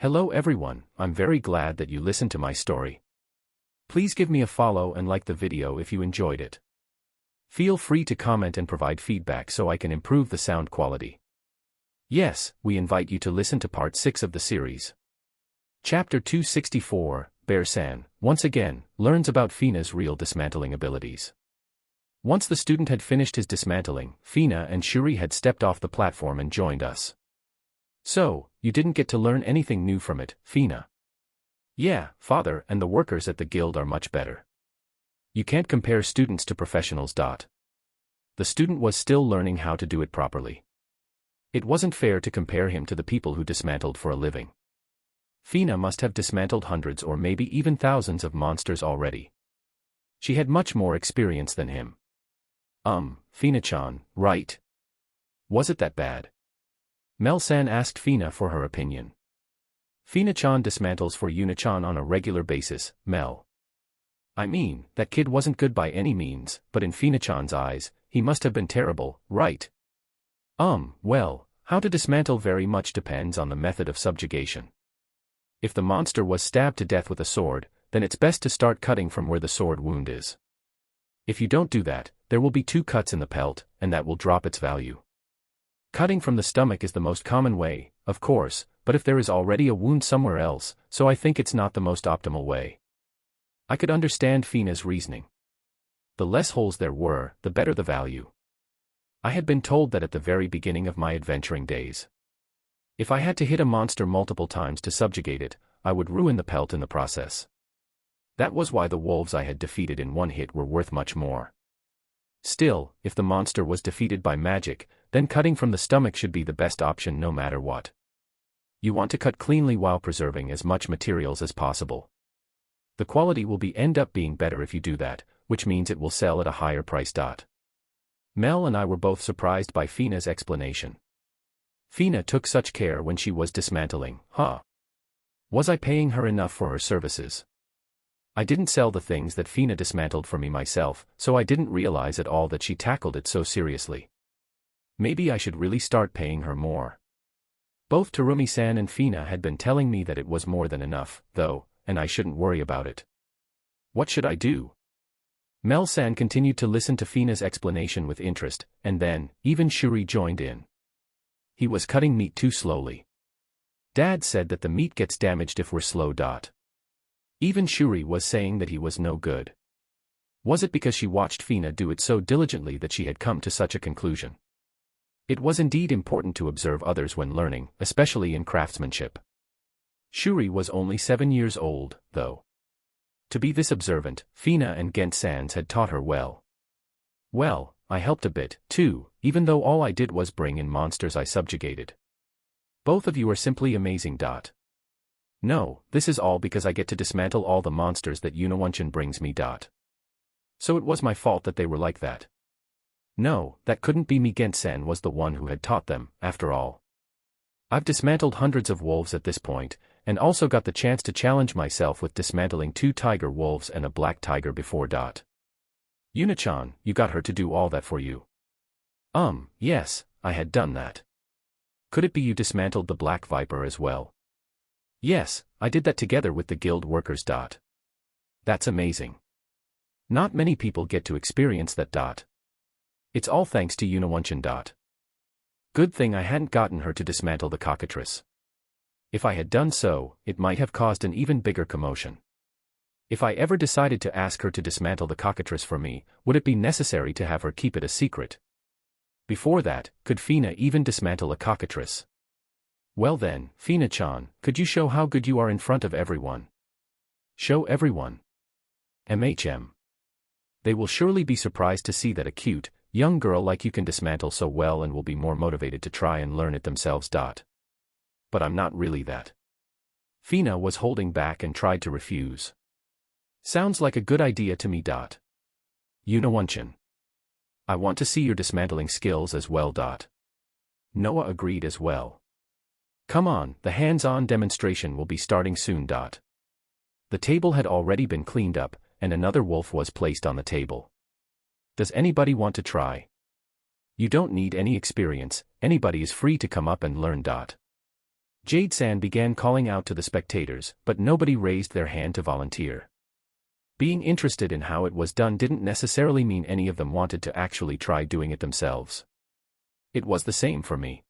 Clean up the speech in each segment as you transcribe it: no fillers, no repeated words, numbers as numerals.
Hello everyone, I'm very glad that you listened to my story. Please give me a follow and like the video if you enjoyed it. Feel free to comment and provide feedback so I can improve the sound quality. Yes, we invite you to listen to part 6 of the series. Chapter 264, Bear-san, once again, learns about Fina's real dismantling abilities. Once the student had finished his dismantling, Fina and Shuri had stepped off the platform and joined us. So, you didn't get to learn anything new from it, Fina? Yeah, father, and the workers at the guild are much better. You can't compare students to professionals. The student was still learning how to do it properly. It wasn't fair to compare him to the people who dismantled for a living. Fina must have dismantled hundreds or maybe even thousands of monsters already. She had much more experience than him. Fina-chan, right? Was it that bad? Mel-san asked Fina for her opinion. Fina-chan dismantles for Yuna-chan on a regular basis, Mel. I mean, that kid wasn't good by any means, but in Fina-chan's eyes, he must have been terrible, right? Well, how to dismantle very much depends on the method of subjugation. If the monster was stabbed to death with a sword, then it's best to start cutting from where the sword wound is. If you don't do that, there will be 2 cuts in the pelt, and that will drop its value. Cutting from the stomach is the most common way, of course, but if there is already a wound somewhere else, so I think it's not the most optimal way. I could understand Fina's reasoning. The less holes there were, the better the value. I had been told that at the very beginning of my adventuring days. If I had to hit a monster multiple times to subjugate it, I would ruin the pelt in the process. That was why the wolves I had defeated in one hit were worth much more. Still, if the monster was defeated by magic, then cutting from the stomach should be the best option no matter what. You want to cut cleanly while preserving as much materials as possible. The quality will end up being better if you do that, which means it will sell at a higher price. Mel and I were both surprised by Fina's explanation. Fina took such care when she was dismantling, huh? Was I paying her enough for her services? I didn't sell the things that Fina dismantled for me myself, so I didn't realize at all that she tackled it so seriously. Maybe I should really start paying her more. Both Terumi-san and Fina had been telling me that it was more than enough, though, and I shouldn't worry about it. What should I do? Mel-san continued to listen to Fina's explanation with interest, and then, even Shuri joined in. He was cutting meat too slowly. Dad said that the meat gets damaged if we're slow. Even Shuri was saying that he was no good. Was it because she watched Fina do it so diligently that she had come to such a conclusion? It was indeed important to observe others when learning, especially in craftsmanship. Shuri was only 7 years old, though. To be this observant, Fina and Gent-sans had taught her well. Well, I helped a bit, too, even though all I did was bring in monsters I subjugated. Both of you are simply amazing. No, this is all because I get to dismantle all the monsters that Yuna-chan brings me. So it was my fault that they were like that. No, that couldn't be me. Gent-san was the one who had taught them, after all. I've dismantled hundreds of wolves at this point, and also got the chance to challenge myself with dismantling 2 tiger wolves and a black tiger before. Yuna-chan, you got her to do all that for you? Yes, I had done that. Could it be you dismantled the black viper as well? Yes, I did that together with the guild workers. That's amazing. Not many people get to experience that. It's all thanks to Yuna-chan. Good thing I hadn't gotten her to dismantle the cockatrice. If I had done so, it might have caused an even bigger commotion. If I ever decided to ask her to dismantle the cockatrice for me, would it be necessary to have her keep it a secret? Before that, could Fina even dismantle a cockatrice? Well then, Fina-chan, could you show how good you are in front of everyone? Show everyone. They will surely be surprised to see that a cute, young girl like you can dismantle so well and will be more motivated to try and learn it themselves. But I'm not really that. Fina was holding back and tried to refuse. Sounds like a good idea to me. Yuna-chan. I want to see your dismantling skills as well. Noah agreed as well. Come on, the hands-on demonstration will be starting soon. The table had already been cleaned up, and another wolf was placed on the table. Does anybody want to try? You don't need any experience, anybody is free to come up and learn. Jade-san began calling out to the spectators, but nobody raised their hand to volunteer. Being interested in how it was done didn't necessarily mean any of them wanted to actually try doing it themselves. It was the same for me.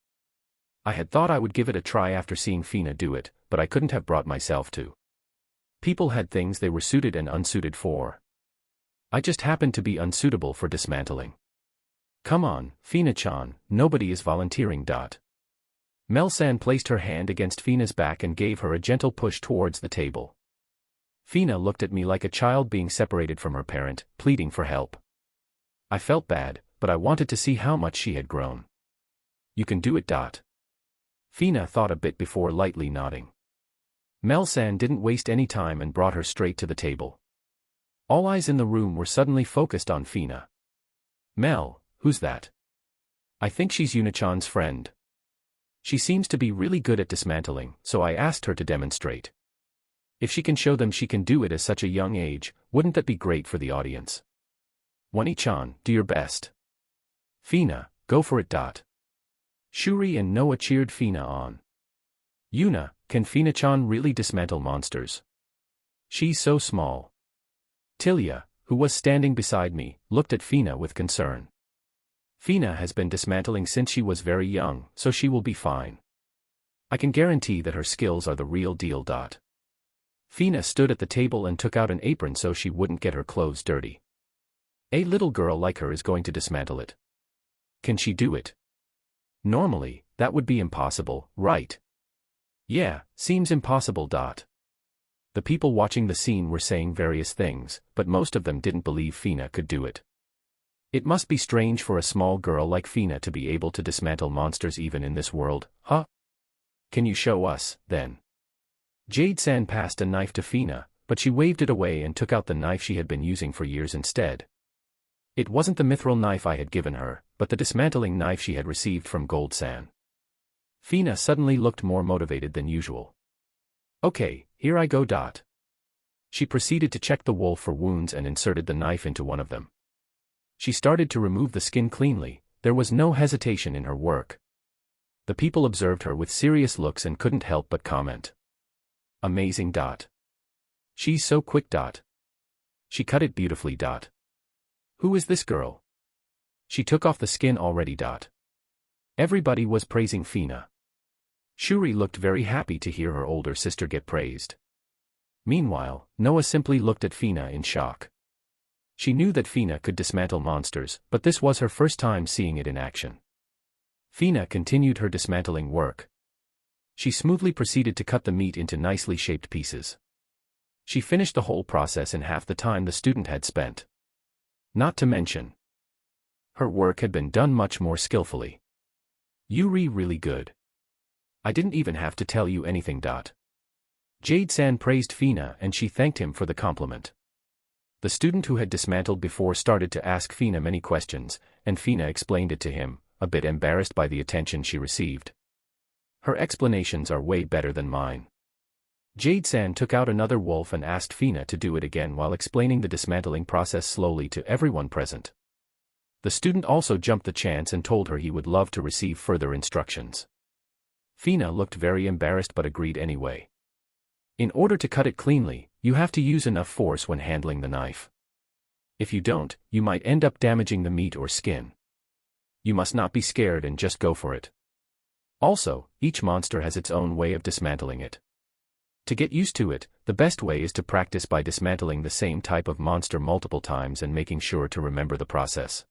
I had thought I would give it a try after seeing Fina do it, but I couldn't have brought myself to. People had things they were suited and unsuited for. I just happened to be unsuitable for dismantling. Come on, Fina-chan, nobody is volunteering. Mel-san placed her hand against Fina's back and gave her a gentle push towards the table. Fina looked at me like a child being separated from her parent, pleading for help. I felt bad, but I wanted to see how much she had grown. You can do it. Fina thought a bit before lightly nodding. Mel-san didn't waste any time and brought her straight to the table. All eyes in the room were suddenly focused on Fina. Mel, who's that? I think she's Yuna-chan's friend. She seems to be really good at dismantling, so I asked her to demonstrate. If she can show them she can do it at such a young age, wouldn't that be great for the audience? Wani-chan, do your best. Fina, go for it. Shuri and Noah cheered Fina on. Yuna, can Fina-chan really dismantle monsters? She's so small. Tilia, who was standing beside me, looked at Fina with concern. Fina has been dismantling since she was very young, so she will be fine. I can guarantee that her skills are the real deal. Fina stood at the table and took out an apron so she wouldn't get her clothes dirty. A little girl like her is going to dismantle it. Can she do it? Normally, that would be impossible, right? Yeah, seems impossible. The people watching the scene were saying various things, but most of them didn't believe Fina could do it. It must be strange for a small girl like Fina to be able to dismantle monsters even in this world, huh? Can you show us, then? Jade-san passed a knife to Fina, but she waved it away and took out the knife she had been using for years instead. It wasn't the mithril knife I had given her, but the dismantling knife she had received from Gold-san. Fina suddenly looked more motivated than usual. Okay, here I go. She proceeded to check the wolf for wounds and inserted the knife into one of them. She started to remove the skin cleanly, there was no hesitation in her work. The people observed her with serious looks and couldn't help but comment. Amazing. She's so quick. She cut it beautifully. Who is this girl? She took off the skin already. Everybody was praising Fina. Shuri looked very happy to hear her older sister get praised. Meanwhile, Noah simply looked at Fina in shock. She knew that Fina could dismantle monsters, but this was her first time seeing it in action. Fina continued her dismantling work. She smoothly proceeded to cut the meat into nicely shaped pieces. She finished the whole process in half the time the student had spent. Not to mention, her work had been done much more skillfully. Yuri really good. I didn't even have to tell you anything. Jade-san praised Fina and she thanked him for the compliment. The student who had dismantled before started to ask Fina many questions, and Fina explained it to him, a bit embarrassed by the attention she received. Her explanations are way better than mine. Jade-san took out another wolf and asked Fina to do it again while explaining the dismantling process slowly to everyone present. The student also jumped the chance and told her he would love to receive further instructions. Fina looked very embarrassed but agreed anyway. In order to cut it cleanly, you have to use enough force when handling the knife. If you don't, you might end up damaging the meat or skin. You must not be scared and just go for it. Also, each monster has its own way of dismantling it. To get used to it, the best way is to practice by dismantling the same type of monster multiple times and making sure to remember the process.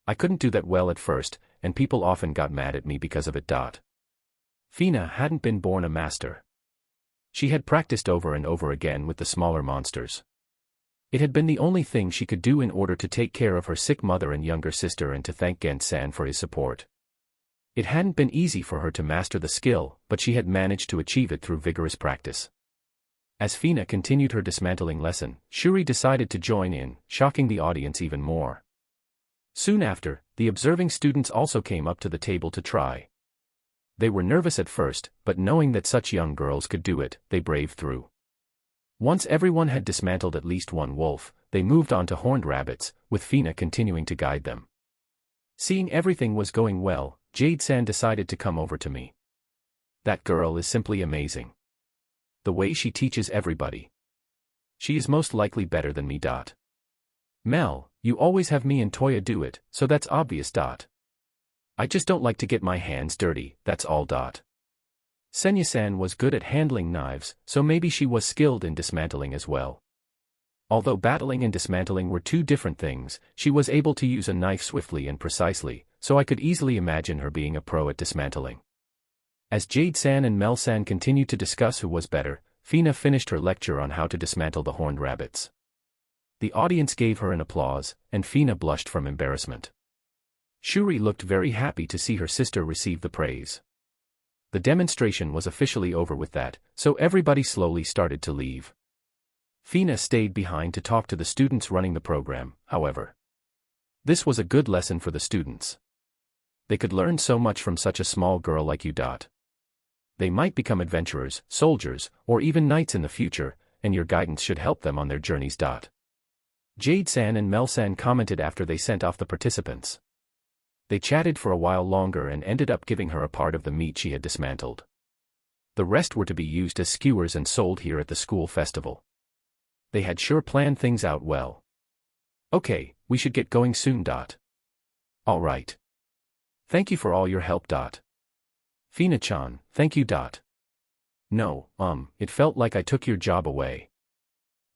I couldn't do that well at first, and people often got mad at me because of it. Fina hadn't been born a master. She had practiced over and over again with the smaller monsters. It had been the only thing she could do in order to take care of her sick mother and younger sister and to thank Gent-san for his support. It hadn't been easy for her to master the skill, but she had managed to achieve it through vigorous practice. As Fina continued her dismantling lesson, Shuri decided to join in, shocking the audience even more. Soon after, the observing students also came up to the table to try. They were nervous at first, but knowing that such young girls could do it, they braved through. Once everyone had dismantled at least one wolf, they moved on to horned rabbits, with Fina continuing to guide them. Seeing everything was going well, Jade-san decided to come over to me. That girl is simply amazing. The way she teaches everybody. She is most likely better than me. Mel, you always have me and Toya do it, so that's obvious. I just don't like to get my hands dirty, that's all. Senya-san was good at handling knives, so maybe she was skilled in dismantling as well. Although battling and dismantling were two different things, she was able to use a knife swiftly and precisely, so I could easily imagine her being a pro at dismantling. As Jade-san and Mel-san continued to discuss who was better, Fina finished her lecture on how to dismantle the horned rabbits. The audience gave her an applause, and Fina blushed from embarrassment. Shuri looked very happy to see her sister receive the praise. The demonstration was officially over with that, so everybody slowly started to leave. Fina stayed behind to talk to the students running the program, however. This was a good lesson for the students. They could learn so much from such a small girl like you. They might become adventurers, soldiers, or even knights in the future, and your guidance should help them on their journeys. Jade-san and Mel-san commented after they sent off the participants. They chatted for a while longer and ended up giving her a part of the meat she had dismantled. The rest were to be used as skewers and sold here at the school festival. They had sure planned things out well. Okay, we should get going soon. All right. Thank you for all your help. Fina-chan, thank you. No, it felt like I took your job away.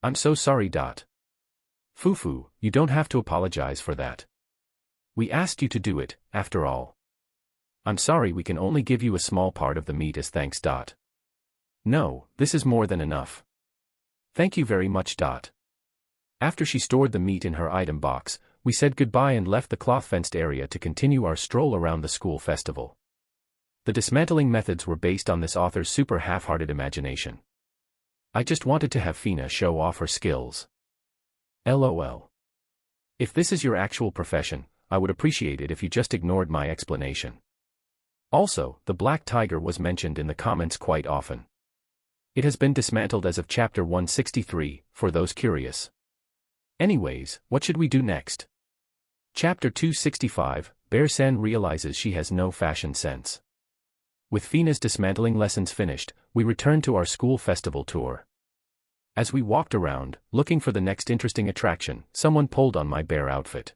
I'm so sorry. Fufu, you don't have to apologize for that. We asked you to do it, after all. I'm sorry we can only give you a small part of the meat as thanks. No, this is more than enough. Thank you very much. After she stored the meat in her item box, we said goodbye and left the cloth-fenced area to continue our stroll around the school festival. The dismantling methods were based on this author's super half-hearted imagination. I just wanted to have Fina show off her skills. LOL. If this is your actual profession, I would appreciate it if you just ignored my explanation. Also, the black tiger was mentioned in the comments quite often. It has been dismantled as of chapter 163, for those curious. Anyways, what should we do next? Chapter 265, Bear-san realizes she has no fashion sense. With Fina's dismantling lessons finished, we returned to our school festival tour. As we walked around, looking for the next interesting attraction, someone pulled on my bear outfit.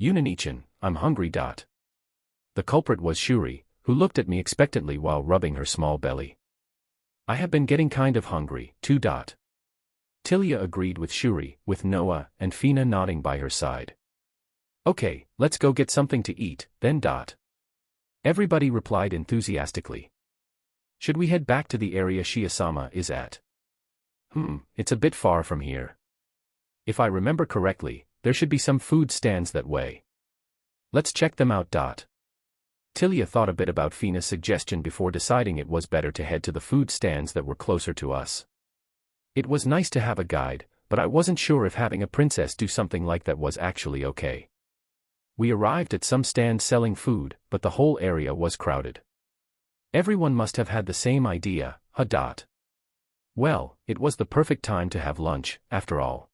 Yunanichan, I'm hungry. The culprit was Shuri, who looked at me expectantly while rubbing her small belly. I have been getting kind of hungry, too. Tilia agreed with Shuri, with Noah and Fina nodding by her side. Okay, let's go get something to eat, then. Everybody replied enthusiastically. Should we head back to the area Shiosama is at? It's a bit far from here. If I remember correctly, there should be some food stands that way. Let's check them out. Tilia thought a bit about Fina's suggestion before deciding it was better to head to the food stands that were closer to us. It was nice to have a guide, but I wasn't sure if having a princess do something like that was actually okay. We arrived at some stands selling food, but the whole area was crowded. Everyone must have had the same idea, huh? Well, it was the perfect time to have lunch, after all.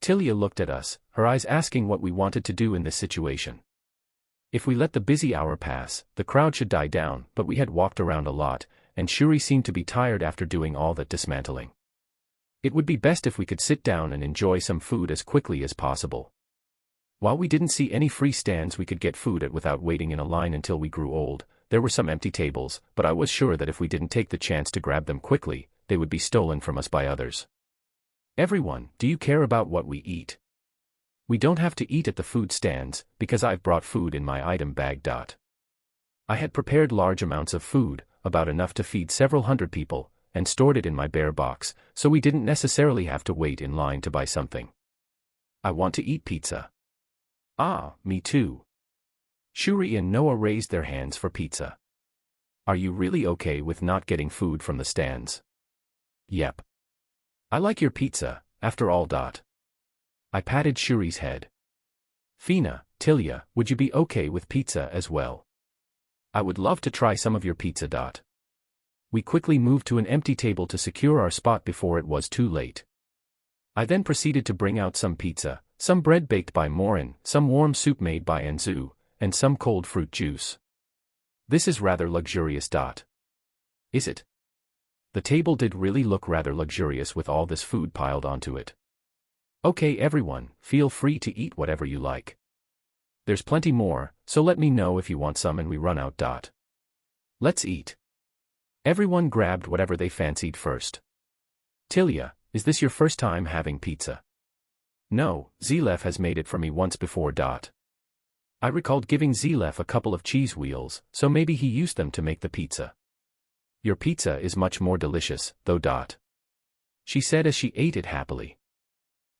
Tilia looked at us, her eyes asking what we wanted to do in this situation. If we let the busy hour pass, the crowd should die down, but we had walked around a lot, and Shuri seemed to be tired after doing all that dismantling. It would be best if we could sit down and enjoy some food as quickly as possible. While we didn't see any free stands we could get food at without waiting in a line until we grew old, there were some empty tables, but I was sure that if we didn't take the chance to grab them quickly, they would be stolen from us by others. Everyone, do you care about what we eat? We don't have to eat at the food stands, because I've brought food in my item bag. I had prepared large amounts of food, about enough to feed several hundred people, and stored it in my bear box, so we didn't necessarily have to wait in line to buy something. I want to eat pizza. Ah, me too. Shuri and Noah raised their hands for pizza. Are you really okay with not getting food from the stands? Yep. I like your pizza, after all. I patted Shuri's head. Fina, Tilia, would you be okay with pizza as well? I would love to try some of your pizza. We quickly moved to an empty table to secure our spot before it was too late. I then proceeded to bring out some pizza, some bread baked by Morin, some warm soup made by Enzu, and some cold fruit juice. This is rather luxurious. Is it? The table did really look rather luxurious with all this food piled onto it. Okay everyone, feel free to eat whatever you like. There's plenty more, so let me know if you want some and we run out. Let's eat. Everyone grabbed whatever they fancied first. Tilia, is this your first time having pizza? No, Zlef has made it for me once before. I recalled giving Zlef a couple of cheese wheels, so maybe he used them to make the pizza. Your pizza is much more delicious, though. She said as she ate it happily.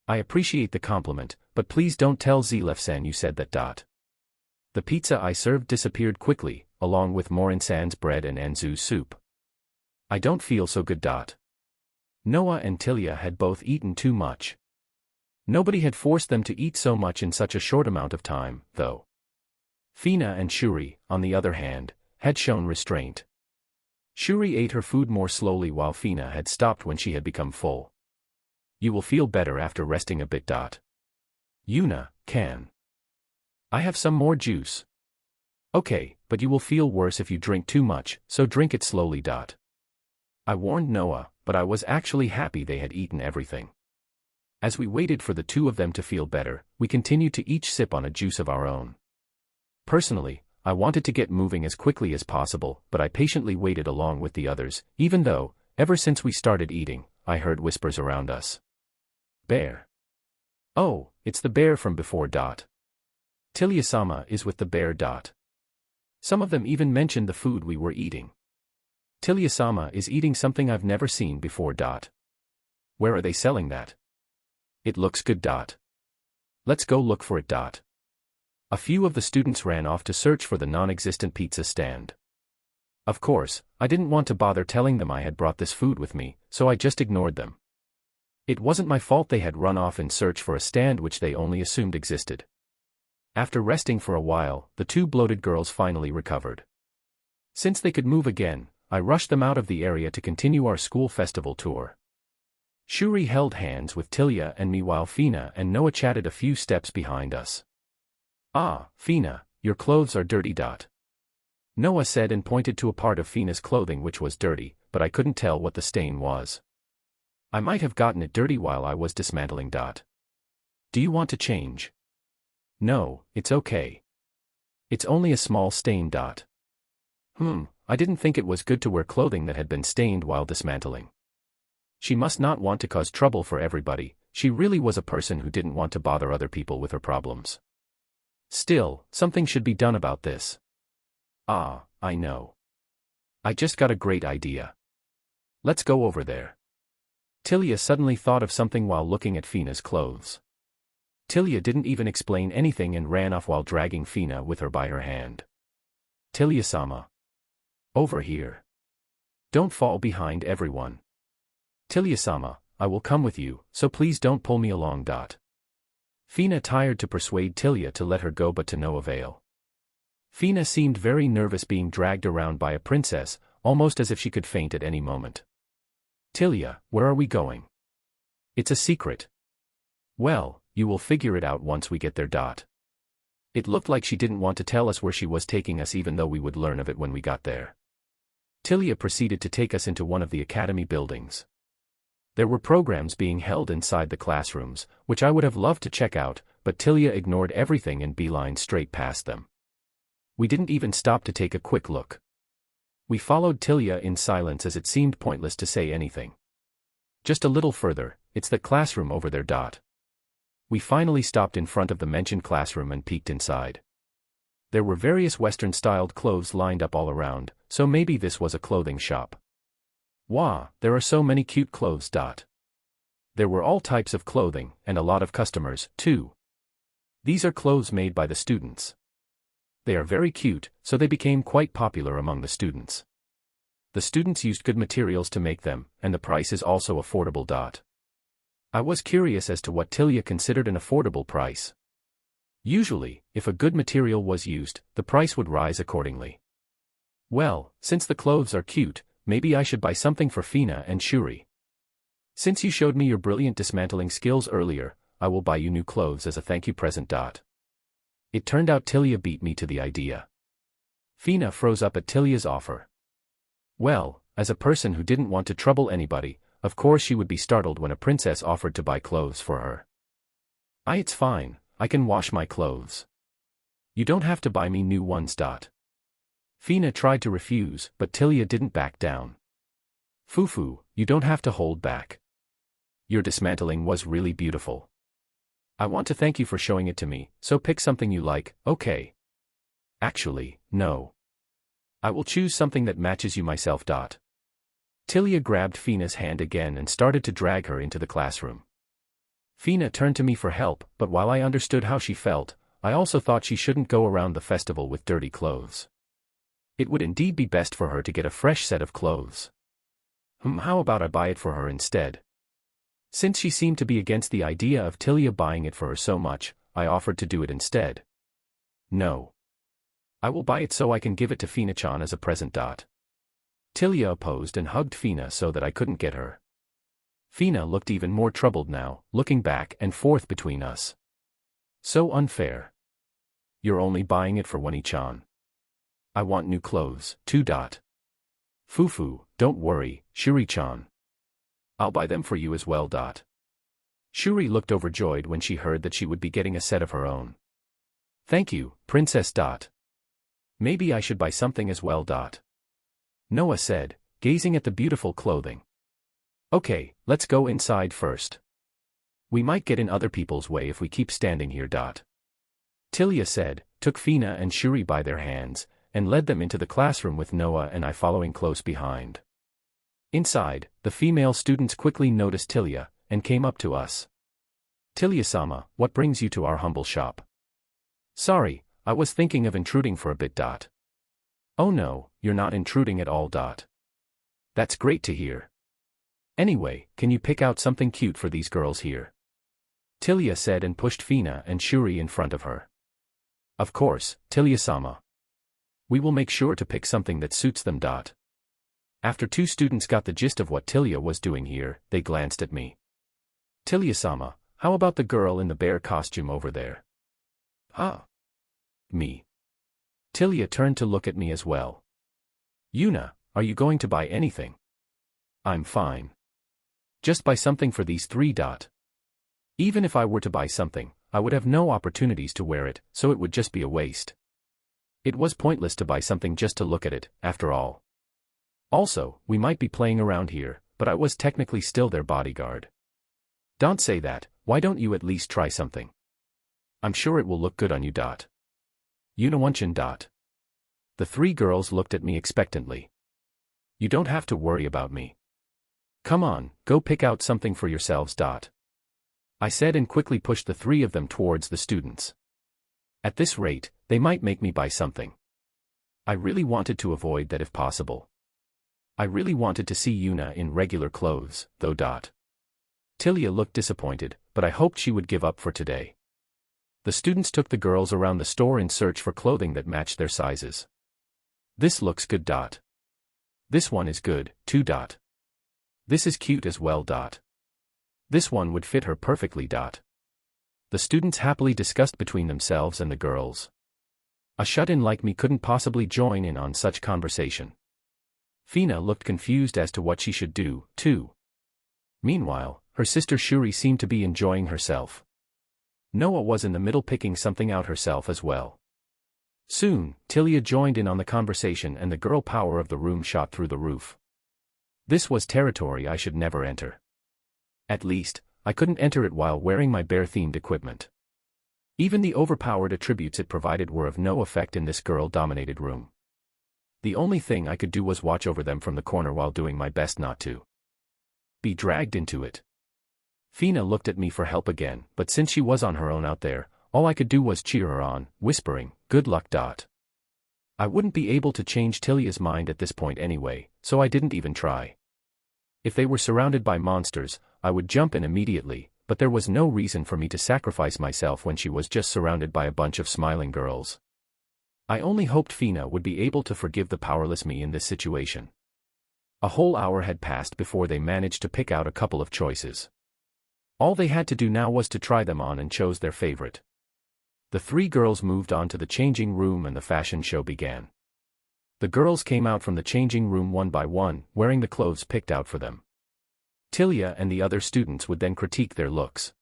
I appreciate the compliment, but please don't tell Zlef-san you said that. The pizza I served disappeared quickly, along with Morin-san's bread and Anzu's soup. I don't feel so good. Noah and Tilia had both eaten too much. Nobody had forced them to eat so much in such a short amount of time, though. Fina and Shuri, on the other hand, had shown restraint. Shuri ate her food more slowly while Fina had stopped when she had become full. You will feel better after resting a bit. Yuna, can I have some more juice? Okay, but you will feel worse if you drink too much, so drink it slowly. I warned Noah, but I was actually happy they had eaten everything. As we waited for the two of them to feel better, we continued to each sip on a juice of our own. Personally, I wanted to get moving as quickly as possible, but I patiently waited along with the others, even though, ever since we started eating, I heard whispers around us. Bear. Oh, it's the bear from before. Tilia-sama is with the bear. Some of them even mentioned the food we were eating. Tilia-sama is eating something I've never seen before. Where are they selling that? It looks good. Let's go look for it. A few of the students ran off to search for the non-existent pizza stand. Of course, I didn't want to bother telling them I had brought this food with me, so I just ignored them. It wasn't my fault they had run off in search for a stand which they only assumed existed. After resting for a while, the two bloated girls finally recovered. Since they could move again, I rushed them out of the area to continue our school festival tour. Shuri held hands with Tilia and me while Fina and Noah chatted a few steps behind us. Ah, Fina, your clothes are dirty. Noah said and pointed to a part of Fina's clothing which was dirty, but I couldn't tell what the stain was. I might have gotten it dirty while I was dismantling. Do you want to change? No, it's okay. It's only a small stain. I didn't think it was good to wear clothing that had been stained while dismantling. She must not want to cause trouble for everybody. She really was a person who didn't want to bother other people with her problems. Still, something should be done about this. Ah, I know. I just got a great idea. Let's go over there. Tilia suddenly thought of something while looking at Fina's clothes. Tilia didn't even explain anything and ran off while dragging Fina with her by her hand. Tilia-sama. Over here. Don't fall behind everyone. Tilia-sama, I will come with you, so please don't pull me along. Fina tried to persuade Tilia to let her go but to no avail. Fina seemed very nervous being dragged around by a princess, almost as if she could faint at any moment. Tilia, where are we going? It's a secret. Well, you will figure it out once we get there. It looked like she didn't want to tell us where she was taking us even though we would learn of it when we got there. Tilia proceeded to take us into one of the academy buildings. There were programs being held inside the classrooms, which I would have loved to check out, but Tilia ignored everything and beelined straight past them. We didn't even stop to take a quick look. We followed Tilia in silence as it seemed pointless to say anything. Just a little further, it's the classroom over there. We finally stopped in front of the mentioned classroom and peeked inside. There were various Western-styled clothes lined up all around, so maybe this was a clothing shop. Wow, there are so many cute clothes. There were all types of clothing, and a lot of customers, too. These are clothes made by the students. They are very cute, so they became quite popular among the students. The students used good materials to make them, and the price is also affordable. I was curious as to what Tilia considered an affordable price. Usually, if a good material was used, the price would rise accordingly. Well, since the clothes are cute, maybe I should buy something for Fina and Shuri. Since you showed me your brilliant dismantling skills earlier, I will buy you new clothes as a thank you present. It turned out Tilia beat me to the idea. Fina froze up at Tilia's offer. Well, as a person who didn't want to trouble anybody, of course she would be startled when a princess offered to buy clothes for her. It's fine, I can wash my clothes. You don't have to buy me new ones. Fina tried to refuse, but Tilia didn't back down. Fufu, you don't have to hold back. Your dismantling was really beautiful. I want to thank you for showing it to me, so pick something you like, okay? Actually, no. I will choose something that matches you myself. Tilia grabbed Fina's hand again and started to drag her into the classroom. Fina turned to me for help, but while I understood how she felt, I also thought she shouldn't go around the festival with dirty clothes. It would indeed be best for her to get a fresh set of clothes. How about I buy it for her instead? Since she seemed to be against the idea of Tilia buying it for her so much, I offered to do it instead. No. I will buy it so I can give it to Fina-chan as a present. Tilia opposed and hugged Fina so that I couldn't get her. Fina looked even more troubled now, looking back and forth between us. So unfair. You're only buying it for Wani-chan. I want new clothes, too. Fufu, don't worry, Shuri-chan. I'll buy them for you as well. Shuri looked overjoyed when she heard that she would be getting a set of her own. Thank you, Princess. Maybe I should buy something as well. Noah said, gazing at the beautiful clothing. Okay, let's go inside first. We might get in other people's way if we keep standing here. Tilia said, took Fina and Shuri by their hands, and led them into the classroom with Noah and I following close behind. Inside, the female students quickly noticed Tilia, and came up to us. Tilia-sama, what brings you to our humble shop? Sorry, I was thinking of intruding for a bit. Oh no, you're not intruding at all. That's great to hear. Anyway, can you pick out something cute for these girls here? Tilia said and pushed Fina and Shuri in front of her. Of course, Tilia-sama. We will make sure to pick something that suits them. After two students got the gist of what Tilia was doing here, they glanced at me. Tilia-sama, how about the girl in the bear costume over there? Me. Tilia turned to look at me as well. Yuna, are you going to buy anything? I'm fine. Just buy something for these three. Even if I were to buy something, I would have no opportunities to wear it, so it would just be a waste. It was pointless to buy something just to look at it, after all. Also, we might be playing around here, but I was technically still their bodyguard. Don't say that, why don't you at least try something? I'm sure it will look good on you. Yuna-wanchan. The three girls looked at me expectantly. You don't have to worry about me. Come on, go pick out something for yourselves. I said and quickly pushed the three of them towards the students. At this rate, they might make me buy something. I really wanted to avoid that if possible. I really wanted to see Yuna in regular clothes, though. Tilia looked disappointed, but I hoped she would give up for today. The students took the girls around the store in search for clothing that matched their sizes. This looks good. This one is good, too. This is cute as well. This one would fit her perfectly. The students happily discussed between themselves and the girls. A shut-in like me couldn't possibly join in on such conversation. Fina looked confused as to what she should do, too. Meanwhile, her sister Shuri seemed to be enjoying herself. Noah was in the middle picking something out herself as well. Soon, Tilia joined in on the conversation and the girl power of the room shot through the roof. This was territory I should never enter. At least, I couldn't enter it while wearing my bear-themed equipment. Even the overpowered attributes it provided were of no effect in this girl-dominated room. The only thing I could do was watch over them from the corner while doing my best not to be dragged into it. Fina looked at me for help again, but since she was on her own out there, all I could do was cheer her on, whispering, "Good luck." I wouldn't be able to change Tilia's mind at this point anyway, so I didn't even try. If they were surrounded by monsters, I would jump in immediately, but there was no reason for me to sacrifice myself when she was just surrounded by a bunch of smiling girls. I only hoped Fina would be able to forgive the powerless me in this situation. A whole hour had passed before they managed to pick out a couple of choices. All they had to do now was to try them on and chose their favorite. The three girls moved on to the changing room and the fashion show began. The girls came out from the changing room one by one, wearing the clothes picked out for them. Tilia and the other students would then critique their looks.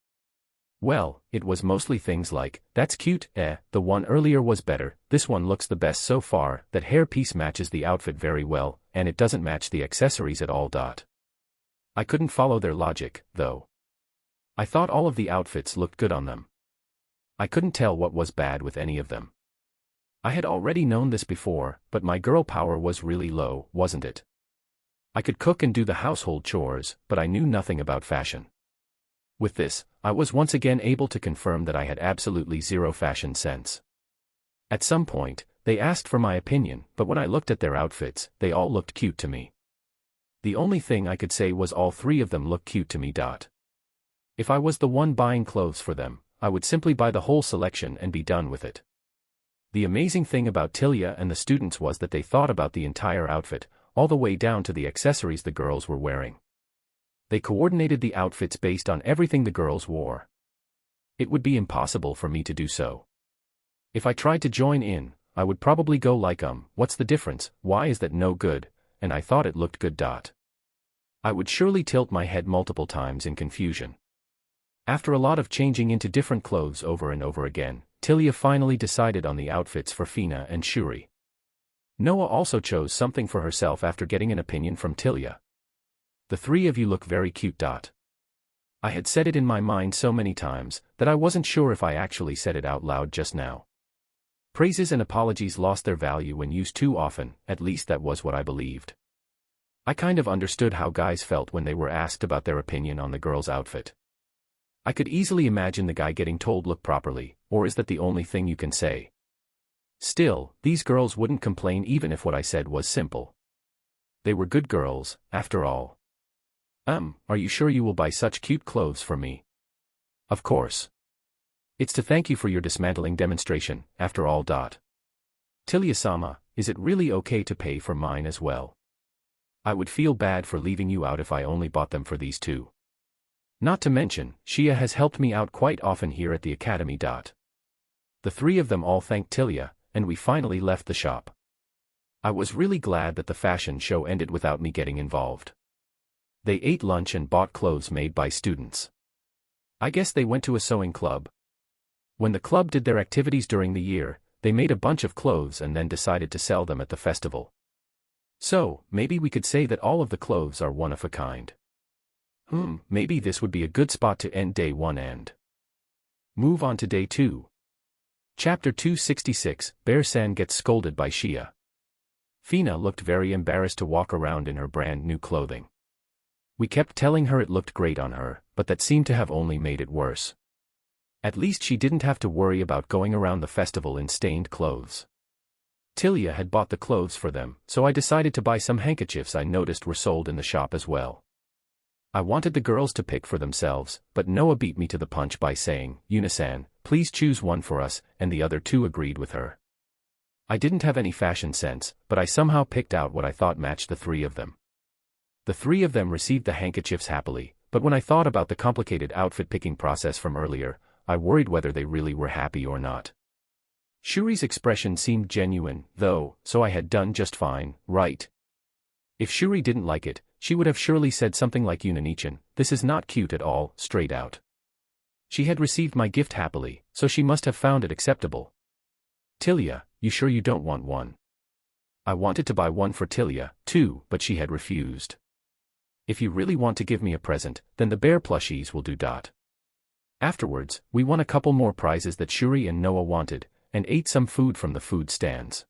Well, it was mostly things like, "That's cute, the one earlier was better, this one looks the best so far, that hair piece matches the outfit very well, and it doesn't match the accessories at all." I couldn't follow their logic, though. I thought all of the outfits looked good on them. I couldn't tell what was bad with any of them. I had already known this before, but my girl power was really low, wasn't it? I could cook and do the household chores, but I knew nothing about fashion. With this, I was once again able to confirm that I had absolutely zero fashion sense. At some point, they asked for my opinion, but when I looked at their outfits, they all looked cute to me. The only thing I could say was all three of them looked cute to me. If I was the one buying clothes for them, I would simply buy the whole selection and be done with it. The amazing thing about Tilia and the students was that they thought about the entire outfit, all the way down to the accessories the girls were wearing. They coordinated the outfits based on everything the girls wore. It would be impossible for me to do so. If I tried to join in, I would probably go like, what's the difference, why is that no good, and I thought it looked good. I would surely tilt my head multiple times in confusion. After a lot of changing into different clothes over and over again, Tilia finally decided on the outfits for Fina and Shuri. Noah also chose something for herself after getting an opinion from Tilia. "The three of you look very cute." I had said it in my mind so many times that I wasn't sure if I actually said it out loud just now. Praises and apologies lost their value when used too often, at least that was what I believed. I kind of understood how guys felt when they were asked about their opinion on the girl's outfit. I could easily imagine the guy getting told look properly, or is that the only thing you can say? Still, these girls wouldn't complain even if what I said was simple. They were good girls, after all. Are you sure you will buy such cute clothes for me?" "Of course. It's to thank you for your dismantling demonstration, after all. Tilia-sama, is it really okay to pay for mine as well? I would feel bad for leaving you out if I only bought them for these two. Not to mention, Shia has helped me out quite often here at the academy. The three of them all thanked Tilia, and we finally left the shop. I was really glad that the fashion show ended without me getting involved. They ate lunch and bought clothes made by students. I guess they went to a sewing club. When the club did their activities during the year, they made a bunch of clothes and then decided to sell them at the festival. So, maybe we could say that all of the clothes are one of a kind. Maybe this would be a good spot to end day 1 and move on to day 2. Chapter 266, Bear-san gets scolded by Shia. Fina looked very embarrassed to walk around in her brand new clothing. We kept telling her it looked great on her, but that seemed to have only made it worse. At least she didn't have to worry about going around the festival in stained clothes. Tilia had bought the clothes for them, so I decided to buy some handkerchiefs I noticed were sold in the shop as well. I wanted the girls to pick for themselves, but Noah beat me to the punch by saying, "Yuna-san, please choose one for us," and the other two agreed with her. I didn't have any fashion sense, but I somehow picked out what I thought matched the three of them. The three of them received the handkerchiefs happily, but when I thought about the complicated outfit picking process from earlier, I worried whether they really were happy or not. Shuri's expression seemed genuine, though, so I had done just fine, right? If Shuri didn't like it, she would have surely said something like, "Yunanichan, this is not cute at all," straight out. She had received my gift happily, so she must have found it acceptable. "Tilia, you sure you don't want one?" I wanted to buy one for Tilia, too, but she had refused. "If you really want to give me a present, then the bear plushies will do. Afterwards, we won a couple more prizes that Shuri and Noah wanted, and ate some food from the food stands.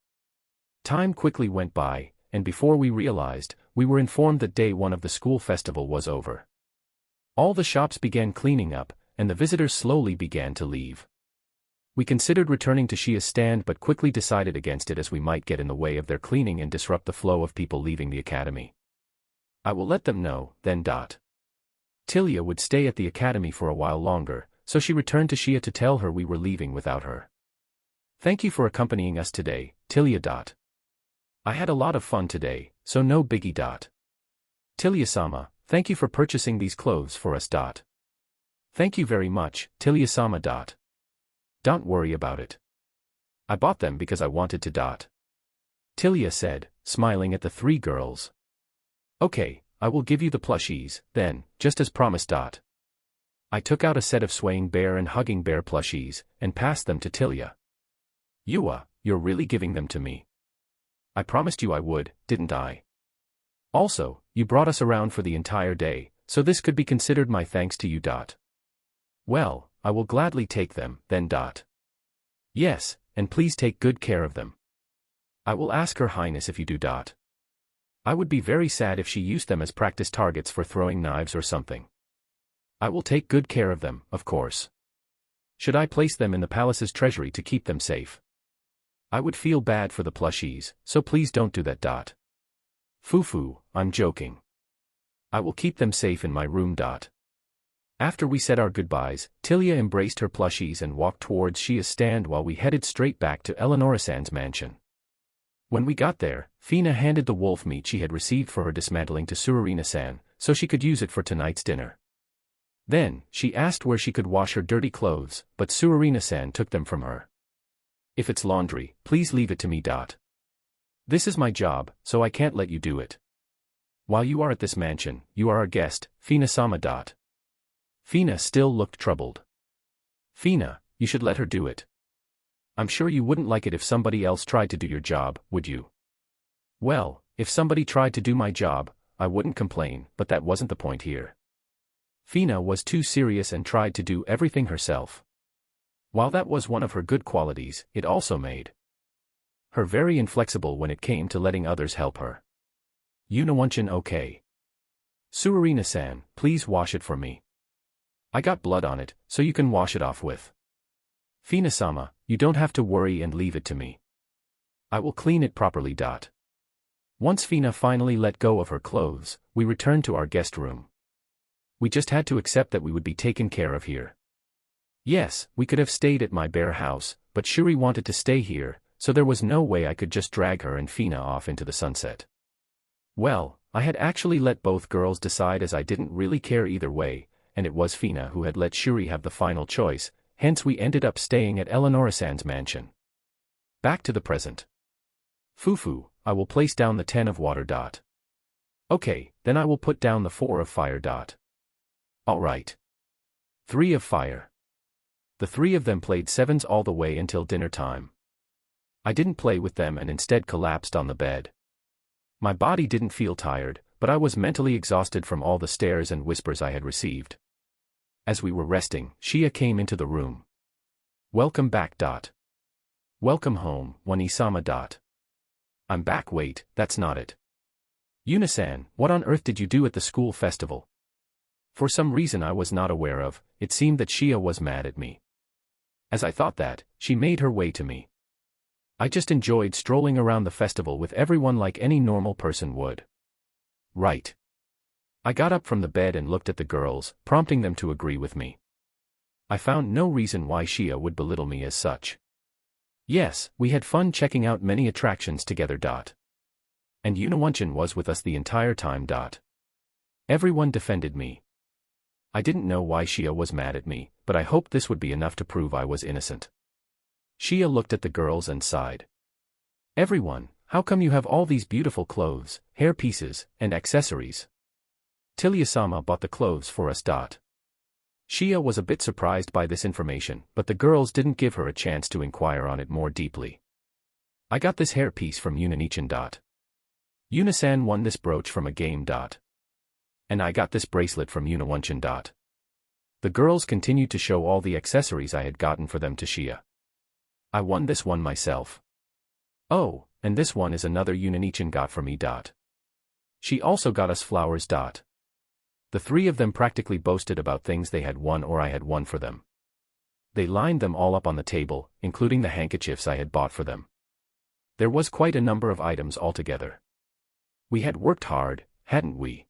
Time quickly went by, and before we realized, we were informed that day 1 of the school festival was over. All the shops began cleaning up, and the visitors slowly began to leave. We considered returning to Shia's stand but quickly decided against it as we might get in the way of their cleaning and disrupt the flow of people leaving the academy. "I will let them know, then. Tilia would stay at the academy for a while longer, so she returned to Shia to tell her we were leaving without her. "Thank you for accompanying us today, Tilia. I had a lot of fun today, so no biggie. Tilia-sama, thank you for purchasing these clothes for us. Thank you very much, Tilia-sama. Don't worry about it. I bought them because I wanted to. Tilia said, smiling at the three girls. Okay, I will give you the plushies, then, just as promised. I took out a set of swaying bear and hugging bear plushies, and passed them to Tilia. You're really giving them to me. I promised you I would, didn't I? Also, you brought us around for the entire day, so this could be considered my thanks to you. Well, I will gladly take them, then. Yes, and please take good care of them. I will ask Her Highness if you do. I would be very sad if she used them as practice targets for throwing knives or something. I will take good care of them, of course. Should I place them in the palace's treasury to keep them safe? I would feel bad for the plushies, so please don't do that. Foo, I'm joking. I will keep them safe in my room. After we said our goodbyes, Tilia embraced her plushies and walked towards Shia's stand while we headed straight back to Eleonora-san's mansion. When we got there, Fina handed the wolf meat she had received for her dismantling to Surarina-san, so she could use it for tonight's dinner. Then, she asked where she could wash her dirty clothes, but Surarina-san took them from her. If it's laundry, please leave it to me. This is my job, so I can't let you do it. While you are at this mansion, you are our guest, Fina-sama. Fina still looked troubled. Fina, you should let her do it. I'm sure you wouldn't like it if somebody else tried to do your job, would you? Well, if somebody tried to do my job, I wouldn't complain, but that wasn't the point here. Fina was too serious and tried to do everything herself. While that was one of her good qualities, it also made her very inflexible when it came to letting others help her. Yunawanchan, okay. Surarina-san, please wash it for me. I got blood on it, so you can wash it off with. Fina-sama, you don't have to worry and leave it to me. I will clean it properly. Once Fina finally let go of her clothes, we returned to our guest room. We just had to accept that we would be taken care of here. Yes, we could have stayed at my bear house, but Shuri wanted to stay here, so there was no way I could just drag her and Fina off into the sunset. Well, I had actually let both girls decide as I didn't really care either way, and it was Fina who had let Shuri have the final choice, hence we ended up staying at Eleonora-san's mansion. Back to the present. Fufu, I will place down the 10 of water. Okay, then I will put down the 4 of fire. Alright. 3 of fire. The 3 of them played sevens all the way until dinner time. I didn't play with them and instead collapsed on the bed. My body didn't feel tired, but I was mentally exhausted from all the stares and whispers I had received. As we were resting, Shia came into the room. Welcome back. Welcome home, Wani-sama. I'm back. Wait, that's not it. Yuna-san, what on earth did you do at the school festival? For some reason I was not aware of, it seemed that Shia was mad at me. As I thought that, she made her way to me. I just enjoyed strolling around the festival with everyone like any normal person would. Right. I got up from the bed and looked at the girls, prompting them to agree with me. I found no reason why Shia would belittle me as such. Yes, we had fun checking out many attractions together. And Yunawanchan was with us the entire time. Everyone defended me. I didn't know why Shia was mad at me, but I hoped this would be enough to prove I was innocent. Shia looked at the girls and sighed. Everyone, how come you have all these beautiful clothes, hair pieces, and accessories? Tilia-sama bought the clothes for us. Shia was a bit surprised by this information, but the girls didn't give her a chance to inquire on it more deeply. I got this hair piece from Yunanichan. Yuna-san won this brooch from a game. And I got this bracelet from Yunawanchan. The girls continued to show all the accessories I had gotten for them to Shia. I won this one myself. Oh, and this one is another Yunanichan got for me. She also got us flowers. The 3 of them practically boasted about things they had won or I had won for them. They lined them all up on the table, including the handkerchiefs I had bought for them. There was quite a number of items altogether. We had worked hard, hadn't we?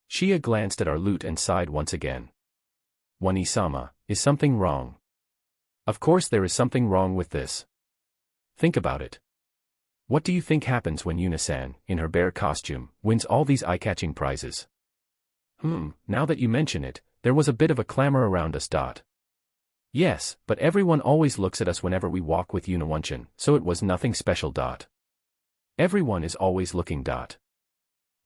Shia glanced at our loot and sighed once again. Wani-sama, is something wrong? Of course there is something wrong with this. Think about it. What do you think happens when Yuna-san, in her bear costume, wins all these eye-catching prizes? Now that you mention it, there was a bit of a clamor around us. Yes, but everyone always looks at us whenever we walk with Yunawanchan, so it was nothing special. Everyone is always looking.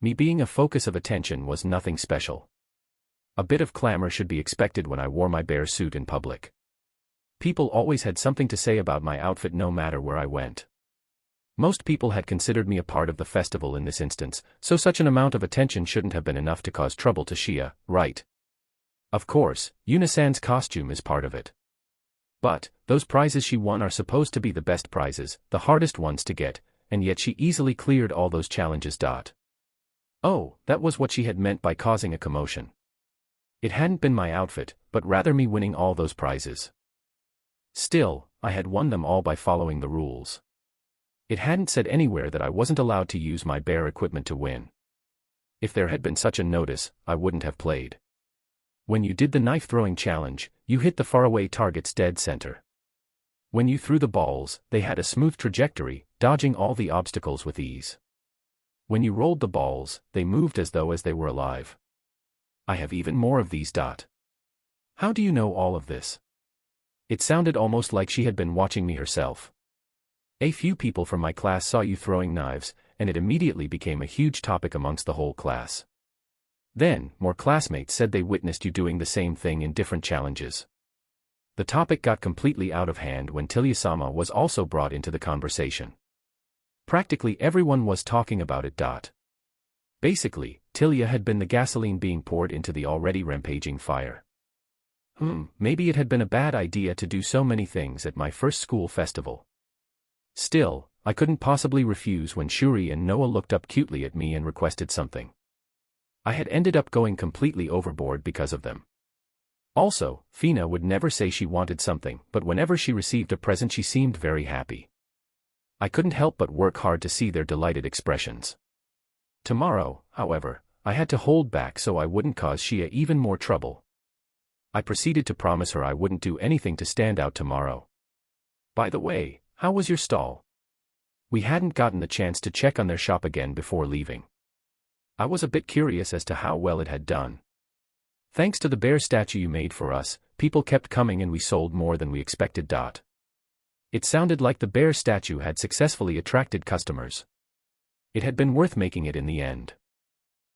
Me being a focus of attention was nothing special. A bit of clamor should be expected when I wore my bear suit in public. People always had something to say about my outfit no matter where I went. Most people had considered me a part of the festival in this instance, so such an amount of attention shouldn't have been enough to cause trouble to Shia, right? Of course, Yuna-san's costume is part of it. But, those prizes she won are supposed to be the best prizes, the hardest ones to get, and yet she easily cleared all those challenges. Oh, that was what she had meant by causing a commotion. It hadn't been my outfit, but rather me winning all those prizes. Still, I had won them all by following the rules. It hadn't said anywhere that I wasn't allowed to use my bear equipment to win. If there had been such a notice, I wouldn't have played. When you did the knife-throwing challenge, you hit the faraway target's dead center. When you threw the balls, they had a smooth trajectory, dodging all the obstacles with ease. When you rolled the balls, they moved as though they were alive. I have even more of these. How do you know all of this? It sounded almost like she had been watching me herself. A few people from my class saw you throwing knives, and it immediately became a huge topic amongst the whole class. Then, more classmates said they witnessed you doing the same thing in different challenges. The topic got completely out of hand when Tilya-sama was also brought into the conversation. Practically everyone was talking about it. Basically, Tilya had been the gasoline being poured into the already rampaging fire. Maybe it had been a bad idea to do so many things at my first school festival. Still, I couldn't possibly refuse when Shuri and Noah looked up cutely at me and requested something. I had ended up going completely overboard because of them. Also, Fina would never say she wanted something, but whenever she received a present she seemed very happy. I couldn't help but work hard to see their delighted expressions. Tomorrow, however, I had to hold back so I wouldn't cause Shia even more trouble. I proceeded to promise her I wouldn't do anything to stand out tomorrow. By the way, how was your stall? We hadn't gotten the chance to check on their shop again before leaving. I was a bit curious as to how well it had done. Thanks to the bear statue you made for us, people kept coming and we sold more than we expected. It sounded like the bear statue had successfully attracted customers. It had been worth making it in the end.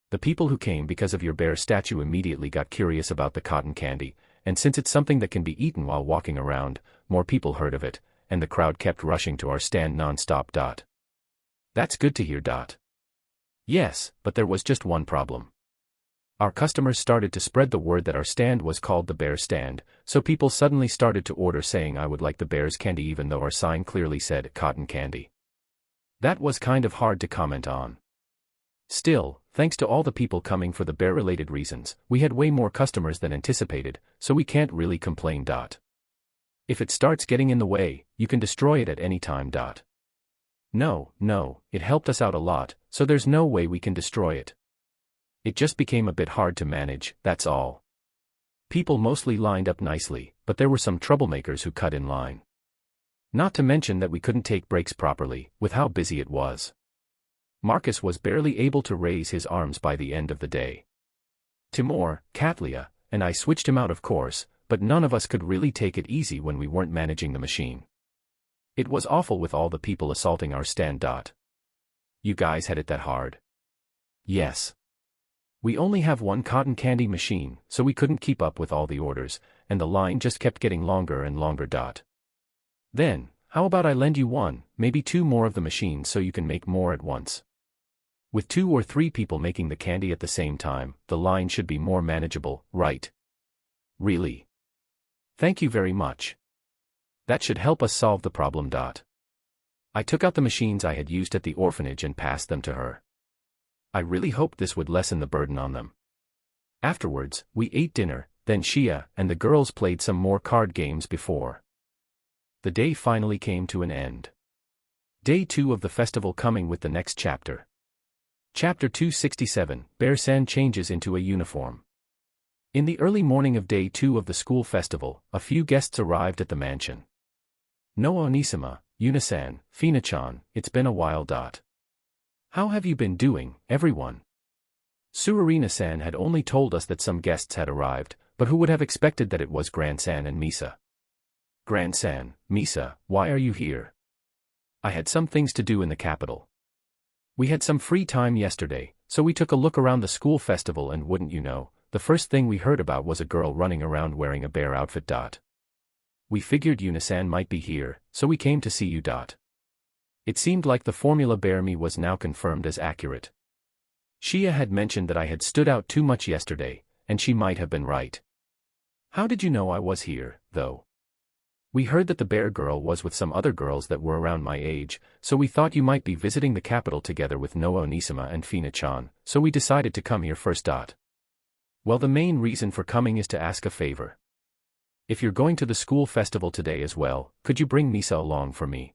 The people who came because of your bear statue immediately got curious about the cotton candy, and since it's something that can be eaten while walking around, more people heard of it, and the crowd kept rushing to our stand non-stop. That's good to hear. Yes, but there was just one problem. Our customers started to spread the word that our stand was called the bear stand, so people suddenly started to order saying I would like the bear's candy even though our sign clearly said cotton candy. That was kind of hard to comment on. Still, thanks to all the people coming for the bear-related reasons, we had way more customers than anticipated, so we can't really complain. If it starts getting in the way, you can destroy it at any time. No, it helped us out a lot, so there's no way we can destroy it. It just became a bit hard to manage, that's all. People mostly lined up nicely, but there were some troublemakers who cut in line. Not to mention that we couldn't take breaks properly, with how busy it was. Marcus was barely able to raise his arms by the end of the day. Timur, Katlia, and I switched him out of course, but none of us could really take it easy when we weren't managing the machine. It was awful with all the people assaulting our stand. You guys had it that hard? Yes. We only have one cotton candy machine, so we couldn't keep up with all the orders, and the line just kept getting longer and longer. Then, how about I lend you one, maybe two more of the machines so you can make more at once? With 2 or 3 people making the candy at the same time, the line should be more manageable, right? Really? Thank you very much. That should help us solve the problem. I took out the machines I had used at the orphanage and passed them to her. I really hoped this would lessen the burden on them. Afterwards, we ate dinner, then Shia and the girls played some more card games before the day finally came to an end. Day 2 of the festival coming with the next chapter. Chapter 267, Bear-san changes into a uniform. In the early morning of Day 2 of the school festival, a few guests arrived at the mansion. Noah Onisama, Yuna-san, Fina-chan, it's been a while. How have you been doing, everyone? Surarina-san had only told us that some guests had arrived, but who would have expected that it was Gran-san and Misa? Gran-san, Misa, why are you here? I had some things to do in the capital. We had some free time yesterday, so we took a look around the school festival and wouldn't you know, the first thing we heard about was a girl running around wearing a bear outfit. We figured Yuna-san might be here, so we came to see you. It seemed like the formula bear me was now confirmed as accurate. Shia had mentioned that I had stood out too much yesterday, and she might have been right. How did you know I was here, though? We heard that the bear girl was with some other girls that were around my age, so we thought you might be visiting the capital together with Noa Onisama and Fina-chan, so we decided to come here first. Well, the main reason for coming is to ask a favor. If you're going to the school festival today as well, could you bring Misa along for me?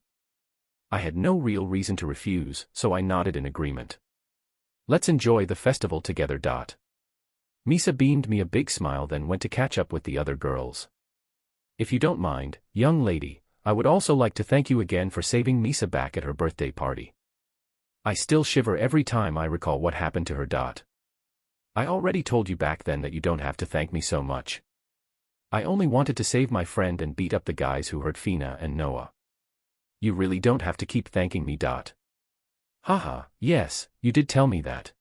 I had no real reason to refuse, so I nodded in agreement. Let's enjoy the festival together. Misa beamed me a big smile, then went to catch up with the other girls. If you don't mind, young lady, I would also like to thank you again for saving Misa back at her birthday party. I still shiver every time I recall what happened to her. I already told you back then that you don't have to thank me so much. I only wanted to save my friend and beat up the guys who hurt Fina and Noah. You really don't have to keep thanking me. Haha, yes, you did tell me that.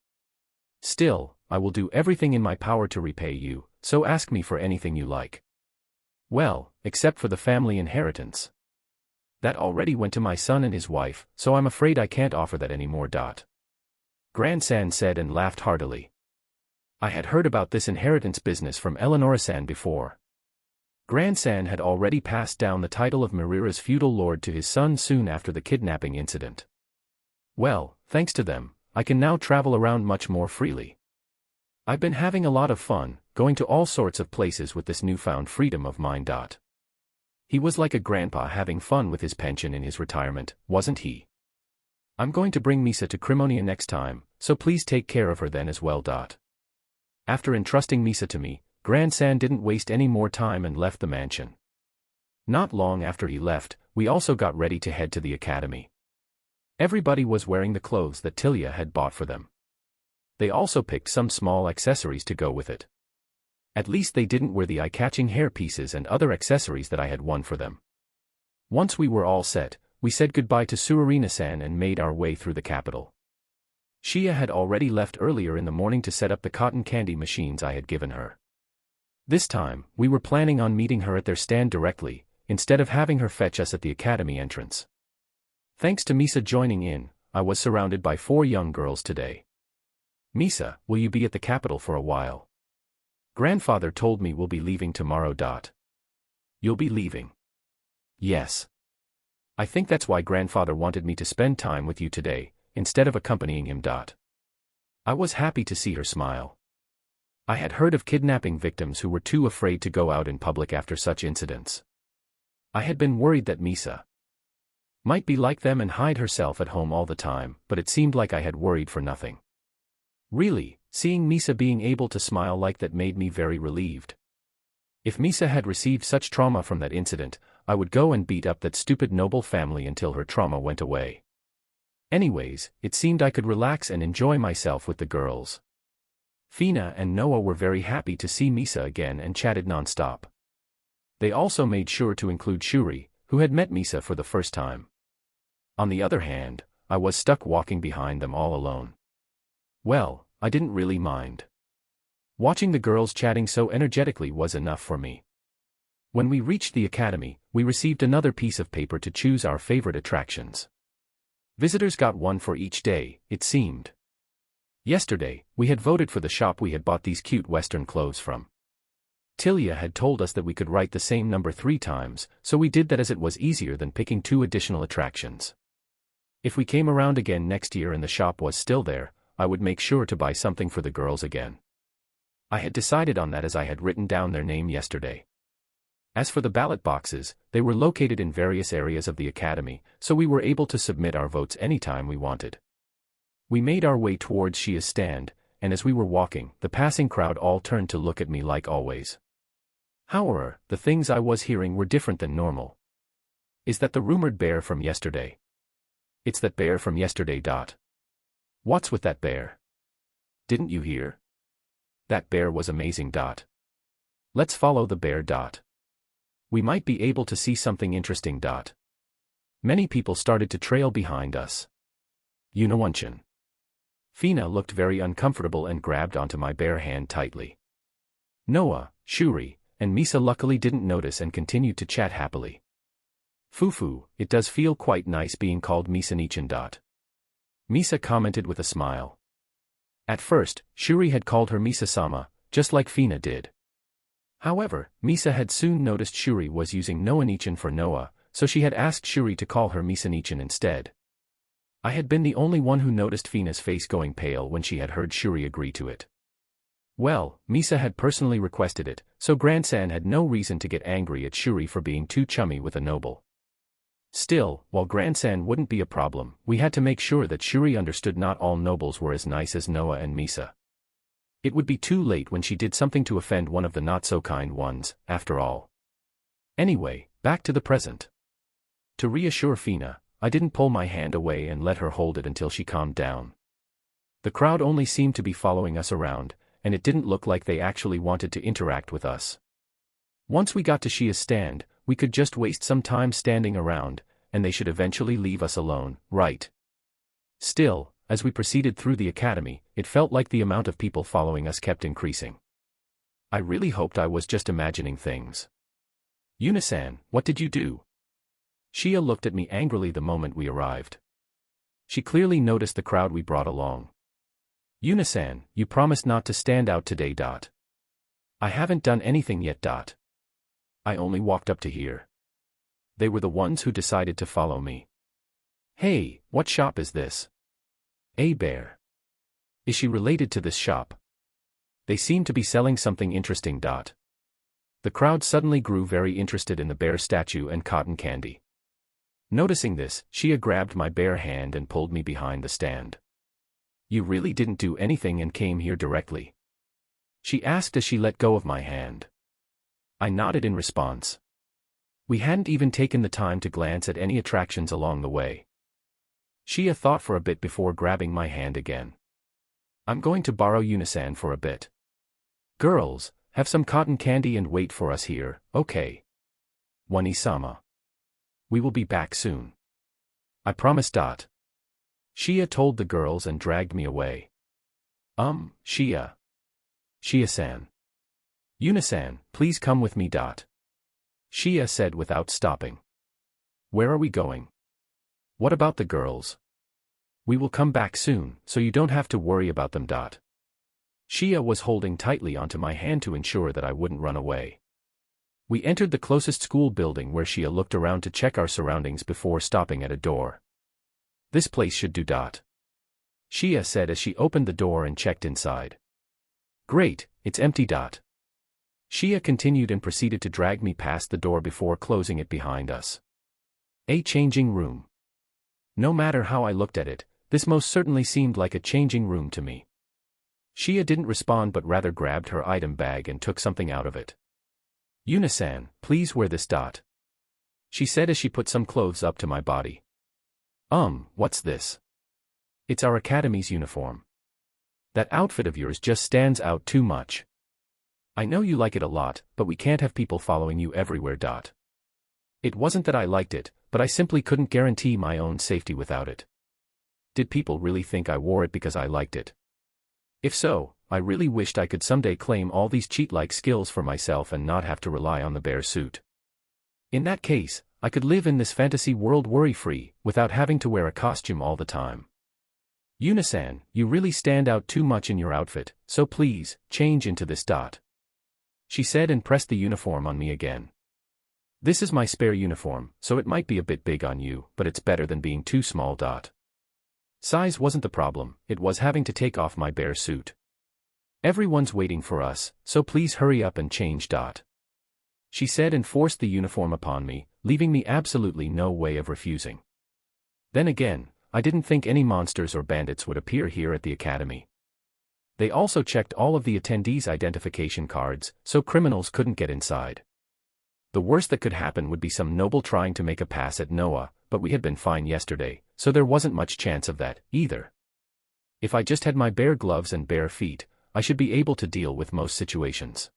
Still, I will do everything in my power to repay you, so ask me for anything you like. Well, except for the family inheritance. That already went to my son and his wife, so I'm afraid I can't offer that anymore. Gran-san said and laughed heartily. I had heard about this inheritance business from Eleonora-san before. Gran-san had already passed down the title of Mirira's feudal lord to his son soon after the kidnapping incident. Well, thanks to them, I can now travel around much more freely. I've been having a lot of fun, going to all sorts of places with this newfound freedom of mine. He was like a grandpa having fun with his pension in his retirement, wasn't he? I'm going to bring Misa to Crimonia next time, so please take care of her then as well. After entrusting Misa to me, Gran-san didn't waste any more time and left the mansion. Not long after he left, we also got ready to head to the academy. Everybody was wearing the clothes that Tilia had bought for them. They also picked some small accessories to go with it. At least they didn't wear the eye-catching hair pieces and other accessories that I had won for them. Once we were all set, we said goodbye to Surarina-san and made our way through the capital. Shia had already left earlier in the morning to set up the cotton candy machines I had given her. This time, we were planning on meeting her at their stand directly, instead of having her fetch us at the academy entrance. Thanks to Misa joining in, I was surrounded by 4 young girls today. Misa, will you be at the capital for a while? Grandfather told me we'll be leaving tomorrow. You'll be leaving? Yes. I think that's why Grandfather wanted me to spend time with you today, instead of accompanying him. I was happy to see her smile. I had heard of kidnapping victims who were too afraid to go out in public after such incidents. I had been worried that Misa might be like them and hide herself at home all the time, but it seemed like I had worried for nothing. Really, seeing Misa being able to smile like that made me very relieved. If Misa had received such trauma from that incident, I would go and beat up that stupid noble family until her trauma went away. Anyways, it seemed I could relax and enjoy myself with the girls. Fina and Noah were very happy to see Misa again and chatted non-stop. They also made sure to include Shuri, who had met Misa for the first time. On the other hand, I was stuck walking behind them all alone. Well, I didn't really mind. Watching the girls chatting so energetically was enough for me. When we reached the academy, we received another piece of paper to choose our favorite attractions. Visitors got one for each day, it seemed. Yesterday, we had voted for the shop we had bought these cute Western clothes from. Tilia had told us that we could write the same number 3 times, so we did that as it was easier than picking 2 additional attractions. If we came around again next year and the shop was still there, I would make sure to buy something for the girls again. I had decided on that as I had written down their name yesterday. As for the ballot boxes, they were located in various areas of the academy, so we were able to submit our votes anytime we wanted. We made our way towards Shia's stand, and as we were walking, the passing crowd all turned to look at me like always. However, the things I was hearing were different than normal. Is that the rumored bear from yesterday? It's that bear from yesterday. What's with that bear? Didn't you hear? That bear was amazing. Let's follow the bear. We might be able to see something interesting. Many people started to trail behind us. Yunawanchan. Fina looked very uncomfortable and grabbed onto my bare hand tightly. Noah, Shuri, and Misa luckily didn't notice and continued to chat happily. Fufu, it does feel quite nice being called Misa-nichan. Misa commented with a smile. At first, Shuri had called her Misa-sama, just like Fina did. However, Misa had soon noticed Shuri was using Noah-nichan for Noah, so she had asked Shuri to call her Misa-nichan instead. I had been the only one who noticed Fina's face going pale when she had heard Shuri agree to it. Well, Misa had personally requested it, so Grandsan had no reason to get angry at Shuri for being too chummy with a noble. Still, while Grandsan wouldn't be a problem, we had to make sure that Shuri understood not all nobles were as nice as Noah and Misa. It would be too late when she did something to offend one of the not-so-kind ones, after all. Anyway, back to the present. To reassure Fina, I didn't pull my hand away and let her hold it until she calmed down. The crowd only seemed to be following us around, and it didn't look like they actually wanted to interact with us. Once we got to Shia's stand, we could just waste some time standing around, and they should eventually leave us alone, right? Still, as we proceeded through the academy, it felt like the amount of people following us kept increasing. I really hoped I was just imagining things. Yuna-san, what did you do? Shia looked at me angrily the moment we arrived. She clearly noticed the crowd we brought along. Yuna-san, you promised not to stand out today. I haven't done anything yet. I only walked up to here. They were the ones who decided to follow me. Hey, what shop is this? A bear. Is she related to this shop? They seem to be selling something interesting. The crowd suddenly grew very interested in the bear statue and cotton candy. Noticing this, Shia grabbed my bare hand and pulled me behind the stand. You really didn't do anything and came here directly? She asked as she let go of my hand. I nodded in response. We hadn't even taken the time to glance at any attractions along the way. Shia thought for a bit before grabbing my hand again. I'm going to borrow Yuna-san for a bit. Girls, have some cotton candy and wait for us here, okay? Wani-sama. We will be back soon. I promise. Shia told the girls and dragged me away. Shia. Shia-san. Yuna-san, please come with me. Shia said without stopping. Where are we going? What about the girls? We will come back soon, so you don't have to worry about them. Shia was holding tightly onto my hand to ensure that I wouldn't run away. We entered the closest school building where Shia looked around to check our surroundings before stopping at a door. This place should do. Shia said as she opened the door and checked inside. Great, it's empty. Shia continued and proceeded to drag me past the door before closing it behind us. A changing room. No matter how I looked at it, this most certainly seemed like a changing room to me. Shia didn't respond but rather grabbed her item bag and took something out of it. Yuna-san, please wear this. She said as she put some clothes up to my body. What's this? It's our academy's uniform. That outfit of yours just stands out too much. I know you like it a lot, but we can't have people following you everywhere. It wasn't that I liked it, but I simply couldn't guarantee my own safety without it. Did people really think I wore it because I liked it? If so, I really wished I could someday claim all these cheat-like skills for myself and not have to rely on the bear suit. In that case, I could live in this fantasy world worry-free, without having to wear a costume all the time. Yuna-san, you really stand out too much in your outfit, so please, change into this. She said and pressed the uniform on me again. This is my spare uniform, so it might be a bit big on you, but it's better than being too small. Size wasn't the problem, it was having to take off my bear suit. Everyone's waiting for us, so please hurry up and change. She said and forced the uniform upon me, leaving me absolutely no way of refusing. Then again, I didn't think any monsters or bandits would appear here at the academy. They also checked all of the attendees' identification cards, so criminals couldn't get inside. The worst that could happen would be some noble trying to make a pass at Noah, but we had been fine yesterday, so there wasn't much chance of that, either. If I just had my bare gloves and bare feet, I should be able to deal with most situations.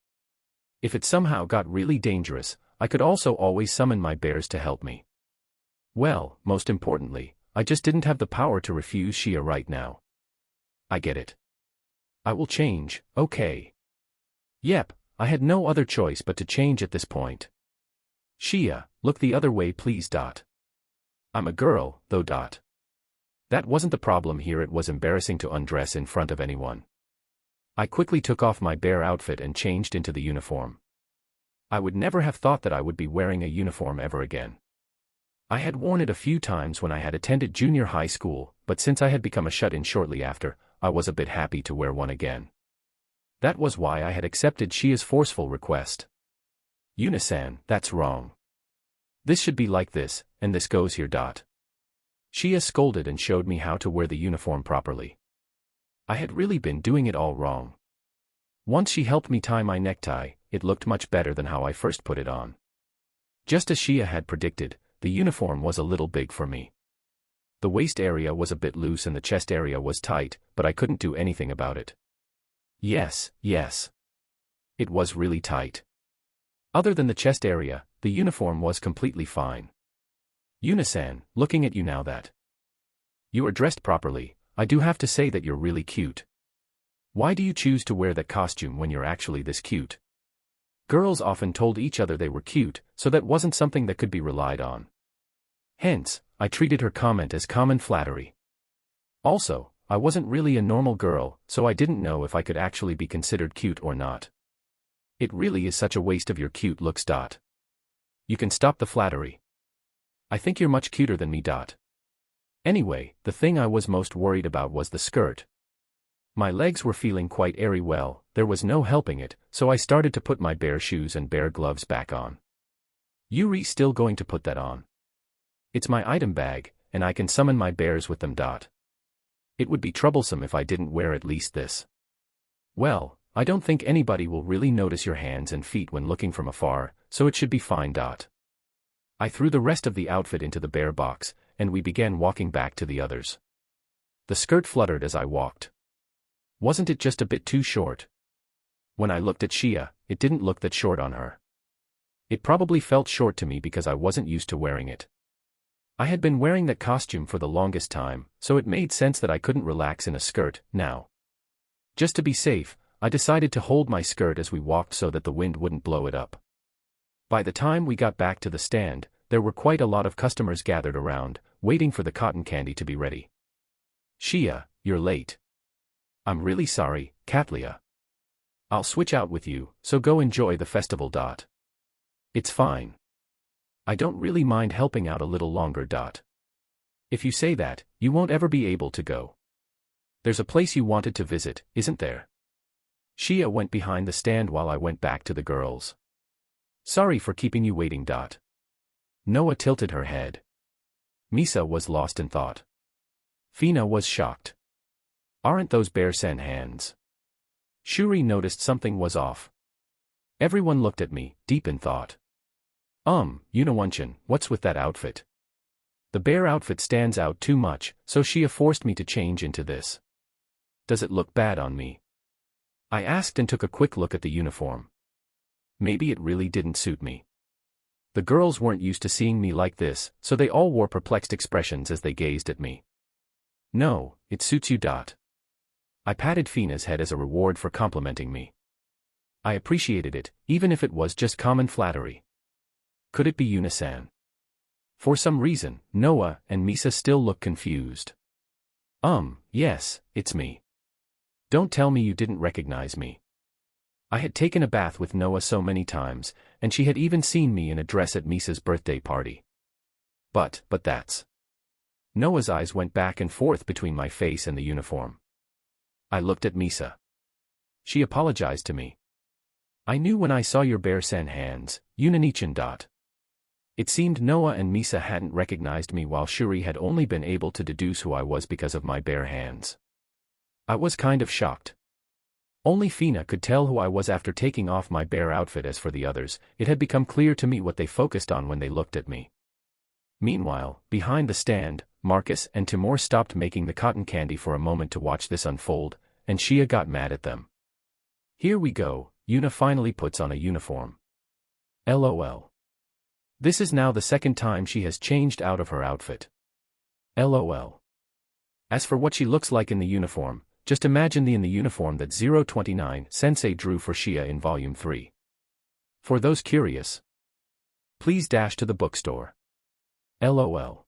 If it somehow got really dangerous, I could also always summon my bears to help me. Well, most importantly, I just didn't have the power to refuse Shia right now. I get it. I will change, okay. Yep, I had no other choice but to change at this point. Shia, look the other way please. I'm a girl, though. That wasn't the problem here, it was embarrassing to undress in front of anyone. I quickly took off my bear outfit and changed into the uniform. I would never have thought that I would be wearing a uniform ever again. I had worn it a few times when I had attended junior high school, but since I had become a shut-in shortly after, I was a bit happy to wear one again. That was why I had accepted Shia's forceful request. Yuna-san, that's wrong. This should be like this, and this goes here. Shia scolded and showed me how to wear the uniform properly. I had really been doing it all wrong. Once she helped me tie my necktie, it looked much better than how I first put it on. Just as Shia had predicted, the uniform was a little big for me. The waist area was a bit loose and the chest area was tight, but I couldn't do anything about it. Yes. It was really tight. Other than the chest area, the uniform was completely fine. Yuna-san, looking at you now that you are dressed properly, I do have to say that you're really cute. Why do you choose to wear that costume when you're actually this cute? Girls often told each other they were cute, so that wasn't something that could be relied on. Hence, I treated her comment as common flattery. Also, I wasn't really a normal girl, so I didn't know if I could actually be considered cute or not. It really is such a waste of your cute looks. You can stop the flattery. I think you're much cuter than me. Anyway, the thing I was most worried about was the skirt. My legs were feeling quite airy. Well, there was no helping it, so I started to put my bear shoes and bear gloves back on. Yuri still going to put that on? It's my item bag, and I can summon my bears with them. It would be troublesome if I didn't wear at least this. Well, I don't think anybody will really notice your hands and feet when looking from afar, so it should be fine. I threw the rest of the outfit into the bear box, and we began walking back to the others. The skirt fluttered as I walked. Wasn't it just a bit too short? When I looked at Shia, it didn't look that short on her. It probably felt short to me because I wasn't used to wearing it. I had been wearing that costume for the longest time, so it made sense that I couldn't relax in a skirt now. Just to be safe, I decided to hold my skirt as we walked so that the wind wouldn't blow it up. By the time we got back to the stand, there were quite a lot of customers gathered around, waiting for the cotton candy to be ready. Shia, you're late. I'm really sorry, Katlia. I'll switch out with you, so go enjoy the festival. It's fine. I don't really mind helping out a little longer. If you say that, you won't ever be able to go. There's a place you wanted to visit, isn't there? Shia went behind the stand while I went back to the girls. Sorry for keeping you waiting. Noah tilted her head. Misa was lost in thought. Fina was shocked. Aren't those bear-san hands? Shuri noticed something was off. Everyone looked at me, deep in thought. Yuna-chan, what's with that outfit? The bear outfit stands out too much, so Shia forced me to change into this. Does it look bad on me? I asked and took a quick look at the uniform. Maybe it really didn't suit me. The girls weren't used to seeing me like this, so they all wore perplexed expressions as they gazed at me. No, it suits you. I patted Fina's head as a reward for complimenting me. I appreciated it, even if it was just common flattery. Could it be Yuna-san? For some reason, Noah and Misa still looked confused. Yes, it's me. Don't tell me you didn't recognize me. I had taken a bath with Noah so many times, and she had even seen me in a dress at Misa's birthday party. But that's... Noah's eyes went back and forth between my face and the uniform. I looked at Misa. She apologized to me. I knew when I saw your bear-san hands, Yuna-chan. It seemed Noah and Misa hadn't recognized me while Shuri had only been able to deduce who I was because of my bare hands. I was kind of shocked. Only Fina could tell who I was after taking off my bear outfit. As for the others, it had become clear to me what they focused on when they looked at me. Meanwhile, behind the stand, Marcus and Timur stopped making the cotton candy for a moment to watch this unfold, and Shia got mad at them. Here we go, Yuna finally puts on a uniform. LOL. This is now the second time she has changed out of her outfit. LOL. As for what she looks like in the uniform, just imagine the uniform that 029 Sensei drew for Shia in Volume 3. For those curious, please dash to the bookstore. LOL.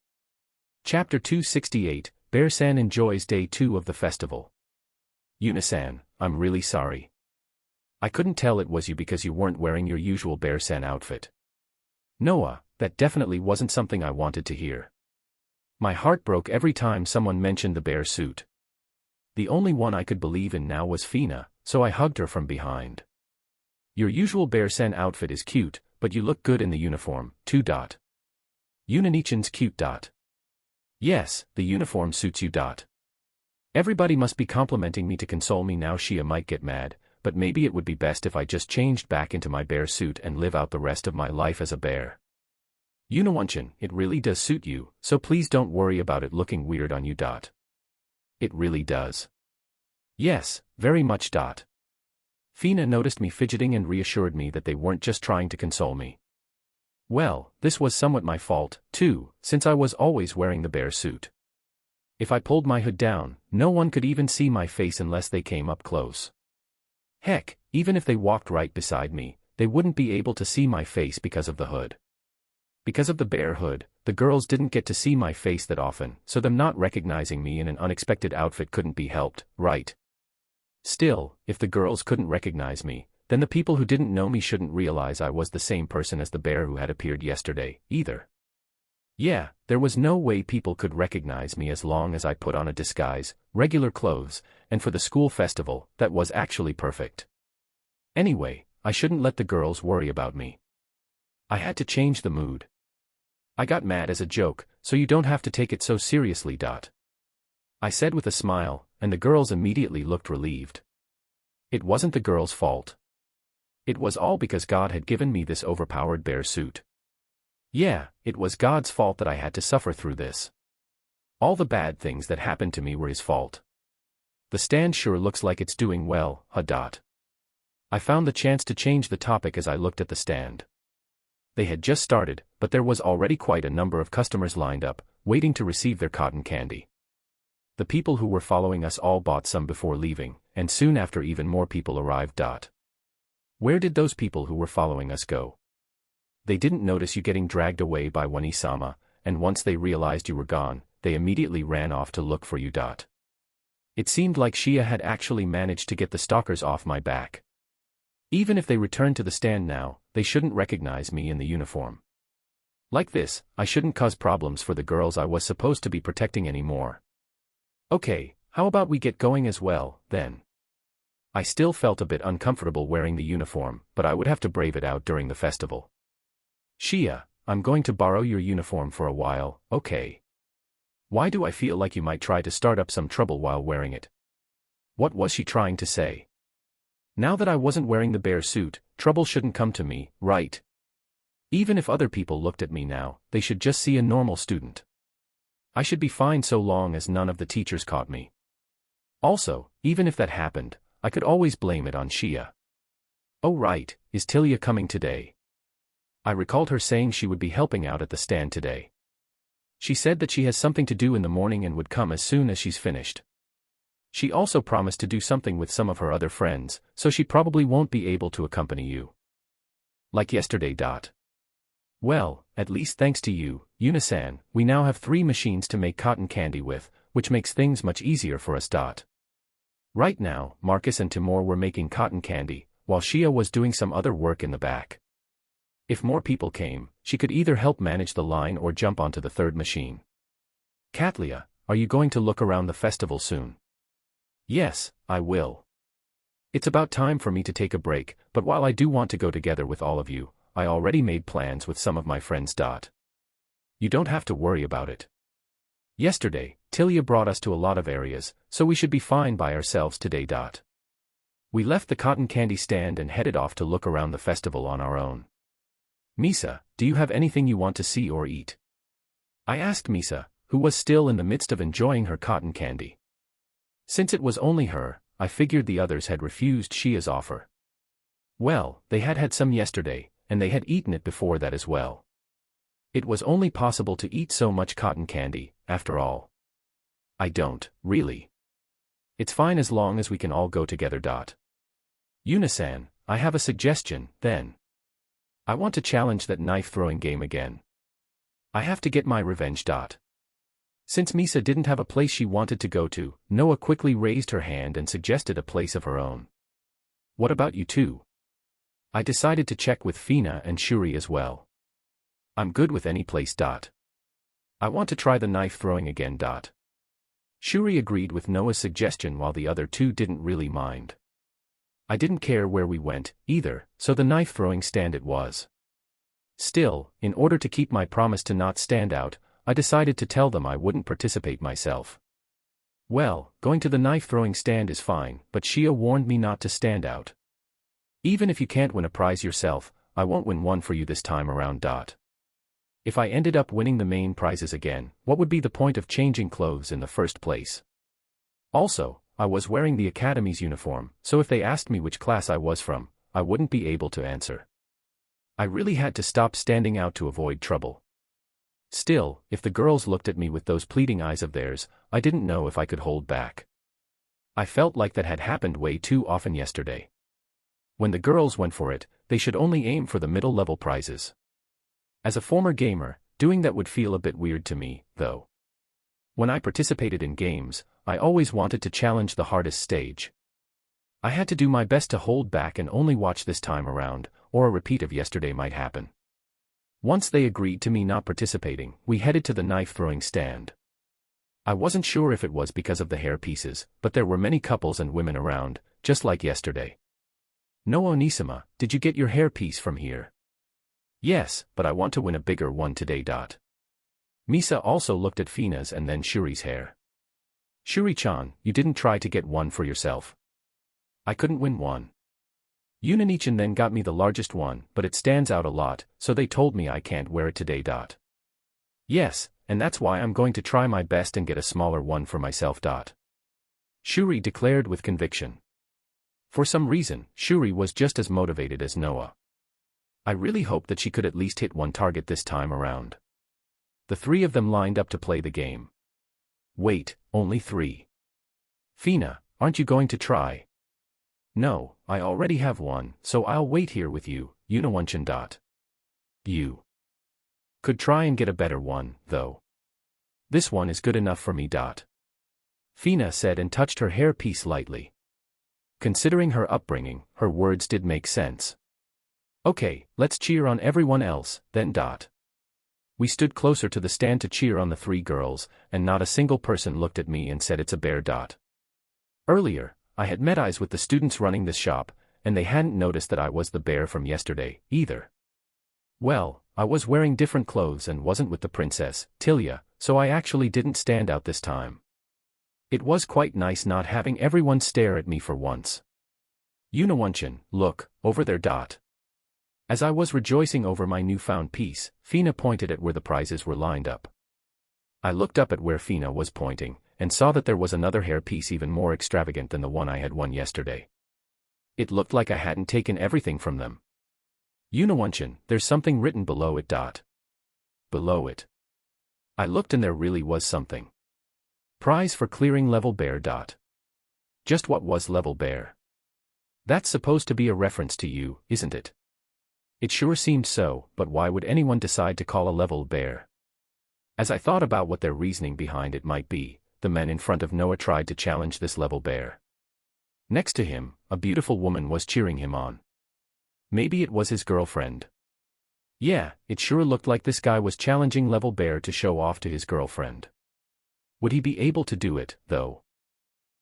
Chapter 268, Bear-san enjoys Day 2 of the festival. Yuna-san, I'm really sorry. I couldn't tell it was you because you weren't wearing your usual Bear-san outfit. Noah, that definitely wasn't something I wanted to hear. My heart broke every time someone mentioned the bear suit. The only one I could believe in now was Fina, so I hugged her from behind. Your usual Bear-san outfit is cute, but you look good in the uniform, too. Yuna-nichan's cute. Yes, the uniform suits you. Everybody must be complimenting me to console me now. Shia might get mad, but maybe it would be best if I just changed back into my bear suit and live out the rest of my life as a bear. Yuna-wanchan, it really does suit you, so please don't worry about it looking weird on you. It really does. Yes, very much. Fina noticed me fidgeting and reassured me that they weren't just trying to console me. Well, this was somewhat my fault, too, since I was always wearing the bear suit. If I pulled my hood down, no one could even see my face unless they came up close. Heck, even if they walked right beside me, they wouldn't be able to see my face because of the hood. Because of the bear hood, the girls didn't get to see my face that often, so them not recognizing me in an unexpected outfit couldn't be helped, right? Still, if the girls couldn't recognize me, then the people who didn't know me shouldn't realize I was the same person as the bear who had appeared yesterday, either. Yeah, there was no way people could recognize me as long as I put on a disguise, regular clothes, and for the school festival, that was actually perfect. Anyway, I shouldn't let the girls worry about me. I had to change the mood. I got mad as a joke, so you don't have to take it so seriously. I said with a smile, and the girls immediately looked relieved. It wasn't the girls' fault. It was all because God had given me this overpowered bear suit. Yeah, it was God's fault that I had to suffer through this. All the bad things that happened to me were His fault. The stand sure looks like it's doing well, I found the chance to change the topic as I looked at the stand. They had just started, but there was already quite a number of customers lined up, waiting to receive their cotton candy. The people who were following us all bought some before leaving, and soon after even more people arrived. Where did those people who were following us go? They didn't notice you getting dragged away by Wani-sama, and once they realized you were gone, they immediately ran off to look for you. It seemed like Shia had actually managed to get the stalkers off my back. Even if they returned to the stand now, they shouldn't recognize me in the uniform. Like this, I shouldn't cause problems for the girls I was supposed to be protecting anymore. Okay, how about we get going as well, then? I still felt a bit uncomfortable wearing the uniform, but I would have to brave it out during the festival. Shia, I'm going to borrow your uniform for a while, okay? Why do I feel like you might try to start up some trouble while wearing it? What was she trying to say? Now that I wasn't wearing the bear suit, trouble shouldn't come to me, right? Even if other people looked at me now, they should just see a normal student. I should be fine so long as none of the teachers caught me. Also, even if that happened, I could always blame it on Shia. Oh right, is Tilia coming today? I recalled her saying she would be helping out at the stand today. She said that she has something to do in the morning and would come as soon as she's finished. She also promised to do something with some of her other friends, so she probably won't be able to accompany you. Like yesterday. Well, at least thanks to you, Yuna-san, we now have 3 machines to make cotton candy with, which makes things much easier for us. Right now, Marcus and Timur were making cotton candy, while Shia was doing some other work in the back. If more people came, she could either help manage the line or jump onto the 3rd machine. Katlia, are you going to look around the festival soon? Yes, I will. It's about time for me to take a break, but while I do want to go together with all of you, I already made plans with some of my friends. You don't have to worry about it. Yesterday, Tilia brought us to a lot of areas, so we should be fine by ourselves today. We left the cotton candy stand and headed off to look around the festival on our own. Misa, do you have anything you want to see or eat? I asked Misa, who was still in the midst of enjoying her cotton candy. Since it was only her, I figured the others had refused Shia's offer. Well, they had had some yesterday, and they had eaten it before that as well. It was only possible to eat so much cotton candy, after all. I don't, really. It's fine as long as we can all go together. Yuna-san, I have a suggestion, then. I want to challenge that knife-throwing game again. I have to get my revenge. Since Misa didn't have a place she wanted to go to, Noah quickly raised her hand and suggested a place of her own. What about you two? I decided to check with Fina and Shuri as well. I'm good with any place. I want to try the knife-throwing again. Shuri agreed with Noah's suggestion while the other two didn't really mind. I didn't care where we went, either, so the knife-throwing stand it was. Still, in order to keep my promise to not stand out, I decided to tell them I wouldn't participate myself. Well, going to the knife-throwing stand is fine, but Shia warned me not to stand out. Even if you can't win a prize yourself, I won't win one for you this time around. If I ended up winning the main prizes again, what would be the point of changing clothes in the first place? Also, I was wearing the academy's uniform, so if they asked me which class I was from, I wouldn't be able to answer. I really had to stop standing out to avoid trouble. Still, if the girls looked at me with those pleading eyes of theirs, I didn't know if I could hold back. I felt like that had happened way too often yesterday. When the girls went for it, they should only aim for the middle-level prizes. As a former gamer, doing that would feel a bit weird to me, though. When I participated in games, I always wanted to challenge the hardest stage. I had to do my best to hold back and only watch this time around, or a repeat of yesterday might happen. Once they agreed to me not participating, we headed to the knife-throwing stand. I wasn't sure if it was because of the hair pieces, but there were many couples and women around, just like yesterday. No Onisama, did you get your hair piece from here? Yes, but I want to win a bigger one today. Misa also looked at Fina's and then Shuri's hair. Shuri-chan, you didn't try to get one for yourself. I couldn't win one. Yunanichan then got me the largest one, but it stands out a lot, so they told me I can't wear it today. Yes, and that's why I'm going to try my best and get a smaller one for myself. Shuri declared with conviction. For some reason, Shuri was just as motivated as Noah. I really hoped that she could at least hit one target this time around. The three of them lined up to play the game. Wait, only three. Fina, aren't you going to try? No, I already have one, so I'll wait here with you, Yunawanchan. You could try and get a better one, though. This one is good enough for me. Fina said and touched her hair piece lightly. Considering her upbringing, her words did make sense. Okay, let's cheer on everyone else, then. We stood closer to the stand to cheer on the three girls, and not a single person looked at me and said it's a bear. Earlier, I had met eyes with the students running this shop, and they hadn't noticed that I was the bear from yesterday, either. Well, I was wearing different clothes and wasn't with the princess, Tilia, so I actually didn't stand out this time. It was quite nice not having everyone stare at me for once. Yunawanchan, look, over there. As I was rejoicing over my newfound piece, Fina pointed at where the prizes were lined up. I looked up at where Fina was pointing, and saw that there was another hair piece even more extravagant than the one I had won yesterday. It looked like I hadn't taken everything from them. Yunawanchan, there's something written below it. Below it. I looked and there really was something. Prize for clearing level bear. Just what was level bear? That's supposed to be a reference to you, isn't it? It sure seemed so, but why would anyone decide to call a level bear? As I thought about what their reasoning behind it might be, the men in front of Noah tried to challenge this level bear. Next to him, a beautiful woman was cheering him on. Maybe it was his girlfriend. Yeah, it sure looked like this guy was challenging level bear to show off to his girlfriend. Would he be able to do it, though?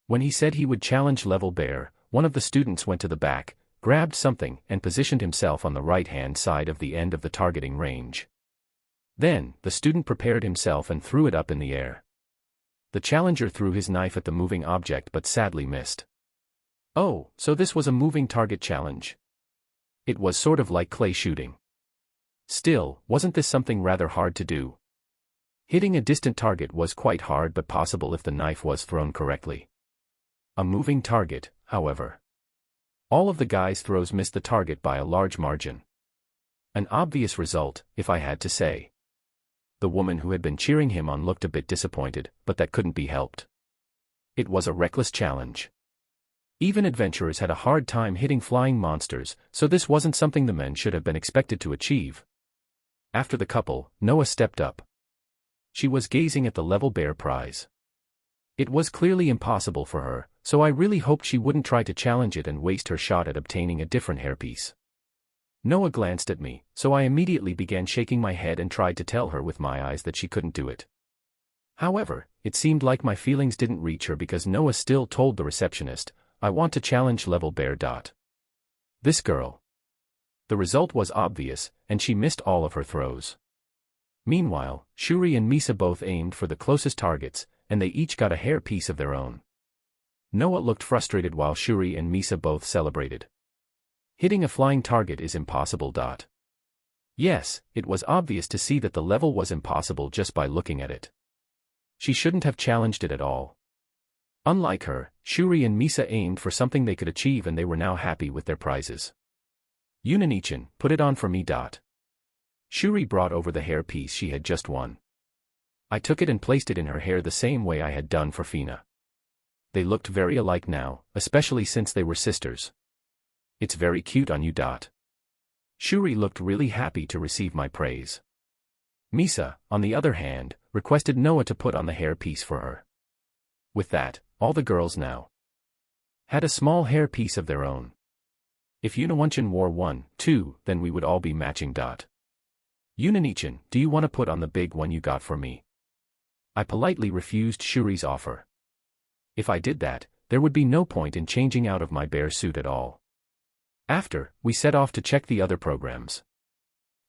When he said he would challenge level bear, one of the students went to the back, grabbed something, and positioned himself on the right-hand side of the end of the targeting range. Then, the student prepared himself and threw it up in the air. The challenger threw his knife at the moving object but sadly missed. Oh, so this was a moving target challenge. It was sort of like clay shooting. Still, wasn't this something rather hard to do? Hitting a distant target was quite hard but possible if the knife was thrown correctly. A moving target, however. All of the guy's throws missed the target by a large margin. An obvious result, if I had to say. The woman who had been cheering him on looked a bit disappointed, but that couldn't be helped. It was a reckless challenge. Even adventurers had a hard time hitting flying monsters, so this wasn't something the men should have been expected to achieve. After the couple, Noah stepped up. She was gazing at the level bear prize. It was clearly impossible for her, so I really hoped she wouldn't try to challenge it and waste her shot at obtaining a different hairpiece. Noah glanced at me, so I immediately began shaking my head and tried to tell her with my eyes that she couldn't do it. However, it seemed like my feelings didn't reach her because Noah still told the receptionist, "I want to challenge level bear. This girl." The result was obvious, and she missed all of her throws. Meanwhile, Shuri and Misa both aimed for the closest targets, and they each got a hairpiece of their own. Noah looked frustrated while Shuri and Misa both celebrated. Hitting a flying target is impossible. Yes, it was obvious to see that the level was impossible just by looking at it. She shouldn't have challenged it at all. Unlike her, Shuri and Misa aimed for something they could achieve and they were now happy with their prizes. Yunanichan, put it on for me. Shuri brought over the hairpiece she had just won. I took it and placed it in her hair the same way I had done for Fina. They looked very alike now, especially since they were sisters. It's very cute on you. Shuri looked really happy to receive my praise. Misa, on the other hand, requested Noah to put on the hairpiece for her. With that, all the girls now had a small hairpiece of their own. If Yunawanchan wore one, too, then we would all be matching. Yunanichan, do you want to put on the big one you got for me? I politely refused Shuri's offer. If I did that, there would be no point in changing out of my bear suit at all. After, we set off to check the other programs.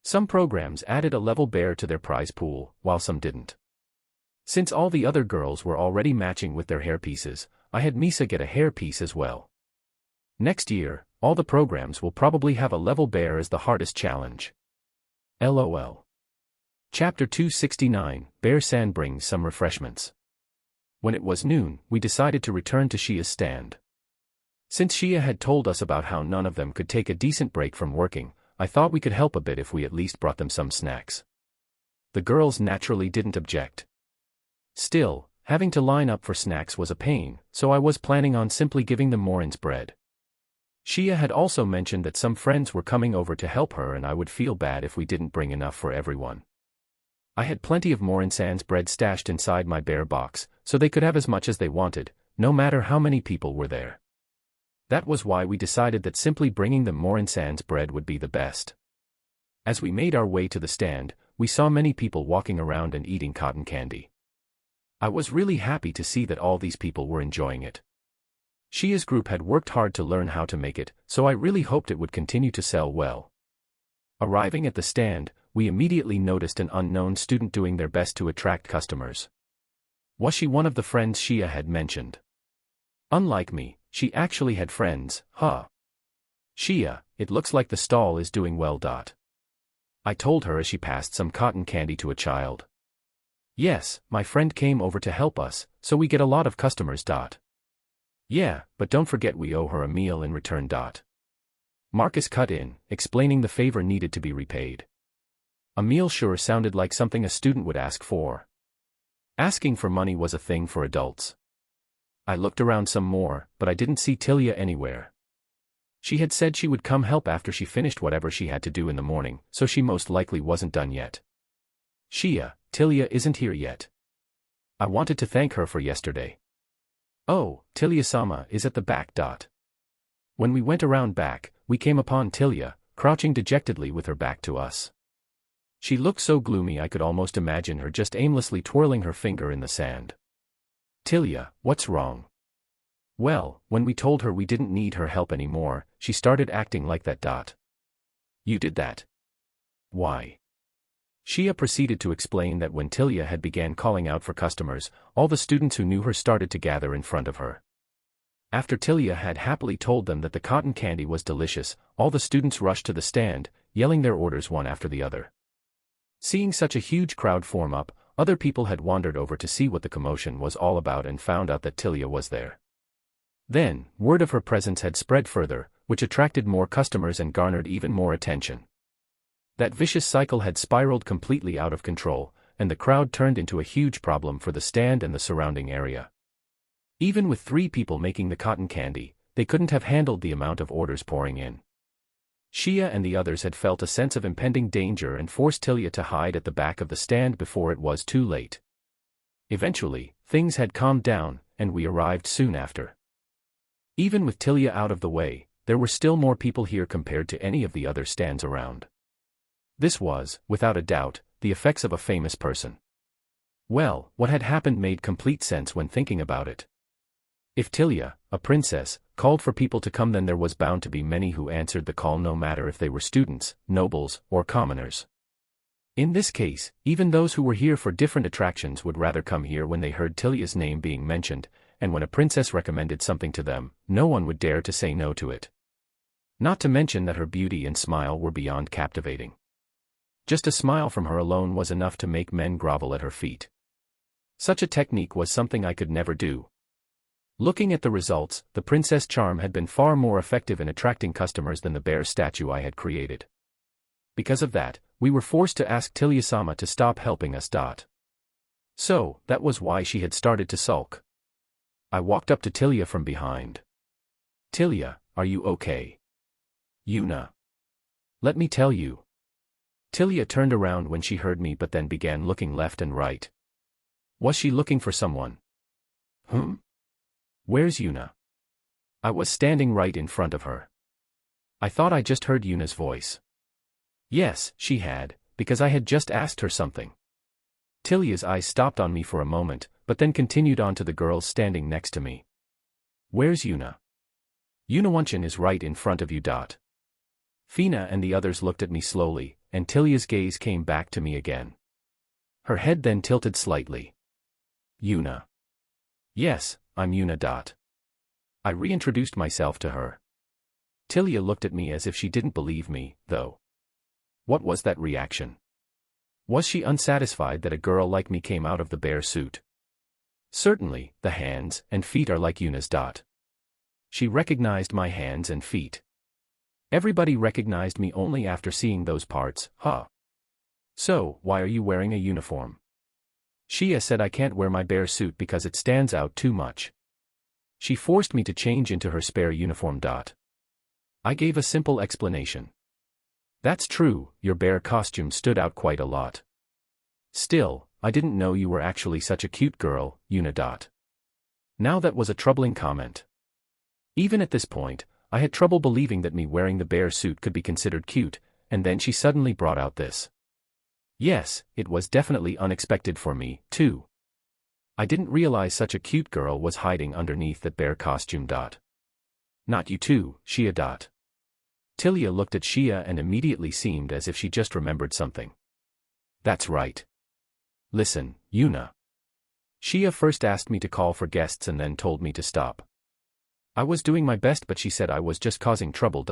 Some programs added a level bear to their prize pool, while some didn't. Since all the other girls were already matching with their hairpieces, I had Misa get a hairpiece as well. Next year, all the programs will probably have a level bear as the hardest challenge. LOL. Chapter 269, Bear-san brings some refreshments. When it was noon, we decided to return to Shia's stand. Since Shia had told us about how none of them could take a decent break from working, I thought we could help a bit if we at least brought them some snacks. The girls naturally didn't object. Still, having to line up for snacks was a pain, so I was planning on simply giving them Morin's bread. Shia had also mentioned that some friends were coming over to help her and I would feel bad if we didn't bring enough for everyone. I had plenty of Morin-san's bread stashed inside my bear box, so they could have as much as they wanted, no matter how many people were there. That was why we decided that simply bringing them Morin-san's bread would be the best. As we made our way to the stand, we saw many people walking around and eating cotton candy. I was really happy to see that all these people were enjoying it. Shia's group had worked hard to learn how to make it, so I really hoped it would continue to sell well. Arriving at the stand, we immediately noticed an unknown student doing their best to attract customers. Was she one of the friends Shia had mentioned? Unlike me, she actually had friends, huh? Shia, it looks like the stall is doing well. I told her as she passed some cotton candy to a child. Yes, my friend came over to help us, so we get a lot of customers. Yeah, but don't forget we owe her a meal in return. Marcus cut in, explaining the favor needed to be repaid. A meal sure sounded like something a student would ask for. Asking for money was a thing for adults. I looked around some more, but I didn't see Tilia anywhere. She had said she would come help after she finished whatever she had to do in the morning, so she most likely wasn't done yet. Shia, Tilia isn't here yet. I wanted to thank her for yesterday. Oh, Tilia-sama is at the back. When we went around back, we came upon Tilia, crouching dejectedly with her back to us. She looked so gloomy I could almost imagine her just aimlessly twirling her finger in the sand. Tilia, what's wrong? Well, when we told her we didn't need her help anymore, she started acting like that. You did that? Why? Shia proceeded to explain that when Tilia had began calling out for customers, all the students who knew her started to gather in front of her. After Tilia had happily told them that the cotton candy was delicious, all the students rushed to the stand, yelling their orders one after the other. Seeing such a huge crowd form up, other people had wandered over to see what the commotion was all about and found out that Tilia was there. Then, word of her presence had spread further, which attracted more customers and garnered even more attention. That vicious cycle had spiraled completely out of control, and the crowd turned into a huge problem for the stand and the surrounding area. Even with 3 people making the cotton candy, they couldn't have handled the amount of orders pouring in. Shia and the others had felt a sense of impending danger and forced Tilia to hide at the back of the stand before it was too late. Eventually, things had calmed down, and we arrived soon after. Even with Tilia out of the way, there were still more people here compared to any of the other stands around. This was, without a doubt, the effects of a famous person. Well, what had happened made complete sense when thinking about it. If Tilia, a princess, called for people to come, then there was bound to be many who answered the call, no matter if they were students, nobles, or commoners. In this case, even those who were here for different attractions would rather come here when they heard Tilia's name being mentioned, and when a princess recommended something to them, no one would dare to say no to it. Not to mention that her beauty and smile were beyond captivating. Just a smile from her alone was enough to make men grovel at her feet. Such a technique was something I could never do. Looking at the results, the princess charm had been far more effective in attracting customers than the bear statue I had created. Because of that, we were forced to ask Tilia-sama to stop helping us. So, that was why she had started to sulk. I walked up to Tilia from behind. "Tilia, are you okay?" "Yuna. Let me tell you." Tilia turned around when she heard me but then began looking left and right. Was she looking for someone? Where's Yuna? I was standing right in front of her. I thought I just heard Yuna's voice. Yes, she had, because I had just asked her something. Tilia's eyes stopped on me for a moment, but then continued on to the girls standing next to me. "Where's Yuna?" "Yunawanchan is right in front of you." Fina and the others looked at me slowly, and Tilia's gaze came back to me again. Her head then tilted slightly. "Yuna." "Yes, I'm Yuna." I reintroduced myself to her. Tilia looked at me as if she didn't believe me, though. What was that reaction? Was she unsatisfied that a girl like me came out of the bear suit? Certainly, the hands and feet are like Yuna's. She recognized my hands and feet. Everybody recognized me only after seeing those parts, huh? "So, why are you wearing a uniform?" Shia said I can't wear my bear suit because it stands out too much. She forced me to change into her spare uniform. I gave a simple explanation. "That's true, your bear costume stood out quite a lot. Still, I didn't know you were actually such a cute girl, Yuna." Now that was a troubling comment. Even at this point, I had trouble believing that me wearing the bear suit could be considered cute, and then she suddenly brought out this. Yes, it was definitely unexpected for me, too. I didn't realize such a cute girl was hiding underneath that bear costume. "Not you too, Shia." Tilia looked at Shia and immediately seemed as if she just remembered something. "That's right. Listen, Yuna. Shia first asked me to call for guests and then told me to stop. I was doing my best but she said I was just causing trouble.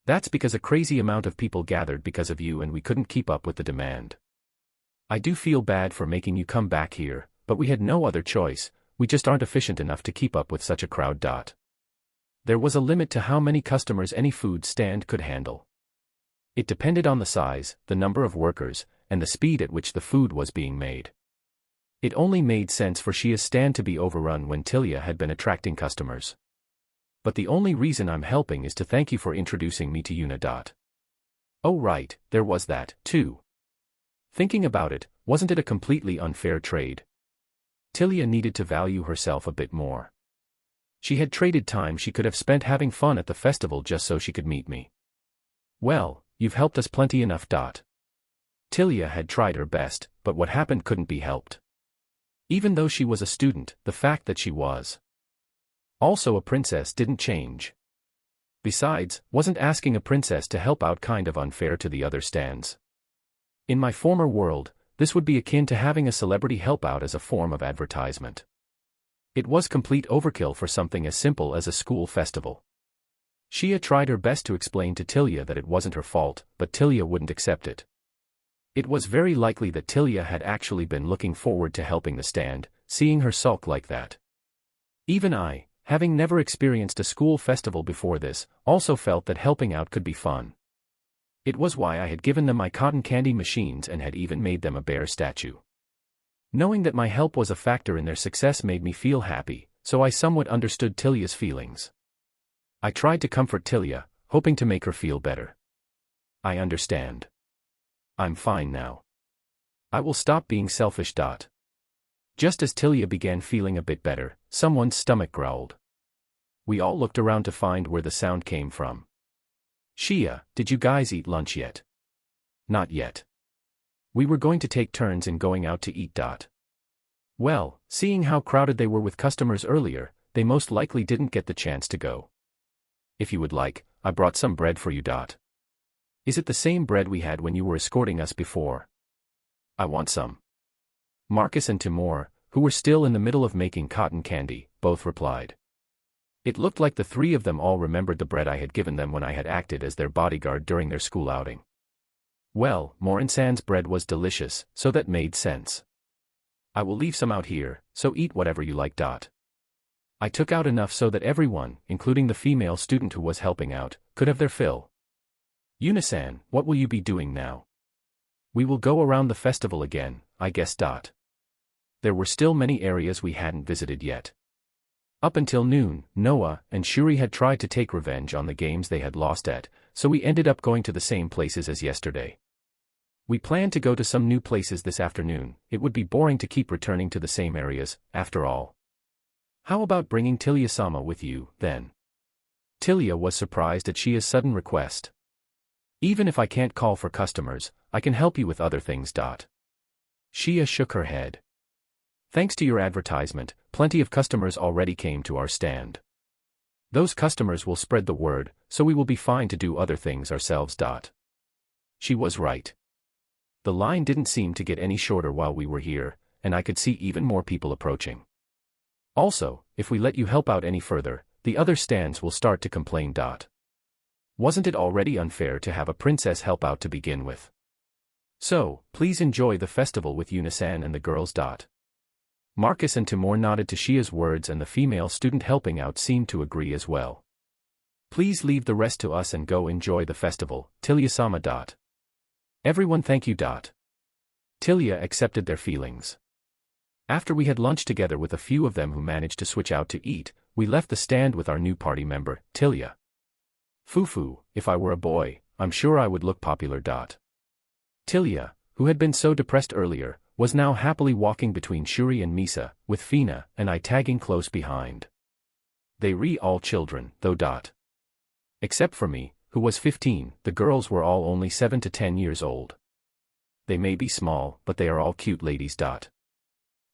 That's because a crazy amount of people gathered because of you and we couldn't keep up with the demand. I do feel bad for making you come back here, but we had no other choice, we just aren't efficient enough to keep up with such a crowd. There was a limit to how many customers any food stand could handle. It depended on the size, the number of workers, and the speed at which the food was being made. It only made sense for Shia's stand to be overrun when Tilia had been attracting customers. But the only reason I'm helping is to thank you for introducing me to Yuna. Oh right, there was that, too. Thinking about it, wasn't it a completely unfair trade? Tilia needed to value herself a bit more. She had traded time she could have spent having fun at the festival just so she could meet me. Well, you've helped us plenty enough. Tilia had tried her best, but what happened couldn't be helped. Even though she was a student, the fact that she was also a princess didn't change. Besides, wasn't asking a princess to help out kind of unfair to the other stands? In my former world, this would be akin to having a celebrity help out as a form of advertisement. It was complete overkill for something as simple as a school festival. Shia tried her best to explain to Tilia that it wasn't her fault, but Tilia wouldn't accept it. It was very likely that Tilia had actually been looking forward to helping the stand, seeing her sulk like that. Even I, having never experienced a school festival before this, also felt that helping out could be fun. It was why I had given them my cotton candy machines and had even made them a bear statue. Knowing that my help was a factor in their success made me feel happy, so I somewhat understood Tilia's feelings. I tried to comfort Tilia, hoping to make her feel better. I understand. I'm fine now. I will stop being selfish. Just as Tilia began feeling a bit better, someone's stomach growled. We all looked around to find where the sound came from. Shia, did you guys eat lunch yet? Not yet. We were going to take turns in going out to eat. Well, seeing how crowded they were with customers earlier, they most likely didn't get the chance to go. If you would like, I brought some bread for you. Is it the same bread we had when you were escorting us before? I want some. Marcus and Timur, who were still in the middle of making cotton candy, both replied. It looked like the three of them all remembered the bread I had given them when I had acted as their bodyguard during their school outing. Well, Morinsan's bread was delicious, so that made sense. I will leave some out here, so eat whatever you like. I took out enough so that everyone, including the female student who was helping out, could have their fill. Unisan, what will you be doing now? We will go around the festival again, I guess. There were still many areas we hadn't visited yet. Up until noon, Noah and Shuri had tried to take revenge on the games they had lost at, so we ended up going to the same places as yesterday. We planned to go to some new places this afternoon. It would be boring to keep returning to the same areas, after all. How about bringing Tilia-sama with you, then? Tilia was surprised at Shia's sudden request. Even if I can't call for customers, I can help you with other things. Shia shook her head. Thanks to your advertisement, plenty of customers already came to our stand. Those customers will spread the word, so we will be fine to do other things ourselves. She was right. The line didn't seem to get any shorter while we were here, and I could see even more people approaching. Also, if we let you help out any further, the other stands will start to complain. Wasn't it already unfair to have a princess help out to begin with? So, please enjoy the festival with Unisan and the girls. Marcus and Timur nodded to Shia's words, and the female student helping out seemed to agree as well. Please leave the rest to us and go enjoy the festival, Tilia-sama. Everyone thank you. Tilia accepted their feelings. After we had lunch together with a few of them who managed to switch out to eat, we left the stand with our new party member, Tilia. Fufu, if I were a boy, I'm sure I would look popular. Tilia, who had been so depressed earlier, was now happily walking between Shuri and Misa, with Fina and I tagging close behind. They were all children, though. Except for me, who was 15, the girls were all only 7 to 10 years old. They may be small, but they are all cute ladies.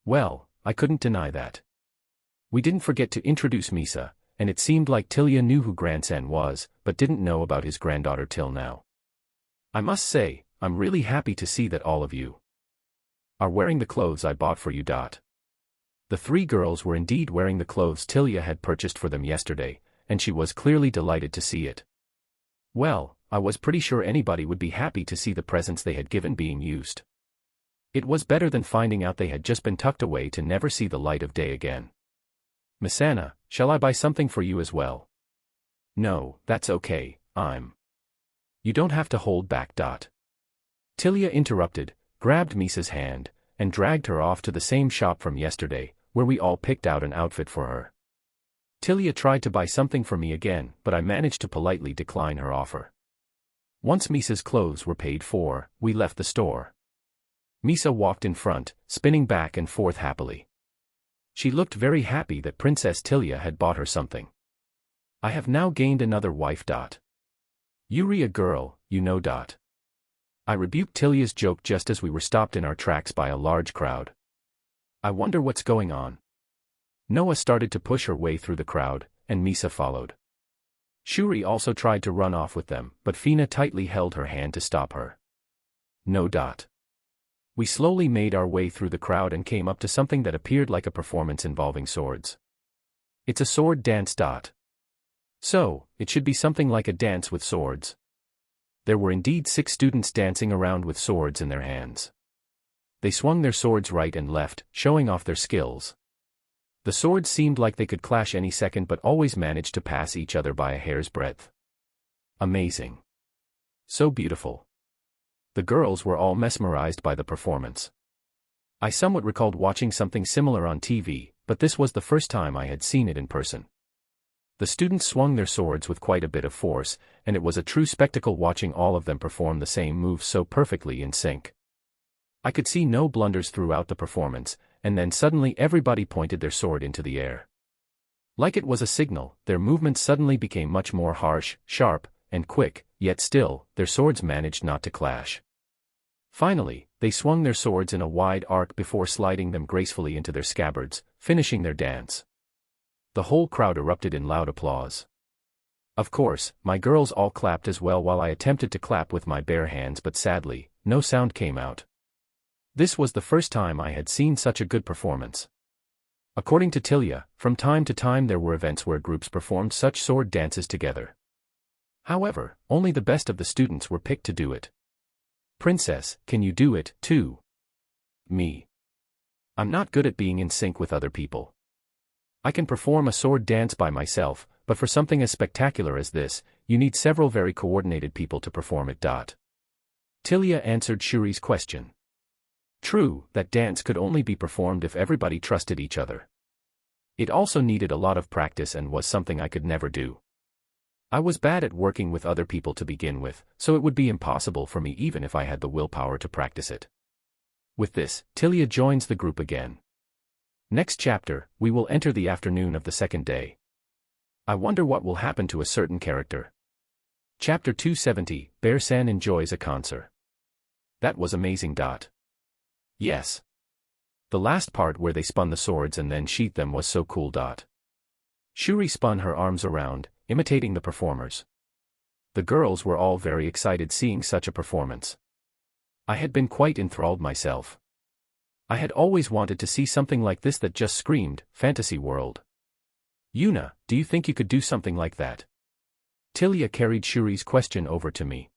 Well, I couldn't deny that. We didn't forget to introduce Misa, and it seemed like Tilia knew who Grandson was, but didn't know about his granddaughter till now. I must say, I'm really happy to see that all of you are wearing the clothes I bought for you. The three girls were indeed wearing the clothes Tilia had purchased for them yesterday, and she was clearly delighted to see it. Well, I was pretty sure anybody would be happy to see the presents they had given being used. It was better than finding out they had just been tucked away to never see the light of day again. Misana, shall I buy something for you as well? No, that's okay, You don't have to hold back. Tilia interrupted, grabbed Misa's hand, and dragged her off to the same shop from yesterday, where we all picked out an outfit for her. Tilia tried to buy something for me again, but I managed to politely decline her offer. Once Misa's clothes were paid for, we left the store. Misa walked in front, spinning back and forth happily. She looked very happy that Princess Tilia had bought her something. I have now gained another wife. Yuri a girl, you know. I rebuked Tilia's joke just as we were stopped in our tracks by a large crowd. I wonder what's going on. Noah started to push her way through the crowd, and Misa followed. Shuri also tried to run off with them, but Fina tightly held her hand to stop her. No. We slowly made our way through the crowd and came up to something that appeared like a performance involving swords. It's a sword dance. So, it should be something like a dance with swords. There were indeed 6 students dancing around with swords in their hands. They swung their swords right and left, showing off their skills. The swords seemed like they could clash any second but always managed to pass each other by a hair's breadth. Amazing. So beautiful. The girls were all mesmerized by the performance. I somewhat recalled watching something similar on TV, but this was the first time I had seen it in person. The students swung their swords with quite a bit of force, and it was a true spectacle watching all of them perform the same moves so perfectly in sync. I could see no blunders throughout the performance, and then suddenly everybody pointed their sword into the air. Like it was a signal, their movements suddenly became much more harsh, sharp, and quick, yet still, their swords managed not to clash. Finally, they swung their swords in a wide arc before sliding them gracefully into their scabbards, finishing their dance. The whole crowd erupted in loud applause. Of course, my girls all clapped as well while I attempted to clap with my bare hands, but sadly, no sound came out. This was the first time I had seen such a good performance. According to Tilia, from time to time there were events where groups performed such sword dances together. However, only the best of the students were picked to do it. Princess, can you do it, too? Me. I'm not good at being in sync with other people. I can perform a sword dance by myself, but for something as spectacular as this, you need several very coordinated people to perform it. Tilia answered Shuri's question. True, that dance could only be performed if everybody trusted each other. It also needed a lot of practice and was something I could never do. I was bad at working with other people to begin with, so it would be impossible for me even if I had the willpower to practice it. With this, Tilia joins the group again. Next chapter, we will enter the afternoon of the second day. I wonder what will happen to a certain character. Chapter 270, Bear-san enjoys a concert. That was amazing. Yes. The last part where they spun the swords and then sheathed them was so cool. Shuri spun her arms around, imitating the performers. The girls were all very excited seeing such a performance. I had been quite enthralled myself. I had always wanted to see something like this that just screamed, fantasy world. Yuna, do you think you could do something like that? Tilia carried Shuri's question over to me.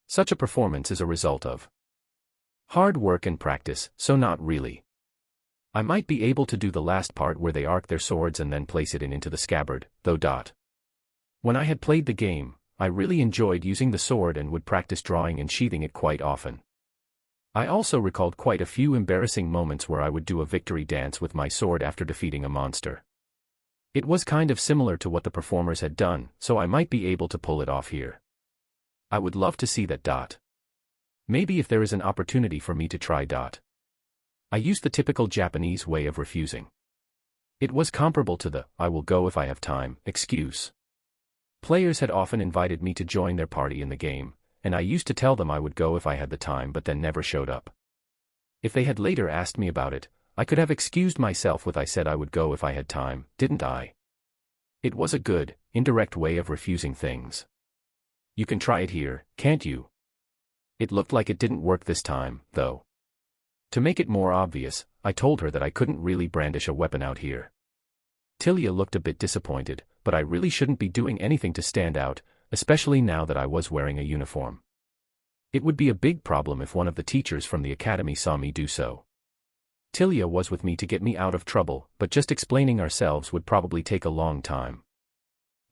Such a performance is a result of hard work and practice, so not really. I might be able to do the last part where they arc their swords and then place it into the scabbard, though. When I had played the game, I really enjoyed using the sword and would practice drawing and sheathing it quite often. I also recalled quite a few embarrassing moments where I would do a victory dance with my sword after defeating a monster. It was kind of similar to what the performers had done, so I might be able to pull it off here. I would love to see that. Maybe if there is an opportunity for me to try. I used the typical Japanese way of refusing. It was comparable to the "I will go if I have time" excuse. Players had often invited me to join their party in the game, and I used to tell them I would go if I had the time but then never showed up. If they had later asked me about it, I could have excused myself with I said I would go if I had time, didn't I? It was a good, indirect way of refusing things. You can try it here, can't you? It looked like it didn't work this time, though. To make it more obvious, I told her that I couldn't really brandish a weapon out here. Tilia looked a bit disappointed, but I really shouldn't be doing anything to stand out, especially now that I was wearing a uniform. It would be a big problem if one of the teachers from the academy saw me do so. Tilia was with me to get me out of trouble, but just explaining ourselves would probably take a long time.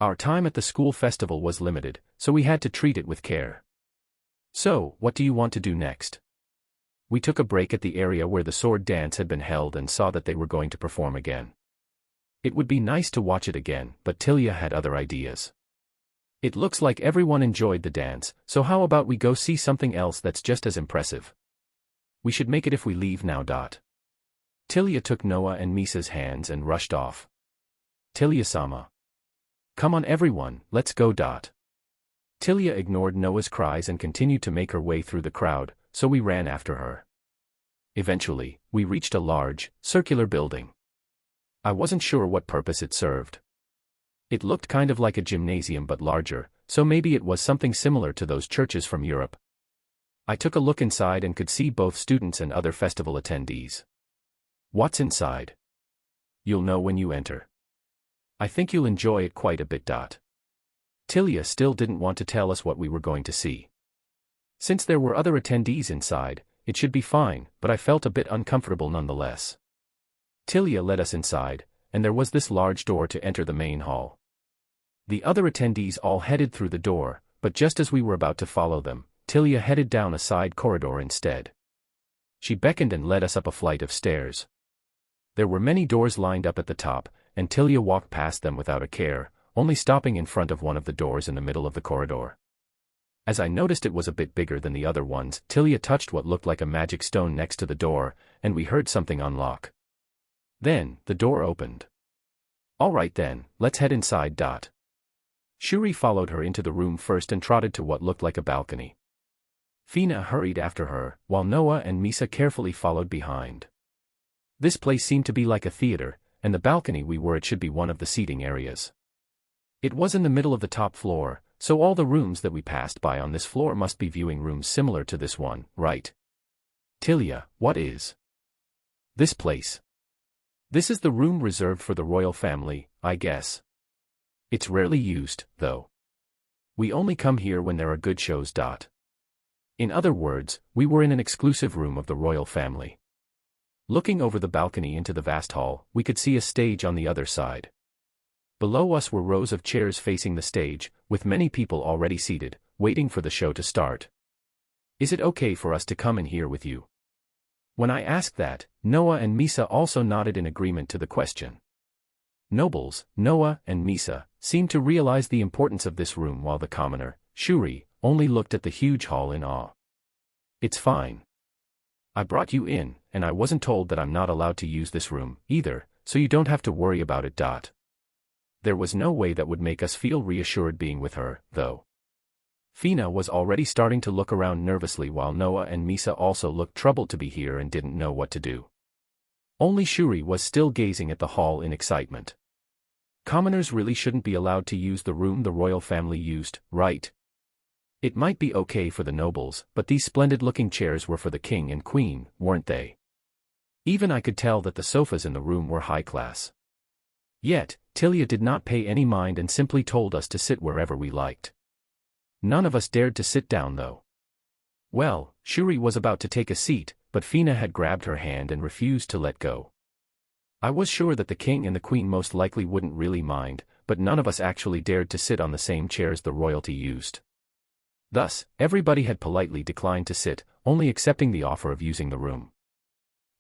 Our time at the school festival was limited, so we had to treat it with care. So, what do you want to do next? We took a break at the area where the sword dance had been held and saw that they were going to perform again. It would be nice to watch it again, but Tilia had other ideas. It looks like everyone enjoyed the dance, so how about we go see something else that's just as impressive? We should make it if we leave now. Tilia took Noah and Misa's hands and rushed off. Tilia-sama. Come on everyone, let's go. Tilia ignored Noah's cries and continued to make her way through the crowd, so we ran after her. Eventually, we reached a large, circular building. I wasn't sure what purpose it served. It looked kind of like a gymnasium but larger, so maybe it was something similar to those churches from Europe. I took a look inside and could see both students and other festival attendees. What's inside? You'll know when you enter. I think you'll enjoy it quite a bit. Tilia still didn't want to tell us what we were going to see. Since there were other attendees inside, it should be fine, but I felt a bit uncomfortable nonetheless. Tilia led us inside, and there was this large door to enter the main hall. The other attendees all headed through the door, but just as we were about to follow them, Tilia headed down a side corridor instead. She beckoned and led us up a flight of stairs. There were many doors lined up at the top, and Tilia walked past them without a care, only stopping in front of one of the doors in the middle of the corridor. As I noticed it was a bit bigger than the other ones, Tilia touched what looked like a magic stone next to the door, and we heard something unlock. Then, the door opened. "All right then, let's head inside." Shuri followed her into the room first and trotted to what looked like a balcony. Fina hurried after her, while Noah and Misa carefully followed behind. This place seemed to be like a theater, and the balcony we were at should be one of the seating areas. It was in the middle of the top floor, so all the rooms that we passed by on this floor must be viewing rooms similar to this one, right? Tilia, what is this place? This is the room reserved for the royal family, I guess. It's rarely used, though. We only come here when there are good shows. In other words, we were in an exclusive room of the royal family. Looking over the balcony into the vast hall, we could see a stage on the other side. Below us were rows of chairs facing the stage, with many people already seated, waiting for the show to start. "Is it okay for us to come in here with you?" When I asked that, Noah and Misa also nodded in agreement to the question. Nobles, Noah and Misa, seemed to realize the importance of this room while the commoner, Shuri, only looked at the huge hall in awe. "It's fine. I brought you in, and I wasn't told that I'm not allowed to use this room, either, so you don't have to worry about it. There was no way that would make us feel reassured being with her, though. Fina was already starting to look around nervously while Noah and Misa also looked troubled to be here and didn't know what to do. Only Shuri was still gazing at the hall in excitement. Commoners really shouldn't be allowed to use the room the royal family used, right? It might be okay for the nobles, but these splendid-looking chairs were for the king and queen, weren't they? Even I could tell that the sofas in the room were high class. Yet, Tilia did not pay any mind and simply told us to sit wherever we liked. None of us dared to sit down though. Well, Shuri was about to take a seat, but Fina had grabbed her hand and refused to let go. I was sure that the king and the queen most likely wouldn't really mind, but none of us actually dared to sit on the same chairs the royalty used. Thus, everybody had politely declined to sit, only accepting the offer of using the room.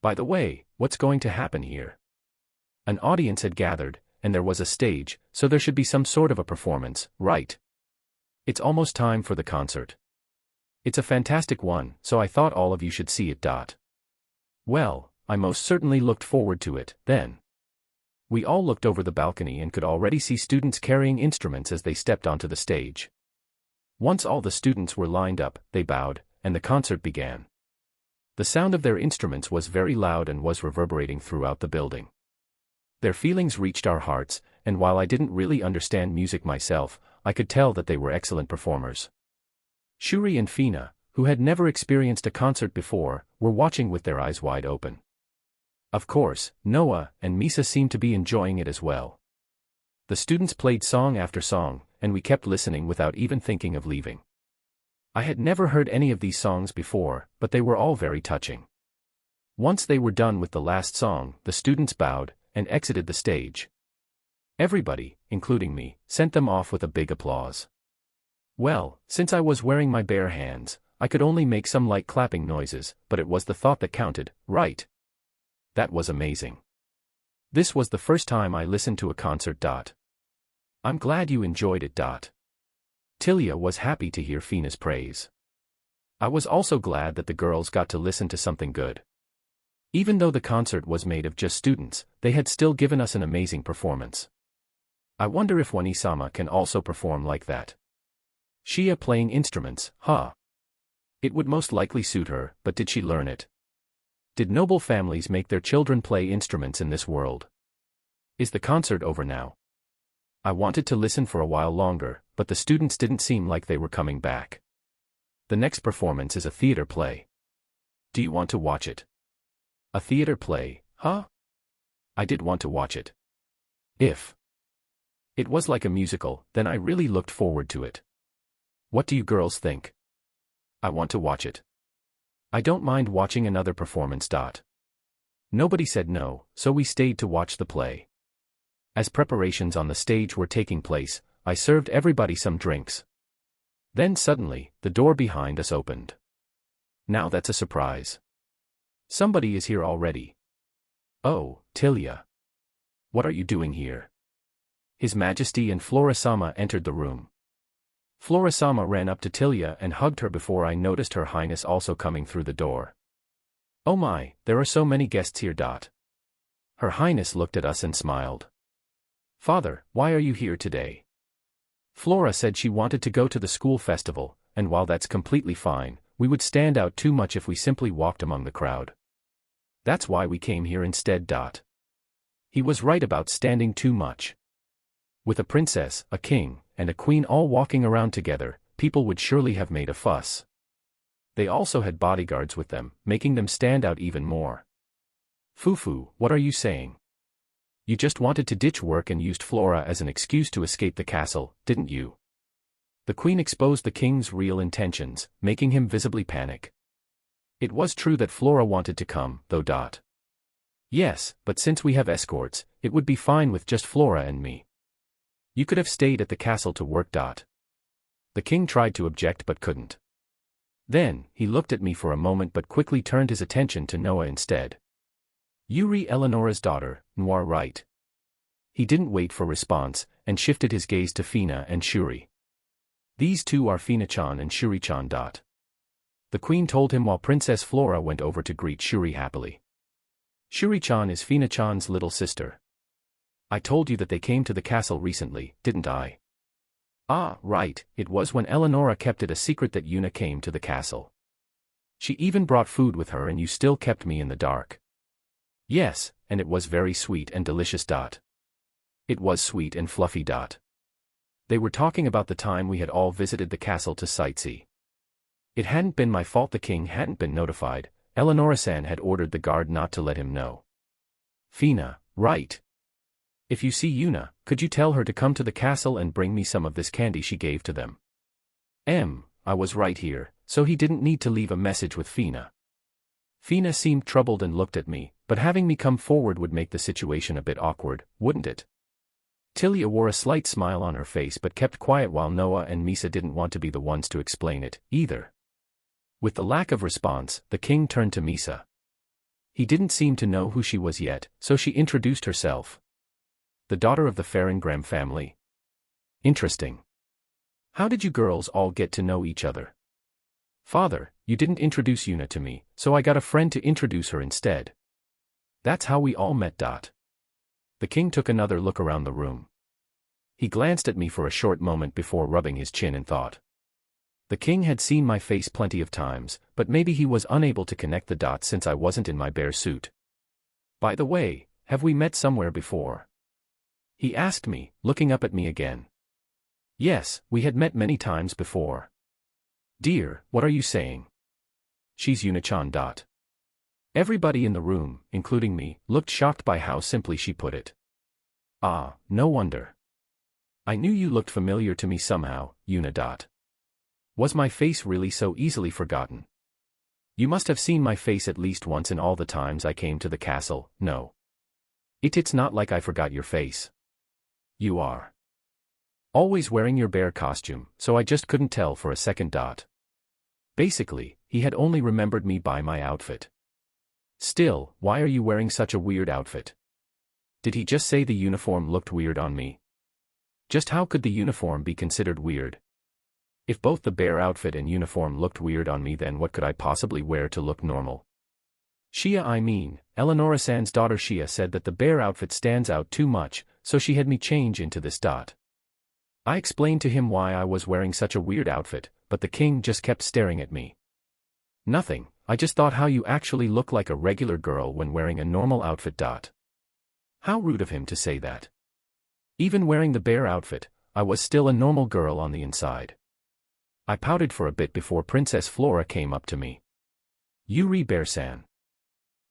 By the way, what's going to happen here? An audience had gathered, and there was a stage, so there should be some sort of a performance, right? It's almost time for the concert. It's a fantastic one, so I thought all of you should see it. Well, I most certainly looked forward to it, then. We all looked over the balcony and could already see students carrying instruments as they stepped onto the stage. Once all the students were lined up, they bowed, and the concert began. The sound of their instruments was very loud and was reverberating throughout the building. Their feelings reached our hearts, and while I didn't really understand music myself, I could tell that they were excellent performers. Shuri and Fina, who had never experienced a concert before, were watching with their eyes wide open. Of course, Noah and Misa seemed to be enjoying it as well. The students played song after song, and we kept listening without even thinking of leaving. I had never heard any of these songs before, but they were all very touching. Once they were done with the last song, the students bowed and exited the stage. Everybody, including me, sent them off with a big applause. Well, since I was wearing my bare hands, I could only make some light clapping noises, but it was the thought that counted, right? That was amazing. This was the first time I listened to a concert. I'm glad you enjoyed it. Tilia was happy to hear Fina's praise. I was also glad that the girls got to listen to something good. Even though the concert was made of just students, they had still given us an amazing performance. I wonder if Wani-sama can also perform like that. Shia playing instruments, huh? It would most likely suit her, but did she learn it? Did noble families make their children play instruments in this world? Is the concert over now? I wanted to listen for a while longer, but the students didn't seem like they were coming back. The next performance is a theater play. Do you want to watch it? A theater play, huh? I did want to watch it. If it was like a musical, then I really looked forward to it. What do you girls think? I want to watch it. I don't mind watching another performance. Nobody said no, so we stayed to watch the play. As preparations on the stage were taking place, I served everybody some drinks. Then suddenly, the door behind us opened. Now that's a surprise. Somebody is here already. Oh, Tilia. What are you doing here? His Majesty and Flora-sama entered the room. Flora-sama ran up to Tilia and hugged her before I noticed Her Highness also coming through the door. Oh my, there are so many guests here. Her Highness looked at us and smiled. Father, why are you here today? Flora said she wanted to go to the school festival, and while that's completely fine, we would stand out too much if we simply walked among the crowd. That's why we came here instead. He was right about standing too much. With a princess, a king, and a queen all walking around together, people would surely have made a fuss. They also had bodyguards with them, making them stand out even more. Fufu, what are you saying? You just wanted to ditch work and used Flora as an excuse to escape the castle, didn't you? The queen exposed the king's real intentions, making him visibly panic. It was true that Flora wanted to come, though. Yes, but since we have escorts, it would be fine with just Flora and me. You could have stayed at the castle to work. The king tried to object but couldn't. Then, he looked at me for a moment but quickly turned his attention to Noah instead. Yuri, Eleonora's daughter, Noir, right? He didn't wait for response, and shifted his gaze to Fina and Shuri. These two are Fina-chan and Shuri-chan. The queen told him while Princess Flora went over to greet Shuri happily. Shuri-chan is Fina-chan's little sister. I told you that they came to the castle recently, didn't I? Ah, right, it was when Eleonora kept it a secret that Yuna came to the castle. She even brought food with her and you still kept me in the dark. Yes, and it was very sweet and delicious. It was sweet and fluffy. They were talking about the time we had all visited the castle to sightsee. It hadn't been my fault the king hadn't been notified, Eleonora-san had ordered the guard not to let him know. Fina, right. If you see Yuna, could you tell her to come to the castle and bring me some of this candy she gave to them? I was right here, so he didn't need to leave a message with Fina. Fina seemed troubled and looked at me, but having me come forward would make the situation a bit awkward, wouldn't it? Tilia wore a slight smile on her face but kept quiet while Noah and Misa didn't want to be the ones to explain it, either. With the lack of response, the king turned to Misa. He didn't seem to know who she was yet, so she introduced herself. The daughter of the Faringram family. Interesting. How did you girls all get to know each other? Father, you didn't introduce Yuna to me, so I got a friend to introduce her instead. That's how we all met. The king took another look around the room. He glanced at me for a short moment before rubbing his chin in thought. The king had seen my face plenty of times, but maybe he was unable to connect the dots since I wasn't in my bear suit. By the way, have we met somewhere before? He asked me, looking up at me again. Yes, we had met many times before. Dear, what are you saying? She's Yuna-chan. Everybody in the room, including me, looked shocked by how simply she put it. Ah, no wonder. I knew you looked familiar to me somehow, Yuna. Was my face really so easily forgotten? You must have seen my face at least once in all the times I came to the castle, no? It's not like I forgot your face. You are always wearing your bear costume, so I just couldn't tell for a second. Basically, he had only remembered me by my outfit. Still, why are you wearing such a weird outfit? Did he just say the uniform looked weird on me? Just how could the uniform be considered weird? If both the bear outfit and uniform looked weird on me, then what could I possibly wear to look normal? Eleonora-san's daughter Shia said that the bear outfit stands out too much, so she had me change into this. I explained to him why I was wearing such a weird outfit, but the king just kept staring at me. Nothing, I just thought how you actually look like a regular girl when wearing a normal outfit. How rude of him to say that. Even wearing the bear outfit, I was still a normal girl on the inside. I pouted for a bit before Princess Flora came up to me. Yuri Bear-san.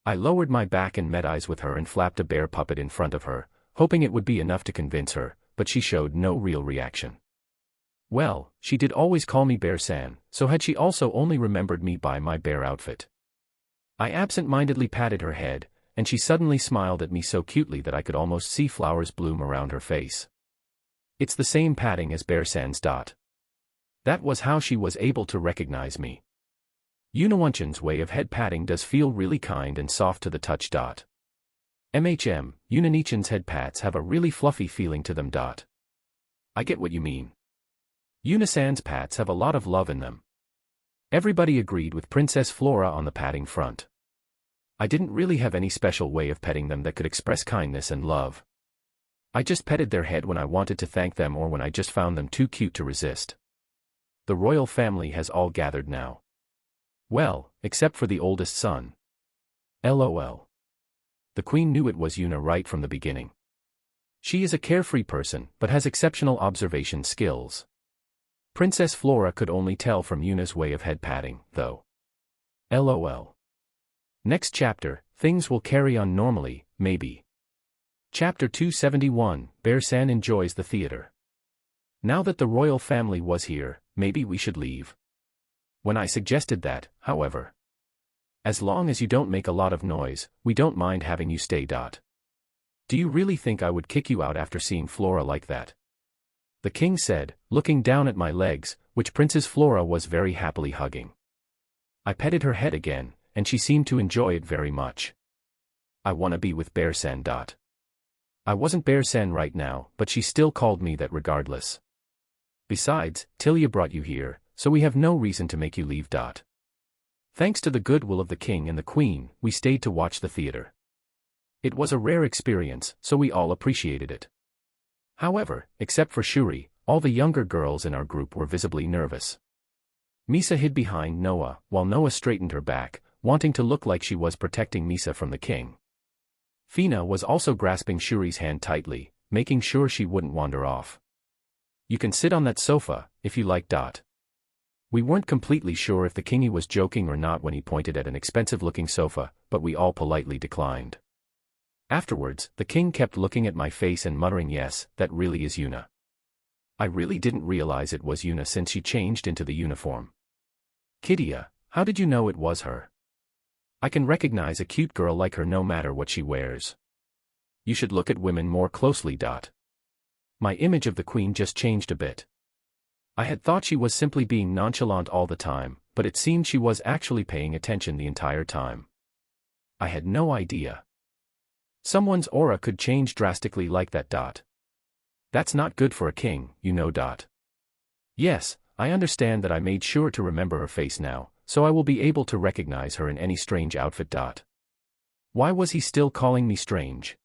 I lowered my back and met eyes with her and flapped a bear puppet in front of her, hoping it would be enough to convince her, but she showed no real reaction. Well, she did always call me Bear-san, so had she also only remembered me by my bear outfit? I absent-mindedly patted her head, and she suddenly smiled at me so cutely that I could almost see flowers bloom around her face. It's the same patting as Bear-san's. That was how she was able to recognize me. Yuna-wanchan's way of head patting does feel really kind and soft to the touch. Yunanichan's head pats have a really fluffy feeling to them. I get what you mean. Yunasan's pats have a lot of love in them. Everybody agreed with Princess Flora on the patting front. I didn't really have any special way of petting them that could express kindness and love. I just petted their head when I wanted to thank them or when I just found them too cute to resist. The royal family has all gathered now. Well, except for the oldest son. LOL. The queen knew it was Yuna right from the beginning. She is a carefree person but has exceptional observation skills. Princess Flora could only tell from Yuna's way of head patting, though. LOL. Next chapter, things will carry on normally, maybe. Chapter 271, Bear-san enjoys the theater. Now that the royal family was here, maybe we should leave. When I suggested that, however. As long as you don't make a lot of noise, we don't mind having you stay. Do you really think I would kick you out after seeing Flora like that? The king said, looking down at my legs, which Princess Flora was very happily hugging. I petted her head again, and she seemed to enjoy it very much. I wanna be with Bear-san. I wasn't Bear-san right now, but she still called me that regardless. Besides, Tilia brought you here, so we have no reason to make you leave. Thanks to the goodwill of the king and the queen, we stayed to watch the theater. It was a rare experience, so we all appreciated it. However, except for Shuri, all the younger girls in our group were visibly nervous. Misa hid behind Noah, while Noah straightened her back, wanting to look like she was protecting Misa from the king. Fina was also grasping Shuri's hand tightly, making sure she wouldn't wander off. You can sit on that sofa, if you like. We weren't completely sure if the kingy was joking or not when he pointed at an expensive-looking sofa, but we all politely declined. Afterwards, the king kept looking at my face and muttering, "Yes, that really is Yuna." I really didn't realize it was Yuna since she changed into the uniform. Kidia, how did you know it was her? I can recognize a cute girl like her no matter what she wears. You should look at women more closely. My image of the queen just changed a bit. I had thought she was simply being nonchalant all the time, but it seemed she was actually paying attention the entire time. I had no idea. Someone's aura could change drastically like that. That's not good for a king, you know. Yes, I understand that. I made sure to remember her face now, so I will be able to recognize her in any strange outfit. Why was he still calling me strange?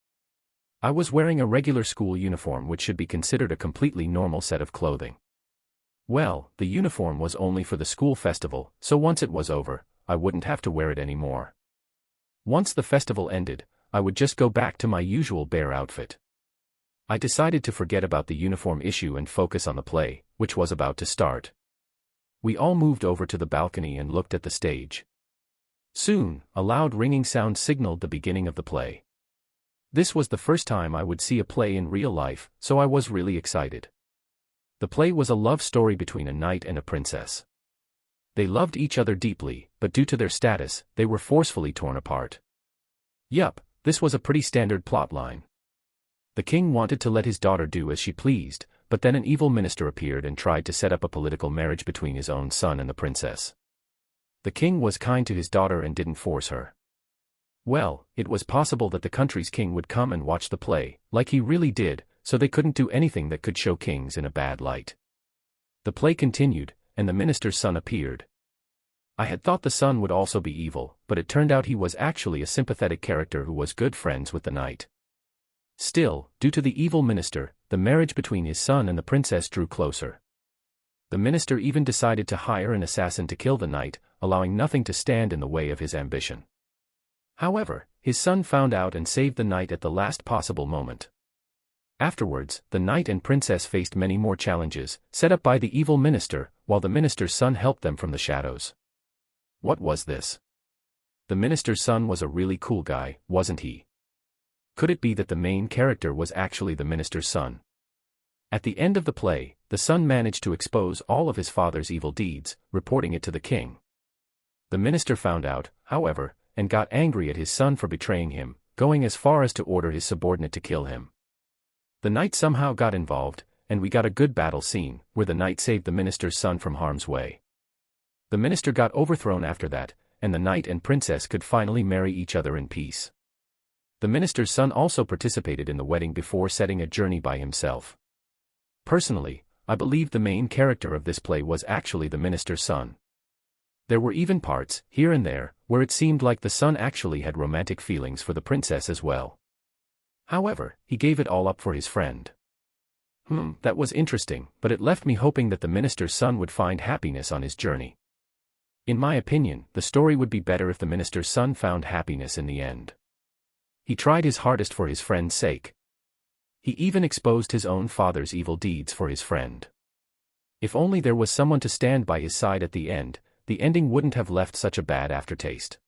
I was wearing a regular school uniform, which should be considered a completely normal set of clothing. Well, the uniform was only for the school festival, so once it was over, I wouldn't have to wear it anymore. Once the festival ended, I would just go back to my usual bear outfit. I decided to forget about the uniform issue and focus on the play, which was about to start. We all moved over to the balcony and looked at the stage. Soon, a loud ringing sound signaled the beginning of the play. This was the first time I would see a play in real life, so I was really excited. The play was a love story between a knight and a princess. They loved each other deeply, but due to their status, they were forcefully torn apart. Yup, this was a pretty standard plotline. The king wanted to let his daughter do as she pleased, but then an evil minister appeared and tried to set up a political marriage between his own son and the princess. The king was kind to his daughter and didn't force her. Well, it was possible that the country's king would come and watch the play, like he really did, so they couldn't do anything that could show kings in a bad light. The play continued, and the minister's son appeared. I had thought the son would also be evil, but it turned out he was actually a sympathetic character who was good friends with the knight. Still, due to the evil minister, the marriage between his son and the princess drew closer. The minister even decided to hire an assassin to kill the knight, allowing nothing to stand in the way of his ambition. However, his son found out and saved the knight at the last possible moment. Afterwards, the knight and princess faced many more challenges, set up by the evil minister, while the minister's son helped them from the shadows. What was this? The minister's son was a really cool guy, wasn't he? Could it be that the main character was actually the minister's son? At the end of the play, the son managed to expose all of his father's evil deeds, reporting it to the king. The minister found out, however, and got angry at his son for betraying him, going as far as to order his subordinate to kill him. The knight somehow got involved, and we got a good battle scene, where the knight saved the minister's son from harm's way. The minister got overthrown after that, and the knight and princess could finally marry each other in peace. The minister's son also participated in the wedding before setting a journey by himself. Personally, I believe the main character of this play was actually the minister's son. There were even parts, here and there, where it seemed like the son actually had romantic feelings for the princess as well. However, he gave it all up for his friend. That was interesting, but it left me hoping that the minister's son would find happiness on his journey. In my opinion, the story would be better if the minister's son found happiness in the end. He tried his hardest for his friend's sake. He even exposed his own father's evil deeds for his friend. If only there was someone to stand by his side at the ending wouldn't have left such a bad aftertaste.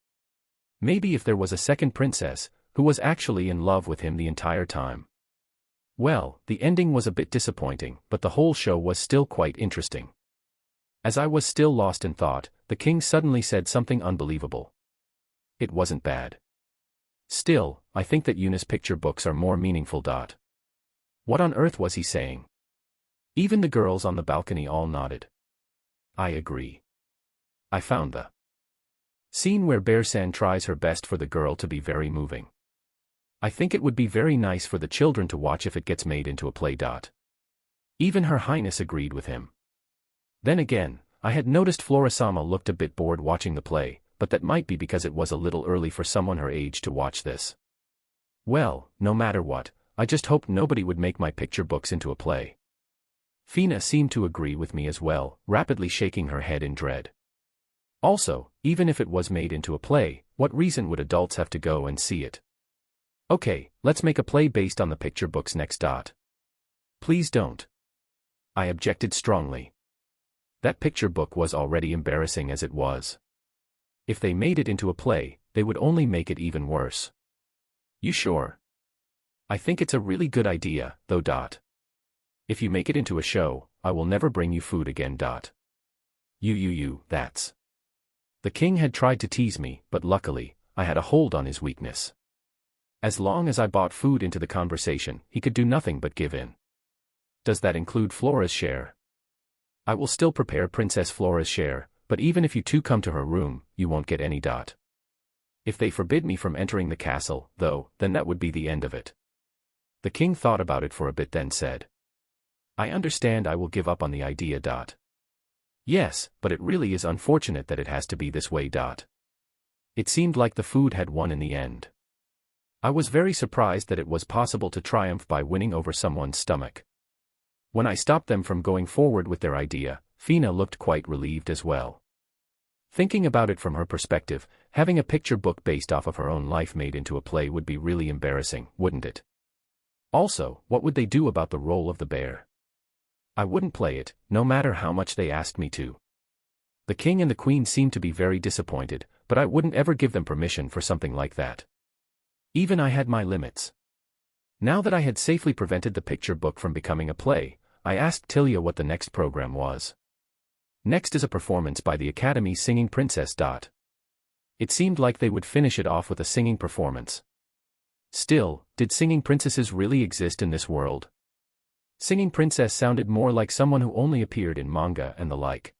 Maybe if there was a second princess, who was actually in love with him the entire time. Well, the ending was a bit disappointing, but the whole show was still quite interesting. As I was still lost in thought, the king suddenly said something unbelievable. It wasn't bad. Still, I think that Yuna's picture books are more meaningful. What on earth was he saying? Even the girls on the balcony all nodded. I agree. I found the scene where Bear-san tries her best for the girl to be very moving. I think it would be very nice for the children to watch if it gets made into a play. Even Her Highness agreed with him. Then again, I had noticed Flora-sama looked a bit bored watching the play, but that might be because it was a little early for someone her age to watch this. Well, no matter what, I just hoped nobody would make my picture books into a play. Fina seemed to agree with me as well, rapidly shaking her head in dread. Also, even if it was made into a play, what reason would adults have to go and see it? Okay, let's make a play based on the picture books next. Please don't. I objected strongly. That picture book was already embarrassing as it was. If they made it into a play, they would only make it even worse. You sure? I think it's a really good idea, though. If you make it into a show, I will never bring you food again. That's. The king had tried to tease me, but luckily, I had a hold on his weakness. As long as I brought food into the conversation, he could do nothing but give in. Does that include Flora's share? I will still prepare Princess Flora's share, but even if you two come to her room, you won't get any. If they forbid me from entering the castle, though, then that would be the end of it. The king thought about it for a bit, then said, I understand. I will give up on the idea. Yes, but it really is unfortunate that it has to be this way. It seemed like the food had won in the end. I was very surprised that it was possible to triumph by winning over someone's stomach. When I stopped them from going forward with their idea, Fina looked quite relieved as well. Thinking about it from her perspective, having a picture book based off of her own life made into a play would be really embarrassing, wouldn't it? Also, what would they do about the role of the bear? I wouldn't play it, no matter how much they asked me to. The king and the queen seemed to be very disappointed, but I wouldn't ever give them permission for something like that. Even I had my limits. Now that I had safely prevented the picture book from becoming a play, I asked Tilia what the next program was. Next is a performance by the Academy Singing Princess. It seemed like they would finish it off with a singing performance. Still, did singing princesses really exist in this world? Singing princess sounded more like someone who only appeared in manga and the like.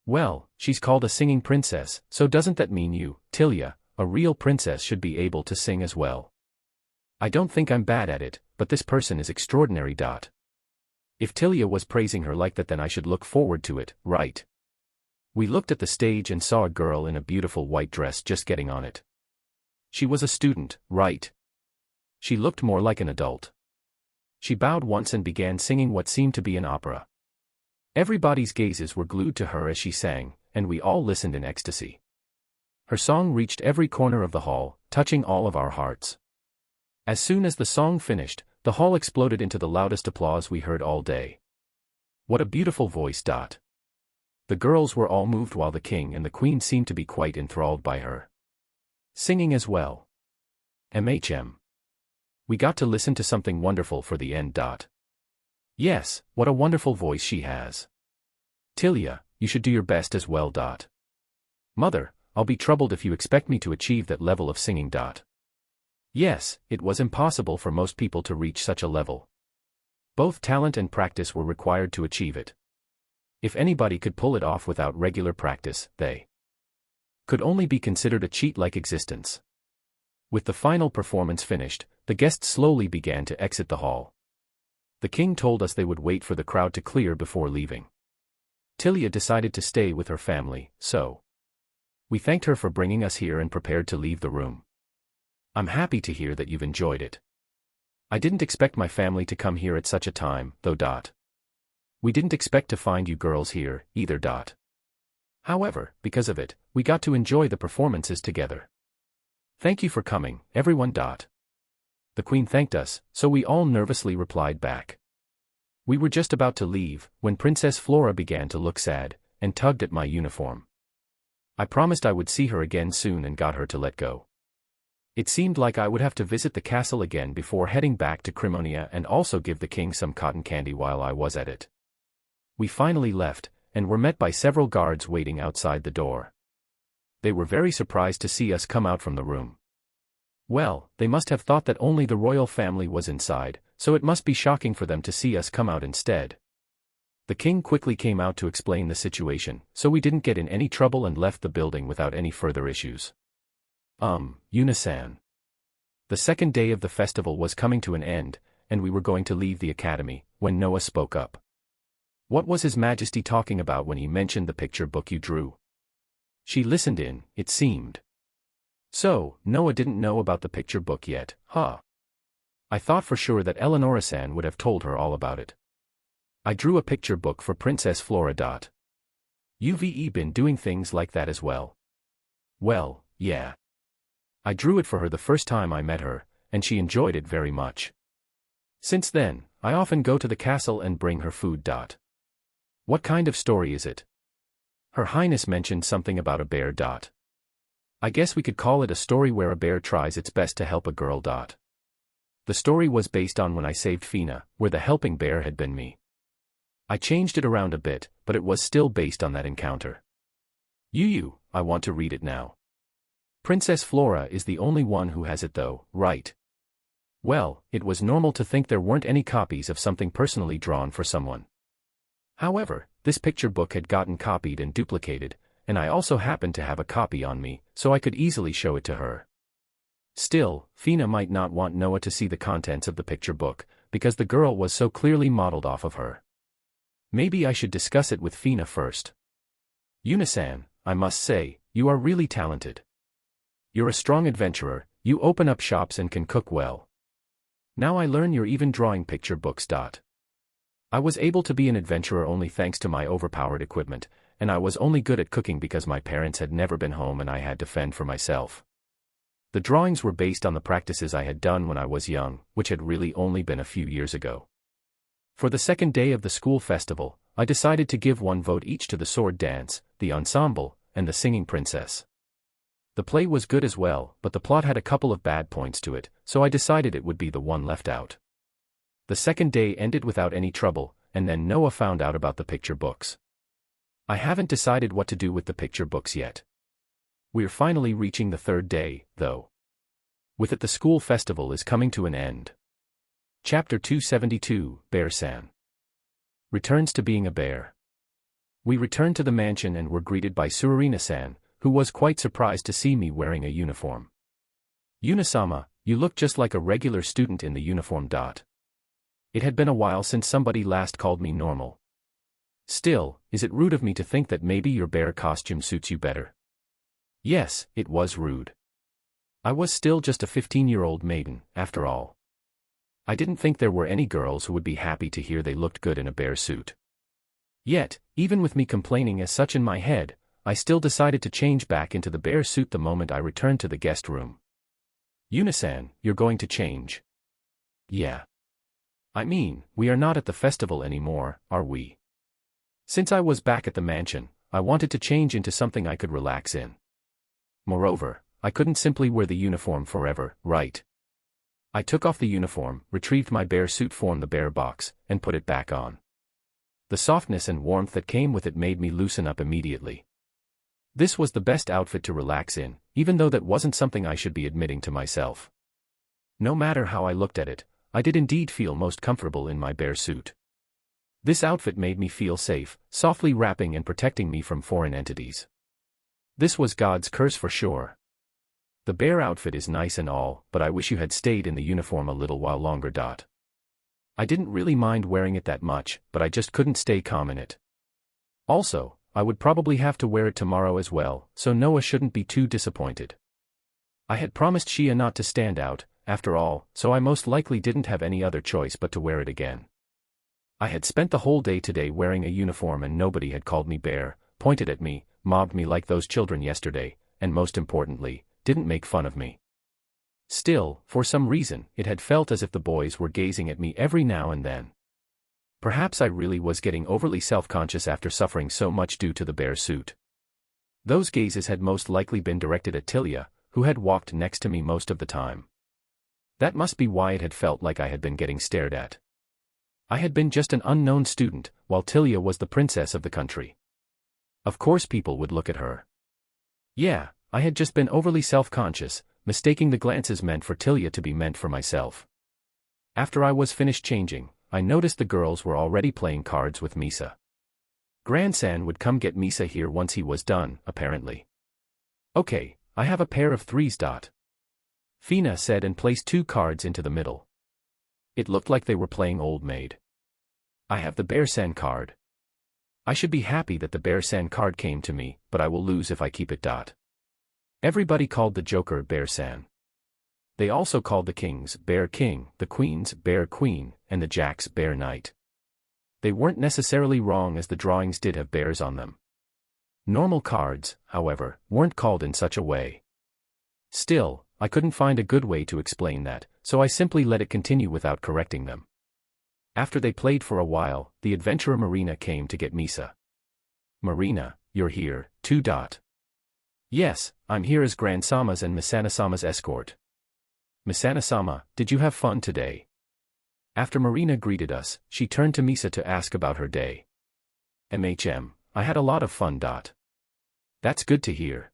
Well, she's called a singing princess, so doesn't that mean you, Tilia, a real princess, should be able to sing as well? I don't think I'm bad at it, but this person is extraordinary. If Tilia was praising her like that, then I should look forward to it, right? We looked at the stage and saw a girl in a beautiful white dress just getting on it. She was a student, right? She looked more like an adult. She bowed once and began singing what seemed to be an opera. Everybody's gazes were glued to her as she sang, and we all listened in ecstasy. Her song reached every corner of the hall, touching all of our hearts. As soon as the song finished, the hall exploded into the loudest applause we heard all day. What a beautiful voice. The girls were all moved while the king and the queen seemed to be quite enthralled by her singing as well. We got to listen to something wonderful for the end. Yes, what a wonderful voice she has. Tilia, you should do your best as well. Mother, I'll be troubled if you expect me to achieve that level of singing. Yes, it was impossible for most people to reach such a level. Both talent and practice were required to achieve it. If anybody could pull it off without regular practice, they could only be considered a cheat-like existence. With the final performance finished, the guests slowly began to exit the hall. The king told us they would wait for the crowd to clear before leaving. Tilia decided to stay with her family, so we thanked her for bringing us here and prepared to leave the room. I'm happy to hear that you've enjoyed it. I didn't expect my family to come here at such a time, though. We didn't expect to find you girls here, either. However, because of it, we got to enjoy the performances together. Thank you for coming, everyone. The queen thanked us, so we all nervously replied back. We were just about to leave, when Princess Flora began to look sad, and tugged at my uniform. I promised I would see her again soon and got her to let go. It seemed like I would have to visit the castle again before heading back to Crimonia and also give the king some cotton candy while I was at it. We finally left, and were met by several guards waiting outside the door. They were very surprised to see us come out from the room. Well, they must have thought that only the royal family was inside, so it must be shocking for them to see us come out instead. The king quickly came out to explain the situation, so we didn't get in any trouble and left the building without any further issues. Yuna-san. The second day of the festival was coming to an end, and we were going to leave the academy, when Noah spoke up. What was His Majesty talking about when he mentioned the picture book you drew? She listened in, it seemed. So, Noah didn't know about the picture book yet, huh? I thought for sure that Eleonora-san would have told her all about it. I drew a picture book for Princess Flora. You've been doing things like that as well? Well, yeah. I drew it for her the first time I met her, and she enjoyed it very much. Since then, I often go to the castle and bring her food. What kind of story is it? Her Highness mentioned something about a bear. I guess we could call it a story where a bear tries its best to help a girl. The story was based on when I saved Fina, where the helping bear had been me. I changed it around a bit, but it was still based on that encounter. I want to read it now. Princess Flora is the only one who has it though, right? Well, it was normal to think there weren't any copies of something personally drawn for someone. However, this picture book had gotten copied and duplicated, and I also happened to have a copy on me, so I could easily show it to her. Still, Fina might not want Noah to see the contents of the picture book, because the girl was so clearly modeled off of her. Maybe I should discuss it with Fina first. Yuna-san, I must say, you are really talented. You're a strong adventurer, you open up shops and can cook well. Now I learn you're even drawing picture books. I was able to be an adventurer only thanks to my overpowered equipment, and I was only good at cooking because my parents had never been home and I had to fend for myself. The drawings were based on the practices I had done when I was young, which had really only been a few years ago. For the second day of the school festival, I decided to give one vote each to the sword dance, the ensemble, and the singing princess. The play was good as well, but the plot had a couple of bad points to it, so I decided it would be the one left out. The second day ended without any trouble, and then Noah found out about the picture books. I haven't decided what to do with the picture books yet. We're finally reaching the third day, though. With it, the school festival is coming to an end. Chapter 272, Bear-san returns to being a bear. We returned to the mansion and were greeted by Surarina-san, who was quite surprised to see me wearing a uniform. Yuna-sama, you look just like a regular student in the uniform. It had been a while since somebody last called me normal. Still, is it rude of me to think that maybe your bear costume suits you better? Yes, it was rude. I was still just a 15-year-old maiden, after all. I didn't think there were any girls who would be happy to hear they looked good in a bear suit. Yet, even with me complaining as such in my head, I still decided to change back into the bear suit the moment I returned to the guest room. Yuna-san, you're going to change? Yeah. I mean, we are not at the festival anymore, are we? Since I was back at the mansion, I wanted to change into something I could relax in. Moreover, I couldn't simply wear the uniform forever, right? I took off the uniform, retrieved my bear suit from the bear box, and put it back on. The softness and warmth that came with it made me loosen up immediately. This was the best outfit to relax in, even though that wasn't something I should be admitting to myself. No matter how I looked at it, I did indeed feel most comfortable in my bear suit. This outfit made me feel safe, softly wrapping and protecting me from foreign entities. This was God's curse for sure. The bear outfit is nice and all, but I wish you had stayed in the uniform a little while longer. I didn't really mind wearing it that much, but I just couldn't stay calm in it. Also, I would probably have to wear it tomorrow as well, so Noah shouldn't be too disappointed. I had promised Shia not to stand out, after all, so I most likely didn't have any other choice but to wear it again. I had spent the whole day today wearing a uniform and nobody had called me bear, pointed at me, mobbed me like those children yesterday, and most importantly, didn't make fun of me. Still, for some reason, it had felt as if the boys were gazing at me every now and then. Perhaps I really was getting overly self-conscious after suffering so much due to the bear suit. Those gazes had most likely been directed at Tilia, who had walked next to me most of the time. That must be why it had felt like I had been getting stared at. I had been just an unknown student, while Tilia was the princess of the country. Of course people would look at her. Yeah, I had just been overly self-conscious, mistaking the glances meant for Tilia to be meant for myself. After I was finished changing, I noticed the girls were already playing cards with Misa. Grandsan would come get Misa here once he was done, apparently. Okay, I have a pair of threes. Fina said and placed 2 cards into the middle. It looked like they were playing Old Maid. I have the Bear-san card. I should be happy that the Bear-san card came to me, but I will lose if I keep it. Everybody called the Joker Bear-san. They also called the kings Bear King, the queens Bear Queen, and the jacks Bear Knight. They weren't necessarily wrong as the drawings did have bears on them. Normal cards, however, weren't called in such a way. Still, I couldn't find a good way to explain that, so I simply let it continue without correcting them. After they played for a while, the adventurer Marina came to get Misa. Marina, you're here, too. Yes, I'm here as Grand-sama's and Misana-sama's escort. Misana-sama, did you have fun today? After Marina greeted us, she turned to Misa to ask about her day. I had a lot of fun. That's good to hear.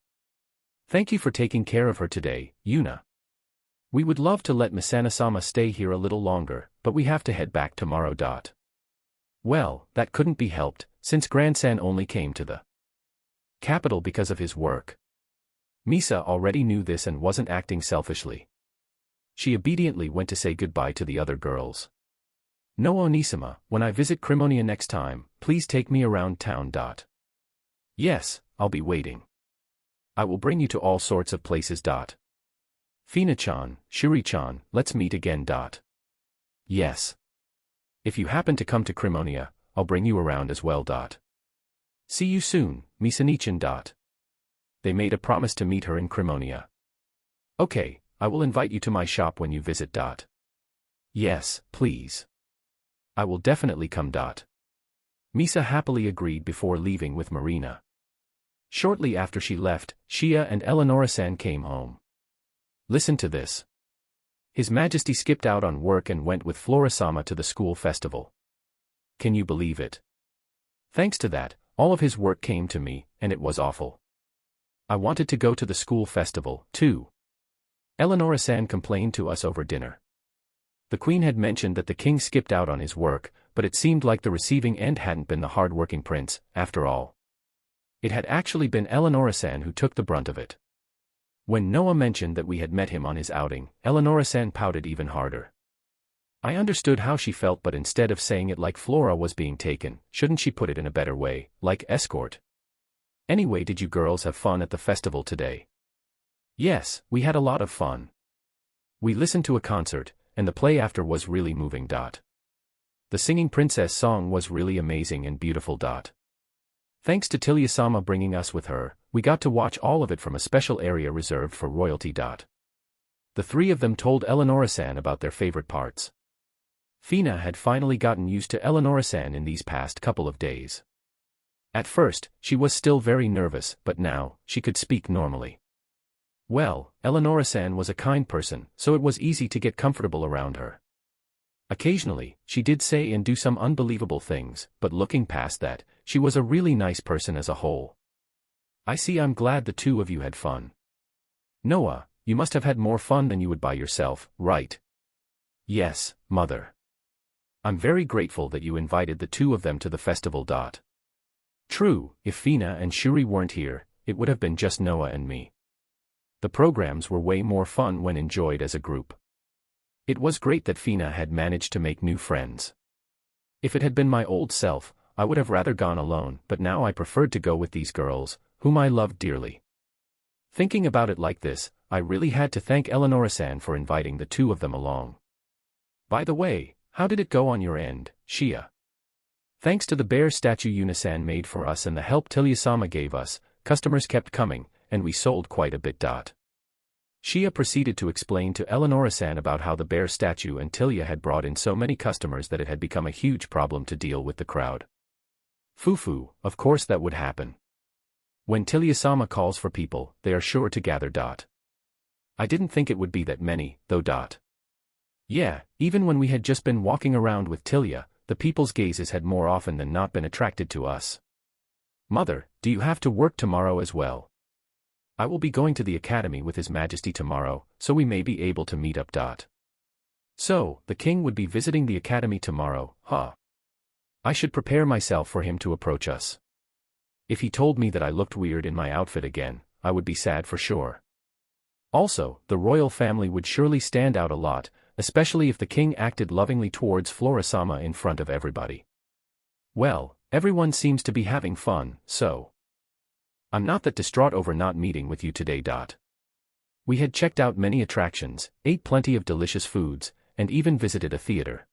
Thank you for taking care of her today, Yuna. We would love to let Misana-sama stay here a little longer, but we have to head back tomorrow. Well, that couldn't be helped, since Grandsan only came to the capital because of his work. Misa already knew this and wasn't acting selfishly. She obediently went to say goodbye to the other girls. No Onisama, when I visit Crimonia next time, please take me around town. Yes, I'll be waiting. I will bring you to all sorts of places. Fina-chan, Shuri-chan, let's meet again. Yes. If you happen to come to Crimonia, I'll bring you around as well. See you soon, Misani-chan. They made a promise to meet her in Crimonia. Okay, I will invite you to my shop when you visit. Yes, please. I will definitely come. Misa happily agreed before leaving with Marina. Shortly after she left, Shia and Eleonora-san came home. Listen to this. His Majesty skipped out on work and went with Flora-sama to the school festival. Can you believe it? Thanks to that, all of his work came to me, and it was awful. I wanted to go to the school festival, too. Eleonora-san complained to us over dinner. The queen had mentioned that the king skipped out on his work, but it seemed like the receiving end hadn't been the hard-working prince, after all. It had actually been Eleonora-san who took the brunt of it. When Noah mentioned that we had met him on his outing, Eleonora-san pouted even harder. I understood how she felt, but instead of saying it like Flora was being taken, shouldn't she put it in a better way, like escort? Anyway, did you girls have fun at the festival today? Yes, we had a lot of fun. We listened to a concert, and the play after was really moving. The singing princess song was really amazing and beautiful. Thanks to Tilia-sama bringing us with her, we got to watch all of it from a special area reserved for royalty. The 3 of them told Eleonora-san about their favorite parts. Fina had finally gotten used to Eleonora-san in these past couple of days. At first, she was still very nervous, but now, she could speak normally. Well, Eleonora-san was a kind person, so it was easy to get comfortable around her. Occasionally, she did say and do some unbelievable things, but looking past that, she was a really nice person as a whole. I see. I'm glad the 2 of you had fun. Noah, you must have had more fun than you would by yourself, right? Yes, mother. I'm very grateful that you invited the 2 of them to the festival. True, if Fina and Shuri weren't here, it would have been just Noah and me. The programs were way more fun when enjoyed as a group. It was great that Fina had managed to make new friends. If it had been my old self, I would have rather gone alone, but now I preferred to go with these girls, whom I loved dearly. Thinking about it like this, I really had to thank Eleonora-san for inviting the two of them along. By the way, how did it go on your end, Shia? Thanks to the bear statue Yuna-san made for us and the help Tilya-sama gave us, customers kept coming, and we sold quite a bit. Shia proceeded to explain to Eleonora-san about how the bear statue and Tilya had brought in so many customers that it had become a huge problem to deal with the crowd. Fufu, of course that would happen. When Tilya-sama calls for people, they are sure to gather. I didn't think it would be that many, though. Yeah, even when we had just been walking around with Tilya, the people's gazes had more often than not been attracted to us. Mother, do you have to work tomorrow as well? I will be going to the academy with His Majesty tomorrow, so we may be able to meet up. So, the king would be visiting the academy tomorrow, huh? I should prepare myself for him to approach us. If he told me that I looked weird in my outfit again, I would be sad for sure. Also, the royal family would surely stand out a lot, especially if the king acted lovingly towards Flora-sama in front of everybody. Well, everyone seems to be having fun, so I'm not that distraught over not meeting with you today. We had checked out many attractions, ate plenty of delicious foods, and even visited a theater.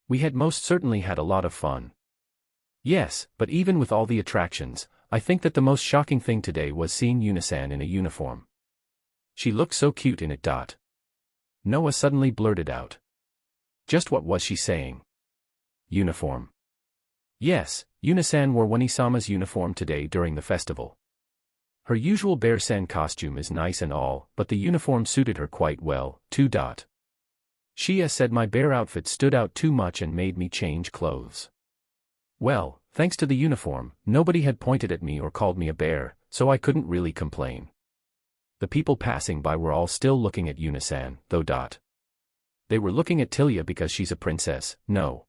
We had most certainly had a lot of fun. Yes, but even with all the attractions, I think that the most shocking thing today was seeing Yuna-san in a uniform. She looked so cute in it. Noah suddenly blurted out. Just what was she saying? Uniform. Yes, Yuna-san wore Wani-sama's uniform today during the festival. Her usual bear-san costume is nice and all, but the uniform suited her quite well, too. Shia said my bear outfit stood out too much and made me change clothes. Well, thanks to the uniform, nobody had pointed at me or called me a bear, so I couldn't really complain. The people passing by were all still looking at Yuna-san, though. They were looking at Tilya because she's a princess, no.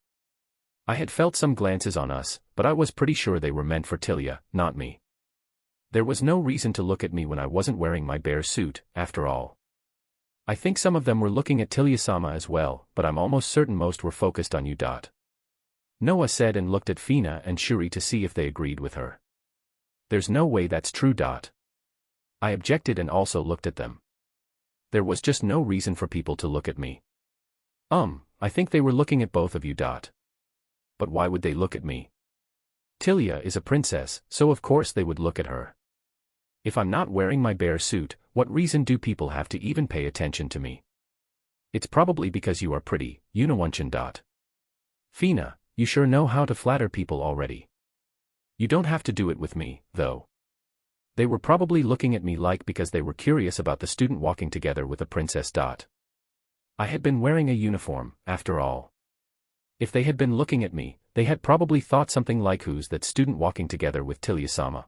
I had felt some glances on us, but I was pretty sure they were meant for Tilya, not me. There was no reason to look at me when I wasn't wearing my bear suit, after all. I think some of them were looking at Tilya-sama as well, but I'm almost certain most were focused on you. Noah said and looked at Fina and Shuri to see if they agreed with her. There's no way that's true. I objected and also looked at them. There was just no reason for people to look at me. I think they were looking at both of you. But why would they look at me? Tilya is a princess, so of course they would look at her. If I'm not wearing my bear suit, what reason do people have to even pay attention to me? It's probably because you are pretty, Yuna-chan. Fina, you sure know how to flatter people already. You don't have to do it with me, though. They were probably looking at me like because they were curious about the student walking together with a princess. I had been wearing a uniform, after all. If they had been looking at me, they had probably thought something like who's that student walking together with Tilya-sama.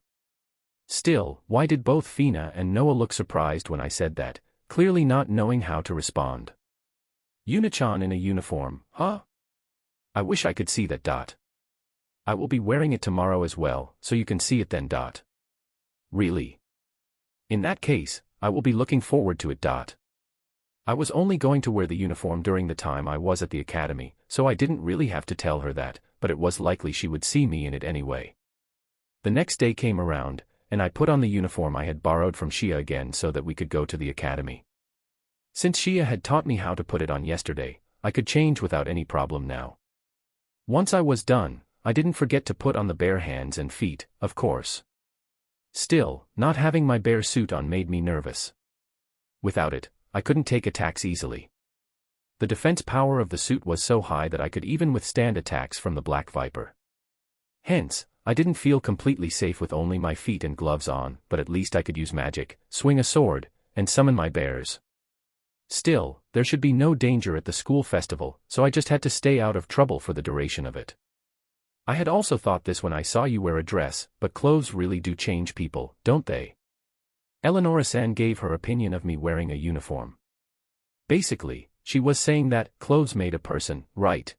Still, why did both Fina and Noah look surprised when I said that, clearly not knowing how to respond? Yuna-chan in a uniform, huh? I wish I could see that. I will be wearing it tomorrow as well, so you can see it then. Really? In that case, I will be looking forward to it. I was only going to wear the uniform during the time I was at the academy, so I didn't really have to tell her that, but it was likely she would see me in it anyway. The next day came around, and I put on the uniform I had borrowed from Shia again so that we could go to the academy. Since Shia had taught me how to put it on yesterday, I could change without any problem now. Once I was done, I didn't forget to put on the bare hands and feet, of course. Still, not having my bear suit on made me nervous. Without it, I couldn't take attacks easily. The defense power of the suit was so high that I could even withstand attacks from the Black Viper. Hence, I didn't feel completely safe with only my feet and gloves on, but at least I could use magic, swing a sword, and summon my bears. Still, there should be no danger at the school festival, so I just had to stay out of trouble for the duration of it. I had also thought this when I saw you wear a dress, but clothes really do change people, don't they? Eleonora-san gave her opinion of me wearing a uniform. Basically, she was saying that clothes made a person, right?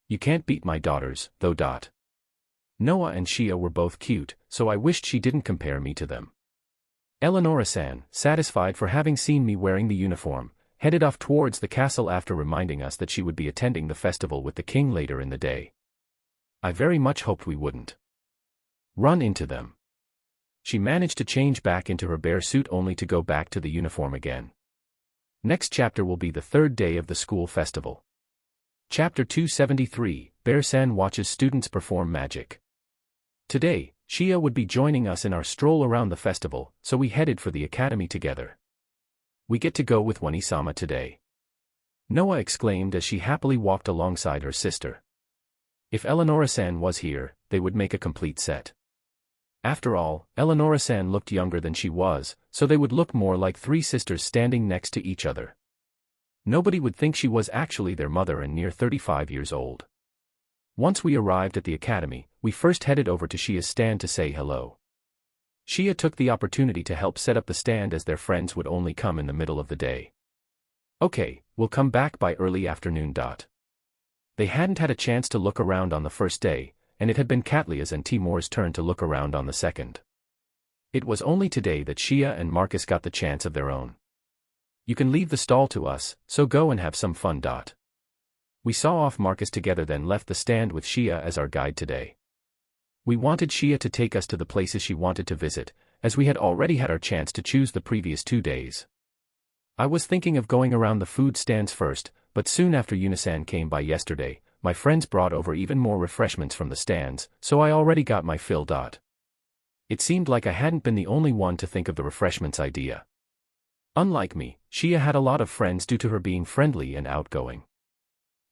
You can't beat my daughters, though. Noah and Shia were both cute, so I wished she didn't compare me to them. Eleonora-san, satisfied for having seen me wearing the uniform, headed off towards the castle after reminding us that she would be attending the festival with the king later in the day. I very much hoped we wouldn't run into them. She managed to change back into her bear suit only to go back to the uniform again. Next chapter will be the third day of the school festival. Chapter 273, Bear-san watches students perform magic. Today, Shia would be joining us in our stroll around the festival, so we headed for the academy together. We get to go with Wani-sama today. Noah exclaimed as she happily walked alongside her sister. If Eleonora-san was here, they would make a complete set. After all, Eleonora-san looked younger than she was, so they would look more like three sisters standing next to each other. Nobody would think she was actually their mother and near 35 years old. Once we arrived at the academy, we first headed over to Shia's stand to say hello. Shia took the opportunity to help set up the stand as their friends would only come in the middle of the day. Okay, we'll come back by early afternoon. They hadn't had a chance to look around on the first day, and it had been Katlia's and Timur's turn to look around on the second. It was only today that Shia and Marcus got the chance of their own. You can leave the stall to us, so go and have some fun. We saw off Marcus together, then left the stand with Shia as our guide today. We wanted Shia to take us to the places she wanted to visit, as we had already had our chance to choose the previous 2 days. I was thinking of going around the food stands first, but soon after Yunasan came by yesterday, my friends brought over even more refreshments from the stands, so I already got my fill. It seemed like I hadn't been the only one to think of the refreshments idea. Unlike me, Shia had a lot of friends due to her being friendly and outgoing.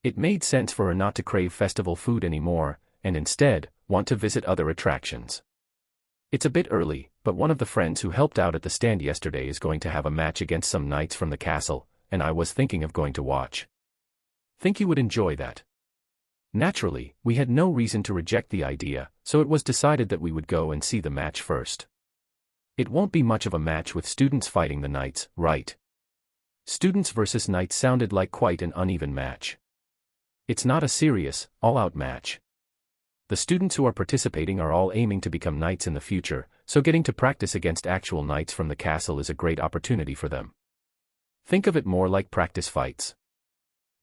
It made sense for her not to crave festival food anymore, and instead, want to visit other attractions. It's a bit early, but one of the friends who helped out at the stand yesterday is going to have a match against some knights from the castle, and I was thinking of going to watch. Think you would enjoy that? Naturally, we had no reason to reject the idea, so it was decided that we would go and see the match first. It won't be much of a match with students fighting the knights, right? Students versus knights sounded like quite an uneven match. It's not a serious, all-out match. The students who are participating are all aiming to become knights in the future, so getting to practice against actual knights from the castle is a great opportunity for them. Think of it more like practice fights.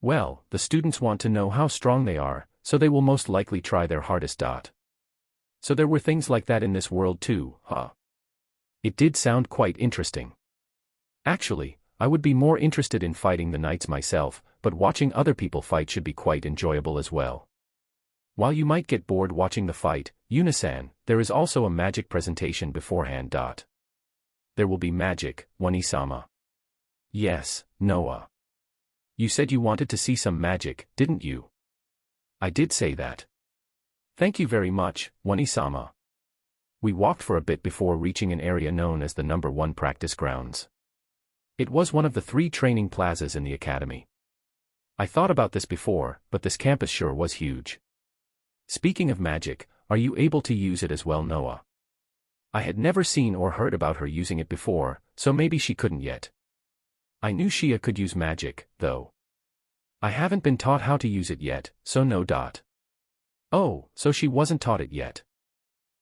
Well, the students want to know how strong they are, so they will most likely try their hardest. So there were things like that in this world too, huh? It did sound quite interesting. Actually, I would be more interested in fighting the knights myself, but watching other people fight should be quite enjoyable as well. While you might get bored watching the fight, Yunasan, there is also a magic presentation beforehand. There will be magic, Wani-sama. Yes, Noah. You said you wanted to see some magic, didn't you? I did say that. Thank you very much, Wani-sama. We walked for a bit before reaching an area known as the No. 1 practice grounds. It was one of the 3 training plazas in the academy. I thought about this before, but this campus sure was huge. Speaking of magic, are you able to use it as well, Noah? I had never seen or heard about her using it before, so maybe she couldn't yet. I knew Shia could use magic, though. I haven't been taught how to use it yet, so no. Oh, so she wasn't taught it yet.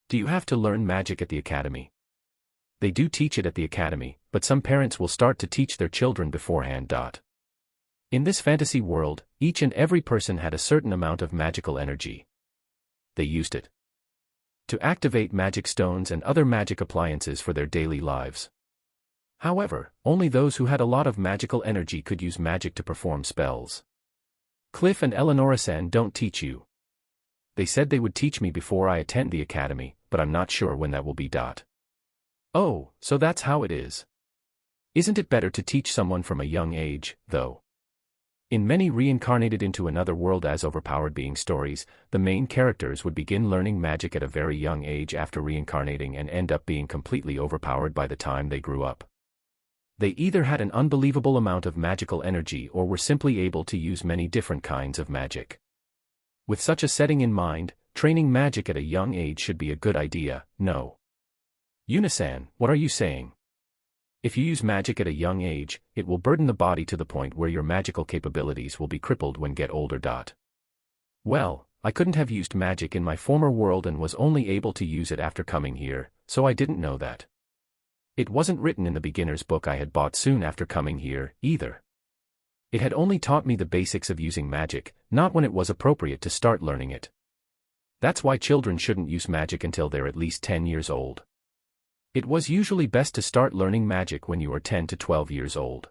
Do you have to learn magic at the academy? They do teach it at the academy, but some parents will start to teach their children beforehand. In this fantasy world, each and every person had a certain amount of magical energy. They used it to activate magic stones and other magic appliances for their daily lives. However, only those who had a lot of magical energy could use magic to perform spells. Cliff and Eleonora-san don't teach you. They said they would teach me before I attend the academy, but I'm not sure when that will be. Oh, so that's how it is. Isn't it better to teach someone from a young age, though? In many reincarnated into another world as overpowered being stories, the main characters would begin learning magic at a very young age after reincarnating and end up being completely overpowered by the time they grew up. They either had an unbelievable amount of magical energy or were simply able to use many different kinds of magic. With such a setting in mind, training magic at a young age should be a good idea, no? Yunasan, what are you saying? If you use magic at a young age, it will burden the body to the point where your magical capabilities will be crippled when get older. Well, I couldn't have used magic in my former world and was only able to use it after coming here, so I didn't know that. It wasn't written in the beginner's book I had bought soon after coming here, either. It had only taught me the basics of using magic, not when it was appropriate to start learning it. That's why children shouldn't use magic until they're at least 10 years old. It was usually best to start learning magic when you are 10 to 12 years old.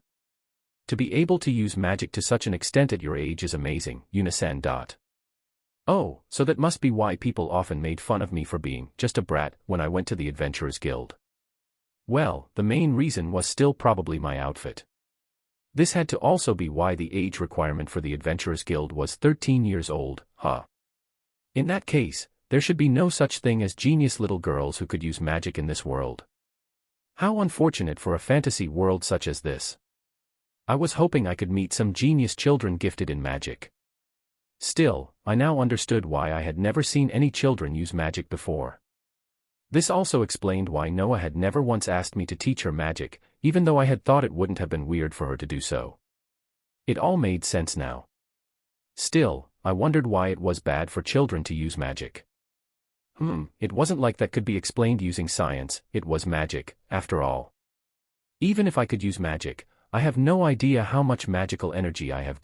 To be able to use magic to such an extent at your age is amazing, Yunasan. Oh, so that must be why people often made fun of me for being just a brat when I went to the Adventurers Guild. Well, the main reason was still probably my outfit. This had to also be why the age requirement for the Adventurers Guild was 13 years old, huh? In that case, there should be no such thing as genius little girls who could use magic in this world. How unfortunate for a fantasy world such as this. I was hoping I could meet some genius children gifted in magic. Still, I now understood why I had never seen any children use magic before. This also explained why Noah had never once asked me to teach her magic, even though I had thought it wouldn't have been weird for her to do so. It all made sense now. Still, I wondered why it was bad for children to use magic. It wasn't like that could be explained using science, it was magic, after all. Even if I could use magic, I have no idea how much magical energy I have.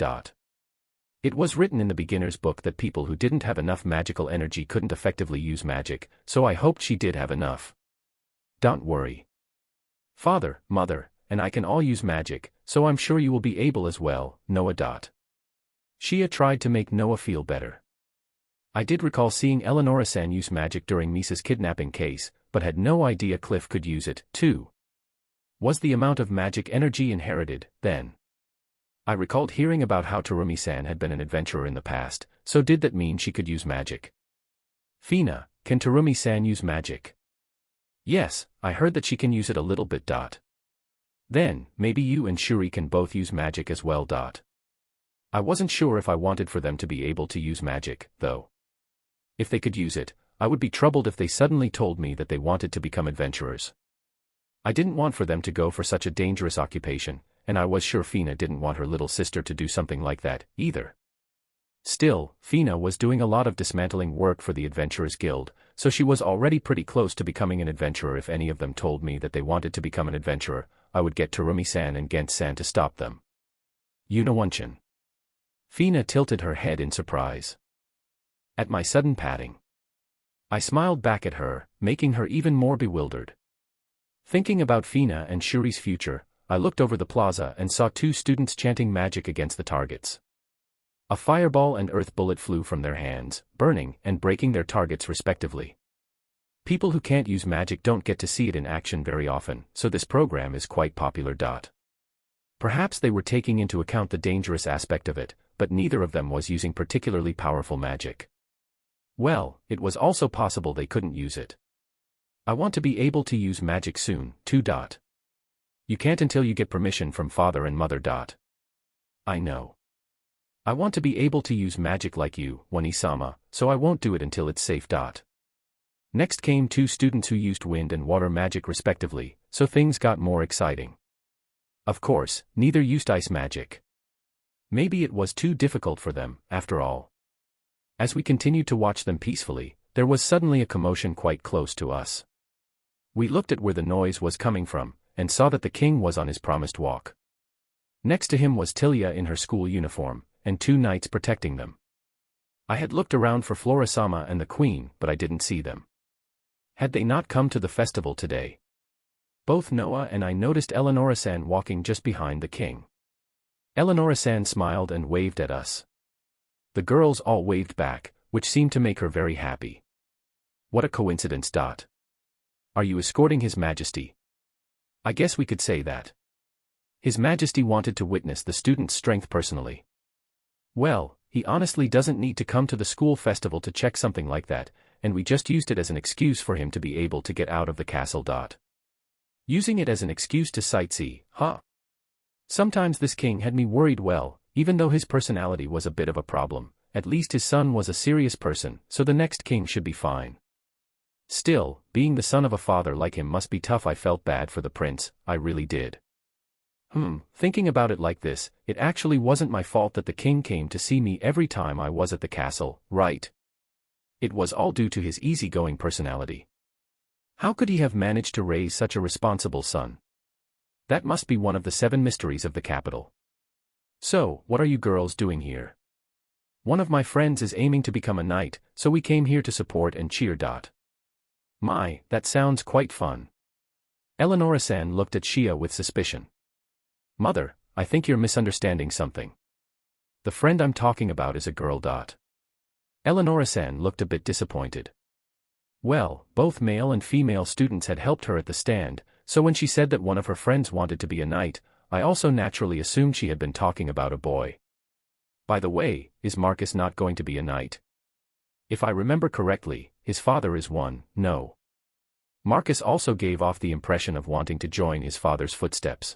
It was written in the beginner's book that people who didn't have enough magical energy couldn't effectively use magic, so I hoped she did have enough. Don't worry. Father, Mother, and I can all use magic, so I'm sure you will be able as well, Noah. Shia tried to make Noah feel better. I did recall seeing Eleonora-san use magic during Misa's kidnapping case, but had no idea Cliff could use it, too. Was the amount of magic energy inherited, then? I recalled hearing about how Terumi-san had been an adventurer in the past, so did that mean she could use magic? Fina, can Terumi-san use magic? Yes, I heard that she can use it a little bit. Then, maybe you and Shuri can both use magic as well. I wasn't sure if I wanted for them to be able to use magic, though. If they could use it, I would be troubled if they suddenly told me that they wanted to become adventurers. I didn't want for them to go for such a dangerous occupation, and I was sure Fina didn't want her little sister to do something like that, either. Still, Fina was doing a lot of dismantling work for the Adventurers Guild, so she was already pretty close to becoming an adventurer. If any of them told me that they wanted to become an adventurer, I would get Terumi-san and Gent-san to stop them. Yunawanchan. Fina tilted her head in surprise at my sudden patting. I smiled back at her, making her even more bewildered. Thinking about Fina and Shuri's future, I looked over the plaza and saw two students chanting magic against the targets. A fireball and earth bullet flew from their hands, burning and breaking their targets respectively. People who can't use magic don't get to see it in action very often, so this program is quite popular. Perhaps they were taking into account the dangerous aspect of it, but neither of them was using particularly powerful magic. Well, it was also possible they couldn't use it. I want to be able to use magic soon, too. You can't until you get permission from Father and Mother. I know. I want to be able to use magic like you, Wani-sama, so I won't do it until it's safe. Next came two students who used wind and water magic respectively, so things got more exciting. Of course, neither used ice magic. Maybe it was too difficult for them, after all. As we continued to watch them peacefully, there was suddenly a commotion quite close to us. We looked at where the noise was coming from, and saw that the king was on his promised walk. Next to him was Tilia in her school uniform, and two knights protecting them. I had looked around for Flora-sama and the queen, but I didn't see them. Had they not come to the festival today? Both Noah and I noticed Eleonora-san walking just behind the king. Eleonora-san smiled and waved at us. The girls all waved back, which seemed to make her very happy. What a coincidence. Are you escorting His Majesty? I guess we could say that. His Majesty wanted to witness the students' strength personally. Well, he honestly doesn't need to come to the school festival to check something like that, and we just used it as an excuse for him to be able to get out of the castle. Using it as an excuse to sightsee, huh? Sometimes this king had me worried. Well, even though his personality was a bit of a problem, at least his son was a serious person, so the next king should be fine. Still, being the son of a father like him must be tough. I felt bad for the prince, I really did. Thinking about it like this, it actually wasn't my fault that the king came to see me every time I was at the castle, right? It was all due to his easygoing personality. How could he have managed to raise such a responsible son? That must be one of the 7 mysteries of the capital. So, what are you girls doing here? One of my friends is aiming to become a knight, so we came here to support and cheer. My, that sounds quite fun. Eleonora-san looked at Shia with suspicion. Mother, I think you're misunderstanding something. The friend I'm talking about is a girl. Eleonora-san looked a bit disappointed. Well, both male and female students had helped her at the stand, so when she said that one of her friends wanted to be a knight, I also naturally assumed she had been talking about a boy. By the way, is Marcus not going to be a knight? If I remember correctly, his father is one. No. Marcus also gave off the impression of wanting to join his father's footsteps.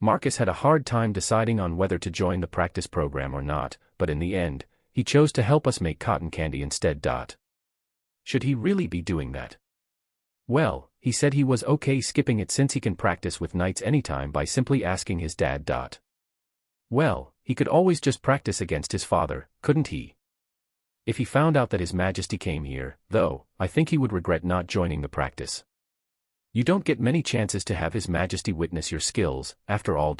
Marcus had a hard time deciding on whether to join the practice program or not, but in the end, he chose to help us make cotton candy instead. Should he really be doing that? Well, he said he was okay skipping it since he can practice with knights anytime by simply asking his dad. Well, he could always just practice against his father, couldn't he? If he found out that His Majesty came here, though, I think he would regret not joining the practice. You don't get many chances to have His Majesty witness your skills, after all.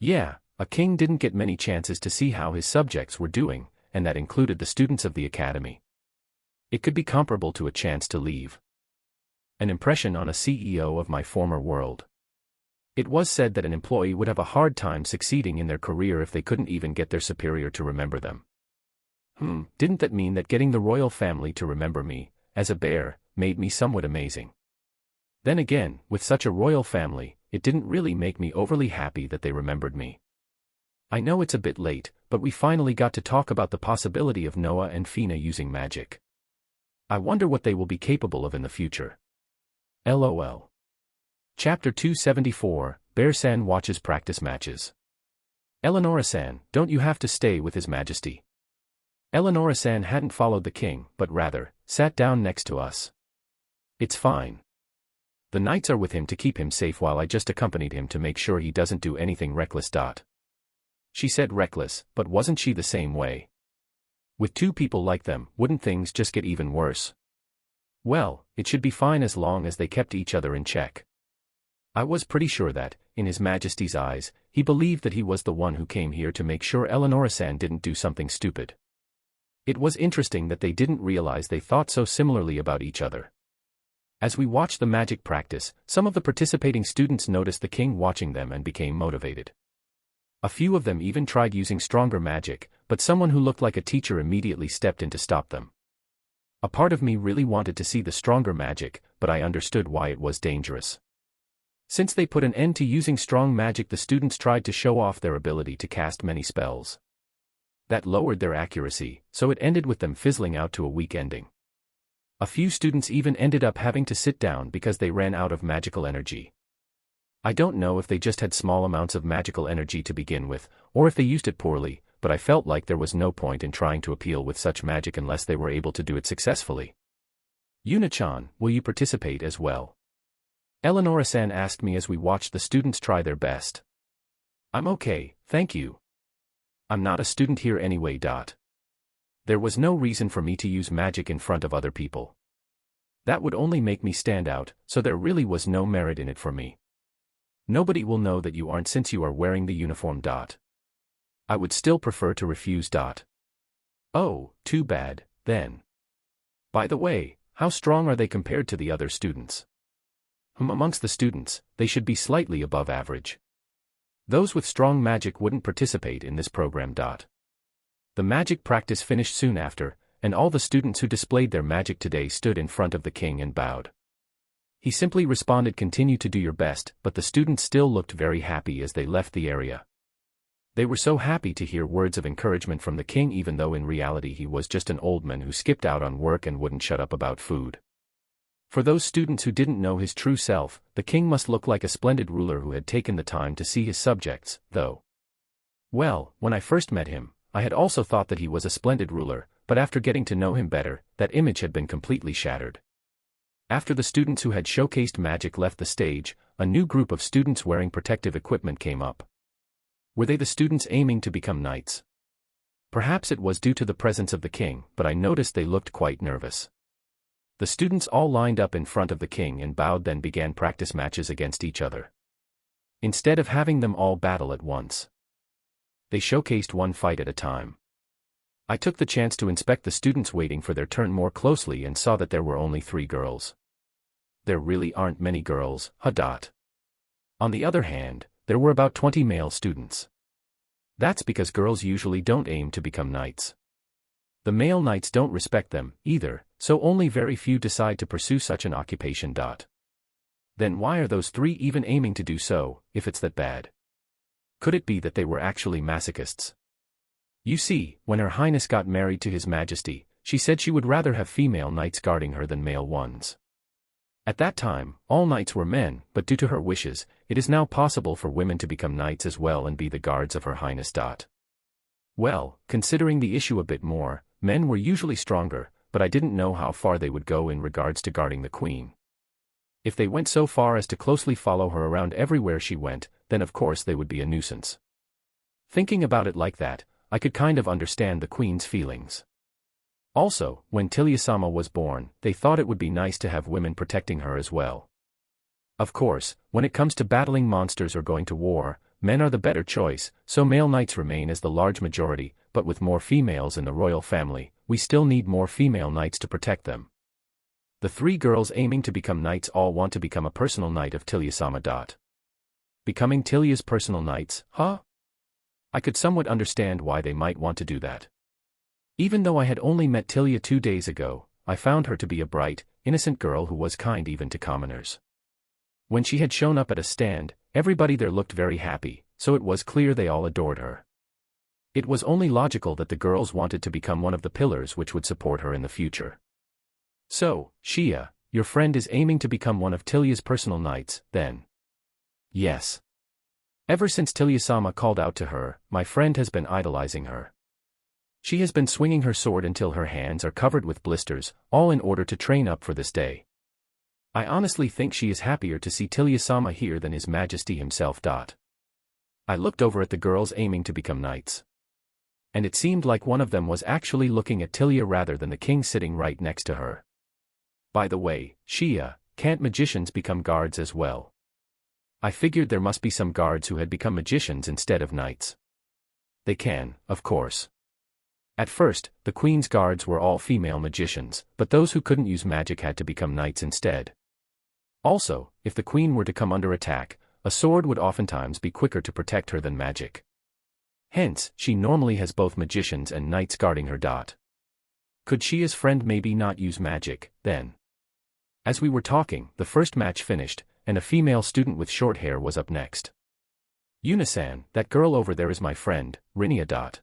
Yeah, a king didn't get many chances to see how his subjects were doing, and that included the students of the academy. It could be comparable to a chance to leave. An impression on a CEO of my former world. It was said that an employee would have a hard time succeeding in their career if they couldn't even get their superior to remember them. Didn't that mean that getting the royal family to remember me, as a bear, made me somewhat amazing? Then again, with such a royal family, it didn't really make me overly happy that they remembered me. I know it's a bit late, but we finally got to talk about the possibility of Noah and Fina using magic. I wonder what they will be capable of in the future. LOL. Chapter 274, Bear-san watches practice matches. Eleonora-san, don't you have to stay with His Majesty? Eleonora-san hadn't followed the king, but rather, sat down next to us. It's fine. The knights are with him to keep him safe while I just accompanied him to make sure he doesn't do anything reckless. She said reckless, but wasn't she the same way? With 2 people like them, wouldn't things just get even worse? Well, it should be fine as long as they kept each other in check. I was pretty sure that, in His Majesty's eyes, he believed that he was the one who came here to make sure Eleonora-san didn't do something stupid. It was interesting that they didn't realize they thought so similarly about each other. As we watched the magic practice, some of the participating students noticed the king watching them and became motivated. A few of them even tried using stronger magic, but someone who looked like a teacher immediately stepped in to stop them. A part of me really wanted to see the stronger magic, but I understood why it was dangerous. Since they put an end to using strong magic, the students tried to show off their ability to cast many spells. That lowered their accuracy, so it ended with them fizzling out to a weak ending. A few students even ended up having to sit down because they ran out of magical energy. I don't know if they just had small amounts of magical energy to begin with, or if they used it poorly, but I felt like there was no point in trying to appeal with such magic unless they were able to do it successfully. Yuna-chan, will you participate as well? Eleonora-san asked me as we watched the students try their best. I'm okay, thank you. I'm not a student here anyway. There was no reason for me to use magic in front of other people. That would only make me stand out, so there really was no merit in it for me. Nobody will know that you aren't since you are wearing the uniform. I would still prefer to refuse. Oh, too bad, then. By the way, how strong are they compared to the other students? Amongst the students, they should be slightly above average. Those with strong magic wouldn't participate in this program. The magic practice finished soon after, and all the students who displayed their magic today stood in front of the king and bowed. He simply responded, "Continue to do your best," but the students still looked very happy as they left the area. They were so happy to hear words of encouragement from the king, even though in reality he was just an old man who skipped out on work and wouldn't shut up about food. For those students who didn't know his true self, the king must look like a splendid ruler who had taken the time to see his subjects, though. Well, when I first met him, I had also thought that he was a splendid ruler, but after getting to know him better, that image had been completely shattered. After the students who had showcased magic left the stage, a new group of students wearing protective equipment came up. Were they the students aiming to become knights? Perhaps it was due to the presence of the king, but I noticed they looked quite nervous. The students all lined up in front of the king and bowed, then began practice matches against each other. Instead of having them all battle at once, they showcased one fight at a time. I took the chance to inspect the students waiting for their turn more closely and saw that there were only 3 girls. There really aren't many girls, huh? On the other hand, there were about 20 male students. That's because girls usually don't aim to become knights. The male knights don't respect them, either, so only very few decide to pursue such an occupation. Then why are those 3 even aiming to do so, if it's that bad? Could it be that they were actually masochists? You see, when Her Highness got married to His Majesty, she said she would rather have female knights guarding her than male ones. At that time, all knights were men, but due to her wishes, it is now possible for women to become knights as well and be the guards of Her Highness. Well, considering the issue a bit more, men were usually stronger, but I didn't know how far they would go in regards to guarding the queen. If they went so far as to closely follow her around everywhere she went, then of course they would be a nuisance. Thinking about it like that, I could kind of understand the queen's feelings. Also, when Tilya-sama was born, they thought it would be nice to have women protecting her as well. Of course, when it comes to battling monsters or going to war, men are the better choice, so male knights remain as the large majority, but with more females in the royal family, we still need more female knights to protect them. The 3 girls aiming to become knights all want to become a personal knight of Tilya-sama. Becoming Tilya's personal knights, huh? I could somewhat understand why they might want to do that. Even though I had only met Tilya 2 days ago, I found her to be a bright, innocent girl who was kind even to commoners. When she had shown up at a stand, everybody there looked very happy, so it was clear they all adored her. It was only logical that the girls wanted to become one of the pillars which would support her in the future. So, Shia, your friend is aiming to become one of Tilya's personal knights, then? Yes. Ever since Tilya-sama called out to her, my friend has been idolizing her. She has been swinging her sword until her hands are covered with blisters, all in order to train up for this day. I honestly think she is happier to see Tilya-sama here than His Majesty himself. I looked over at the girls aiming to become knights. And it seemed like one of them was actually looking at Tilya rather than the king sitting right next to her. By the way, Shia, can't magicians become guards as well? I figured there must be some guards who had become magicians instead of knights. They can, of course. At first, the queen's guards were all female magicians, but those who couldn't use magic had to become knights instead. Also, if the queen were to come under attack, a sword would oftentimes be quicker to protect her than magic. Hence, she normally has both magicians and knights guarding her. Could Shia's friend maybe not use magic, then? As we were talking, the first match finished, and a female student with short hair was up next. Yuna-san, that girl over there is my friend, Rinia.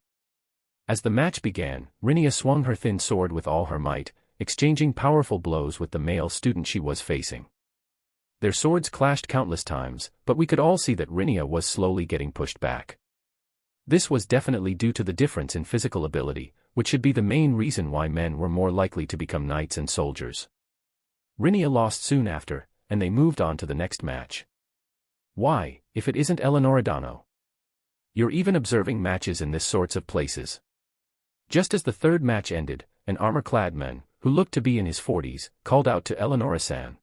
As the match began, Rinia swung her thin sword with all her might, exchanging powerful blows with the male student she was facing. Their swords clashed countless times, but we could all see that Rinia was slowly getting pushed back. This was definitely due to the difference in physical ability, which should be the main reason why men were more likely to become knights and soldiers. Rinia lost soon after, and they moved on to the next match. Why, if it isn't Eleonoradano? You're even observing matches in this sorts of places. Just as the third match ended, an armor-clad man, who looked to be in his 40s, called out to Eleonora-san.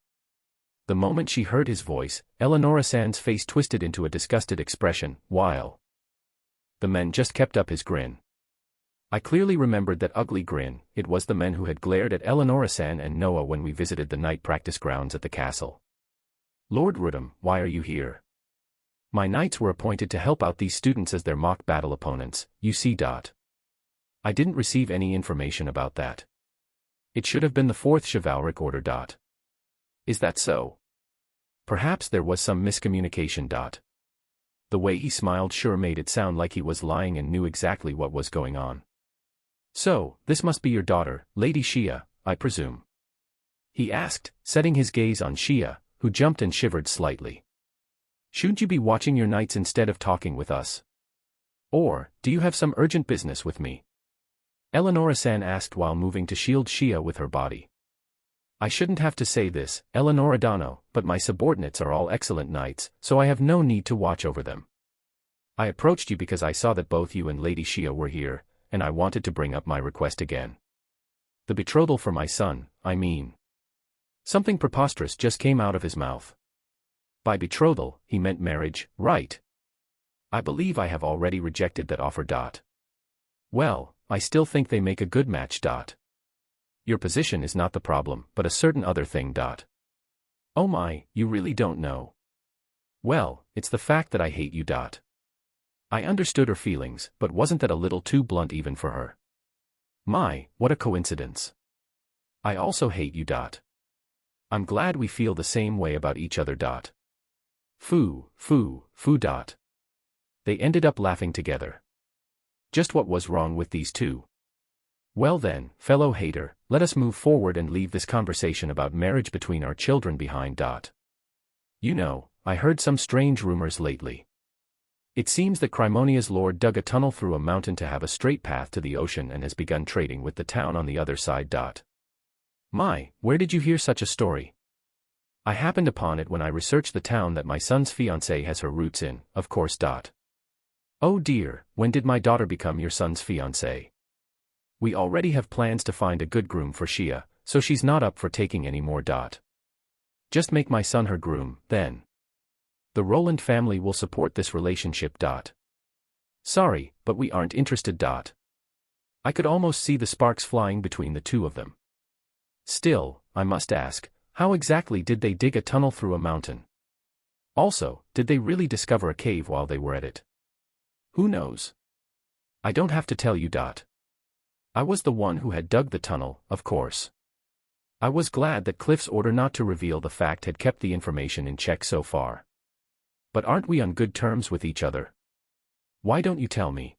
The moment she heard his voice, Eleonora-san's face twisted into a disgusted expression, while the man just kept up his grin. I clearly remembered that ugly grin. It was the man who had glared at Eleonora-san and Noah when we visited the night practice grounds at the castle. Lord Rudum, why are you here? My knights were appointed to help out these students as their mock battle opponents, you see. I didn't receive any information about that. It should have been the 4th chivalric order. Is that so? Perhaps there was some miscommunication. The way he smiled sure made it sound like he was lying and knew exactly what was going on. So, this must be your daughter, Lady Shia, I presume? He asked, setting his gaze on Shia, who jumped and shivered slightly. Shouldn't you be watching your knights instead of talking with us? Or, do you have some urgent business with me? Eleonora-san asked while moving to shield Shia with her body. I shouldn't have to say this, Eleonoradano, but my subordinates are all excellent knights, so I have no need to watch over them. I approached you because I saw that both you and Lady Shia were here, and I wanted to bring up my request again. The betrothal for my son, I mean. Something preposterous just came out of his mouth. By betrothal, he meant marriage, right? I believe I have already rejected that offer. Well, I still think they make a good match. Your position is not the problem, but a certain other thing. Oh my, you really don't know. Well, it's the fact that I hate you. I understood her feelings, but wasn't that a little too blunt even for her? My, what a coincidence. I also hate you. I'm glad we feel the same way about each other. Foo. They ended up laughing together. Just what was wrong with these two? Well then, fellow hater, let us move forward and leave this conversation about marriage between our children behind. You know, I heard some strange rumors lately. It seems that Crimonia's lord dug a tunnel through a mountain to have a straight path to the ocean and has begun trading with the town on the other side. My, where did you hear such a story? I happened upon it when I researched the town that my son's fiancée has her roots in, of course. Oh dear, when did my daughter become your son's fiancée? We already have plans to find a good groom for Shia, so she's not up for taking any more. Just make my son her groom, then. The Roland family will support this relationship. Sorry, but we aren't interested. I could almost see the sparks flying between the two of them. Still, I must ask, how exactly did they dig a tunnel through a mountain? Also, did they really discover a cave while they were at it? Who knows? I don't have to tell you. I was the one who had dug the tunnel, of course. I was glad that Cliff's order not to reveal the fact had kept the information in check so far. But aren't we on good terms with each other? Why don't you tell me?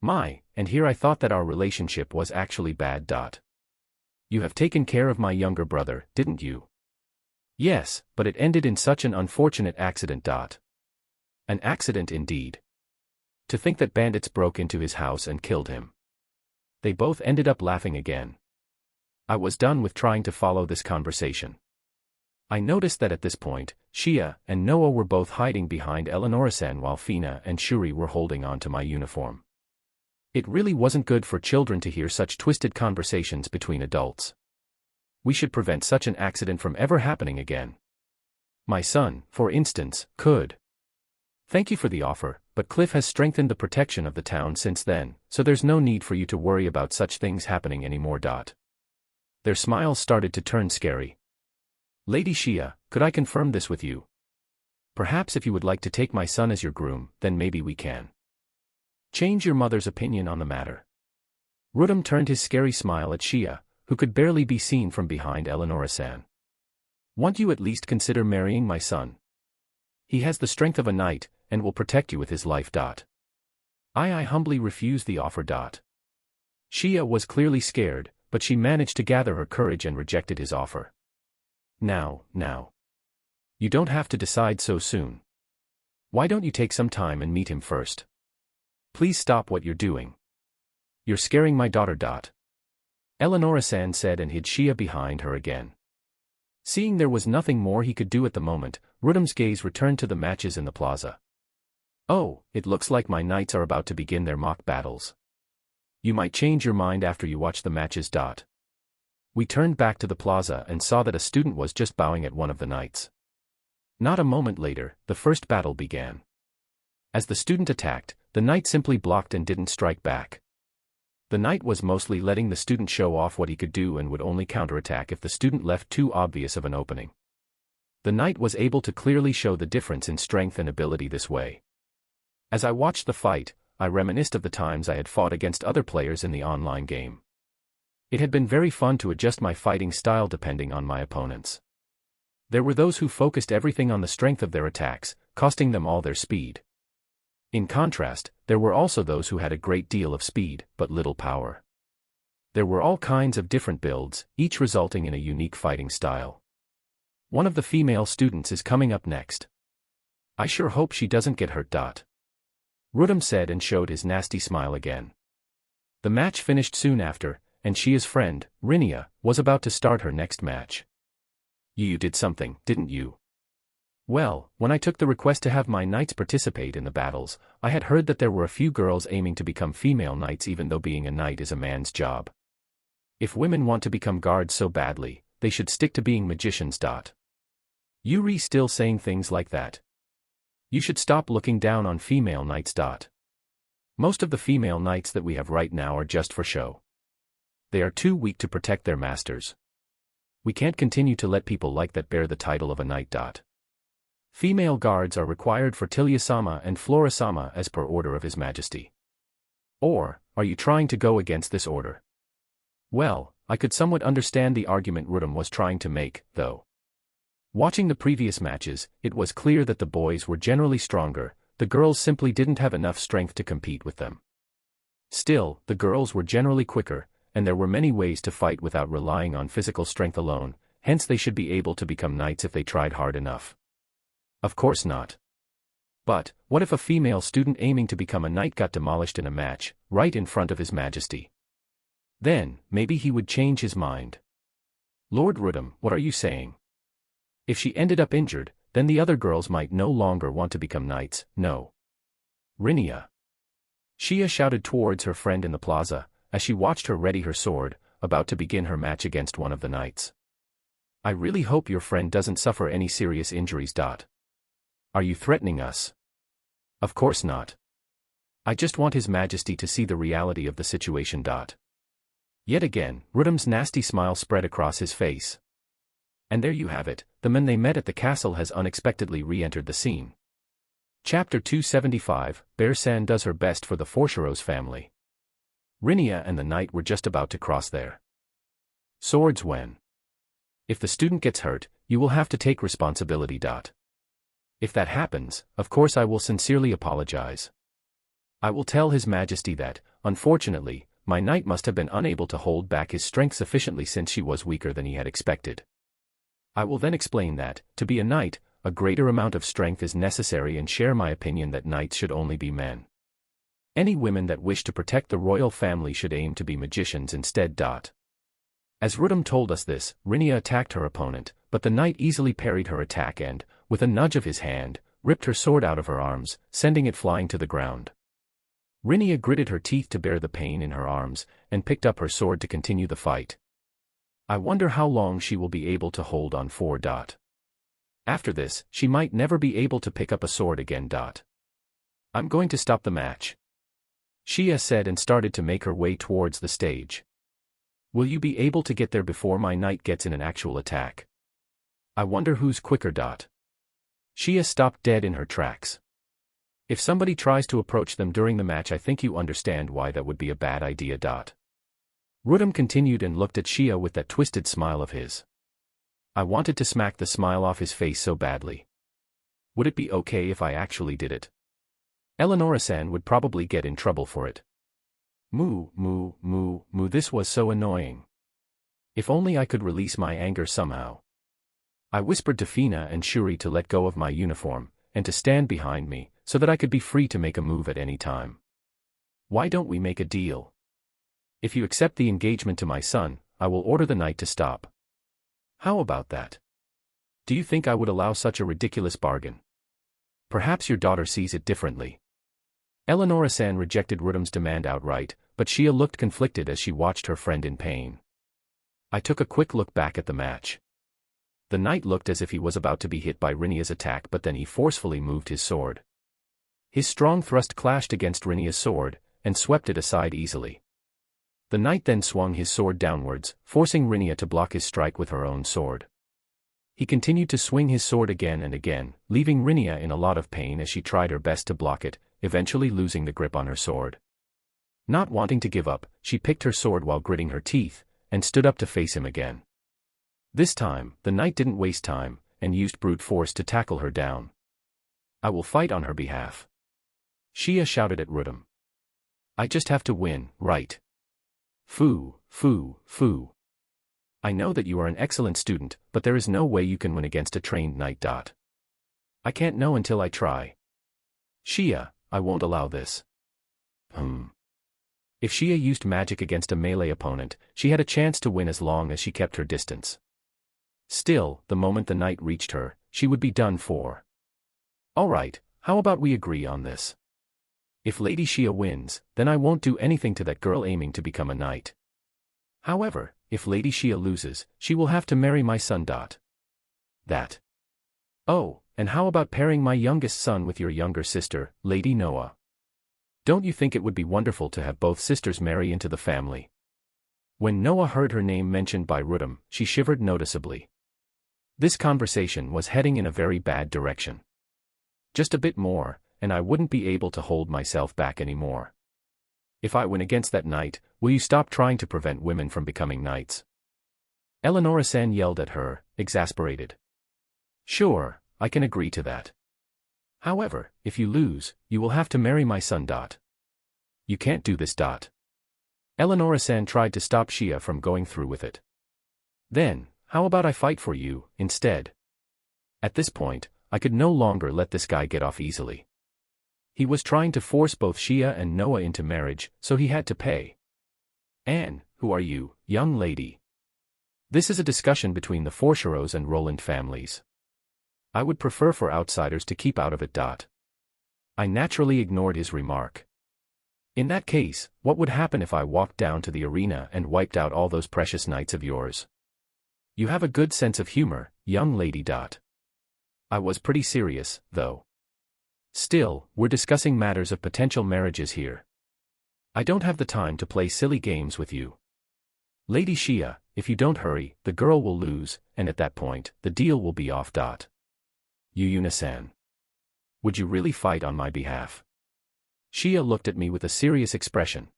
My, and here I thought that our relationship was actually bad. You have taken care of my younger brother, didn't you? Yes, but it ended in such an unfortunate accident. An accident indeed. To think that bandits broke into his house and killed him. They both ended up laughing again. I was done with trying to follow this conversation. I noticed that at this point, Shia and Noah were both hiding behind Eleonora-san while Fina and Shuri were holding on to my uniform. It really wasn't good for children to hear such twisted conversations between adults. We should prevent such an accident from ever happening again. My son, for instance, could. Thank you for the offer, but Cliff has strengthened the protection of the town since then, so there's no need for you to worry about such things happening anymore. Their smiles started to turn scary. Lady Shia, could I confirm this with you? Perhaps if you would like to take my son as your groom, then maybe we can change your mother's opinion on the matter. Rudum turned his scary smile at Shia, who could barely be seen from behind Eleonora-san. Won't you at least consider marrying my son? He has the strength of a knight, and will protect you with his life. I humbly refused the offer. Shia was clearly scared, but she managed to gather her courage and rejected his offer. Now. You don't have to decide so soon. Why don't you take some time and meet him first? Please stop what you're doing. You're scaring my daughter. Eleonora-san said and hid Shia behind her again. Seeing there was nothing more he could do at the moment, Rudum's gaze returned to the matches in the plaza. Oh, it looks like my knights are about to begin their mock battles. You might change your mind after you watch the matches. We turned back to the plaza and saw that a student was just bowing at one of the knights. Not a moment later, the first battle began. As the student attacked, the knight simply blocked and didn't strike back. The knight was mostly letting the student show off what he could do and would only counterattack if the student left too obvious of an opening. The knight was able to clearly show the difference in strength and ability this way. As I watched the fight, I reminisced of the times I had fought against other players in the online game. It had been very fun to adjust my fighting style depending on my opponents. There were those who focused everything on the strength of their attacks, costing them all their speed. In contrast, there were also those who had a great deal of speed, but little power. There were all kinds of different builds, each resulting in a unique fighting style. One of the female students is coming up next. I sure hope she doesn't get hurt. Rudum said and showed his nasty smile again. The match finished soon after, and Shia's friend, Rinia, was about to start her next match. You did something, didn't you? Well, when I took the request to have my knights participate in the battles, I had heard that there were a few girls aiming to become female knights even though being a knight is a man's job. If women want to become guards so badly, they should stick to being magicians. Yuri still saying things like that. You should stop looking down on female knights. Most of the female knights that we have right now are just for show. They are too weak to protect their masters. We can't continue to let people like that bear the title of a knight. Female guards are required for Tilya-sama and Flora-sama as per order of His Majesty. Or, are you trying to go against this order? Well, I could somewhat understand the argument Rudum was trying to make, though. Watching the previous matches, it was clear that the boys were generally stronger, the girls simply didn't have enough strength to compete with them. Still, the girls were generally quicker, and there were many ways to fight without relying on physical strength alone, hence they should be able to become knights if they tried hard enough. Of course not. But, what if a female student aiming to become a knight got demolished in a match, right in front of His Majesty? Then, maybe he would change his mind. Lord Rudum, what are you saying? If she ended up injured, then the other girls might no longer want to become knights, no. Rinia. Shia shouted towards her friend in the plaza, as she watched her ready her sword, about to begin her match against one of the knights. I really hope your friend doesn't suffer any serious injuries. Are you threatening us? Of course not. I just want His Majesty to see the reality of the situation. Yet again, Rudum's nasty smile spread across his face. And there you have it, the man they met at the castle has unexpectedly re-entered the scene. Chapter 275, Bear-san does her best for the Forshiro's family. Rinia and the knight were just about to cross their swords when. If the student gets hurt, you will have to take responsibility. If that happens, of course I will sincerely apologize. I will tell His Majesty that, unfortunately, my knight must have been unable to hold back his strength sufficiently since she was weaker than he had expected. I will then explain that, to be a knight, a greater amount of strength is necessary and share my opinion that knights should only be men. Any women that wish to protect the royal family should aim to be magicians instead. As Rudum told us this, Rinia attacked her opponent, but the knight easily parried her attack and, with a nudge of his hand, ripped her sword out of her arms, sending it flying to the ground. Rinia gritted her teeth to bear the pain in her arms, and picked up her sword to continue the fight. I wonder how long she will be able to hold on for. After this, she might never be able to pick up a sword again. I'm going to stop the match. Shia said and started to make her way towards the stage. Will you be able to get there before my knight gets in an actual attack? I wonder who's quicker. Shia stopped dead in her tracks. If somebody tries to approach them during the match, I think you understand why that would be a bad idea. Rudum continued and looked at Shia with that twisted smile of his. I wanted to smack the smile off his face so badly. Would it be okay if I actually did it? Eleonora-san would probably get in trouble for it. Moo, moo, moo, moo, this was so annoying. If only I could release my anger somehow. I whispered to Fina and Shuri to let go of my uniform, and to stand behind me, so that I could be free to make a move at any time. Why don't we make a deal? If you accept the engagement to my son, I will order the knight to stop. How about that? Do you think I would allow such a ridiculous bargain? Perhaps your daughter sees it differently. Eleonora-san rejected Rudum's demand outright, but Shia looked conflicted as she watched her friend in pain. I took a quick look back at the match. The knight looked as if he was about to be hit by Rinia's attack, but then he forcefully moved his sword. His strong thrust clashed against Rinia's sword, and swept it aside easily. The knight then swung his sword downwards, forcing Rinia to block his strike with her own sword. He continued to swing his sword again and again, leaving Rinia in a lot of pain as she tried her best to block it, eventually losing the grip on her sword. Not wanting to give up, she picked her sword while gritting her teeth, and stood up to face him again. This time, the knight didn't waste time, and used brute force to tackle her down. I will fight on her behalf. Shia shouted at Rudum. I just have to win, right? Foo, foo, foo. I know that you are an excellent student, but there is no way you can win against a trained knight. I can't know until I try. Shia, I won't allow this. If Shia used magic against a melee opponent, she had a chance to win as long as she kept her distance. Still, the moment the knight reached her, she would be done for. Alright, how about we agree on this? If Lady Shia wins, then I won't do anything to that girl aiming to become a knight. However, if Lady Xia loses, she will have to marry my son. That. Oh, and how about pairing my youngest son with your younger sister, Lady Noah? Don't you think it would be wonderful to have both sisters marry into the family? When Noah heard her name mentioned by Rudum, she shivered noticeably. This conversation was heading in a very bad direction. Just a bit more, and I wouldn't be able to hold myself back anymore. If I win against that knight, will you stop trying to prevent women from becoming knights? Eleonora-san yelled at her, exasperated. Sure, I can agree to that. However, if you lose, you will have to marry my son. You can't do this. Eleonora-san tried to stop Xia from going through with it. Then, how about I fight for you, instead? At this point, I could no longer let this guy get off easily. He was trying to force both Xia and Noah into marriage, so he had to pay. Anne, who are you, young lady? This is a discussion between the Forsharos and Roland families. I would prefer for outsiders to keep out of it. I naturally ignored his remark. In that case, what would happen if I walked down to the arena and wiped out all those precious knights of yours? You have a good sense of humor, young lady. I was pretty serious, though. Still, we're discussing matters of potential marriages here. I don't have the time to play silly games with you. Lady Xia, if you don't hurry, the girl will lose, and at that point, the deal will be off. Yuna-san. Would you really fight on my behalf? Xia looked at me with a serious expression.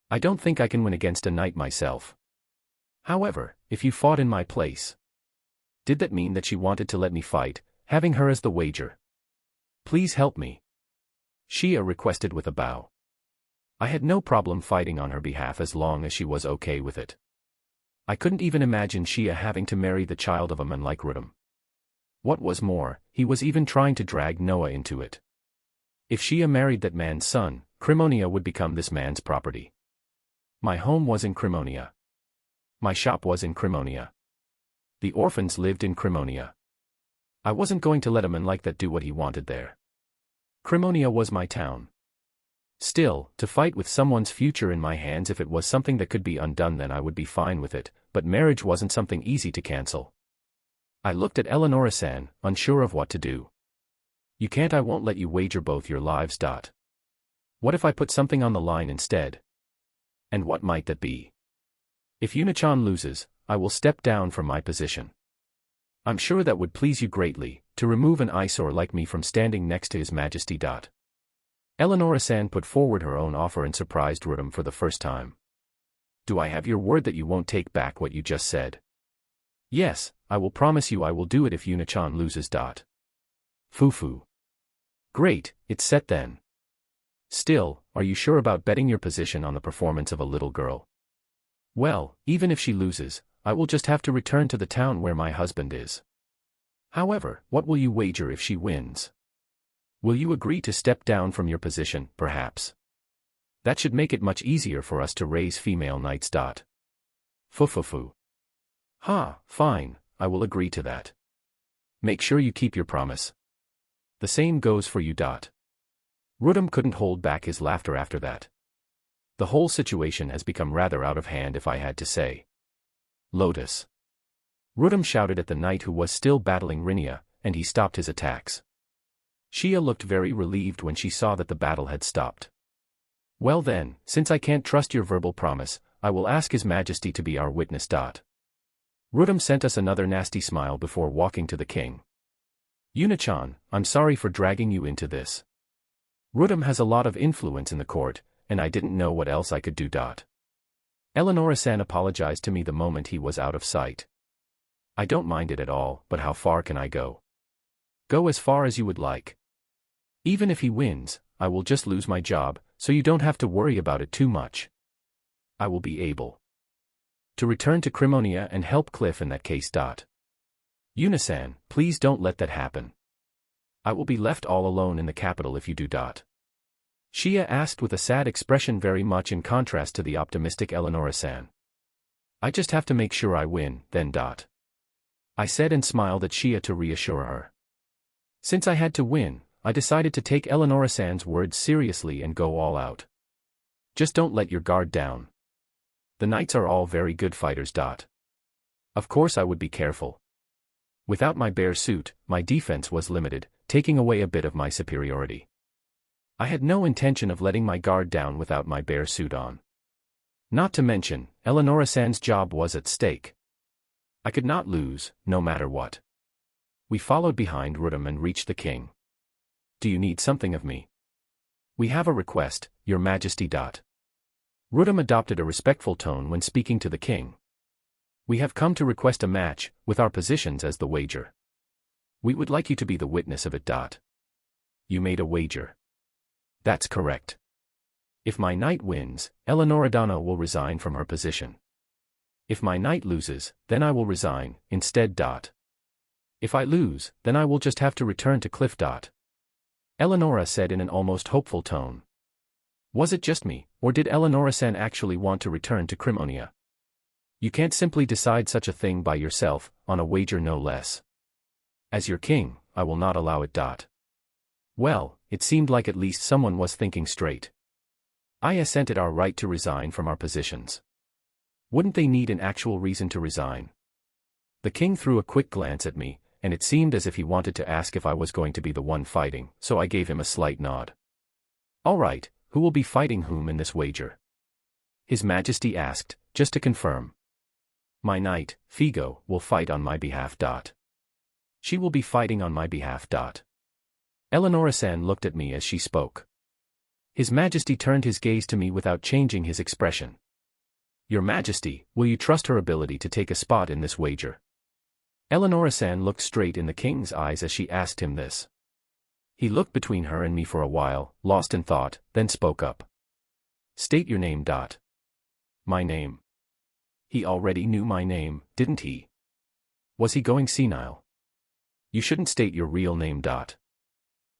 I don't think I can win against a knight myself. However, if you fought in my place. Did that mean that she wanted to let me fight, having her as the wager? Please help me. Xia requested with a bow. I had no problem fighting on her behalf as long as she was okay with it. I couldn't even imagine Xia having to marry the child of a man like Rudum. What was more, he was even trying to drag Noah into it. If Xia married that man's son, Crimonia would become this man's property. My home was in Crimonia. My shop was in Crimonia. The orphans lived in Crimonia. I wasn't going to let a man like that do what he wanted there. Crimonia was my town. Still, to fight with someone's future in my hands, if it was something that could be undone, then I would be fine with it, but marriage wasn't something easy to cancel. I looked at Eleonora-san, unsure of what to do. You can't. I won't let you wager both your lives. What if I put something on the line instead? And what might that be? If Yuna-chan loses, I will step down from my position. I'm sure that would please you greatly, to remove an eyesore like me from standing next to His Majesty. Eleonora-san put forward her own offer and surprised Rudum for the first time. Do I have your word that you won't take back what you just said? Yes, I will promise you I will do it if Yuna-chan loses. Foo-foo. Great, it's set then. Still, are you sure about betting your position on the performance of a little girl? Well, even if she loses, I will just have to return to the town where my husband is. However, what will you wager if she wins? Will you agree to step down from your position, perhaps? That should make it much easier for us to raise female knights. Foo-foo-foo. Ha, fine, I will agree to that. Make sure you keep your promise. The same goes for you. Rudum couldn't hold back his laughter after that. The whole situation has become rather out of hand, if I had to say. Lotus. Rudum shouted at the knight who was still battling Rinia, and he stopped his attacks. Xia looked very relieved when she saw that the battle had stopped. Well then, since I can't trust your verbal promise, I will ask His Majesty to be our witness. Rudum sent us another nasty smile before walking to the king. Yuna-chan, I'm sorry for dragging you into this. Rudum has a lot of influence in the court, and I didn't know what else I could do. Eleonora-san apologized to me the moment he was out of sight. I don't mind it at all, but how far can I go? Go as far as you would like. Even if he wins, I will just lose my job, so you don't have to worry about it too much. I will be able to return to Crimonia and help Cliff in that case. Yuna-san, please don't let that happen. I will be left all alone in the capital if you do. Xia asked with a sad expression, very much in contrast to the optimistic Eleonora-san. I just have to make sure I win, then. I said and smiled at Xia to reassure her. Since I had to win, I decided to take Eleonora-san's words seriously and go all out. Just don't let your guard down. The knights are all very good fighters. Of course I would be careful. Without my bear suit, my defense was limited, taking away a bit of my superiority. I had no intention of letting my guard down without my bear suit on. Not to mention, Eleonora-san's job was at stake. I could not lose, no matter what. We followed behind Rudum and reached the king. Do you need something of me? We have a request, your majesty. Rudum adopted a respectful tone when speaking to the king. We have come to request a match, with our positions as the wager. We would like you to be the witness of it. You made a wager. That's correct. If my knight wins, Eleonora will resign from her position. If my knight loses, then I will resign, instead. If I lose, then I will just have to return to Cliff. Eleonora said in an almost hopeful tone. Was it just me, or did Eleonora-san actually want to return to Crimonia? You can't simply decide such a thing by yourself, on a wager no less. As your king, I will not allow it. Well, it seemed like at least someone was thinking straight. I assented our right to resign from our positions. Wouldn't they need an actual reason to resign? The king threw a quick glance at me, and it seemed as if he wanted to ask if I was going to be the one fighting, so I gave him a slight nod. All right, who will be fighting whom in this wager? His Majesty asked, just to confirm. My knight, Figo, will fight on my behalf. She will be fighting on my behalf. Eleonora-san looked at me as she spoke. His Majesty turned his gaze to me without changing his expression. Your Majesty, will you trust her ability to take a spot in this wager? Eleonora-san looked straight in the king's eyes as she asked him this. He looked between her and me for a while, lost in thought, then spoke up. State your name. My name. He already knew my name, didn't he? Was he going senile? You shouldn't state your real name.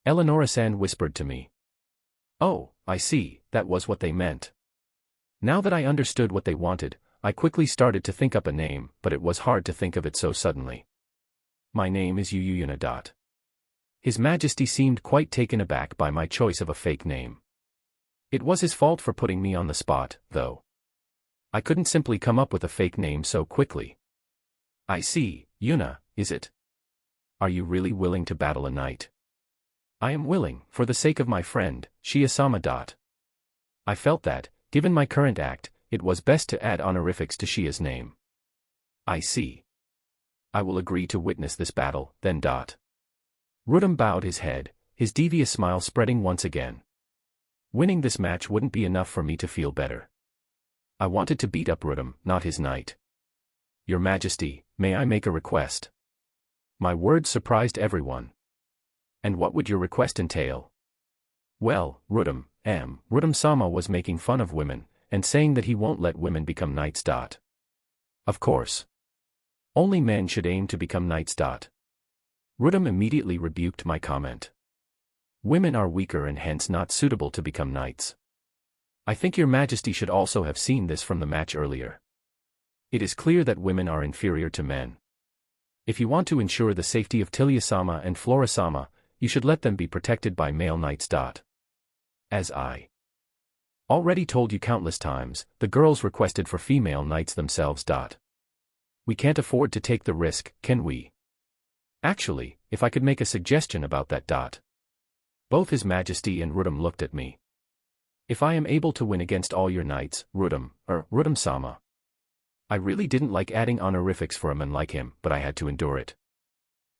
Eleonora-san whispered to me. Oh, I see, that was what they meant. Now that I understood what they wanted, I quickly started to think up a name, but it was hard to think of it so suddenly. My name is Yuyuna. His Majesty seemed quite taken aback by my choice of a fake name. It was his fault for putting me on the spot, though. I couldn't simply come up with a fake name so quickly. I see, Yuna, is it? Are you really willing to battle a knight? I am willing, for the sake of my friend, Shia-sama. I felt that, given my current act, it was best to add honorifics to Shia's name. I see. I will agree to witness this battle, then. Rudum bowed his head, his devious smile spreading once again. Winning this match wouldn't be enough for me to feel better. I wanted to beat up Rudum, not his knight. Your Majesty, may I make a request? My words surprised everyone. And what would your request entail? Well, Rudum-sama was making fun of women, and saying that he won't let women become knights. Of course. Only men should aim to become knights. Rudum immediately rebuked my comment. Women are weaker and hence not suitable to become knights. I think your Majesty should also have seen this from the match earlier. It is clear that women are inferior to men. If you want to ensure the safety of Tilia-sama and Flora-sama, you should let them be protected by male knights. As I already told you countless times, the girls requested for female knights themselves. We can't afford to take the risk, can we? Actually, if I could make a suggestion about that. Both His Majesty and Rudum looked at me. If I am able to win against all your knights, Rudum-sama. I really didn't like adding honorifics for a man like him, but I had to endure it.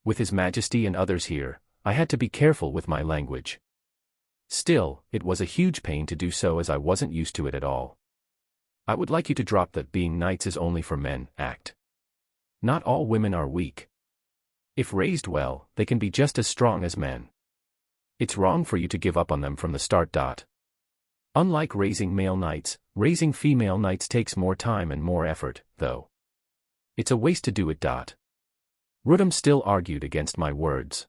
With His Majesty and others here, I had to be careful with my language. Still, it was a huge pain to do so as I wasn't used to it at all. I would like you to drop that being knights is only for men act. Not all women are weak. If raised well, they can be just as strong as men. It's wrong for you to give up on them from the start. Unlike raising male knights, raising female knights takes more time and more effort, though. It's a waste to do it. Rudum still argued against my words.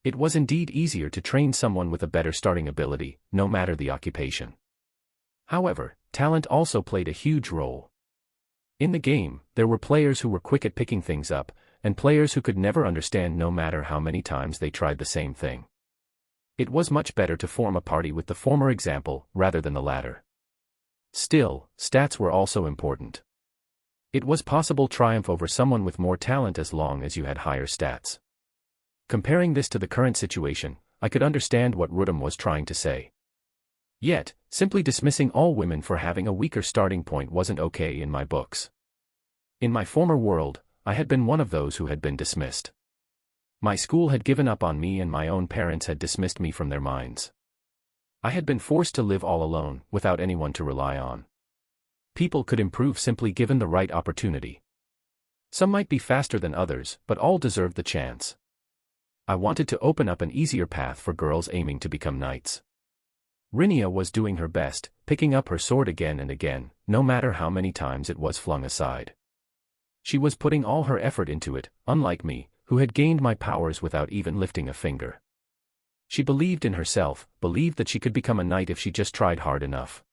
It was indeed easier to train someone with a better starting ability, no matter the occupation. However, talent also played a huge role. In the game, there were players who were quick at picking things up, and players who could never understand no matter how many times they tried the same thing. It was much better to form a party with the former example, rather than the latter. Still, stats were also important. It was possible to triumph over someone with more talent as long as you had higher stats. Comparing this to the current situation, I could understand what Rudum was trying to say. Yet, simply dismissing all women for having a weaker starting point wasn't okay in my books. In my former world, I had been one of those who had been dismissed. My school had given up on me and my own parents had dismissed me from their minds. I had been forced to live all alone, without anyone to rely on. People could improve simply given the right opportunity. Some might be faster than others, but all deserved the chance. I wanted to open up an easier path for girls aiming to become knights. Rinia was doing her best, picking up her sword again and again, no matter how many times it was flung aside. She was putting all her effort into it, unlike me, who had gained my powers without even lifting a finger. She believed in herself, believed that she could become a knight if she just tried hard enough.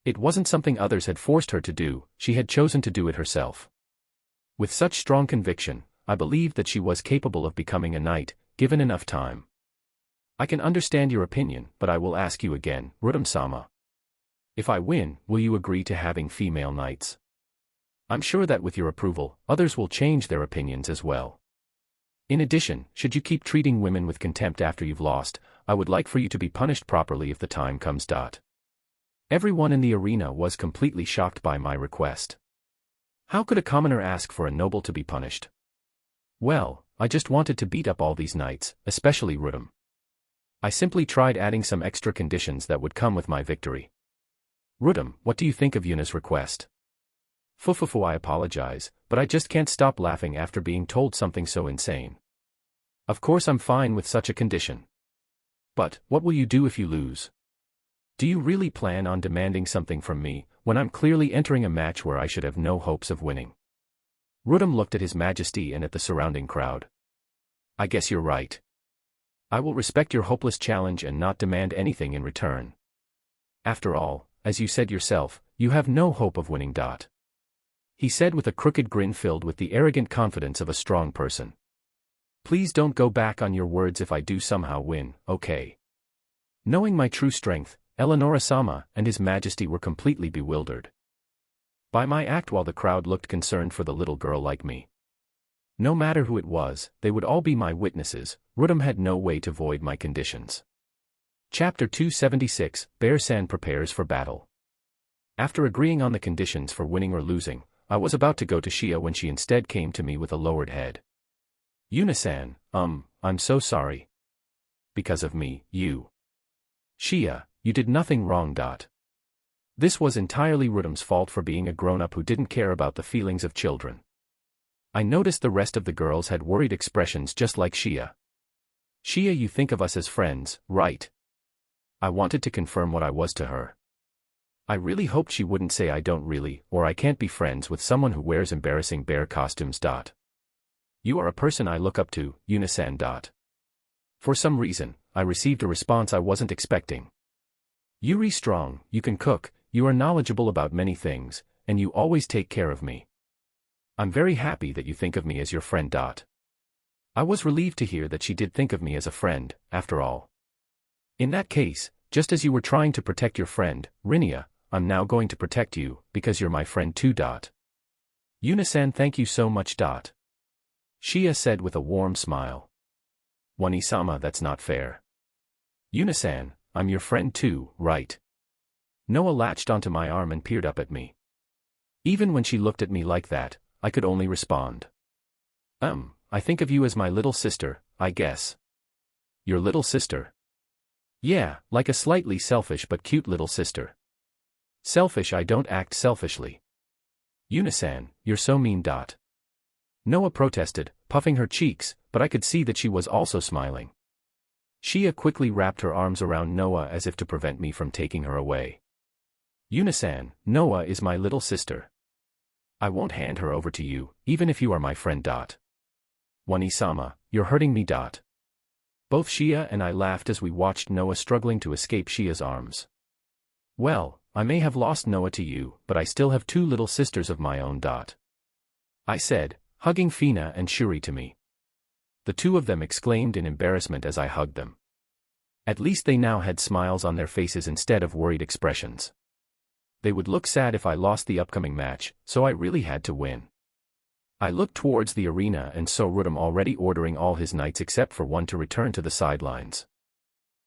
It wasn't something others had forced her to do, she had chosen to do it herself. With such strong conviction, I believed that she was capable of becoming a knight, given enough time. I can understand your opinion, but I will ask you again, Rudum-sama. If I win, will you agree to having female knights? I'm sure that with your approval, others will change their opinions as well. In addition, should you keep treating women with contempt after you've lost, I would like for you to be punished properly if the time comes. Everyone in the arena was completely shocked by my request. How could a commoner ask for a noble to be punished? Well, I just wanted to beat up all these knights, especially Rudum. I simply tried adding some extra conditions that would come with my victory. Rudum, what do you think of Yuna's request? Fufufu, I apologize, but I just can't stop laughing after being told something so insane. Of course I'm fine with such a condition. But, what will you do if you lose? Do you really plan on demanding something from me, when I'm clearly entering a match where I should have no hopes of winning? Rudum looked at His Majesty and at the surrounding crowd. I guess you're right. I will respect your hopeless challenge and not demand anything in return. After all, as you said yourself, you have no hope of winning. He said with a crooked grin filled with the arrogant confidence of a strong person. Please don't go back on your words if I do somehow win, okay? Knowing my true strength, Eleonora-sama and His Majesty were completely bewildered by my act while the crowd looked concerned for the little girl like me. No matter who it was, they would all be my witnesses. Rudum had no way to void my conditions. Chapter 276, Bear-san prepares for battle. After agreeing on the conditions for winning or losing, I was about to go to Shia when she instead came to me with a lowered head. Yuna-san, I'm so sorry. Because of me, you. Shia, you did nothing wrong. This was entirely Rudum's fault for being a grown-up who didn't care about the feelings of children. I noticed the rest of the girls had worried expressions just like Shia. Shia, you think of us as friends, right? I wanted to confirm what I was to her. I really hoped she wouldn't say I don't really, or I can't be friends with someone who wears embarrassing bear costumes. You are a person I look up to, Yuna-san. For some reason, I received a response I wasn't expecting. Yuri strong, you can cook, you are knowledgeable about many things, and you always take care of me. I'm very happy that you think of me as your friend. I was relieved to hear that she did think of me as a friend, after all. In that case, just as you were trying to protect your friend, Rinia, I'm now going to protect you, because you're my friend too. Yuna-san, thank you so much. Shia said with a warm smile. Wani-sama, that's not fair. Yuna-san, I'm your friend too, right? Noah latched onto my arm and peered up at me. Even when she looked at me like that, I could only respond. I think of you as my little sister, I guess. Your little sister? Yeah, like a slightly selfish but cute little sister. Selfish? I don't act selfishly. Yuna-san, you're so mean. Noah protested, puffing her cheeks, but I could see that she was also smiling. Shia quickly wrapped her arms around Noah as if to prevent me from taking her away. Yuna-san, Noah is my little sister. I won't hand her over to you, even if you are my friend. Wani-sama, you're hurting me. Both Shia and I laughed as we watched Noah struggling to escape Shia's arms. Well, I may have lost Noah to you, but I still have two little sisters of my own. I said, hugging Fina and Shuri to me. The two of them exclaimed in embarrassment as I hugged them. At least they now had smiles on their faces instead of worried expressions. They would look sad if I lost the upcoming match, so I really had to win. I looked towards the arena and saw Rudum already ordering all his knights except for one to return to the sidelines.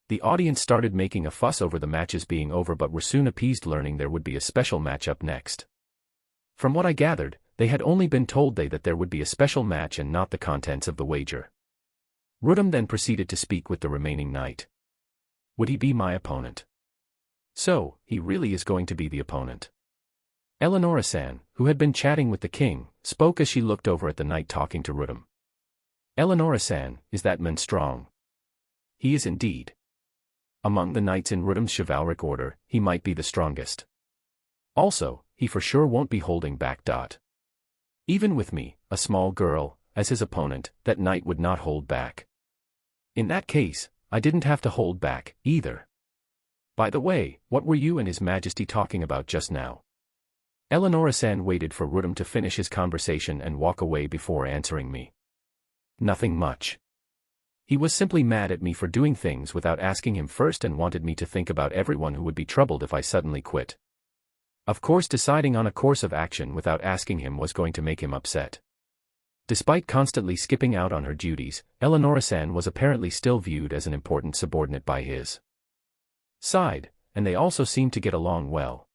The audience started making a fuss over the matches being over but were soon appeased learning there would be a special match up next. From what I gathered, they had only been told that there would be a special match and not the contents of the wager. Rudum then proceeded to speak with the remaining knight. Would he be my opponent? So, he really is going to be the opponent. Eleonora-san, who had been chatting with the king, spoke as she looked over at the knight talking to Rudum. Eleonora-san, is that man strong? He is indeed. Among the knights in Rudum's chivalric order, he might be the strongest. Also, he for sure won't be holding back. Even with me, a small girl, as his opponent, that knight would not hold back. In that case, I didn't have to hold back, either. By the way, what were you and His Majesty talking about just now? Eleonora-san waited for Rudum to finish his conversation and walk away before answering me. Nothing much. He was simply mad at me for doing things without asking him first and wanted me to think about everyone who would be troubled if I suddenly quit. Of course, deciding on a course of action without asking him was going to make him upset. Despite constantly skipping out on her duties, Eleonora-san was apparently still viewed as an important subordinate by his side, and they also seemed to get along well.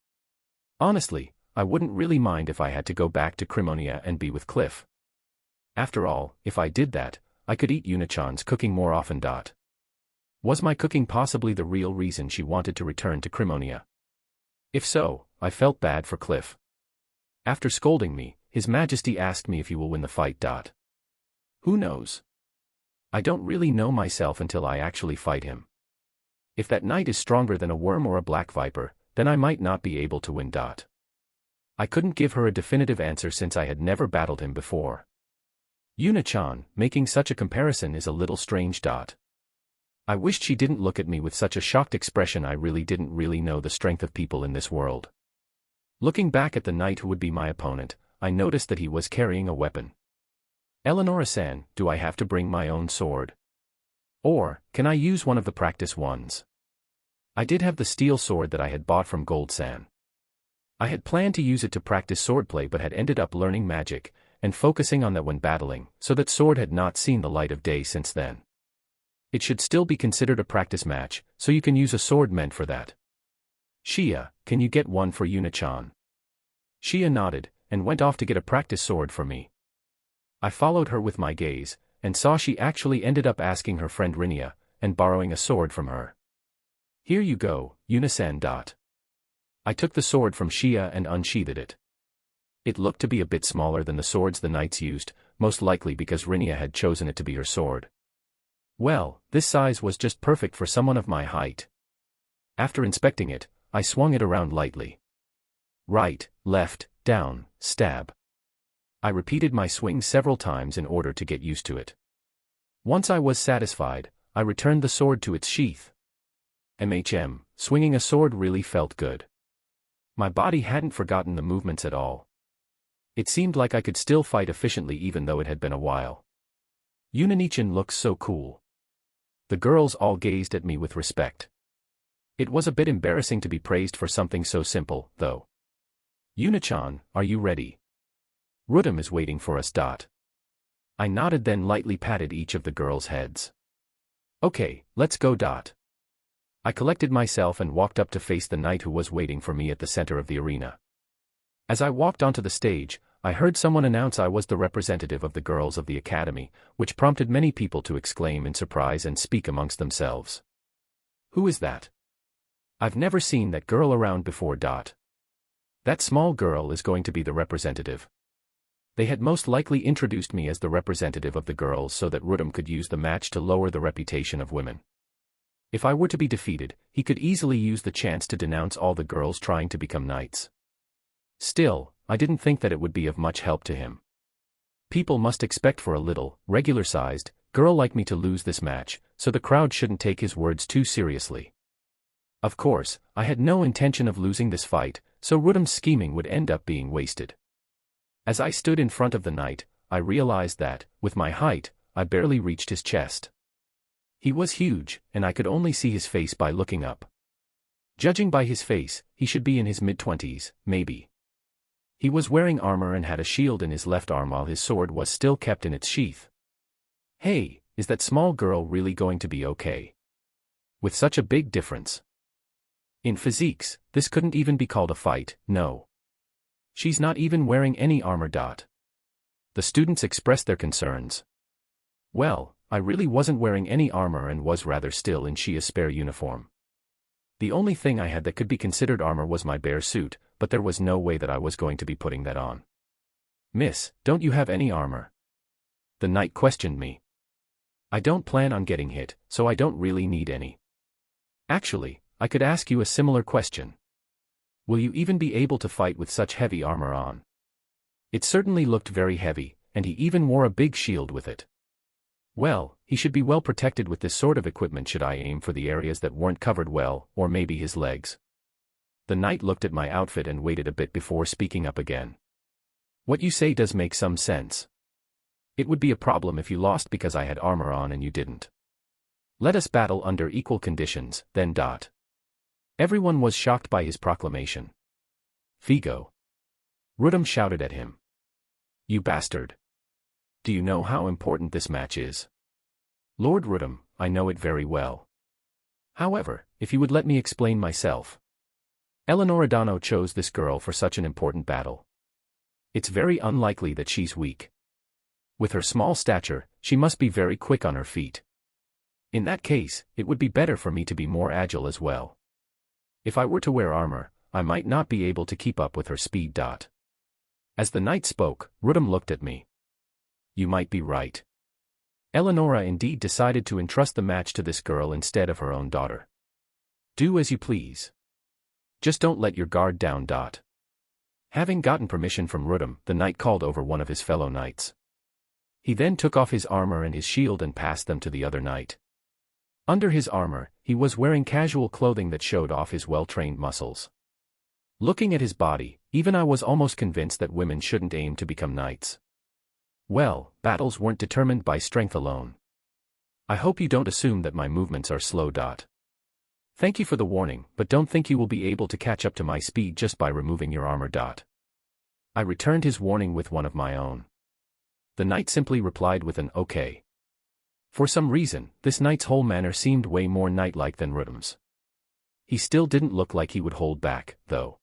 Honestly, I wouldn't really mind if I had to go back to Crimonia and be with Cliff. After all, if I did that, I could eat Yuna-chan's cooking more often. Was my cooking possibly the real reason she wanted to return to Crimonia? If so, I felt bad for Cliff. After scolding me, His Majesty asked me if he will win the fight. Who knows? I don't really know myself until I actually fight him. If that knight is stronger than a worm or a black viper, then I might not be able to win. I couldn't give her a definitive answer since I had never battled him before. Yuna-chan, making such a comparison is a little strange. I wished she didn't look at me with such a shocked expression. I really didn't know the strength of people in this world. Looking back at the knight who would be my opponent, I noticed that he was carrying a weapon. Eleonora-san, do I have to bring my own sword? Or, can I use one of the practice ones? I did have the steel sword that I had bought from Gold-san. I had planned to use it to practice swordplay but had ended up learning magic, and focusing on that when battling, so that sword had not seen the light of day since then. It should still be considered a practice match, so you can use a sword meant for that. Shia, can you get one for Yuna-chan? Shia nodded, and went off to get a practice sword for me. I followed her with my gaze, and saw she actually ended up asking her friend Rinia, and borrowing a sword from her. Here you go, Yuna-san. I took the sword from Shia and unsheathed it. It looked to be a bit smaller than the swords the knights used, most likely because Rinia had chosen it to be her sword. Well, this size was just perfect for someone of my height. After inspecting it, I swung it around lightly. Right, left, down, stab. I repeated my swing several times in order to get used to it. Once I was satisfied, I returned the sword to its sheath. Swinging a sword really felt good. My body hadn't forgotten the movements at all. It seemed like I could still fight efficiently even though it had been a while. Yuna-chan looks so cool. The girls all gazed at me with respect. It was a bit embarrassing to be praised for something so simple, though. Yuna-chan, are you ready? Rudum is waiting for us. I nodded, then lightly patted each of the girls' heads. Okay, let's go. I collected myself and walked up to face the knight who was waiting for me at the center of the arena. As I walked onto the stage, I heard someone announce I was the representative of the girls of the academy, which prompted many people to exclaim in surprise and speak amongst themselves. Who is that? I've never seen that girl around before. That small girl is going to be the representative. They had most likely introduced me as the representative of the girls so that Rudum could use the match to lower the reputation of women. If I were to be defeated, he could easily use the chance to denounce all the girls trying to become knights. Still, I didn't think that it would be of much help to him. People must expect for a little, regular-sized, girl like me to lose this match, so the crowd shouldn't take his words too seriously. Of course, I had no intention of losing this fight, so Rudum's scheming would end up being wasted. As I stood in front of the knight, I realized that, with my height, I barely reached his chest. He was huge, and I could only see his face by looking up. Judging by his face, he should be in his mid-20s, maybe. He was wearing armor and had a shield in his left arm while his sword was still kept in its sheath. Hey, is that small girl really going to be okay? With such a big difference. In physiques, this couldn't even be called a fight, no. She's not even wearing any armor. The students expressed their concerns. Well, I really wasn't wearing any armor and was rather still in Shia's spare uniform. The only thing I had that could be considered armor was my bare suit, but there was no way that I was going to be putting that on. Miss, don't you have any armor? The knight questioned me. I don't plan on getting hit, so I don't really need any. Actually, I could ask you a similar question. Will you even be able to fight with such heavy armor on? It certainly looked very heavy, and he even wore a big shield with it. Well, he should be well protected with this sort of equipment should I aim for the areas that weren't covered well, or maybe his legs. The knight looked at my outfit and waited a bit before speaking up again. What you say does make some sense. It would be a problem if you lost because I had armor on and you didn't. Let us battle under equal conditions, then. Everyone was shocked by his proclamation. Figo. Rudum shouted at him. You bastard. Do you know how important this match is? Lord Rudum, I know it very well. However, if you would let me explain myself. Eleonoradano chose this girl for such an important battle. It's very unlikely that she's weak. With her small stature, she must be very quick on her feet. In that case, it would be better for me to be more agile as well. If I were to wear armor, I might not be able to keep up with her speed. As the knight spoke, Rudum looked at me. You might be right. Eleonora indeed decided to entrust the match to this girl instead of her own daughter. Do as you please. Just don't let your guard down. Having gotten permission from Rudum, the knight called over one of his fellow knights. He then took off his armor and his shield and passed them to the other knight. Under his armor, he was wearing casual clothing that showed off his well-trained muscles. Looking at his body, even I was almost convinced that women shouldn't aim to become knights. Well, battles weren't determined by strength alone. I hope you don't assume that my movements are slow. Thank you for the warning, but don't think you will be able to catch up to my speed just by removing your armor. I returned his warning with one of my own. The knight simply replied with an okay. For some reason, this knight's whole manner seemed way more knight-like than Rudum's. He still didn't look like he would hold back, though.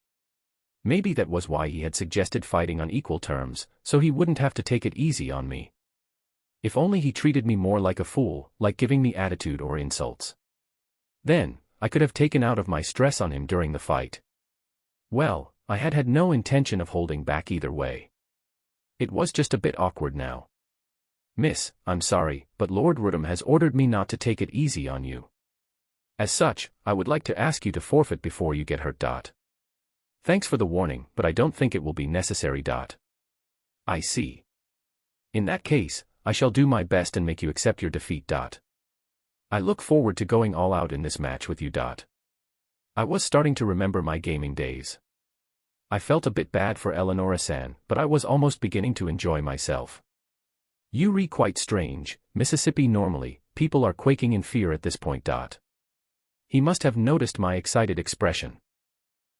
Maybe that was why he had suggested fighting on equal terms, so he wouldn't have to take it easy on me. If only he treated me more like a fool, like giving me attitude or insults. Then, I could have taken out of my stress on him during the fight. Well, I had no intention of holding back either way. It was just a bit awkward now. Miss, I'm sorry, but Lord Rudum has ordered me not to take it easy on you. As such, I would like to ask you to forfeit before you get hurt. Thanks for the warning, but I don't think it will be necessary. I see. In that case, I shall do my best and make you accept your defeat. I look forward to going all out in this match with you. I was starting to remember my gaming days. I felt a bit bad for Eleonora-san, but I was almost beginning to enjoy myself. You re quite strange, Mississippi. Normally, people are quaking in fear at this point. He must have noticed my excited expression.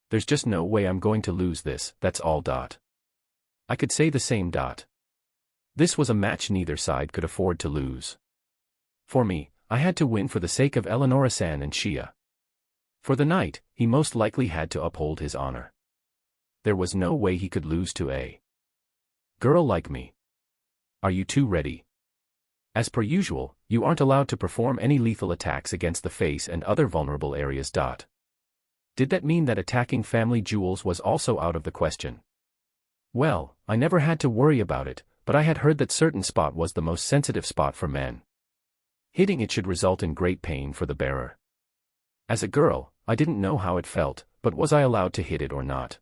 There's just no way I'm going to lose this, that's all. I could say the same. This was a match neither side could afford to lose. For me, I had to win for the sake of Eleonora-san and Shia. For the knight, he most likely had to uphold his honor. There was no way he could lose to a girl like me. Are you two ready? As per usual, you aren't allowed to perform any lethal attacks against the face and other vulnerable areas. Did that mean that attacking family jewels was also out of the question? Well, I never had to worry about it, but I had heard that certain spot was the most sensitive spot for men. Hitting it should result in great pain for the bearer. As a girl, I didn't know how it felt, but was I allowed to hit it or not?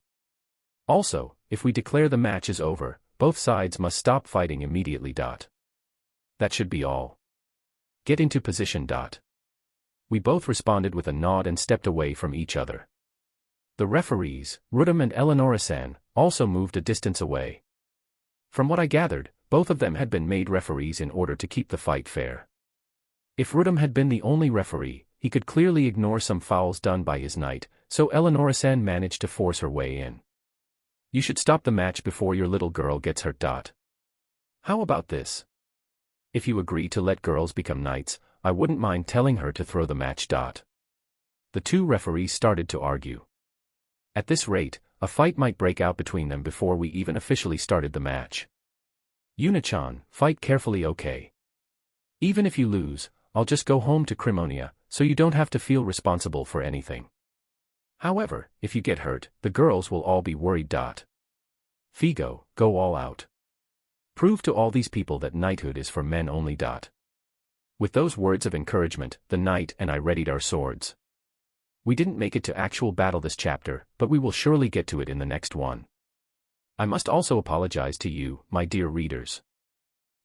Also, if we declare the match is over, both sides must stop fighting immediately. That should be all. Get into position. We both responded with a nod and stepped away from each other. The referees, Rudum and Eleonora-san, also moved a distance away. From what I gathered, both of them had been made referees in order to keep the fight fair. If Rudum had been the only referee, he could clearly ignore some fouls done by his knight, so Eleonora-san managed to force her way in. You should stop the match before your little girl gets hurt. How about this? If you agree to let girls become knights, I wouldn't mind telling her to throw the match. The two referees started to argue. At this rate, a fight might break out between them before we even officially started the match. Yuna-chan, fight carefully, okay? Even if you lose, I'll just go home to Crimonia, so you don't have to feel responsible for anything. However, if you get hurt, the girls will all be worried. Figo, go all out. Prove to all these people that knighthood is for men only. With those words of encouragement, the knight and I readied our swords. We didn't make it to actual battle this chapter, but we will surely get to it in the next one. I must also apologize to you, my dear readers.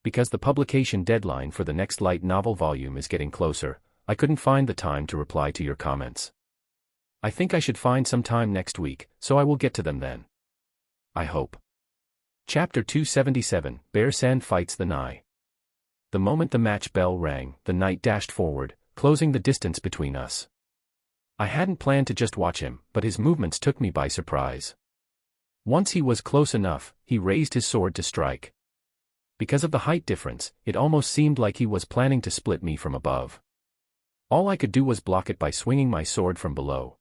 Because the publication deadline for the next light novel volume is getting closer, I couldn't find the time to reply to your comments. I think I should find some time next week, so I will get to them then. I hope. Chapter 277, Bear-san fights the Nai. The moment the match bell rang, the knight dashed forward, closing the distance between us. I hadn't planned to just watch him, but his movements took me by surprise. Once he was close enough, he raised his sword to strike. Because of the height difference, it almost seemed like he was planning to split me from above. All I could do was block it by swinging my sword from below.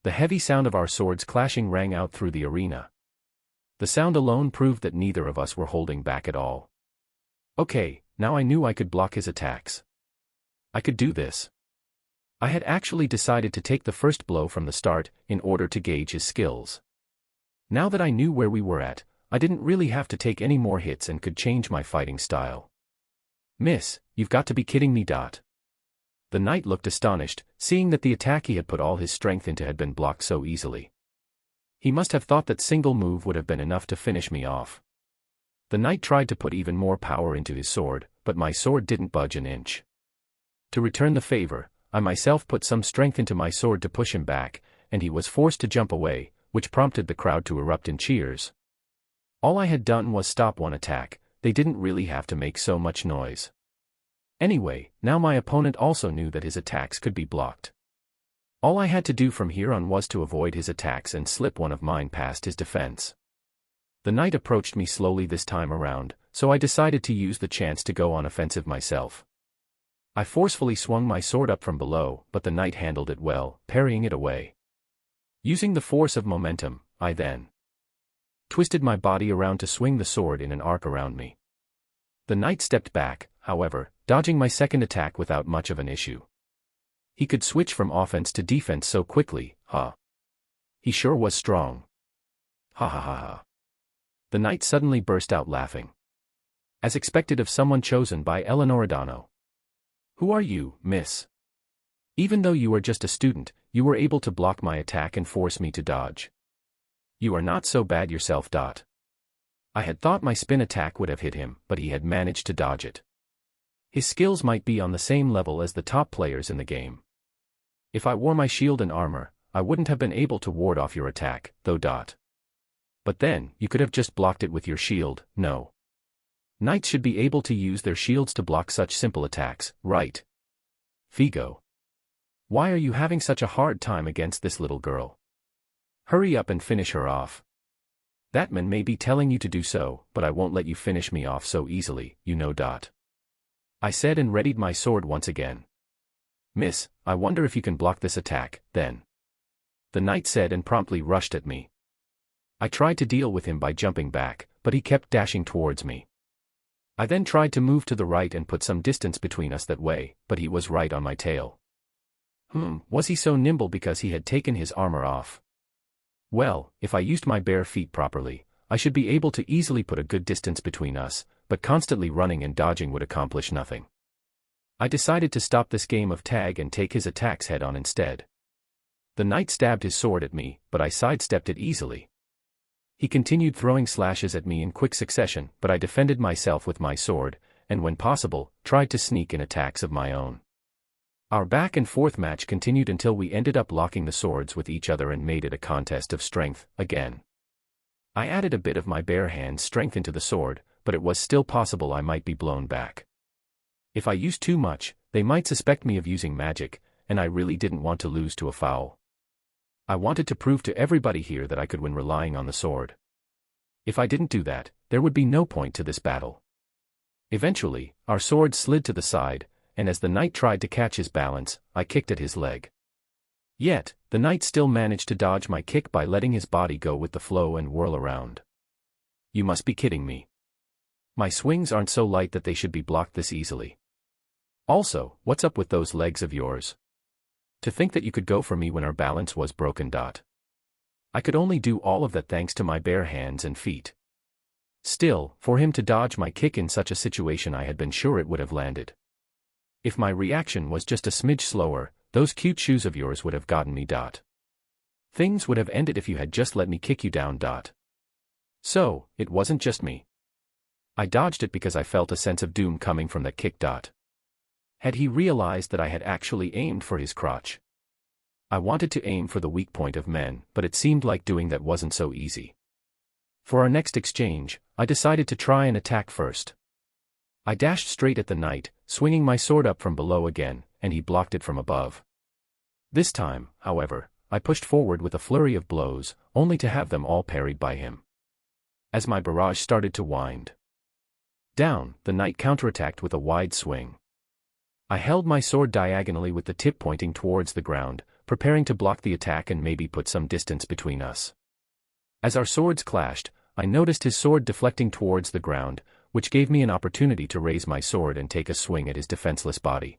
The heavy sound of our swords clashing rang out through the arena. The sound alone proved that neither of us were holding back at all. Okay, now I knew I could block his attacks. I could do this. I had actually decided to take the first blow from the start, in order to gauge his skills. Now that I knew where we were at, I didn't really have to take any more hits and could change my fighting style. Miss, you've got to be kidding me. The knight looked astonished, seeing that the attack he had put all his strength into had been blocked so easily. He must have thought that single move would have been enough to finish me off. The knight tried to put even more power into his sword, but my sword didn't budge an inch. To return the favor, I myself put some strength into my sword to push him back, and he was forced to jump away, which prompted the crowd to erupt in cheers. All I had done was stop one attack, they didn't really have to make so much noise. Anyway, now my opponent also knew that his attacks could be blocked. All I had to do from here on was to avoid his attacks and slip one of mine past his defense. The knight approached me slowly this time around, so I decided to use the chance to go on offensive myself. I forcefully swung my sword up from below, but the knight handled it well, parrying it away. Using the force of momentum, I then twisted my body around to swing the sword in an arc around me. The knight stepped back, however, dodging my second attack without much of an issue. He could switch from offense to defense so quickly, huh? He sure was strong. Ha ha ha ha. The knight suddenly burst out laughing. As expected of someone chosen by Eleonora. Who are you, miss? Even though you are just a student, you were able to block my attack and force me to dodge. You are not so bad yourself. I had thought my spin attack would have hit him, but he had managed to dodge it. His skills might be on the same level as the top players in the game. If I wore my shield and armor, I wouldn't have been able to ward off your attack, though. But then, you could have just blocked it with your shield, no. Knights should be able to use their shields to block such simple attacks, right? Figo. Why are you having such a hard time against this little girl? Hurry up and finish her off. That man may be telling you to do so, but I won't let you finish me off so easily, you know. I said and readied my sword once again. Miss, I wonder if you can block this attack, then. The knight said and promptly rushed at me. I tried to deal with him by jumping back, but he kept dashing towards me. I then tried to move to the right and put some distance between us that way, but he was right on my tail. Was he so nimble because he had taken his armor off? Well, if I used my bare feet properly, I should be able to easily put a good distance between us, but constantly running and dodging would accomplish nothing. I decided to stop this game of tag and take his attacks head-on instead. The knight stabbed his sword at me, but I sidestepped it easily. He continued throwing slashes at me in quick succession, but I defended myself with my sword, and when possible, tried to sneak in attacks of my own. Our back and forth match continued until we ended up locking the swords with each other and made it a contest of strength, again. I added a bit of my bare hand strength into the sword, but it was still possible I might be blown back. If I used too much, they might suspect me of using magic, and I really didn't want to lose to a foul. I wanted to prove to everybody here that I could win relying on the sword. If I didn't do that, there would be no point to this battle. Eventually, our swords slid to the side, and as the knight tried to catch his balance, I kicked at his leg. Yet, the knight still managed to dodge my kick by letting his body go with the flow and whirl around. You must be kidding me. My swings aren't so light that they should be blocked this easily. Also, what's up with those legs of yours? To think that you could go for me when our balance was broken. I could only do all of that thanks to my bare hands and feet. Still, for him to dodge my kick in such a situation, I had been sure it would have landed. If my reaction was just a smidge slower, those cute shoes of yours would have gotten me. Things would have ended if you had just let me kick you down. So, it wasn't just me. I dodged it because I felt a sense of doom coming from that kick. Had he realized that I had actually aimed for his crotch? I wanted to aim for the weak point of men, but it seemed like doing that wasn't so easy. For our next exchange, I decided to try and attack first. I dashed straight at the knight, swinging my sword up from below again, and he blocked it from above. This time, however, I pushed forward with a flurry of blows, only to have them all parried by him. As my barrage started to wind down, the knight counterattacked with a wide swing. I held my sword diagonally with the tip pointing towards the ground, preparing to block the attack and maybe put some distance between us. As our swords clashed, I noticed his sword deflecting towards the ground, which gave me an opportunity to raise my sword and take a swing at his defenseless body.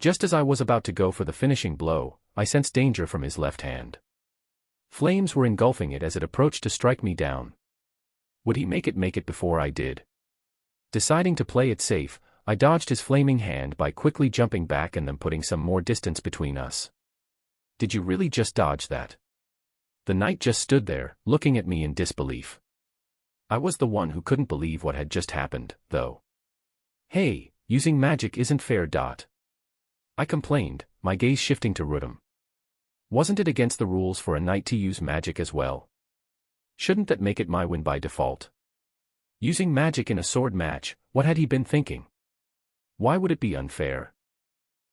Just as I was about to go for the finishing blow, I sensed danger from his left hand. Flames were engulfing it as it approached to strike me down. Would he make it before I did? Deciding to play it safe, I dodged his flaming hand by quickly jumping back and then putting some more distance between us. Did you really just dodge that? The knight just stood there, looking at me in disbelief. I was the one who couldn't believe what had just happened, though. Hey, using magic isn't fair. I complained, my gaze shifting to Rudum. Wasn't it against the rules for a knight to use magic as well? Shouldn't that make it my win by default? Using magic in a sword match, what had he been thinking? Why would it be unfair?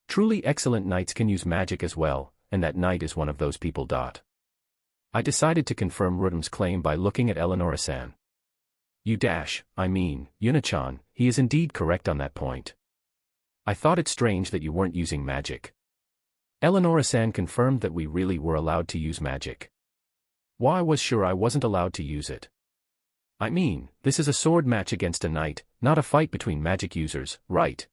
Truly excellent knights can use magic as well, and that knight is one of those people. I decided to confirm Rudum's claim by looking at Eleonora-san. Yuna-chan, he is indeed correct on that point. I thought it strange that you weren't using magic. Eleonora-san confirmed that we really were allowed to use magic. Why I was sure I wasn't allowed to use it. I mean, this is a sword match against a knight, not a fight between magic users, right?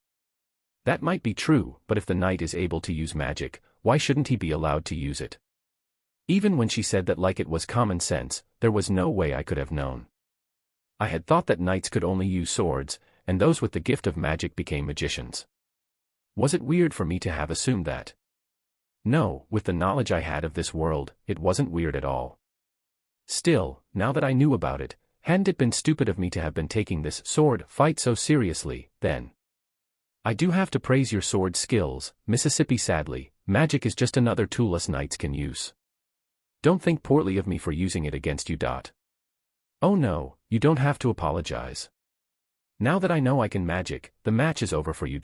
That might be true, but if the knight is able to use magic, why shouldn't he be allowed to use it? Even when she said that like it was common sense, there was no way I could have known. I had thought that knights could only use swords, and those with the gift of magic became magicians. Was it weird for me to have assumed that? No, with the knowledge I had of this world, it wasn't weird at all. Still, now that I knew about it, hadn't it been stupid of me to have been taking this sword fight so seriously, then? I do have to praise your sword skills, Mississippi. Sadly, magic is just another tool us knights can use. Don't think poorly of me for using it against you. Oh no, you don't have to apologize. Now that I know I can magic, the match is over for you.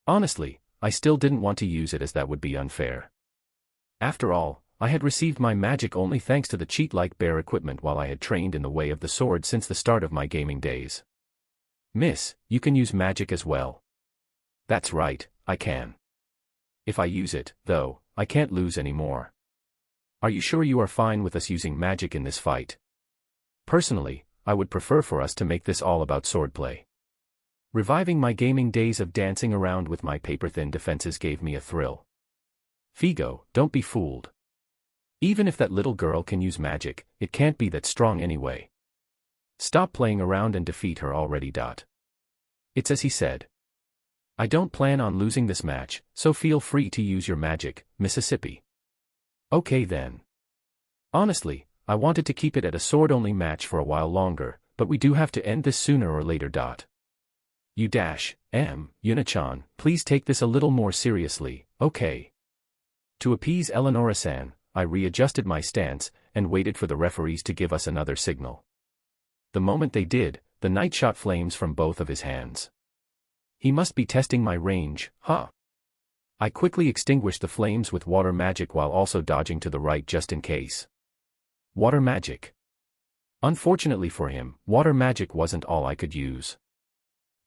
Honestly, I still didn't want to use it as that would be unfair. After all, I had received my magic only thanks to the cheat-like bear equipment while I had trained in the way of the sword since the start of my gaming days. Miss, you can use magic as well. That's right, I can. If I use it, though, I can't lose anymore. Are you sure you are fine with us using magic in this fight? Personally, I would prefer for us to make this all about swordplay. Reviving my gaming days of dancing around with my paper-thin defenses gave me a thrill. Figo, don't be fooled. Even if that little girl can use magic, it can't be that strong anyway. Stop playing around and defeat her already. It's as he said. I don't plan on losing this match, so feel free to use your magic, Mississippi. Okay then. Honestly, I wanted to keep it at a sword-only match for a while longer, but we do have to end this sooner or later. Yuna-chan, please take this a little more seriously, okay? To appease Eleonora-san, I readjusted my stance, and waited for the referees to give us another signal. The moment they did, the knight shot flames from both of his hands. He must be testing my range, huh? I quickly extinguished the flames with water magic while also dodging to the right just in case. Water magic. Unfortunately for him, water magic wasn't all I could use.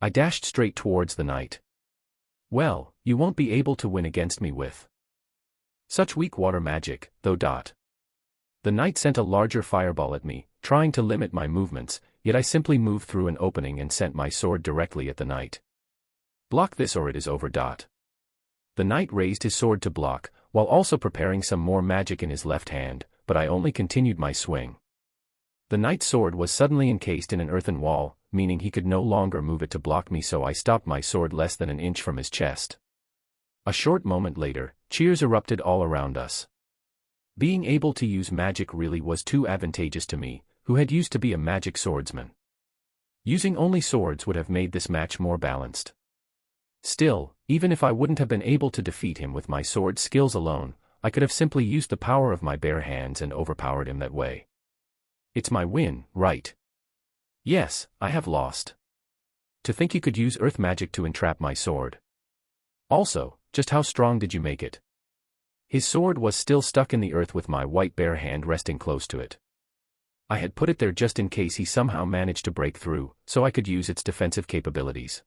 I dashed straight towards the knight. Well, you won't be able to win against me with such weak water magic, though. The knight sent a larger fireball at me, trying to limit my movements, yet I simply moved through an opening and sent my sword directly at the knight. Block this or it is over. The knight raised his sword to block, while also preparing some more magic in his left hand, but I only continued my swing. The knight's sword was suddenly encased in an earthen wall, meaning he could no longer move it to block me, so I stopped my sword less than an inch from his chest. A short moment later, cheers erupted all around us. Being able to use magic really was too advantageous to me, who had used to be a magic swordsman. Using only swords would have made this match more balanced. Still, even if I wouldn't have been able to defeat him with my sword skills alone, I could have simply used the power of my bare hands and overpowered him that way. It's my win, right? Yes, I have lost. To think you could use earth magic to entrap my sword. Also, just how strong did you make it? His sword was still stuck in the earth with my white bare hand resting close to it. I had put it there just in case he somehow managed to break through, so I could use its defensive capabilities.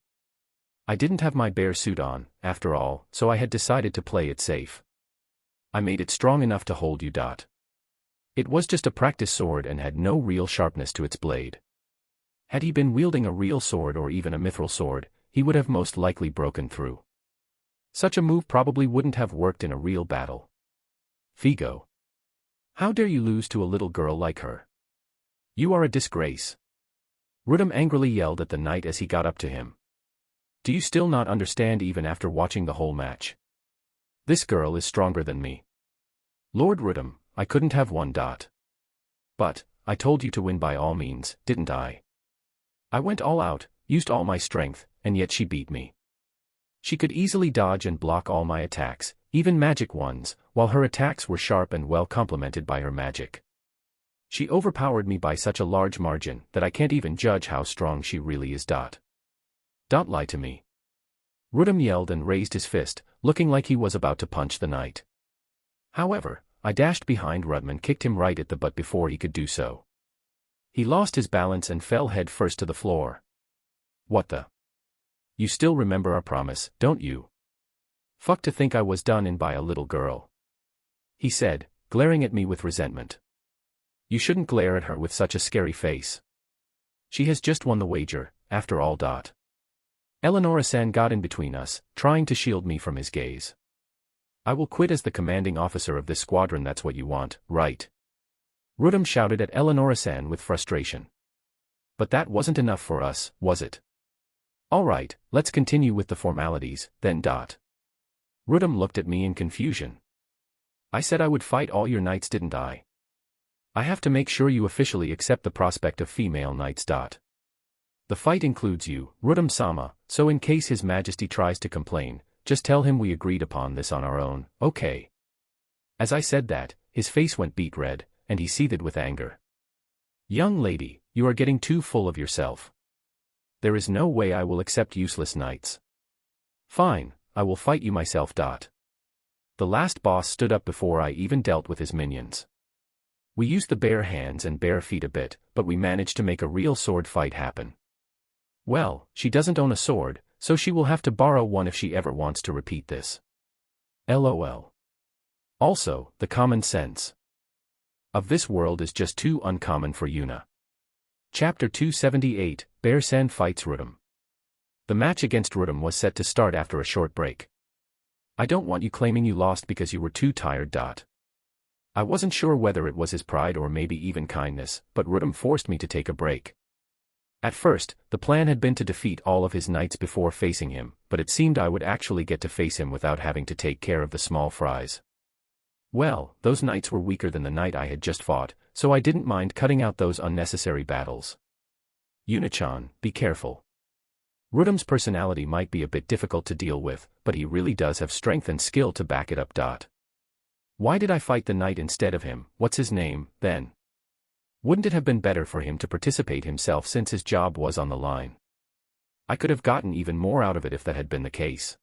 I didn't have my bare suit on, after all, so I had decided to play it safe. I made it strong enough to hold you. It was just a practice sword and had no real sharpness to its blade. Had he been wielding a real sword or even a mithril sword, he would have most likely broken through. Such a move probably wouldn't have worked in a real battle. Figo. How dare you lose to a little girl like her? You are a disgrace. Rudum angrily yelled at the knight as he got up to him. Do you still not understand even after watching the whole match? This girl is stronger than me. Lord Rudum, I couldn't have won. But, I told you to win by all means, didn't I? I went all out, used all my strength, and yet she beat me. She could easily dodge and block all my attacks, even magic ones, while her attacks were sharp and well complemented by her magic. She overpowered me by such a large margin that I can't even judge how strong she really is. Don't lie to me. Rudum yelled and raised his fist, looking like he was about to punch the knight. However, I dashed behind Rudum and kicked him right at the butt before he could do so. He lost his balance and fell head first to the floor. What the? You still remember our promise, don't you? Fuck, to think I was done in by a little girl. He said, glaring at me with resentment. You shouldn't glare at her with such a scary face. She has just won the wager, after all. Eleonora-san got in between us, trying to shield me from his gaze. I will quit as the commanding officer of this squadron. That's what you want, right? Rudum shouted at Eleonora-san with frustration. But that wasn't enough for us, was it? All right, let's continue with the formalities, then. Rudum looked at me in confusion. I said I would fight all your knights, didn't I? I have to make sure you officially accept the prospect of female knights. The fight includes you, Rudum-sama, so in case His Majesty tries to complain, just tell him we agreed upon this on our own, okay? As I said that, his face went beet red, and he seethed with anger. Young lady, you are getting too full of yourself. There is no way I will accept useless knights. Fine, I will fight you myself. The last boss stood up before I even dealt with his minions. We used the bare hands and bare feet a bit, but we managed to make a real sword fight happen. Well, she doesn't own a sword, so she will have to borrow one if she ever wants to repeat this. LOL. Also, the common sense of this world is just too uncommon for Yuna. Chapter 278, Bear-san fights Rudum. The match against Rudum was set to start after a short break. I don't want you claiming you lost because you were too tired. I wasn't sure whether it was his pride or maybe even kindness, but Rudum forced me to take a break. At first, the plan had been to defeat all of his knights before facing him, but it seemed I would actually get to face him without having to take care of the small fries. Well, those knights were weaker than the knight I had just fought, so I didn't mind cutting out those unnecessary battles. Yuna-chan, be careful. Rudum's personality might be a bit difficult to deal with, but he really does have strength and skill to back it up. Why did I fight the knight instead of him? What's his name, then? Wouldn't it have been better for him to participate himself since his job was on the line? I could have gotten even more out of it if that had been the case.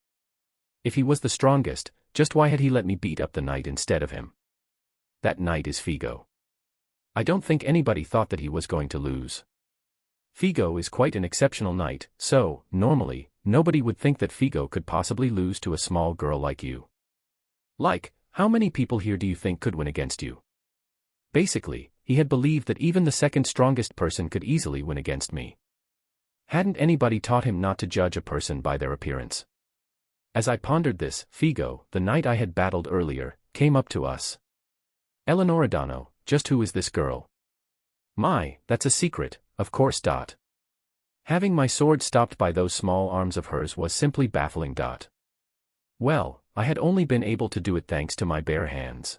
If he was the strongest, just why had he let me beat up the knight instead of him? That knight is Figo. I don't think anybody thought that he was going to lose. Figo is quite an exceptional knight, so, normally, nobody would think that Figo could possibly lose to a small girl like you. Like, how many people here do you think could win against you? Basically, he had believed that even the second strongest person could easily win against me. Hadn't anybody taught him not to judge a person by their appearance? As I pondered this, Figo, the knight I had battled earlier, came up to us. Eleanoradano, just who is this girl? My, that's a secret, of course. Having my sword stopped by those small arms of hers was simply baffling. Well, I had only been able to do it thanks to my bare hands.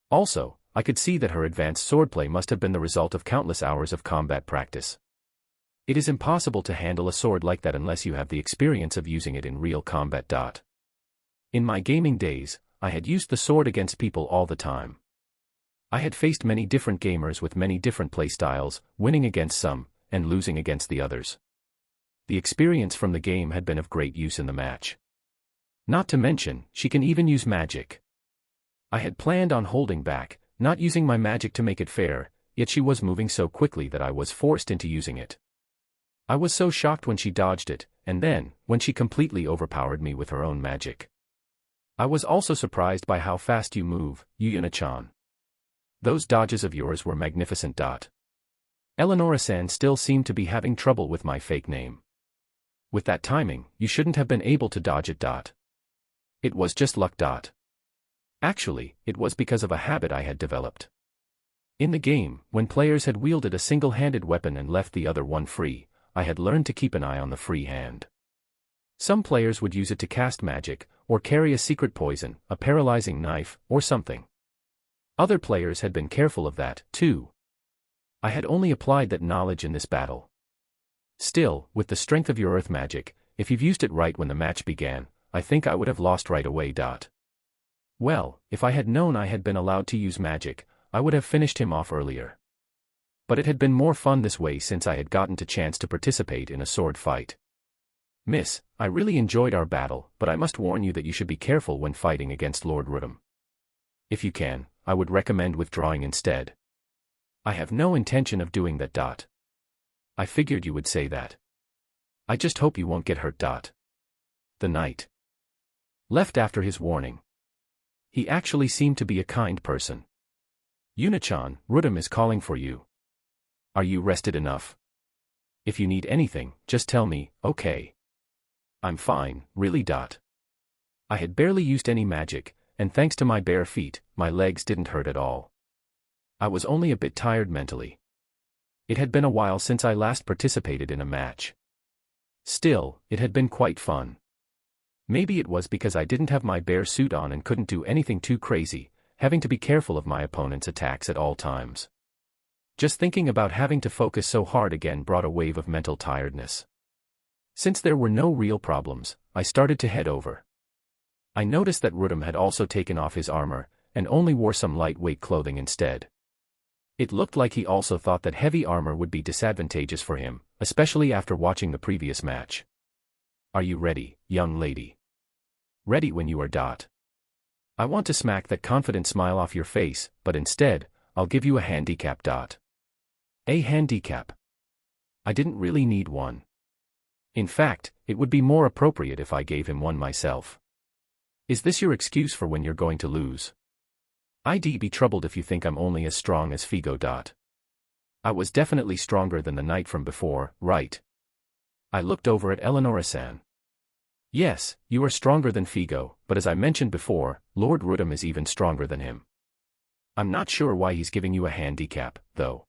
Also, I could see that her advanced swordplay must have been the result of countless hours of combat practice. It is impossible to handle a sword like that unless you have the experience of using it in real combat. In my gaming days, I had used the sword against people all the time. I had faced many different gamers with many different playstyles, winning against some, and losing against the others. The experience from the game had been of great use in the match. Not to mention, she can even use magic. I had planned on holding back, not using my magic to make it fair, yet she was moving so quickly that I was forced into using it. I was so shocked when she dodged it, and then, when she completely overpowered me with her own magic. I was also surprised by how fast you move, Yuna-chan. Those dodges of yours were magnificent. Eleonora-san still seemed to be having trouble with my fake name. With that timing, you shouldn't have been able to dodge it. It was just luck. Actually, it was because of a habit I had developed. In the game, when players had wielded a single-handed weapon and left the other one free, I had learned to keep an eye on the free hand. Some players would use it to cast magic, or carry a secret poison, a paralyzing knife, or something. Other players had been careful of that, too. I had only applied that knowledge in this battle. Still, with the strength of your earth magic, if you've used it right when the match began, I think I would have lost right away. Well, if I had known I had been allowed to use magic, I would have finished him off earlier. But it had been more fun this way since I had gotten a chance to participate in a sword fight. Miss, I really enjoyed our battle, but I must warn you that you should be careful when fighting against Lord Rudum. If you can, I would recommend withdrawing instead. I have no intention of doing that. I figured you would say that. I just hope you won't get hurt. The knight left after his warning. He actually seemed to be a kind person. Yuna-chan, Rudum is calling for you. Are you rested enough? If you need anything, just tell me, okay? I'm fine, really. I had barely used any magic, and thanks to my bare feet, my legs didn't hurt at all. I was only a bit tired mentally. It had been a while since I last participated in a match. Still, it had been quite fun. Maybe it was because I didn't have my bare suit on and couldn't do anything too crazy, having to be careful of my opponent's attacks at all times. Just thinking about having to focus so hard again brought a wave of mental tiredness. Since there were no real problems, I started to head over. I noticed that Rudum had also taken off his armor, and only wore some lightweight clothing instead. It looked like he also thought that heavy armor would be disadvantageous for him, especially after watching the previous match. Are you ready, young lady? Ready when you are. I want to smack that confident smile off your face, but instead, I'll give you a handicap. A handicap? I didn't really need one. In fact, it would be more appropriate if I gave him one myself. Is this your excuse for when you're going to lose? I'd be troubled if you think I'm only as strong as Figo. I was definitely stronger than the knight from before, right? I looked over at Eleonora-san. Yes, you are stronger than Figo, but as I mentioned before, Lord Rudum is even stronger than him. I'm not sure why he's giving you a handicap, though.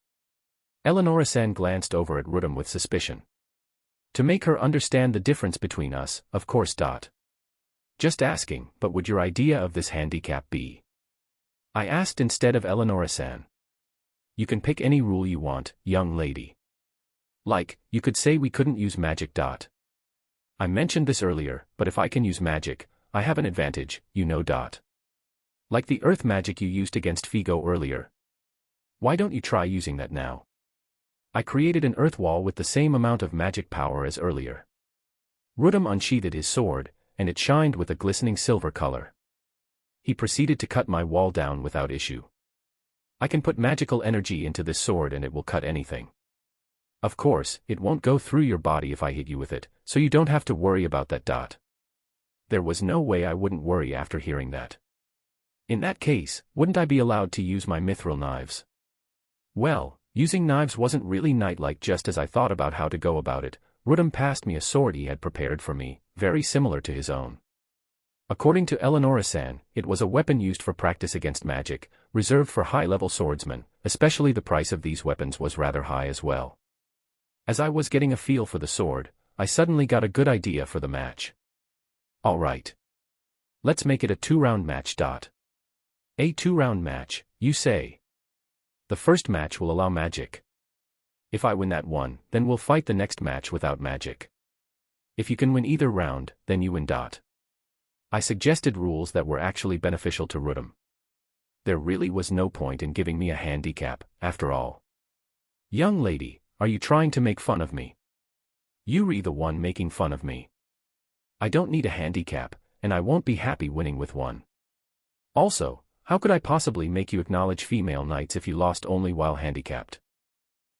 Eleonora-san glanced over at Rudum with suspicion. To make her understand the difference between us, of course. Just asking, but would your idea of this handicap be? I asked instead of Eleonora-san. You can pick any rule you want, young lady. Like, you could say we couldn't use magic. I mentioned this earlier, but if I can use magic, I have an advantage, you know. Like the earth magic you used against Figo earlier. Why don't you try using that now? I created an earth wall with the same amount of magic power as earlier. Rudum unsheathed his sword, and it shined with a glistening silver color. He proceeded to cut my wall down without issue. I can put magical energy into this sword and it will cut anything. Of course, it won't go through your body if I hit you with it, so you don't have to worry about that. There was no way I wouldn't worry after hearing that. In that case, wouldn't I be allowed to use my mithril knives? Well, using knives wasn't really knight-like. Just as I thought about how to go about it, Rudum passed me a sword he had prepared for me, very similar to his own. According to Eleonora-san, it was a weapon used for practice against magic, reserved for high-level swordsmen, especially the price of these weapons was rather high as well. As I was getting a feel for the sword, I suddenly got a good idea for the match. Alright. Let's make it a 2-round match. A 2-round match, you say? The first match will allow magic. If I win that one, then we'll fight the next match without magic. If you can win either round, then you win. I suggested rules that were actually beneficial to Rudum. There really was no point in giving me a handicap, after all. Young lady, are you trying to make fun of me? You're the one making fun of me. I don't need a handicap, and I won't be happy winning with one. Also, how could I possibly make you acknowledge female knights if you lost only while handicapped?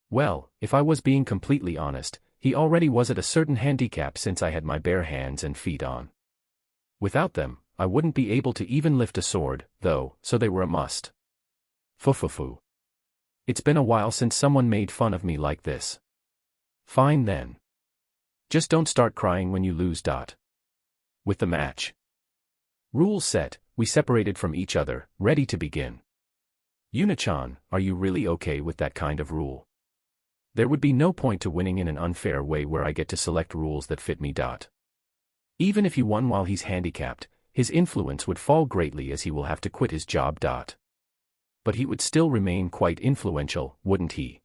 Well, if I was being completely honest, he already was at a certain handicap since I had my bare hands and feet on. Without them, I wouldn't be able to even lift a sword, though, so they were a must. Fufufu. It's been a while since someone made fun of me like this. Fine then. Just don't start crying when you lose. With the match. Rules set, we separated from each other, ready to begin. Yuna-chan, are you really okay with that kind of rule? There would be no point to winning in an unfair way where I get to select rules that fit me. Even if you won while he's handicapped, his influence would fall greatly as he will have to quit his job. But he would still remain quite influential, wouldn't he?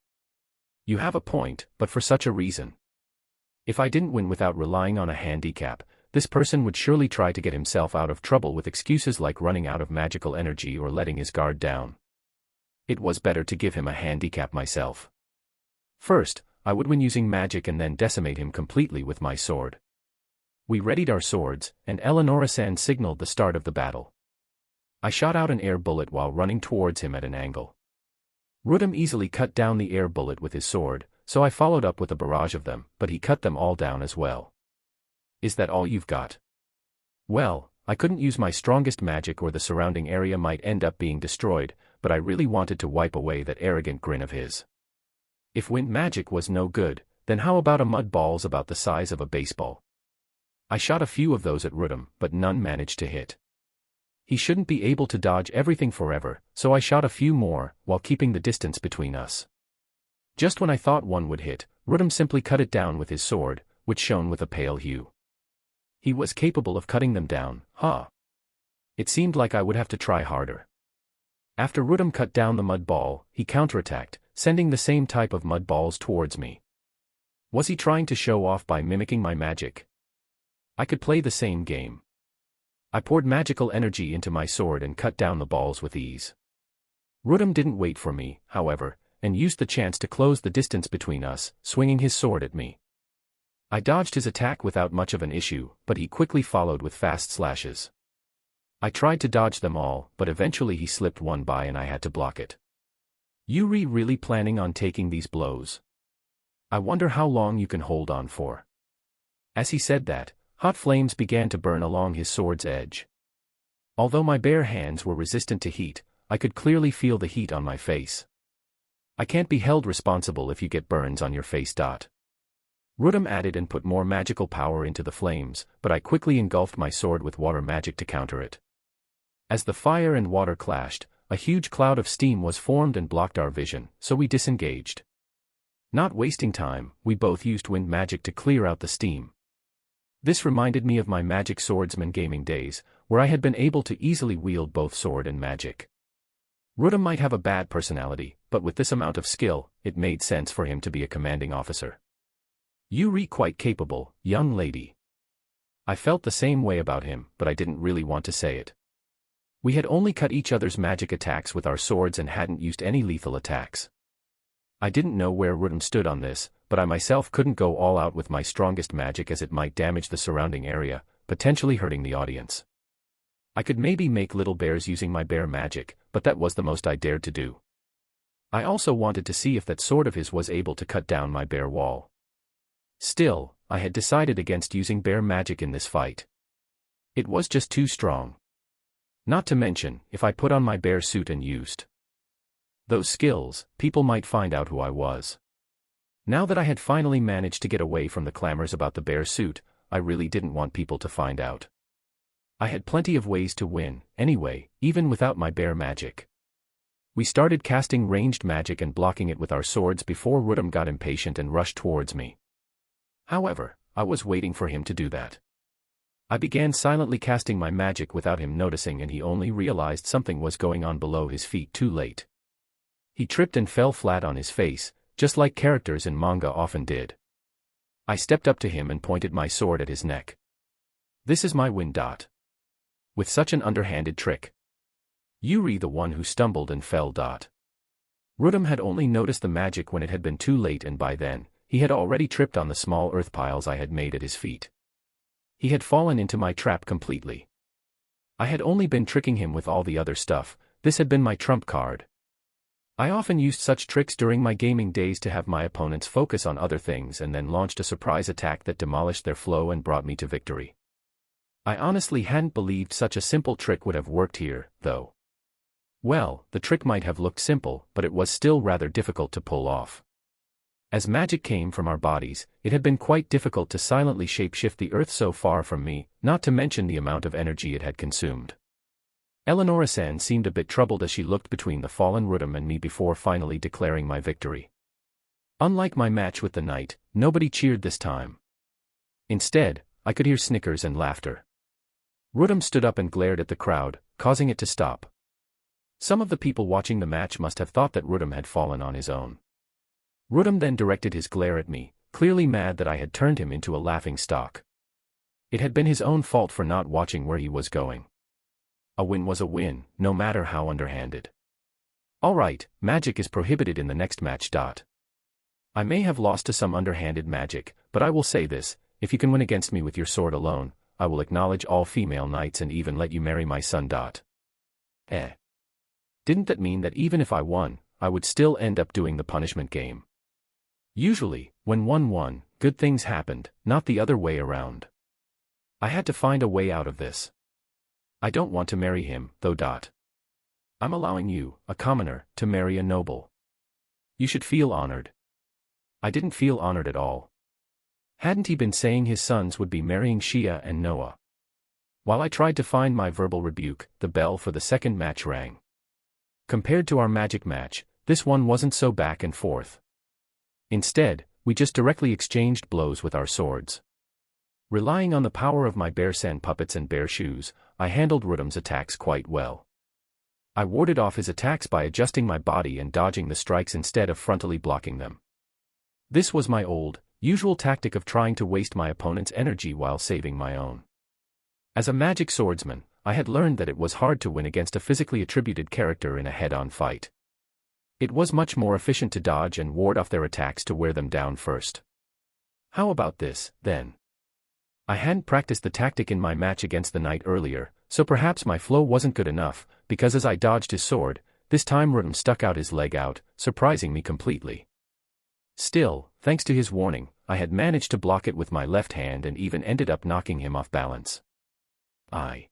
You have a point, but for such a reason. If I didn't win without relying on a handicap, this person would surely try to get himself out of trouble with excuses like running out of magical energy or letting his guard down. It was better to give him a handicap myself. First, I would win using magic and then decimate him completely with my sword. We readied our swords, and Eleonora-san signaled the start of the battle. I shot out an air bullet while running towards him at an angle. Rudum easily cut down the air bullet with his sword, so I followed up with a barrage of them, but he cut them all down as well. Is that all you've got? Well, I couldn't use my strongest magic or the surrounding area might end up being destroyed, but I really wanted to wipe away that arrogant grin of his. If wind magic was no good, then how about a mud balls about the size of a baseball? I shot a few of those at Rudum, but none managed to hit. He shouldn't be able to dodge everything forever, so I shot a few more, while keeping the distance between us. Just when I thought one would hit, Rudum simply cut it down with his sword, which shone with a pale hue. He was capable of cutting them down, huh? It seemed like I would have to try harder. After Rudum cut down the mud ball, he counterattacked, sending the same type of mud balls towards me. Was he trying to show off by mimicking my magic? I could play the same game. I poured magical energy into my sword and cut down the balls with ease. Rudum didn't wait for me, however, and used the chance to close the distance between us, swinging his sword at me. I dodged his attack without much of an issue, but he quickly followed with fast slashes. I tried to dodge them all, but eventually he slipped one by and I had to block it. Yuri really planning on taking these blows? I wonder how long you can hold on for. As he said that, hot flames began to burn along his sword's edge. Although my bare hands were resistant to heat, I could clearly feel the heat on my face. I can't be held responsible if you get burns on your face. Rudum added and put more magical power into the flames, but I quickly engulfed my sword with water magic to counter it. As the fire and water clashed, a huge cloud of steam was formed and blocked our vision, so we disengaged. Not wasting time, we both used wind magic to clear out the steam. This reminded me of my magic swordsman gaming days, where I had been able to easily wield both sword and magic. Rudum might have a bad personality, but with this amount of skill, it made sense for him to be a commanding officer. Yuri quite capable, young lady. I felt the same way about him, but I didn't really want to say it. We had only cut each other's magic attacks with our swords and hadn't used any lethal attacks. I didn't know where Rudum stood on this, but I myself couldn't go all out with my strongest magic as it might damage the surrounding area, potentially hurting the audience. I could maybe make little bears using my bear magic, but that was the most I dared to do. I also wanted to see if that sword of his was able to cut down my bear wall. Still, I had decided against using bear magic in this fight. It was just too strong. Not to mention, if I put on my bear suit and used those skills, people might find out who I was. Now that I had finally managed to get away from the clamors about the bear suit, I really didn't want people to find out. I had plenty of ways to win, anyway, even without my bear magic. We started casting ranged magic and blocking it with our swords before Rudum got impatient and rushed towards me. However, I was waiting for him to do that. I began silently casting my magic without him noticing, and he only realized something was going on below his feet too late. He tripped and fell flat on his face, just like characters in manga often did. I stepped up to him and pointed my sword at his neck. This is my win. With such an underhanded trick. Yuri the one who stumbled and fell. Rudum had only noticed the magic when it had been too late, and by then, he had already tripped on the small earth piles I had made at his feet. He had fallen into my trap completely. I had only been tricking him with all the other stuff. This had been my trump card. I often used such tricks during my gaming days to have my opponents focus on other things and then launched a surprise attack that demolished their flow and brought me to victory. I honestly hadn't believed such a simple trick would have worked here, though. Well, the trick might have looked simple, but it was still rather difficult to pull off. As magic came from our bodies, it had been quite difficult to silently shapeshift the earth so far from me, not to mention the amount of energy it had consumed. Eleonora-san seemed a bit troubled as she looked between the fallen Rudum and me before finally declaring my victory. Unlike my match with the knight, nobody cheered this time. Instead, I could hear snickers and laughter. Rudum stood up and glared at the crowd, causing it to stop. Some of the people watching the match must have thought that Rudum had fallen on his own. Rudum then directed his glare at me, clearly mad that I had turned him into a laughing stock. It had been his own fault for not watching where he was going. A win was a win, no matter how underhanded. Alright, magic is prohibited in the next match. I may have lost to some underhanded magic, but I will say this, if you can win against me with your sword alone, I will acknowledge all female knights and even let you marry my son. Didn't that mean that even if I won, I would still end up doing the punishment game? Usually, when one won, good things happened, not the other way around. I had to find a way out of this. I don't want to marry him, though. I'm allowing you, a commoner, to marry a noble. You should feel honored. I didn't feel honored at all. Hadn't he been saying his sons would be marrying Shia and Noah? While I tried to find my verbal rebuke, the bell for the second match rang. Compared to our magic match, this one wasn't so back and forth. Instead, we just directly exchanged blows with our swords. Relying on the power of my bear sand puppets and bear shoes, I handled Rudum's attacks quite well. I warded off his attacks by adjusting my body and dodging the strikes instead of frontally blocking them. This was my old, usual tactic of trying to waste my opponent's energy while saving my own. As a magic swordsman, I had learned that it was hard to win against a physically attributed character in a head-on fight. It was much more efficient to dodge and ward off their attacks to wear them down first. How about this, then? I hadn't practiced the tactic in my match against the knight earlier, so perhaps my flow wasn't good enough, because as I dodged his sword, this time Rudum stuck out his leg out, surprising me completely. Still, thanks to his warning, I had managed to block it with my left hand and even ended up knocking him off balance. I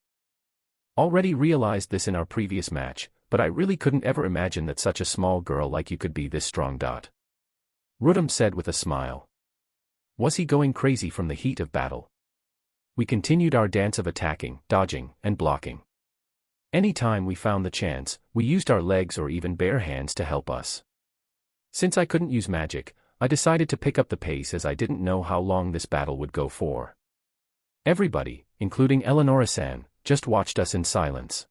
already realized this in our previous match, but I really couldn't ever imagine that such a small girl like you could be this strong. Rudum said with a smile. Was he going crazy from the heat of battle? We continued our dance of attacking, dodging, and blocking. Any time we found the chance, we used our legs or even bare hands to help us. Since I couldn't use magic, I decided to pick up the pace as I didn't know how long this battle would go for. Everybody, including Eleonora-san, just watched us in silence.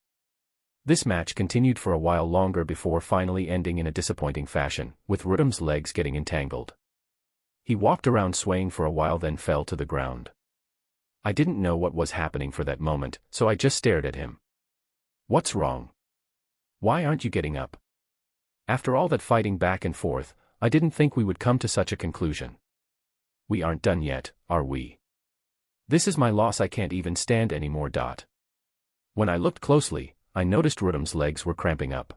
This match continued for a while longer before finally ending in a disappointing fashion, with Rudum's legs getting entangled. He walked around swaying for a while then fell to the ground. I didn't know what was happening for that moment, so I just stared at him. What's wrong? Why aren't you getting up? After all that fighting back and forth, I didn't think we would come to such a conclusion. We aren't done yet, are we? This is my loss, I can't even stand anymore. When I looked closely, I noticed Rudum's legs were cramping up.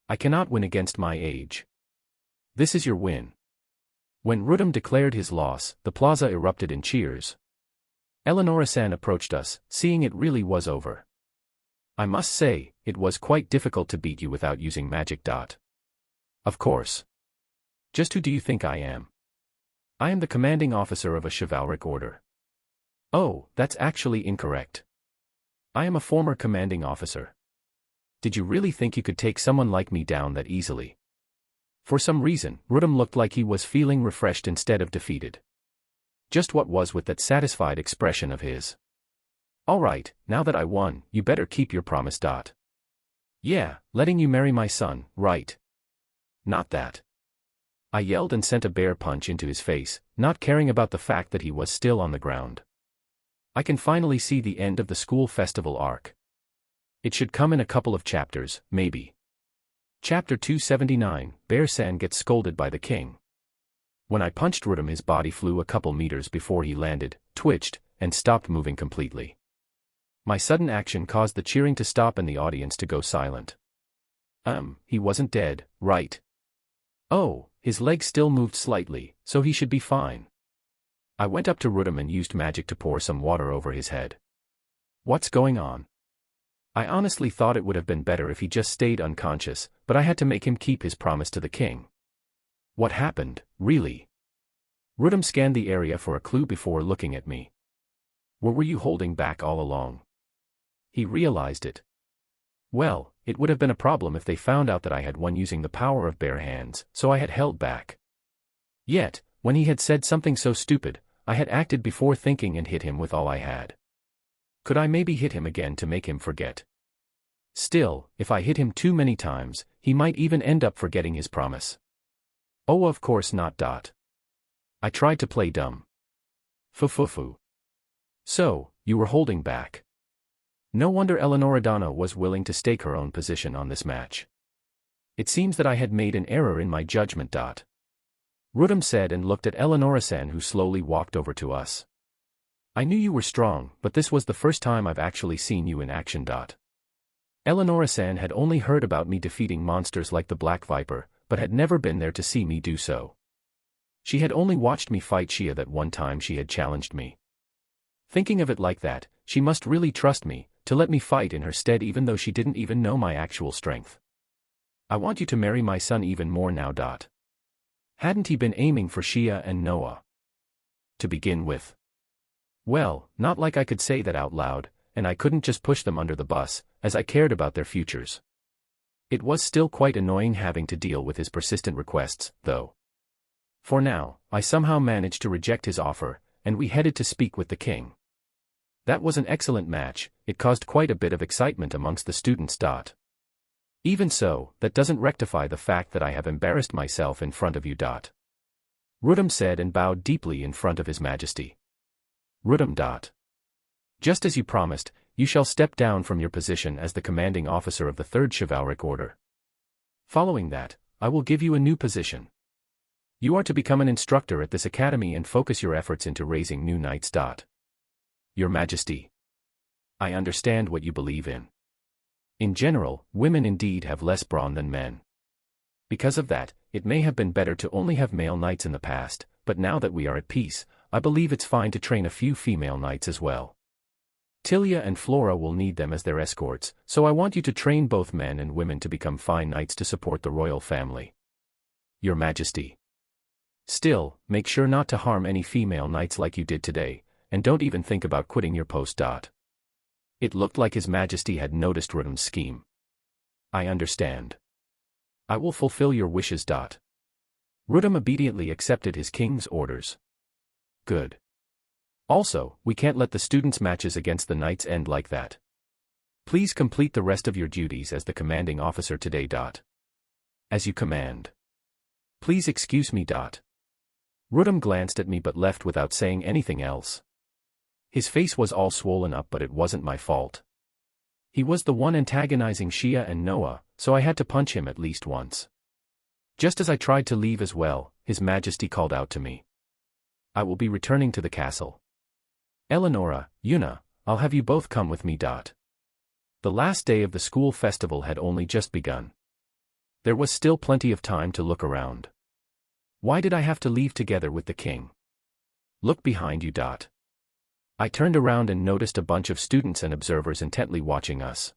I cannot win against my age. This is your win. When Rudum declared his loss, the plaza erupted in cheers. Eleonora-san approached us, seeing it really was over. I must say, it was quite difficult to beat you without using magic. Of course. Just who do you think I am? I am the commanding officer of a chivalric order. Oh, that's actually incorrect. I am a former commanding officer. Did you really think you could take someone like me down that easily? For some reason, Rudum looked like he was feeling refreshed instead of defeated. Just what was with that satisfied expression of his? All right, now that I won, you better keep your promise. Yeah, letting you marry my son, right? Not that. I yelled and sent a bear punch into his face, not caring about the fact that he was still on the ground. I can finally see the end of the school festival arc. It should come in a couple of chapters, maybe. Chapter 279, Bear-san gets scolded by the king. When I punched Rudum, his body flew a couple meters before he landed, twitched, and stopped moving completely. My sudden action caused the cheering to stop and the audience to go silent. He wasn't dead, right? Oh, his leg still moved slightly, so he should be fine. I went up to Rudum and used magic to pour some water over his head. What's going on? I honestly thought it would have been better if he just stayed unconscious, but I had to make him keep his promise to the king. What happened, really? Rudum scanned the area for a clue before looking at me. Were you holding back all along? He realized it. Well, it would have been a problem if they found out that I had won using the power of bare hands, so I had held back. Yet, when he had said something so stupid, I had acted before thinking and hit him with all I had. Could I maybe hit him again to make him forget? Still, if I hit him too many times, he might even end up forgetting his promise. Oh, of course not. I tried to play dumb. Fu. So, you were holding back. No wonder Eleonora was willing to stake her own position on this match. It seems that I had made an error in my judgment. Rudum said and looked at Eleonora-san, who slowly walked over to us. I knew you were strong, but this was the first time I've actually seen you in action. Eleonora-san had only heard about me defeating monsters like the Black Viper, but had never been there to see me do so. She had only watched me fight Shia that one time she had challenged me. Thinking of it like that, she must really trust me, to let me fight in her stead even though she didn't even know my actual strength. I want you to marry my son even more now. Hadn't he been aiming for Shia and Noah? To begin with. Well, not like I could say that out loud, and I couldn't just push them under the bus, as I cared about their futures. It was still quite annoying having to deal with his persistent requests, though. For now, I somehow managed to reject his offer, and we headed to speak with the king. That was an excellent match, it caused quite a bit of excitement amongst the students. Even so, that doesn't rectify the fact that I have embarrassed myself in front of you. Rudum said and bowed deeply in front of His Majesty. Rudum. Just as you promised, you shall step down from your position as the commanding officer of the Third Chivalric Order. Following that, I will give you a new position. You are to become an instructor at this academy and focus your efforts into raising new knights. Your Majesty. I understand what you believe in. In general, women indeed have less brawn than men. Because of that, it may have been better to only have male knights in the past, but now that we are at peace, I believe it's fine to train a few female knights as well. Tilia and Flora will need them as their escorts, so I want you to train both men and women to become fine knights to support the royal family. Your Majesty. Still, make sure not to harm any female knights like you did today, and don't even think about quitting your post. It looked like His Majesty had noticed Rudum's scheme. I understand. I will fulfill your wishes. Rudum obediently accepted his king's orders. Good. Also, we can't let the students' matches against the knights end like that. Please complete the rest of your duties as the commanding officer today. As you command. Please excuse me. Rudum glanced at me but left without saying anything else. His face was all swollen up, but it wasn't my fault. He was the one antagonizing Shia and Noah, so I had to punch him at least once. Just as I tried to leave as well, His Majesty called out to me. I will be returning to the castle. Eleonora, Una, I'll have you both come with me. The last day of the school festival had only just begun. There was still plenty of time to look around. Why did I have to leave together with the king? Look behind you. I turned around and noticed a bunch of students and observers intently watching us.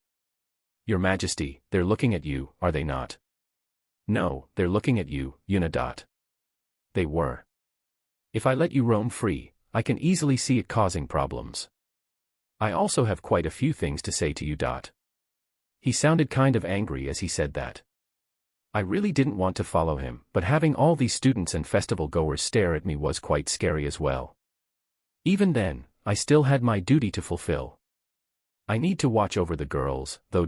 Your Majesty, they're looking at you, are they not? No, they're looking at you, Una. They were. If I let you roam free, I can easily see it causing problems. I also have quite a few things to say to you. He sounded kind of angry as he said that. I really didn't want to follow him, but having all these students and festival goers stare at me was quite scary as well. Even then, I still had my duty to fulfill. I need to watch over the girls, though.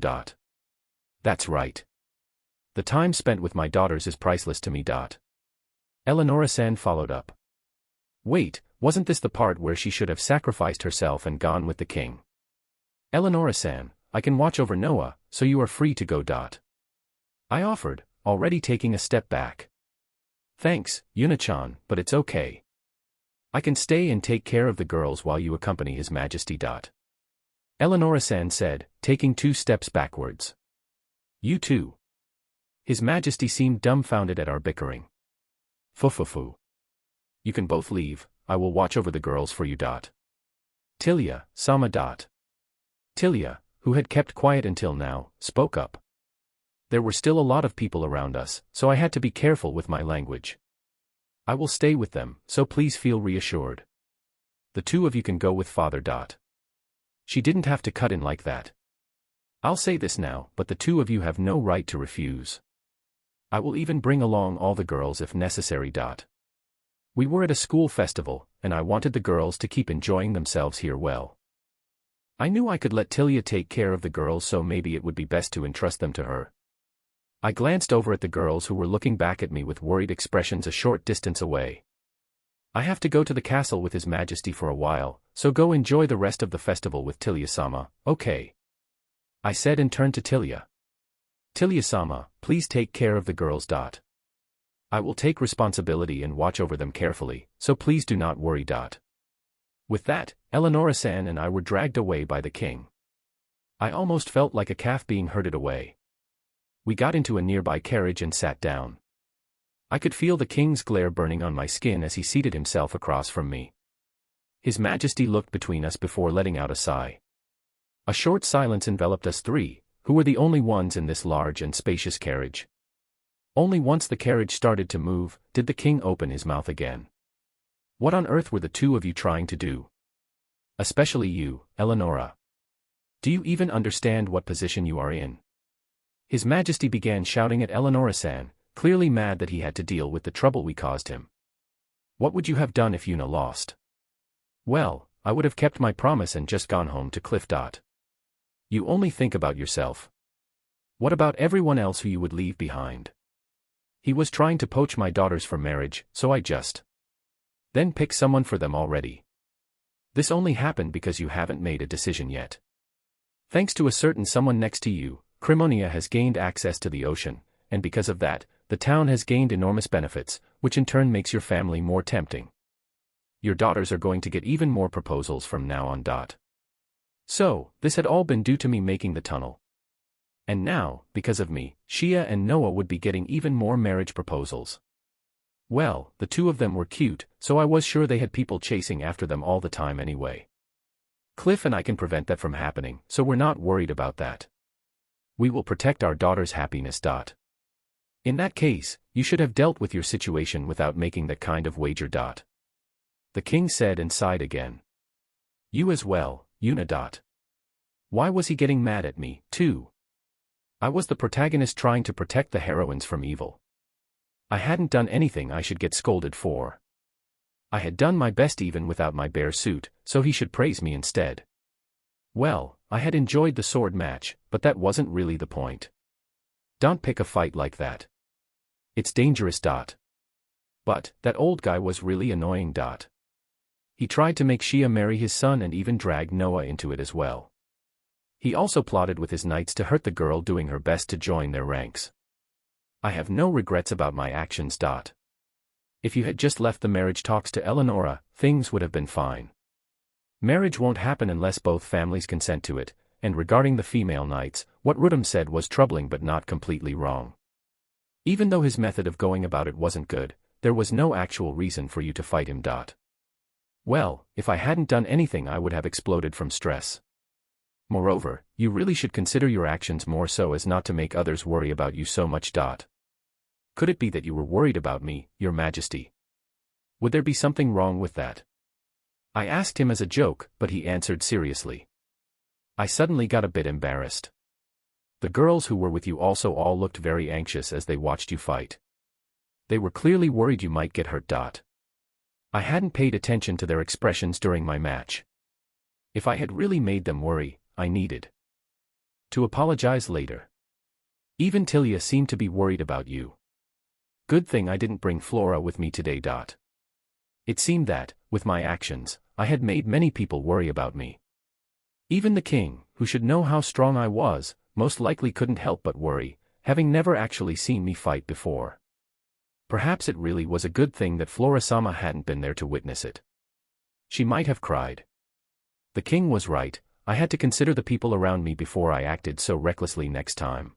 That's right. The time spent with my daughters is priceless to me. Eleonora-san followed up. Wait, wasn't this the part where she should have sacrificed herself and gone with the king? Eleonora-san, I can watch over Noah, so you are free to go. I offered, already taking a step back. Thanks, Una-chan, but it's okay. I can stay and take care of the girls while you accompany His Majesty. Eleonora-san said, taking 2 steps backwards. You too. His Majesty seemed dumbfounded at our bickering. Fufufu. You can both leave, I will watch over the girls for you. Tilia, sama. Tilia, who had kept quiet until now, spoke up. There were still a lot of people around us, so I had to be careful with my language. I will stay with them, so please feel reassured. The 2 of you can go with Father. She didn't have to cut in like that. I'll say this now, but the 2 of you have no right to refuse. I will even bring along all the girls if necessary. We were at a school festival, and I wanted the girls to keep enjoying themselves here well. I knew I could let Tilia take care of the girls, so maybe it would be best to entrust them to her. I glanced over at the girls who were looking back at me with worried expressions a short distance away. I have to go to the castle with His Majesty for a while, so go enjoy the rest of the festival with Tilia-sama, okay? I said and turned to Tilia. Tilia-sama, please take care of the girls. I will take responsibility and watch over them carefully, so please do not worry. With that, Eleonora-san and I were dragged away by the king. I almost felt like a calf being herded away. We got into a nearby carriage and sat down. I could feel the king's glare burning on my skin as he seated himself across from me. His Majesty looked between us before letting out a sigh. A short silence enveloped us 3, who were the only ones in this large and spacious carriage. Only once the carriage started to move, did the king open his mouth again. What on earth were the 2 of you trying to do? Especially you, Eleonora. Do you even understand what position you are in? His Majesty began shouting at Eleonora-san, clearly mad that he had to deal with the trouble we caused him. What would you have done if Una lost? Well, I would have kept my promise and just gone home to Cliff. You only think about yourself. What about everyone else who you would leave behind? He was trying to poach my daughters for marriage, so I just then pick someone for them already. This only happened because you haven't made a decision yet. Thanks to a certain someone next to you, Crimonia has gained access to the ocean, and because of that, the town has gained enormous benefits, which in turn makes your family more tempting. Your daughters are going to get even more proposals from now on. So, this had all been due to me making the tunnel. And now, because of me, Shia and Noah would be getting even more marriage proposals. Well, the 2 of them were cute, so I was sure they had people chasing after them all the time anyway. Cliff and I can prevent that from happening, so we're not worried about that. We will protect our daughter's happiness. In that case, you should have dealt with your situation without making that kind of wager. The king said and sighed again. You as well, Una. Why was he getting mad at me, too? I was the protagonist trying to protect the heroines from evil. I hadn't done anything I should get scolded for. I had done my best even without my bear suit, so he should praise me instead. Well, I had enjoyed the sword match, but that wasn't really the point. Don't pick a fight like that. It's dangerous. But, that old guy was really annoying. He tried to make Shia marry his son and even dragged Noah into it as well. He also plotted with his knights to hurt the girl doing her best to join their ranks. I have no regrets about my actions. If you had just left the marriage talks to Eleonora, things would have been fine. Marriage won't happen unless both families consent to it, and regarding the female knights, what Rudum said was troubling but not completely wrong. Even though his method of going about it wasn't good, there was no actual reason for you to fight him. Well, if I hadn't done anything I would have exploded from stress. Moreover, you really should consider your actions more so as not to make others worry about you so much. Could it be that you were worried about me, your majesty? Would there be something wrong with that? I asked him as a joke, but he answered seriously. I suddenly got a bit embarrassed. The girls who were with you also all looked very anxious as they watched you fight. They were clearly worried you might get hurt. I hadn't paid attention to their expressions during my match. If I had really made them worry, I needed to apologize later. Even Tilia seemed to be worried about you. Good thing I didn't bring Flora with me today. It seemed that, with my actions, I had made many people worry about me. Even the king, who should know how strong I was, most likely couldn't help but worry, having never actually seen me fight before. Perhaps it really was a good thing that Flora-sama hadn't been there to witness it. She might have cried. The king was right, I had to consider the people around me before I acted so recklessly next time.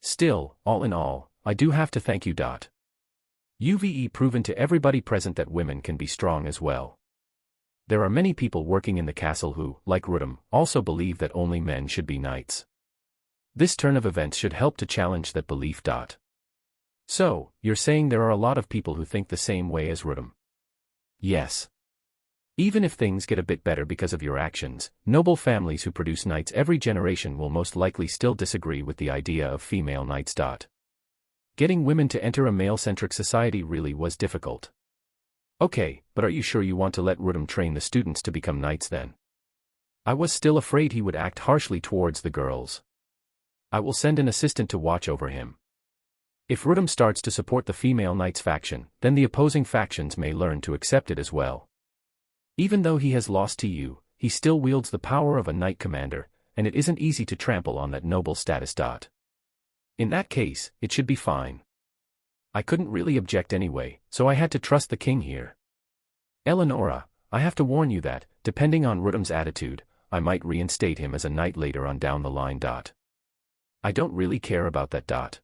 Still, all in all, I do have to thank you. You've proven to everybody present that women can be strong as well. There are many people working in the castle who, like Rudum, also believe that only men should be knights. This turn of events should help to challenge that belief. So, you're saying there are a lot of people who think the same way as Rudum? Yes. Even if things get a bit better because of your actions, noble families who produce knights every generation will most likely still disagree with the idea of female knights. Getting women to enter a male-centric society really was difficult. Okay, but are you sure you want to let Rudum train the students to become knights then? I was still afraid he would act harshly towards the girls. I will send an assistant to watch over him. If Rudum starts to support the female knights faction, then the opposing factions may learn to accept it as well. Even though he has lost to you, he still wields the power of a knight commander, and it isn't easy to trample on that noble status. In that case, it should be fine. I couldn't really object anyway, so I had to trust the king here. Eleonora, I have to warn you that, depending on Rudum's attitude, I might reinstate him as a knight later on down the line. I don't really care about that.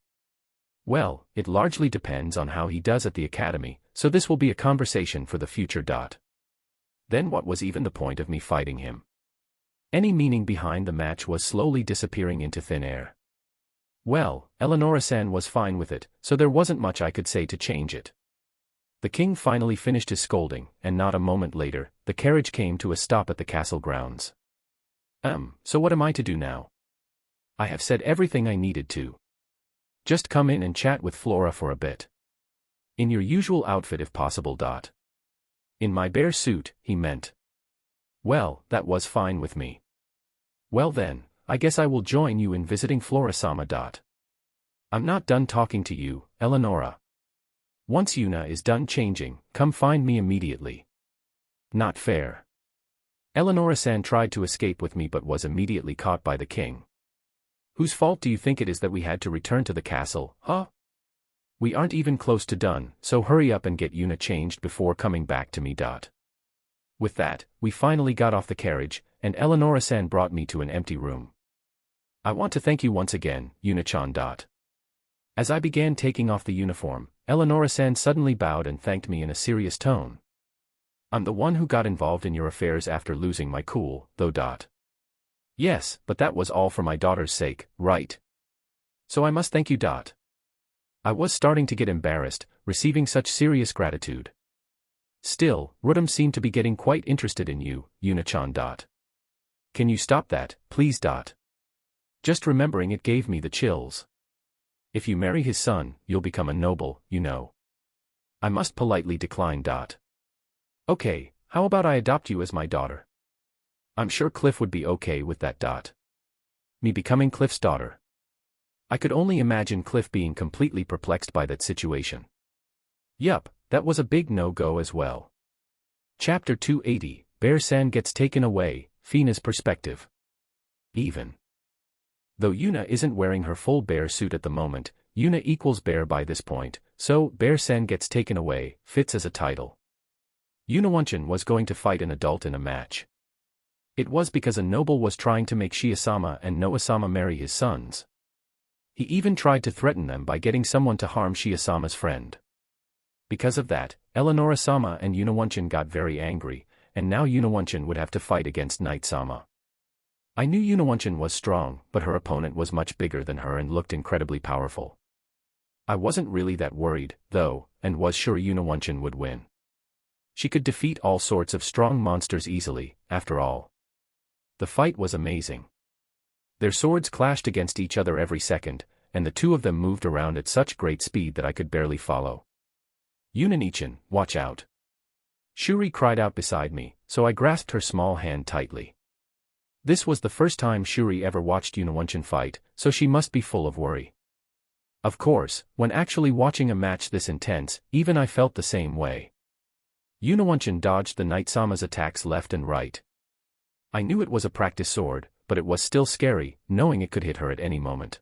Well, it largely depends on how he does at the academy, so this will be a conversation for the future. Then what was even the point of me fighting him? Any meaning behind the match was slowly disappearing into thin air. Well, Eleonora-san was fine with it, so there wasn't much I could say to change it. The king finally finished his scolding, and not a moment later, the carriage came to a stop at the castle grounds. So what am I to do now? I have said everything I needed to. Just come in and chat with Flora for a bit. In your usual outfit if possible. In my bear suit, he meant. Well, that was fine with me. Well then, I guess I will join you in visiting Flora-sama. I'm not done talking to you, Eleonora. Once Yuna is done changing, come find me immediately. Not fair. Eleonora-san tried to escape with me but was immediately caught by the king. Whose fault do you think it is that we had to return to the castle, huh? We aren't even close to done, so hurry up and get Yuna changed before coming back to me. With that, we finally got off the carriage, and Eleonora-san brought me to an empty room. I want to thank you once again, Yuna-chan. As I began taking off the uniform, Eleonora-san suddenly bowed and thanked me in a serious tone. I'm the one who got involved in your affairs after losing my cool, though. Yes, but that was all for my daughter's sake, right? So I must thank you. I was starting to get embarrassed, receiving such serious gratitude. Still, Rudum seemed to be getting quite interested in you, Yuna-chan. Can you stop that, please? Just remembering it gave me the chills. If you marry his son, you'll become a noble, you know. I must politely decline. Okay, how about I adopt you as my daughter? I'm sure Cliff would be okay with that. Me becoming Cliff's daughter. I could only imagine Cliff being completely perplexed by that situation. Yup, that was a big no-go as well. Chapter 280, Bear-san gets taken away, Fina's perspective. Even though Yuna isn't wearing her full bear suit at the moment, Yuna equals bear by this point, so Bear-san gets taken away fits as a title. Yuna Wanchan was going to fight an adult in a match. It was because a noble was trying to make Shiya-sama and Noa-sama marry his sons. He even tried to threaten them by getting someone to harm Shiya-sama's friend. Because of that, Eleonora-sama and Yunawunchan got very angry, and now Yunawunchan would have to fight against Knight-sama. I knew Yunawunchan was strong, but her opponent was much bigger than her and looked incredibly powerful. I wasn't really that worried, though, and was sure Yunawunchan would win. She could defeat all sorts of strong monsters easily, after all. The fight was amazing. Their swords clashed against each other every second, and the two of them moved around at such great speed that I could barely follow. "Yunanichan, watch out!" Shuri cried out beside me, so I grasped her small hand tightly. This was the first time Shuri ever watched Yunawunchan fight, so she must be full of worry. Of course, when actually watching a match this intense, even I felt the same way. Yunawunchan dodged the Knight-sama's attacks left and right. I knew it was a practice sword, but it was still scary, knowing it could hit her at any moment.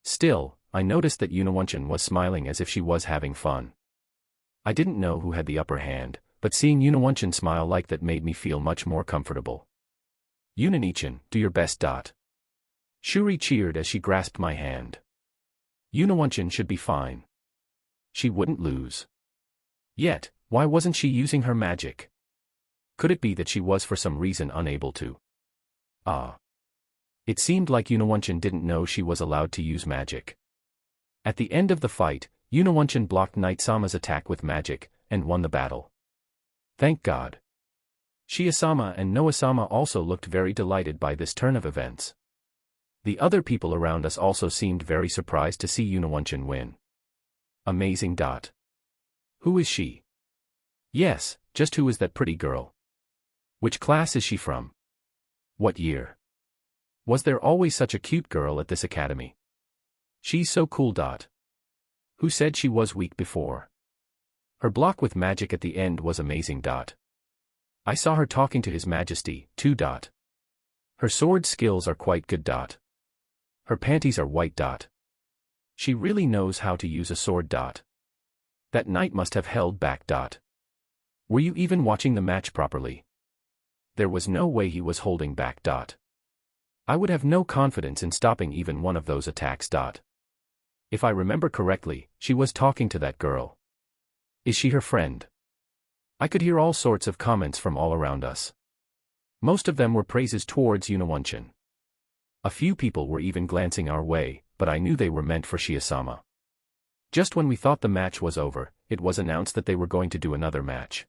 Still, I noticed that Yunawunchan was smiling as if she was having fun. I didn't know who had the upper hand, but seeing Yunawunchan smile like that made me feel much more comfortable. "Yunanichan, do your best." Shuri cheered as she grasped my hand. Yunawunchan should be fine. She wouldn't lose. Yet, why wasn't she using her magic? Could it be that she was for some reason unable to? It seemed like Yunawunchan didn't know she was allowed to use magic. At the end of the fight, Yunawunchan blocked Knight-sama's attack with magic, and won the battle. Thank God. Shiya-sama and Noa-sama also looked very delighted by this turn of events. The other people around us also seemed very surprised to see Yunawunchan win. Amazing. Who is she? Yes, just who is that pretty girl? Which class is she from? What year? Was there always such a cute girl at this academy? She's so cool. Who said she was weak before? Her block with magic at the end was amazing. I saw her talking to His Majesty, too. Her sword skills are quite good. Her panties are white. She really knows how to use a sword. That knight must have held back. Were you even watching the match properly? There was no way he was holding back. I would have no confidence in stopping even one of those attacks. If I remember correctly, she was talking to that girl. Is she her friend? I could hear all sorts of comments from all around us. Most of them were praises towards Yunawunchan. A few people were even glancing our way, but I knew they were meant for Shiya-sama. Just when we thought the match was over, it was announced that they were going to do another match.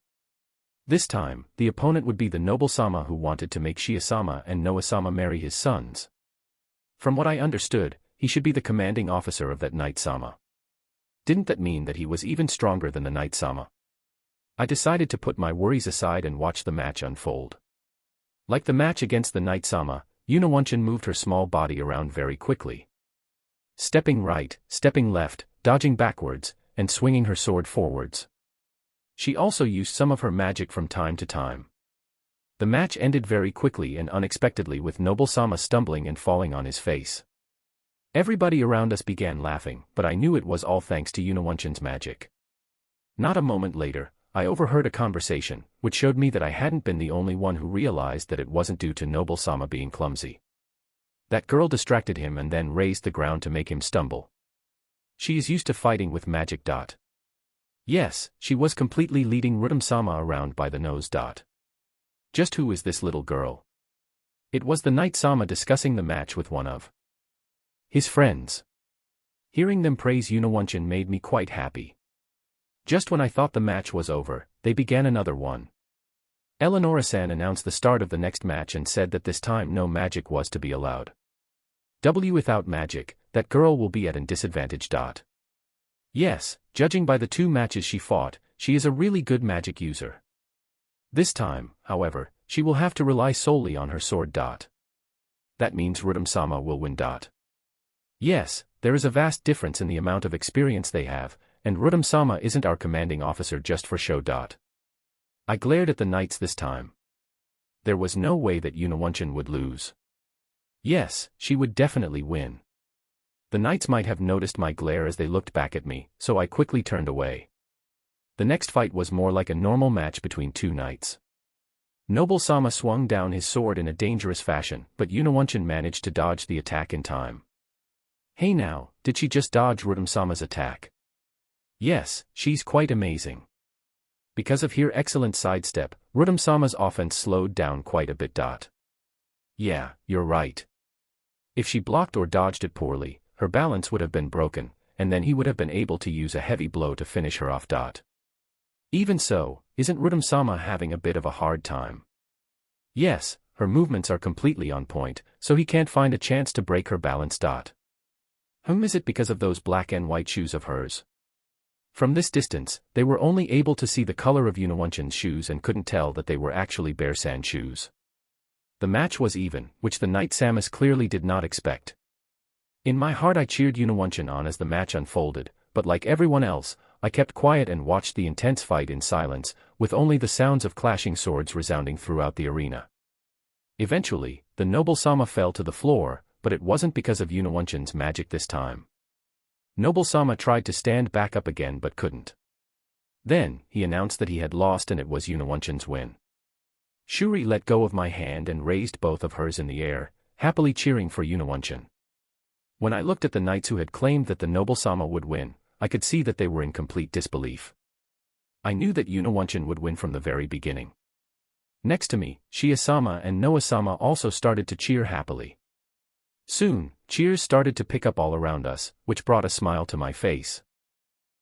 This time, the opponent would be the noble-sama who wanted to make Shiya-sama and Noa-sama marry his sons. From what I understood, he should be the commanding officer of that Knight-sama. Didn't that mean that he was even stronger than the Knight-sama? I decided to put my worries aside and watch the match unfold. Like the match against the Knight-sama, Yunawunchan moved her small body around very quickly. Stepping right, stepping left, dodging backwards, and swinging her sword forwards. She also used some of her magic from time to time. The match ended very quickly and unexpectedly with Noble-sama stumbling and falling on his face. Everybody around us began laughing, but I knew it was all thanks to Yunawunchan's magic. Not a moment later, I overheard a conversation, which showed me that I hadn't been the only one who realized that it wasn't due to Noble-sama being clumsy. That girl distracted him and then raised the ground to make him stumble. She is used to fighting with magic. Yes, she was completely leading Rudam-sama around by the nose. Just who is this little girl? It was the Knight-sama discussing the match with one of his friends. Hearing them praise Yunawunchan made me quite happy. Just when I thought the match was over, they began another one. Eleonora-san announced the start of the next match and said that this time no magic was to be allowed. Without magic, that girl will be at a disadvantage. Yes, judging by the two matches she fought, she is a really good magic user. This time, however, she will have to rely solely on her sword. That means Rudam-sama will win. Yes, there is a vast difference in the amount of experience they have, and Rudam-sama isn't our commanding officer just for show. I glared at the knights this time. There was no way that Yunawunchan would lose. Yes, she would definitely win. The knights might have noticed my glare as they looked back at me, so I quickly turned away. The next fight was more like a normal match between two knights. Noble-sama swung down his sword in a dangerous fashion, but Yunawanchan managed to dodge the attack in time. Hey now, did she just dodge Rudam-sama's attack? Yes, she's quite amazing. Because of her excellent sidestep, Rudam-sama's offense slowed down quite a bit. Yeah, you're right. If she blocked or dodged it poorly, her balance would have been broken, and then he would have been able to use a heavy blow to finish her off. Even so, isn't Rudam-sama having a bit of a hard time? Yes, her movements are completely on point, so he can't find a chance to break her balance. Is it because of those black and white shoes of hers? From this distance, they were only able to see the color of Yunawanchan's shoes and couldn't tell that they were actually bear sand shoes. The match was even, which the Knight Samus clearly did not expect. In my heart I cheered Yunawanchan on as the match unfolded, but like everyone else, I kept quiet and watched the intense fight in silence, with only the sounds of clashing swords resounding throughout the arena. Eventually, the Noble-sama fell to the floor, but it wasn't because of Yunawanchan's magic this time. Noble-sama tried to stand back up again but couldn't. Then, he announced that he had lost and it was Yunawanchan's win. Shuri let go of my hand and raised both of hers in the air, happily cheering for Yunawanchan. When I looked at the knights who had claimed that the Noble-sama would win, I could see that they were in complete disbelief. I knew that Yunawanchan would win from the very beginning. Next to me, Shia-sama and Noa-sama also started to cheer happily. Soon, cheers started to pick up all around us, which brought a smile to my face.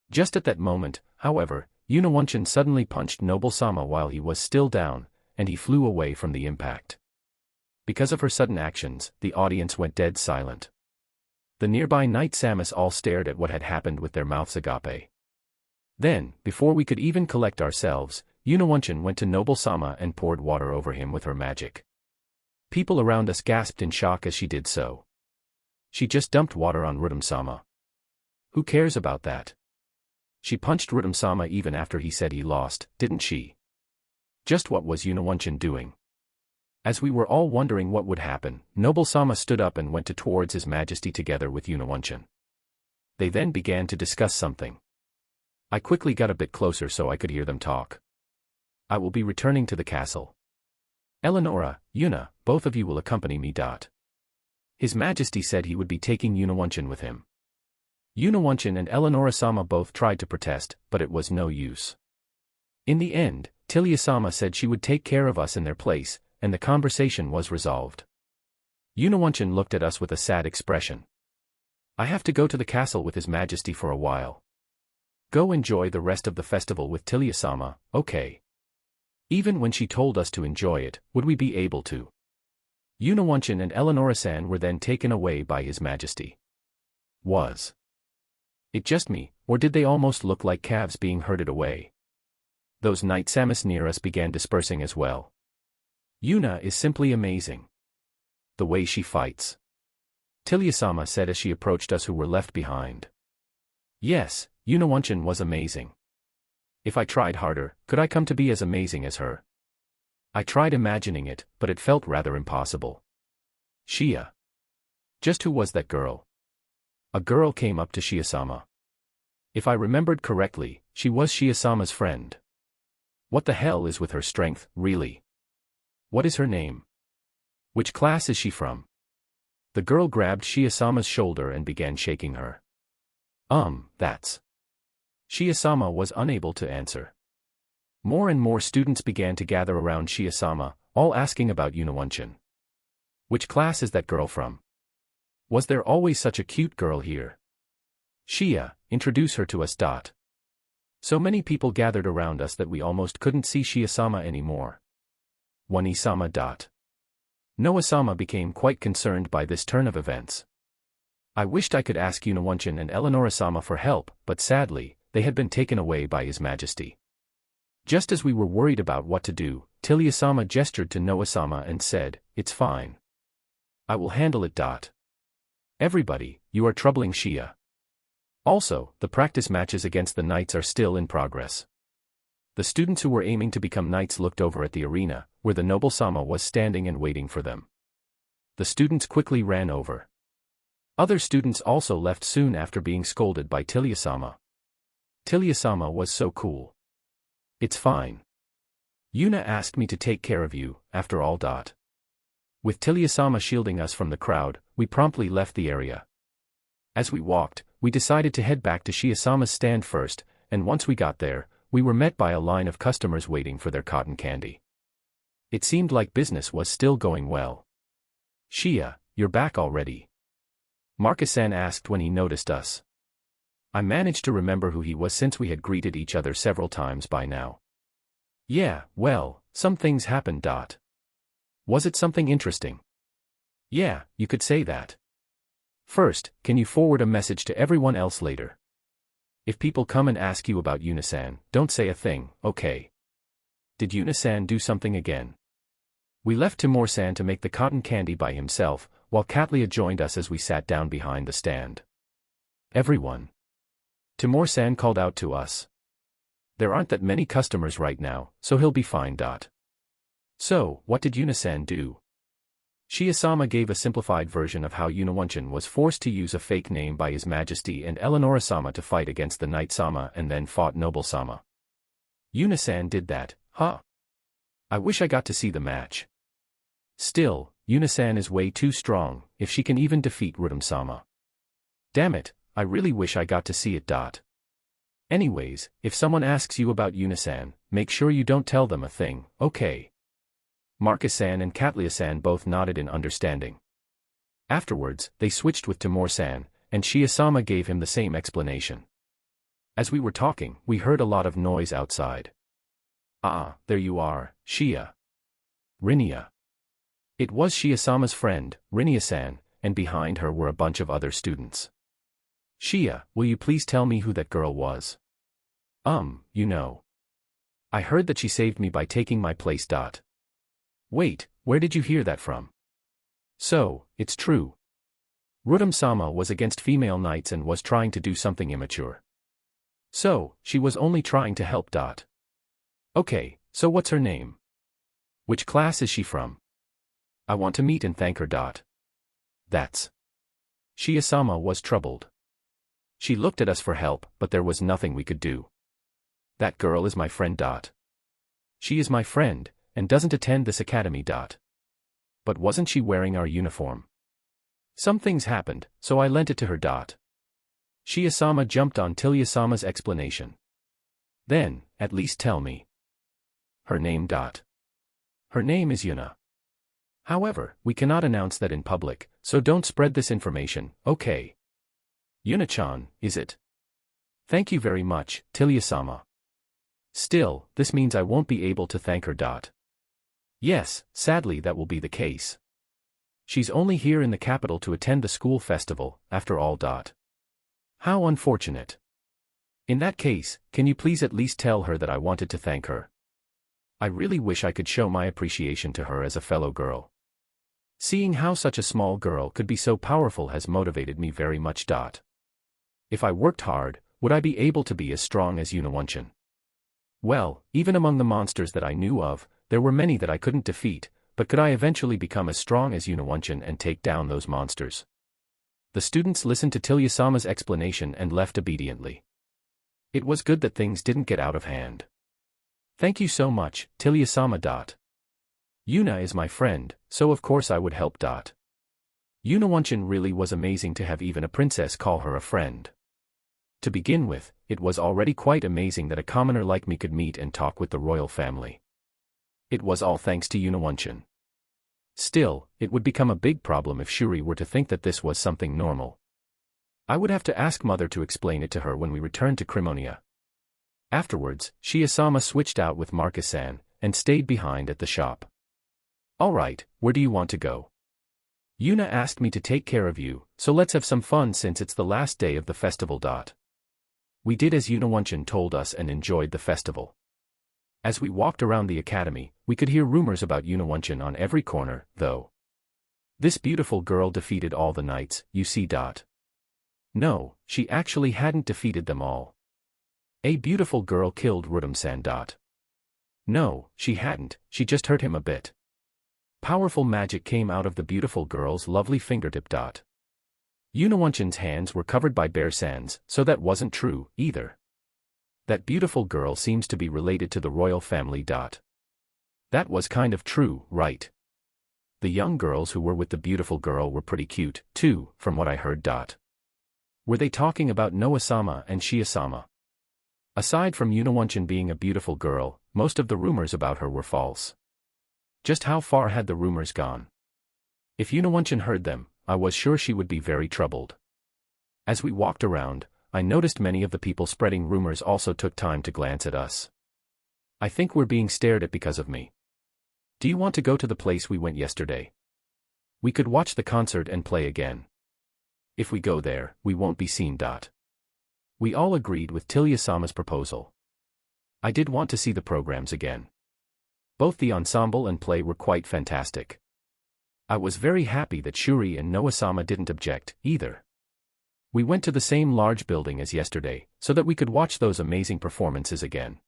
Just at that moment, however, Yunawanchan suddenly punched Noble-sama while he was still down, and he flew away from the impact. Because of her sudden actions, the audience went dead silent. The nearby Knight Samus all stared at what had happened with their mouths agape. Then, before we could even collect ourselves, Yunawanchan went to Noble-sama and poured water over him with her magic. People around us gasped in shock as she did so. She just dumped water on Rudam-sama. Who cares about that? She punched Rudam-sama even after he said he lost, didn't she? Just what was Yunawanchan doing? As we were all wondering what would happen, Noble-sama stood up and went towards His Majesty together with Yunawanchan. They then began to discuss something. I quickly got a bit closer so I could hear them talk. I will be returning to the castle. Eleonora, Yuna, both of you will accompany me. His Majesty said he would be taking Yunawanchan with him. Yunawanchan and Eleonora-sama both tried to protest, but it was no use. In the end, Tilia-sama said she would take care of us in their place, and the conversation was resolved. Yunawanchan looked at us with a sad expression. I have to go to the castle with His Majesty for a while. Go enjoy the rest of the festival with Tilia-sama, okay? Even when she told us to enjoy it, would we be able to? Yunawanchan and Eleonora-san were then taken away by His Majesty. Was it just me, or did they almost look like calves being herded away? Those Knight Samus near us began dispersing as well. Yuna is simply amazing. The way she fights. Tilia-sama said as she approached us who were left behind. Yes, Yunawanchan was amazing. If I tried harder, could I come to be as amazing as her? I tried imagining it, but it felt rather impossible. Shia. Just who was that girl? A girl came up to Shia-sama. If I remembered correctly, she was Shia-sama's friend. What the hell is with her strength, really? What is her name? Which class is she from? The girl grabbed Shia-sama's shoulder and began shaking her. That's... Shia-sama was unable to answer. More and more students began to gather around Shia-sama, all asking about Yunawanchan. Which class is that girl from? Was there always such a cute girl here? Shia, introduce her to us. So many people gathered around us that we almost couldn't see Shia-sama anymore. Wani-sama. Noa-sama became quite concerned by this turn of events. I wished I could ask Yunawanchan and Eleonora-sama for help, but sadly, they had been taken away by His Majesty. Just as we were worried about what to do, Tilia-sama gestured to Noa-sama and said, "It's fine. I will handle it. Everybody, you are troubling Shia." Also, the practice matches against the knights are still in progress. The students who were aiming to become knights looked over at the arena, where the Noble-sama was standing and waiting for them. The students quickly ran over. Other students also left soon after being scolded by Tilia-sama. Tilia-sama was so cool. It's fine. Yuna asked me to take care of you, after all. With Tilya-sama shielding us from the crowd, we promptly left the area. As we walked, we decided to head back to Shia-sama's stand first, and once we got there, we were met by a line of customers waiting for their cotton candy. It seemed like business was still going well. "Shia, you're back already?" Marcus-san asked when he noticed us. I managed to remember who he was since we had greeted each other several times by now. "Yeah, well, some things happened. Was it something interesting?" "Yeah, you could say that. First, can you forward a message to everyone else later? If people come and ask you about Yuna-san, don't say a thing, okay?" "Did Yuna-san do something again?" We left Timur-san to make the cotton candy by himself, while Katlia joined us as we sat down behind the stand. "Everyone," Timur-san called out to us. "There aren't that many customers right now, so he'll be fine. So, what did Yuna-san do?" Shia-sama gave a simplified version of how Yuna was forced to use a fake name by His Majesty and Eleonora-sama to fight against the Knight-sama and then fought Noble-sama. "Yuna-san did that, huh? I wish I got to see the match. Still, Yuna-san is way too strong, if she can even defeat Rudam-sama. Damn it, I really wish I got to see it. Anyways, if someone asks you about Yuna-san, make sure you don't tell them a thing, okay?" Marcus-san and Katlia-san both nodded in understanding. Afterwards, they switched with Timur-san, and Shia-sama gave him the same explanation. As we were talking, we heard a lot of noise outside. "Ah, there you are, Shia." "Rinia." It was Shia-sama's friend, Rinia-san, and behind her were a bunch of other students. "Shia, will you please tell me who that girl was?" You know. I heard that she saved me by taking my place. Wait, where did you hear that from?" "So, it's true. Rudam-sama was against female knights and was trying to do something immature. So, she was only trying to help. Okay, so what's her name? Which class is she from? I want to meet and thank her. That's..." Shia-sama was troubled. She looked at us for help, but there was nothing we could do. "That girl is my friend. She is my friend, and doesn't attend this academy. But wasn't she wearing our uniform? Some things happened, so I lent it to her. Shia-sama jumped on Tilya-sama's explanation. "Then, at least tell me her name. Her name is Yuna. However, we cannot announce that in public, so don't spread this information, okay?" "Yuna-chan, is it? Thank you very much, Tilya-sama. Still, this means I won't be able to thank her. Yes, sadly that will be the case. She's only here in the capital to attend the school festival, after all. How unfortunate. In that case, can you please at least tell her that I wanted to thank her? I really wish I could show my appreciation to her as a fellow girl. Seeing how such a small girl could be so powerful has motivated me very much. If I worked hard, would I be able to be as strong as Yuna? Well, even among the monsters that I knew of, there were many that I couldn't defeat, but could I eventually become as strong as Yuna and take down those monsters?" The students listened to Tilya-sama's explanation and left obediently. It was good that things didn't get out of hand. "Thank you so much, Tilya-sama. Yuna is my friend, so of course I would help. Yuna really was amazing to have even a princess call her a friend. To begin with, it was already quite amazing that a commoner like me could meet and talk with the royal family. It was all thanks to Yuna. Still, it would become a big problem if Shuri were to think that this was something normal. I would have to ask Mother to explain it to her when we returned to Crimonia. Afterwards, Shia-sama switched out with Marcus-san, and stayed behind at the shop. "Alright, where do you want to go?" "Yuna asked me to take care of you, so let's have some fun since it's the last day of the festival. We did as Yuna told us and enjoyed the festival. As we walked around the academy, we could hear rumors about Yuna on every corner, though. This beautiful girl defeated all the knights, you see. No, she actually hadn't defeated them all. A beautiful girl killed Rudam-san. No, she hadn't, she just hurt him a bit. Powerful magic came out of the beautiful girl's lovely fingertip. Yuna hands were covered by bear sands, so that wasn't true, either. That beautiful girl seems to be related to the royal family. That was kind of true, right? The young girls who were with the beautiful girl were pretty cute, too, from what I heard. Were they talking about Noa-sama and Shia-sama? Aside from Yunawanchan being a beautiful girl, most of the rumors about her were false. Just how far had the rumors gone? If Yunawanchan heard them, I was sure she would be very troubled. As we walked around, I noticed many of the people spreading rumors also took time to glance at us. I think we're being stared at because of me. Do you want to go to the place we went yesterday? We could watch the concert and play again. If we go there, we won't be seen. We all agreed with Tilya-sama's proposal. I did want to see the programs again. Both the ensemble and play were quite fantastic. I was very happy that Shuri and Noa-sama didn't object, either. We went to the same large building as yesterday, so that we could watch those amazing performances again.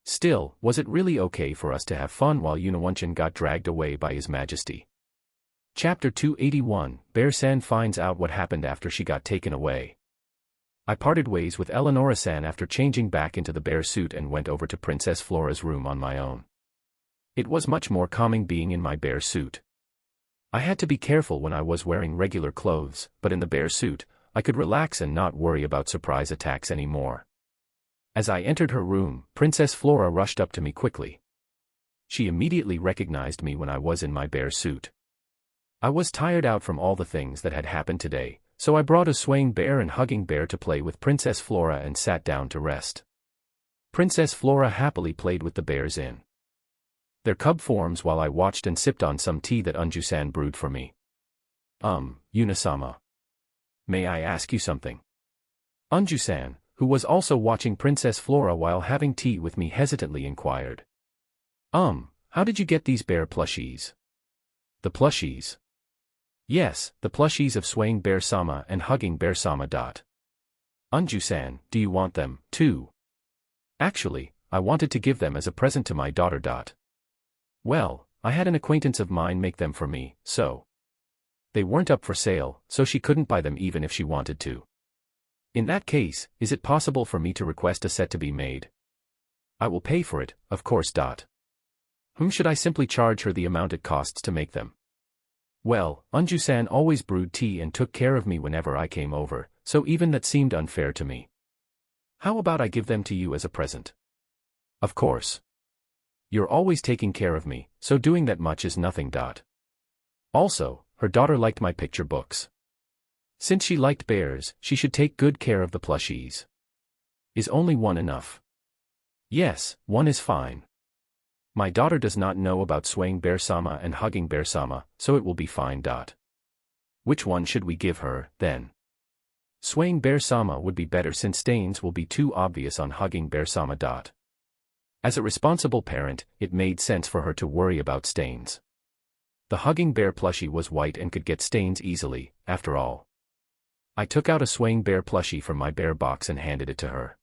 Still, was it really okay for us to have fun while Yunawanchan got dragged away by His Majesty? Chapter 281, Bear-san finds out what happened after she got taken away. I parted ways with Eleonora-san after changing back into the bear suit and went over to Princess Flora's room on my own. It was much more calming being in my bear suit. I had to be careful when I was wearing regular clothes, but in the bear suit, I could relax and not worry about surprise attacks anymore. As I entered her room, Princess Flora rushed up to me quickly. She immediately recognized me when I was in my bear suit. I was tired out from all the things that had happened today, so I brought a swaying bear and hugging bear to play with Princess Flora and sat down to rest. Princess Flora happily played with the bears in their cub forms while I watched and sipped on some tea that Unju-san brewed for me. Yuna-sama. May I ask you something? Unju-san, who was also watching Princess Flora while having tea with me, hesitantly inquired. How did you get these bear plushies? The plushies? Yes, the plushies of swaying bear-sama and hugging bear-sama. Unju-san, do you want them, too? Actually, I wanted to give them as a present to my daughter. Well, I had an acquaintance of mine make them for me, so. They weren't up for sale, so she couldn't buy them even if she wanted to. In that case, is it possible for me to request a set to be made? I will pay for it, of course. Whom should I simply charge her the amount it costs to make them? Well, Unju-san always brewed tea and took care of me whenever I came over, so even that seemed unfair to me. How about I give them to you as a present? Of course. You're always taking care of me, so doing that much is nothing. Also, her daughter liked my picture books. Since she liked bears, she should take good care of the plushies. Is only one enough? Yes, one is fine. My daughter does not know about swaying bear-sama and hugging bear-sama, so it will be fine. Which one should we give her, then? Swaying bear-sama would be better since stains will be too obvious on hugging bear-sama. As a responsible parent, it made sense for her to worry about stains. The hugging bear plushie was white and could get stains easily, after all. I took out a swaying bear plushie from my bear box and handed it to her.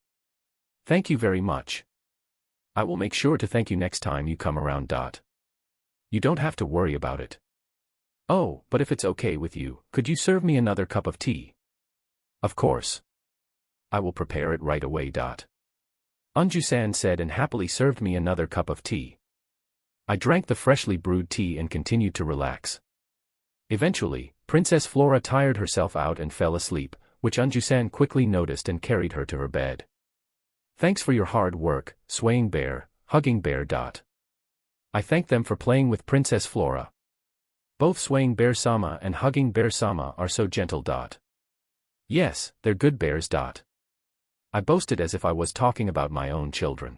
Thank you very much. I will make sure to thank you next time you come around. You don't have to worry about it. Oh, but if it's okay with you, could you serve me another cup of tea? Of course. I will prepare it right away. Unju-san said and happily served me another cup of tea. I drank the freshly brewed tea and continued to relax. Eventually, Princess Flora tired herself out and fell asleep, which Unju-san quickly noticed and carried her to her bed. Thanks for your hard work, swaying bear, hugging bear. I thanked them for playing with Princess Flora. Both swaying bear-sama and hugging bear-sama are so gentle. Yes, they're good bears. I boasted as if I was talking about my own children.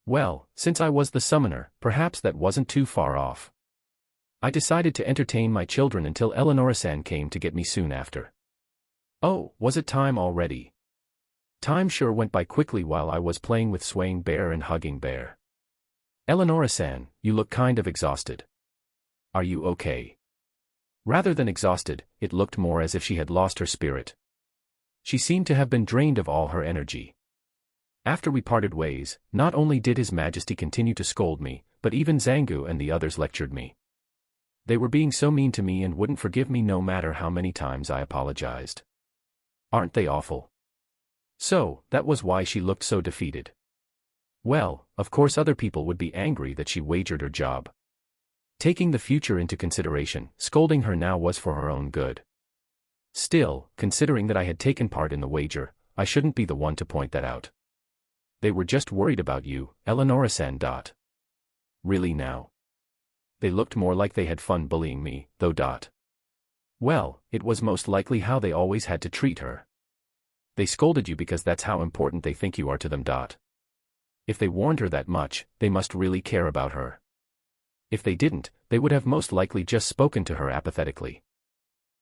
Well, since I was the summoner, perhaps that wasn't too far off. I decided to entertain my children until Eleonora-san came to get me soon after. Oh, was it time already? Time sure went by quickly while I was playing with swaying bear and hugging bear. Eleonora-san, you look kind of exhausted. Are you okay? Rather than exhausted, it looked more as if she had lost her spirit. She seemed to have been drained of all her energy. After we parted ways, not only did His Majesty continue to scold me, but even Zangu and the others lectured me. They were being so mean to me and wouldn't forgive me no matter how many times I apologized. Aren't they awful? So, that was why she looked so defeated. Well, of course other people would be angry that she wagered her job. Taking the future into consideration, scolding her now was for her own good. Still, considering that I had taken part in the wager, I shouldn't be the one to point that out. They were just worried about you, Eleonora-san. Really now? They looked more like they had fun bullying me, though. Well, it was most likely how they always had to treat her. They scolded you because that's how important they think you are to them. If they warned her that much, they must really care about her. If they didn't, they would have most likely just spoken to her apathetically.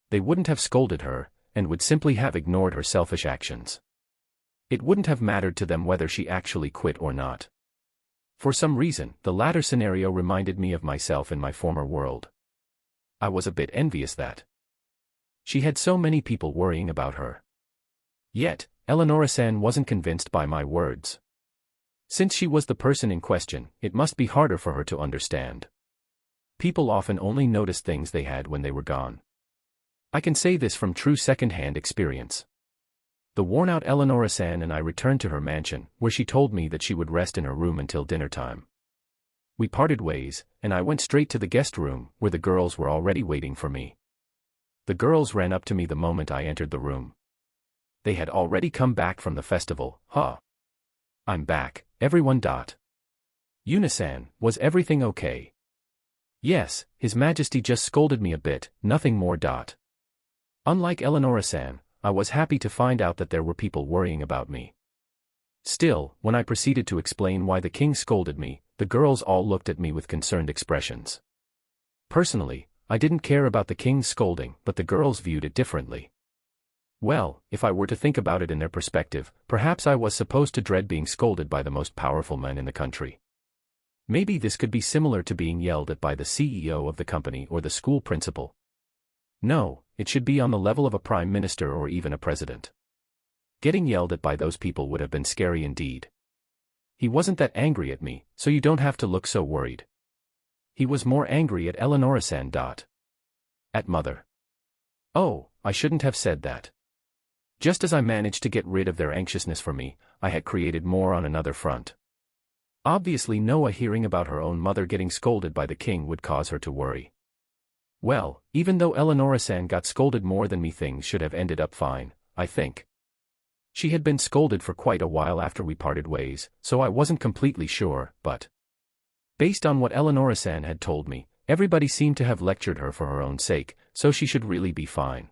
They wouldn't have scolded her, and would simply have ignored her selfish actions. It wouldn't have mattered to them whether she actually quit or not. For some reason, the latter scenario reminded me of myself in my former world. I was a bit envious that she had so many people worrying about her. Yet, Eleonora-san wasn't convinced by my words. Since she was the person in question, it must be harder for her to understand. People often only notice things they had when they were gone. I can say this from true second-hand experience. The worn-out Eleonora-san and I returned to her mansion, where she told me that she would rest in her room until dinner time. We parted ways, and I went straight to the guest room, where the girls were already waiting for me. The girls ran up to me the moment I entered the room. They had already come back from the festival. I'm back, everyone. Yuna-san, was everything okay? Yes, His Majesty just scolded me a bit, nothing more. Unlike Eleonora-san, I was happy to find out that there were people worrying about me. Still, when I proceeded to explain why the king scolded me, the girls all looked at me with concerned expressions. Personally, I didn't care about the king's scolding, but the girls viewed it differently. Well, if I were to think about it in their perspective, perhaps I was supposed to dread being scolded by the most powerful men in the country. Maybe this could be similar to being yelled at by the CEO of the company or the school principal. No, it should be on the level of a prime minister or even a president. Getting yelled at by those people would have been scary indeed. He wasn't that angry at me, so you don't have to look so worried. He was more angry at Eleonora-san. At mother. Oh, I shouldn't have said that. Just as I managed to get rid of their anxiousness for me, I had created more on another front. Obviously Noah hearing about her own mother getting scolded by the king would cause her to worry. Well, even though Eleonora-san got scolded more than me, things should have ended up fine, I think. She had been scolded for quite a while after we parted ways, so I wasn't completely sure, but based on what Eleonora-san had told me, everybody seemed to have lectured her for her own sake, so she should really be fine.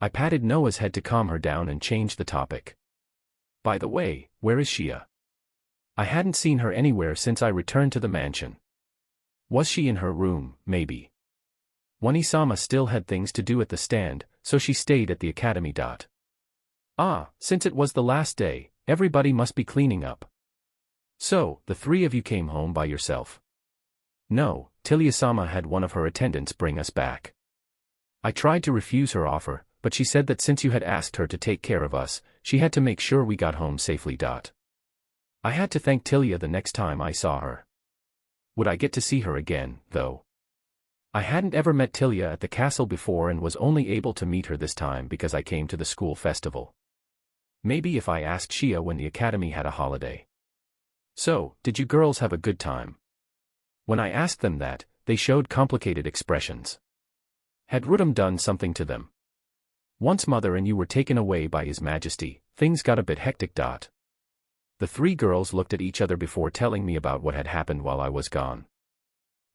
I patted Noah's head to calm her down and changed the topic. By the way, where is Shia? I hadn't seen her anywhere since I returned to the mansion. Was she in her room, maybe? Wani-sama still had things to do at the stand, so she stayed at the academy. Since it was the last day, everybody must be cleaning up. So, the three of you came home by yourself? No, Tilya-sama had one of her attendants bring us back. I tried to refuse her offer, but she said that since you had asked her to take care of us, she had to make sure we got home safely. I had to thank Tilya the next time I saw her. Would I get to see her again, though? I hadn't ever met Tilya at the castle before and was only able to meet her this time because I came to the school festival. Maybe if I asked Shia when the academy had a holiday. So, did you girls have a good time? When I asked them that, they showed complicated expressions. Had Rudam done something to them? Once Mother and you were taken away by His Majesty, things got a bit hectic. The three girls looked at each other before telling me about what had happened while I was gone.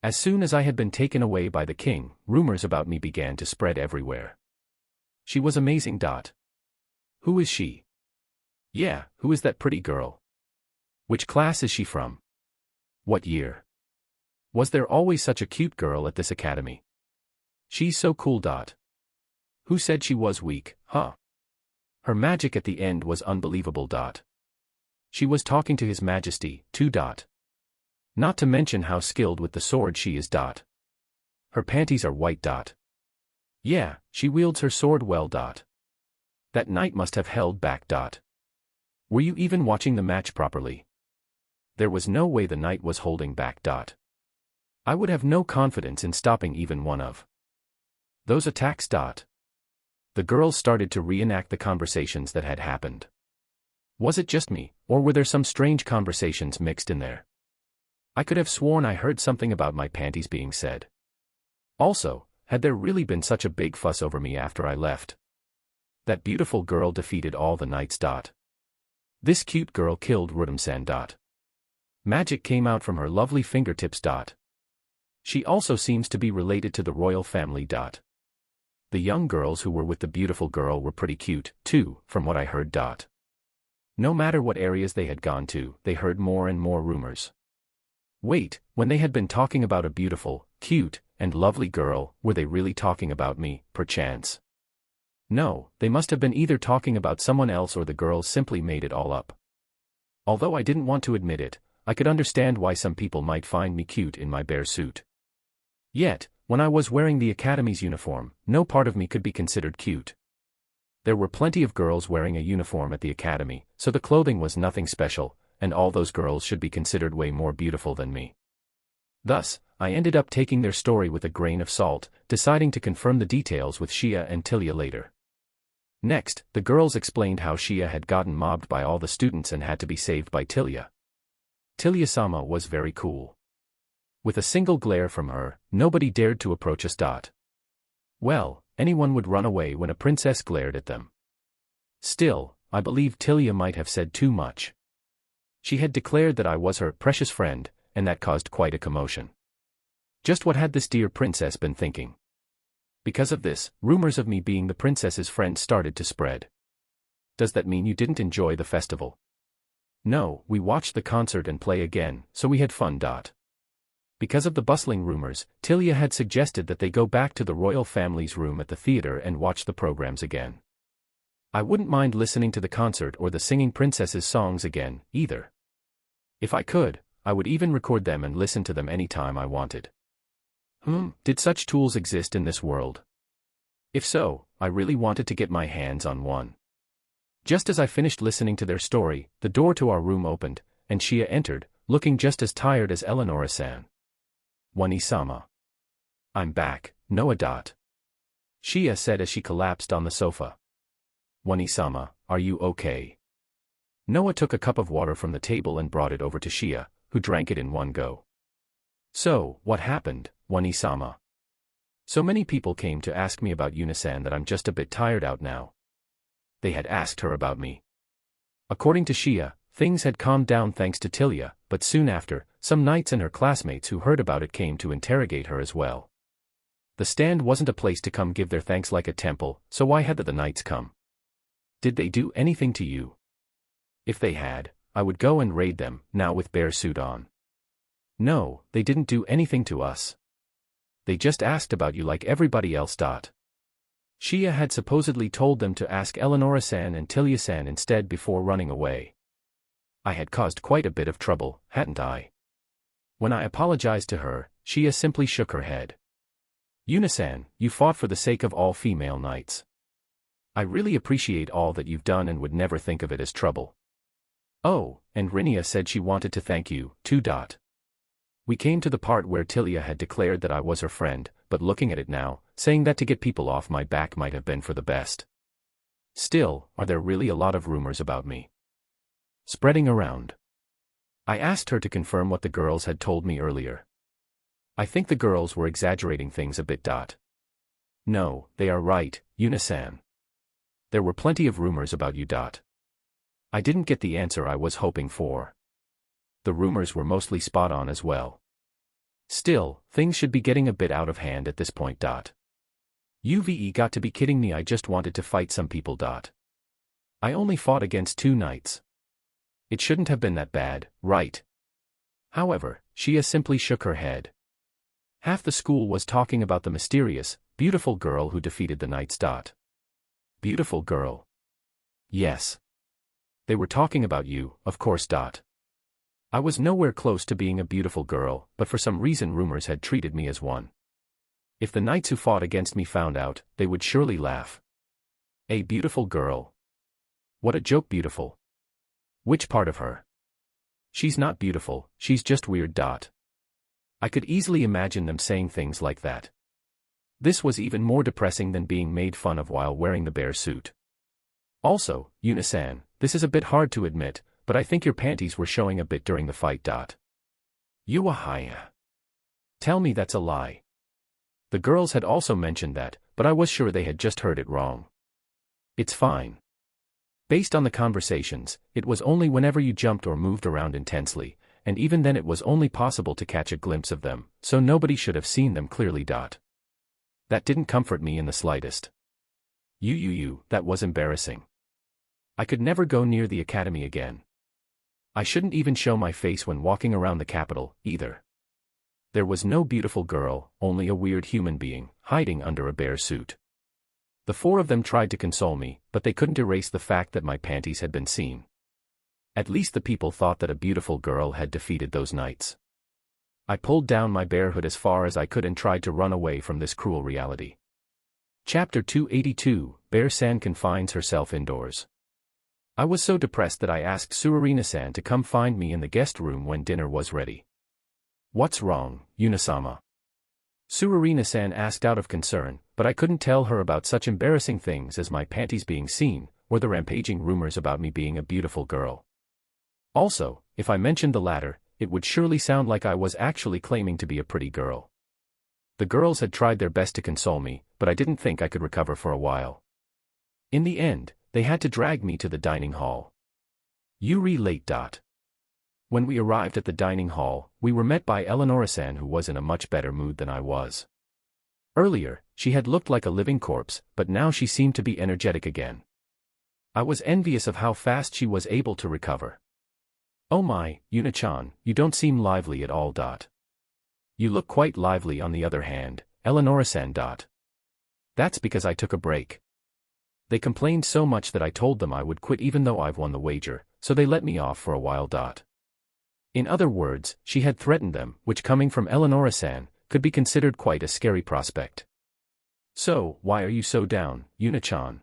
As soon as I had been taken away by the king, rumors about me began to spread everywhere. She was amazing. Who is she? Yeah, who is that pretty girl? Which class is she from? What year? Was there always such a cute girl at this academy? She's so cool. Who said she was weak, huh? Her magic at the end was unbelievable. She was talking to His Majesty, too. Not to mention how skilled with the sword she is. Her panties are white. Yeah, she wields her sword well. That knight must have held back. Were you even watching the match properly? There was no way the knight was holding back. I would have no confidence in stopping even one of those attacks. The girls started to reenact the conversations that had happened. Was it just me, or were there some strange conversations mixed in there? I could have sworn I heard something about my panties being said. Also, had there really been such a big fuss over me after I left? That beautiful girl defeated all the knights. This cute girl killed Rudam-san. Magic came out from her lovely fingertips. She also seems to be related to the royal family. The young girls who were with the beautiful girl were pretty cute, too, from what I heard. No matter what areas they had gone to, they heard more and more rumors. Wait, when they had been talking about a beautiful, cute, and lovely girl, were they really talking about me, perchance? No, they must have been either talking about someone else or the girls simply made it all up. Although I didn't want to admit it, I could understand why some people might find me cute in my bear suit. Yet, when I was wearing the academy's uniform, no part of me could be considered cute. There were plenty of girls wearing a uniform at the academy, so the clothing was nothing special, and all those girls should be considered way more beautiful than me. Thus, I ended up taking their story with a grain of salt, deciding to confirm the details with Shia and Tilia later. Next, the girls explained how Shia had gotten mobbed by all the students and had to be saved by Tilia. Tilia-sama was very cool. With a single glare from her, nobody dared to approach us. Well, anyone would run away when a princess glared at them. Still, I believe Tilia might have said too much. She had declared that I was her precious friend, and that caused quite a commotion. Just what had this dear princess been thinking? Because of this, rumors of me being the princess's friend started to spread. Does that mean you didn't enjoy the festival? No, we watched the concert and play again, so we had fun. Because of the bustling rumors, Tilia had suggested that they go back to the royal family's room at the theater and watch the programs again. I wouldn't mind listening to the concert or the singing princess's songs again, either. If I could, I would even record them and listen to them anytime I wanted. Did such tools exist in this world? If so, I really wanted to get my hands on one. Just as I finished listening to their story, the door to our room opened, and Shia entered, looking just as tired as Eleonora-san. Wani-sama. I'm back, Noah. Shia said as she collapsed on the sofa. Wani-sama, are you okay? Noah took a cup of water from the table and brought it over to Shia, who drank it in one go. So, what happened, Wani-sama? So many people came to ask me about Yuna-san that I'm just a bit tired out now. They had asked her about me. According to Shia, things had calmed down thanks to Tilia, but soon after, some knights and her classmates who heard about it came to interrogate her as well. The stand wasn't a place to come give their thanks like a temple, so why had the knights come? Did they do anything to you? If they had, I would go and raid them, now with bear suit on. No, they didn't do anything to us. They just asked about you like everybody else. Shia had supposedly told them to ask Eleonora-san and Tilia-san instead before running away. I had caused quite a bit of trouble, hadn't I? When I apologized to her, Shia simply shook her head. Yuna-san, you fought for the sake of all female knights. I really appreciate all that you've done and would never think of it as trouble. Oh, and Rinia said she wanted to thank you, too. We came to the part where Tilia had declared that I was her friend, but looking at it now, saying that to get people off my back might have been for the best. Still, are there really a lot of rumors about me spreading around? I asked her to confirm what the girls had told me earlier. I think the girls were exaggerating things a bit. No, they are right, Yuna-san. There were plenty of rumors about you. I didn't get the answer I was hoping for. The rumors were mostly spot on as well. Still, things should be getting a bit out of hand at this point. You've got to be kidding me. I just wanted to fight some people. I only fought against 2 knights. It shouldn't have been that bad, right? However, Shia simply shook her head. Half the school was talking about the mysterious, beautiful girl who defeated the knights. Beautiful girl. Yes. They were talking about you, of course. I was nowhere close to being a beautiful girl, but for some reason rumors had treated me as one. If the knights who fought against me found out, they would surely laugh. A beautiful girl. What a joke. Beautiful. Which part of her? She's not beautiful, she's just weird. I could easily imagine them saying things like that. This was even more depressing than being made fun of while wearing the bear suit. Also, Yuna-san, this is a bit hard to admit, but I think your panties were showing a bit during the fight. Yuahaya. Tell me that's a lie. The girls had also mentioned that, but I was sure they had just heard it wrong. It's fine. Based on the conversations, it was only whenever you jumped or moved around intensely, and even then it was only possible to catch a glimpse of them, so nobody should have seen them clearly. That didn't comfort me in the slightest. That was embarrassing. I could never go near the academy again. I shouldn't even show my face when walking around the capital, either. There was no beautiful girl, only a weird human being, hiding under a bear suit. The four of them tried to console me, but they couldn't erase the fact that my panties had been seen. At least the people thought that a beautiful girl had defeated those knights. I pulled down my bear hood as far as I could and tried to run away from this cruel reality. Chapter 282, Bear-san confines herself indoors. I was so depressed that I asked Tsururina-san to come find me in the guest room when dinner was ready. What's wrong, Yuna-sama? Tsururina-san asked out of concern, but I couldn't tell her about such embarrassing things as my panties being seen, or the rampaging rumors about me being a beautiful girl. Also, if I mentioned the latter, it would surely sound like I was actually claiming to be a pretty girl. The girls had tried their best to console me, but I didn't think I could recover for a while. In the end, they had to drag me to the dining hall. Yuri late. When we arrived at the dining hall, we were met by Eleonora-san, who was in a much better mood than I was. Earlier, she had looked like a living corpse, but now she seemed to be energetic again. I was envious of how fast she was able to recover. Oh my, Yuna-chan, you don't seem lively at all. You look quite lively on the other hand, Eleonora-san. That's because I took a break. They complained so much that I told them I would quit even though I've won the wager, so they let me off for a while. In other words, she had threatened them, which coming from Eleonora-san, could be considered quite a scary prospect. So, why are you so down, Yuna-chan?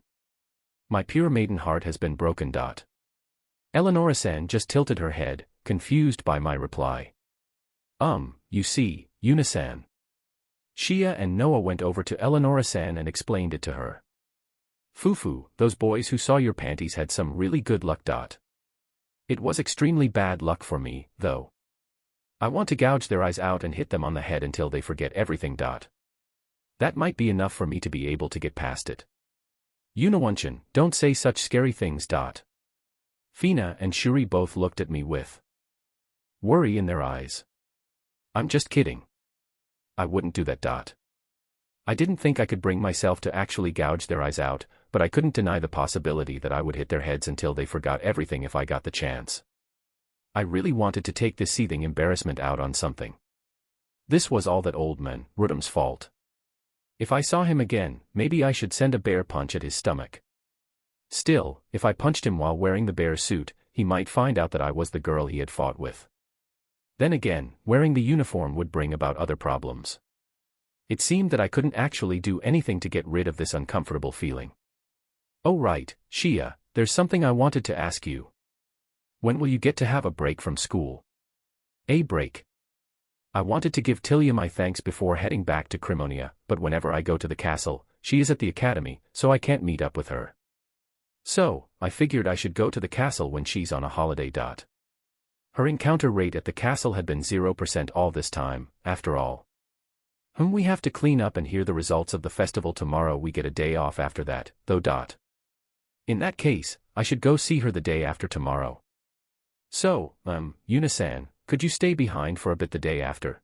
My pure maiden heart has been broken. Eleonora-san just tilted her head, confused by my reply. You see, Yuna-san. Shia and Noah went over to Eleonora-san and explained it to her. Fufu, those boys who saw your panties had some really good luck. It was extremely bad luck for me, though. I want to gouge their eyes out and hit them on the head until they forget everything. That might be enough for me to be able to get past it. Yuna-chan, don't say such scary things. Fina and Shuri both looked at me with worry in their eyes. I'm just kidding. I wouldn't do that. I didn't think I could bring myself to actually gouge their eyes out, but I couldn't deny the possibility that I would hit their heads until they forgot everything if I got the chance. I really wanted to take this seething embarrassment out on something. This was all that old man Rudam's fault. If I saw him again, maybe I should send a bear punch at his stomach. Still, if I punched him while wearing the bear suit, he might find out that I was the girl he had fought with. Then again, wearing the uniform would bring about other problems. It seemed that I couldn't actually do anything to get rid of this uncomfortable feeling. Oh right, Shia, there's something I wanted to ask you. When will you get to have a break from school? A break. I wanted to give Tilia my thanks before heading back to Crimonia, but whenever I go to the castle, she is at the academy, so I can't meet up with her. So, I figured I should go to the castle when she's on a holiday. Her encounter rate at the castle had been 0% all this time, after all. We have to clean up and hear the results of the festival tomorrow. We get a day off after that, though. In that case, I should go see her the day after tomorrow. So, Yuna-san, could you stay behind for a bit the day after?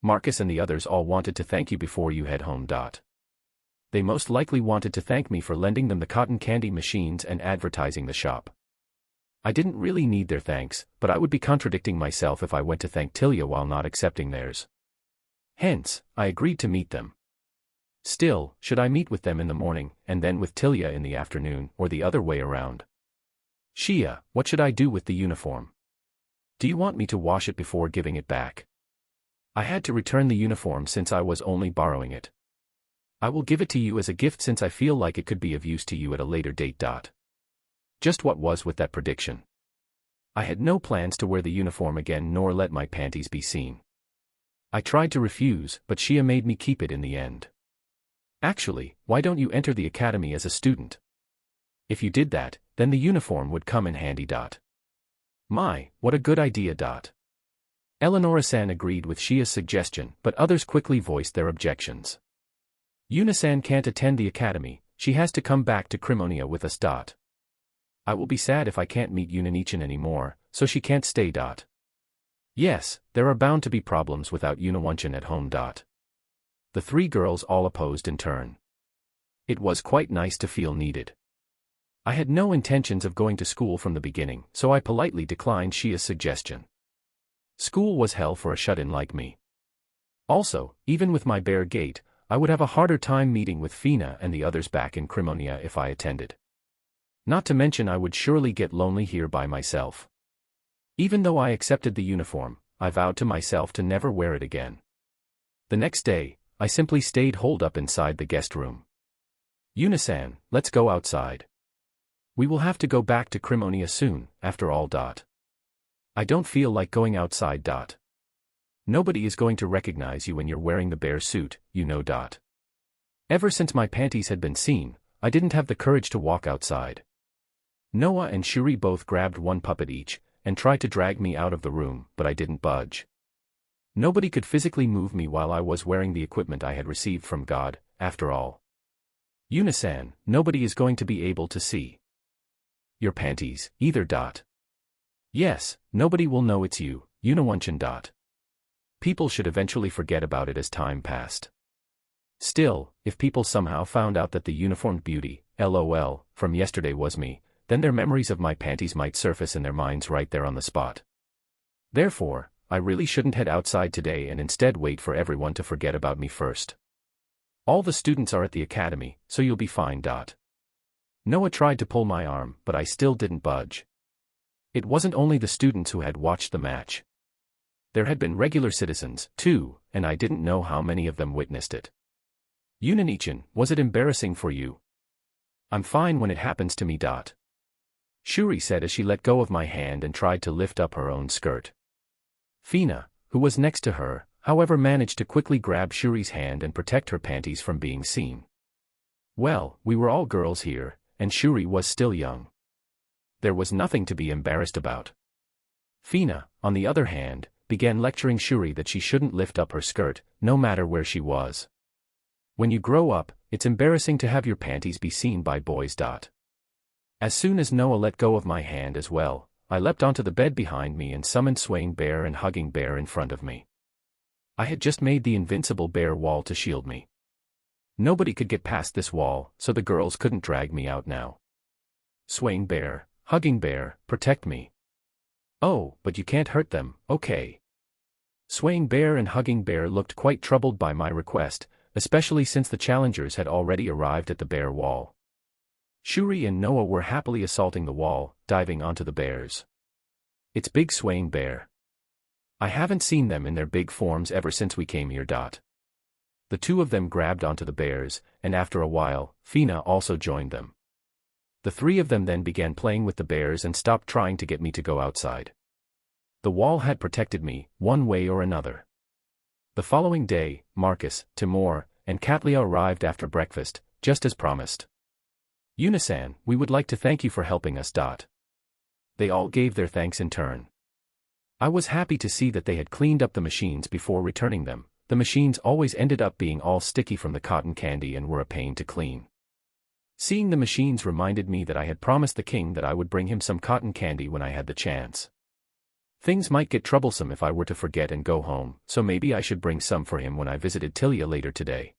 Marcus and the others all wanted to thank you before you head home. They most likely wanted to thank me for lending them the cotton candy machines and advertising the shop. I didn't really need their thanks, but I would be contradicting myself if I went to thank Tilia while not accepting theirs. Hence, I agreed to meet them. Still, should I meet with them in the morning, and then with Tilia in the afternoon, or the other way around? Shia, what should I do with the uniform? Do you want me to wash it before giving it back? I had to return the uniform since I was only borrowing it. I will give it to you as a gift since I feel like it could be of use to you at a later date. Just what was with that prediction? I had no plans to wear the uniform again nor let my panties be seen. I tried to refuse, but Shia made me keep it in the end. Actually, why don't you enter the academy as a student? If you did that, then the uniform would come in handy. My, what a good idea. Eleonora-san agreed with Shia's suggestion, but others quickly voiced their objections. Yuna-san can't attend the academy, she has to come back to Crimonia with us. I will be sad if I can't meet Yunanichan anymore, so she can't stay. Yes, there are bound to be problems without Yunawanchan at home. The three girls all opposed in turn. It was quite nice to feel needed. I had no intentions of going to school from the beginning, so I politely declined Shia's suggestion. School was hell for a shut-in like me. Also, even with my bare gait, I would have a harder time meeting with Fina and the others back in Crimonia if I attended. Not to mention I would surely get lonely here by myself. Even though I accepted the uniform, I vowed to myself to never wear it again. The next day, I simply stayed holed up inside the guest room. Yuna-san, let's go outside. We will have to go back to Crimonia soon, after all. I don't feel like going outside. Nobody is going to recognize you when you're wearing the bear suit, you know. Ever since my panties had been seen, I didn't have the courage to walk outside. Noah and Shuri both grabbed one puppet each, and tried to drag me out of the room, but I didn't budge. Nobody could physically move me while I was wearing the equipment I had received from God, after all. Yuna-san, nobody is going to be able to see your panties, either. Yes, nobody will know it's you, Yunawanchan. People should eventually forget about it as time passed. Still, if people somehow found out that the uniformed beauty, LOL, from yesterday was me, then their memories of my panties might surface in their minds right there on the spot. Therefore, I really shouldn't head outside today and instead wait for everyone to forget about me first. All the students are at the academy, so you'll be fine. Noah tried to pull my arm, but I still didn't budge. It wasn't only the students who had watched the match. There had been regular citizens, too, and I didn't know how many of them witnessed it. Yunanichan, was it embarrassing for you? I'm fine when it happens to me. Shuri said as she let go of my hand and tried to lift up her own skirt. Fina, who was next to her, however, managed to quickly grab Shuri's hand and protect her panties from being seen. Well, we were all girls here, and Shuri was still young. There was nothing to be embarrassed about. Fina, on the other hand, began lecturing Shuri that she shouldn't lift up her skirt, no matter where she was. When you grow up, it's embarrassing to have your panties be seen by boys. As soon as Noah let go of my hand as well, I leapt onto the bed behind me and summoned Swaying Bear and Hugging Bear in front of me. I had just made the invincible bear wall to shield me. Nobody could get past this wall, so the girls couldn't drag me out now. Swaying Bear, Hugging Bear, protect me. Oh, but you can't hurt them, okay. Swaying Bear and Hugging Bear looked quite troubled by my request, especially since the challengers had already arrived at the bear wall. Shuri and Noah were happily assaulting the wall, diving onto the bears. It's Big Swaying Bear. I haven't seen them in their big forms ever since we came here. The two of them grabbed onto the bears, and after a while, Fina also joined them. The three of them then began playing with the bears and stopped trying to get me to go outside. The wall had protected me, one way or another. The following day, Marcus, Timur, and Katlia arrived after breakfast, just as promised. Yuna-san, we would like to thank you for helping us. They all gave their thanks in turn. I was happy to see that they had cleaned up the machines before returning them. The machines always ended up being all sticky from the cotton candy and were a pain to clean. Seeing the machines reminded me that I had promised the king that I would bring him some cotton candy when I had the chance. Things might get troublesome if I were to forget and go home, so maybe I should bring some for him when I visited Tilia later today.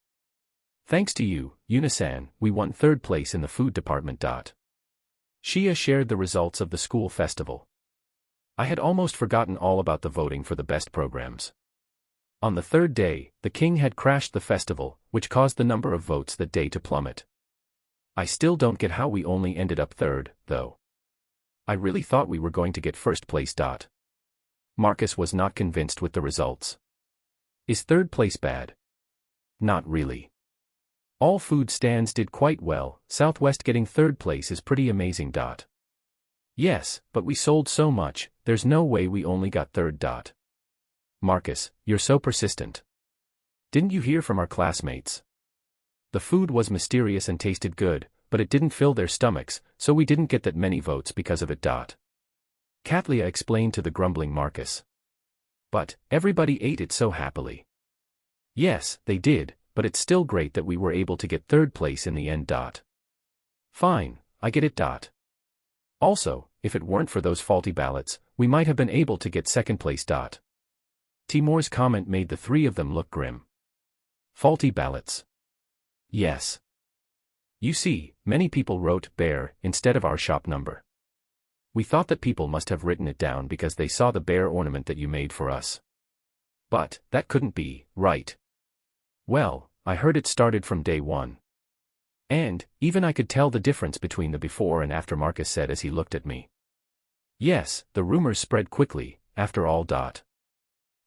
Thanks to you, Yuna-san, we won 3rd place in the food department. Shia shared the results of the school festival. I had almost forgotten all about the voting for the best programs. On the 3rd day, the king had crashed the festival, which caused the number of votes that day to plummet. I still don't get how we only ended up 3rd, though. I really thought we were going to get 1st place. Marcus was not convinced with the results. Is 3rd place bad? Not really. All food stands did quite well, Southwest getting 3rd place is pretty amazing. Yes, but we sold so much, there's no way we only got 3rd. Marcus, you're so persistent. Didn't you hear from our classmates? The food was mysterious and tasted good, but it didn't fill their stomachs, so we didn't get that many votes because of it. Katlia explained to the grumbling Marcus. But everybody ate it so happily. Yes, they did, but it's still great that we were able to get third place in the end. Fine, I get it. Also, if it weren't for those faulty ballots, we might have been able to get second place. Timur's comment made the three of them look grim. Faulty ballots. Yes. You see, many people wrote bear instead of our shop number. We thought that people must have written it down because they saw the bear ornament that you made for us. But that couldn't be right. Well, I heard it started from day one. And even I could tell the difference between the before and after, Marcus said as he looked at me. Yes, the rumors spread quickly, after all.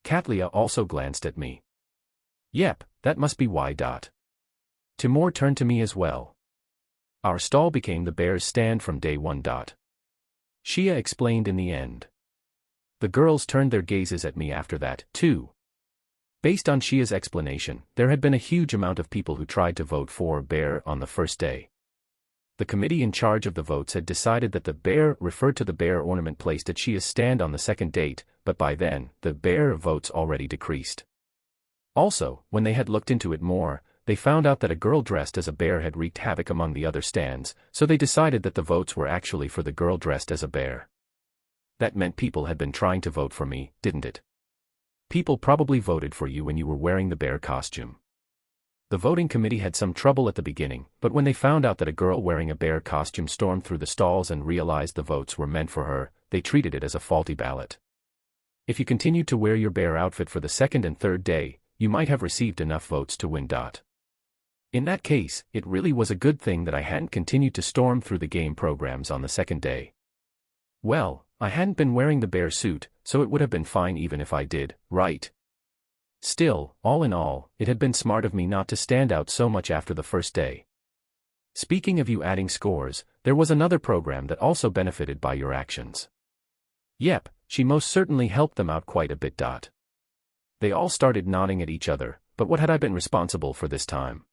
Katlia also glanced at me. Yep, that must be why. Timur turned to me as well. Our stall became the bear's stand from day one. Shia explained in the end. The girls turned their gazes at me after that, too. Based on Shia's explanation, there had been a huge amount of people who tried to vote for bear on the first day. The committee in charge of the votes had decided that the bear referred to the bear ornament placed at Shia's stand on the second date, but by then, the bear votes already decreased. Also, when they had looked into it more, they found out that a girl dressed as a bear had wreaked havoc among the other stands, so they decided that the votes were actually for the girl dressed as a bear. That meant people had been trying to vote for me, didn't it? People probably voted for you when you were wearing the bear costume. The voting committee had some trouble at the beginning, but when they found out that a girl wearing a bear costume stormed through the stalls and realized the votes were meant for her, they treated it as a faulty ballot. If you continued to wear your bear outfit for the second and third day, you might have received enough votes to win. In that case, it really was a good thing that I hadn't continued to storm through the game programs on the second day. Well, I hadn't been wearing the bear suit, so it would have been fine even if I did, right? Still, all in all, it had been smart of me not to stand out so much after the first day. Speaking of you adding scores, there was another program that also benefited by your actions. Yep, she most certainly helped them out quite a bit. They all started nodding at each other, but what had I been responsible for this time?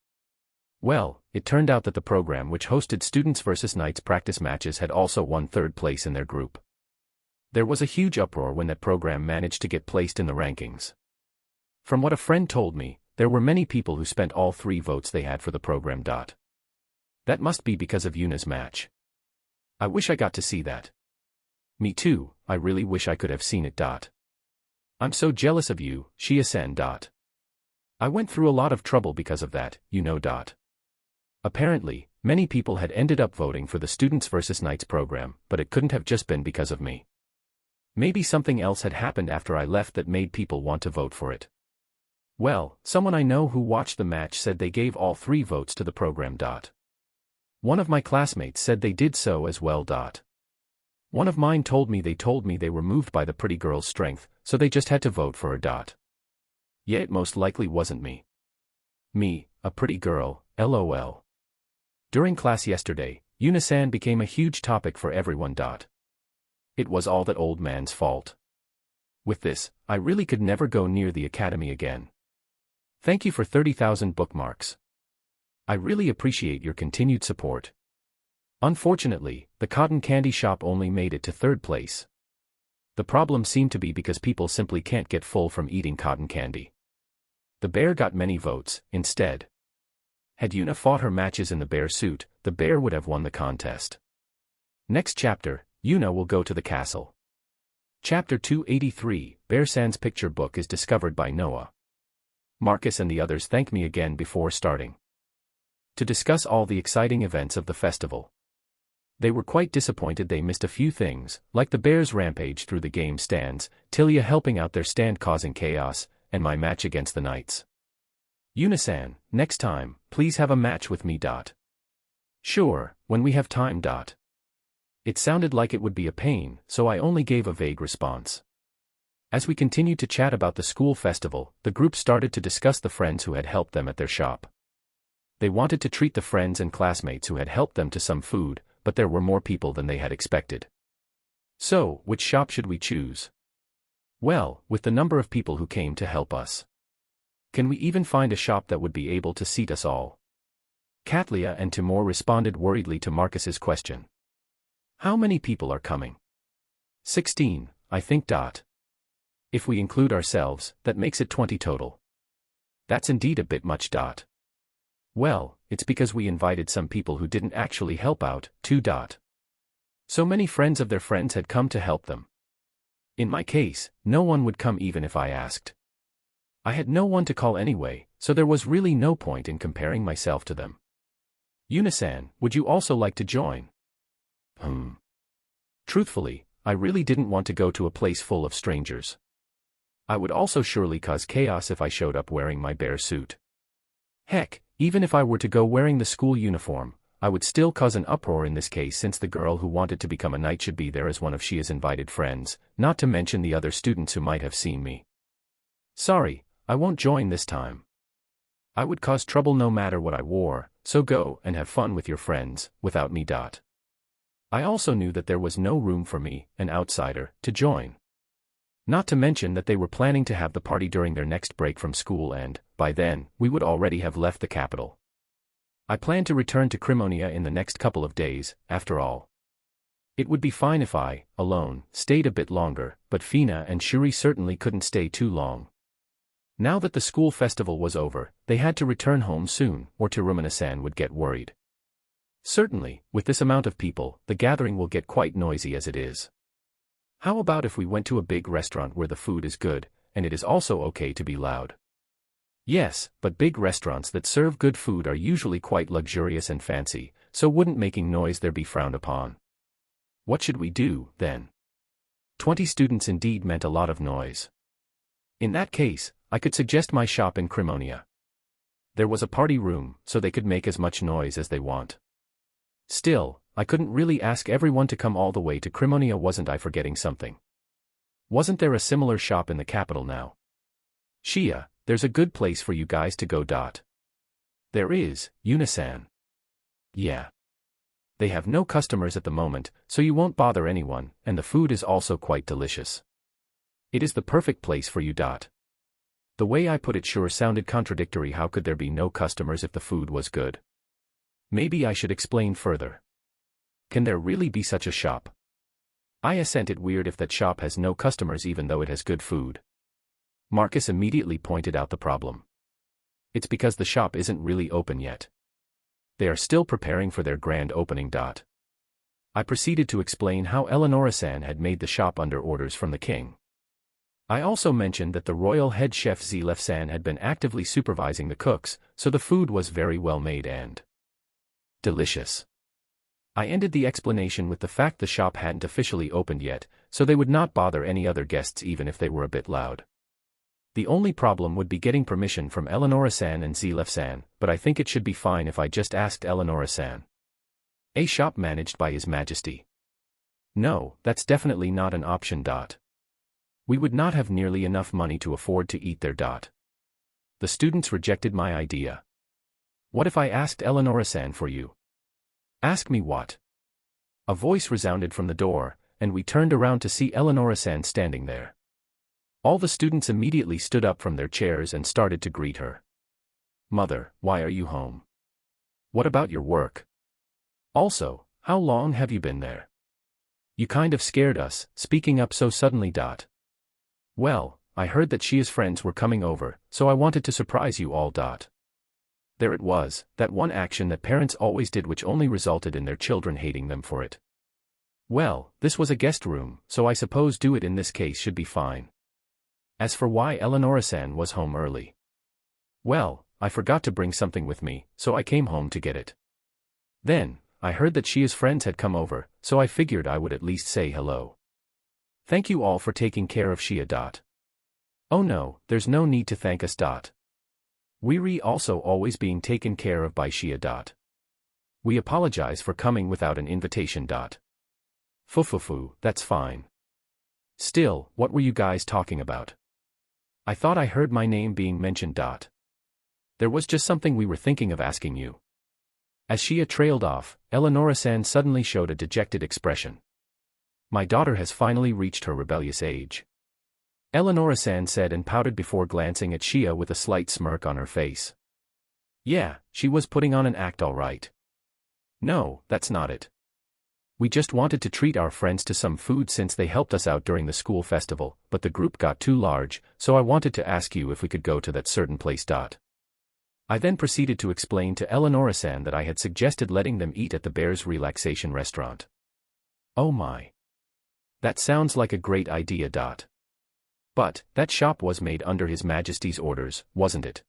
Well, it turned out that the program which hosted Students vs. Knights practice matches had also won third place in their group. There was a huge uproar when that program managed to get placed in the rankings. From what a friend told me, there were many people who spent all 3 votes they had for the program. That must be because of Yuna's match. I wish I got to see that. Me too, I really wish I could have seen it. I'm so jealous of you, Shia-san. I went through a lot of trouble because of that, you know. Apparently, many people had ended up voting for the Students vs. Knights program, but it couldn't have just been because of me. Maybe something else had happened after I left that made people want to vote for it. Well, someone I know who watched the match said they gave all 3 votes to the program. One of my classmates said they did so as well. One of mine told me they were moved by the pretty girl's strength, so they just had to vote for her. Yeah, it most likely wasn't me. Me, a pretty girl, lol. During class yesterday, Yuna-san became a huge topic for everyone. It was all that old man's fault. With this, I really could never go near the academy again. Thank you for 30,000 bookmarks. I really appreciate your continued support. Unfortunately, the cotton candy shop only made it to third place. The problem seemed to be because people simply can't get full from eating cotton candy. The bear got many votes, instead. Had Yuna fought her matches in the bear suit, the bear would have won the contest. Next chapter, Yuna will go to the castle. Chapter 283, Bear-san's picture book is discovered by Noah. Marcus and the others thank me again before starting to discuss all the exciting events of the festival. They were quite disappointed they missed a few things, like the bear's rampage through the game stands, Tilia helping out their stand causing chaos, and my match against the knights. Yuna-san, next time, please have a match with me. Sure, when we have time. It sounded like it would be a pain, so I only gave a vague response. As we continued to chat about the school festival, the group started to discuss the friends who had helped them at their shop. They wanted to treat the friends and classmates who had helped them to some food, but there were more people than they had expected. So, which shop should we choose? Well, with the number of people who came to help us, can we even find a shop that would be able to seat us all? Katlia and Timur responded worriedly to Marcus's question. How many people are coming? 16, I think. If we include ourselves, that makes it 20 total. That's indeed a bit much. Well, it's because we invited some people who didn't actually help out, too. So many friends of their friends had come to help them. In my case, no one would come even if I asked. I had no one to call anyway, so there was really no point in comparing myself to them. Yuna-san, would you also like to join? Truthfully, I really didn't want to go to a place full of strangers. I would also surely cause chaos if I showed up wearing my bear suit. Heck, even if I were to go wearing the school uniform, I would still cause an uproar in this case since the girl who wanted to become a knight should be there as one of Shia's invited friends, not to mention the other students who might have seen me. Sorry, I won't join this time. I would cause trouble no matter what I wore, so go and have fun with your friends, without me. I also knew that there was no room for me, an outsider, to join. Not to mention that they were planning to have the party during their next break from school and, by then, we would already have left the capital. I planned to return to Crimonia in the next couple of days, after all. It would be fine if I, alone, stayed a bit longer, but Fina and Shuri certainly couldn't stay too long. Now that the school festival was over, they had to return home soon, or Terumina-san would get worried. Certainly, with this amount of people, the gathering will get quite noisy as it is. How about if we went to a big restaurant where the food is good, and it is also okay to be loud? Yes, but big restaurants that serve good food are usually quite luxurious and fancy, so wouldn't making noise there be frowned upon? What should we do, then? 20 students indeed meant a lot of noise. In that case, I could suggest my shop in Crimonia. There was a party room, so they could make as much noise as they want. Still, I couldn't really ask everyone to come all the way to Crimonia. Wasn't I forgetting something? Wasn't there a similar shop in the capital now? Shia, there's a good place for you guys to go. There is, Yuna-san. Yeah. They have no customers at the moment, so you won't bother anyone, and the food is also quite delicious. It is the perfect place for you. The way I put it sure sounded contradictory. How could there be no customers if the food was good? Maybe I should explain further. Can there really be such a shop? I assented. Weird if that shop has no customers even though it has good food. Marcus immediately pointed out the problem. It's because the shop isn't really open yet. They are still preparing for their grand opening. I proceeded to explain how Eleonora-san had made the shop under orders from the king. I also mentioned that the royal head chef Zilef-san had been actively supervising the cooks, so the food was very well made and delicious. I ended the explanation with the fact the shop hadn't officially opened yet, so they would not bother any other guests even if they were a bit loud. The only problem would be getting permission from Eleonora-san and Zilef-san, but I think it should be fine if I just asked Eleonora-san. A shop managed by His Majesty? No, that's definitely not an option. We would not have nearly enough money to afford to eat there. The students rejected my idea. What if I asked Eleonora-san for you? Ask me what? A voice resounded from the door, and we turned around to see Eleonora-san standing there. All the students immediately stood up from their chairs and started to greet her. Mother, why are you home? What about your work? Also, how long have you been there? You kind of scared us, speaking up so suddenly. Well, I heard that Shia's friends were coming over, so I wanted to surprise you all. There it was, that one action that parents always did which only resulted in their children hating them for it. Well, this was a guest room, so I suppose do it in this case should be fine. As for why Eleonora-san was home early. Well, I forgot to bring something with me, so I came home to get it. Then, I heard that Shia's friends had come over, so I figured I would at least say hello. Thank you all for taking care of Shia. Oh no, there's no need to thank us. We're also always being taken care of by Shia. We apologize for coming without an invitation. Fufufu, that's fine. Still, what were you guys talking about? I thought I heard my name being mentioned. There was just something we were thinking of asking you. As Shia trailed off, Eleonora-san suddenly showed a dejected expression. My daughter has finally reached her rebellious age. Eleonora-san said and pouted before glancing at Shia with a slight smirk on her face. Yeah, she was putting on an act all right. No, that's not it. We just wanted to treat our friends to some food since they helped us out during the school festival, but the group got too large, so I wanted to ask you if we could go to that certain place. I then proceeded to explain to Eleonora-san that I had suggested letting them eat at the Bear's Relaxation Restaurant. Oh my. That sounds like a great idea. But, that shop was made under His Majesty's orders, wasn't it?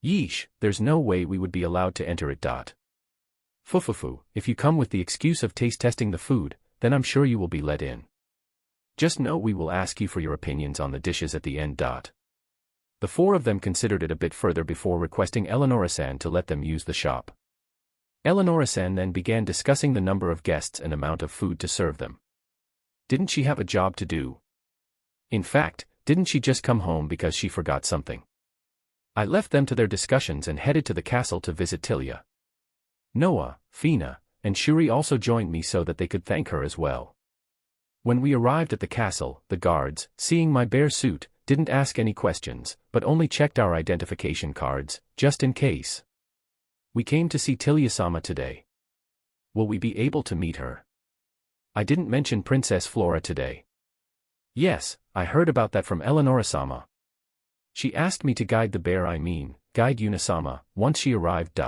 Yeesh, there's no way we would be allowed to enter it. Fufufu, if you come with the excuse of taste testing the food, then I'm sure you will be let in. Just know we will ask you for your opinions on the dishes at the end. The four of them considered it a bit further before requesting Eleonora-san to let them use the shop. Eleonora-san then began discussing the number of guests and amount of food to serve them. Didn't she have a job to do? In fact, didn't she just come home because she forgot something? I left them to their discussions and headed to the castle to visit Tilia. Noah, Fina, and Shuri also joined me so that they could thank her as well. When we arrived at the castle, the guards, seeing my bear suit, didn't ask any questions, but only checked our identification cards, just in case. We came to see Tilia-sama today. Will we be able to meet her? I didn't mention Princess Flora today. Yes, I heard about that from Eleonora-sama. She asked me to guide the bear, guide Yuna-sama, once she arrived.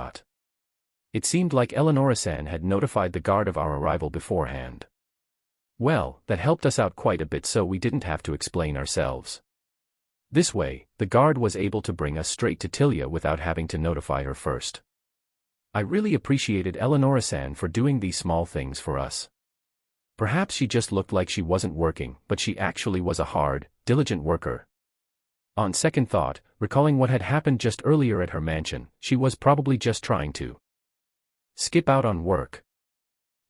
It seemed like Eleonora-san had notified the guard of our arrival beforehand. Well, that helped us out quite a bit so we didn't have to explain ourselves. This way, the guard was able to bring us straight to Tilia without having to notify her first. I really appreciated Eleonora-san for doing these small things for us. Perhaps she just looked like she wasn't working, but she actually was a hard, diligent worker. On second thought, recalling what had happened just earlier at her mansion, she was probably just trying to skip out on work.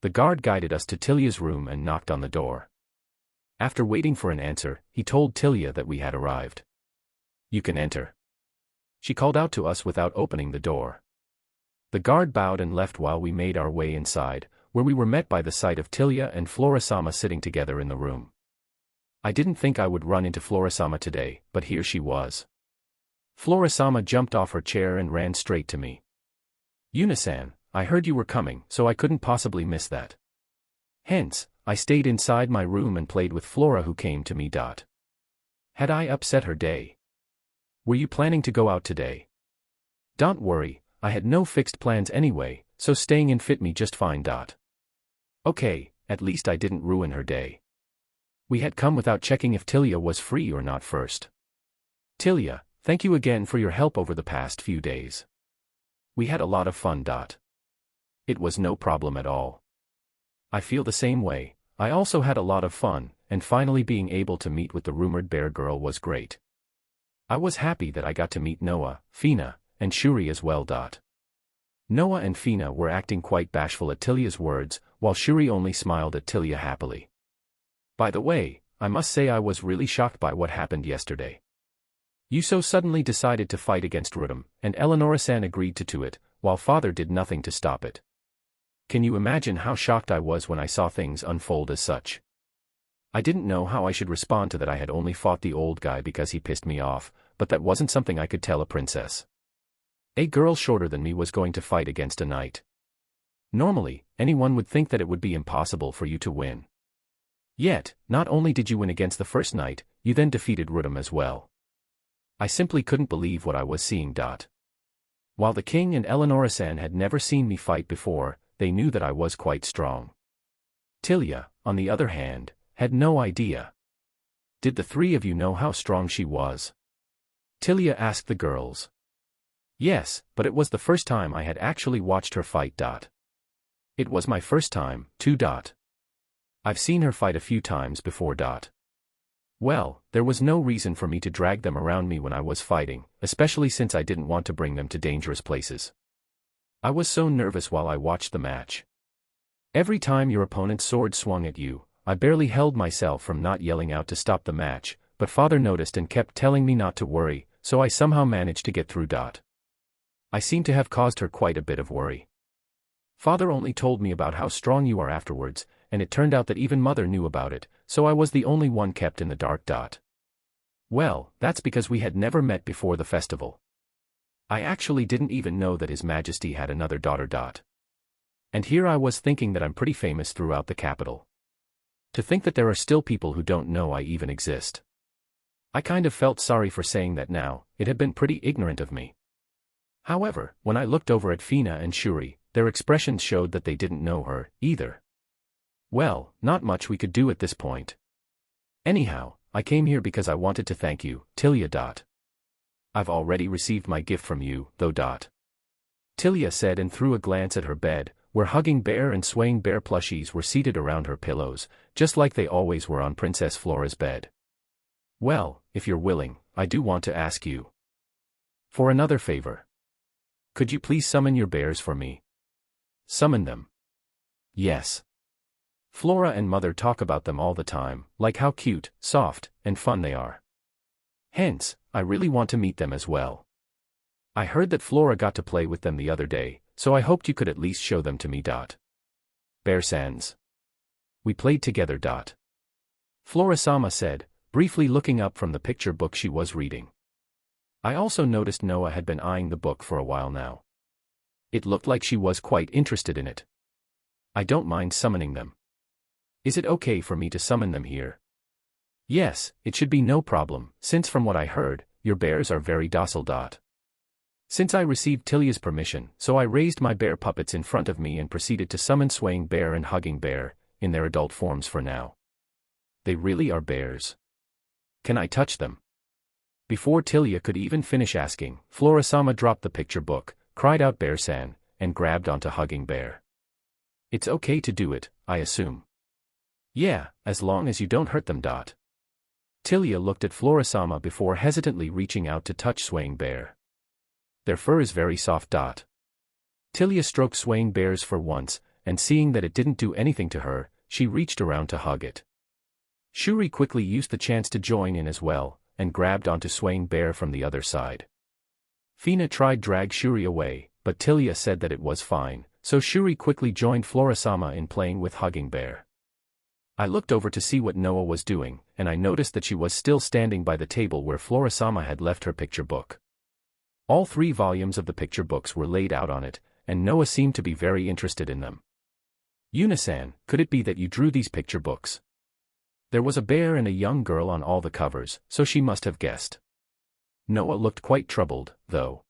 The guard guided us to Tilia's room and knocked on the door. After waiting for an answer, he told Tilia that we had arrived. You can enter. She called out to us without opening the door. The guard bowed and left while we made our way inside, where we were met by the sight of Tilia and Flora-sama sitting together in the room. I didn't think I would run into Flora-sama today, but here she was. Flora-sama jumped off her chair and ran straight to me. Yuna-san, I heard you were coming, so I couldn't possibly miss that. Hence, I stayed inside my room and played with Flora, who came to me. Had I upset her day? Were you planning to go out today? Don't worry, I had no fixed plans anyway, so staying in fit me just fine. Okay, at least I didn't ruin her day. We had come without checking if Tilia was free or not first. Tilia, thank you again for your help over the past few days. We had a lot of fun. It was no problem at all. I feel the same way. I also had a lot of fun, and finally being able to meet with the rumored bear girl was great. I was happy that I got to meet Noah, Fina, and Shuri as well. Noah and Fina were acting quite bashful at Tilia's words, while Shuri only smiled at Tilia happily. By the way, I must say I was really shocked by what happened yesterday. You so suddenly decided to fight against Rudum, and Eleonora-san agreed to it, while father did nothing to stop it. Can you imagine how shocked I was when I saw things unfold as such? I didn't know how I should respond to that. I had only fought the old guy because he pissed me off, but that wasn't something I could tell a princess. A girl shorter than me was going to fight against a knight. Normally, anyone would think that it would be impossible for you to win. Yet, not only did you win against the first knight, you then defeated Rudum as well. I simply couldn't believe what I was seeing. While the king and Eleonora-san had never seen me fight before, they knew that I was quite strong. Tilia, on the other hand, had no idea. Did the three of you know how strong she was? Tilia asked the girls. Yes, but it was the first time I had actually watched her fight. It was my first time, too. I've seen her fight a few times before. Well, there was no reason for me to drag them around me when I was fighting, especially since I didn't want to bring them to dangerous places. I was so nervous while I watched the match. Every time your opponent's sword swung at you, I barely held myself from not yelling out to stop the match, but father noticed and kept telling me not to worry, so I somehow managed to get through. I seem to have caused her quite a bit of worry. Father only told me about how strong you are afterwards, and it turned out that even mother knew about it, so I was the only one kept in the dark. Well, that's because we had never met before the festival. I actually didn't even know that His Majesty had another daughter. And here I was thinking that I'm pretty famous throughout the capital. To think that there are still people who don't know I even exist. I kind of felt sorry for saying that now. It had been pretty ignorant of me. However, when I looked over at Fina and Shuri, their expressions showed that they didn't know her, either. Well, not much we could do at this point. Anyhow, I came here because I wanted to thank you, Tilia. I've already received my gift from you, though. Tilia said and threw a glance at her bed, where Hugging Bear and Swaying Bear plushies were seated around her pillows, just like they always were on Princess Flora's bed. Well, if you're willing, I do want to ask you for another favor. Could you please summon your bears for me? Summon them? Yes. Flora and Mother talk about them all the time, like how cute, soft, and fun they are. Hence, I really want to meet them as well. I heard that Flora got to play with them the other day, so I hoped you could at least show them to me. Bear Sans. We played together. Flora-sama said, briefly looking up from the picture book she was reading. I also noticed Noah had been eyeing the book for a while now. It looked like she was quite interested in it. I don't mind summoning them. Is it okay for me to summon them here? Yes, it should be no problem, since from what I heard, your bears are very docile. Since I received Tilia's permission, so I raised my bear puppets in front of me and proceeded to summon Swaying Bear and Hugging Bear, in their adult forms for now. They really are bears. Can I touch them? Before Tilia could even finish asking, Flora-sama dropped the picture book, cried out Bear-san, and grabbed onto Hugging Bear. It's okay to do it, I assume. Yeah, as long as you don't hurt them. Tilia looked at Flora-sama before hesitantly reaching out to touch Swaying Bear. Their fur is very soft. Tilia stroked Swaying Bear's fur once, and seeing that it didn't do anything to her, she reached around to hug it. Shuri quickly used the chance to join in as well, and grabbed onto Swaying Bear from the other side. Fina tried drag Shuri away, but Tilia said that it was fine, so Shuri quickly joined Flora-sama in playing with Hugging Bear. I looked over to see what Noah was doing, and I noticed that she was still standing by the table where Flora-sama had left her picture book. All 3 volumes of the picture books were laid out on it, and Noah seemed to be very interested in them. Yuna-san, could it be that you drew these picture books? There was a bear and a young girl on all the covers, so she must have guessed. Noah looked quite troubled, though.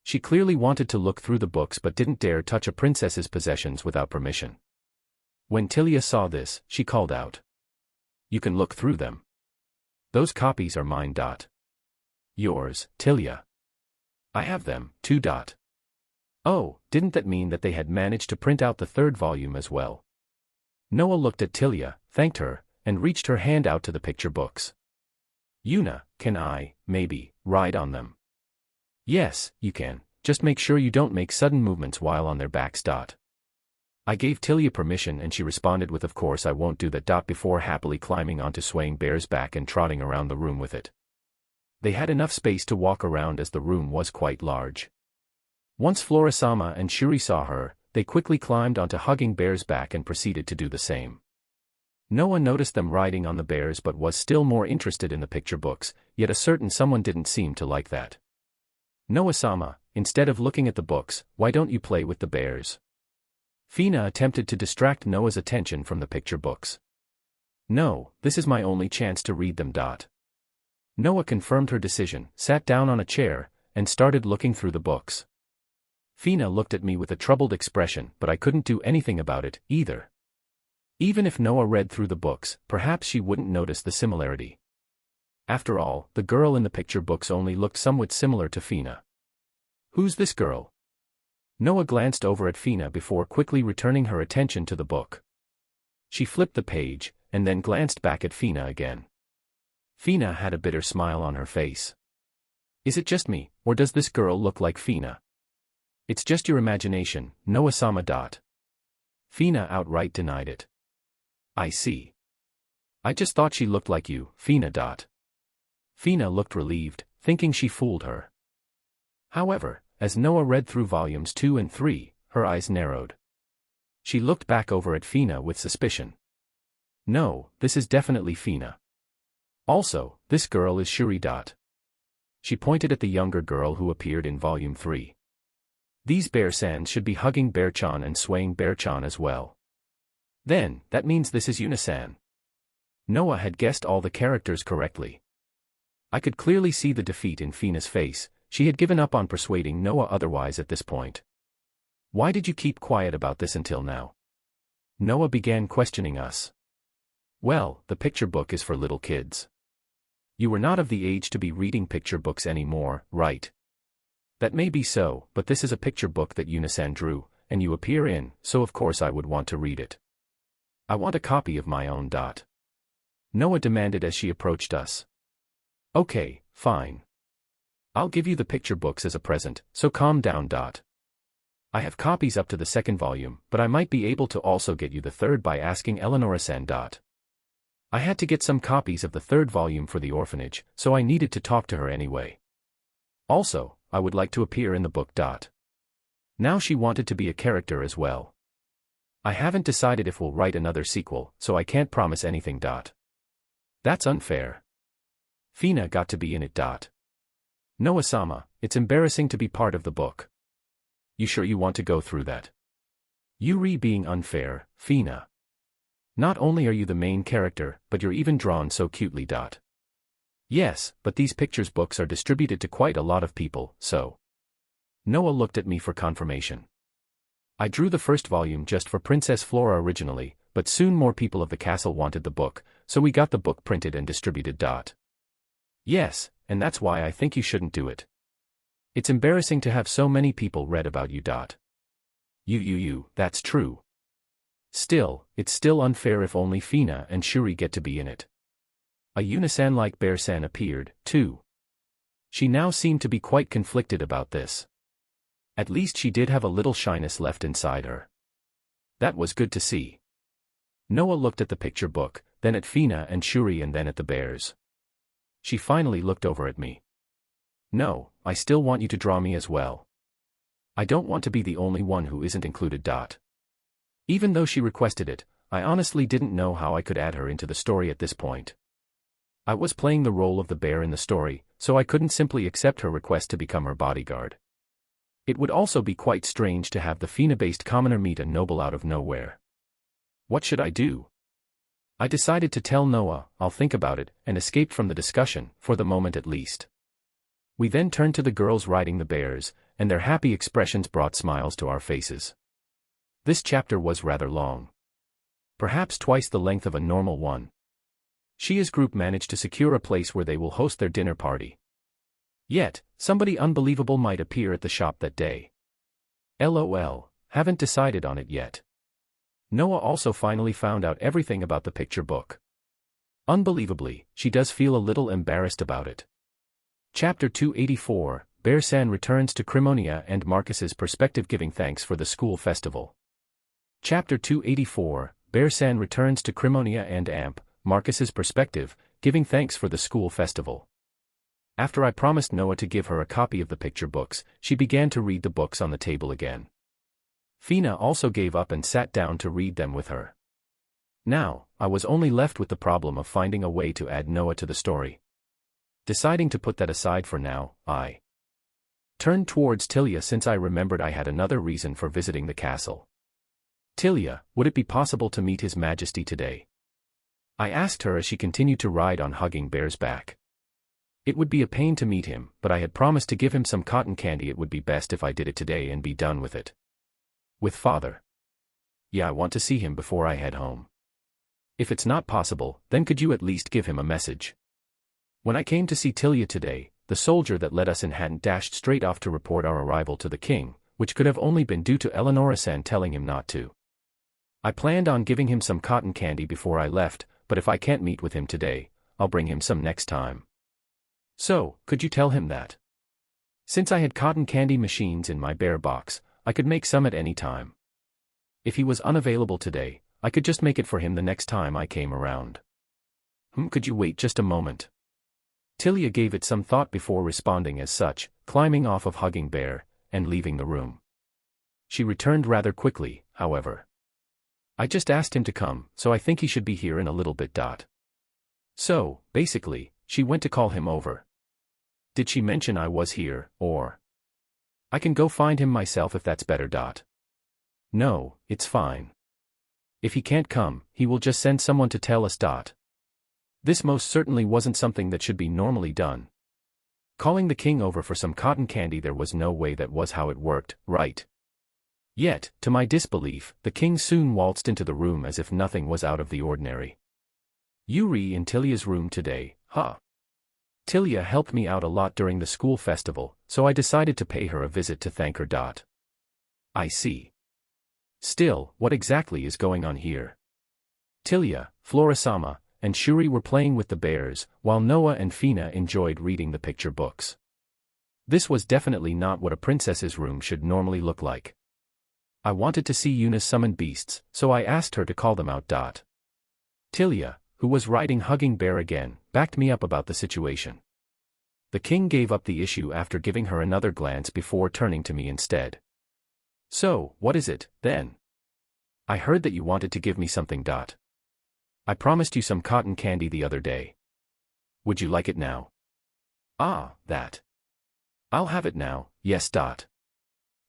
She clearly wanted to look through the books but didn't dare touch a princess's possessions without permission. When Tilia saw this, she called out. You can look through them. Those copies are mine. Yours, Tilia. I have them, too. Oh, didn't that mean that they had managed to print out the 3rd volume as well? Noah looked at Tilia, thanked her, and reached her hand out to the picture books. Yuna, can I, maybe, ride on them? Yes, you can, just make sure you don't make sudden movements while on their backs. I gave Tilia permission and she responded with of course I won't do that. Before happily climbing onto Swaying Bear's back and trotting around the room with it. They had enough space to walk around as the room was quite large. Once Flora-sama and Shuri saw her, they quickly climbed onto Hugging Bear's back and proceeded to do the same. Noah noticed them riding on the bears but was still more interested in the picture books, yet a certain someone didn't seem to like that. Noah-sama, instead of looking at the books, why don't you play with the bears? Fina attempted to distract Noah's attention from the picture books. No, this is my only chance to read them. Noah confirmed her decision, sat down on a chair, and started looking through the books. Fina looked at me with a troubled expression but I couldn't do anything about it, either. Even if Noah read through the books, perhaps she wouldn't notice the similarity. After all, the girl in the picture books only looked somewhat similar to Fina. Who's this girl? Noah glanced over at Fina before quickly returning her attention to the book. She flipped the page, and then glanced back at Fina again. Fina had a bitter smile on her face. Is it just me, or does this girl look like Fina? It's just your imagination, Noah-sama. Fina outright denied it. I see. I just thought she looked like you, Fina. Fina looked relieved, thinking she fooled her. However, as Noah read through volumes 2 and 3, her eyes narrowed. She looked back over at Fina with suspicion. No, this is definitely Fina. Also, this girl is Shuri. She pointed at the younger girl who appeared in Volume 3. These Bear-sans should be hugging Bear-chan and swaying Bear-chan as well. Then, that means this is Yuna-san. Noah had guessed all the characters correctly. I could clearly see the defeat in Fina's face. She had given up on persuading Noah otherwise at this point. Why did you keep quiet about this until now? Noah began questioning us. Well, the picture book is for little kids. You were not of the age to be reading picture books anymore, right? That may be so, but this is a picture book that Yuna-san drew, and you appear in, so of course I would want to read it. I want a copy of my own. Noah demanded as she approached us. Okay, fine. I'll give you the picture books as a present, so calm down. I have copies up to the second volume, but I might be able to also get you the third by asking Eleonora-san. I had to get some copies of the third volume for the orphanage, so I needed to talk to her anyway. Also, I would like to appear in the book. Now she wanted to be a character as well. I haven't decided if we'll write another sequel, so I can't promise anything. That's unfair. Fina got to be in it. Noah-sama, it's embarrassing to be part of the book. You sure you want to go through that? Yuri being unfair, Fina. Not only are you the main character, but you're even drawn so cutely. Yes, but these pictures books are distributed to quite a lot of people, so. Noah looked at me for confirmation. I drew the first volume just for Princess Flora originally, but soon more people of the castle wanted the book, so we got the book printed and distributed. Yes, and that's why I think you shouldn't do it. It's embarrassing to have so many people read about you. That's true. Still, it's still unfair if only Fina and Shuri get to be in it. A Yuna-san-like Bear-san appeared, too. She now seemed to be quite conflicted about this. At least she did have a little shyness left inside her. That was good to see. Noah looked at the picture book, then at Fina and Shuri and then at the bears. She finally looked over at me. No, I still want you to draw me as well. I don't want to be the only one who isn't included. Even though she requested it, I honestly didn't know how I could add her into the story at this point. I was playing the role of the bear in the story, so I couldn't simply accept her request to become her bodyguard. It would also be quite strange to have the Fina-based commoner meet a noble out of nowhere. What should I do? I decided to tell Noah, I'll think about it, and escaped from the discussion, for the moment at least. We then turned to the girls riding the bears, and their happy expressions brought smiles to our faces. This chapter was rather long. Perhaps twice the length of a normal one. Shia's group managed to secure a place where they will host their dinner party. Yet, somebody unbelievable might appear at the shop that day. LOL, haven't decided on it yet. Noah also finally found out everything about the picture book. Unbelievably, she does feel a little embarrassed about it. Chapter 284, Bear-san returns to Crimonia and Marcus's perspective giving thanks for the school festival. Chapter 284, Bear-san returns to Crimonia and Marcus's perspective, giving thanks for the school festival. After I promised Noah to give her a copy of the picture books, she began to read the books on the table again. Fina also gave up and sat down to read them with her. Now, I was only left with the problem of finding a way to add Noah to the story. Deciding to put that aside for now, I turned towards Tilia since I remembered I had another reason for visiting the castle. Tilia, would it be possible to meet His Majesty today? I asked her as she continued to ride on Hugging Bear's back. It would be a pain to meet him, but I had promised to give him some cotton candy. It would be best if I did it today and be done with it. With father. Yeah, I want to see him before I head home. If it's not possible, then could you at least give him a message? When I came to see Tilia today, the soldier that led us in hadn't dashed straight off to report our arrival to the king, which could have only been due to Eleonora-san telling him not to. I planned on giving him some cotton candy before I left, but if I can't meet with him today, I'll bring him some next time. So, could you tell him that? Since I had cotton candy machines in my bear box, I could make some at any time. If he was unavailable today, I could just make it for him the next time I came around. Could you wait just a moment? Tilia gave it some thought before responding as such, climbing off of Hugging Bear, and leaving the room. She returned rather quickly, however. I just asked him to come, so I think he should be here in a little bit. So, basically, she went to call him over. Did she mention I was here, or? I can go find him myself if that's better. No, it's fine. If he can't come, he will just send someone to tell us. This most certainly wasn't something that should be normally done. Calling the king over for some cotton candy, there was no way that was how it worked, right? Yet, to my disbelief, the king soon waltzed into the room as if nothing was out of the ordinary. "You in Tilia's room today, huh?" Tilia helped me out a lot during the school festival, so I decided to pay her a visit to thank her. I see. Still, what exactly is going on here? Tilia, Flora-sama, and Shuri were playing with the bears, while Noah and Fina enjoyed reading the picture books. This was definitely not what a princess's room should normally look like. I wanted to see Yuna's summoned beasts, so I asked her to call them out. Tilia, who was riding Hugging Bear again, backed me up about the situation. The king gave up the issue after giving her another glance before turning to me instead. "So, what is it, then? I heard that you wanted to give me something. I promised you some cotton candy the other day. Would you like it now?" "Ah, that. I'll have it now, yes.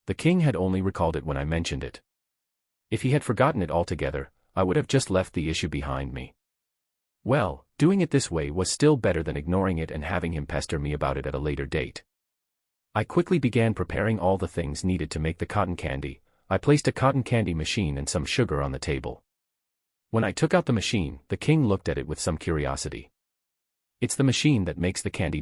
The king had only recalled it when I mentioned it. If he had forgotten it altogether, I would have just left the issue behind me. Well, doing it this way was still better than ignoring it and having him pester me about it at a later date. I quickly began preparing all the things needed to make the cotton candy. I placed a cotton candy machine and some sugar on the table. When I took out the machine, the king looked at it with some curiosity. "It's the machine that makes the candy.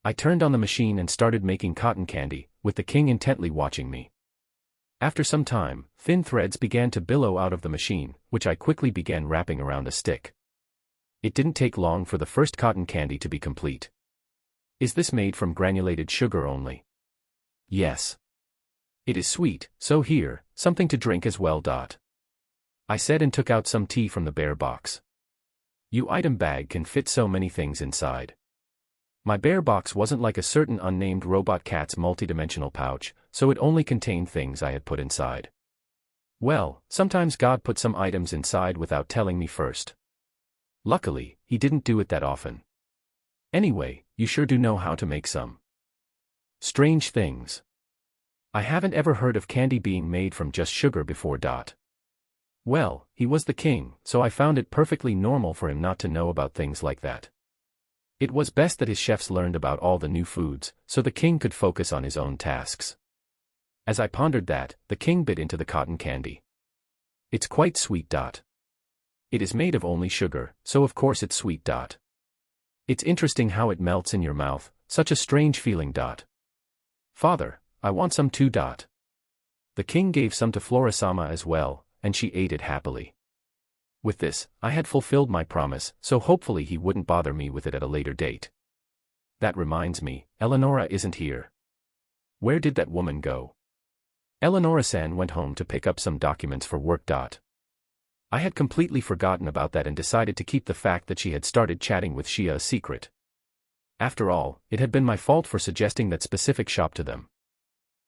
I turned on the machine and started making cotton candy, with the king intently watching me. After some time, thin threads began to billow out of the machine, which I quickly began wrapping around a stick. It didn't take long for the first cotton candy to be complete. "Is this made from granulated sugar only?" "Yes. It is sweet, so here, something to drink as well. I said and took out some tea from the bear box. Your item bag can fit so many things inside. My bear box wasn't like a certain unnamed robot cat's multidimensional pouch, so it only contained things I had put inside. Well, sometimes God put some items inside without telling me first. Luckily, he didn't do it that often. Anyway, you sure do know how to make some strange things. I haven't ever heard of candy being made from just sugar before. Well, he was the king, so I found it perfectly normal for him not to know about things like that. It was best that his chefs learned about all the new foods, so the king could focus on his own tasks. As I pondered that, the king bit into the cotton candy. "It's quite sweet. It is made of only sugar, so of course it's sweet. It's interesting how it melts in your mouth, such a strange feeling. Father, I want some too. The king gave some to Flora-sama as well, and she ate it happily. With this, I had fulfilled my promise, so hopefully he wouldn't bother me with it at a later date. That reminds me, Eleonora isn't here. Where did that woman go? Eleonora-san went home to pick up some documents for work. I had completely forgotten about that and decided to keep the fact that she had started chatting with Shia a secret. After all, it had been my fault for suggesting that specific shop to them.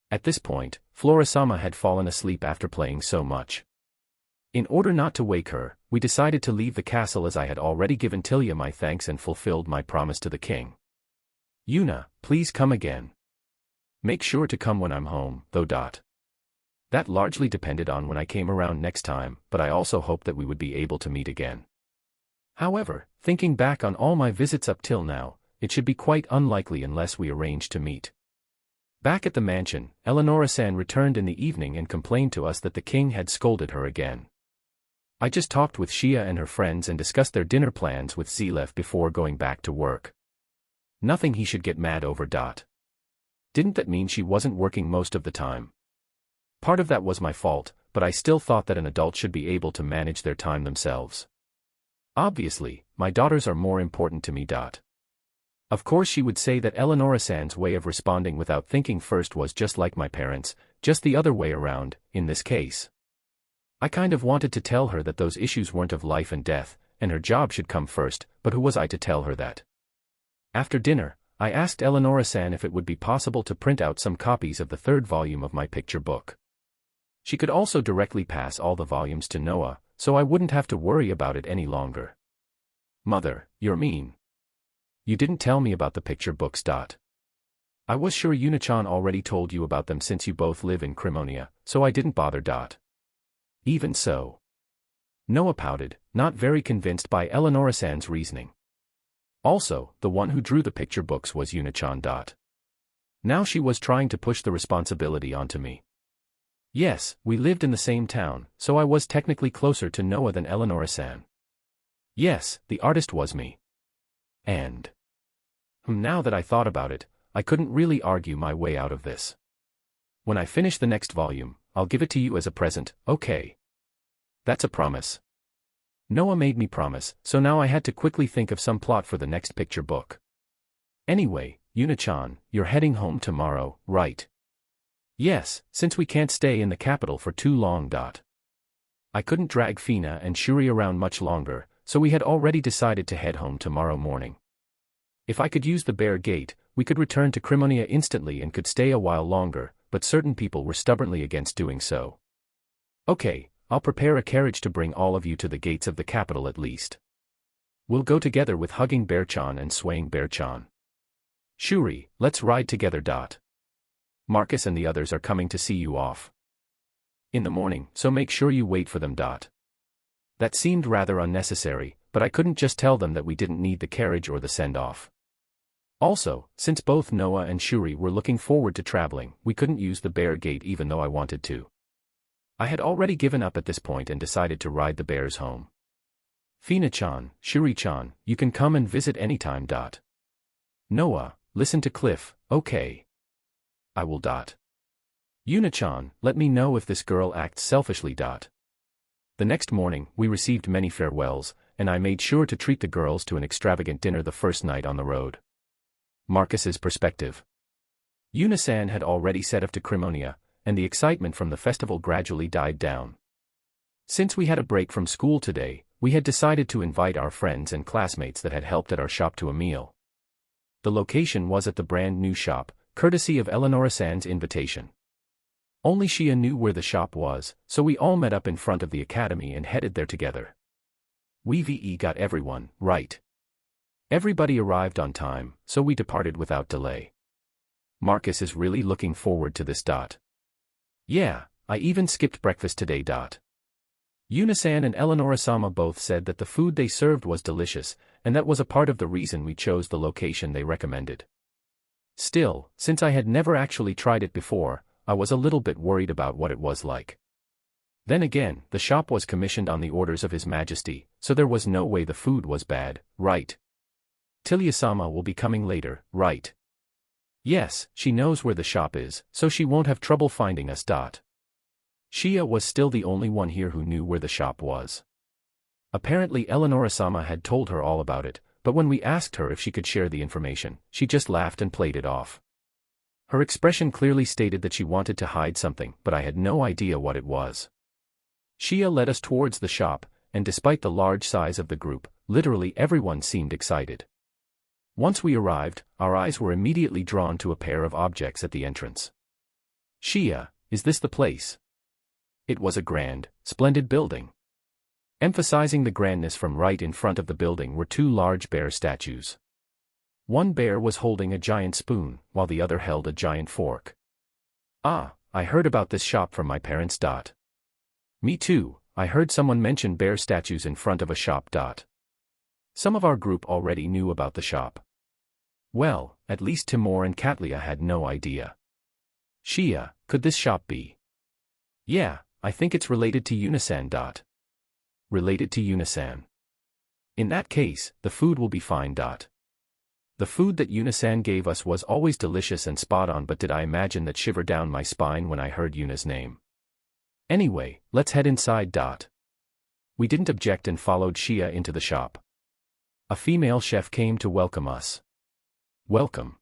At this point, Flora-sama had fallen asleep after playing so much. In order not to wake her, we decided to leave the castle as I had already given Tilia my thanks and fulfilled my promise to the king. "Yuna, please come again. Make sure to come when I'm home, though. That largely depended on when I came around next time, but I also hoped that we would be able to meet again. However, thinking back on all my visits up till now, it should be quite unlikely unless we arrange to meet." Back at the mansion, Eleonora-san returned in the evening and complained to us that the king had scolded her again. I just talked with Shia and her friends and discussed their dinner plans with Zlef before going back to work. Nothing he should get mad over. Didn't that mean she wasn't working most of the time? Part of that was my fault, but I still thought that an adult should be able to manage their time themselves. Obviously, my daughters are more important to me. Of course she would say that Eleonora-san's way of responding without thinking first was just like my parents, just the other way around, in this case. I kind of wanted to tell her that those issues weren't of life and death, and her job should come first, but who was I to tell her that? After dinner, I asked Eleonora-san if it would be possible to print out some copies of the third volume of my picture book. She could also directly pass all the volumes to Noah, so I wouldn't have to worry about it any longer. "Mother, you're mean. You didn't tell me about the picture books. I was sure Yuna-chan already told you about them since you both live in Crimonia, so I didn't bother. Even so. Noah pouted, not very convinced by Eleonora-san's reasoning. Also, the one who drew the picture books was Yuna-chan. Now she was trying to push the responsibility onto me. Yes, we lived in the same town, so I was technically closer to Noah than Eleonora-san. Yes, the artist was me. And now that I thought about it, I couldn't really argue my way out of this. When I finish the next volume, I'll give it to you as a present, okay? That's a promise. Noah made me promise, so now I had to quickly think of some plot for the next picture book. Anyway, Yuna-chan, you're heading home tomorrow, right? Yes, since we can't stay in the capital for too long. I couldn't drag Fina and Shuri around much longer, so we had already decided to head home tomorrow morning. If I could use the Bear Gate, we could return to Crimonia instantly and could stay a while longer, but certain people were stubbornly against doing so. Okay, I'll prepare a carriage to bring all of you to the gates of the capital at least. We'll go together with hugging Bear-chan and swaying Bear-chan. Shuri, let's ride together. Marcus and the others are coming to see you off in the morning, so make sure you wait for them. That seemed rather unnecessary, but I couldn't just tell them that we didn't need the carriage or the send-off. Also, since both Noah and Shuri were looking forward to traveling, we couldn't use the Bear Gate even though I wanted to. I had already given up at this point and decided to ride the bears home. Fina-chan, Shuri-chan, you can come and visit anytime. Noah, listen to Cliff, okay? I will. Yuna-chan, let me know if this girl acts selfishly. The next morning, we received many farewells, and I made sure to treat the girls to an extravagant dinner the first night on the road. Marcus's perspective. Yuna-san had already set off to Crimonia, and the excitement from the festival gradually died down. Since we had a break from school today, we had decided to invite our friends and classmates that had helped at our shop to a meal. The location was at the brand new shop, courtesy of Eleonora-san's invitation. Only Shia knew where the shop was, so we all met up in front of the academy and headed there together. We got everyone, right? Everybody arrived on time, so we departed without delay. Marcus is really looking forward to this. Yeah, I even skipped breakfast today. Yuna-san and Eleonora-sama both said that the food they served was delicious, and that was a part of the reason we chose the location they recommended. Still, since I had never actually tried it before, I was a little bit worried about what it was like. Then again, the shop was commissioned on the orders of His Majesty, so there was no way the food was bad, right? Tilya-sama will be coming later, right? Yes, she knows where the shop is, so she won't have trouble finding us. Shia was still the only one here who knew where the shop was. Apparently Eleonora-sama had told her all about it, but when we asked her if she could share the information, she just laughed and played it off. Her expression clearly stated that she wanted to hide something, but I had no idea what it was. Shia led us towards the shop, and despite the large size of the group, literally everyone seemed excited. Once we arrived, our eyes were immediately drawn to a pair of objects at the entrance. Shia, is this the place? It was a grand, splendid building. Emphasizing the grandness from right in front of the building were two large bear statues. One bear was holding a giant spoon, while the other held a giant fork. Ah, I heard about this shop from my parents. Me too, I heard someone mention bear statues in front of a shop. Some of our group already knew about the shop. Well, at least Timur and Katlia had no idea. Shia, could this shop be? Yeah, I think it's related to Yuna-san. Related to Yuna-san. In that case, the food will be fine. The food that Yuna-san gave us was always delicious and spot on, but did I imagine that shiver down my spine when I heard Yuna's name? Anyway, let's head inside. We didn't object and followed Shia into the shop. A female chef came to welcome us. Welcome.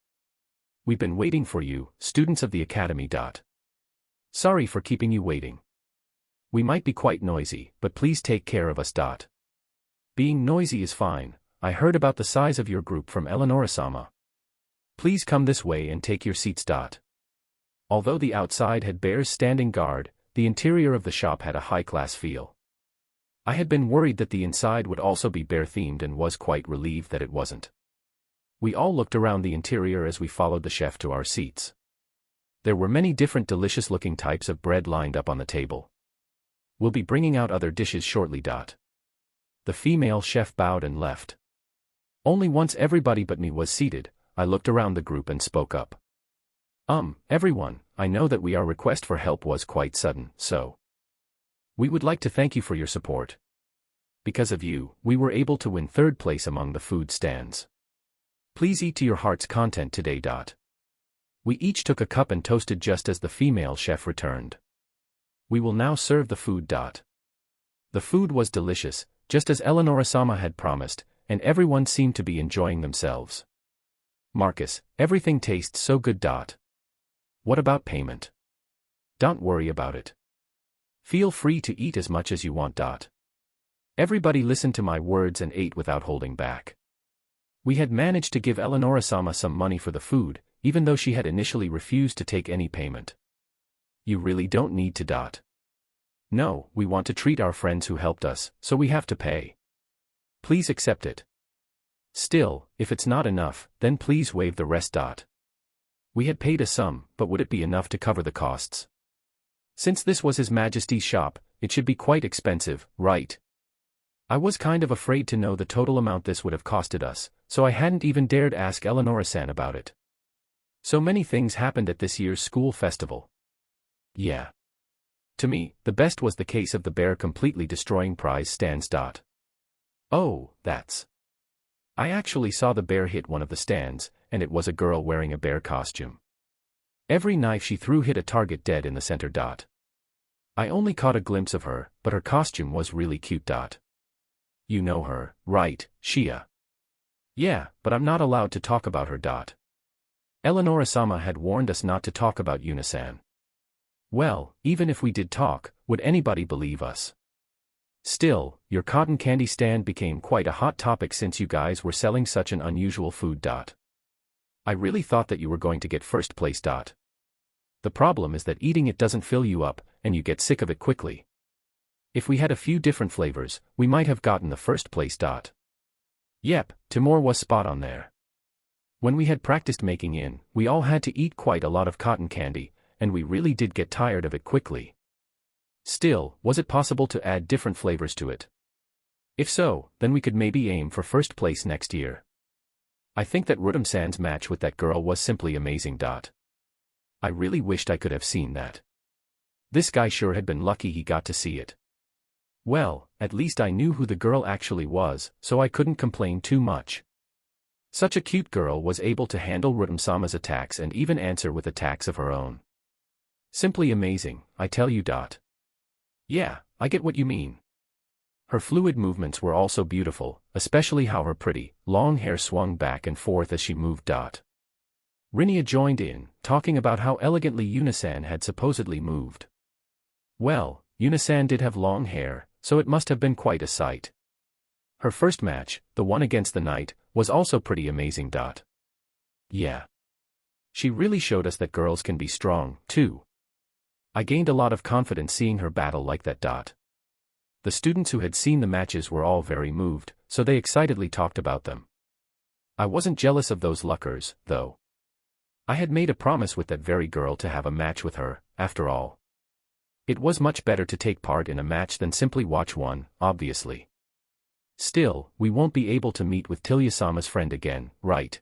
We've been waiting for you, students of the academy. Sorry for keeping you waiting. We might be quite noisy, but please take care of us. Being noisy is fine. I heard about the size of your group from Eleonora-sama. Please come this way and take your seats. Although the outside had bears standing guard, the interior of the shop had a high-class feel. I had been worried that the inside would also be bear-themed and was quite relieved that it wasn't. We all looked around the interior as we followed the chef to our seats. There were many different delicious-looking types of bread lined up on the table. We'll be bringing out other dishes shortly. The female chef bowed and left. Only once everybody but me was seated, I looked around the group and spoke up. Everyone, I know that our request for help was quite sudden, so we would like to thank you for your support. Because of you, we were able to win 3rd place among the food stands. Please eat to your heart's content today. We each took a cup and toasted just as the female chef returned. We will now serve the food. The food was delicious, just as Eleonora-sama had promised, and everyone seemed to be enjoying themselves. Marcus, everything tastes so good. What about payment? Don't worry about it. Feel free to eat as much as you want. Everybody listened to my words and ate without holding back. We had managed to give Eleonora-sama some money for the food, even though she had initially refused to take any payment. You really don't need to. No, we want to treat our friends who helped us, so we have to pay. Please accept it. Still, if it's not enough, then please waive the rest. We had paid a sum, but would it be enough to cover the costs? Since this was His Majesty's shop, it should be quite expensive, right? I was kind of afraid to know the total amount this would have costed us, so I hadn't even dared ask Eleonora-san about it. So many things happened at this year's school festival. Yeah. To me, the best was the case of the bear completely destroying prize stands. Oh, that's... I actually saw the bear hit one of the stands, and it was a girl wearing a bear costume. Every knife she threw hit a target dead in the center. I only caught a glimpse of her, but her costume was really cute. You know her, right, Shia? Yeah, but I'm not allowed to talk about her. Eleonora-sama had warned us not to talk about Yuna-san. Well, even if we did talk, would anybody believe us? Still, your cotton candy stand became quite a hot topic since you guys were selling such an unusual food. I really thought that you were going to get 1st place. The problem is that eating it doesn't fill you up, and you get sick of it quickly. If we had a few different flavors, we might have gotten the 1st place. Yep, Timur was spot on there. When we had practiced making it, we all had to eat quite a lot of cotton candy, and we really did get tired of it quickly. Still, was it possible to add different flavors to it? If so, then we could maybe aim for 1st place next year. I think that Rudam-san's match with that girl was simply amazing. I really wished I could have seen that. This guy sure had been lucky he got to see it. Well, at least I knew who the girl actually was, so I couldn't complain too much. Such a cute girl was able to handle Rudam-sama's attacks and even answer with attacks of her own. Simply amazing, I tell you. Yeah, I get what you mean. Her fluid movements were also beautiful, especially how her pretty, long hair swung back and forth as she moved. Rinia joined in, talking about how elegantly Yuna-san had supposedly moved. Well, Yuna-san did have long hair, so it must have been quite a sight. Her first match, the one against the knight, was also pretty amazing. Yeah. She really showed us that girls can be strong, too. I gained a lot of confidence seeing her battle like that. The students who had seen the matches were all very moved, so they excitedly talked about them. I wasn't jealous of those luckers, though. I had made a promise with that very girl to have a match with her, after all. It was much better to take part in a match than simply watch one, obviously. Still, we won't be able to meet with Tilya-sama's friend again, right?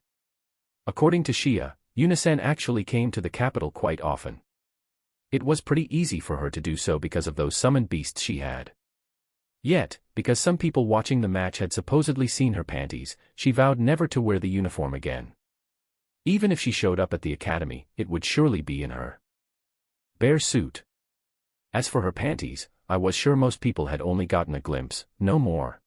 According to Shia, Yuna-san actually came to the capital quite often. It was pretty easy for her to do so because of those summoned beasts she had. Yet, because some people watching the match had supposedly seen her panties, she vowed never to wear the uniform again. Even if she showed up at the academy, it would surely be in her bare suit. As for her panties, I was sure most people had only gotten a glimpse, no more.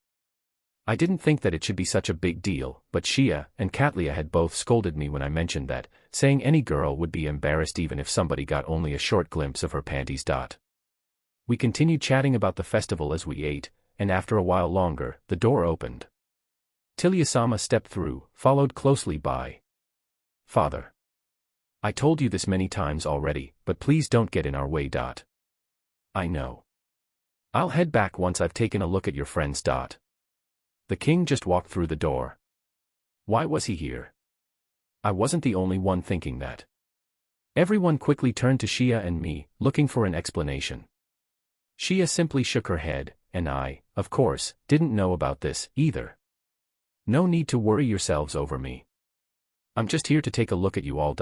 I didn't think that it should be such a big deal, but Shia and Katlia had both scolded me when I mentioned that, saying any girl would be embarrassed even if somebody got only a short glimpse of her panties. We continued chatting about the festival as we ate, and after a while longer, the door opened. Tilya-sama stepped through, followed closely by Father. I told you this many times already, but please don't get in our way. I know. I'll head back once I've taken a look at your friends. The king just walked through the door. Why was he here? I wasn't the only one thinking that. Everyone quickly turned to Shia and me, looking for an explanation. Shia simply shook her head, and I, of course, didn't know about this, either. No need to worry yourselves over me. I'm just here to take a look at you all.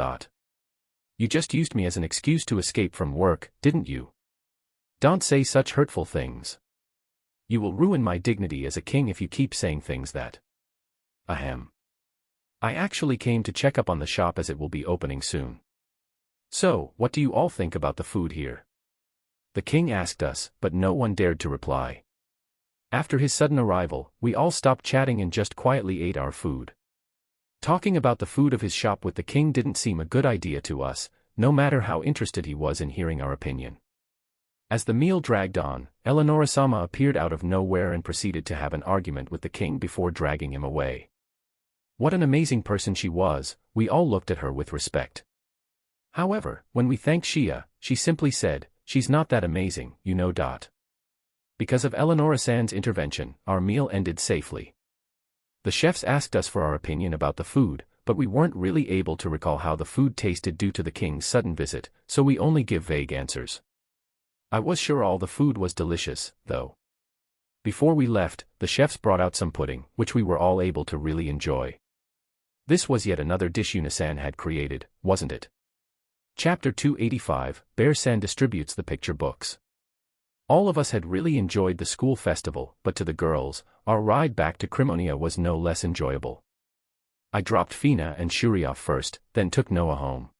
You just used me as an excuse to escape from work, didn't you? Don't say such hurtful things. You will ruin my dignity as a king if you keep saying things that. Ahem. I actually came to check up on the shop as it will be opening soon. So, what do you all think about the food here? The king asked us, but no one dared to reply. After his sudden arrival, we all stopped chatting and just quietly ate our food. Talking about the food of his shop with the king didn't seem a good idea to us, no matter how interested he was in hearing our opinion. As the meal dragged on, Eleonora-sama appeared out of nowhere and proceeded to have an argument with the king before dragging him away. What an amazing person she was, we all looked at her with respect. However, when we thanked Shia, she simply said, "She's not that amazing, you know." Because of Eleonora-san's intervention, our meal ended safely. The chefs asked us for our opinion about the food, but we weren't really able to recall how the food tasted due to the king's sudden visit, so we only give vague answers. I was sure all the food was delicious, though. Before we left, the chefs brought out some pudding, which we were all able to really enjoy. This was yet another dish Yuna-san had created, wasn't it? Chapter 285, Bear-san distributes the picture books. All of us had really enjoyed the school festival, but to the girls, our ride back to Crimonia was no less enjoyable. I dropped Fina and Shuri off first, then took Noah home.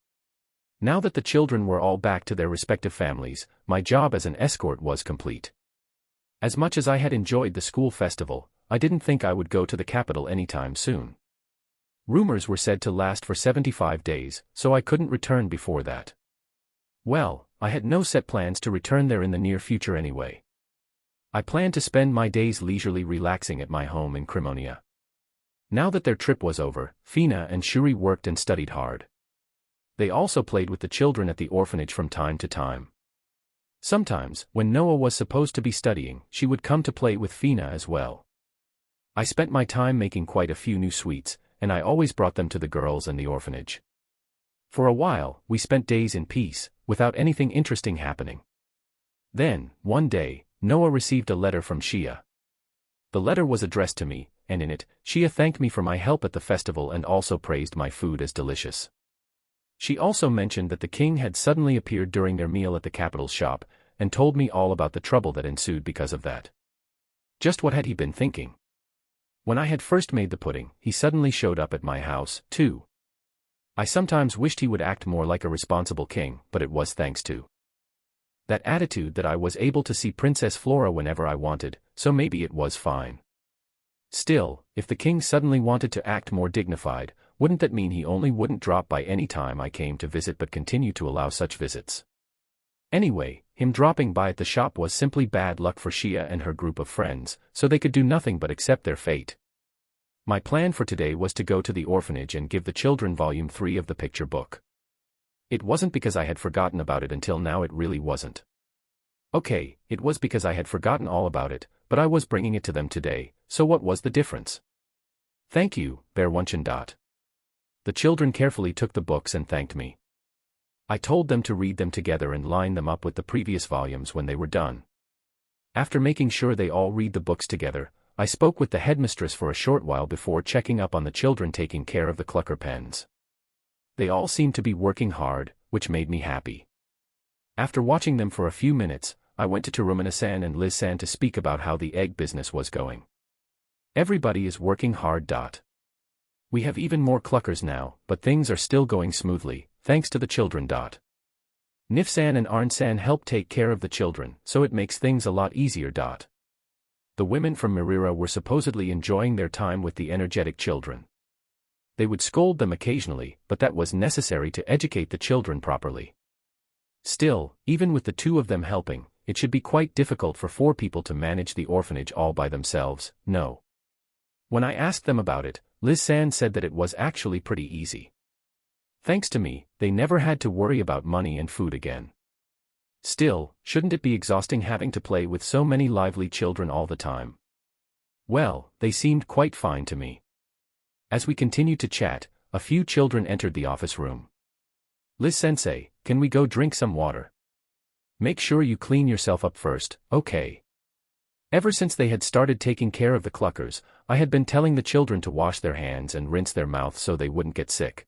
Now that the children were all back to their respective families, my job as an escort was complete. As much as I had enjoyed the school festival, I didn't think I would go to the capital anytime soon. Rumors were said to last for 75 days, so I couldn't return before that. Well, I had no set plans to return there in the near future anyway. I planned to spend my days leisurely relaxing at my home in Crimonia. Now that their trip was over, Fina and Shuri worked and studied hard. They also played with the children at the orphanage from time to time. Sometimes, when Noah was supposed to be studying, she would come to play with Fina as well. I spent my time making quite a few new sweets, and I always brought them to the girls and the orphanage. For a while, we spent days in peace, without anything interesting happening. Then, one day, Noah received a letter from Shia. The letter was addressed to me, and in it, Shia thanked me for my help at the festival and also praised my food as delicious. She also mentioned that the king had suddenly appeared during their meal at the capital's shop, and told me all about the trouble that ensued because of that. Just what had he been thinking? When I had first made the pudding, he suddenly showed up at my house, too. I sometimes wished he would act more like a responsible king, but it was thanks to that attitude that I was able to see Princess Flora whenever I wanted, so maybe it was fine. Still, if the king suddenly wanted to act more dignified, wouldn't that mean he only wouldn't drop by any time I came to visit but continue to allow such visits? Anyway, him dropping by at the shop was simply bad luck for Shia and her group of friends, so they could do nothing but accept their fate. My plan for today was to go to the orphanage and give the children volume 3 of the picture book. It wasn't because I had forgotten about it until now, it really wasn't. Okay, it was because I had forgotten all about it, but I was bringing it to them today, so what was the difference? Thank you, Bear Wunchin. The children carefully took the books and thanked me. I told them to read them together and line them up with the previous volumes when they were done. After making sure they all read the books together, I spoke with the headmistress for a short while before checking up on the children taking care of the clucker pens. They all seemed to be working hard, which made me happy. After watching them for a few minutes, I went to Terumina-san and Liz-san to speak about how the egg business was going. Everybody is working hard. We have even more cluckers now, but things are still going smoothly, thanks to the children. Nif-san and Arn-san help take care of the children, so it makes things a lot easier. The women from Mirira were supposedly enjoying their time with the energetic children. They would scold them occasionally, but that was necessary to educate the children properly. Still, even with the two of them helping, it should be quite difficult for 4 people to manage the orphanage all by themselves, no. When I asked them about it, Liz-san said that it was actually pretty easy. Thanks to me, they never had to worry about money and food again. Still, shouldn't it be exhausting having to play with so many lively children all the time? Well, they seemed quite fine to me. As we continued to chat, a few children entered the office room. "Liz-sensei, can we go drink some water? Make sure you clean yourself up first, okay?" Ever since they had started taking care of the cluckers, I had been telling the children to wash their hands and rinse their mouths so they wouldn't get sick.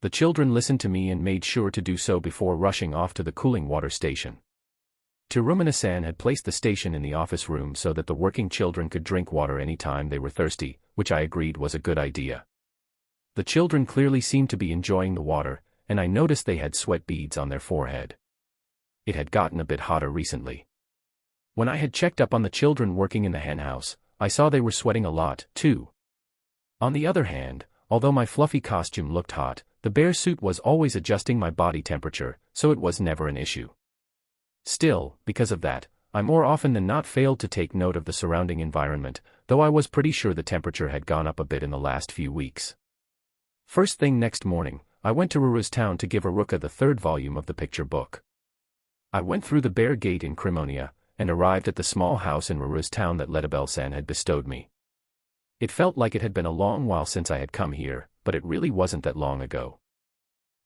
The children listened to me and made sure to do so before rushing off to the cooling water station. Terumina-san had placed the station in the office room so that the working children could drink water any time they were thirsty, which I agreed was a good idea. The children clearly seemed to be enjoying the water, and I noticed they had sweat beads on their forehead. It had gotten a bit hotter recently. When I had checked up on the children working in the henhouse, I saw they were sweating a lot, too. On the other hand, although my fluffy costume looked hot, the bear suit was always adjusting my body temperature, so it was never an issue. Still, because of that, I more often than not failed to take note of the surrounding environment, though I was pretty sure the temperature had gone up a bit in the last few weeks. First thing next morning, I went to Ruru's town to give Aruka the third volume of the picture book. I went through the Bear Gate in Crimonia, and arrived at the small house in Ruru's town that Lettabelle-san had bestowed me. It felt like it had been a long while since I had come here, but it really wasn't that long ago.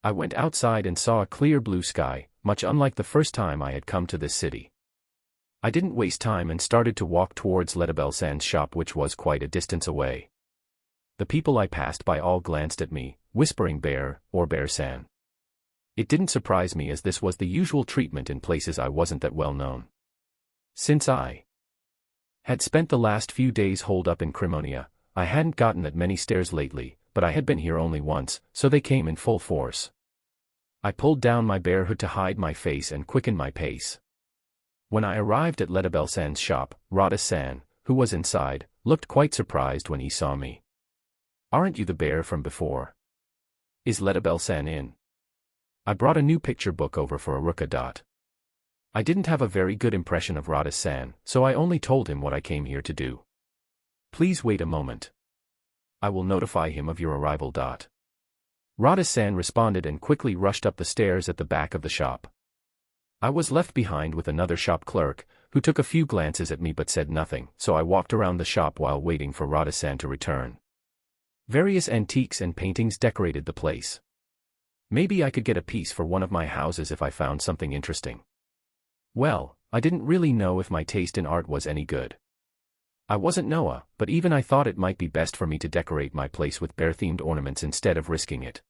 I went outside and saw a clear blue sky, much unlike the first time I had come to this city. I didn't waste time and started to walk towards Lettabelle-san's shop, which was quite a distance away. The people I passed by all glanced at me, whispering "Bear" or "Bear-san." It didn't surprise me, as this was the usual treatment in places I wasn't that well known. Since I had spent the last few days holed up in Crimonia, I hadn't gotten that many stares lately, but I had been here only once, so they came in full force. I pulled down my bear hood to hide my face and quicken my pace. When I arrived at Lettabelle-san's shop, Rada-san, who was inside, looked quite surprised when he saw me. "Aren't you the bear from before? Is Lettabelle-san in?" I brought a new picture book over for Aruka. I didn't have a very good impression of Rada-san, so I only told him what I came here to do. "Please wait a moment. I will notify him of your arrival." Rada-san responded and quickly rushed up the stairs at the back of the shop. I was left behind with another shop clerk, who took a few glances at me but said nothing, so I walked around the shop while waiting for Rada-san to return. Various antiques and paintings decorated the place. Maybe I could get a piece for one of my houses if I found something interesting. Well, I didn't really know if my taste in art was any good. I wasn't Noah, but even I thought it might be best for me to decorate my place with bear-themed ornaments instead of risking it.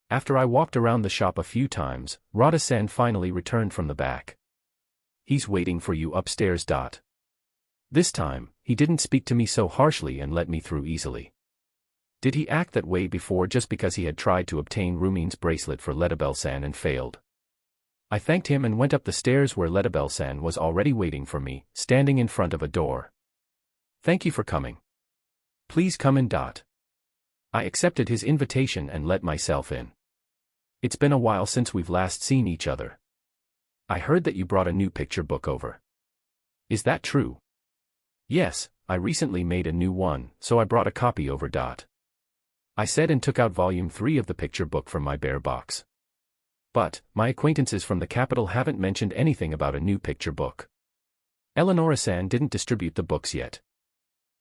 After I walked around the shop a few times, Rada-san finally returned from the back. "He's waiting for you upstairs." This time, he didn't speak to me so harshly and let me through easily. Did he act that way before just because he had tried to obtain Rumin's bracelet for Lettabelle-san and failed? I thanked him and went up the stairs where Lettabelle-san was already waiting for me, standing in front of a door. "Thank you for coming. Please come in." I accepted his invitation and let myself in. "It's been a while since we've last seen each other. I heard that you brought a new picture book over. Is that true?" "Yes, I recently made a new one, so I brought a copy over." I said and took out volume 3 of the picture book from my bear box. "But, my acquaintances from the capital haven't mentioned anything about a new picture book. Eleonora-san didn't distribute the books yet.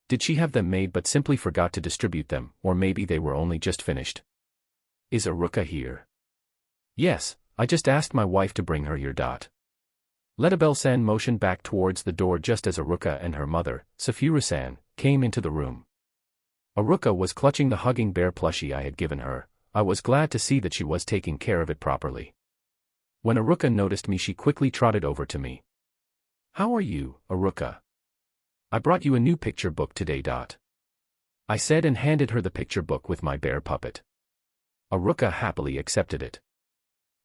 Did she have them made but simply forgot to distribute them, or maybe they were only just finished? Is Aruka here?" "Yes, I just asked my wife to bring her here." Lettabelle-san motioned back towards the door just as Aruka and her mother, Safura-san, came into the room. Aruka was clutching the hugging bear plushie I had given her. I was glad to see that she was taking care of it properly. When Aruka noticed me, she quickly trotted over to me. "How are you, Aruka? I brought you a new picture book today." I said and handed her the picture book with my bear puppet. Aruka happily accepted it.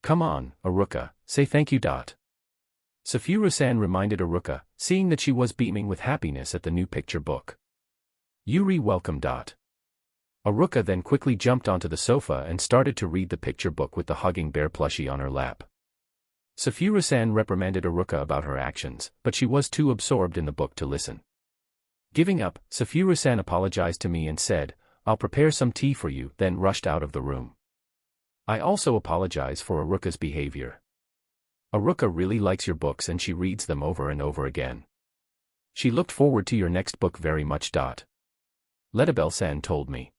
"Come on, Aruka, say thank you." Safura-san reminded Aruka, seeing that she was beaming with happiness at the new picture book. "You're welcome." Aruka then quickly jumped onto the sofa and started to read the picture book with the hugging bear plushie on her lap. Safura-san reprimanded Aruka about her actions, but she was too absorbed in the book to listen. Giving up, Safura-san apologized to me and said, "I'll prepare some tea for you," then rushed out of the room. I also apologize for Aruka's behavior. Aruka really likes your books and she reads them over and over again. She looked forward to your next book very much. Lettabelle-san told me.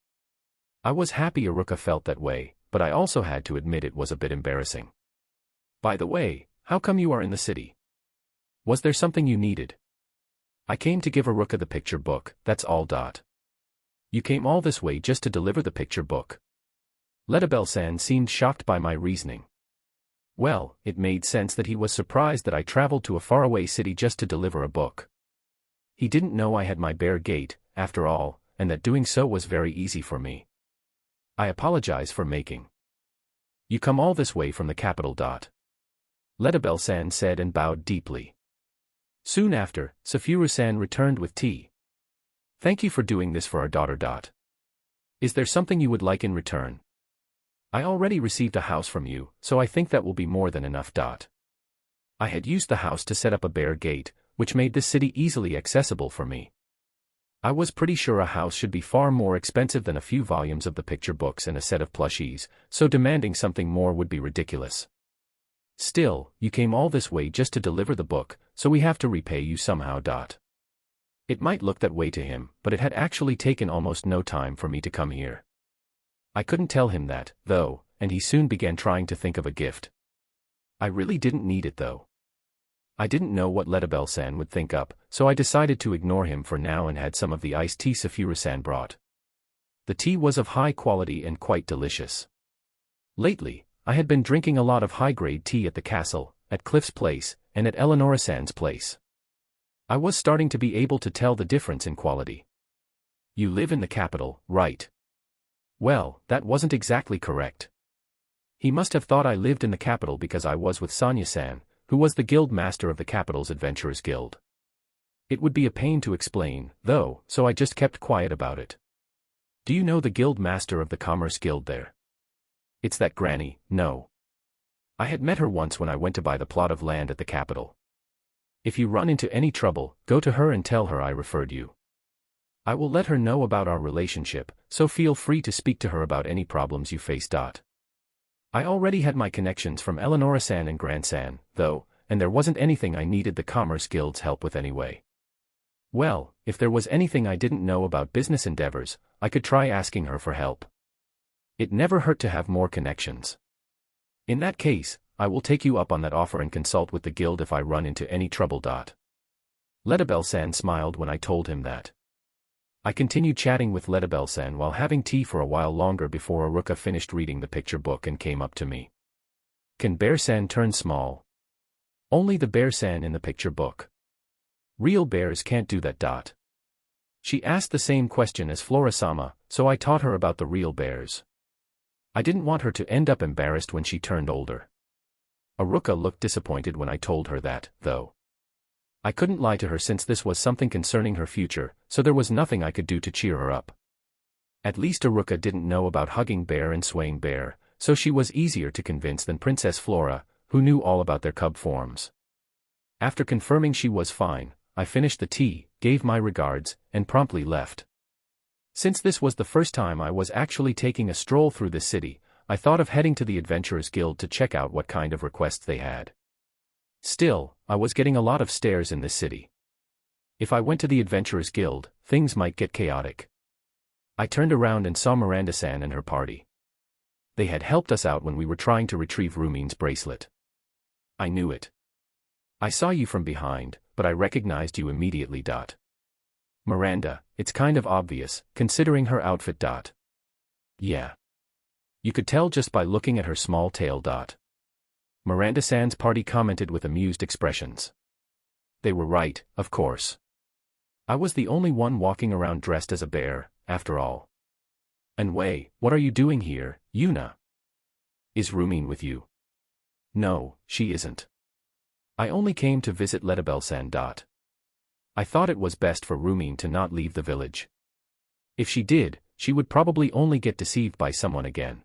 I was happy Aruka felt that way, but I also had to admit it was a bit embarrassing. By the way, how come you are in the city? Was there something you needed? I came to give Aruka the picture book, that's all. You came all this way just to deliver the picture book? Lettabel-san seemed shocked by my reasoning. Well, it made sense that he was surprised that I traveled to a faraway city just to deliver a book. He didn't know I had my bear gait, after all, and that doing so was very easy for me. I apologize for making you come all this way from the capital. Lettabel-san said and bowed deeply. Soon after, Safuru-san returned with tea. Thank you for doing this for our daughter. Is there something you would like in return? I already received a house from you, so I think that will be more than enough. I had used the house to set up a bear gate, which made this city easily accessible for me. I was pretty sure a house should be far more expensive than a few volumes of the picture books and a set of plushies, so demanding something more would be ridiculous. Still, you came all this way just to deliver the book, so we have to repay you somehow. It might look that way to him, but it had actually taken almost no time for me to come here. I couldn't tell him that, though, and he soon began trying to think of a gift. I really didn't need it though. I didn't know what Lettabel-san would think up, so I decided to ignore him for now and had some of the iced tea Safuru-san brought. The tea was of high quality and quite delicious. Lately, I had been drinking a lot of high-grade tea at the castle, at Cliff's place, and at Eleonora-san's place. I was starting to be able to tell the difference in quality. You live in the capital, right? Well, that wasn't exactly correct. He must have thought I lived in the capital because I was with Sonia-san, who was the guild master of the capital's Adventurers Guild. It would be a pain to explain, though, so I just kept quiet about it. Do you know the guild master of the Commerce Guild there? It's that granny, no. I had met her once when I went to buy the plot of land at the capital. If you run into any trouble, go to her and tell her I referred you. I will let her know about our relationship, so feel free to speak to her about any problems you face. I already had my connections from Eleonora-san and Gran-san, though, and there wasn't anything I needed the Commerce Guild's help with anyway. Well, if there was anything I didn't know about business endeavors, I could try asking her for help. It never hurt to have more connections. In that case, I will take you up on that offer and consult with the guild if I run into any trouble. Lettabel-san smiled when I told him that. I continued chatting with Lettabel-san while having tea for a while longer before Aruka finished reading the picture book and came up to me. Can Bear-san turn small? Only the Bear-san in the picture book. Real bears can't do that. She asked the same question as Flora-sama, so I taught her about the real bears. I didn't want her to end up embarrassed when she turned older. Aruka looked disappointed when I told her that, though. I couldn't lie to her since this was something concerning her future, so there was nothing I could do to cheer her up. At least Aruka didn't know about hugging bear and swaying bear, so she was easier to convince than Princess Flora, who knew all about their cub forms. After confirming she was fine, I finished the tea, gave my regards, and promptly left. Since this was the first time I was actually taking a stroll through this city, I thought of heading to the Adventurers Guild to check out what kind of requests they had. Still, I was getting a lot of stares in this city. If I went to the Adventurers Guild, things might get chaotic. I turned around and saw Miranda-san and her party. They had helped us out when we were trying to retrieve Rumin's bracelet. I knew it. I saw you from behind, but I recognized you immediately. Miranda, it's kind of obvious, considering her outfit. Yeah. You could tell just by looking at her small tail. Miranda-san's party commented with amused expressions. They were right, of course. I was the only one walking around dressed as a bear, after all. Anyway, what are you doing here, Yuna? Is Rumin with you? No, she isn't. I only came to visit Lettabel-san. I thought it was best for Rumin to not leave the village. If she did, she would probably only get deceived by someone again.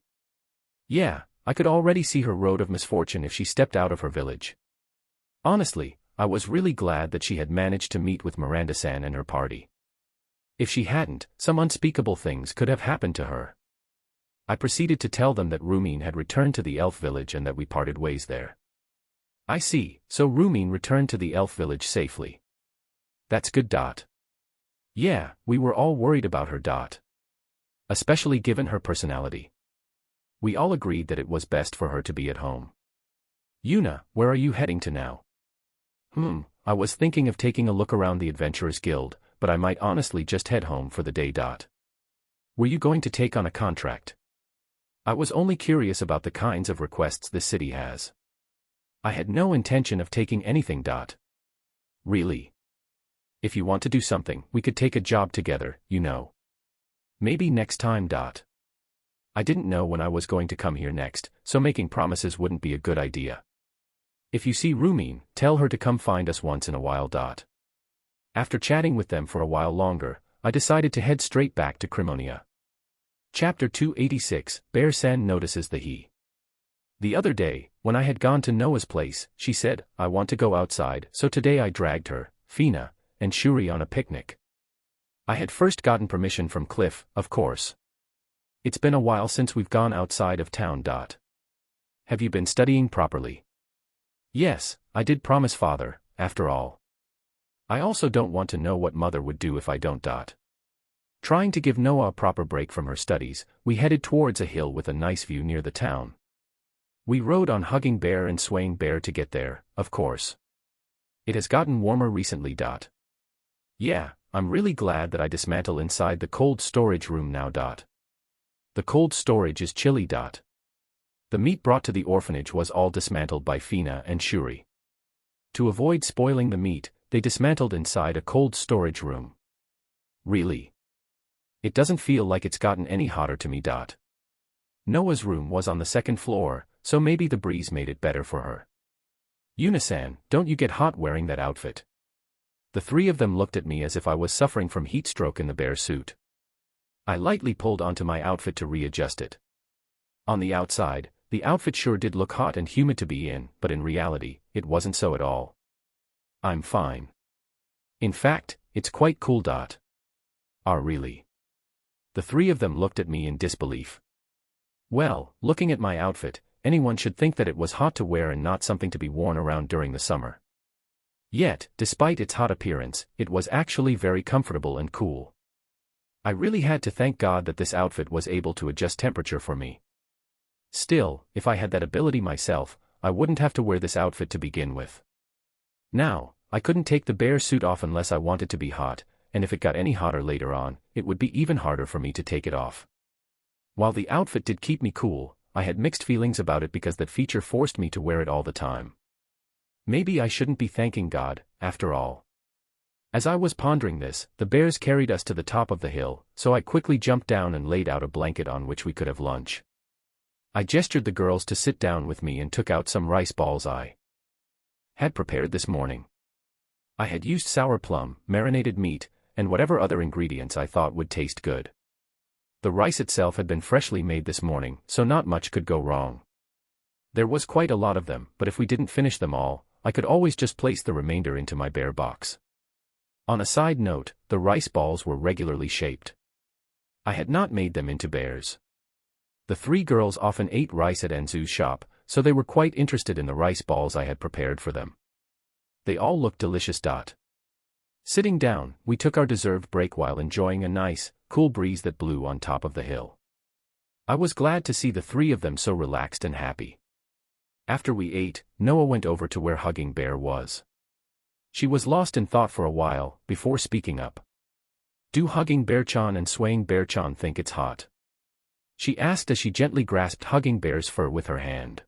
Yeah, I could already see her road of misfortune if she stepped out of her village. Honestly, I was really glad that she had managed to meet with Miranda-san and her party. If she hadn't, some unspeakable things could have happened to her. I proceeded to tell them that Rumin had returned to the elf village and that we parted ways there. I see, so Rumin returned to the elf village safely. That's good. Yeah, we were all worried about her. especially given her personality. We all agreed that it was best for her to be at home. Yuna, where are you heading to now? I was thinking of taking a look around the Adventurers Guild, but I might honestly just head home for the day. Were you going to take on a contract? I was only curious about the kinds of requests this city has. I had no intention of taking anything. Really? If you want to do something, we could take a job together, you know. Maybe next time. I didn't know when I was going to come here next, so making promises wouldn't be a good idea. If you see Rumin, tell her to come find us once in a while. After chatting with them for a while longer, I decided to head straight back to Crimonia. Chapter 286, Bear-san notices the he. The other day, when I had gone to Noah's place, she said, I want to go outside, so today I dragged her, Fina, and Shuri on a picnic. I had first gotten permission from Cliff, of course. It's been a while since we've gone outside of town. Have you been studying properly? Yes, I did promise father, after all. I also don't want to know what mother would do if I don't. Trying to give Noah a proper break from her studies, we headed towards a hill with a nice view near the town. We rode on Hugging Bear and Swaying Bear to get there, of course. It has gotten warmer recently. Yeah, I'm really glad that I dismantle inside the cold storage room now. The cold storage is chilly. The meat brought to the orphanage was all dismantled by Fina and Shuri. To avoid spoiling the meat, they dismantled inside a cold storage room. Really? It doesn't feel like it's gotten any hotter to me. Noah's room was on the second floor, so maybe the breeze made it better for her. Yuna-san, don't you get hot wearing that outfit? The three of them looked at me as if I was suffering from heat stroke in the bear suit. I lightly pulled onto my outfit to readjust it. On the outside, the outfit sure did look hot and humid to be in, but in reality, it wasn't so at all. I'm fine. In fact, it's quite cool. Really? The three of them looked at me in disbelief. Well, looking at my outfit, anyone should think that it was hot to wear and not something to be worn around during the summer. Yet, despite its hot appearance, it was actually very comfortable and cool. I really had to thank God that this outfit was able to adjust temperature for me. Still, if I had that ability myself, I wouldn't have to wear this outfit to begin with. Now, I couldn't take the bear suit off unless I wanted to be hot, and if it got any hotter later on, it would be even harder for me to take it off. While the outfit did keep me cool, I had mixed feelings about it because that feature forced me to wear it all the time. Maybe I shouldn't be thanking God, after all. As I was pondering this, the bears carried us to the top of the hill, so I quickly jumped down and laid out a blanket on which we could have lunch. I gestured the girls to sit down with me and took out some rice balls I had prepared this morning. I had used sour plum, marinated meat, and whatever other ingredients I thought would taste good. The rice itself had been freshly made this morning, so not much could go wrong. There was quite a lot of them, but if we didn't finish them all, I could always just place the remainder into my bear box. On a side note, the rice balls were regularly shaped. I had not made them into bears. The three girls often ate rice at Enzu's shop, so they were quite interested in the rice balls I had prepared for them. They all looked delicious. Sitting down, we took our deserved break while enjoying a nice, cool breeze that blew on top of the hill. I was glad to see the three of them so relaxed and happy. After we ate, Noah went over to where Hugging Bear was. She was lost in thought for a while, before speaking up. Do Hugging Bear-chan and Swaying Bear-chan think it's hot? She asked as she gently grasped Hugging Bear's fur with her hand.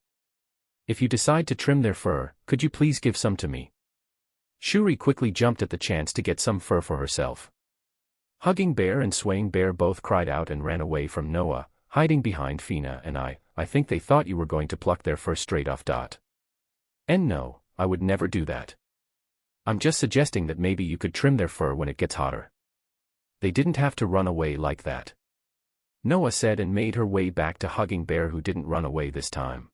If you decide to trim their fur, could you please give some to me? Shuri quickly jumped at the chance to get some fur for herself. Hugging Bear and Swaying Bear both cried out and ran away from Noah, hiding behind Fina and I think they thought you were going to pluck their fur straight off. And no, I would never do that. I'm just suggesting that maybe you could trim their fur when it gets hotter. They didn't have to run away like that. Noah said and made her way back to Hugging Bear, who didn't run away this time.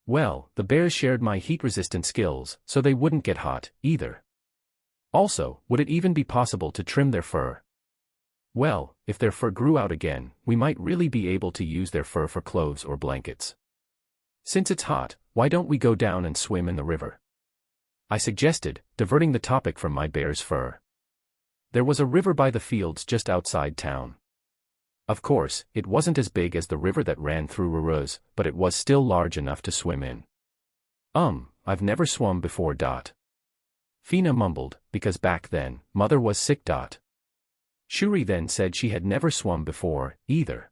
Well, the bears shared my heat-resistant skills, so they wouldn't get hot, either. Also, would it even be possible to trim their fur? Well, if their fur grew out again, we might really be able to use their fur for clothes or blankets. Since it's hot, why don't we go down and swim in the river? I suggested, diverting the topic from my bear's fur. There was a river by the fields just outside town. Of course, it wasn't as big as the river that ran through Ruruz, but it was still large enough to swim in. I've never swum before. Fina mumbled, because back then, mother was sick. Shuri then said she had never swum before, either.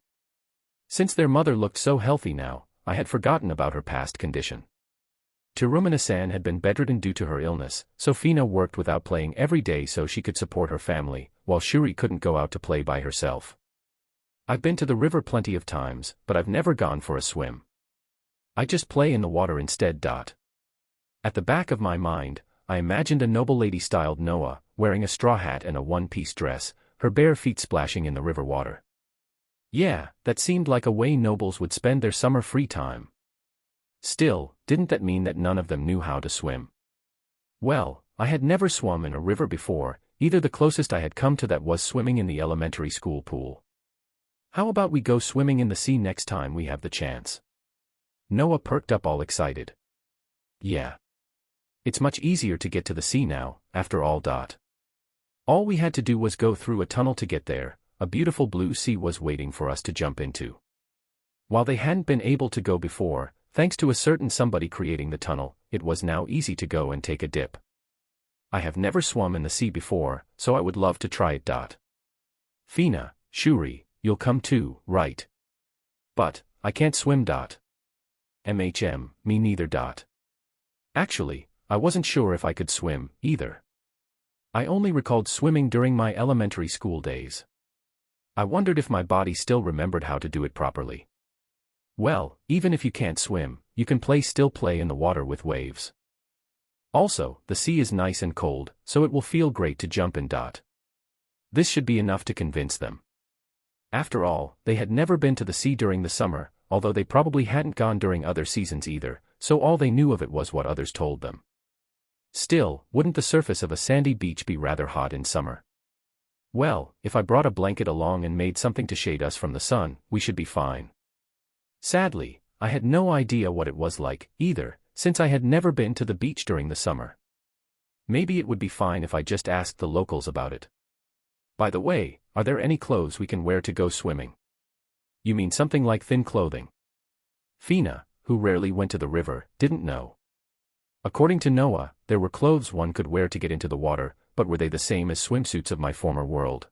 Since their mother looked so healthy now, I had forgotten about her past condition. Tirumana-san had been bedridden due to her illness, so Fina worked without playing every day so she could support her family, while Shuri couldn't go out to play by herself. I've been to the river plenty of times, but I've never gone for a swim. I just play in the water instead. At the back of my mind, I imagined a noble lady styled Noah, wearing a straw hat and a one-piece dress, her bare feet splashing in the river water. Yeah, that seemed like a way nobles would spend their summer free time. Still, didn't that mean that none of them knew how to swim? Well, I had never swum in a river before, either. The closest I had come to that was swimming in the elementary school pool. How about we go swimming in the sea next time we have the chance? Noah perked up all excited. Yeah. It's much easier to get to the sea now, after all. All we had to do was go through a tunnel to get there. A beautiful blue sea was waiting for us to jump into. While they hadn't been able to go before, thanks to a certain somebody creating the tunnel, it was now easy to go and take a dip. I have never swum in the sea before, so I would love to try it. Fina, Shuri, you'll come too, right? But, I can't swim. Me neither. Actually, I wasn't sure if I could swim, either. I only recalled swimming during my elementary school days. I wondered if my body still remembered how to do it properly. Well, even if you can't swim, you can still play in the water with waves. Also, the sea is nice and cold, so it will feel great to jump in. This should be enough to convince them. After all, they had never been to the sea during the summer, although they probably hadn't gone during other seasons either, so all they knew of it was what others told them. Still, wouldn't the surface of a sandy beach be rather hot in summer? Well, if I brought a blanket along and made something to shade us from the sun, we should be fine. Sadly, I had no idea what it was like, either, since I had never been to the beach during the summer. Maybe it would be fine if I just asked the locals about it. By the way, are there any clothes we can wear to go swimming? You mean something like thin clothing? Fina, who rarely went to the river, didn't know. According to Noah, there were clothes one could wear to get into the water, but were they the same as swimsuits of my former world?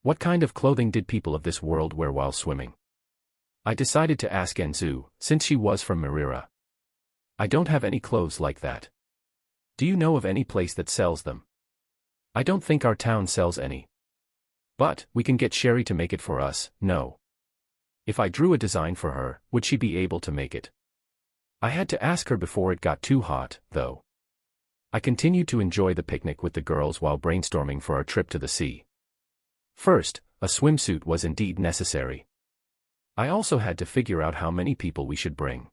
What kind of clothing did people of this world wear while swimming? I decided to ask Enzu, since she was from Mirira. I don't have any clothes like that. Do you know of any place that sells them? I don't think our town sells any. But, we can get Sherry to make it for us. No. If I drew a design for her, would she be able to make it? I had to ask her before it got too hot, though. I continued to enjoy the picnic with the girls while brainstorming for our trip to the sea. First, a swimsuit was indeed necessary. I also had to figure out how many people we should bring.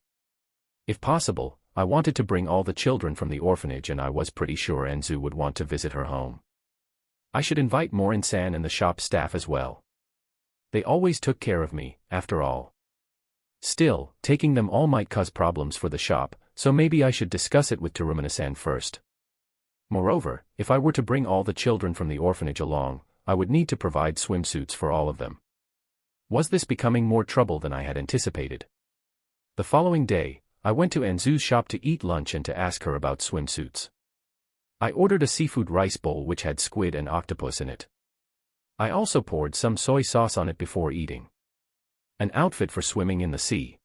If possible, I wanted to bring all the children from the orphanage, and I was pretty sure Enzu would want to visit her home. I should invite Morin-san and the shop staff as well. They always took care of me, after all. Still, taking them all might cause problems for the shop, so maybe I should discuss it with Tirumana-san first. Moreover, if I were to bring all the children from the orphanage along, I would need to provide swimsuits for all of them. Was this becoming more trouble than I had anticipated? The following day, I went to Enzu's shop to eat lunch and to ask her about swimsuits. I ordered a seafood rice bowl which had squid and octopus in it. I also poured some soy sauce on it before eating. An outfit for swimming in the sea.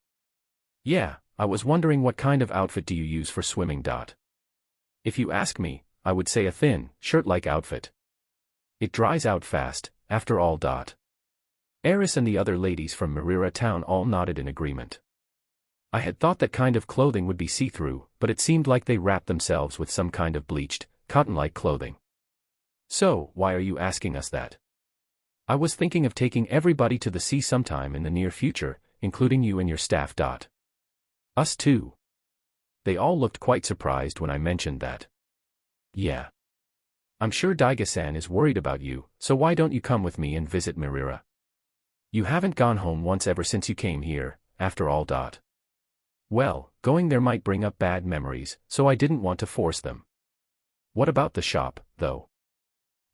Yeah, I was wondering what kind of outfit do you use for swimming? If you ask me, I would say a thin, shirt-like outfit. It dries out fast, after all. Eris and the other ladies from Mirira town all nodded in agreement. I had thought that kind of clothing would be see-through, but it seemed like they wrapped themselves with some kind of bleached, cotton-like clothing. So, why are you asking us that? I was thinking of taking everybody to the sea sometime in the near future, including you and your staff. Us too. They all looked quite surprised when I mentioned that. Yeah. I'm sure Daiga-san is worried about you, so why don't you come with me and visit Mirira? You haven't gone home once ever since you came here, after all. Well, going there might bring up bad memories, so I didn't want to force them. What about the shop, though?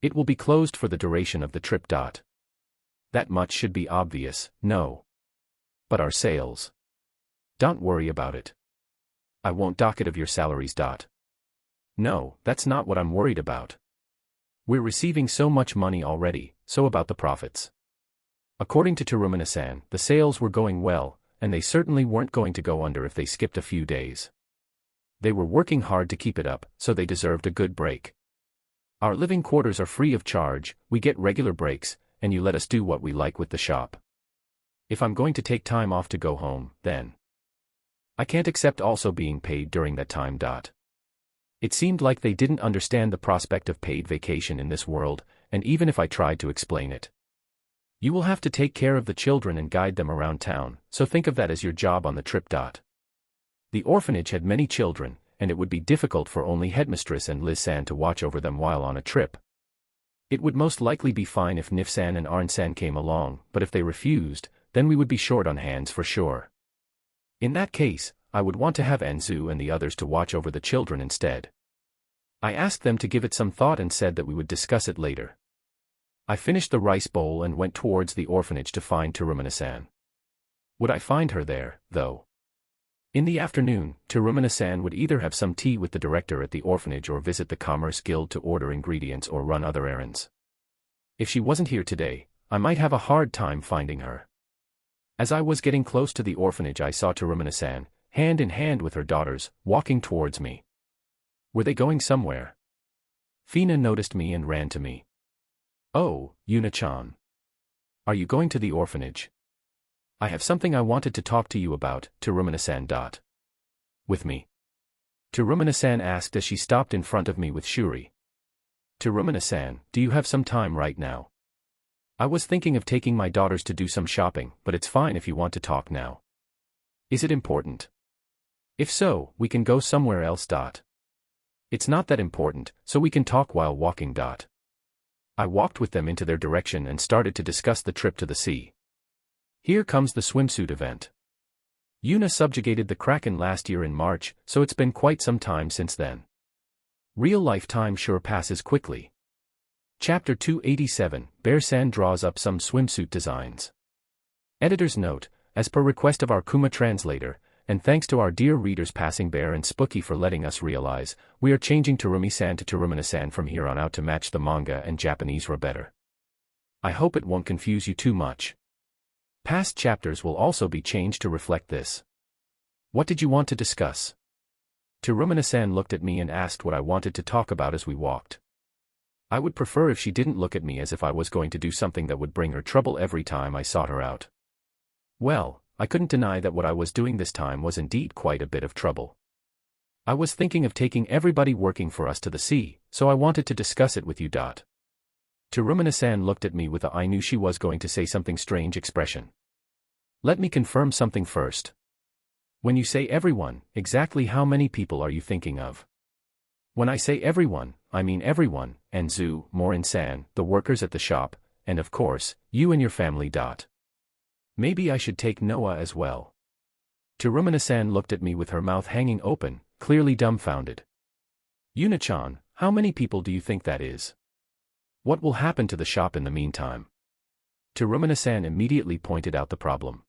It will be closed for the duration of the trip. That much should be obvious, no. But our sales. Don't worry about it. I won't dock it of your salaries. No, that's not what I'm worried about. We're receiving so much money already, so about the profits. According to Terumina-san, the sales were going well, and they certainly weren't going to go under if they skipped a few days. They were working hard to keep it up, so they deserved a good break. Our living quarters are free of charge, we get regular breaks, and you let us do what we like with the shop. If I'm going to take time off to go home, then I can't accept also being paid during that time. It seemed like they didn't understand the prospect of paid vacation in this world, and even if I tried to explain it. You will have to take care of the children and guide them around town, so think of that as your job on the trip. The orphanage had many children, and it would be difficult for only Headmistress and Liz-san to watch over them while on a trip. It would most likely be fine if Nif-san and Arn-san came along, but if they refused, then we would be short on hands for sure. In that case, I would want to have Enzu and the others to watch over the children instead. I asked them to give it some thought and said that we would discuss it later. I finished the rice bowl and went towards the orphanage to find Terumina-san. Would I find her there, though? In the afternoon, Terumina-san would either have some tea with the director at the orphanage or visit the Commerce Guild to order ingredients or run other errands. If she wasn't here today, I might have a hard time finding her. As I was getting close to the orphanage, I saw Terumina-san, hand in hand with her daughters, walking towards me. Were they going somewhere? Fina noticed me and ran to me. Oh, Yuna-chan. Are you going to the orphanage? I have something I wanted to talk to you about, Terumina-san. With me? Terumina-san asked as she stopped in front of me with Shuri. Terumina-san, do you have some time right now? I was thinking of taking my daughters to do some shopping, but it's fine if you want to talk now. Is it important? If so, we can go somewhere else. It's not that important, so we can talk while walking. I walked with them into their direction and started to discuss the trip to the sea. Here comes the swimsuit event. Yuna subjugated the Kraken last year in March, so it's been quite some time since then. Real-life time sure passes quickly. Chapter 287, Bear-san draws up some swimsuit designs. Editor's note, as per request of our Kuma translator, and thanks to our dear readers Passing Bear and Spooky for letting us realize, we are changing Terumi-san to Terumina-san from here on out to match the manga and Japanese better. I hope it won't confuse you too much. Past chapters will also be changed to reflect this. What did you want to discuss? Terumina-san looked at me and asked what I wanted to talk about as we walked. I would prefer if she didn't look at me as if I was going to do something that would bring her trouble every time I sought her out. Well, I couldn't deny that what I was doing this time was indeed quite a bit of trouble. I was thinking of taking everybody working for us to the sea, so I wanted to discuss it with you. Terumina-san looked at me with a "I knew she was going to say something strange" expression. Let me confirm something first. When you say everyone, exactly how many people are you thinking of? When I say everyone, I mean everyone, Enzu, Morin-san, the workers at the shop, and of course, you and your family. Maybe I should take Noah as well. Terumina-san looked at me with her mouth hanging open, clearly dumbfounded. Yuna-chan, how many people do you think that is? What will happen to the shop in the meantime? Terumina-san immediately pointed out the problem.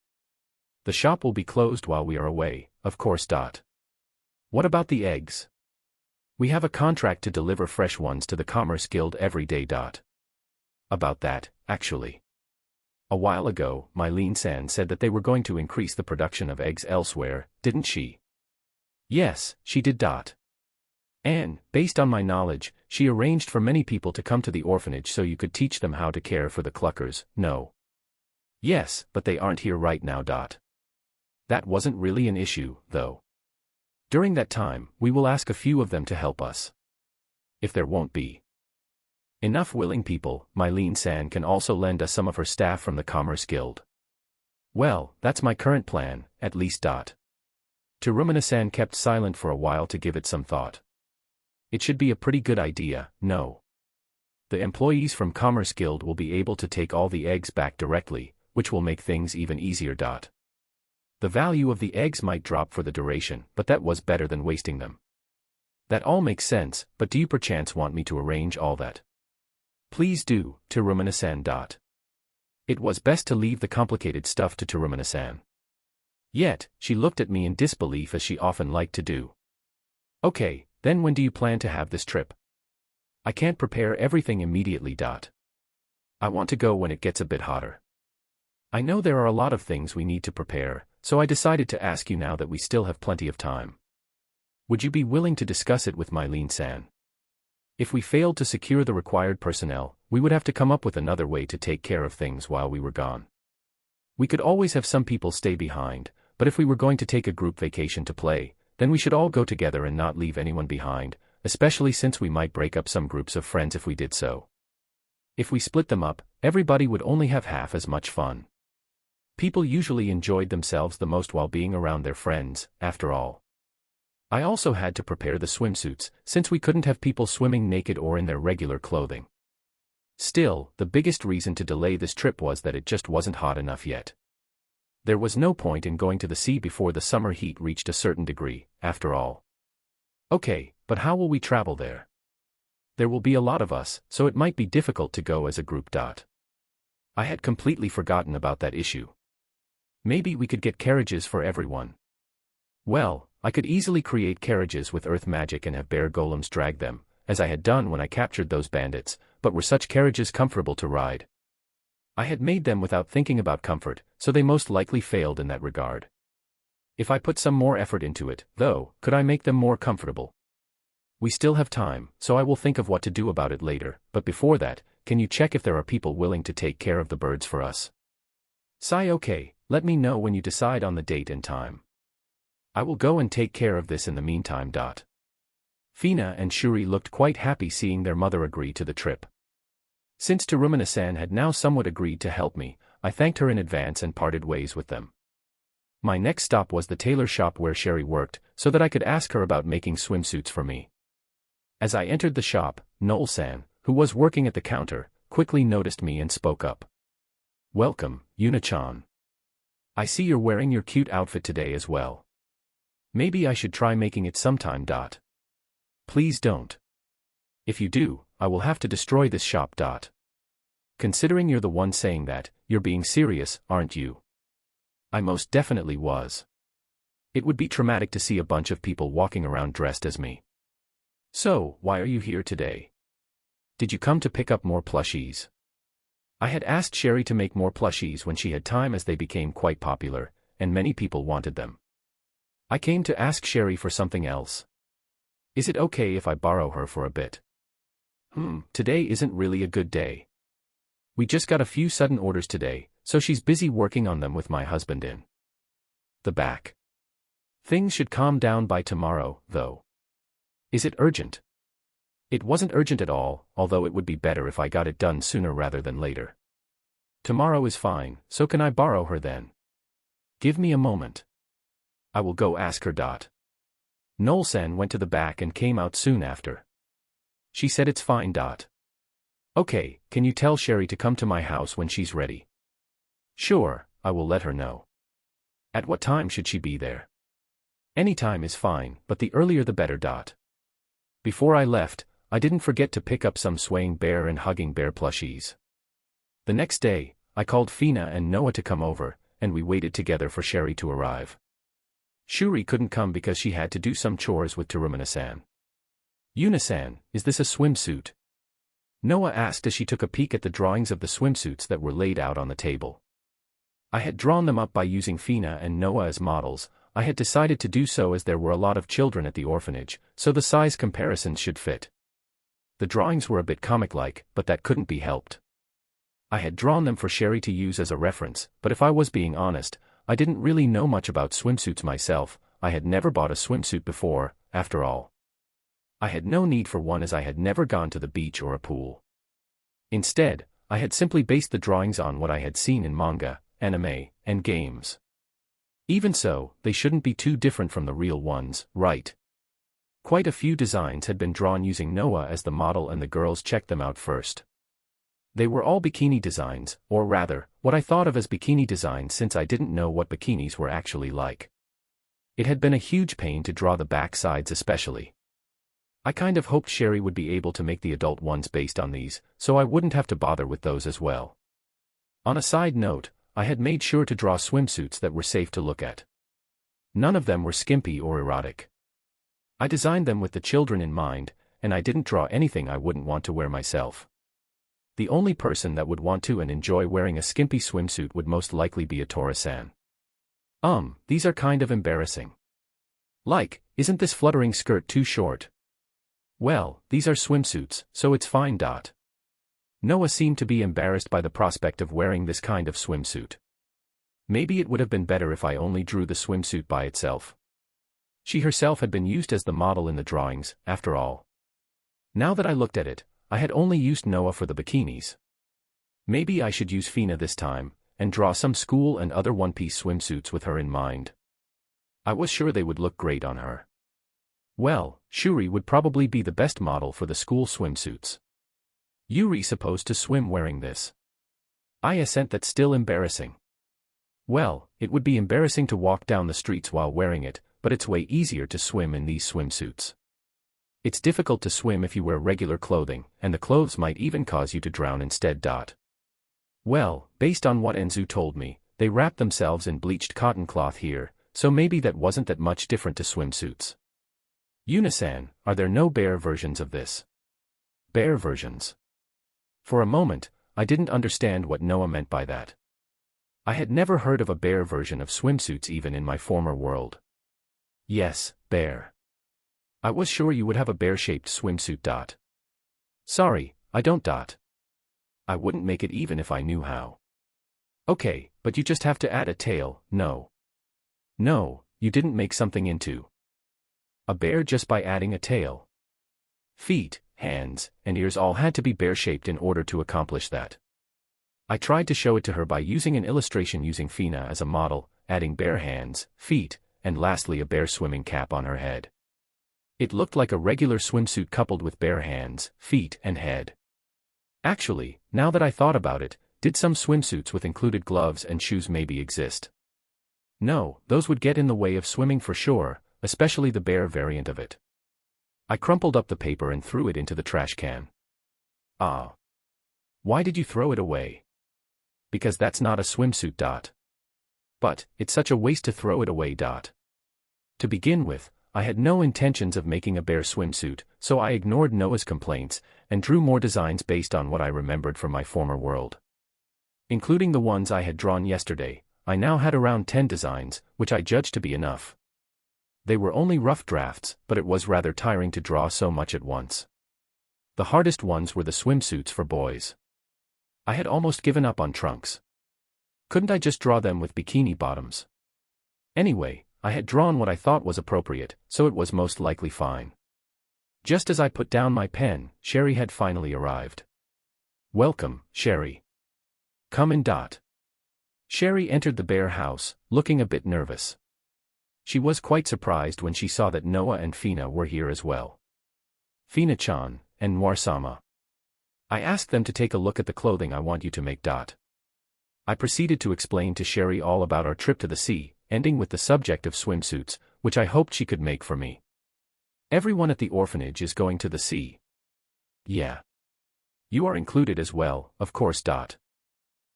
The shop will be closed while we are away, of course. What about the eggs? We have a contract to deliver fresh ones to the Commerce Guild every day. About that, actually. A while ago, Mylene-san said that they were going to increase the production of eggs elsewhere, didn't she? Yes, she did. And, based on my knowledge, she arranged for many people to come to the orphanage so you could teach them how to care for the cluckers. No. Yes, but they aren't here right now. That wasn't really an issue, though. During that time, we will ask a few of them to help us. If there won't be enough willing people, Mylene-san can also lend us some of her staff from the Commerce Guild. Well, that's my current plan, at least. Terumina-san kept silent for a while to give it some thought. It should be a pretty good idea, no? The employees from Commerce Guild will be able to take all the eggs back directly, which will make things even easier. The value of the eggs might drop for the duration, but that was better than wasting them. That all makes sense, but do you perchance want me to arrange all that? Please do, Terumina-san. It was best to leave the complicated stuff to Terumina-san. Yet, she looked at me in disbelief as she often liked to do. Okay, then when do you plan to have this trip? I can't prepare everything immediately. I want to go when it gets a bit hotter. I know there are a lot of things we need to prepare, so I decided to ask you now that we still have plenty of time. Would you be willing to discuss it with Mylene-san? If we failed to secure the required personnel, we would have to come up with another way to take care of things while we were gone. We could always have some people stay behind, but if we were going to take a group vacation to play, then we should all go together and not leave anyone behind, especially since we might break up some groups of friends if we did so. If we split them up, everybody would only have half as much fun. People usually enjoyed themselves the most while being around their friends, after all. I also had to prepare the swimsuits, since we couldn't have people swimming naked or in their regular clothing. Still, the biggest reason to delay this trip was that it just wasn't hot enough yet. There was no point in going to the sea before the summer heat reached a certain degree, after all. Okay, but how will we travel there? There will be a lot of us, so it might be difficult to go as a group. I had completely forgotten about that issue. Maybe we could get carriages for everyone. Well, I could easily create carriages with earth magic and have bear golems drag them, as I had done when I captured those bandits, but were such carriages comfortable to ride? I had made them without thinking about comfort, so they most likely failed in that regard. If I put some more effort into it, though, could I make them more comfortable? We still have time, so I will think of what to do about it later, but before that, can you check if there are people willing to take care of the birds for us? Sigh. Okay, let me know when you decide on the date and time. I will go and take care of this in the meantime. Fina and Shuri looked quite happy seeing their mother agree to the trip. Since Terumina-san had now somewhat agreed to help me, I thanked her in advance and parted ways with them. My next stop was the tailor shop where Sherry worked, so that I could ask her about making swimsuits for me. As I entered the shop, Noel-san, who was working at the counter, quickly noticed me and spoke up. Welcome, Yuna-chan. I see you're wearing your cute outfit today as well. Maybe I should try making it sometime. Please don't. If you do, I will have to destroy this shop. Considering you're the one saying that, you're being serious, aren't you? I most definitely was. It would be traumatic to see a bunch of people walking around dressed as me. So, why are you here today? Did you come to pick up more plushies? I had asked Sherry to make more plushies when she had time as they became quite popular, and many people wanted them. I came to ask Sherry for something else. Is it okay if I borrow her for a bit? Today isn't really a good day. We just got a few sudden orders today, so she's busy working on them with my husband in the back. Things should calm down by tomorrow, though. Is it urgent? It wasn't urgent at all, although it would be better if I got it done sooner rather than later. Tomorrow is fine, so can I borrow her then? Give me a moment. I will go ask her. Noel-san went to the back and came out soon after. She said it's fine. Okay, can you tell Sherry to come to my house when she's ready? Sure, I will let her know. At what time should she be there? Any time is fine, but the earlier the better. Before I left, I didn't forget to pick up some swaying bear and hugging bear plushies. The next day, I called Fina and Noah to come over, and we waited together for Sherry to arrive. Shuri couldn't come because she had to do some chores with Terumina-san. Yuna-san, is this a swimsuit? Noah asked as she took a peek at the drawings of the swimsuits that were laid out on the table. I had drawn them up by using Fina and Noah as models. I had decided to do so as there were a lot of children at the orphanage, so the size comparisons should fit. The drawings were a bit comic-like, but that couldn't be helped. I had drawn them for Sherry to use as a reference, but if I was being honest, I didn't really know much about swimsuits myself. I had never bought a swimsuit before, after all. I had no need for one as I had never gone to the beach or a pool. Instead, I had simply based the drawings on what I had seen in manga, anime, and games. Even so, they shouldn't be too different from the real ones, right? Quite a few designs had been drawn using Noah as the model and the girls checked them out first. They were all bikini designs, or rather, what I thought of as bikini designs since I didn't know what bikinis were actually like. It had been a huge pain to draw the back sides especially. I kind of hoped Sherry would be able to make the adult ones based on these, so I wouldn't have to bother with those as well. On a side note, I had made sure to draw swimsuits that were safe to look at. None of them were skimpy or erotic. I designed them with the children in mind, and I didn't draw anything I wouldn't want to wear myself. The only person that would want to and enjoy wearing a skimpy swimsuit would most likely be a Tora-san. These are kind of embarrassing. Like, isn't this fluttering skirt too short? Well, these are swimsuits, so it's fine. Noah seemed to be embarrassed by the prospect of wearing this kind of swimsuit. Maybe it would have been better if I only drew the swimsuit by itself. She herself had been used as the model in the drawings, after all. Now that I looked at it, I had only used Noah for the bikinis. Maybe I should use Fina this time, and draw some school and other one-piece swimsuits with her in mind. I was sure they would look great on her. Well, Shuri would probably be the best model for the school swimsuits. Yuri supposed to swim wearing this. I assent. That's still embarrassing. Well, it would be embarrassing to walk down the streets while wearing it, but it's way easier to swim in these swimsuits. It's difficult to swim if you wear regular clothing, and the clothes might even cause you to drown instead. Well, based on what Enzu told me, they wrapped themselves in bleached cotton cloth here, so maybe that wasn't that much different to swimsuits. Yuna-san, are there no bear versions of this? Bear versions? For a moment, I didn't understand what Noah meant by that. I had never heard of a bear version of swimsuits even in my former world. Yes, bear. I was sure you would have a bear-shaped swimsuit. Sorry, I don't. I wouldn't make it even if I knew how. Okay, but you just have to add a tail. No. No, you didn't make something into a bear just by adding a tail. Feet, hands, and ears all had to be bear-shaped in order to accomplish that. I tried to show it to her by using an illustration using Fina as a model, adding bear hands, feet, and lastly a bear swimming cap on her head. It looked like a regular swimsuit coupled with bear hands, feet, and head. Actually, now that I thought about it, did some swimsuits with included gloves and shoes maybe exist? No, those would get in the way of swimming for sure, especially the bear variant of it. I crumpled up the paper and threw it into the trash can. Ah. Why did you throw it away? Because that's not a swimsuit. But, it's such a waste to throw it away. To begin with, I had no intentions of making a bear swimsuit, so I ignored Noah's complaints, and drew more designs based on what I remembered from my former world. Including the ones I had drawn yesterday, I now had around 10 designs, which I judged to be enough. They were only rough drafts, but it was rather tiring to draw so much at once. The hardest ones were the swimsuits for boys. I had almost given up on trunks. Couldn't I just draw them with bikini bottoms? Anyway, I had drawn what I thought was appropriate, so it was most likely fine. Just as I put down my pen, Sherry had finally arrived. Welcome, Sherry. Come in. Sherry entered the bear house, looking a bit nervous. She was quite surprised when she saw that Noah and Fina were here as well. Fina-chan, and Noir-sama. I asked them to take a look at the clothing I want you to make. I proceeded to explain to Sherry all about our trip to the sea, ending with the subject of swimsuits, which I hoped she could make for me. Everyone at the orphanage is going to the sea. Yeah. You are included as well, of course.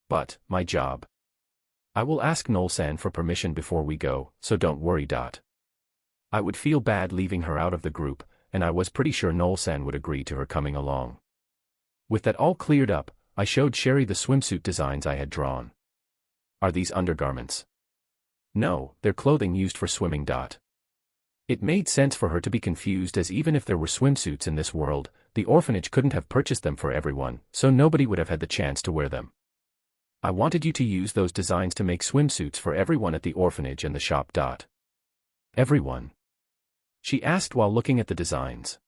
But, my job. I will ask Noel-san for permission before we go, so don't worry. I would feel bad leaving her out of the group, and I was pretty sure Noel-san would agree to her coming along. With that all cleared up, I showed Sherry the swimsuit designs I had drawn. Are these undergarments? No, they're clothing used for swimming. It made sense for her to be confused, as even if there were swimsuits in this world, the orphanage couldn't have purchased them for everyone, so nobody would have had the chance to wear them. I wanted you to use those designs to make swimsuits for everyone at the orphanage and the shop. Everyone? She asked while looking at the designs.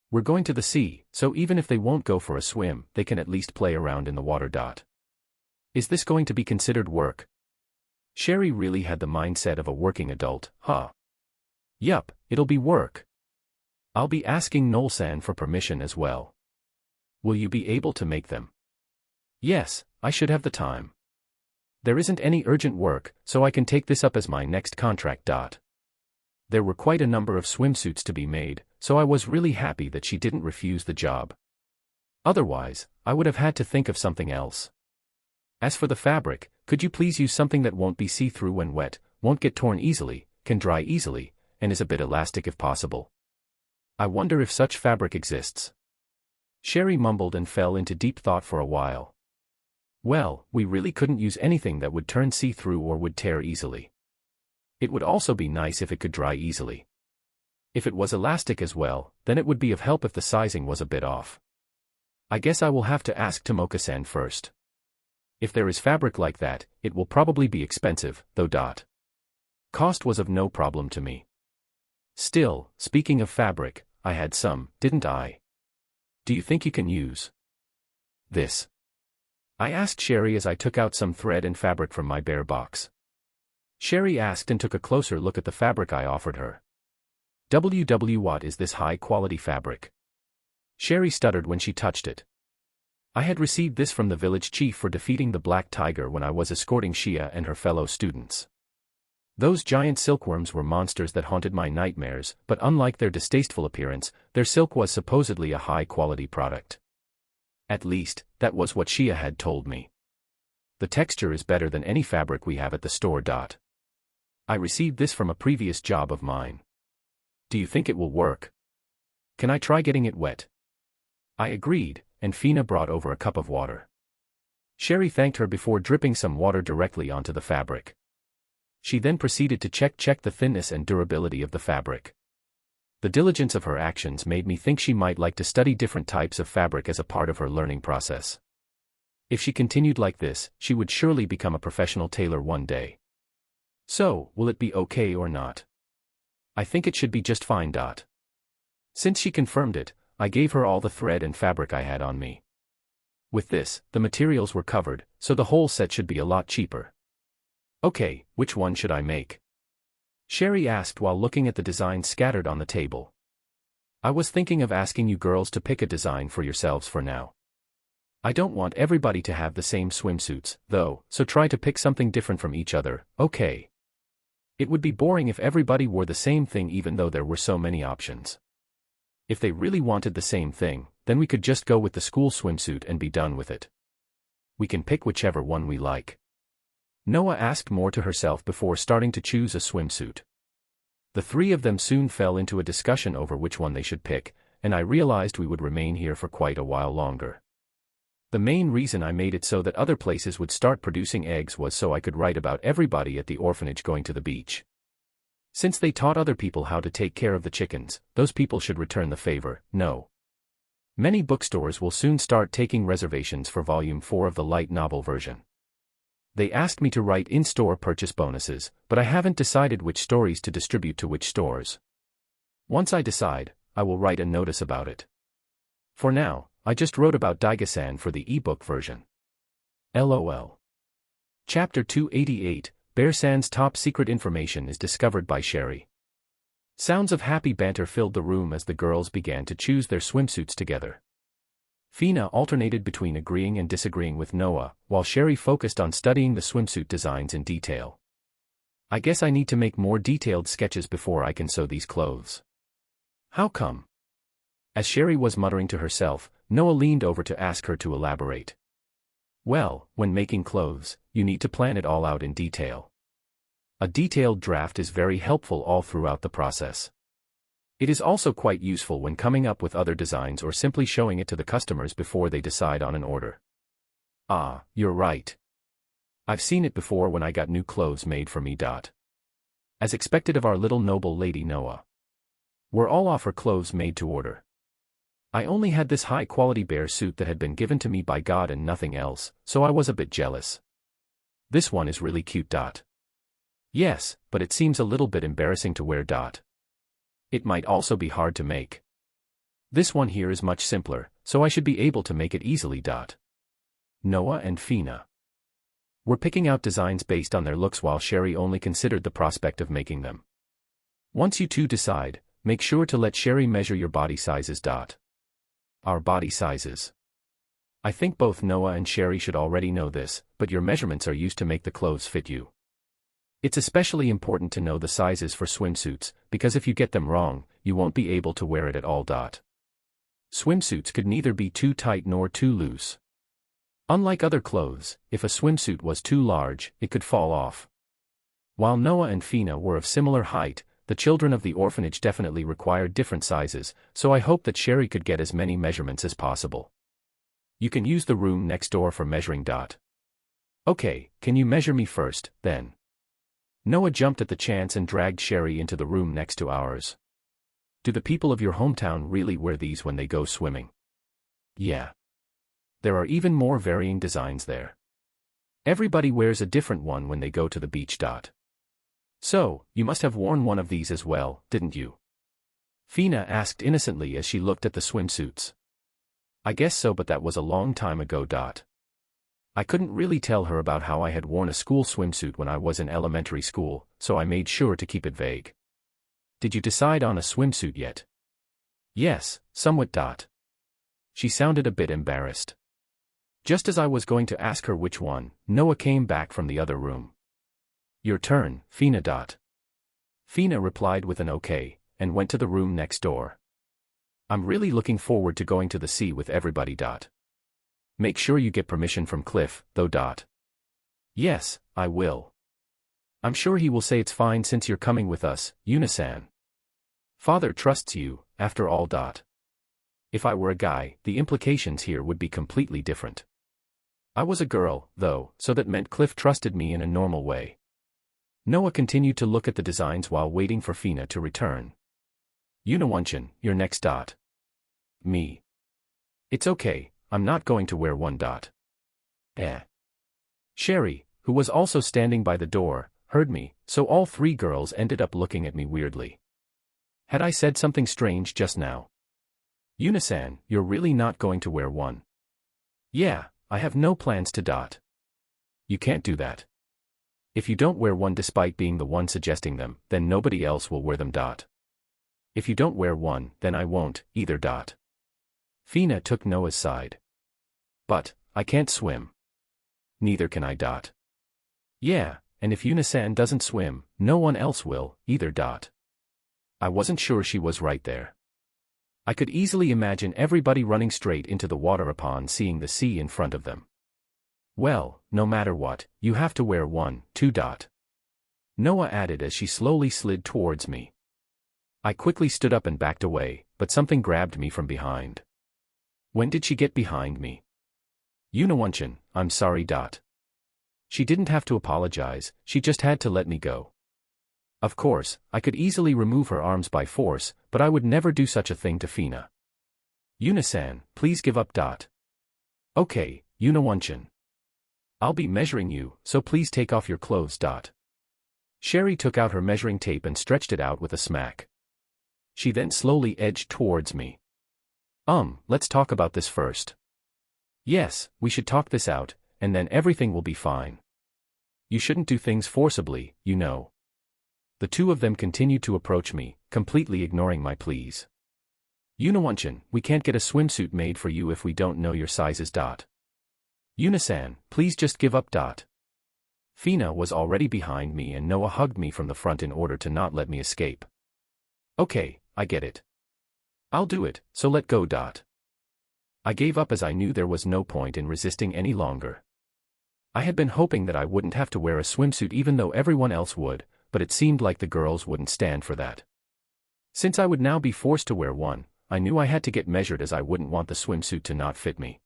We're going to the sea, so even if they won't go for a swim, they can at least play around in the water. Is this going to be considered work? Sherry really had the mindset of a working adult, huh? Yup, it'll be work. I'll be asking Noel-san for permission as well. Will you be able to make them? Yes, I should have the time. There isn't any urgent work, so I can take this up as my next contract. There were quite a number of swimsuits to be made, so I was really happy that she didn't refuse the job. Otherwise, I would have had to think of something else. As for the fabric, could you please use something that won't be see-through when wet, won't get torn easily, can dry easily, and is a bit elastic if possible? I wonder if such fabric exists. Sherry mumbled and fell into deep thought for a while. Well, we really couldn't use anything that would turn see-through or would tear easily. It would also be nice if it could dry easily. If it was elastic as well, then it would be of help if the sizing was a bit off. I guess I will have to ask Tomoka-san first. If there is fabric like that, it will probably be expensive, though. Cost was of no problem to me. Still, speaking of fabric, I had some, didn't I? Do you think you can use this? I asked Sherry as I took out some thread and fabric from my bare box. Sherry asked and took a closer look at the fabric I offered her. What is this high-quality fabric? Sherry stuttered when she touched it. I had received this from the village chief for defeating the black tiger when I was escorting Shia and her fellow students. Those giant silkworms were monsters that haunted my nightmares, but unlike their distasteful appearance, their silk was supposedly a high-quality product. At least, that was what Shia had told me. The texture is better than any fabric we have at the store. I received this from a previous job of mine. Do you think it will work? Can I try getting it wet? I agreed, and Fina brought over a cup of water. Sherry thanked her before dripping some water directly onto the fabric. She then proceeded to check the thinness and durability of the fabric. The diligence of her actions made me think she might like to study different types of fabric as a part of her learning process. If she continued like this, she would surely become a professional tailor one day. So, will it be okay or not? I think it should be just fine. Since she confirmed it, I gave her all the thread and fabric I had on me. With this, the materials were covered, so the whole set should be a lot cheaper. Okay, which one should I make? Sherry asked while looking at the designs scattered on the table. I was thinking of asking you girls to pick a design for yourselves for now. I don't want everybody to have the same swimsuits, though, so try to pick something different from each other, okay? It would be boring if everybody wore the same thing even though there were so many options. If they really wanted the same thing, then we could just go with the school swimsuit and be done with it. We can pick whichever one we like. Noah asked more to herself before starting to choose a swimsuit. The three of them soon fell into a discussion over which one they should pick, and I realized we would remain here for quite a while longer. The main reason I made it so that other places would start producing eggs was so I could write about everybody at the orphanage going to the beach. Since they taught other people how to take care of the chickens, those people should return the favor. No. Many bookstores will soon start taking reservations for Volume 4 of the light novel version. They asked me to write in-store purchase bonuses, but I haven't decided which stories to distribute to which stores. Once I decide, I will write a notice about it. For now, I just wrote about Daiga-san for the ebook version. LOL. Chapter 288, Bear-san's top secret information is discovered by Sherry. Sounds of happy banter filled the room as the girls began to choose their swimsuits together. Fina alternated between agreeing and disagreeing with Noah, while Sherry focused on studying the swimsuit designs in detail. I guess I need to make more detailed sketches before I can sew these clothes. How come? As Sherry was muttering to herself, Noah leaned over to ask her to elaborate. Well, when making clothes, you need to plan it all out in detail. A detailed draft is very helpful all throughout the process. It is also quite useful when coming up with other designs or simply showing it to the customers before they decide on an order. Ah, you're right. I've seen it before when I got new clothes made for me. As expected of our little noble lady Noah. We're all off her clothes made to order. I only had this high-quality bear suit that had been given to me by God and nothing else, so I was a bit jealous. This one is really cute. Yes, but it seems a little bit embarrassing to wear. It might also be hard to make. This one here is much simpler, so I should be able to make it easily. Noah and Fina were picking out designs based on their looks while Sherry only considered the prospect of making them. Once you two decide, make sure to let Sherry measure your body sizes. Our body sizes. I think both Noah and Sherry should already know this, but your measurements are used to make the clothes fit you. It's especially important to know the sizes for swimsuits, because if you get them wrong, you won't be able to wear it at all. Swimsuits could neither be too tight nor too loose. Unlike other clothes, if a swimsuit was too large, it could fall off. While Noah and Fina were of similar height, the children of the orphanage definitely required different sizes, so I hoped that Sherry could get as many measurements as possible. You can use the room next door for measuring. Okay, can you measure me first, then? Noah jumped at the chance and dragged Sherry into the room next to ours. Do the people of your hometown really wear these when they go swimming? Yeah. There are even more varying designs there. Everybody wears a different one when they go to the beach. So, you must have worn one of these as well, didn't you? Fina asked innocently as she looked at the swimsuits. I guess so, but that was a long time ago. I couldn't really tell her about how I had worn a school swimsuit when I was in elementary school, so I made sure to keep it vague. Did you decide on a swimsuit yet? Yes, somewhat. She sounded a bit embarrassed. Just as I was going to ask her which one, Noah came back from the other room. Your turn, Fina. Fina replied with an okay, and went to the room next door. I'm really looking forward to going to the sea with everybody. Make sure you get permission from Cliff, though. Yes, I will. I'm sure he will say it's fine since you're coming with us, Yuna-san. Father trusts you, after all. If I were a guy, the implications here would be completely different. I was a girl, though, so that meant Cliff trusted me in a normal way. Noah continued to look at the designs while waiting for Fina to return. Yuna-chan, you're next. Me. It's okay, I'm not going to wear one. Sherry, who was also standing by the door, heard me, so all three girls ended up looking at me weirdly. Had I said something strange just now? Yuna-san, you're really not going to wear one? Yeah, I have no plans to. You can't do that. If you don't wear one despite being the one suggesting them, then nobody else will wear them. If you don't wear one, then I won't, either. Fina took Noah's side. But, I can't swim. Neither can I. Yeah, and if Yuna-san doesn't swim, no one else will, either. I wasn't sure she was right there. I could easily imagine everybody running straight into the water upon seeing the sea in front of them. Well, no matter what, you have to wear one, too. Noah added as she slowly slid towards me. I quickly stood up and backed away, but something grabbed me from behind. When did she get behind me? Yuna-chan, I'm sorry. She didn't have to apologize, she just had to let me go. Of course, I could easily remove her arms by force, but I would never do such a thing to Fina. Yuna-san, please give up. Okay, Yuna-chan. I'll be measuring you, so please take off your clothes. Sherry took out her measuring tape and stretched it out with a smack. She then slowly edged towards me. Let's talk about this first. Yes, we should talk this out, and then everything will be fine. You shouldn't do things forcibly, you know. The two of them continued to approach me, completely ignoring my pleas. Yuna-chan, we can't get a swimsuit made for you if we don't know your sizes. Yuna-san, please just give up. Fina was already behind me and Noah hugged me from the front in order to not let me escape. Okay, I get it. I'll do it, so let go. I gave up as I knew there was no point in resisting any longer. I had been hoping that I wouldn't have to wear a swimsuit even though everyone else would, but it seemed like the girls wouldn't stand for that. Since I would now be forced to wear one, I knew I had to get measured as I wouldn't want the swimsuit to not fit me.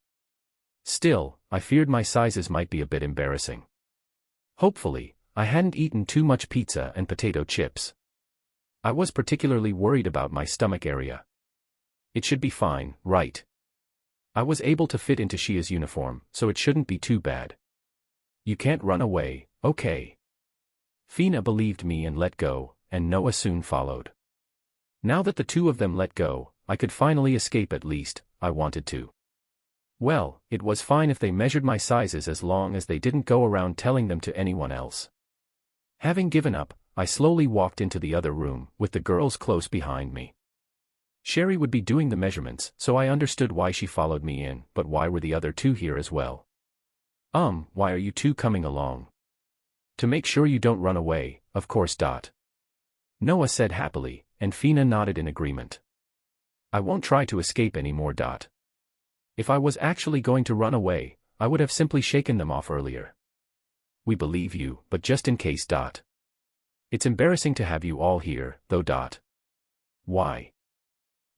Still, I feared my sizes might be a bit embarrassing. Hopefully, I hadn't eaten too much pizza and potato chips. I was particularly worried about my stomach area. It should be fine, right? I was able to fit into Shia's uniform, so it shouldn't be too bad. You can't run away, okay? Fina believed me and let go, and Noah soon followed. Now that the two of them let go, I could finally escape. At least, I wanted to. Well, it was fine if they measured my sizes as long as they didn't go around telling them to anyone else. Having given up, I slowly walked into the other room, with the girls close behind me. Sherry would be doing the measurements, so I understood why she followed me in, but why were the other two here as well? Why are you two coming along? To make sure you don't run away, of course. Noah said happily, and Fina nodded in agreement. I won't try to escape anymore. If I was actually going to run away, I would have simply shaken them off earlier. We believe you, but just in case. It's embarrassing to have you all here, though. Why?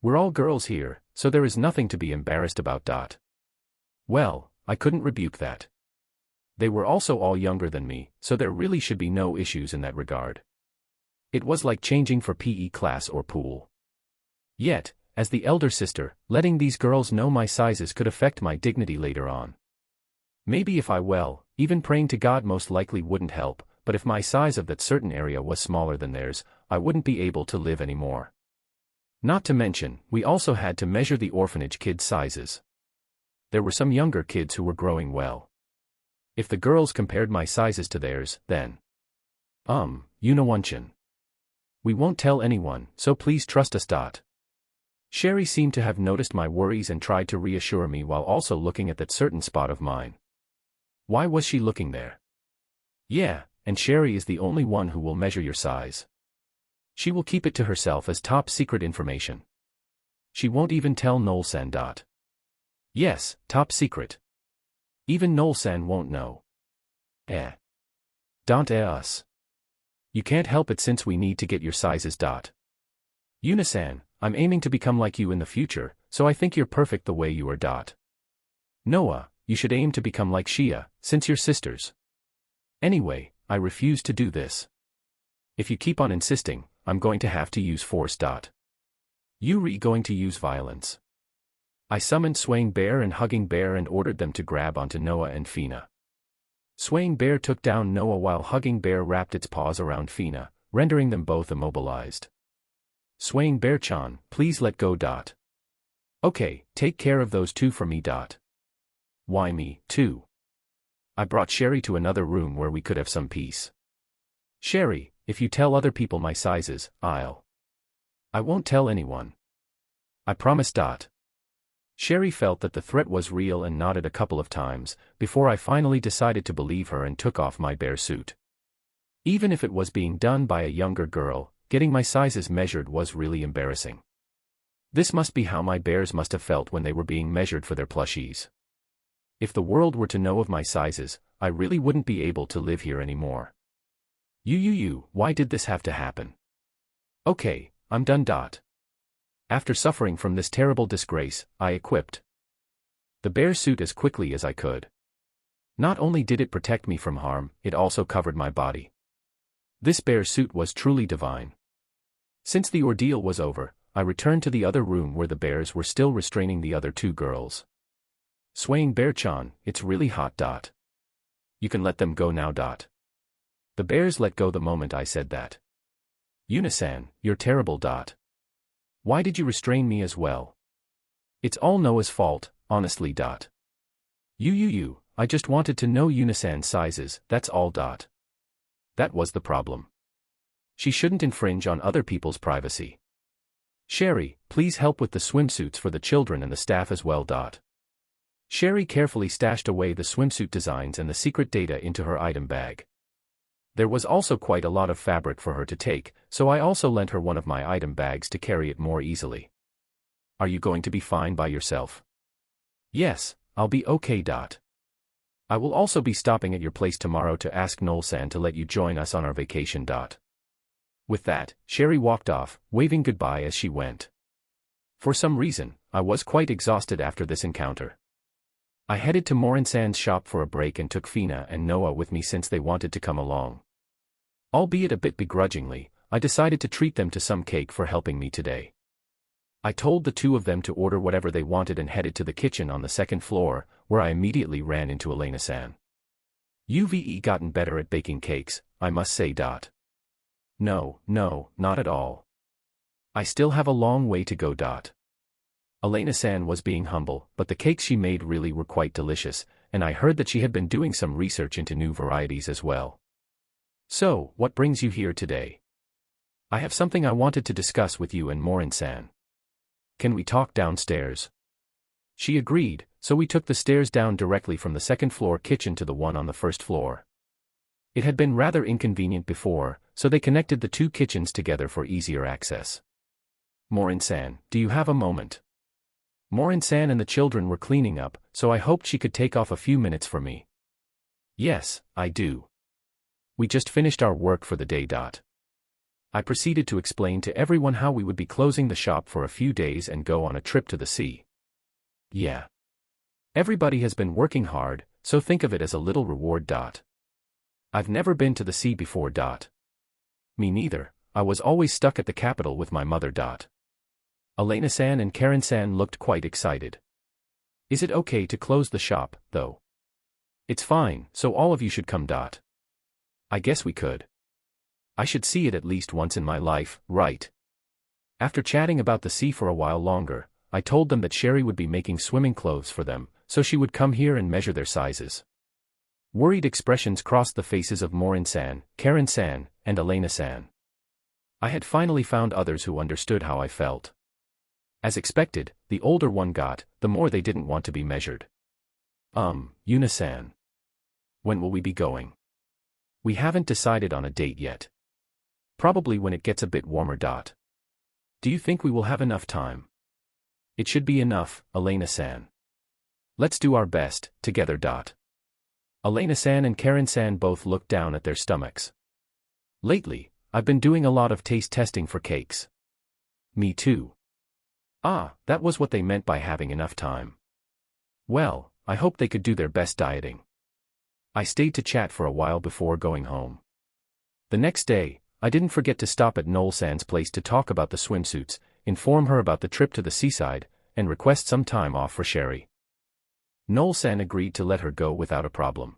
We're all girls here, so there is nothing to be embarrassed about. Well, I couldn't rebuke that. They were also all younger than me, so there really should be no issues in that regard. It was like changing for PE class or pool. Yet, as the elder sister, letting these girls know my sizes could affect my dignity later on. Maybe if even praying to God most likely wouldn't help, but if my size of that certain area was smaller than theirs, I wouldn't be able to live anymore. Not to mention, we also had to measure the orphanage kids' sizes. There were some younger kids who were growing well. If the girls compared my sizes to theirs, then... We won't tell anyone, so please trust us. Sherry seemed to have noticed my worries and tried to reassure me while also looking at that certain spot of mine. Why was she looking there? Yeah, and Sherry is the only one who will measure your size. She will keep it to herself as top secret information. She won't even tell Noel-san. Yes, top secret. Even Noel-san won't know. Don't us. You can't help it since we need to get your sizes. Yuna-san, I'm aiming to become like you in the future, so I think you're perfect the way you are. Noah, you should aim to become like Shia, since you're sisters. Anyway, I refuse to do this. If you keep on insisting, I'm going to have to use force. Yuri going to use violence. I summoned Swaying Bear and Hugging Bear and ordered them to grab onto Noah and Fina. Swaying Bear took down Noah while Hugging Bear wrapped its paws around Fina, rendering them both immobilized. Swaying Bear-chan, please let go. Okay, take care of those two for me. Why me, too? I brought Sherry to another room where we could have some peace. Sherry, if you tell other people my sizes, I won't tell anyone. I promise. Sherry felt that the threat was real and nodded a couple of times, before I finally decided to believe her and took off my bear suit. Even if it was being done by a younger girl, getting my sizes measured was really embarrassing. This must be how my bears must have felt when they were being measured for their plushies. If the world were to know of my sizes, I really wouldn't be able to live here anymore. Why did this have to happen? Okay, I'm done. After suffering from this terrible disgrace, I equipped the bear suit as quickly as I could. Not only did it protect me from harm, it also covered my body. This bear suit was truly divine. Since the ordeal was over, I returned to the other room where the bears were still restraining the other two girls. Swaying Bear-chan, it's really hot. You can let them go now. The bears let go the moment I said that. Yuna-san, you're terrible. Why did you restrain me as well? It's all Noah's fault, honestly. I just wanted to know Yuna-san's sizes, that's all. That was the problem. She shouldn't infringe on other people's privacy. Sherry, please help with the swimsuits for the children and the staff as well. Sherry carefully stashed away the swimsuit designs and the secret data into her item bag. There was also quite a lot of fabric for her to take, so I also lent her one of my item bags to carry it more easily. Are you going to be fine by yourself? Yes, I'll be okay. I will also be stopping at your place tomorrow to ask Noel-san to let you join us on our vacation. With that, Sherry walked off, waving goodbye as she went. For some reason, I was quite exhausted after this encounter. I headed to Morin-san's shop for a break and took Fina and Noah with me since they wanted to come along. Albeit a bit begrudgingly, I decided to treat them to some cake for helping me today. I told the two of them to order whatever they wanted and headed to the kitchen on the second floor, where I immediately ran into Elena-san. You've gotten better at baking cakes, I must say. No, not at all. I still have a long way to go. Elena-san was being humble, but the cakes she made really were quite delicious, and I heard that she had been doing some research into new varieties as well. So, what brings you here today? I have something I wanted to discuss with you and Morin-san. Can we talk downstairs? She agreed, so we took the stairs down directly from the second floor kitchen to the one on the first floor. It had been rather inconvenient before, so they connected the two kitchens together for easier access. Morin-san, do you have a moment? Morin-san and the children were cleaning up, so I hoped she could take off a few minutes for me. Yes, I do. We just finished our work for the day. I proceeded to explain to everyone how we would be closing the shop for a few days and go on a trip to the sea. Yeah. Everybody has been working hard, so think of it as a little reward. I've never been to the sea before. Me neither, I was always stuck at the capital with my mother. Elena-san and Karen-san looked quite excited. Is it okay to close the shop, though? It's fine, so all of you should come. I guess we could. I should see it at least once in my life, right? After chatting about the sea for a while longer, I told them that Sherry would be making swimming clothes for them, so she would come here and measure their sizes. Worried expressions crossed the faces of Morin-san, Karen-san, and Elena-san. I had finally found others who understood how I felt. As expected, the older one got, the more they didn't want to be measured. Yuna-san. When will we be going? We haven't decided on a date yet. Probably when it gets a bit warmer. Do you think we will have enough time? It should be enough, Elena-san. Let's do our best, together. Elena-san and Karen-san both looked down at their stomachs. Lately, I've been doing a lot of taste testing for cakes. Me too. Ah, that was what they meant by having enough time. Well, I hope they could do their best dieting. I stayed to chat for a while before going home. The next day, I didn't forget to stop at Noel-san's place to talk about the swimsuits, inform her about the trip to the seaside, and request some time off for Sherry. Noel-san agreed to let her go without a problem.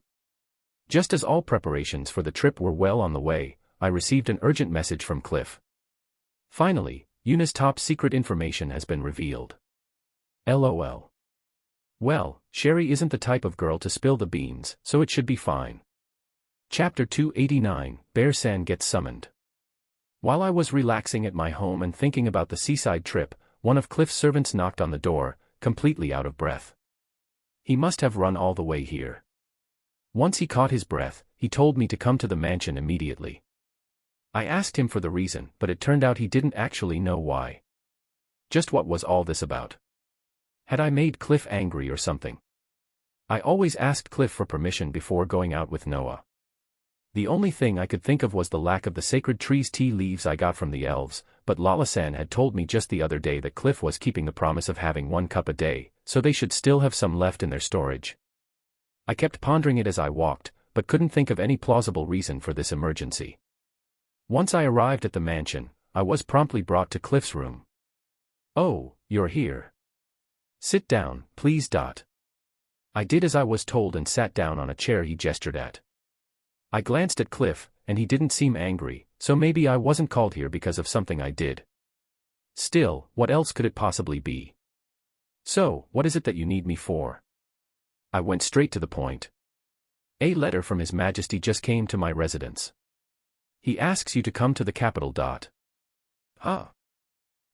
Just as all preparations for the trip were well on the way, I received an urgent message from Cliff. Finally, Yuna's top secret information has been revealed. LOL. Well, Sherry isn't the type of girl to spill the beans, so it should be fine. Chapter 289, Bear-san gets summoned. While I was relaxing at my home and thinking about the seaside trip, one of Cliff's servants knocked on the door, completely out of breath. He must have run all the way here. Once he caught his breath, he told me to come to the mansion immediately. I asked him for the reason, but it turned out he didn't actually know why. Just what was all this about? Had I made Cliff angry or something? I always asked Cliff for permission before going out with Noah. The only thing I could think of was the lack of the sacred tree's tea leaves I got from the elves, but Lala-san had told me just the other day that Cliff was keeping the promise of having 1 cup a day, so they should still have some left in their storage. I kept pondering it as I walked, but couldn't think of any plausible reason for this emergency. Once I arrived at the mansion, I was promptly brought to Cliff's room. Oh, you're here. Sit down, please. I did as I was told and sat down on a chair he gestured at. I glanced at Cliff, and he didn't seem angry, so maybe I wasn't called here because of something I did. Still, what else could it possibly be? So, what is it that you need me for? I went straight to the point. A letter from His Majesty just came to my residence. He asks you to come to the capital. Huh?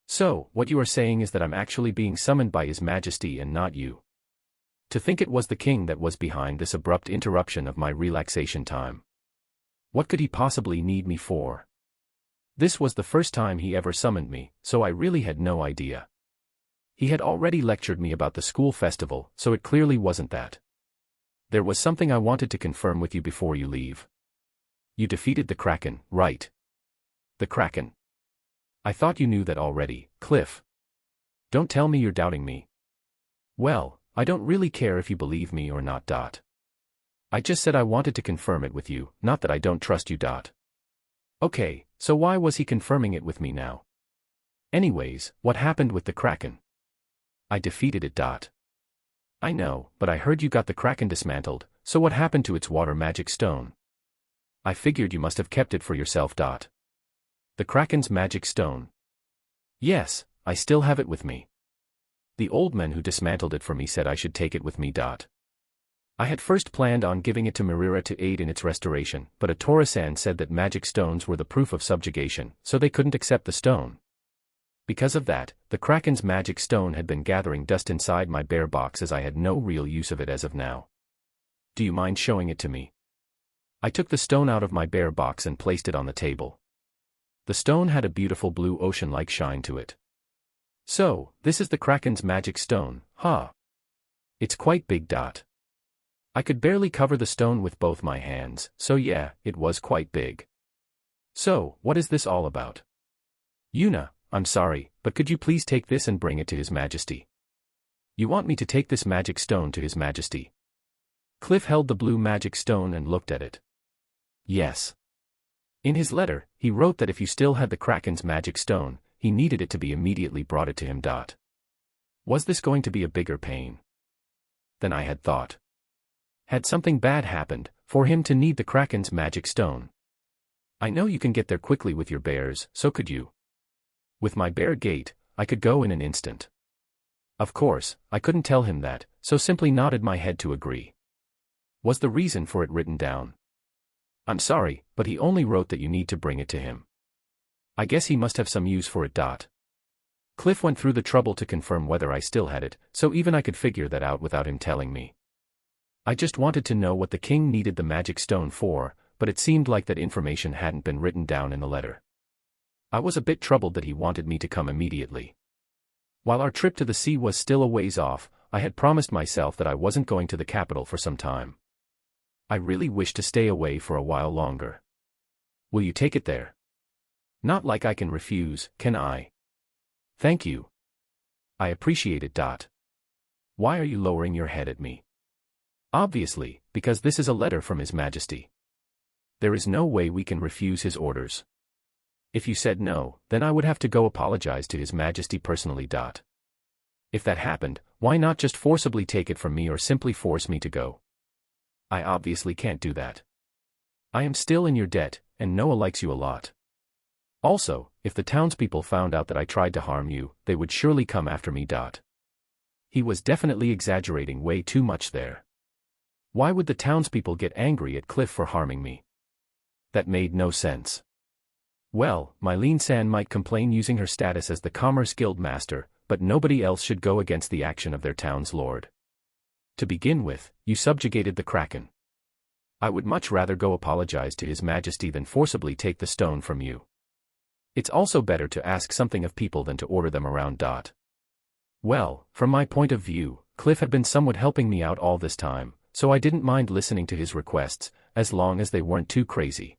So, what you are saying is that I'm actually being summoned by His Majesty and not you. To think it was the king that was behind this abrupt interruption of my relaxation time. What could he possibly need me for? This was the first time he ever summoned me, so I really had no idea. He had already lectured me about the school festival, so it clearly wasn't that. There was something I wanted to confirm with you before you leave. You defeated the Kraken, right? The Kraken. I thought you knew that already, Cliff. Don't tell me you're doubting me. Well, I don't really care if you believe me or not. I just said I wanted to confirm it with you, not that I don't trust you. Okay, so why was he confirming it with me now? Anyways, what happened with the Kraken? I defeated it. I know, but I heard you got the Kraken dismantled, so what happened to its water magic stone? I figured you must have kept it for yourself. The Kraken's magic stone. Yes, I still have it with me. The old man who dismantled it for me said I should take it with me. I had first planned on giving it to Mirira to aid in its restoration, but a Tora-san said that magic stones were the proof of subjugation, so they couldn't accept the stone. Because of that, the Kraken's magic stone had been gathering dust inside my bear box as I had no real use of it as of now. Do you mind showing it to me? I took the stone out of my bear box and placed it on the table. The stone had a beautiful blue ocean-like shine to it. So, this is the Kraken's magic stone, huh? It's quite big. I could barely cover the stone with both my hands, so yeah, it was quite big. So, what is this all about? Yuna, I'm sorry, but could you please take this and bring it to His Majesty? You want me to take this magic stone to His Majesty? Cliff held the blue magic stone and looked at it. Yes. In his letter, he wrote that if you still had the Kraken's magic stone, he needed it to be immediately brought it to him. Was this going to be a bigger pain than I had thought? Had something bad happened, for him to need the Kraken's magic stone? I know you can get there quickly with your bears, so could you? With my bear gait, I could go in an instant. Of course, I couldn't tell him that, so simply nodded my head to agree. Was the reason for it written down? I'm sorry, but he only wrote that you need to bring it to him. I guess he must have some use for it. Cliff went through the trouble to confirm whether I still had it, so even I could figure that out without him telling me. I just wanted to know what the king needed the magic stone for, but it seemed like that information hadn't been written down in the letter. I was a bit troubled that he wanted me to come immediately. While our trip to the sea was still a ways off, I had promised myself that I wasn't going to the capital for some time. I really wished to stay away for a while longer. Will you take it there? Not like I can refuse, can I? Thank you. I appreciate it. Why are you lowering your head at me? Obviously, because this is a letter from His Majesty. There is no way we can refuse his orders. If you said no, then I would have to go apologize to His Majesty personally. If that happened, why not just forcibly take it from me or simply force me to go? I obviously can't do that. I am still in your debt, and Noah likes you a lot. Also, if the townspeople found out that I tried to harm you, they would surely come after me. He was definitely exaggerating way too much there. Why would the townspeople get angry at Cliff for harming me? That made no sense. Well, Mylene-san might complain using her status as the Commerce Guild Master, but nobody else should go against the action of their town's lord. To begin with, you subjugated the Kraken. I would much rather go apologize to His Majesty than forcibly take the stone from you. It's also better to ask something of people than to order them around. Well, from my point of view, Cliff had been somewhat helping me out all this time, so I didn't mind listening to his requests, as long as they weren't too crazy.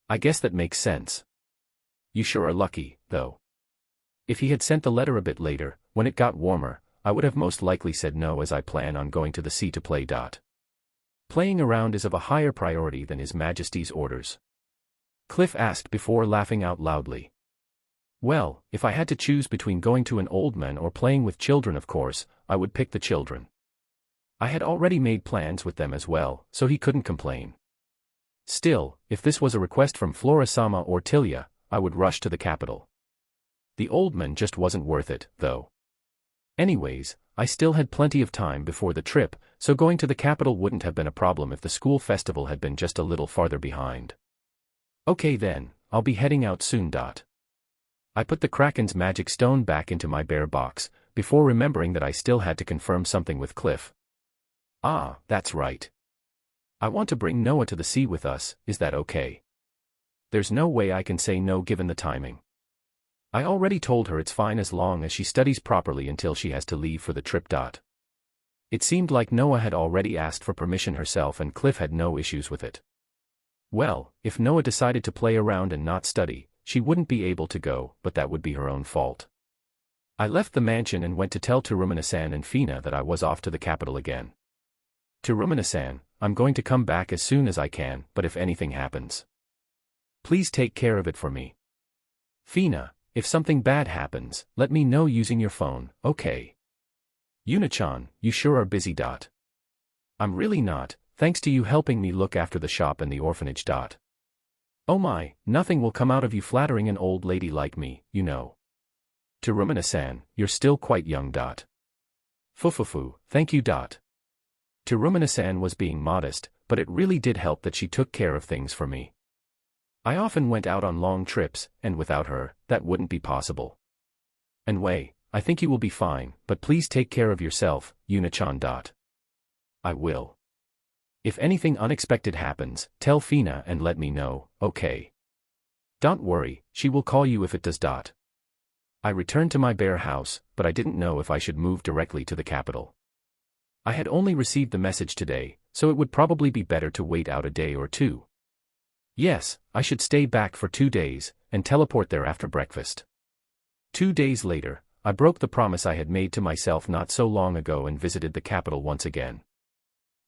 I guess that makes sense. You sure are lucky, though. If he had sent the letter a bit later, when it got warmer, I would have most likely said no, as I plan on going to the sea to play. Playing around is of a higher priority than His Majesty's orders. Cliff asked before laughing out loudly. Well, if I had to choose between going to an old man or playing with children, of course, I would pick the children. I had already made plans with them as well, so he couldn't complain. Still, if this was a request from Flora-sama or Tilia, I would rush to the capital. The old man just wasn't worth it, though. Anyways, I still had plenty of time before the trip, so going to the capital wouldn't have been a problem if the school festival had been just a little farther behind. Okay then, I'll be heading out soon. I put the Kraken's magic stone back into my bear box, before remembering that I still had to confirm something with Cliff. Ah, that's right. I want to bring Noah to the sea with us, is that okay? There's no way I can say no given the timing. I already told her it's fine as long as she studies properly until she has to leave for the trip. It seemed like Noah had already asked for permission herself and Cliff had no issues with it. Well, if Noah decided to play around and not study, she wouldn't be able to go, but that would be her own fault. I left the mansion and went to tell Terumina-san and Fina that I was off to the capital again. Terumina-san, I'm going to come back as soon as I can, but if anything happens, please take care of it for me. Fina, if something bad happens, let me know using your phone, okay? Yuna-chan, you sure are busy. I'm really not, thanks to you helping me look after the shop and the orphanage. Oh my, nothing will come out of you flattering an old lady like me, you know. Terumina-san, you're still quite young. Fufufu, thank you. Terumina-san was being modest, but it really did help that she took care of things for me. I often went out on long trips, and without her, that wouldn't be possible. Anyway, I think you will be fine, but please take care of yourself, Yuna-chan. I will. If anything unexpected happens, tell Fina and let me know, okay? Don't worry, she will call you if it does. I returned to my bear house, but I didn't know if I should move directly to the capital. I had only received the message today, so it would probably be better to wait out a day or two. Yes, I should stay back for 2 days, and teleport there after breakfast. 2 days later, I broke the promise I had made to myself not so long ago and visited the capital once again.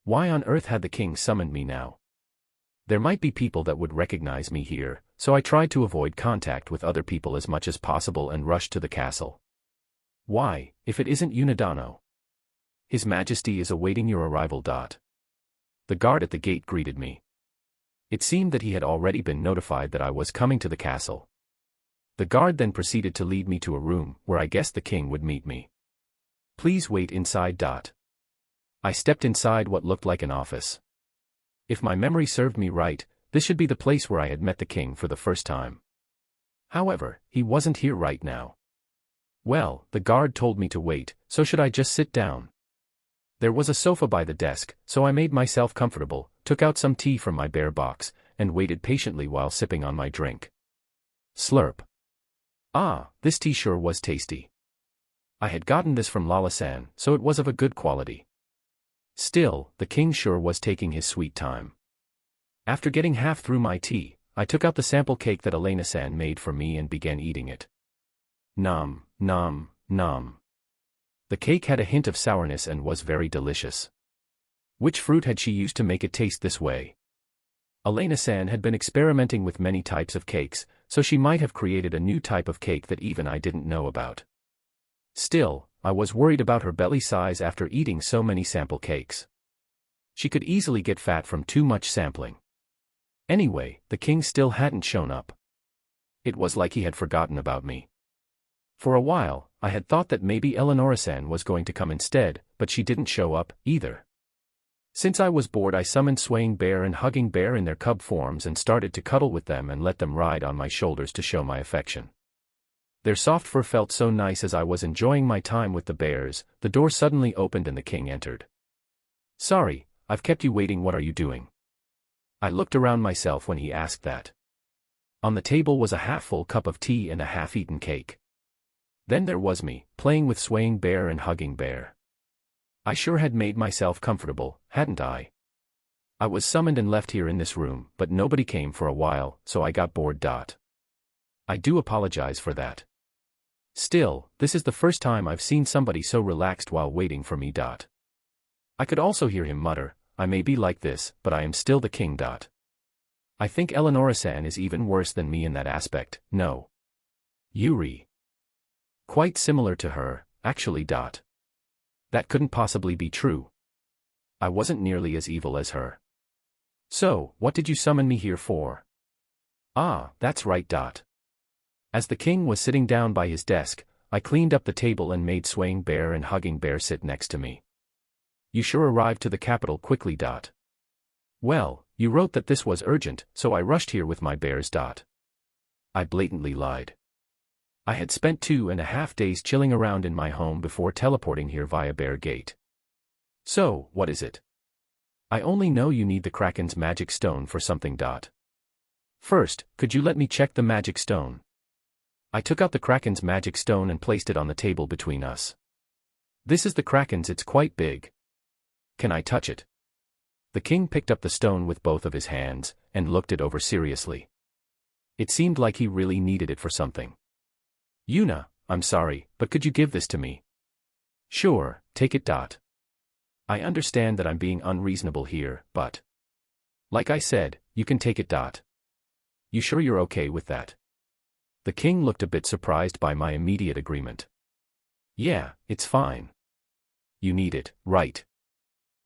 Why on earth had the king summoned me now? There might be people that would recognize me here, so I tried to avoid contact with other people as much as possible and rushed to the castle. Why, if it isn't Unadano? His Majesty is awaiting your arrival. The guard at the gate greeted me. It seemed that he had already been notified that I was coming to the castle. The guard then proceeded to lead me to a room where I guessed the king would meet me. Please wait inside. I stepped inside what looked like an office. If my memory served me right, this should be the place where I had met the king for the first time. However, he wasn't here right now. Well, the guard told me to wait, so should I just sit down? There was a sofa by the desk, so I made myself comfortable, took out some tea from my bear box, and waited patiently while sipping on my drink. Slurp. Ah, this tea sure was tasty. I had gotten this from Lala-san, so it was of a good quality. Still, the king sure was taking his sweet time. After getting half through my tea, I took out the sample cake that Elena-san made for me and began eating it. Nom, nom, nom. The cake had a hint of sourness and was very delicious. Which fruit had she used to make it taste this way? Elena-san had been experimenting with many types of cakes, so she might have created a new type of cake that even I didn't know about. Still, I was worried about her belly size after eating so many sample cakes. She could easily get fat from too much sampling. Anyway, the king still hadn't shown up. It was like he had forgotten about me. For a while, I had thought that maybe Eleonora-san was going to come instead, but she didn't show up, either. Since I was bored, I summoned Swaying Bear and Hugging Bear in their cub forms and started to cuddle with them and let them ride on my shoulders to show my affection. Their soft fur felt so nice. As I was enjoying my time with the bears, the door suddenly opened and the king entered. Sorry, I've kept you waiting. What are you doing? I looked around myself when he asked that. On the table was a half-full cup of tea and a half-eaten cake. Then there was me, playing with Swaying Bear and Hugging Bear. I sure had made myself comfortable, hadn't I? I was summoned and left here in this room, but nobody came for a while, so I got bored. I do apologize for that. Still, this is the first time I've seen somebody so relaxed while waiting for me. I could also hear him mutter, I may be like this, but I am still the king. I think Eleonora-san is even worse than me in that aspect, no? Yuri. Quite similar to her, actually. That couldn't possibly be true. I wasn't nearly as evil as her. So, what did you summon me here for? Ah, that's right. As the king was sitting down by his desk, I cleaned up the table and made Swaying Bear and Hugging Bear sit next to me. You sure arrived to the capital quickly. Well, you wrote that this was urgent, so I rushed here with my bears. I blatantly lied. I had spent 2.5 days chilling around in my home before teleporting here via Bear Gate. So, what is it? I only know you need the Kraken's magic stone for something. First, could you let me check the magic stone? I took out the Kraken's magic stone and placed it on the table between us. This is the Kraken's. It's quite big. Can I touch it? The king picked up the stone with both of his hands, and looked it over seriously. It seemed like he really needed it for something. Yuna, I'm sorry, but could you give this to me? Sure, take it. I understand that I'm being unreasonable here, but... Like I said, you can take it. You sure you're okay with that? The king looked a bit surprised by my immediate agreement. Yeah, it's fine. You need it, right?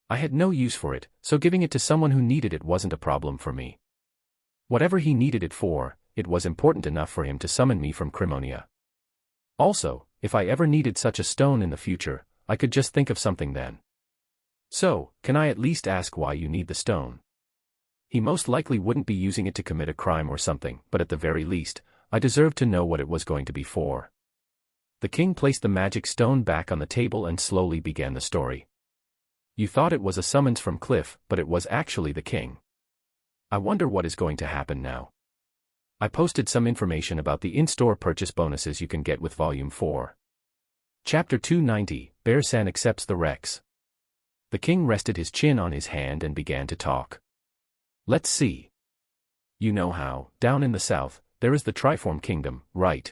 I had no use for it, so giving it to someone who needed it wasn't a problem for me. Whatever he needed it for, it was important enough for him to summon me from Crimonia. Also, if I ever needed such a stone in the future, I could just think of something then. So, can I at least ask why you need the stone? He most likely wouldn't be using it to commit a crime or something, but at the very least, I deserved to know what it was going to be for. The king placed the magic stone back on the table and slowly began the story. You thought it was a summons from Cliff, but it was actually the king. I wonder what is going to happen now. I posted some information about the in-store purchase bonuses you can get with Volume 4. Chapter 290, Bear-san accepts the Rex. The king rested his chin on his hand and began to talk. Let's see. You know how, down in the south, there is the Triform Kingdom, right?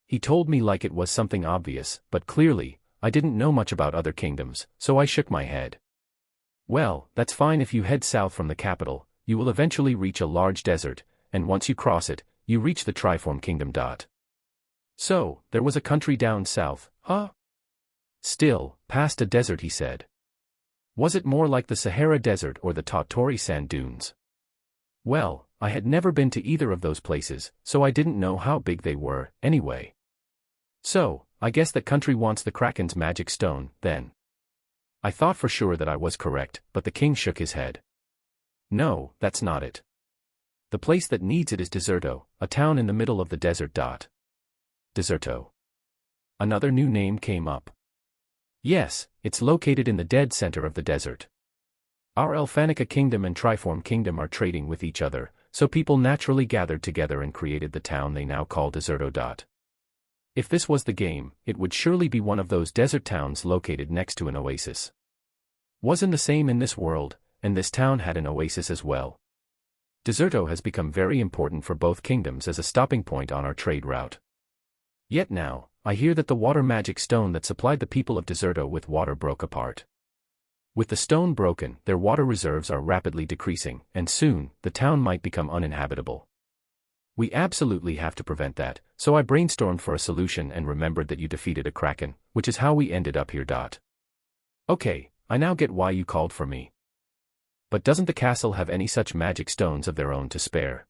He told me like it was something obvious, but clearly, I didn't know much about other kingdoms, so I shook my head. Well, that's fine if you head south from the capital, you will eventually reach a large desert, and once you cross it, you reach the Triform Kingdom. So, there was a country down south, huh? Still, past a desert, he said. Was it more like the Sahara Desert or the Tottori sand dunes? Well, I had never been to either of those places, so I didn't know how big they were, anyway. So, I guess that country wants the Kraken's magic stone, then. I thought for sure that I was correct, but the king shook his head. No, that's not it. The place that needs it is Deserto, a town in the middle of the desert. Deserto. Another new name came up. Yes, it's located in the dead center of the desert. Our Elfanica Kingdom and Triform Kingdom are trading with each other, so people naturally gathered together and created the town they now call Deserto. If this was the game, it would surely be one of those desert towns located next to an oasis. Wasn't the same in this world, and this town had an oasis as well. Deserto has become very important for both kingdoms as a stopping point on our trade route. Yet now, I hear that the water magic stone that supplied the people of Deserto with water broke apart. With the stone broken, their water reserves are rapidly decreasing, and soon, the town might become uninhabitable. We absolutely have to prevent that, so I brainstormed for a solution and remembered that you defeated a Kraken, which is how we ended up here. Okay, I now get why you called for me. But doesn't the castle have any such magic stones of their own to spare?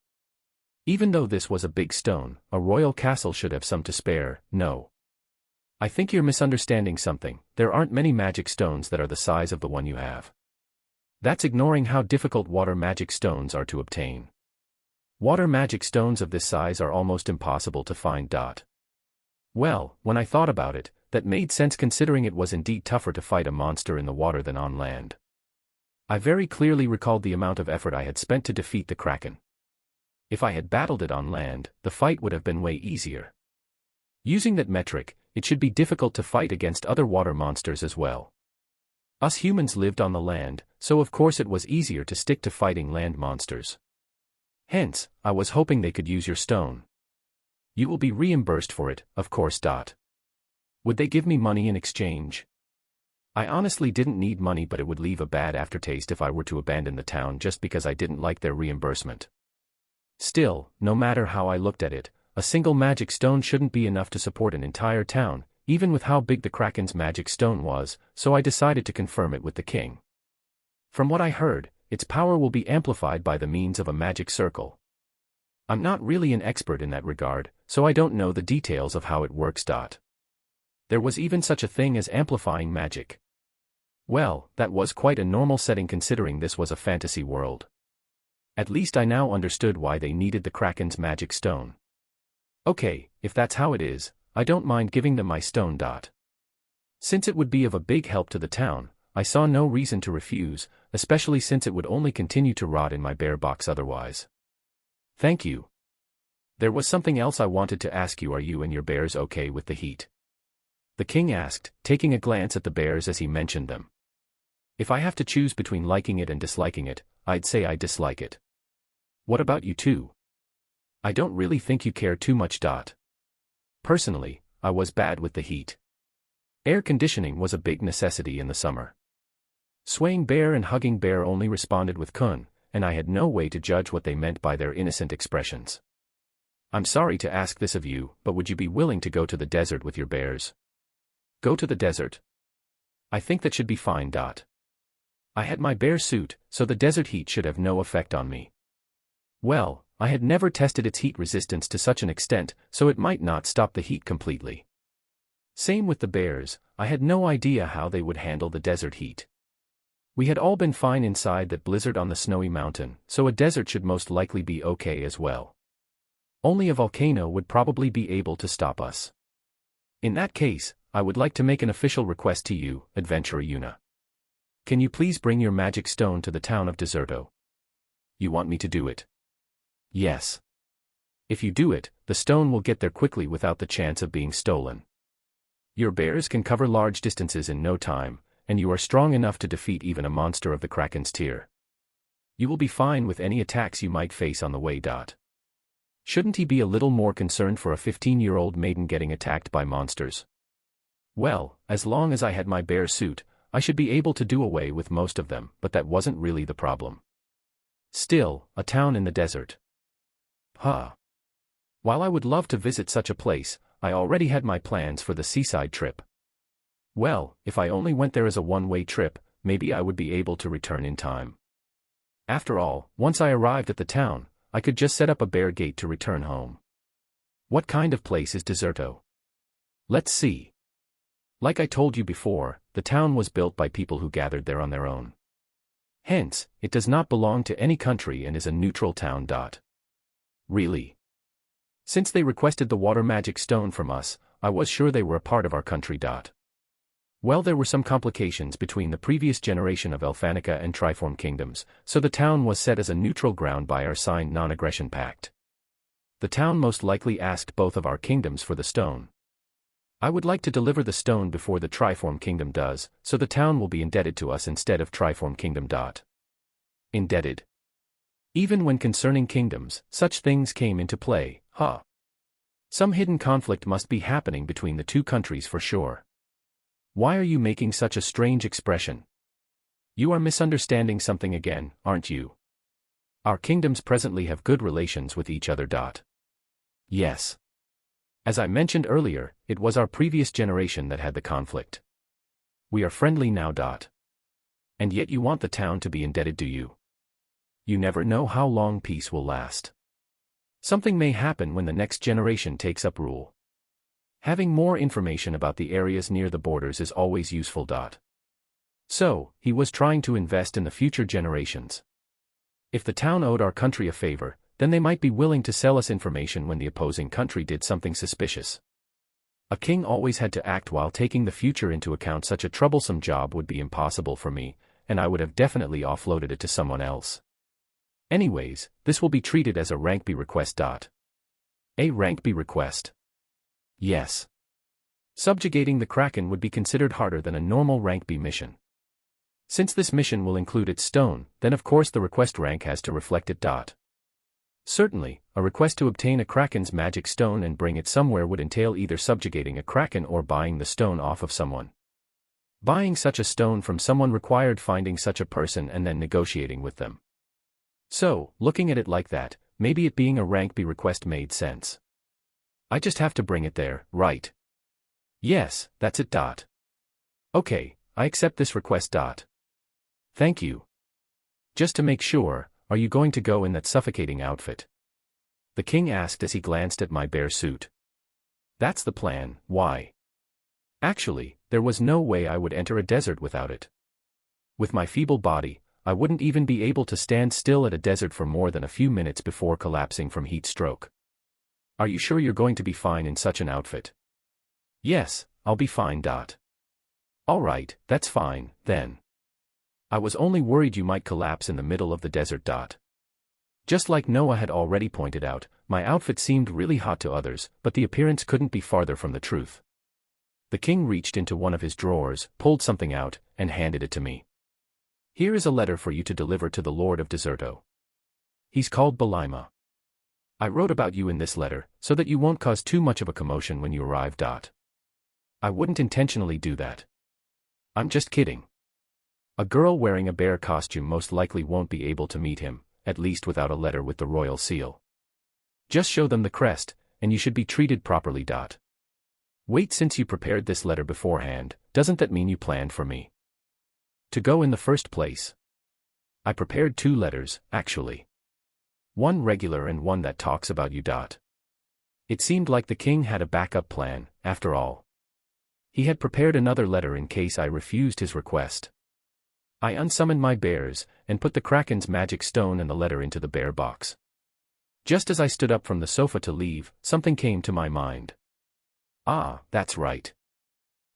Even though this was a big stone, a royal castle should have some to spare, no. I think you're misunderstanding something, there aren't many magic stones that are the size of the one you have. That's ignoring how difficult water magic stones are to obtain. Water magic stones of this size are almost impossible to find. Well, when I thought about it, that made sense considering it was indeed tougher to fight a monster in the water than on land. I very clearly recalled the amount of effort I had spent to defeat the Kraken. If I had battled it on land, the fight would have been way easier. Using that metric, it should be difficult to fight against other water monsters as well. Us humans lived on the land, so of course it was easier to stick to fighting land monsters. Hence, I was hoping they could use your stone. You will be reimbursed for it, of course. Would they give me money in exchange? I honestly didn't need money, but it would leave a bad aftertaste if I were to abandon the town just because I didn't like their reimbursement. Still, no matter how I looked at it, a single magic stone shouldn't be enough to support an entire town, even with how big the Kraken's magic stone was, so I decided to confirm it with the king. From what I heard, its power will be amplified by the means of a magic circle. I'm not really an expert in that regard, so I don't know the details of how it works. There was even such a thing as amplifying magic. Well, that was quite a normal setting considering this was a fantasy world. At least I now understood why they needed the Kraken's magic stone. Okay, if that's how it is, I don't mind giving them my stone. Since it would be of a big help to the town, I saw no reason to refuse, especially since it would only continue to rot in my bear box otherwise. Thank you. There was something else I wanted to ask you. Are you and your bears okay with the heat? The king asked, taking a glance at the bears as he mentioned them. If I have to choose between liking it and disliking it, I'd say I dislike it. What about you two? I don't really think you care too much. Personally, I was bad with the heat. Air conditioning was a big necessity in the summer. Swaying bear and hugging bear only responded with kun, and I had no way to judge what they meant by their innocent expressions. I'm sorry to ask this of you, but would you be willing to go to the desert with your bears? Go to the desert? I think that should be fine. I had my bear suit, so the desert heat should have no effect on me. Well, I had never tested its heat resistance to such an extent, so it might not stop the heat completely. Same with the bears, I had no idea how they would handle the desert heat. We had all been fine inside that blizzard on the snowy mountain, so a desert should most likely be okay as well. Only a volcano would probably be able to stop us. In that case, I would like to make an official request to you, Adventurer Yuna. Can you please bring your magic stone to the town of Deserto? You want me to do it? Yes. If you do it, the stone will get there quickly without the chance of being stolen. Your bears can cover large distances in no time, and you are strong enough to defeat even a monster of the Kraken's tier. You will be fine with any attacks you might face on the way. Shouldn't he be a little more concerned for a 15-year-old maiden getting attacked by monsters? Well, as long as I had my bear suit, I should be able to do away with most of them, but that wasn't really the problem. Still, a town in the desert. While I would love to visit such a place, I already had my plans for the seaside trip. Well, if I only went there as a one-way trip, maybe I would be able to return in time. After all, once I arrived at the town, I could just set up a bear gate to return home. What kind of place is Deserto? Let's see. Like I told you before, the town was built by people who gathered there on their own. Hence, it does not belong to any country and is a neutral town. Really? Since they requested the water magic stone from us, I was sure they were a part of our country. Well, there were some complications between the previous generation of Elfanica and Triform kingdoms, so the town was set as a neutral ground by our signed non-aggression pact. The town most likely asked both of our kingdoms for the stone. I would like to deliver the stone before the Triform kingdom does, so the town will be indebted to us instead of Triform kingdom. Indebted. Even when concerning kingdoms, such things came into play. Some hidden conflict must be happening between the two countries for sure. Why are you making such a strange expression? You are misunderstanding something again, aren't you? Our kingdoms presently have good relations with each other. Yes. As I mentioned earlier, it was our previous generation that had the conflict. We are friendly now. And yet you want the town to be indebted to you. You never know how long peace will last. Something may happen when the next generation takes up rule. Having more information about the areas near the borders is always useful. So, he was trying to invest in the future generations. If the town owed our country a favor, then they might be willing to sell us information when the opposing country did something suspicious. A king always had to act while taking the future into account. Such a troublesome job would be impossible for me, and I would have definitely offloaded it to someone else. Anyways, this will be treated as a rank B request. A rank B request? Yes. Subjugating the Kraken would be considered harder than a normal rank B mission. Since this mission will include its stone, then of course the request rank has to reflect it. Certainly, a request to obtain a Kraken's magic stone and bring it somewhere would entail either subjugating a Kraken or buying the stone off of someone. Buying such a stone from someone required finding such a person and then negotiating with them. So, looking at it like that, maybe it being a rank B request made sense. I just have to bring it there, right? Yes, that's it. Okay, I accept this request. Thank you. Just to make sure, are you going to go in that suffocating outfit? The king asked as he glanced at my bear suit. That's the plan. Why? Actually, there was no way I would enter a desert without it. With my feeble body, I wouldn't even be able to stand still at a desert for more than a few minutes before collapsing from heat stroke. Are you sure you're going to be fine in such an outfit? Yes, I'll be fine. Alright, that's fine, then. I was only worried you might collapse in the middle of the desert. Just like Noah had already pointed out, my outfit seemed really hot to others, but the appearance couldn't be farther from the truth. The king reached into one of his drawers, pulled something out, and handed it to me. Here is a letter for you to deliver to the Lord of Deserto. He's called Belima. I wrote about you in this letter, so that you won't cause too much of a commotion when you arrive. I wouldn't intentionally do that. I'm just kidding. A girl wearing a bear costume most likely won't be able to meet him, at least without a letter with the royal seal. Just show them the crest, and you should be treated properly. Wait, since you prepared this letter beforehand, doesn't that mean you planned for me to go in the first place? I prepared 2 letters, actually. One regular and one that talks about you. It seemed like the king had a backup plan, after all. He had prepared another letter in case I refused his request. I unsummoned my bears, and put the Kraken's magic stone and the letter into the bear box. Just as I stood up from the sofa to leave, something came to my mind. Ah, that's right.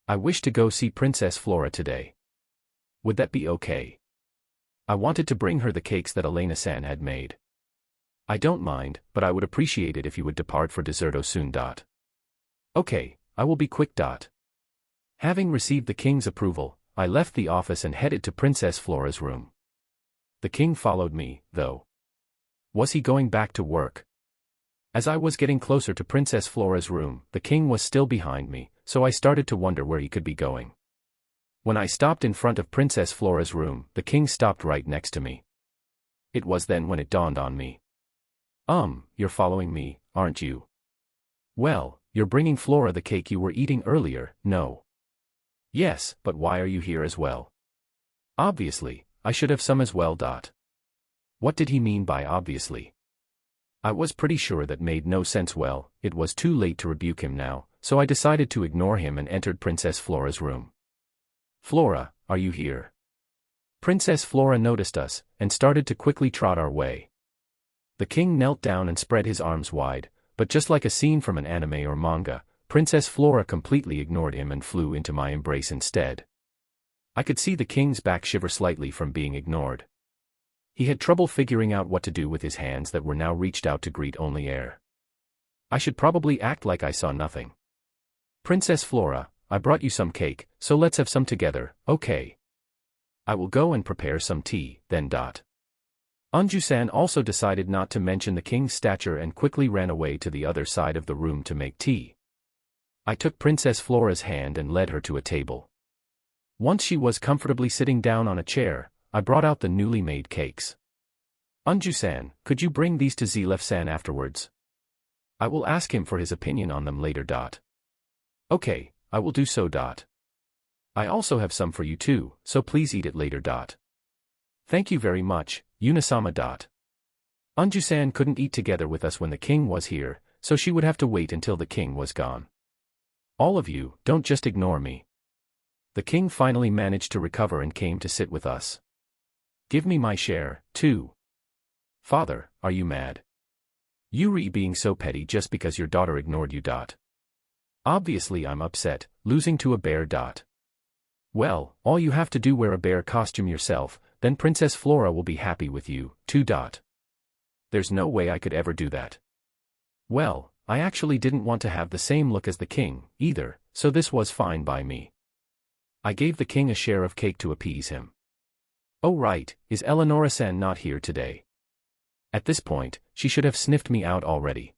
I wish to go see Princess Flora today. Would that be okay? I wanted to bring her the cakes that Elena-san had made. I don't mind, but I would appreciate it if you would depart for deserto soon. Okay, I will be quick. Having received the king's approval, I left the office and headed to Princess Flora's room. The king followed me, though. Was he going back to work? As I was getting closer to Princess Flora's room, the king was still behind me, so I started to wonder where he could be going. When I stopped in front of Princess Flora's room, the king stopped right next to me. It was then when it dawned on me. You're following me, aren't you? Well, you're bringing Flora the cake you were eating earlier, no? Yes, but why are you here as well? Obviously, I should have some as well. What did he mean by obviously? I was pretty sure that made no sense. Well, it was too late to rebuke him now, so I decided to ignore him and entered Princess Flora's room. Flora, are you here? Princess Flora noticed us, and started to quickly trot our way. The king knelt down and spread his arms wide, but just like a scene from an anime or manga, Princess Flora completely ignored him and flew into my embrace instead. I could see the king's back shiver slightly from being ignored. He had trouble figuring out what to do with his hands that were now reached out to greet only air. I should probably act like I saw nothing. Princess Flora, I brought you some cake, so let's have some together, okay? I will go and prepare some tea, then. Anju-san also decided not to mention the king's stature and quickly ran away to the other side of the room to make tea. I took Princess Flora's hand and led her to a table. Once she was comfortably sitting down on a chair, I brought out the newly made cakes. Anju-san, could you bring these to Zlef-san afterwards? I will ask him for his opinion on them later. Okay, I will do so. I also have some for you too, so please eat it later. Thank you very much, Yuna-sama. Anju-san couldn't eat together with us when the king was here, so she would have to wait until the king was gone. All of you, don't just ignore me. The king finally managed to recover and came to sit with us. Give me my share, too. Father, are you mad? Yuri being so petty just because your daughter ignored you. Obviously I'm upset, losing to a bear. Well, all you have to do wear a bear costume yourself, then Princess Flora will be happy with you, too. There's no way I could ever do that. Well, I actually didn't want to have the same look as the king, either, so this was fine by me. I gave the king a share of cake to appease him. Oh right, is Eleonora-san not here today? At this point, she should have sniffed me out already.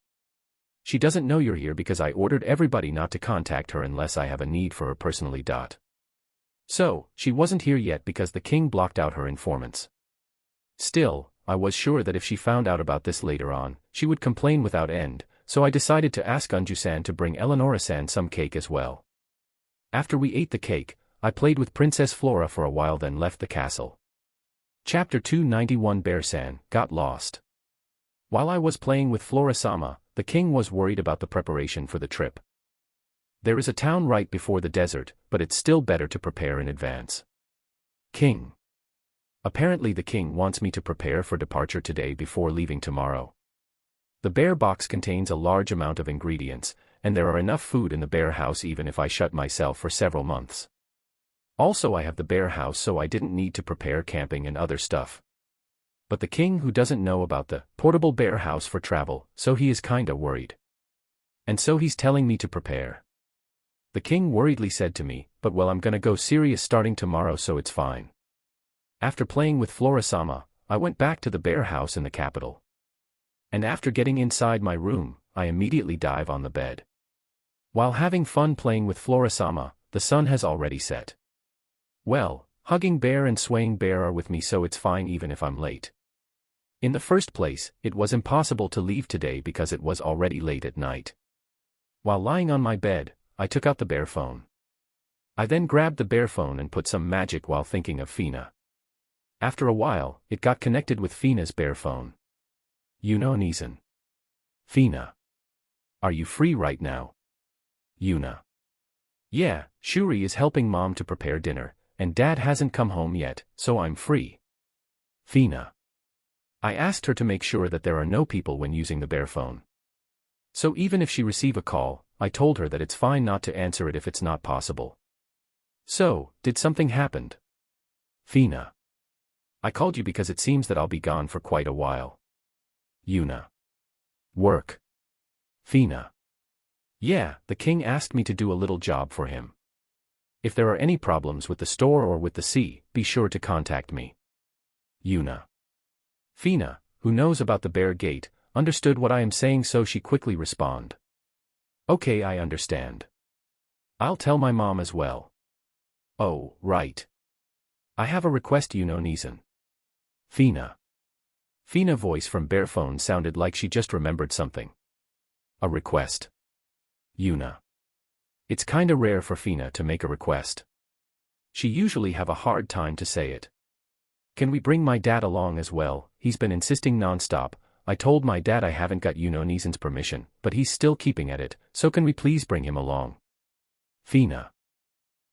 She doesn't know you're here because I ordered everybody not to contact her unless I have a need for her personally. So, she wasn't here yet because the king blocked out her informants. Still, I was sure that if she found out about this later on, she would complain without end, so I decided to ask Anju-san to bring Eleonora-san some cake as well. After we ate the cake, I played with Princess Flora for a while then left the castle. Chapter 291 Bear-san got lost. While I was playing with Flora-sama, the king was worried about the preparation for the trip. There is a town right before the desert, but it's still better to prepare in advance. King. Apparently the king wants me to prepare for departure today before leaving tomorrow. The bear box contains a large amount of ingredients, and there are enough food in the bear house even if I shut myself for several months. Also I have the bear house so I didn't need to prepare camping and other stuff. But the king who doesn't know about the portable bear house for travel, so he is kinda worried. And so he's telling me to prepare. The king worriedly said to me, but well I'm gonna go serious starting tomorrow so it's fine. After playing with Flora-sama, I went back to the bear house in the capital. And after getting inside my room, I immediately dive on the bed. While having fun playing with Flora-sama, the sun has already set. Well, Hugging Bear and Swaying Bear are with me so it's fine even if I'm late. In the first place, it was impossible to leave today because it was already late at night. While lying on my bed, I took out the bear phone. I then grabbed the bear phone and put some magic while thinking of Fina. After a while, it got connected with Fina's bear phone. Yuna. Fina. Are you free right now? Yuna. Yeah, Shuri is helping mom to prepare dinner, and dad hasn't come home yet, so I'm free. Fina. I asked her to make sure that there are no people when using the bear phone. So even if she receive a call, I told her that it's fine not to answer it if it's not possible. So, did something happen? Fina. I called you because it seems that I'll be gone for quite a while. Yuna. Work. Fina. Yeah, the king asked me to do a little job for him. If there are any problems with the store or with the sea, be sure to contact me. Yuna. Fina, who knows about the bear gate, understood what I am saying, so she quickly responded. Okay, I understand. I'll tell my mom as well. Oh, right. I have a request, Nizan. Fina. Fina voice from bear phone sounded like she just remembered something. A request. Yuna. It's kinda rare for Fina to make a request. She usually have a hard time to say it. Can we bring my dad along as well? He's been insisting non-stop. I told my dad I haven't got Nizan's permission, but he's still keeping at it, so can we please bring him along? Fina.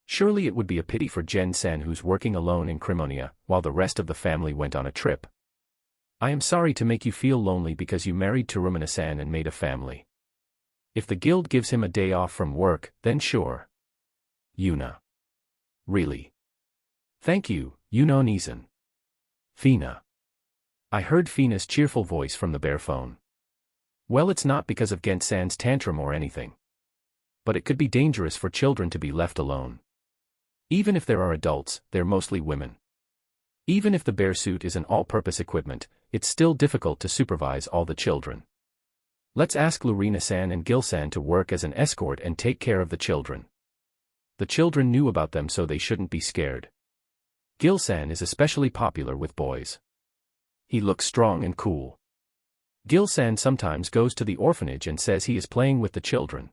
Surely it would be a pity for Jen-san, who's working alone in Crimonia, while the rest of the family went on a trip. I am sorry to make you feel lonely because you married Terumina-san and made a family. If the guild gives him a day off from work, then sure. Yuna. Really? Thank you, Nizan. Fina. I heard Fina's cheerful voice from the bear phone. Well, it's not because of Gent-san's tantrum or anything. But it could be dangerous for children to be left alone. Even if there are adults, they're mostly women. Even if the bear suit is an all-purpose equipment, it's still difficult to supervise all the children. Let's ask Lurina-san and Gil-san to work as an escort and take care of the children. The children knew about them, so they shouldn't be scared. Gil-san is especially popular with boys. He looks strong and cool. Gil-san sometimes goes to the orphanage and says he is playing with the children.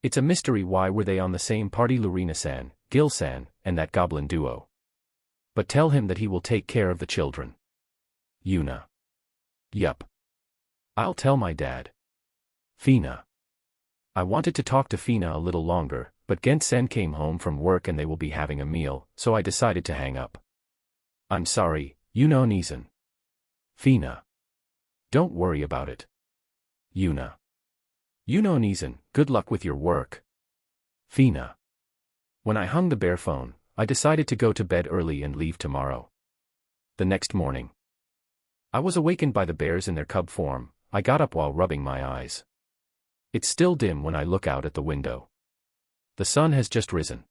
It's a mystery why were they on the same party, Lurina-san, Gil-san, and that goblin duo. But tell him that he will take care of the children. Yuna. Yup. I'll tell my dad. Fina. I wanted to talk to Fina a little longer, but Gent-san came home from work and they will be having a meal, so I decided to hang up. I'm sorry, Nizan. Fina. Don't worry about it. Yuna. Nizan, good luck with your work. Fina. When I hung the bear phone, I decided to go to bed early and leave tomorrow. The next morning, I was awakened by the bears in their cub form. I got up while rubbing my eyes. It's still dim when I look out at the window. The sun has just risen.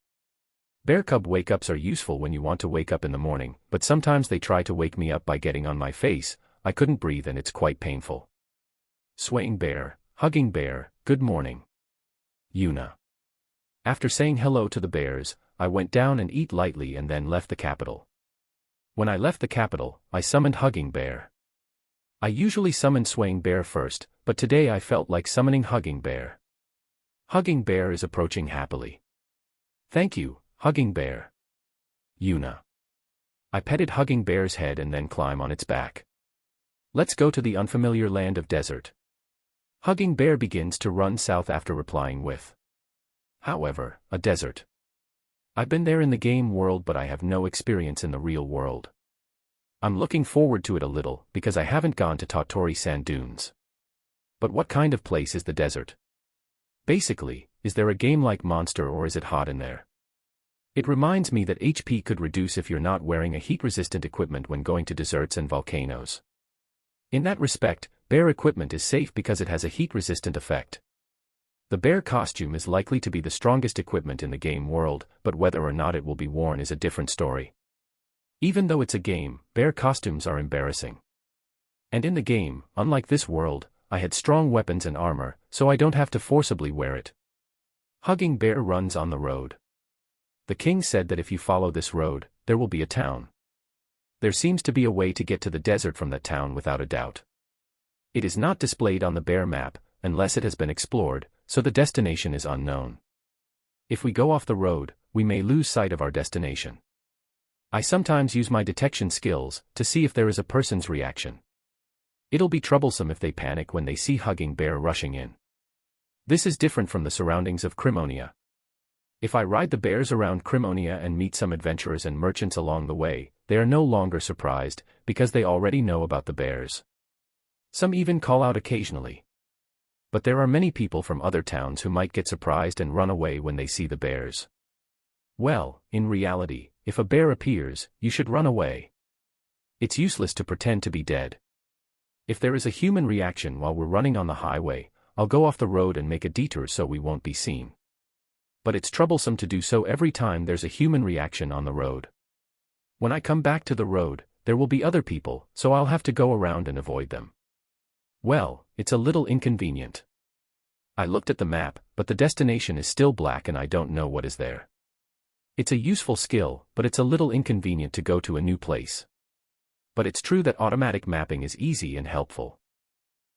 Bear cub wake-ups are useful when you want to wake up in the morning, but sometimes they try to wake me up by getting on my face. I couldn't breathe and it's quite painful. Swaying bear, hugging bear, good morning. Yuna. After saying hello to the bears, I went down and ate lightly and then left the capital. When I left the capital, I summoned Hugging Bear. I usually summon Swaying Bear first, but today I felt like summoning Hugging Bear. Hugging Bear is approaching happily. Thank you, Hugging Bear. Yuna. I petted Hugging Bear's head and then climb on its back. Let's go to the unfamiliar land of desert. Hugging Bear begins to run south after replying with. However, a desert. I've been there in the game world, but I have no experience in the real world. I'm looking forward to it a little, because I haven't gone to Tottori Sand Dunes. But what kind of place is the desert? Basically, is there a game like Monster or is it hot in there? It reminds me that HP could reduce if you're not wearing a heat-resistant equipment when going to deserts and volcanoes. In that respect, bear equipment is safe because it has a heat-resistant effect. The bear costume is likely to be the strongest equipment in the game world, but whether or not it will be worn is a different story. Even though it's a game, bear costumes are embarrassing. And in the game, unlike this world, I had strong weapons and armor, so I don't have to forcibly wear it. Hugging Bear runs on the road. The king said that if you follow this road, there will be a town. There seems to be a way to get to the desert from that town without a doubt. It is not displayed on the bear map, unless it has been explored, so the destination is unknown. If we go off the road, we may lose sight of our destination. I sometimes use my detection skills to see if there is a person's reaction. It'll be troublesome if they panic when they see Hugging Bear rushing in. This is different from the surroundings of Crimonia. If I ride the bears around Crimonia and meet some adventurers and merchants along the way, they are no longer surprised, because they already know about the bears. Some even call out occasionally. But there are many people from other towns who might get surprised and run away when they see the bears. Well, in reality, if a bear appears, you should run away. It's useless to pretend to be dead. If there is a human reaction while we're running on the highway, I'll go off the road and make a detour so we won't be seen. But it's troublesome to do so every time there's a human reaction on the road. When I come back to the road, there will be other people, so I'll have to go around and avoid them. Well, it's a little inconvenient. I looked at the map, but the destination is still black and I don't know what is there. It's a useful skill, but it's a little inconvenient to go to a new place. But it's true that automatic mapping is easy and helpful.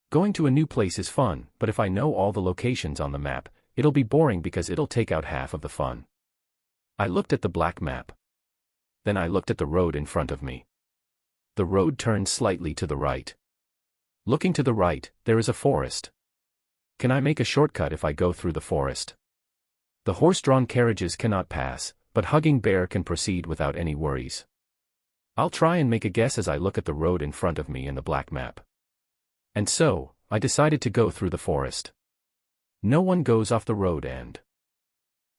Going to a new place is fun, but if I know all the locations on the map, it'll be boring because it'll take out half of the fun. I looked at the black map. Then I looked at the road in front of me. The road turned slightly to the right. Looking to the right, there is a forest. Can I make a shortcut if I go through the forest? The horse-drawn carriages cannot pass, but Hugging Bear can proceed without any worries. I'll try and make a guess as I look at the road in front of me in the black map. And so, I decided to go through the forest. No one goes off the road and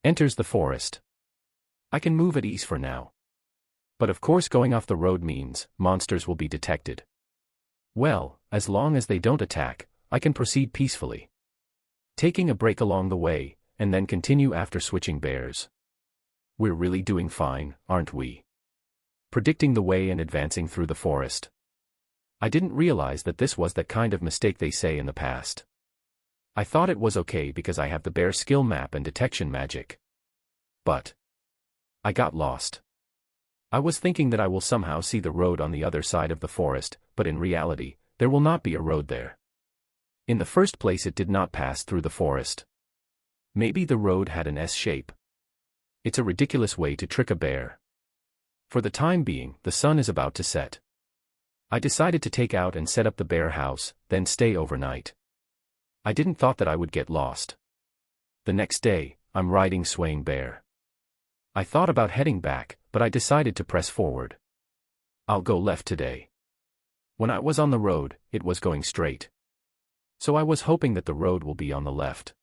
enters the forest. I can move at ease for now. But of course going off the road means monsters will be detected. Well, as long as they don't attack, I can proceed peacefully. Taking a break along the way, and then continue after switching bears. We're really doing fine, aren't we? Predicting the way and advancing through the forest. I didn't realize that this was that kind of mistake they say in the past. I thought it was okay because I have the bear skill map and detection magic. But I got lost. I was thinking that I will somehow see the road on the other side of the forest, but in reality, there will not be a road there. In the first place, it did not pass through the forest. Maybe the road had an S shape. It's a ridiculous way to trick a bear. For the time being, the sun is about to set. I decided to take out and set up the bear house, then stay overnight. I didn't thought that I would get lost. The next day, I'm riding Swaying Bear. I thought about heading back, but I decided to press forward. I'll go left today. When I was on the road, it was going straight. So I was hoping that the road will be on the left.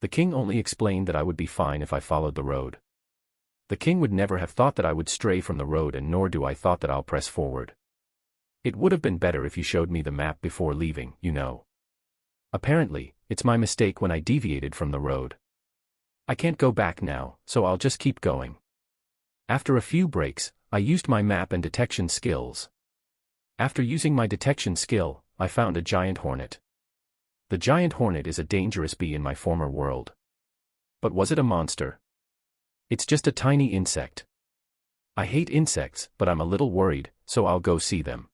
The king only explained that I would be fine if I followed the road. The king would never have thought that I would stray from the road, and nor do I thought that I'll press forward. It would have been better if you showed me the map before leaving, you know. Apparently, it's my mistake when I deviated from the road. I can't go back now, so I'll just keep going. After a few breaks, I used my map and detection skills. After using my detection skill, I found a giant hornet. The giant hornet is a dangerous bee in my former world. But was it a monster? It's just a tiny insect. I hate insects, but I'm a little worried, so I'll go see them.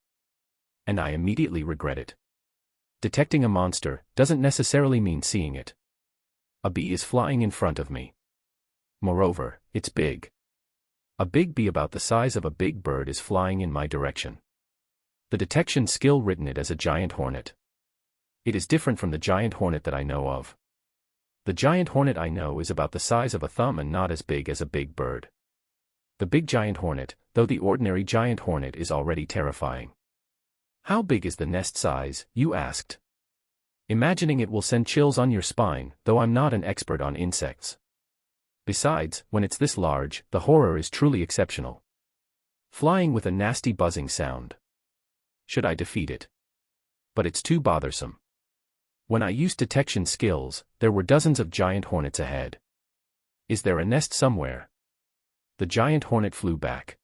And I immediately regret it. Detecting a monster doesn't necessarily mean seeing it. A bee is flying in front of me. Moreover, it's big. A big bee about the size of a big bird is flying in my direction. The detection skill written it as a giant hornet. It is different from the giant hornet that I know of. The giant hornet I know is about the size of a thumb and not as big as a big bird. The big giant hornet, though the ordinary giant hornet is already terrifying. How big is the nest size, you asked? Imagining it will send chills on your spine, though I'm not an expert on insects. Besides, when it's this large, the horror is truly exceptional. Flying with a nasty buzzing sound. Should I defeat it? But it's too bothersome. When I used detection skills, there were dozens of giant hornets ahead. Is there a nest somewhere? The giant hornet flew back.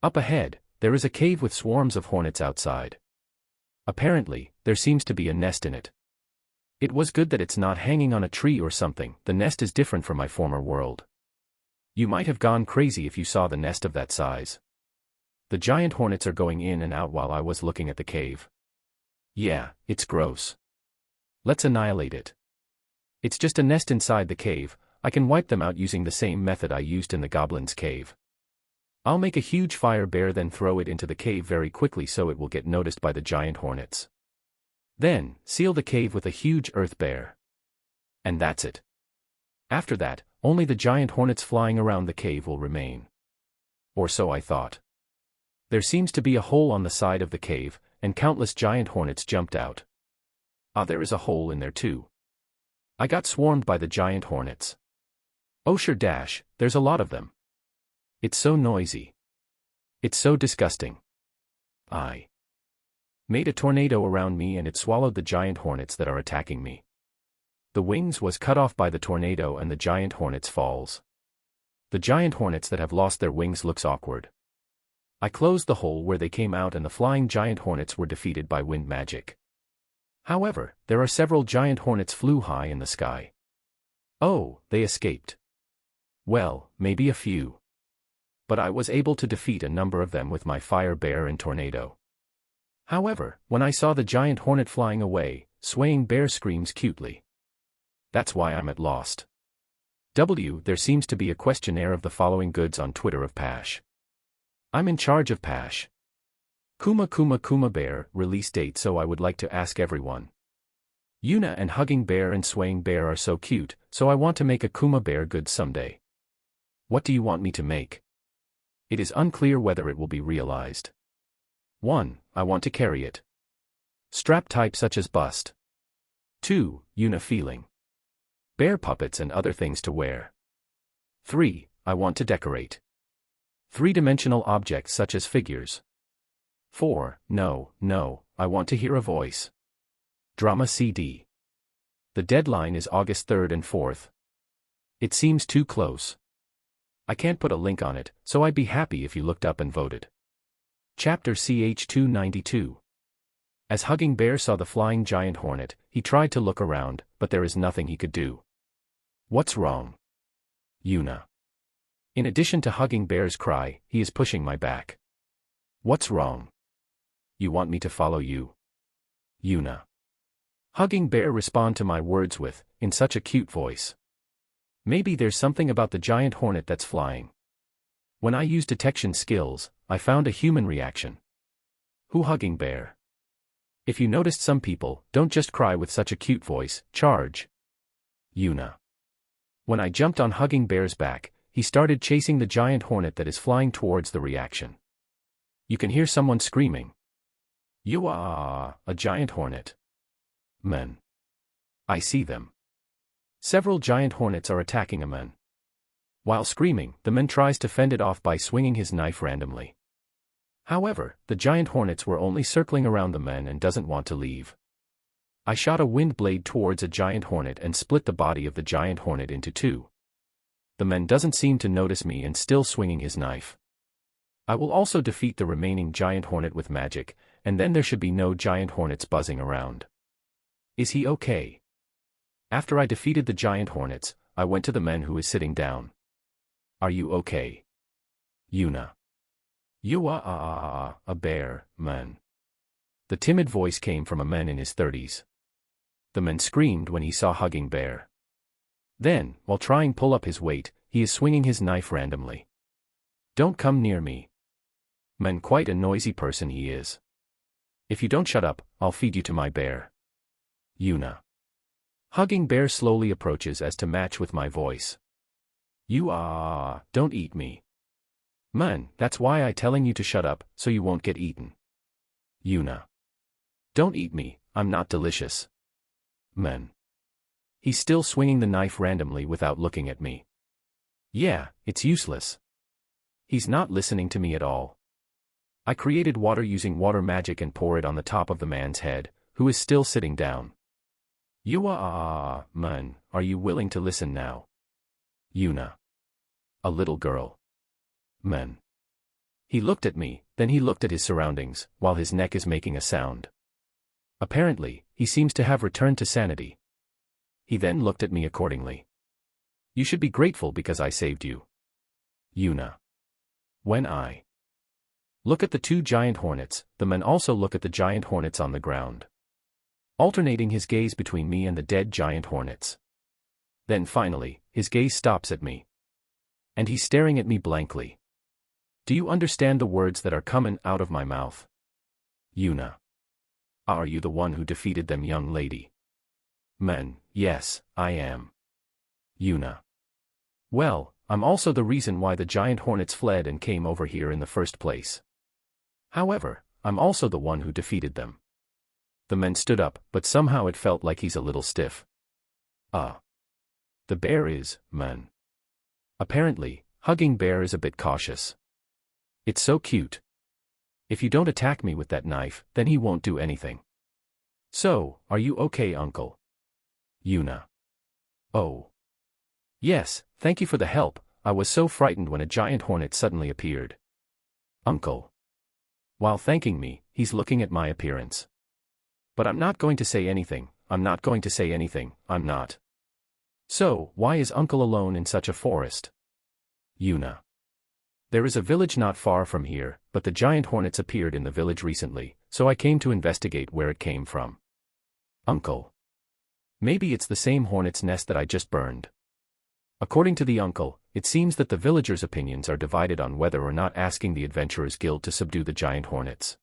Up ahead, there is a cave with swarms of hornets outside. Apparently, there seems to be a nest in it. It was good that it's not hanging on a tree or something. The nest is different from my former world. You might have gone crazy if you saw the nest of that size. The giant hornets are going in and out while I was looking at the cave. Yeah, it's gross. Let's annihilate it. It's just a nest inside the cave. I can wipe them out using the same method I used in the goblin's cave. I'll make a huge fire bear, then throw it into the cave very quickly so it will get noticed by the giant hornets. Then, seal the cave with a huge earth bear. And that's it. After that, only the giant hornets flying around the cave will remain. Or so I thought. There seems to be a hole on the side of the cave, and countless giant hornets jumped out. Ah, there is a hole in there too. I got swarmed by the giant hornets. Oh sure dash, there's a lot of them. It's so noisy. It's so disgusting. made a tornado around me and it swallowed the giant hornets that are attacking me. The wings was cut off by the tornado and the giant hornets falls. The giant hornets that have lost their wings looks awkward. I closed the hole where they came out and the flying giant hornets were defeated by wind magic. However, there are several giant hornets flew high in the sky. Oh, they escaped. Well, maybe a few. But I was able to defeat a number of them with my fire bear and tornado. However, when I saw the giant hornet flying away, swaying bear screams cutely. That's why I'm at lost. There seems to be a questionnaire of the following goods on Twitter of Pash. I'm in charge of Pash. Kuma Kuma Kuma Bear, release date. So I would like to ask everyone. Yuna and Hugging Bear and Swaying Bear are so cute, so I want to make a Kuma Bear good someday. What do you want me to make? It is unclear whether it will be realized. 1. I want to carry it. Strap type such as bust. 2. Yuna feeling. Bear puppets and other things to wear. 3. I want to decorate. 3-dimensional objects such as figures. 4. No, I want to hear a voice. Drama CD. The deadline is August 3rd and 4th. It seems too close. I can't put a link on it, so I'd be happy if you looked up and voted. Chapter CH 292. As Hugging Bear saw the flying giant hornet, he tried to look around, but there is nothing he could do. What's wrong? Yuna. In addition to Hugging Bear's cry, he is pushing my back. What's wrong? You want me to follow you? Yuna. Hugging Bear respond to my words with, in such a cute voice. Maybe there's something about the giant hornet that's flying. When I use detection skills, I found a human reaction. Who Hugging Bear? If you noticed some people, don't just cry with such a cute voice, charge. Yuna. When I jumped on Hugging Bear's back, he started chasing the giant hornet that is flying towards the reaction. You can hear someone screaming. You are a giant hornet. Men. I see them. Several giant hornets are attacking a man. While screaming, the man tries to fend it off by swinging his knife randomly. However, the giant hornets were only circling around the man and doesn't want to leave. I shot a wind blade towards a giant hornet and split the body of the giant hornet into two. The man doesn't seem to notice me and still swinging his knife. I will also defeat the remaining giant hornet with magic, and then there should be no giant hornets buzzing around. Is he okay? After I defeated the giant hornets, I went to the man who is sitting down. Are you okay? Yuna. You are a bear, man. The timid voice came from a man in his 30s. The man screamed when he saw Hugging Bear. Then, while trying pull up his weight, he is swinging his knife randomly. Don't come near me. Man, quite a noisy person he is. If you don't shut up, I'll feed you to my bear. Yuna. Hugging Bear slowly approaches as to match with my voice. Don't eat me. Man, that's why I telling you to shut up, so you won't get eaten. Yuna. Don't eat me, I'm not delicious. Man. He's still swinging the knife randomly without looking at me. Yeah, it's useless. He's not listening to me at all. I created water using water magic and pour it on the top of the man's head, who is still sitting down. Man, are you willing to listen now? Yuna. A little girl. Man. He looked at me, then he looked at his surroundings, while his neck is making a sound. Apparently, he seems to have returned to sanity. He then looked at me accordingly. You should be grateful because I saved you. Yuna. When I look at the two giant hornets, the man also look at the giant hornets on the ground, alternating his gaze between me and the dead giant hornets. Then finally, his gaze stops at me. And he's staring at me blankly. Do you understand the words that are coming out of my mouth? Yuna. Are you the one who defeated them, young lady? Men, yes, I am. Yuna. Well, I'm also the reason why the giant hornets fled and came over here in the first place. However, I'm also the one who defeated them. The man stood up, but somehow it felt like he's a little stiff. The bear is, man. Apparently, Hugging Bear is a bit cautious. It's so cute. If you don't attack me with that knife, then he won't do anything. So, are you okay, uncle? Yuna. Oh. Yes, thank you for the help. I was so frightened when a giant hornet suddenly appeared. Uncle. While thanking me, he's looking at my appearance. But I'm not going to say anything, I'm not. So, why is uncle alone in such a forest? Yuna. There is a village not far from here, but the giant hornets appeared in the village recently, so I came to investigate where it came from. Uncle. Maybe it's the same hornet's nest that I just burned. According to the uncle, it seems that the villagers' opinions are divided on whether or not asking the Adventurers Guild to subdue the giant hornets.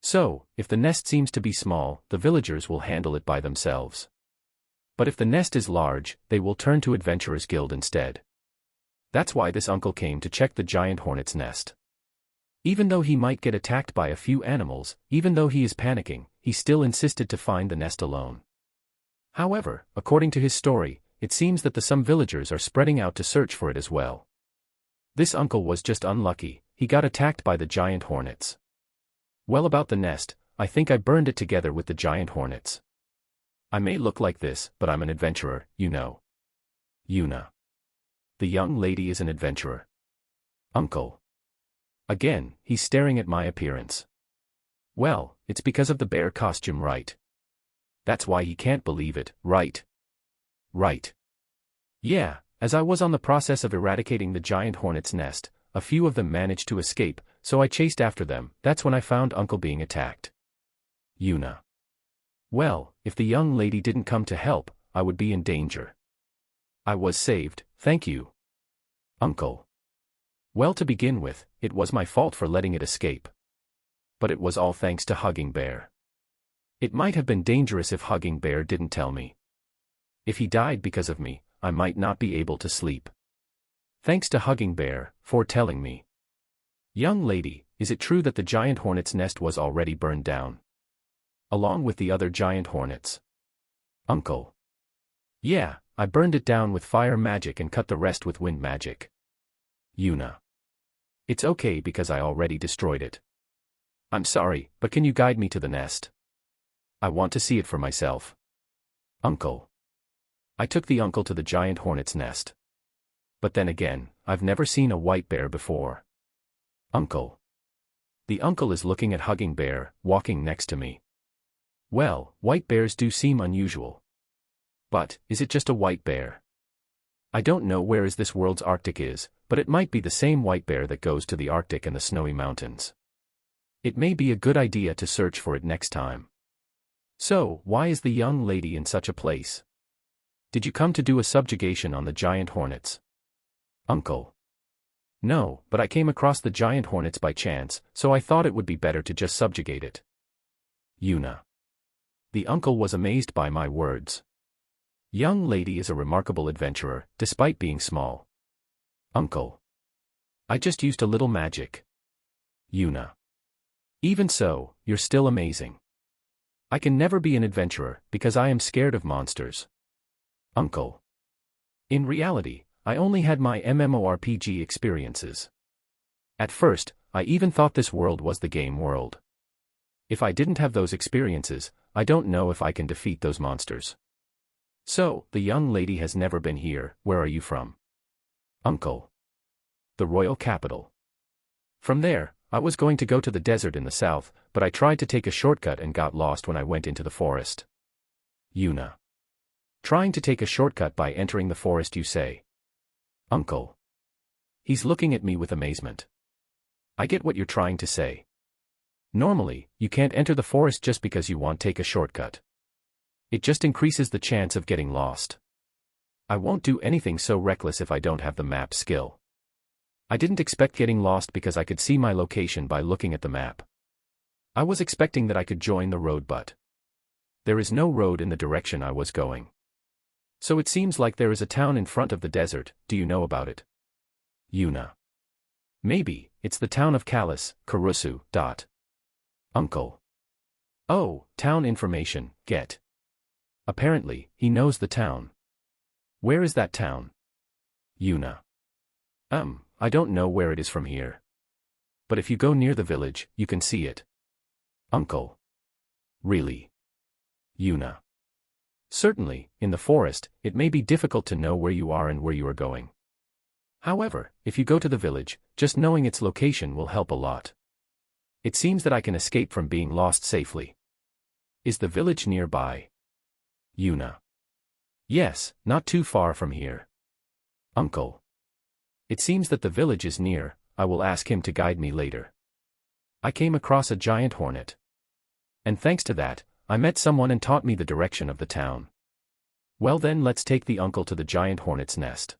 So, if the nest seems to be small, the villagers will handle it by themselves. But if the nest is large, they will turn to Adventurers Guild instead. That's why this uncle came to check the giant hornet's nest. Even though he might get attacked by a few animals, even though he is panicking, he still insisted to find the nest alone. However, according to his story, it seems that some villagers are spreading out to search for it as well. This uncle was just unlucky, he got attacked by the giant hornets. Well, about the nest, I think I burned it together with the giant hornets. I may look like this, but I'm an adventurer, you know. Yuna. The young lady is an adventurer. Uncle. Again, he's staring at my appearance. Well, it's because of the bear costume, right? That's why he can't believe it, right? Right. Yeah, as I was on the process of eradicating the giant hornet's nest, a few of them managed to escape, so I chased after them. That's when I found Uncle being attacked. Yuna. Well, if the young lady didn't come to help, I would be in danger. I was saved, thank you. Uncle. Well, to begin with, it was my fault for letting it escape. But it was all thanks to Hugging Bear. It might have been dangerous if Hugging Bear didn't tell me. If he died because of me, I might not be able to sleep. Thanks to Hugging Bear for telling me. Young lady, is it true that the giant hornet's nest was already burned down? Along with the other giant hornets? Uncle. Yeah, I burned it down with fire magic and cut the rest with wind magic. Yuna. It's okay because I already destroyed it. I'm sorry, but can you guide me to the nest? I want to see it for myself. Uncle. I took the uncle to the giant hornet's nest. But then again, I've never seen a white bear before. Uncle. The uncle is looking at Hugging Bear, walking next to me. Well, white bears do seem unusual. But, is it just a white bear? I don't know where is this world's Arctic is, but it might be the same white bear that goes to the Arctic and the snowy mountains. It may be a good idea to search for it next time. So, why is the young lady in such a place? Did you come to do a subjugation on the giant hornets? Uncle. No, but I came across the giant hornets by chance, so I thought it would be better to just subjugate it. Yuna. The uncle was amazed by my words. Young lady is a remarkable adventurer, despite being small. Uncle. I just used a little magic. Yuna. Even so, you're still amazing. I can never be an adventurer, because I am scared of monsters. Uncle. In reality, I only had my MMORPG experiences. At first, I even thought this world was the game world. If I didn't have those experiences, I don't know if I can defeat those monsters. So, the young lady has never been here. Where are you from? Uncle. The royal capital. From there, I was going to go to the desert in the south, but I tried to take a shortcut and got lost when I went into the forest. Yuna. Trying to take a shortcut by entering the forest, you say? Uncle. He's looking at me with amazement. I get what you're trying to say. Normally, you can't enter the forest just because you want to take a shortcut. It just increases the chance of getting lost. I won't do anything so reckless if I don't have the map skill. I didn't expect getting lost because I could see my location by looking at the map. I was expecting that I could join the road, but there is no road in the direction I was going. So it seems like there is a town in front of the desert. Do you know about it? Yuna. Maybe, it's the town of Kalis, Karusu. Uncle. Oh, town information, get. Apparently, he knows the town. Where is that town? Yuna. I don't know where it is from here. But if you go near the village, you can see it. Uncle. Really? Yuna. Certainly, in the forest, it may be difficult to know where you are and where you are going. However, if you go to the village, just knowing its location will help a lot. It seems that I can escape from being lost safely. Is the village nearby? Yuna. Yes, not too far from here. Uncle. It seems that the village is near. I will ask him to guide me later. I came across a giant hornet. And thanks to that, I met someone and taught me the direction of the town. Well then, let's take the uncle to the giant hornet's nest.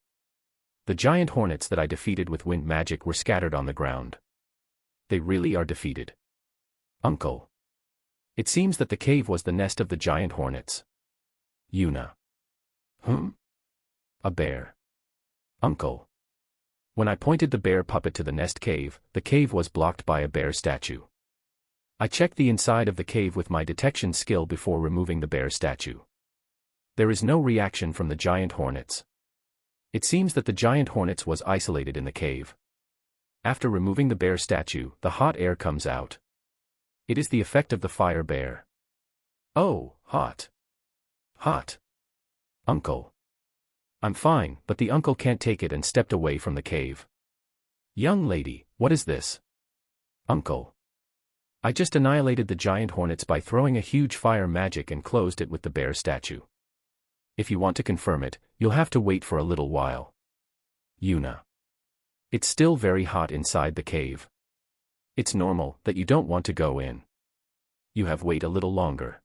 The giant hornets that I defeated with wind magic were scattered on the ground. They really are defeated. Uncle. It seems that the cave was the nest of the giant hornets. Yuna. A bear. Uncle. When I pointed the bear puppet to the nest cave, the cave was blocked by a bear statue. I checked the inside of the cave with my detection skill before removing the bear statue. There is no reaction from the giant hornets. It seems that the giant hornets was isolated in the cave. After removing the bear statue, the hot air comes out. It is the effect of the fire bear. Oh, hot. Hot. Uncle. I'm fine, but the uncle can't take it and stepped away from the cave. Young lady, what is this? Uncle. I just annihilated the giant hornets by throwing a huge fire magic and closed it with the bear statue. If you want to confirm it, you'll have to wait for a little while. Yuna. It's still very hot inside the cave. It's normal that you don't want to go in. You have wait a little longer.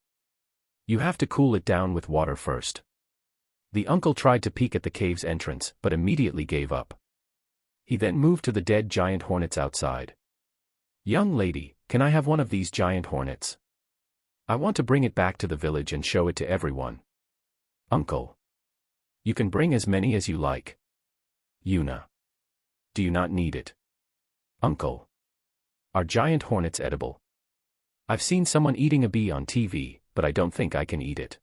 You have to cool it down with water first. The uncle tried to peek at the cave's entrance, but immediately gave up. He then moved to the dead giant hornets outside. Young lady, can I have one of these giant hornets? I want to bring it back to the village and show it to everyone. Uncle. You can bring as many as you like. Yuna. Do you not need it? Uncle. Are giant hornets edible? I've seen someone eating a bee on TV, but I don't think I can eat it.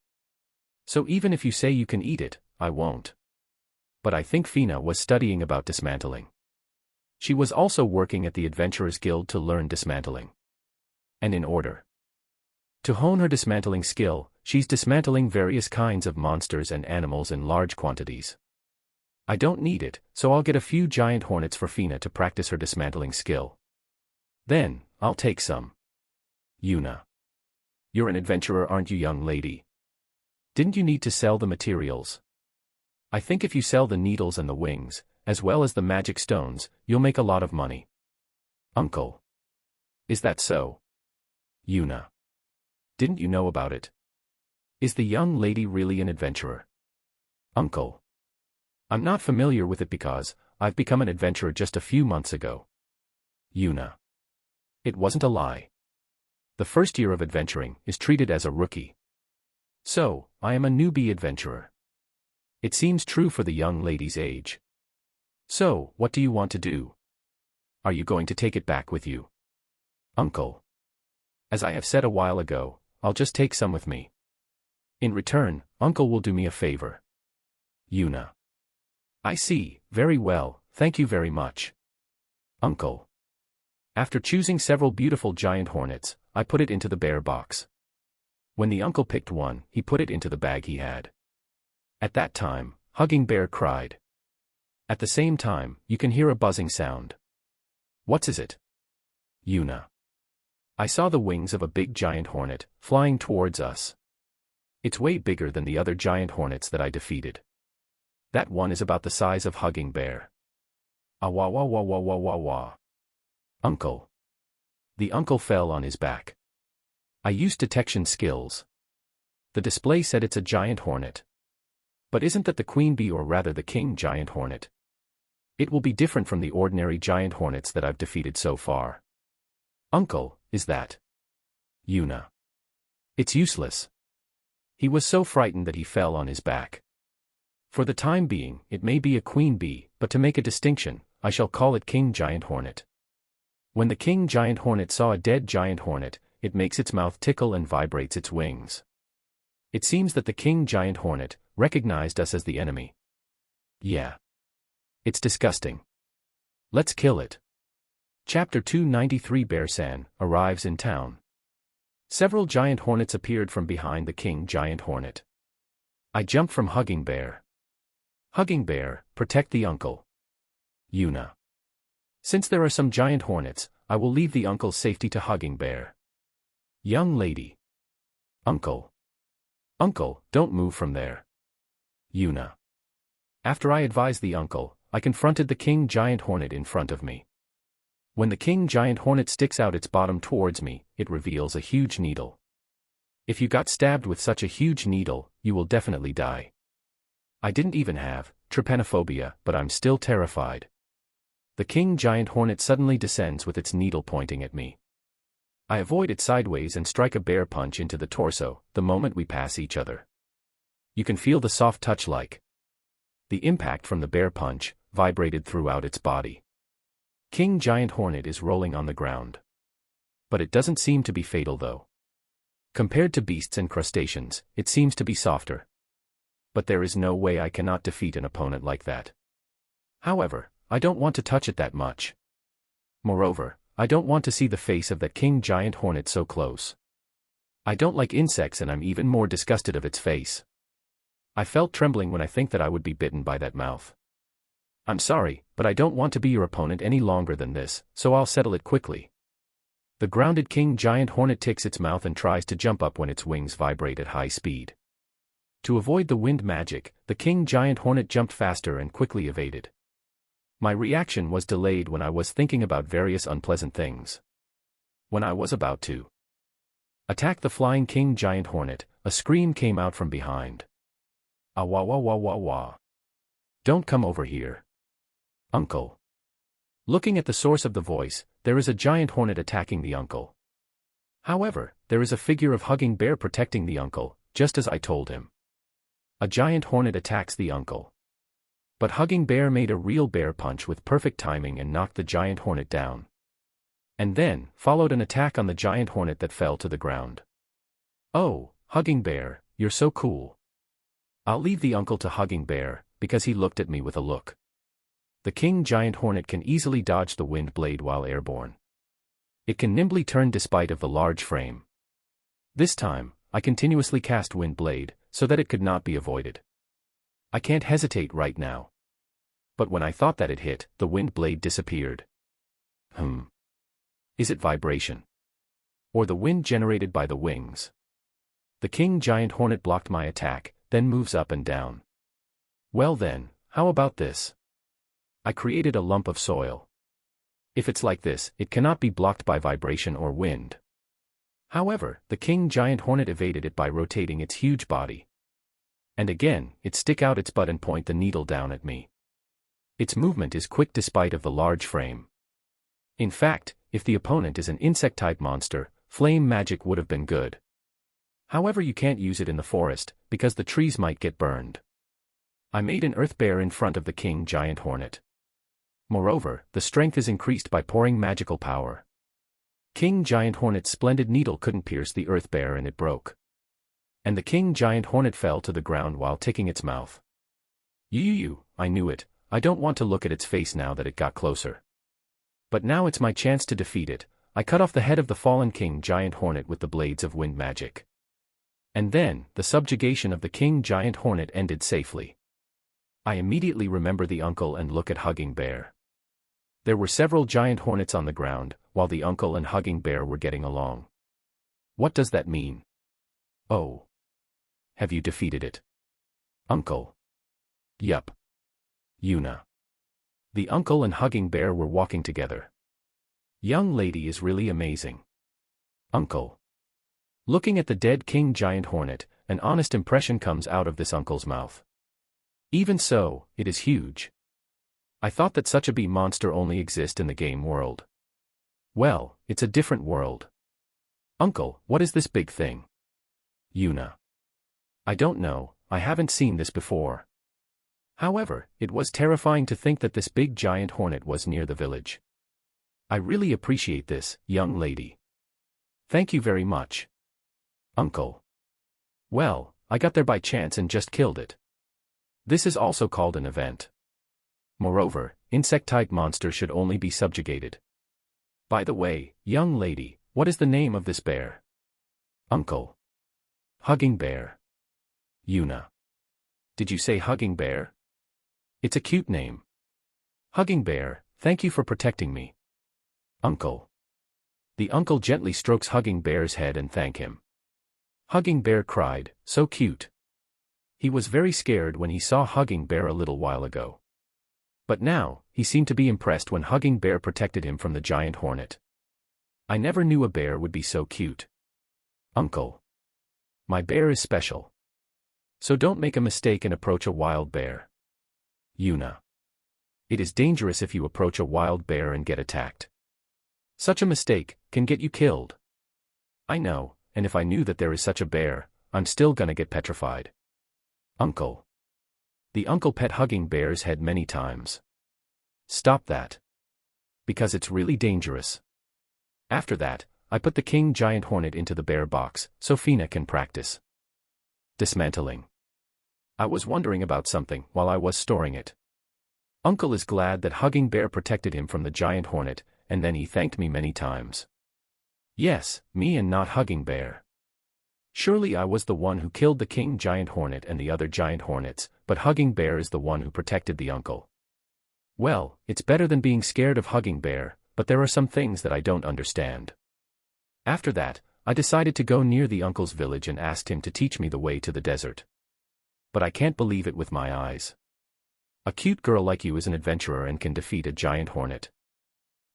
So even if you say you can eat it, I won't. But I think Fina was studying about dismantling. She was also working at the Adventurers Guild to learn dismantling. And in order to hone her dismantling skill, she's dismantling various kinds of monsters and animals in large quantities. I don't need it, so I'll get a few giant hornets for Fina to practice her dismantling skill. Then, I'll take some. Yuna. You're an adventurer, aren't you, young lady? Didn't you need to sell the materials? I think if you sell the needles and the wings, as well as the magic stones, you'll make a lot of money. Uncle. Is that so? Yuna. Didn't you know about it? Is the young lady really an adventurer? Uncle. I'm not familiar with it because I've become an adventurer just a few months ago. Yuna. It wasn't a lie. The first year of adventuring is treated as a rookie. So, I am a newbie adventurer. It seems true for the young lady's age. So, what do you want to do? Are you going to take it back with you? Uncle. As I have said a while ago, I'll just take some with me. In return, Uncle will do me a favor. Yuna. I see, very well, thank you very much. Uncle. After choosing several beautiful giant hornets, I put it into the bear box. When the uncle picked one, he put it into the bag he had. At that time, Hugging Bear cried. At the same time, you can hear a buzzing sound. What is it? Yuna. I saw the wings of a big giant hornet, flying towards us. It's way bigger than the other giant hornets that I defeated. That one is about the size of Hugging Bear. Ah wah wah wah wah wah wah wah. Uncle. The uncle fell on his back. I used detection skills. The display said it's a giant hornet. But isn't that the queen bee, or rather the king giant hornet? It will be different from the ordinary giant hornets that I've defeated so far. Uncle, is that? Yuna. It's useless. He was so frightened that he fell on his back. For the time being, it may be a queen bee, but to make a distinction, I shall call it king giant hornet. When the king giant hornet saw a dead giant hornet, it makes its mouth tickle and vibrates its wings. It seems that the king giant hornet recognized us as the enemy. Yeah. It's disgusting. Let's kill it. Chapter 293 Bear-san arrives in town. Several giant hornets appeared from behind the king giant hornet. I jumped from Hugging Bear. Hugging Bear, protect the uncle. Yuna. Since there are some giant hornets, I will leave the uncle's safety to Hugging Bear. Young lady. Uncle. Uncle, don't move from there. Yuna. After I advised the uncle, I confronted the king giant hornet in front of me. When the king giant hornet sticks out its bottom towards me, it reveals a huge needle. If you got stabbed with such a huge needle, you will definitely die. I didn't even have trypanophobia, but I'm still terrified. The king giant hornet suddenly descends with its needle pointing at me. I avoid it sideways and strike a bear punch into the torso the moment we pass each other. You can feel the soft touch like. The impact from the bear punch vibrated throughout its body. King giant hornet is rolling on the ground. But it doesn't seem to be fatal though. Compared to beasts and crustaceans, it seems to be softer. But there is no way I cannot defeat an opponent like that. However, I don't want to touch it that much. Moreover, I don't want to see the face of that king giant hornet so close. I don't like insects and I'm even more disgusted of its face. I felt trembling when I think that I would be bitten by that mouth. I'm sorry, but I don't want to be your opponent any longer than this, so I'll settle it quickly. The grounded king giant hornet ticks its mouth and tries to jump up when its wings vibrate at high speed. To avoid the wind magic, the king giant hornet jumped faster and quickly evaded. My reaction was delayed when I was thinking about various unpleasant things. When I was about to attack the flying king giant hornet, a scream came out from behind. Ah wah wah wah wah wah. Don't come over here. Uncle. Looking at the source of the voice, there is a giant hornet attacking the uncle. However, there is a figure of Hugging Bear protecting the uncle, just as I told him. A giant hornet attacks the uncle. But Hugging Bear made a real bear punch with perfect timing and knocked the giant hornet down. And then, followed an attack on the giant hornet that fell to the ground. Oh, Hugging Bear, you're so cool. I'll leave the uncle to Hugging Bear, because he looked at me with a look. The king giant hornet can easily dodge the wind blade while airborne. It can nimbly turn despite of the large frame. This time, I continuously cast wind blade, so that it could not be avoided. I can't hesitate right now. But when I thought that it hit, the wind blade disappeared. Is it vibration? Or the wind generated by the wings? The king giant hornet blocked my attack, then moves up and down. Well then, how about this? I created a lump of soil. If it's like this, it cannot be blocked by vibration or wind. However, the king giant hornet evaded it by rotating its huge body. And again, it stick out its butt and point the needle down at me. Its movement is quick despite of the large frame. In fact, if the opponent is an insect-type monster, flame magic would have been good. However, you can't use it in the forest, because the trees might get burned. I made an earth bear in front of the king giant hornet. Moreover, the strength is increased by pouring magical power. King giant hornet's splendid needle couldn't pierce the earth bear and it broke. And the king giant hornet fell to the ground while ticking its mouth. I knew it, I don't want to look at its face now that it got closer. But now it's my chance to defeat it. I cut off the head of the fallen king giant hornet with the blades of wind magic. And then, the subjugation of the king giant hornet ended safely. I immediately remember the uncle and look at Hugging Bear. There were several giant hornets on the ground, while the uncle and Hugging Bear were getting along. What does that mean? Oh. Have you defeated it? Uncle. Yup. Yuna. The uncle and Hugging Bear were walking together. Young lady is really amazing. Uncle. Looking at the dead king giant hornet, an honest impression comes out of this uncle's mouth. Even so, it is huge. I thought that such a bee monster only exists in the game world. Well, it's a different world. Uncle, what is this big thing? Yuna. I don't know, I haven't seen this before. However, it was terrifying to think that this big giant hornet was near the village. I really appreciate this, young lady. Thank you very much. Uncle. Well, I got there by chance and just killed it. This is also called an event. Moreover, insect-type monsters should only be subjugated. By the way, young lady, what is the name of this bear? Uncle. Hugging bear. Yuna. Did you say hugging bear? It's a cute name. Hugging bear, thank you for protecting me. Uncle. The uncle gently strokes Hugging Bear's head and thank him. Hugging Bear cried, so cute. He was very scared when he saw Hugging Bear a little while ago. But now, he seemed to be impressed when Hugging Bear protected him from the giant hornet. I never knew a bear would be so cute. Uncle. My bear is special. So don't make a mistake and approach a wild bear. Yuna. It is dangerous if you approach a wild bear and get attacked. Such a mistake can get you killed. I know, and if I knew that there is such a bear, I'm still gonna get petrified. Uncle. The uncle pet Hugging Bear's head many times. Stop that. Because it's really dangerous. After that, I put the king giant hornet into the bear box, so Fina can practice dismantling. I was wondering about something while I was storing it. Uncle is glad that Hugging Bear protected him from the giant hornet, and then he thanked me many times. Yes, me and not Hugging Bear. Surely I was the one who killed the king giant hornet and the other giant hornets, but Hugging Bear is the one who protected the uncle. Well, it's better than being scared of Hugging Bear, but there are some things that I don't understand. After that, I decided to go near the uncle's village and asked him to teach me the way to the desert. But I can't believe it with my eyes. A cute girl like you is an adventurer and can defeat a giant hornet.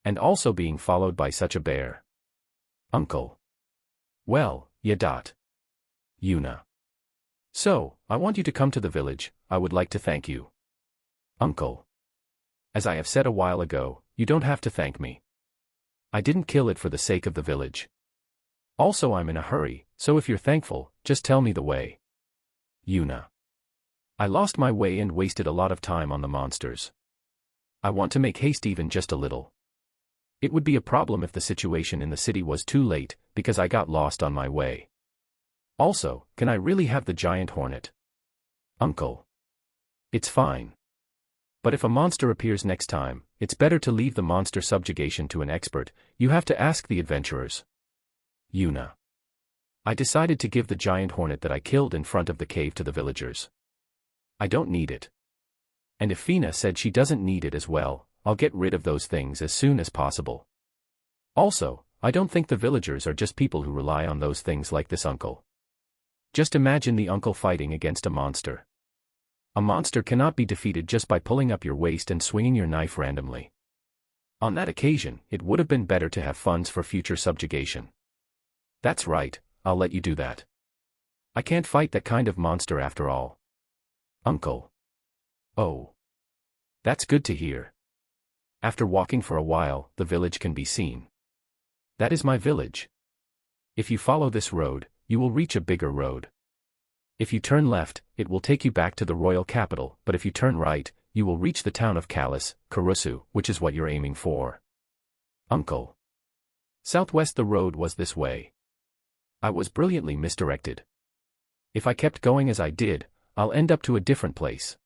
And also being followed by such a bear. Uncle. Well, yeah. Yuna. So, I want you to come to the village, I would like to thank you. Uncle. As I have said a while ago, you don't have to thank me. I didn't kill it for the sake of the village. Also I'm in a hurry, so if you're thankful, just tell me the way. Yuna. I lost my way and wasted a lot of time on the monsters. I want to make haste even just a little. It would be a problem if the situation in the city was too late, because I got lost on my way. Also, can I really have the giant hornet? Uncle. It's fine. But if a monster appears next time, it's better to leave the monster subjugation to an expert, you have to ask the adventurers. Yuna. I decided to give the giant hornet that I killed in front of the cave to the villagers. I don't need it. And if Fina said she doesn't need it as well, I'll get rid of those things as soon as possible. Also, I don't think the villagers are just people who rely on those things like this uncle. Just imagine the uncle fighting against a monster. A monster cannot be defeated just by pulling up your waist and swinging your knife randomly. On that occasion, it would have been better to have funds for future subjugation. That's right, I'll let you do that. I can't fight that kind of monster after all. Uncle. Oh. That's good to hear. After walking for a while, the village can be seen. That is my village. If you follow this road, you will reach a bigger road. If you turn left, it will take you back to the royal capital, but if you turn right, you will reach the town of Karusu, which is what you're aiming for. Uncle. Southwest the road was this way. I was brilliantly misdirected. If I kept going as I did, I'll end up to a different place.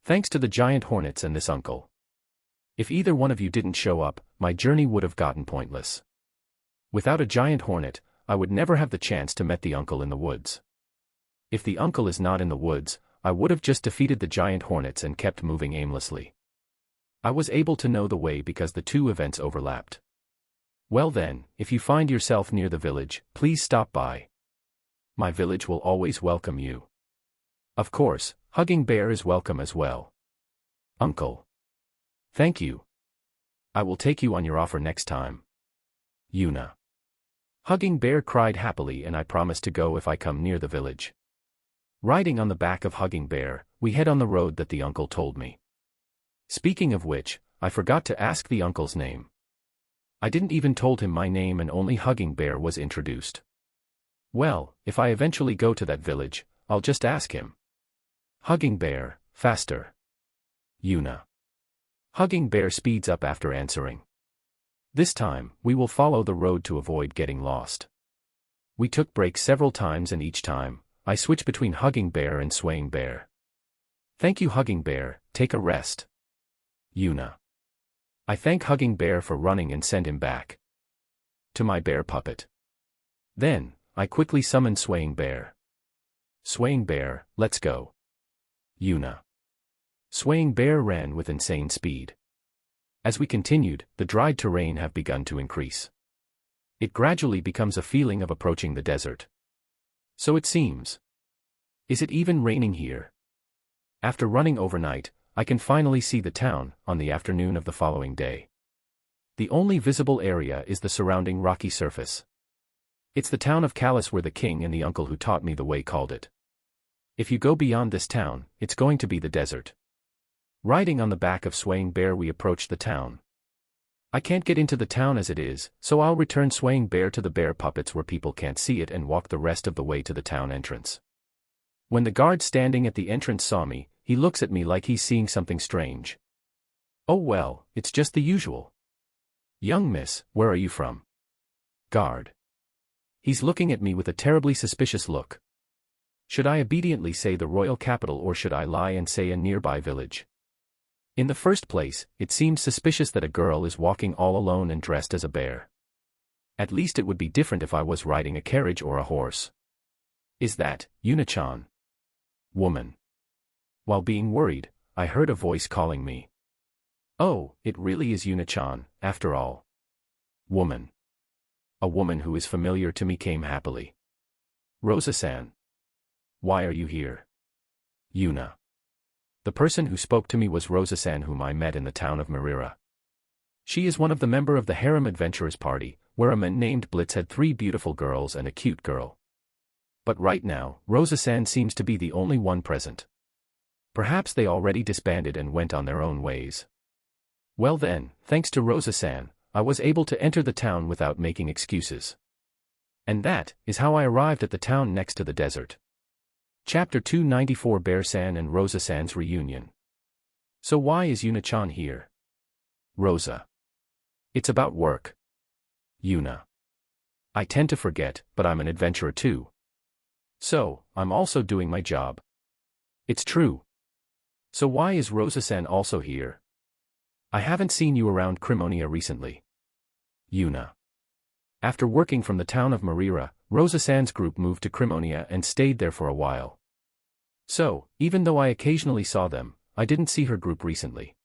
Thanks to the giant hornets and this uncle. If either one of you didn't show up, my journey would have gotten pointless. Without a giant hornet, I would never have the chance to meet the uncle in the woods. If the uncle is not in the woods, I would have just defeated the giant hornets and kept moving aimlessly. I was able to know the way because the two events overlapped. Well then, if you find yourself near the village, please stop by. My village will always welcome you. Of course, Hugging Bear is welcome as well. Uncle. Thank you. I will take you on your offer next time. Yuna. Hugging Bear cried happily and I promised to go if I come near the village. Riding on the back of Hugging Bear, we head on the road that the uncle told me. Speaking of which, I forgot to ask the uncle's name. I didn't even told him my name and only Hugging Bear was introduced. Well, if I eventually go to that village, I'll just ask him. Hugging Bear, faster. Yuna. Hugging Bear speeds up after answering. This time, we will follow the road to avoid getting lost. We took breaks several times and each time, I switch between Hugging Bear and Swaying Bear. Thank you Hugging Bear, take a rest. Yuna. I thank Hugging Bear for running and send him back to my bear puppet. Then, I quickly summon Swaying Bear. Swaying Bear, let's go. Yuna. Swaying Bear ran with insane speed. As we continued, the dried terrain have begun to increase. It gradually becomes a feeling of approaching the desert. So it seems. Is it even raining here? After running overnight, I can finally see the town on the afternoon of the following day. The only visible area is the surrounding rocky surface. It's the town of Callus where the king and the uncle who taught me the way called it. If you go beyond this town, it's going to be the desert. Riding on the back of Swaying Bear, we approach the town. I can't get into the town as it is, so I'll return Swaying Bear to the bear puppets where people can't see it and walk the rest of the way to the town entrance. When the guard standing at the entrance saw me, he looks at me like he's seeing something strange. Oh well, it's just the usual. Young miss, where are you from? Guard. He's looking at me with a terribly suspicious look. Should I obediently say the royal capital or should I lie and say a nearby village? In the first place, it seems suspicious that a girl is walking all alone and dressed as a bear. At least it would be different if I was riding a carriage or a horse. Is that Yuna-chan? Woman. While being worried, I heard a voice calling me. Oh, it really is Yuna-chan, after all. Woman. A woman who is familiar to me came happily. Rosa-san. Why are you here? Yuna. The person who spoke to me was Rosa-san, whom I met in the town of Marira. She is one of the members of the harem adventurers party, where a man named Blitz had 3 beautiful girls and a cute girl. But right now, Rosa-san seems to be the only one present. Perhaps they already disbanded and went on their own ways. Well then, thanks to Rosa-san, I was able to enter the town without making excuses. And that is how I arrived at the town next to the desert. Chapter 294, Bear-san and Rosa-san's reunion. So why is Yuna-chan here? Rosa. It's about work. Yuna. I tend to forget, but I'm an adventurer too. So, I'm also doing my job. It's true. So why is Rosa-san also here? I haven't seen you around Crimonia recently. Yuna. After working from the town of Marira, Rosa-san's group moved to Crimonia and stayed there for a while. So, even though I occasionally saw them, I didn't see her group recently.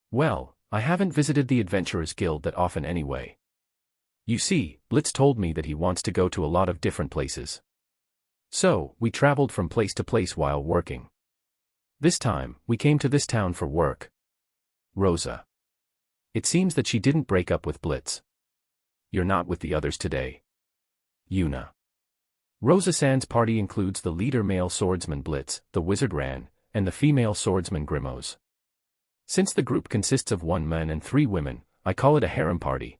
Well, I haven't visited the Adventurers Guild that often anyway. You see, Blitz told me that he wants to go to a lot of different places. So, we traveled from place to place while working. This time, we came to this town for work. Rosa. It seems that she didn't break up with Blitz. You're not with the others today. Yuna. Rosa-san's party includes the leader male swordsman Blitz, the wizard Ran, and the female swordsman Grimos. Since the group consists of 1 man and 3 women, I call it a harem party.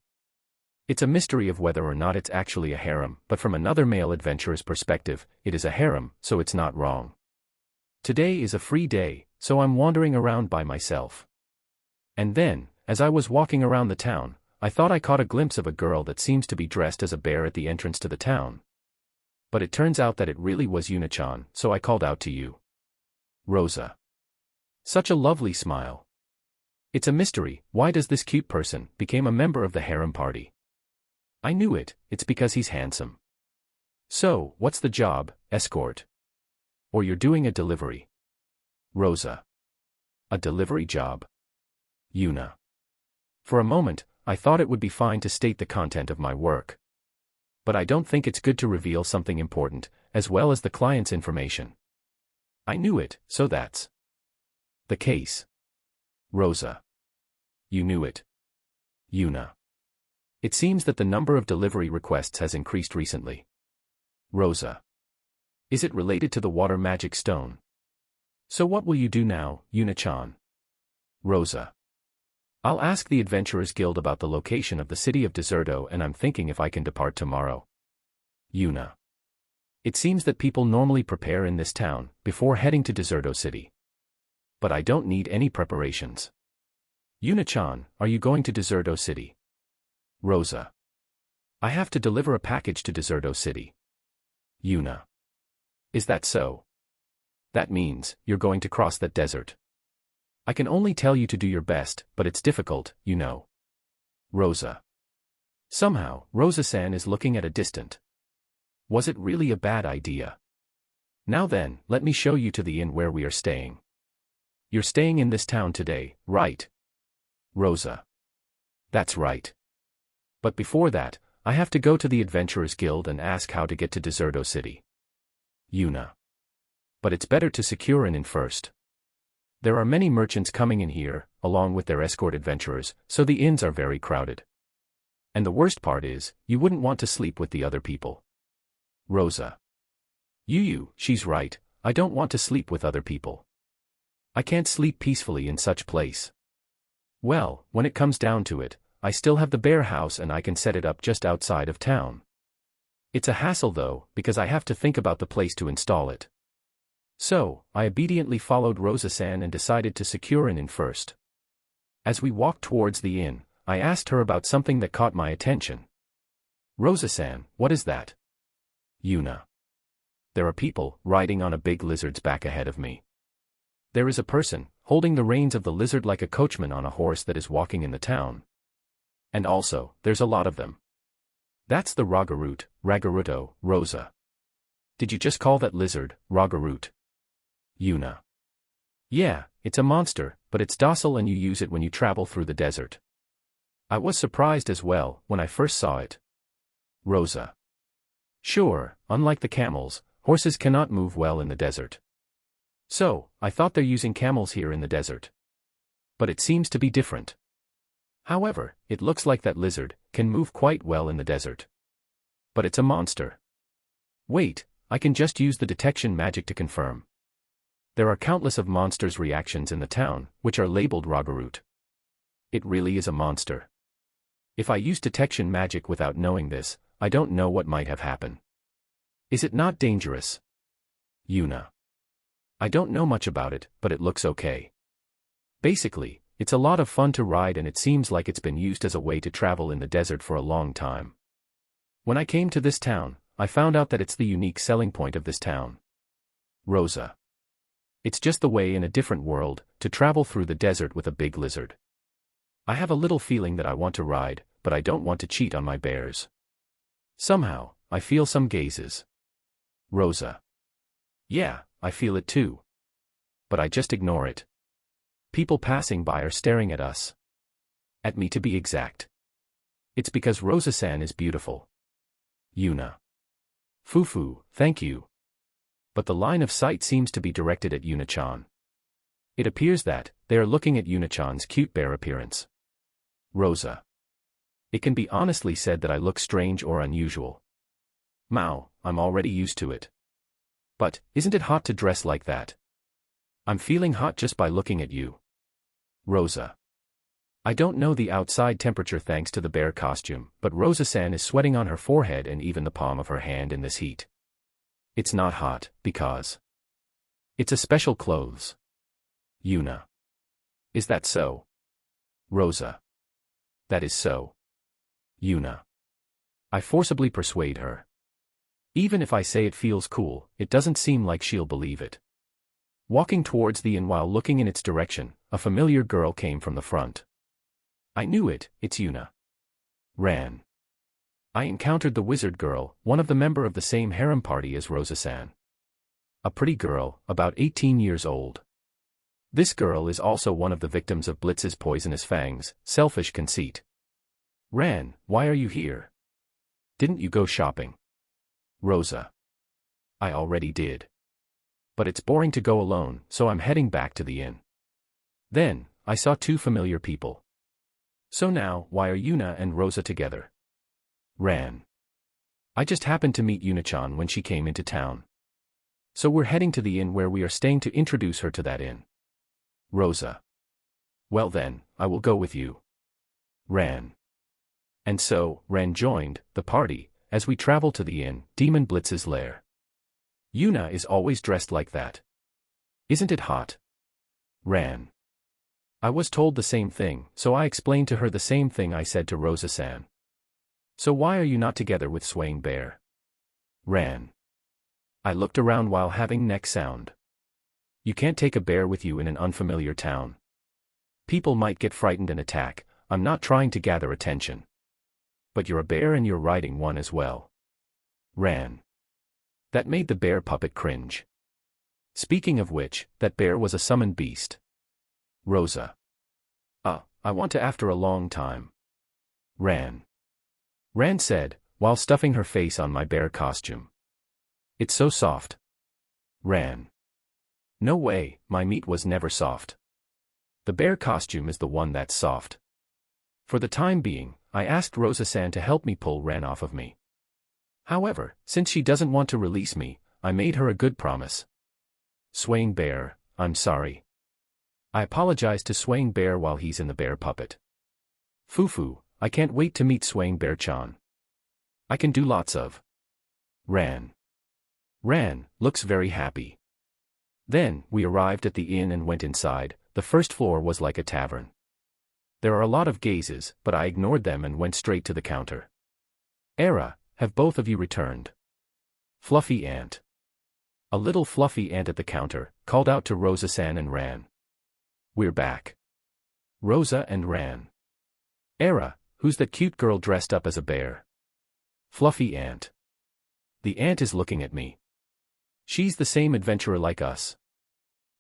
It's a mystery of whether or not it's actually a harem, but from another male adventurer's perspective, it is a harem, so it's not wrong. Today is a free day, so I'm wandering around by myself. And then, as I was walking around the town, I thought I caught a glimpse of a girl that seems to be dressed as a bear at the entrance to the town. But it turns out that it really was Yuna-chan, so I called out to you. Rosa. Such a lovely smile. It's a mystery, why does this cute person become a member of the harem party? I knew it, it's because he's handsome. So, what's the job, escort? Or you're doing a delivery? Rosa. A delivery job? Yuna. For a moment, I thought it would be fine to state the content of my work. But I don't think it's good to reveal something important, as well as the client's information. I knew it, so that's the case. Rosa. You knew it. Yuna. It seems that the number of delivery requests has increased recently. Rosa. Is it related to the water magic stone? So what will you do now, Yuna-chan? Rosa. I'll ask the Adventurers Guild about the location of the city of Deserto, and I'm thinking if I can depart tomorrow. Yuna. It seems that people normally prepare in this town before heading to Deserto City. But I don't need any preparations. Yuna-chan, are you going to Deserto City? Rosa. I have to deliver a package to Deserto City. Yuna. Is that so? That means you're going to cross that desert. I can only tell you to do your best, but it's difficult, you know. Rosa. Somehow, Rosa-san is looking at a distant. Was it really a bad idea? Now then, let me show you to the inn where we are staying. You're staying in this town today, right? Rosa. That's right. But before that, I have to go to the Adventurers Guild and ask how to get to Deserto City. Yuna. But it's better to secure an inn first. There are many merchants coming in here, along with their escort adventurers, so the inns are very crowded. And the worst part is, you wouldn't want to sleep with the other people. Rosa. She's right, I don't want to sleep with other people. I can't sleep peacefully in such place. Well, when it comes down to it, I still have the bear house and I can set it up just outside of town. It's a hassle though, because I have to think about the place to install it. So, I obediently followed Rosa-san and decided to secure an inn first. As we walked towards the inn, I asked her about something that caught my attention. Rosa-san, what is that? Yuna. There are people riding on a big lizard's back ahead of me. There is a person holding the reins of the lizard like a coachman on a horse that is walking in the town. And also, there's a lot of them. That's the Ragaruto, Rosa. Did you just call that lizard, Ragarut? Yuna. Yeah, it's a monster, but it's docile and you use it when you travel through the desert. I was surprised as well when I first saw it. Rosa. Sure, unlike the camels, horses cannot move well in the desert. So, I thought they're using camels here in the desert. But it seems to be different. However, it looks like that lizard can move quite well in the desert. But it's a monster. Wait, I can just use the detection magic to confirm. There are countless of monsters' reactions in the town, which are labeled Ragarut. It really is a monster. If I use detection magic without knowing this, I don't know what might have happened. Is it not dangerous? Yuna. I don't know much about it, but it looks okay. Basically, it's a lot of fun to ride and it seems like it's been used as a way to travel in the desert for a long time. When I came to this town, I found out that it's the unique selling point of this town. Rosa. It's just the way in a different world, to travel through the desert with a big lizard. I have a little feeling that I want to ride, but I don't want to cheat on my bears. Somehow, I feel some gazes. Rosa. Yeah, I feel it too. But I just ignore it. People passing by are staring at us. At me to be exact. It's because Rosa-san is beautiful. Yuna. Fufu, thank you. But the line of sight seems to be directed at Yuna-chan. It appears that they are looking at Yuna-chan's cute bear appearance. Rosa. It can be honestly said that I look strange or unusual. Mao, I'm already used to it. But, isn't it hot to dress like that? I'm feeling hot just by looking at you. Rosa. I don't know the outside temperature thanks to the bear costume, but Rosa-san is sweating on her forehead and even the palm of her hand in this heat. It's not hot, because it's a special clothes. Yuna. Is that so? Rosa. That is so. Yuna. I forcibly persuade her. Even if I say it feels cool, it doesn't seem like she'll believe it. Walking towards the inn while looking in its direction, a familiar girl came from the front. I knew it, it's Yuna. Ran. I encountered the wizard girl, one of the member of the same harem party as Rosa-san. A pretty girl, about 18 years old. This girl is also one of the victims of Blitz's poisonous fangs, selfish conceit. Ran, why are you here? Didn't you go shopping? Rosa. I already did. But it's boring to go alone, so I'm heading back to the inn. Then, I saw two familiar people. So now, why are Yuna and Rosa together? Ran. I just happened to meet Yuna-chan when she came into town. So we're heading to the inn where we are staying to introduce her to that inn. Rosa. Well then, I will go with you. Ran. And so, Ran joined the party, as we travel to the inn, Demon Blitz's lair. Yuna is always dressed like that. Isn't it hot? Ran. I was told the same thing, so I explained to her the same thing I said to Rosa-san. So why are you not together with Swaying Bear? Ran. I looked around while having neck sound. You can't take a bear with you in an unfamiliar town. People might get frightened and attack. I'm not trying to gather attention. But you're a bear and you're riding one as well. Ran. That made the bear puppet cringe. Speaking of which, that bear was a summoned beast. Rosa. I want to after a long time. Ran. Ran said, while stuffing her face on my bear costume. It's so soft. Ran. No way, my meat was never soft. The bear costume is the one that's soft. For the time being, I asked Rosa-san to help me pull Ran off of me. However, since she doesn't want to release me, I made her a good promise. Swaying Bear, I'm sorry. I apologize to Swaying Bear while he's in the bear puppet. Fufu, I can't wait to meet Swaying Bear-chan. I can do lots of. Ran. Ran looks very happy. Then, we arrived at the inn and went inside. The first floor was like a tavern. There are a lot of gazes, but I ignored them and went straight to the counter. Era, have both of you returned? Fluffy Ant. A little fluffy ant at the counter called out to Rosa-san and Ran. We're back. Rosa and Ran. Era, who's that cute girl dressed up as a bear? Fluffy Ant. The ant is looking at me. She's the same adventurer like us.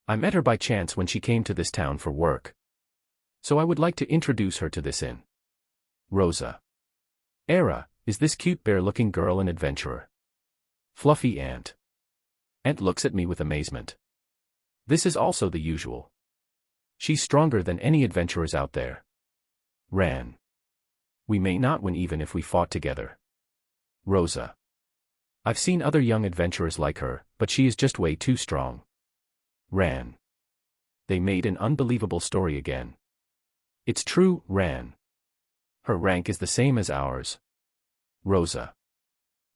I met her by chance when she came to this town for work. So I would like to introduce her to this inn. Rosa. Era, is this cute bear-looking girl an adventurer? Fluffy Ant. Ant looks at me with amazement. This is also the usual. She's stronger than any adventurers out there. Ran. We may not win even if we fought together. Rosa. I've seen other young adventurers like her, but she is just way too strong. Ran. They made an unbelievable story again. It's true, Ran. Her rank is the same as ours. Rosa.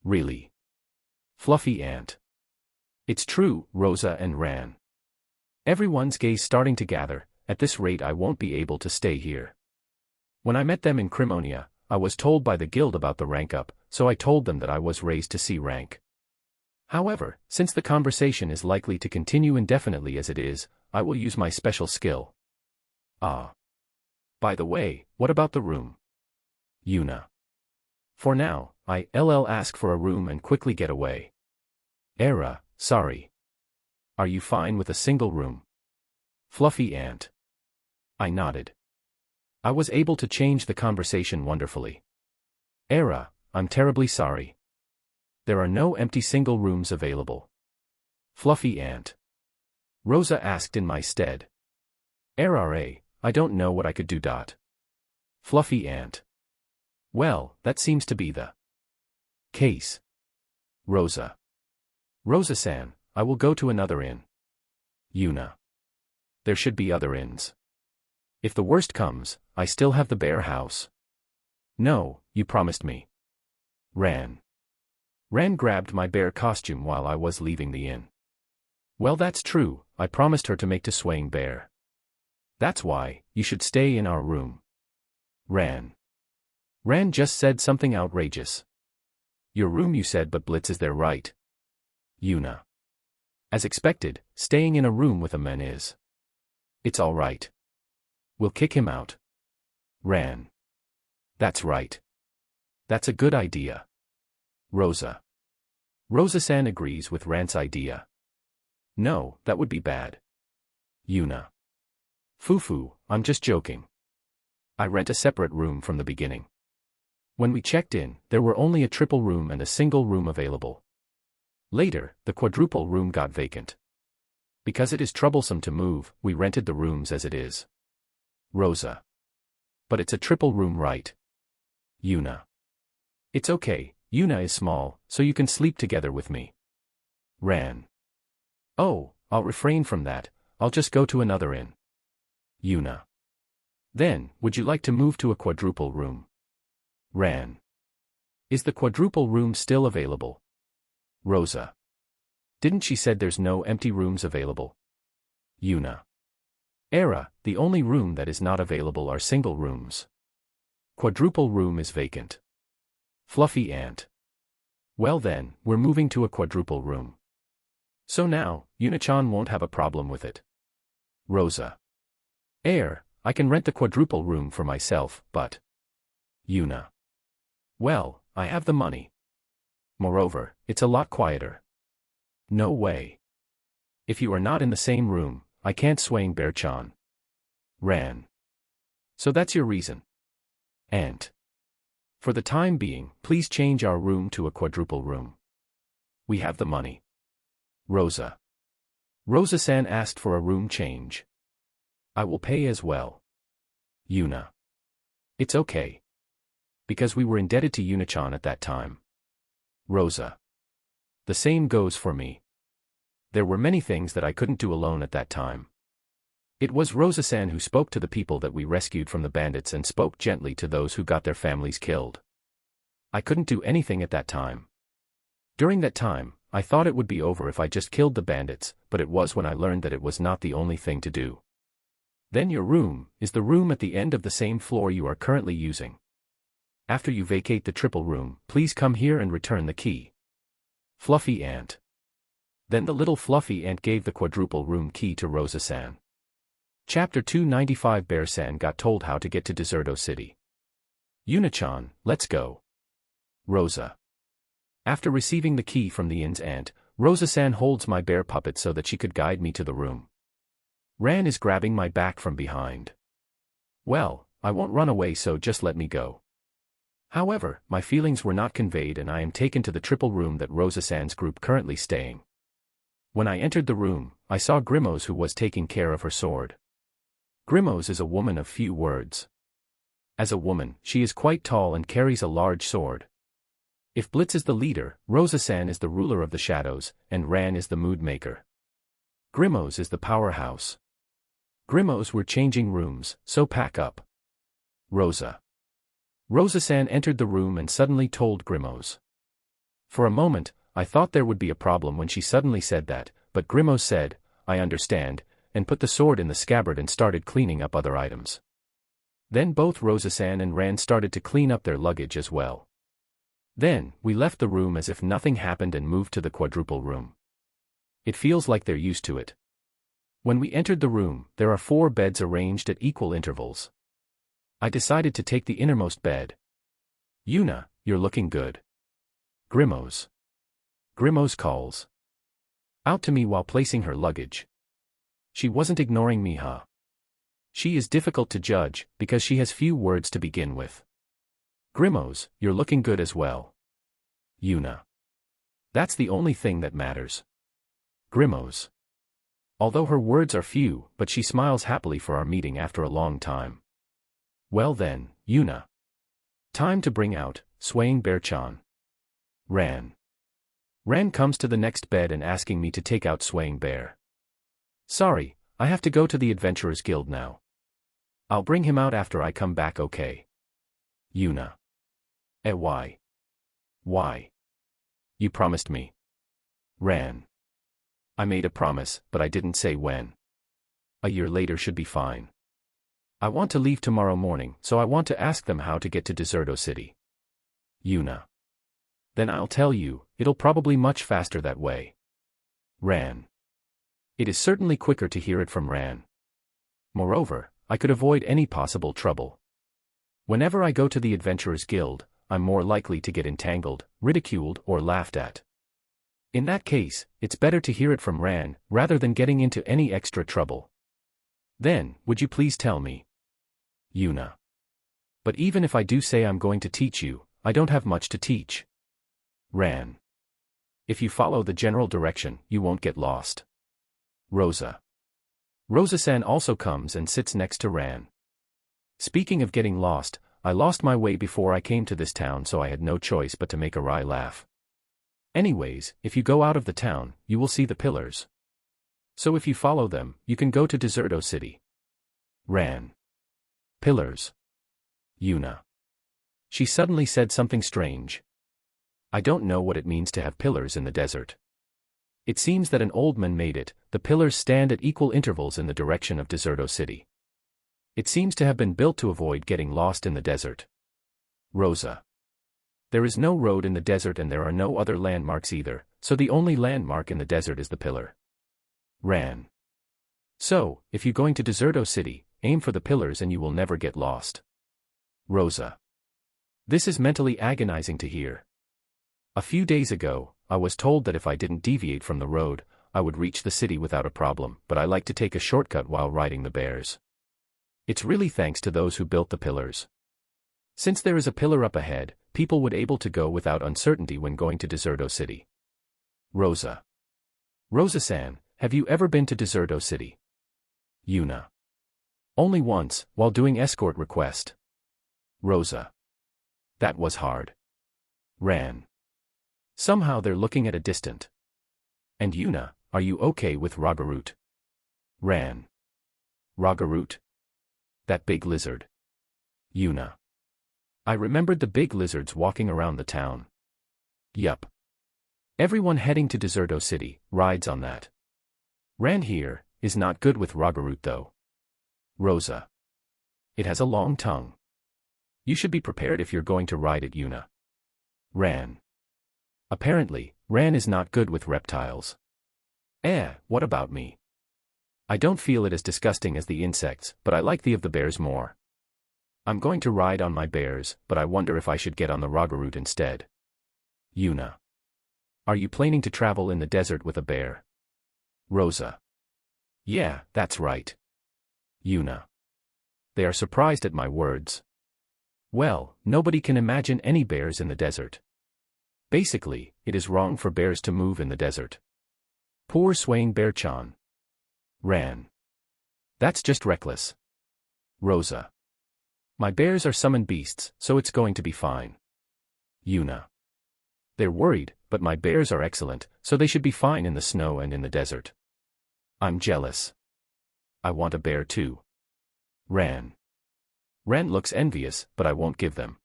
Really? Fluffy Ant. It's true, Rosa and Ran. Everyone's gaze starting to gather. At this rate I won't be able to stay here. When I met them in Crimonia, I was told by the guild about the rank up, so I told them that I was raised to C rank. However, since the conversation is likely to continue indefinitely as it is, I will use my special skill. By the way, what about the room? Yuna. For now, I'll ask for a room and quickly get away. Era, sorry. Are you fine with a single room? Fluffy Ant. I nodded. I was able to change the conversation wonderfully. Era, I'm terribly sorry. There are no empty single rooms available. Fluffy Ant. Rosa asked in my stead. Era, I don't know what I could do. Fluffy Ant. Well, that seems to be the case. Rosa. Rosa-san, I will go to another inn. Yuna. There should be other inns. If the worst comes, I still have the bear house. No, you promised me. Ran. Ran grabbed my bear costume while I was leaving the inn. Well, that's true, I promised her to make to Swaying Bear. That's why, you should stay in our room. Ran. Ran just said something outrageous. Your room you said, but Blitz is there, right? Yuna. As expected, staying in a room with a man is. It's all right. We'll kick him out. Ran. That's right. That's a good idea. Rosa. Rosa-san agrees with Ran's idea. No, that would be bad. Yuna. Fufu, I'm just joking. I rent a separate room from the beginning. When we checked in, there were only a triple room and a single room available. Later, the quadruple room got vacant. Because it is troublesome to move, we rented the rooms as it is. Rosa. But it's a triple room, right? Yuna. It's okay, Yuna is small, so you can sleep together with me. Ran. Oh, I'll refrain from that, I'll just go to another inn. Yuna. Then, would you like to move to a quadruple room? Ran. Is the quadruple room still available? Rosa. Didn't she said there's no empty rooms available? Yuna. Era, the only room that is not available are single rooms. Quadruple room is vacant. Fluffy Ant. Well then, we're moving to a quadruple room. So now, Yuna-chan won't have a problem with it. Rosa. I can rent the quadruple room for myself, but... Yuna. Well, I have the money. Moreover, it's a lot quieter. No way. If you are not in the same room, I can't swing Bear-chan. Ran. So that's your reason. And. For the time being, please change our room to a quadruple room. We have the money. Rosa. Rosa-san asked for a room change. I will pay as well. Yuna. It's okay. Because we were indebted to Yuna-chan at that time. Rosa. The same goes for me. There were many things that I couldn't do alone at that time. It was Rosa-san who spoke to the people that we rescued from the bandits and spoke gently to those who got their families killed. I couldn't do anything at that time. During that time, I thought it would be over if I just killed the bandits, but it was when I learned that it was not the only thing to do. Then your room is the room at the end of the same floor you are currently using. After you vacate the triple room, please come here and return the key. Fluffy Ant. Then the little fluffy ant gave the quadruple room key to Rosa-san. Chapter 295 Bear-san got told how to get to Deserto City. Yuna-chan, let's go. Rosa. After receiving the key from the inn's ant, Rosa-san holds my bear puppet so that she could guide me to the room. Ran is grabbing my back from behind. Well, I won't run away, so just let me go. However, my feelings were not conveyed and I am taken to the triple room that Rosa-san's group currently staying. When I entered the room, I saw Grimos, who was taking care of her sword. Grimos is a woman of few words. As a woman, she is quite tall and carries a large sword. If Blitz is the leader, Rosa-san is the ruler of the shadows, and Ran is the mood maker. Grimos is the powerhouse. Grimos were changing rooms, so pack up. Rosa. Rosa-san entered the room and suddenly told Grimos. For a moment, I thought there would be a problem when she suddenly said that, but Grimos said, I understand, and put the sword in the scabbard and started cleaning up other items. Then both Rosa-san and Ran started to clean up their luggage as well. Then, we left the room as if nothing happened and moved to the quadruple room. It feels like they're used to it. When we entered the room, there are 4 beds arranged at equal intervals. I decided to take the innermost bed. Yuna, you're looking good. Grimos. Grimos calls out to me while placing her luggage. She wasn't ignoring me, huh? She is difficult to judge, because she has few words to begin with. Grimos, you're looking good as well. Yuna. That's the only thing that matters. Grimos. Although her words are few, but she smiles happily for our meeting after a long time. Well then, Yuna. Time to bring out, swaying Bear-chan. Ran. Ran comes to the next bed and asking me to take out Swaying Bear. Sorry, I have to go to the Adventurers Guild now. I'll bring him out after I come back, okay? Yuna. Why? Why? You promised me. Ran. I made a promise, but I didn't say when. A year later should be fine. I want to leave tomorrow morning, so I want to ask them how to get to Deserto City. Yuna. Then I'll tell you, it'll probably much faster that way. Ran. It is certainly quicker to hear it from Ran. Moreover, I could avoid any possible trouble. Whenever I go to the Adventurers Guild, I'm more likely to get entangled, ridiculed, or laughed at. In that case, it's better to hear it from Ran, rather than getting into any extra trouble. Then, would you please tell me? Yuna. But even if I do say I'm going to teach you, I don't have much to teach. Ran. If you follow the general direction, you won't get lost. Rosa. Rosa-san also comes and sits next to Ran. Speaking of getting lost, I lost my way before I came to this town, so I had no choice but to make Arai laugh. Anyways, if you go out of the town, you will see the pillars. So if you follow them, you can go to Deserto City. Ran. Pillars. Yuna. She suddenly said something strange. I don't know what it means to have pillars in the desert. It seems that an old man made it. The pillars stand at equal intervals in the direction of Deserto City. It seems to have been built to avoid getting lost in the desert. Rosa. There is no road in the desert and there are no other landmarks either, so the only landmark in the desert is the pillar. Ran. So, if you're going to Deserto City, aim for the pillars and you will never get lost. Rosa. This is mentally agonizing to hear. A few days ago, I was told that if I didn't deviate from the road, I would reach the city without a problem, but I like to take a shortcut while riding the bears. It's really thanks to those who built the pillars. Since there is a pillar up ahead, people would able to go without uncertainty when going to Deserto City. Rosa. Rosa-san, have you ever been to Deserto City? Yuna. Only once, while doing escort request. Rosa. That was hard. Ran. Somehow they're looking at a distant. And Yuna, are you okay with Ragarut? Ran. Ragarut? That big lizard. Yuna. I remembered the big lizards walking around the town. Yup. Everyone heading to Deserto City rides on that. Ran here is not good with Ragarut though. Rosa. It has a long tongue. You should be prepared if you're going to ride it, Yuna. Ran. Apparently, Ran is not good with reptiles. What about me? I don't feel it as disgusting as the insects, but I like the of the bears more. I'm going to ride on my bears, but I wonder if I should get on the Ragarut instead. Yuna. Are you planning to travel in the desert with a bear? Rosa. Yeah, that's right. Yuna. They are surprised at my words. Well, nobody can imagine any bears in the desert. Basically, it is wrong for bears to move in the desert. Poor swaying bear-chan. Ran. That's just reckless. Rosa. My bears are summoned beasts, so it's going to be fine. Yuna. They're worried, but my bears are excellent, so they should be fine in the snow and in the desert. I'm jealous. I want a bear too. Ran. Ran looks envious, but I won't give them.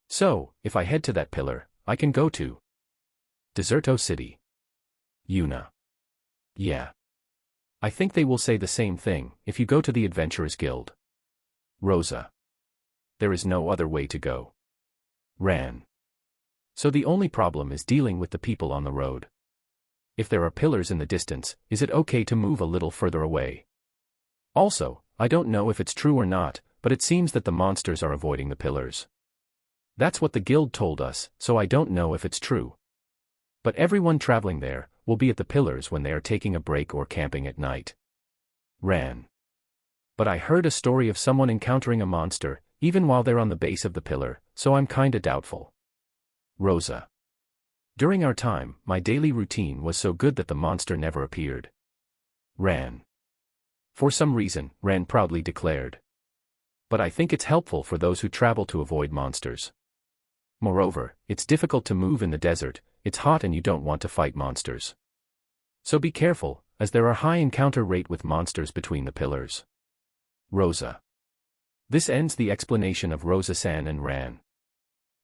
So, if I head to that pillar, I can go to Deserto City. Yuna. Yeah. I think they will say the same thing if you go to the Adventurers Guild. Rosa. There is no other way to go. Ran. So the only problem is dealing with the people on the road. If there are pillars in the distance, is it okay to move a little further away? Also, I don't know if it's true or not, but it seems that the monsters are avoiding the pillars. That's what the guild told us, so I don't know if it's true. But everyone traveling there will be at the pillars when they are taking a break or camping at night. Ran. But I heard a story of someone encountering a monster, even while they're on the base of the pillar, so I'm kinda doubtful. Rosa. During our time, my daily routine was so good that the monster never appeared. Ran. For some reason, Ran proudly declared. But I think it's helpful for those who travel to avoid monsters. Moreover, it's difficult to move in the desert, it's hot and you don't want to fight monsters. So be careful, as there are high encounter rate with monsters between the pillars. Rosa. This ends the explanation of Rosa-san and Ran.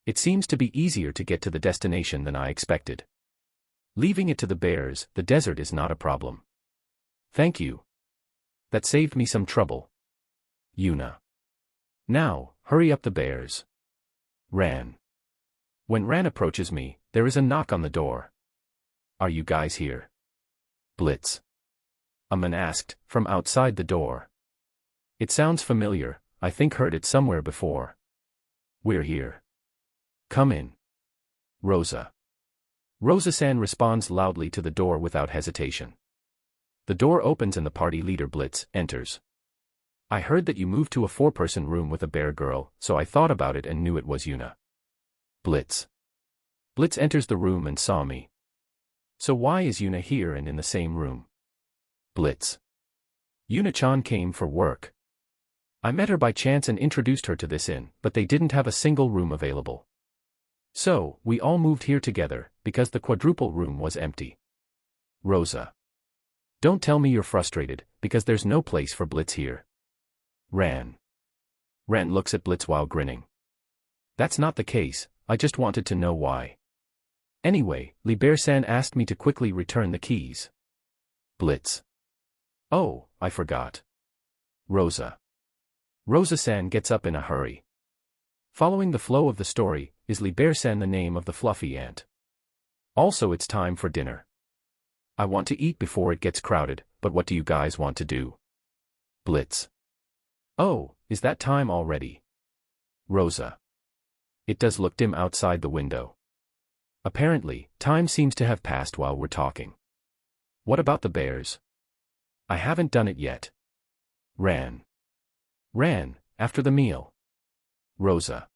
It seems to be easier to get to the destination than I expected. Leaving it to the bears, the desert is not a problem. Thank you. That saved me some trouble. Yuna. Now, hurry up the bears. Ran. When Ran approaches me, there is a knock on the door. Are you guys here? Blitz. A man asked, from outside the door. It sounds familiar, I think heard it somewhere before. We're here. Come in. Rosa. Rosa-san responds loudly to the door without hesitation. The door opens and the party leader Blitz enters. I heard that you moved to a 4-person room with a bear girl, so I thought about it and knew it was Yuna. Blitz. Blitz enters the room and saw me. So why is Yuna here and in the same room? Blitz. Yuna-chan came for work. I met her by chance and introduced her to this inn, but they didn't have a single room available. So, we all moved here together, because the quadruple room was empty. Rosa. Don't tell me you're frustrated, because there's no place for Blitz here. Ran. Ran looks at Blitz while grinning. That's not the case, I just wanted to know why. Anyway, Liber-san asked me to quickly return the keys. Blitz. Oh, I forgot. Rosa. Rosa-san gets up in a hurry. Following the flow of the story, is Liber-san the name of the fluffy ant? Also it's time for dinner. I want to eat before it gets crowded, but what do you guys want to do? Blitz. Oh, is that time already? Rosa. It does look dim outside the window. Apparently, time seems to have passed while we're talking. What about the bears? I haven't done it yet. Ran. Ran, after the meal. Rosa.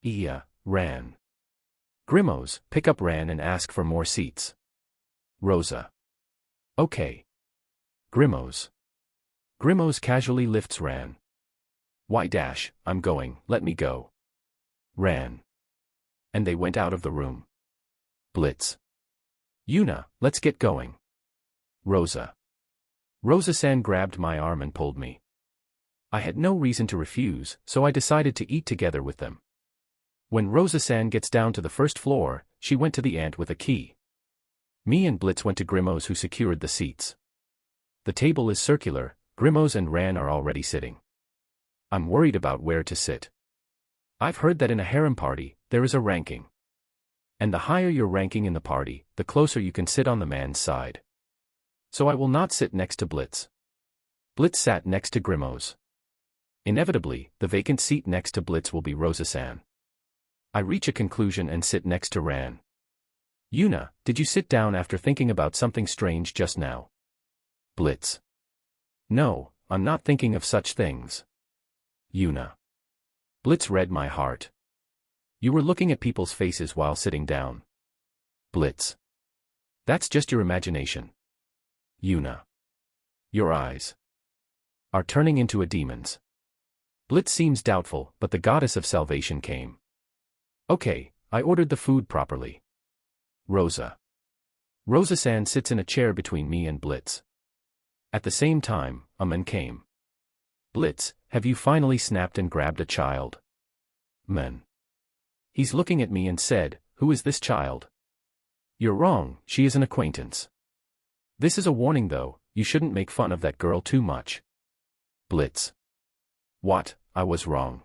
Yeah, ran. Grimos, pick up Ran and ask for more seats. Rosa. Okay. Grimos. Grimos casually lifts Ran. Why dash, I'm going, let me go. Ran. And they went out of the room. Blitz. Yuna, let's get going. Rosa. Rosa-san grabbed my arm and pulled me. I had no reason to refuse, so I decided to eat together with them. When Rosa-san gets down to the first floor, she went to the ant with a key. Me and Blitz went to Grimos, who secured the seats. The table is circular, Grimos and Ran are already sitting. I'm worried about where to sit. I've heard that in a harem party, there is a ranking. And the higher your ranking in the party, the closer you can sit on the man's side. So I will not sit next to Blitz. Blitz sat next to Grimos. Inevitably, the vacant seat next to Blitz will be Rosa-san. I reach a conclusion and sit next to Ran. Yuna, did you sit down after thinking about something strange just now? Blitz. No, I'm not thinking of such things. Yuna. Blitz read my heart. You were looking at people's faces while sitting down. Blitz. That's just your imagination. Yuna. Your eyes are turning into a demon's. Blitz seems doubtful, but the goddess of salvation came. Okay, I ordered the food properly. Rosa. Rosa-san sits in a chair between me and Blitz. At the same time, a man came. Blitz, have you finally snapped and grabbed a child? Man. He's looking at me and said, who is this child? You're wrong, she is an acquaintance. This is a warning though, you shouldn't make fun of that girl too much. Blitz. What, I was wrong.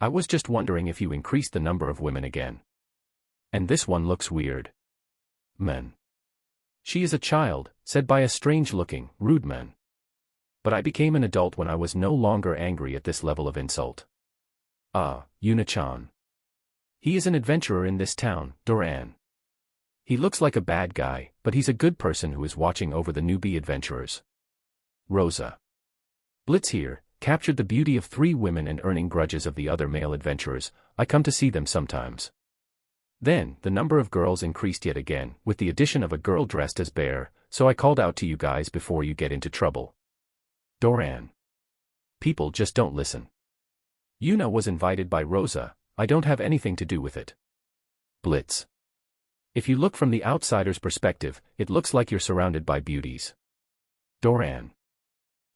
I was just wondering if you increased the number of women again. And this one looks weird. Man. She is a child, said by a strange-looking, rude man. But I became an adult when I was no longer angry at this level of insult. Yuna-chan. He is an adventurer in this town, Doran. He looks like a bad guy, but he's a good person who is watching over the newbie adventurers. Rosa. Blitz here, captured the beauty of 3 women and earning grudges of the other male adventurers. I come to see them sometimes. Then, the number of girls increased yet again, with the addition of a girl dressed as Bear, so I called out to you guys before you get into trouble. Doran. People just don't listen. Yuna was invited by Rosa, I don't have anything to do with it. Blitz. If you look from the outsider's perspective, it looks like you're surrounded by beauties. Doran.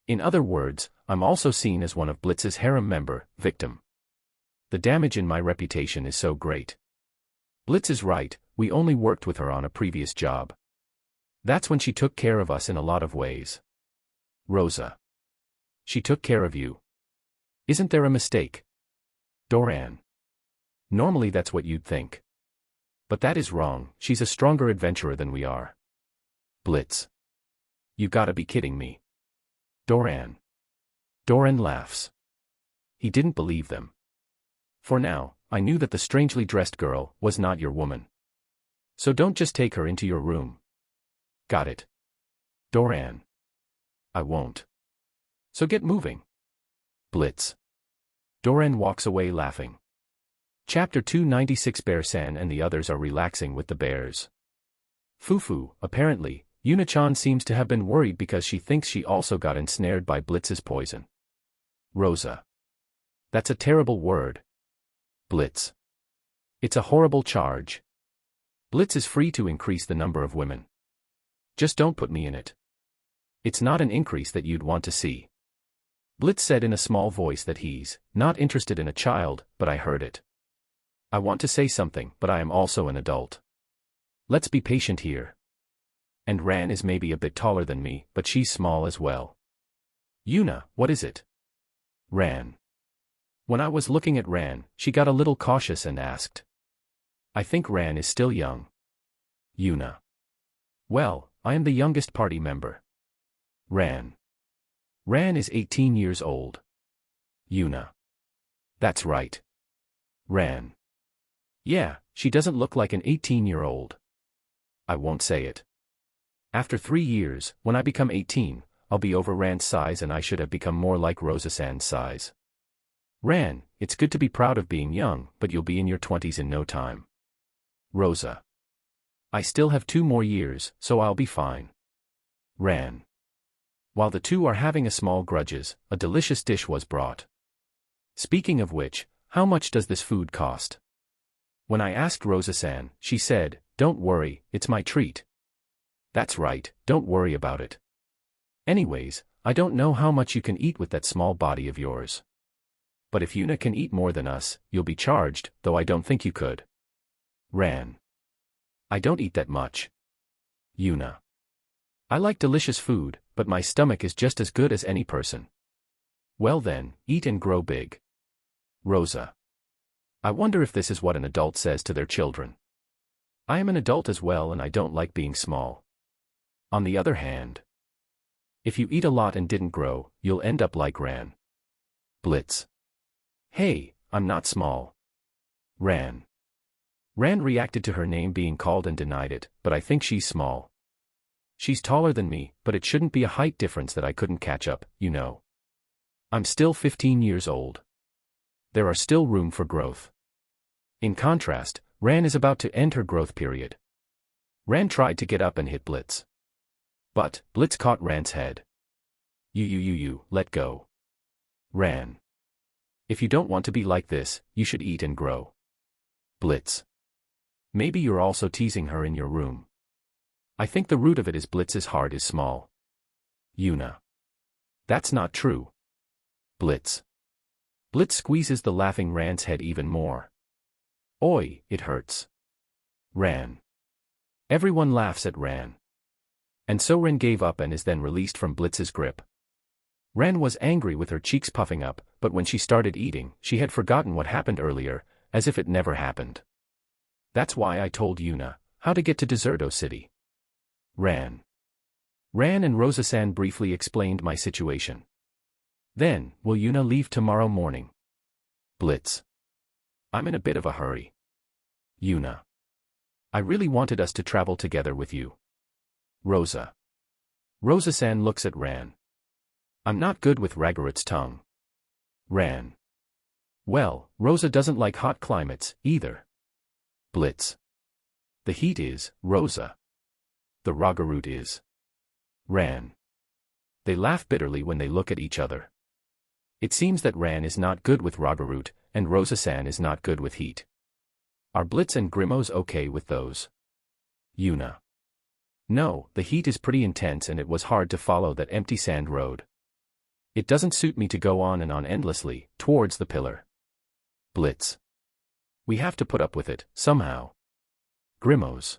In other words, I'm also seen as one of Blitz's harem member, victim. The damage in my reputation is so great. Blitz is right, we only worked with her on a previous job. That's when she took care of us in a lot of ways. Rosa. She took care of you. Isn't there a mistake? Doran. Normally that's what you'd think. But that is wrong, she's a stronger adventurer than we are. Blitz. You gotta be kidding me. Doran. Doran laughs. He didn't believe them. For now, I knew that the strangely dressed girl was not your woman. So don't just take her into your room. Got it. Doran. I won't. So get moving. Blitz. Doran walks away laughing. Chapter 296. Bear-san and the others are relaxing with the bears. Fufu, apparently, Yuna-chan seems to have been worried because she thinks she also got ensnared by Blitz's poison. Rosa. That's a terrible word. Blitz. It's a horrible charge. Blitz is free to increase the number of women. Just don't put me in it. It's not an increase that you'd want to see. Blitz said in a small voice that he's not interested in a child, but I heard it. I want to say something, but I am also an adult. Let's be patient here. And Ran is maybe a bit taller than me, but she's small as well. Yuna, what is it? Ran. When I was looking at Ran, she got a little cautious and asked. I think Ran is still young. Yuna. Well, I am the youngest party member. Ran. Ran is 18 years old. Yuna. That's right. Ran. Yeah, she doesn't look like an 18-year-old. I won't say it. After 3 years, when I become 18, I'll be over Ran's size and I should have become more like Rosa-san's size. Ran, it's good to be proud of being young, but you'll be in your 20s in no time. Rosa. I still have 2 more years, so I'll be fine. Ran. While the two are having a small grudges, a delicious dish was brought. Speaking of which, how much does this food cost? When I asked Rosa-san, she said, "Don't worry, it's my treat." That's right, don't worry about it. Anyways, I don't know how much you can eat with that small body of yours. But if Yuna can eat more than us, you'll be charged, though I don't think you could. Ran. I don't eat that much. Yuna. I like delicious food, but my stomach is just as good as any person. Well then, eat and grow big. Rosa. I wonder if this is what an adult says to their children. I am an adult as well and I don't like being small. On the other hand, if you eat a lot and didn't grow, you'll end up like Ran. Blitz. Hey, I'm not small. Ran. Ran reacted to her name being called and denied it, but I think she's small. She's taller than me, but it shouldn't be a height difference that I couldn't catch up, you know. I'm still 15 years old. There are still room for growth. In contrast, Ran is about to end her growth period. Ran tried to get up and hit Blitz. But, Blitz caught Ran's head. You, let go. Ran. If you don't want to be like this, you should eat and grow. Blitz. Maybe you're also teasing her in your room. I think the root of it is Blitz's heart is small. Yuna. That's not true. Blitz. Blitz squeezes the laughing Ran's head even more. Oi, it hurts. Ran. Everyone laughs at Ran. And so Ran gave up and is then released from Blitz's grip. Ran was angry with her cheeks puffing up, but when she started eating, she had forgotten what happened earlier, as if it never happened. That's why I told Yuna how to get to Deserto City. Ran. Ran and Rosa-san briefly explained my situation. Then, will Yuna leave tomorrow morning? Blitz. I'm in a bit of a hurry. Yuna. I really wanted us to travel together with you. Rosa. Rosa-san looks at Ran. I'm not good with Ragarut's tongue. Ran. Well, Rosa doesn't like hot climates, either. Blitz. The heat is, Rosa. The Ragarut is. Ran. They laugh bitterly when they look at each other. It seems that Ran is not good with Ragarut, and Rosa-san is not good with heat. Are Blitz and Grimos okay with those? Yuna. No, the heat is pretty intense and it was hard to follow that empty sand road. It doesn't suit me to go on and on endlessly, towards the pillar. Blitz. We have to put up with it, somehow. Grimos.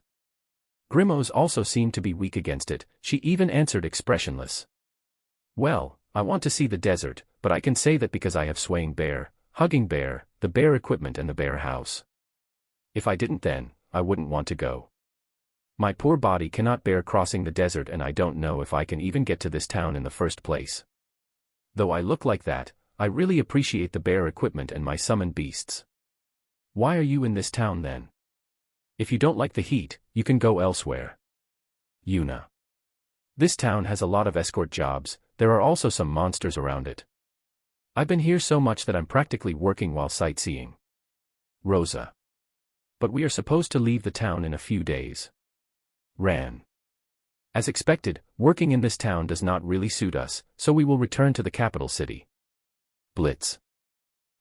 Grimos also seemed to be weak against it, she even answered expressionless. Well, I want to see the desert, but I can say that because I have swaying bear, hugging bear, the bear equipment and the bear house. If I didn't then, I wouldn't want to go. My poor body cannot bear crossing the desert and I don't know if I can even get to this town in the first place. Though I look like that, I really appreciate the bear equipment and my summoned beasts. Why are you in this town then? If you don't like the heat, you can go elsewhere. Yuna. This town has a lot of escort jobs, there are also some monsters around it. I've been here so much that I'm practically working while sightseeing. Rosa. But we are supposed to leave the town in a few days. Ran. As expected, working in this town does not really suit us, so we will return to the capital city. Blitz.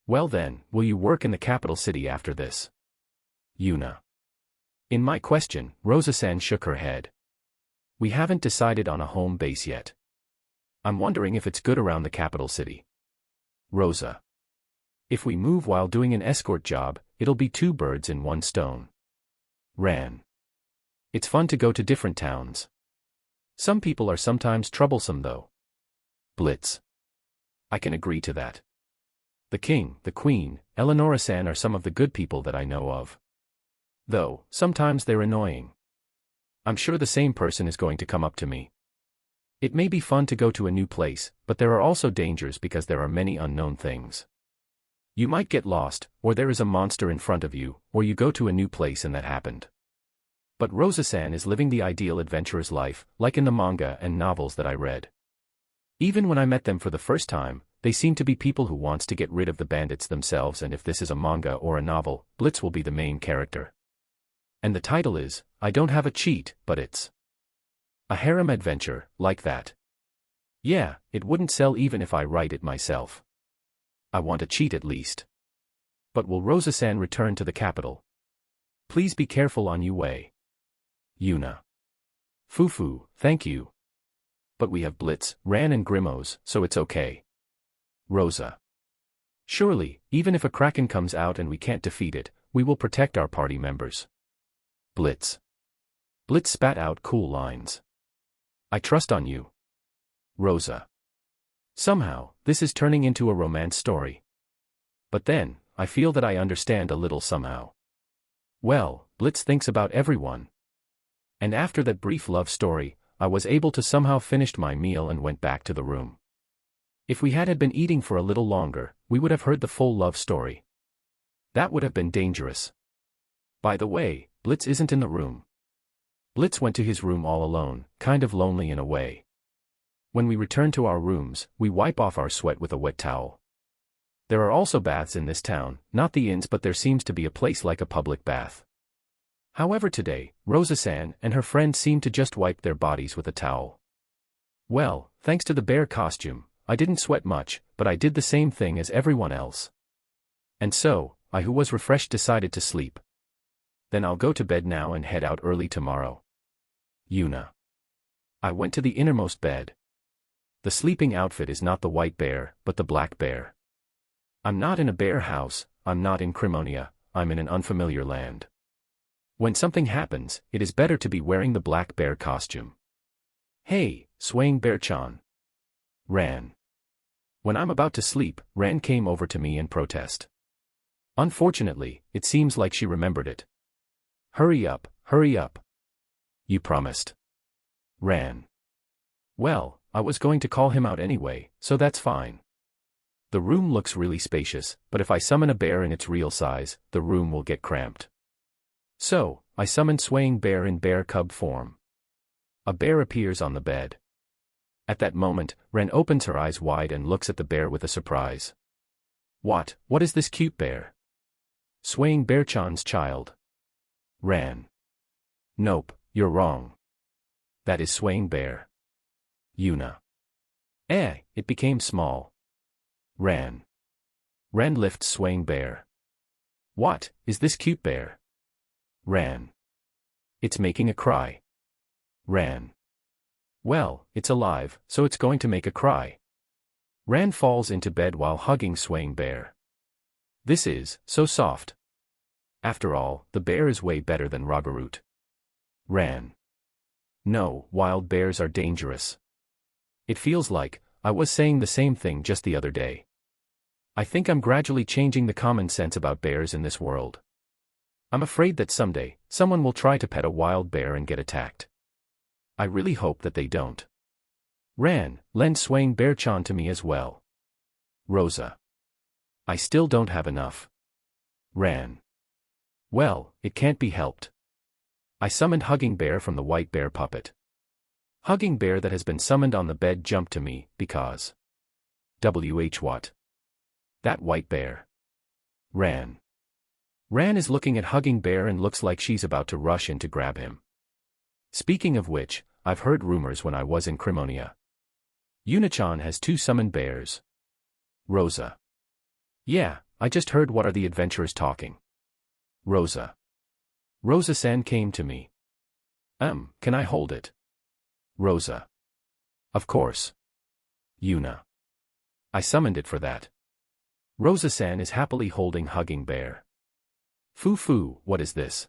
Well then, will you work in the capital city after this? Yuna. In my question, Rosa-san shook her head. We haven't decided on a home base yet. I'm wondering if it's good around the capital city. Rosa. If we move while doing an escort job, it'll be 2 birds in 1 stone. Ran. It's fun to go to different towns. Some people are sometimes troublesome though. Blitz. I can agree to that. The king, the queen, Eleonora-san are some of the good people that I know of. Though, sometimes they're annoying. I'm sure the same person is going to come up to me. It may be fun to go to a new place, but there are also dangers because there are many unknown things. You might get lost, or there is a monster in front of you, or you go to a new place and that happened. But Rosa-san is living the ideal adventurer's life, like in the manga and novels that I read. Even when I met them for the first time, they seem to be people who wants to get rid of the bandits themselves, and if this is a manga or a novel, Blitz will be the main character. And the title is, I don't have a cheat, but it's a harem adventure, like that. Yeah, it wouldn't sell even if I write it myself. I want a cheat at least. But will Rosa-san return to the capital? Please be careful on your way. Yuna. Fufu, thank you. But we have Blitz, Ran and Grimos, so it's okay. Rosa. Surely, even if a kraken comes out and we can't defeat it, we will protect our party members. Blitz. Blitz spat out cool lines. I trust on you. Rosa. Somehow, this is turning into a romance story. But then, I feel that I understand a little somehow. Well, Blitz thinks about everyone. And after that brief love story, I was able to somehow finish my meal and went back to the room. If we had been eating for a little longer, we would have heard the full love story. That would have been dangerous. By the way, Blitz isn't in the room. Blitz went to his room all alone, kind of lonely in a way. When we return to our rooms, we wipe off our sweat with a wet towel. There are also baths in this town, not the inns, but there seems to be a place like a public bath. However, today, Rosa-san and her friend seemed to just wipe their bodies with a towel. Well, thanks to the bear costume, I didn't sweat much, but I did the same thing as everyone else. And so, I who was refreshed decided to sleep. Then I'll go to bed now and head out early tomorrow. Yuna. I went to the innermost bed. The sleeping outfit is not the white bear, but the black bear. I'm not in a bear house, I'm not in Crimonia, I'm in an unfamiliar land. When something happens, it is better to be wearing the black bear costume. Hey, swaying bear-chan. Ran. When I'm about to sleep, Ran came over to me and protest. Unfortunately, it seems like she remembered it. Hurry up, hurry up. You promised. Ran. Well, I was going to call him out anyway, so that's fine. The room looks really spacious, but if I summon a bear in its real size, the room will get cramped. So, I summon Swaying Bear in bear cub form. A bear appears on the bed. At that moment, Ren opens her eyes wide and looks at the bear with a surprise. What is this cute bear? Swaying Bear-chan's child. Ran. Nope, you're wrong. That is Swaying Bear. Yuna. It became small. Ran. Ran lifts Swaying Bear. What is this cute bear? Ran. It's making a cry. Ran. Well, it's alive, so it's going to make a cry. Ran falls into bed while hugging Swaying Bear. This is so soft. After all, the bear is way better than Ragarut. Ran. No, wild bears are dangerous. It feels like I was saying the same thing just the other day. I think I'm gradually changing the common sense about bears in this world. I'm afraid that someday, someone will try to pet a wild bear and get attacked. I really hope that they don't. Ran, lend Swaying Bear-chan to me as well. Rosa. I still don't have enough. Ran. Well, it can't be helped. I summoned Hugging Bear from the white bear puppet. Hugging Bear that has been summoned on the bed jumped to me, because... what? That white bear. Ran. Ran is looking at Hugging Bear and looks like she's about to rush in to grab him. Speaking of which, I've heard rumors when I was in Crimonia. Yuna-chan has 2 summoned bears. Rosa. Yeah, I just heard. What are the adventurers talking? Rosa. Rosa-san came to me. Can I hold it? Rosa. Of course. Yuna. I summoned it for that. Rosa-san is happily holding Hugging Bear. Foo, what is this?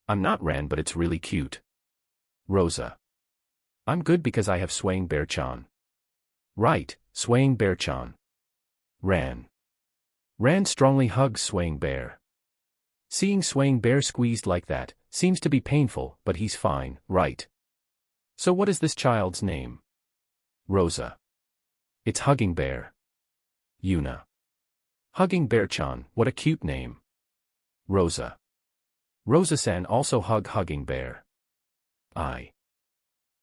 I'm not Ran, but it's really cute. Rosa. I'm good because I have Swaying Bear-chan. Right, Swaying Bear-chan. Ran. Ran strongly hugs Swaying Bear. Seeing Swaying Bear squeezed like that seems to be painful, but he's fine, right? So what is this child's name? Rosa. It's Hugging Bear. Yuna. Hugging Bear-chan, what a cute name. Rosa. Rosa-san also hug Hugging Bear. I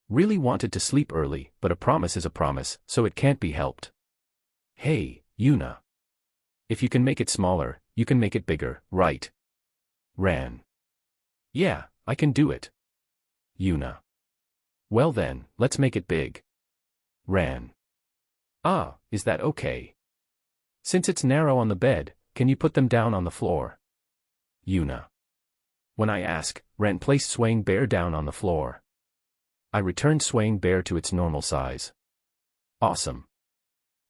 really wanted to sleep early, but a promise is a promise, so it can't be helped. Hey, Yuna. If you can make it smaller, you can make it bigger, right? Ran. Yeah, I can do it. Yuna. Well then, let's make it big. Ran. Ah, is that okay? Since it's narrow on the bed, can you put them down on the floor? Yuna. When I ask, Ran placed Swaying Bear down on the floor. I returned Swaying Bear to its normal size. Awesome.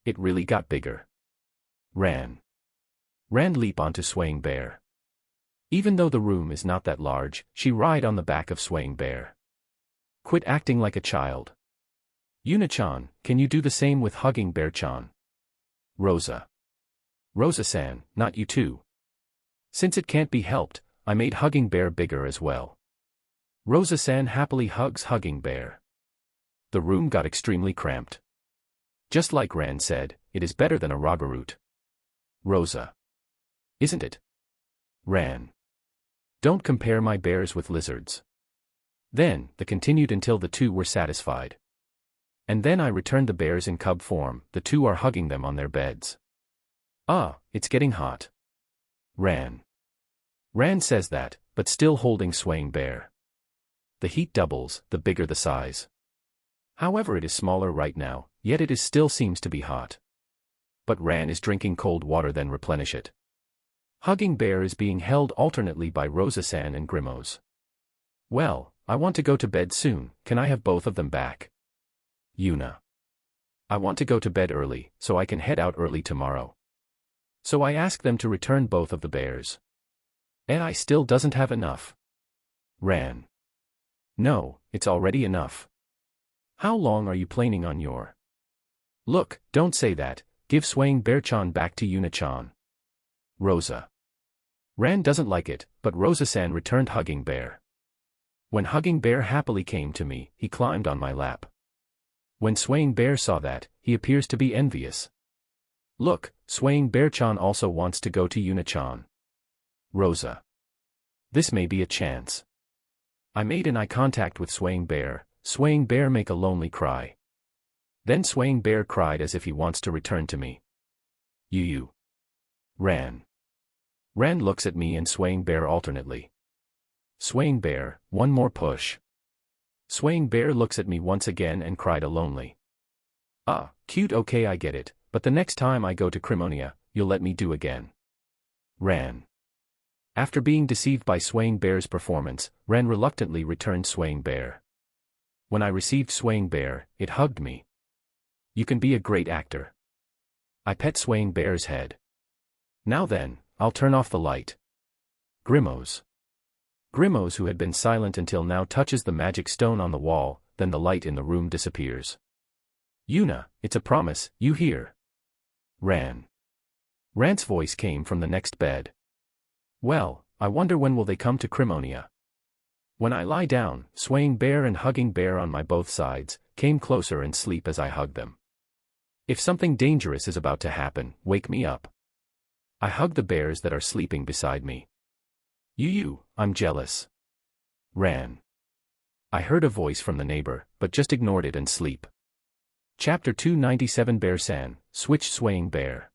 It really got bigger. Ran leap onto Swaying Bear. Even though the room is not that large, she ride on the back of Swaying Bear. Quit acting like a child. Yuna-chan, can you do the same with Hugging Bear-chan? Rosa. Rosa-san, not you too. Since it can't be helped, I made Hugging Bear bigger as well. Rosa-san happily hugs Hugging Bear. The room got extremely cramped. Just like Ran said, it is better than a root. Rosa. Isn't it? Ran. Don't compare my bears with lizards. Then, the continued until the two were satisfied. And then I returned the bears in cub form, the two are hugging them on their beds. Ah, it's getting hot. Ran says that, but still holding Swaying Bear. The heat doubles, the bigger the size. However, it is smaller right now, yet it still seems to be hot. But Ran is drinking cold water then replenish it. Hugging Bear is being held alternately by Rosa-san and Grimos. Well, I want to go to bed soon, can I have both of them back? Yuna. I want to go to bed early, so I can head out early tomorrow. So I ask them to return both of the bears. And I still doesn't have enough. Ran. No, it's already enough. How long are you planning on your? Look, don't say that, give Swaying Bear-chan back to Yuna-chan. Rosa. Ran doesn't like it, but Rosa-san returned Hugging Bear. When Hugging Bear happily came to me, he climbed on my lap. When Swaying Bear saw that, he appears to be envious. Look, Swaying Bear-chan also wants to go to Yuna-chan. Rosa. This may be a chance. I made an eye contact with Swaying Bear make a lonely cry. Then Swaying Bear cried as if he wants to return to me. You. Ran looks at me and Swaying Bear alternately. Swaying Bear, one more push. Swaying Bear looks at me once again and cried a lonely. Ah, cute, okay, I get it, but the next time I go to Crimonia, you'll let me do again. Ran. After being deceived by Swaying Bear's performance, Ran reluctantly returned Swaying Bear. When I received Swaying Bear, it hugged me. You can be a great actor. I pet Swaying Bear's head. Now then, I'll turn off the light. Grimos, who had been silent until now, touches the magic stone on the wall, then the light in the room disappears. Yuna, it's a promise, you hear? Ran's voice came from the next bed. Well, I wonder when will they come to Crimonia. When I lie down, Swaying Bear and Hugging Bear on my both sides, came closer and sleep as I hug them. If something dangerous is about to happen, wake me up. I hug the bears that are sleeping beside me. I'm jealous. Ran. I heard a voice from the neighbor, but just ignored it and sleep. Chapter 297 Bear-san, Switch Swaying Bear.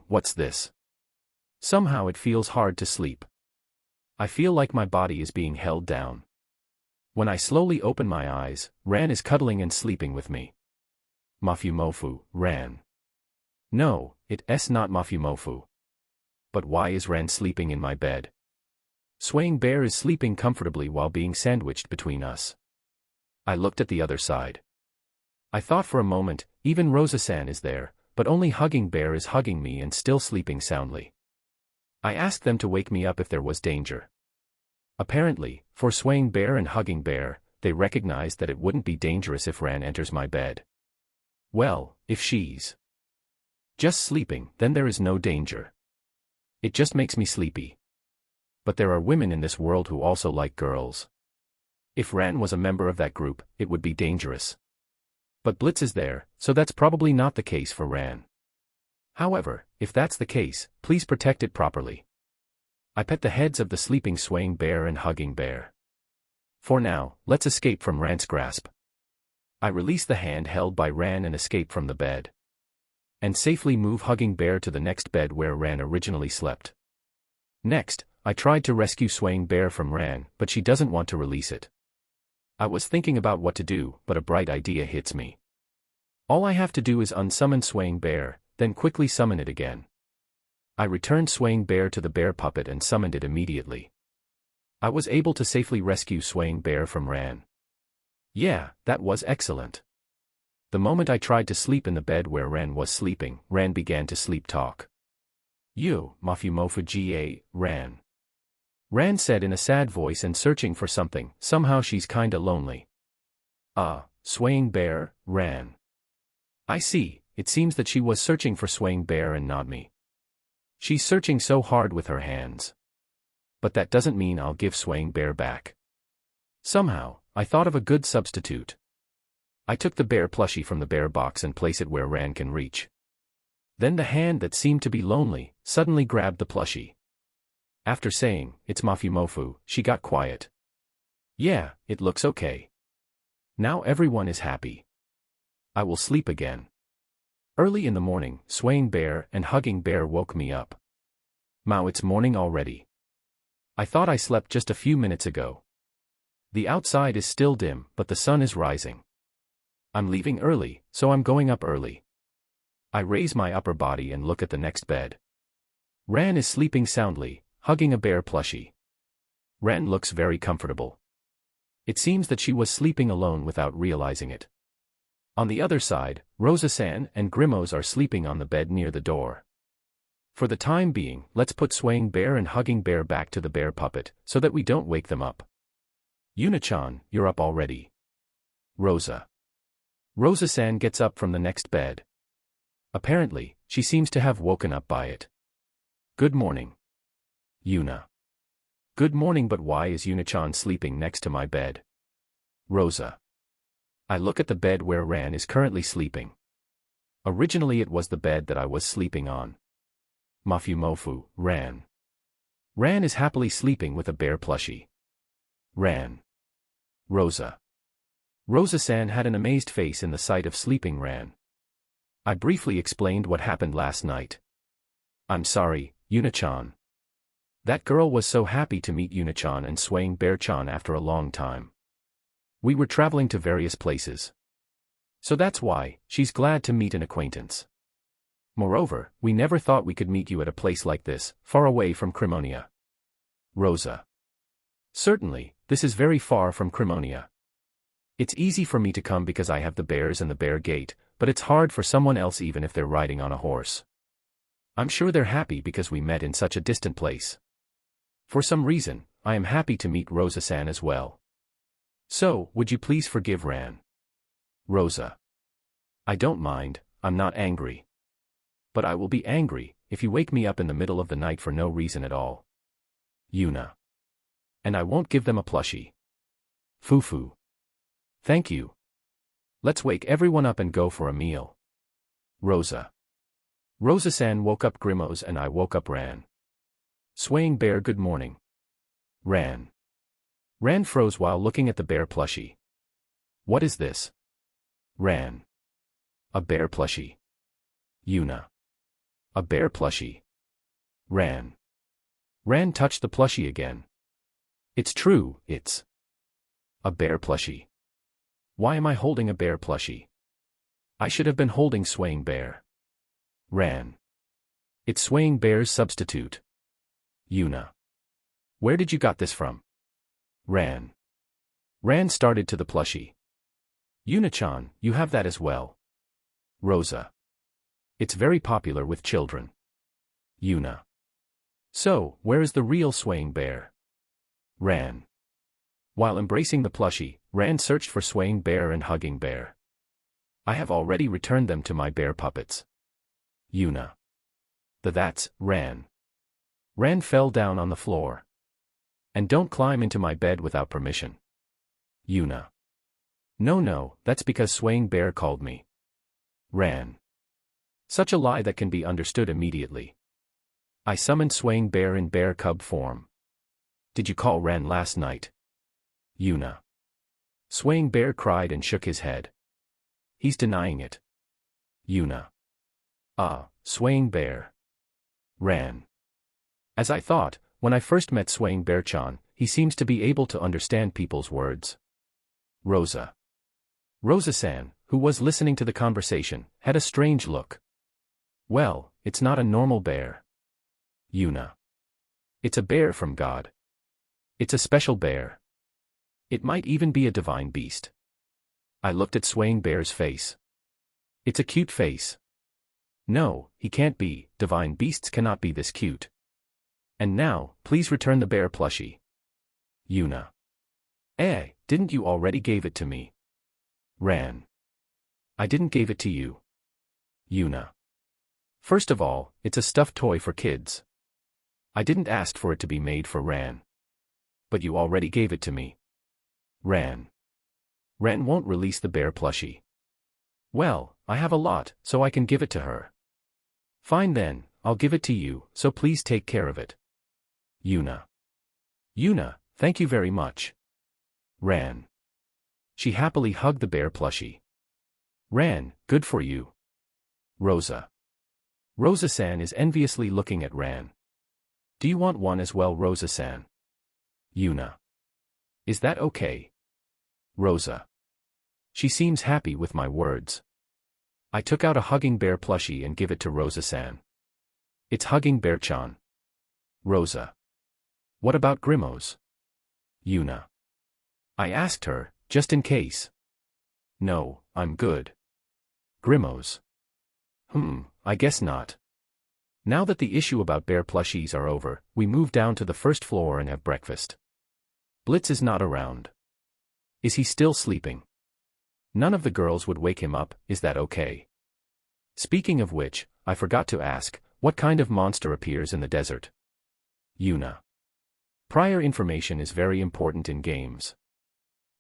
What's this? Somehow it feels hard to sleep. I feel like my body is being held down. When I slowly open my eyes, Ran is cuddling and sleeping with me. Mafumofu, Ran. No, it's not Mafumofu. But why is Ran sleeping in my bed? Swaying Bear is sleeping comfortably while being sandwiched between us. I looked at the other side. I thought for a moment, even Rosa-san is there, but only Hugging Bear is hugging me and still sleeping soundly. I asked them to wake me up if there was danger. Apparently, for Swaying Bear and Hugging Bear, they recognized that it wouldn't be dangerous if Ran enters my bed. Well, if she's just sleeping, then there is no danger. It just makes me sleepy. But there are women in this world who also like girls. If Ran was a member of that group, it would be dangerous. But Blitz is there, so that's probably not the case for Ran. However, if that's the case, please protect it properly. I pet the heads of the sleeping swaying bear and hugging bear. For now, let's escape from Ran's grasp. I release the hand held by Ran and escape from the bed. And safely move hugging bear to the next bed where Ran originally slept. Next, I tried to rescue swaying bear from Ran, but she doesn't want to release it. I was thinking about what to do, but a bright idea hits me. All I have to do is unsummon swaying bear, then quickly summon it again. I returned swaying bear to the bear puppet and summoned it immediately. I was able to safely rescue swaying bear from Ran. Yeah, that was excellent. The moment I tried to sleep in the bed where Ran was sleeping, Ran began to sleep talk. You, Mafumofu Ga, Ran. Ran said in a sad voice and searching for something, somehow she's kinda lonely. Swaying bear, Ran. I see, it seems that she was searching for swaying bear and not me. She's searching so hard with her hands. But that doesn't mean I'll give swaying bear back. Somehow, I thought of a good substitute. I took the bear plushie from the bear box and placed it where Ran can reach. Then the hand that seemed to be lonely, suddenly grabbed the plushie. After saying, "It's Mafumofu," she got quiet. Yeah, it looks okay. Now everyone is happy. I will sleep again. Early in the morning, swaying bear and hugging bear woke me up. Mao, it's morning already. I thought I slept just a few minutes ago. The outside is still dim, but the sun is rising. I'm leaving early, so I'm going up early. I raise my upper body and look at the next bed. Ran is sleeping soundly, hugging a bear plushie. Ran looks very comfortable. It seems that she was sleeping alone without realizing it. On the other side, Rosa-san and Grimos are sleeping on the bed near the door. For the time being, let's put swaying bear and hugging bear back to the bear puppet, so that we don't wake them up. Yuna-chan, you're up already. Rosa. Rosa-san gets up from the next bed. Apparently, she seems to have woken up by it. Good morning. Yuna. Good morning, but why is Yuna-chan sleeping next to my bed? Rosa. I look at the bed where Ran is currently sleeping. Originally it was the bed that I was sleeping on. Mafumofu, Ran. Ran is happily sleeping with a bear plushie. Ran. Rosa. Rosa-san had an amazed face in the sight of sleeping Ran. I briefly explained what happened last night. I'm sorry, Yuna-chan. That girl was so happy to meet Yuna-chan and swaying bear-chan after a long time. We were traveling to various places. So that's why, she's glad to meet an acquaintance. Moreover, we never thought we could meet you at a place like this, far away from Crimonia. Rosa. Certainly, this is very far from Crimonia. It's easy for me to come because I have the bears and the bear gate, but it's hard for someone else even if they're riding on a horse. I'm sure they're happy because we met in such a distant place. For some reason, I am happy to meet Rosa-san as well. So, would you please forgive Ran? Rosa. I don't mind, I'm not angry. But I will be angry if you wake me up in the middle of the night for no reason at all. Yuna. And I won't give them a plushie. Fufu. Thank you. Let's wake everyone up and go for a meal. Rosa. Rosa-san woke up Grimos and I woke up Ran. Swaying bear, good morning. Ran. Ran froze while looking at the bear plushie. What is this? Ran. A bear plushie. Yuna. A bear plushie. Ran. Ran touched the plushie again. It's true, it's a bear plushie. Why am I holding a bear plushie? I should have been holding swaying bear. Ran. It's swaying bear's substitute. Yuna. Where did you got this from? Ran. Ran started to the plushie. Yuna-chan, you have that as well. Rosa. It's very popular with children. Yuna. So, where is the real swaying bear? Ran. While embracing the plushie, Ran searched for swaying bear and hugging bear. I have already returned them to my bear puppets. Yuna. That's Ran. Ran fell down on the floor. And don't climb into my bed without permission. Yuna. No, that's because Swaying Bear called me. Ran. Such a lie that can be understood immediately. I summoned Swaying Bear in bear cub form. Did you call Ran last night? Yuna. Swaying Bear cried and shook his head. He's denying it. Yuna. Swaying Bear. Ran. As I thought, when I first met Swaying Bear-chan, he seems to be able to understand people's words. Rosa. Rosa-san, who was listening to the conversation, had a strange look. Well, it's not a normal bear. Yuna. It's a bear from God. It's a special bear. It might even be a divine beast. I looked at Swaying Bear's face. It's a cute face. No, he can't be, divine beasts cannot be this cute. And now, please return the bear plushie. Yuna. Didn't you already gave it to me? Ran. I didn't gave it to you. Yuna. First of all, it's a stuffed toy for kids. I didn't ask for it to be made for Ran. But you already gave it to me. Ran. Ran won't release the bear plushie. Well, I have a lot, so I can give it to her. Fine then, I'll give it to you, so please take care of it. Yuna. Yuna, thank you very much. Ran. She happily hugged the bear plushie. Ran, good for you. Rosa. Rosa-san is enviously looking at Ran. Do you want one as well, Rosa-san? Yuna. Is that okay? Rosa. She seems happy with my words. I took out a hugging bear plushie and give it to Rosa-san. It's Hugging Bear-chan. Rosa. What about Grimos? Yuna. I asked her, just in case. No, I'm good. Grimos. I guess not. Now that the issue about bear plushies are over, we move down to the first floor and have breakfast. Blitz is not around. Is he still sleeping? None of the girls would wake him up, is that okay? Speaking of which, I forgot to ask, what kind of monster appears in the desert? Yuna. Prior information is very important in games.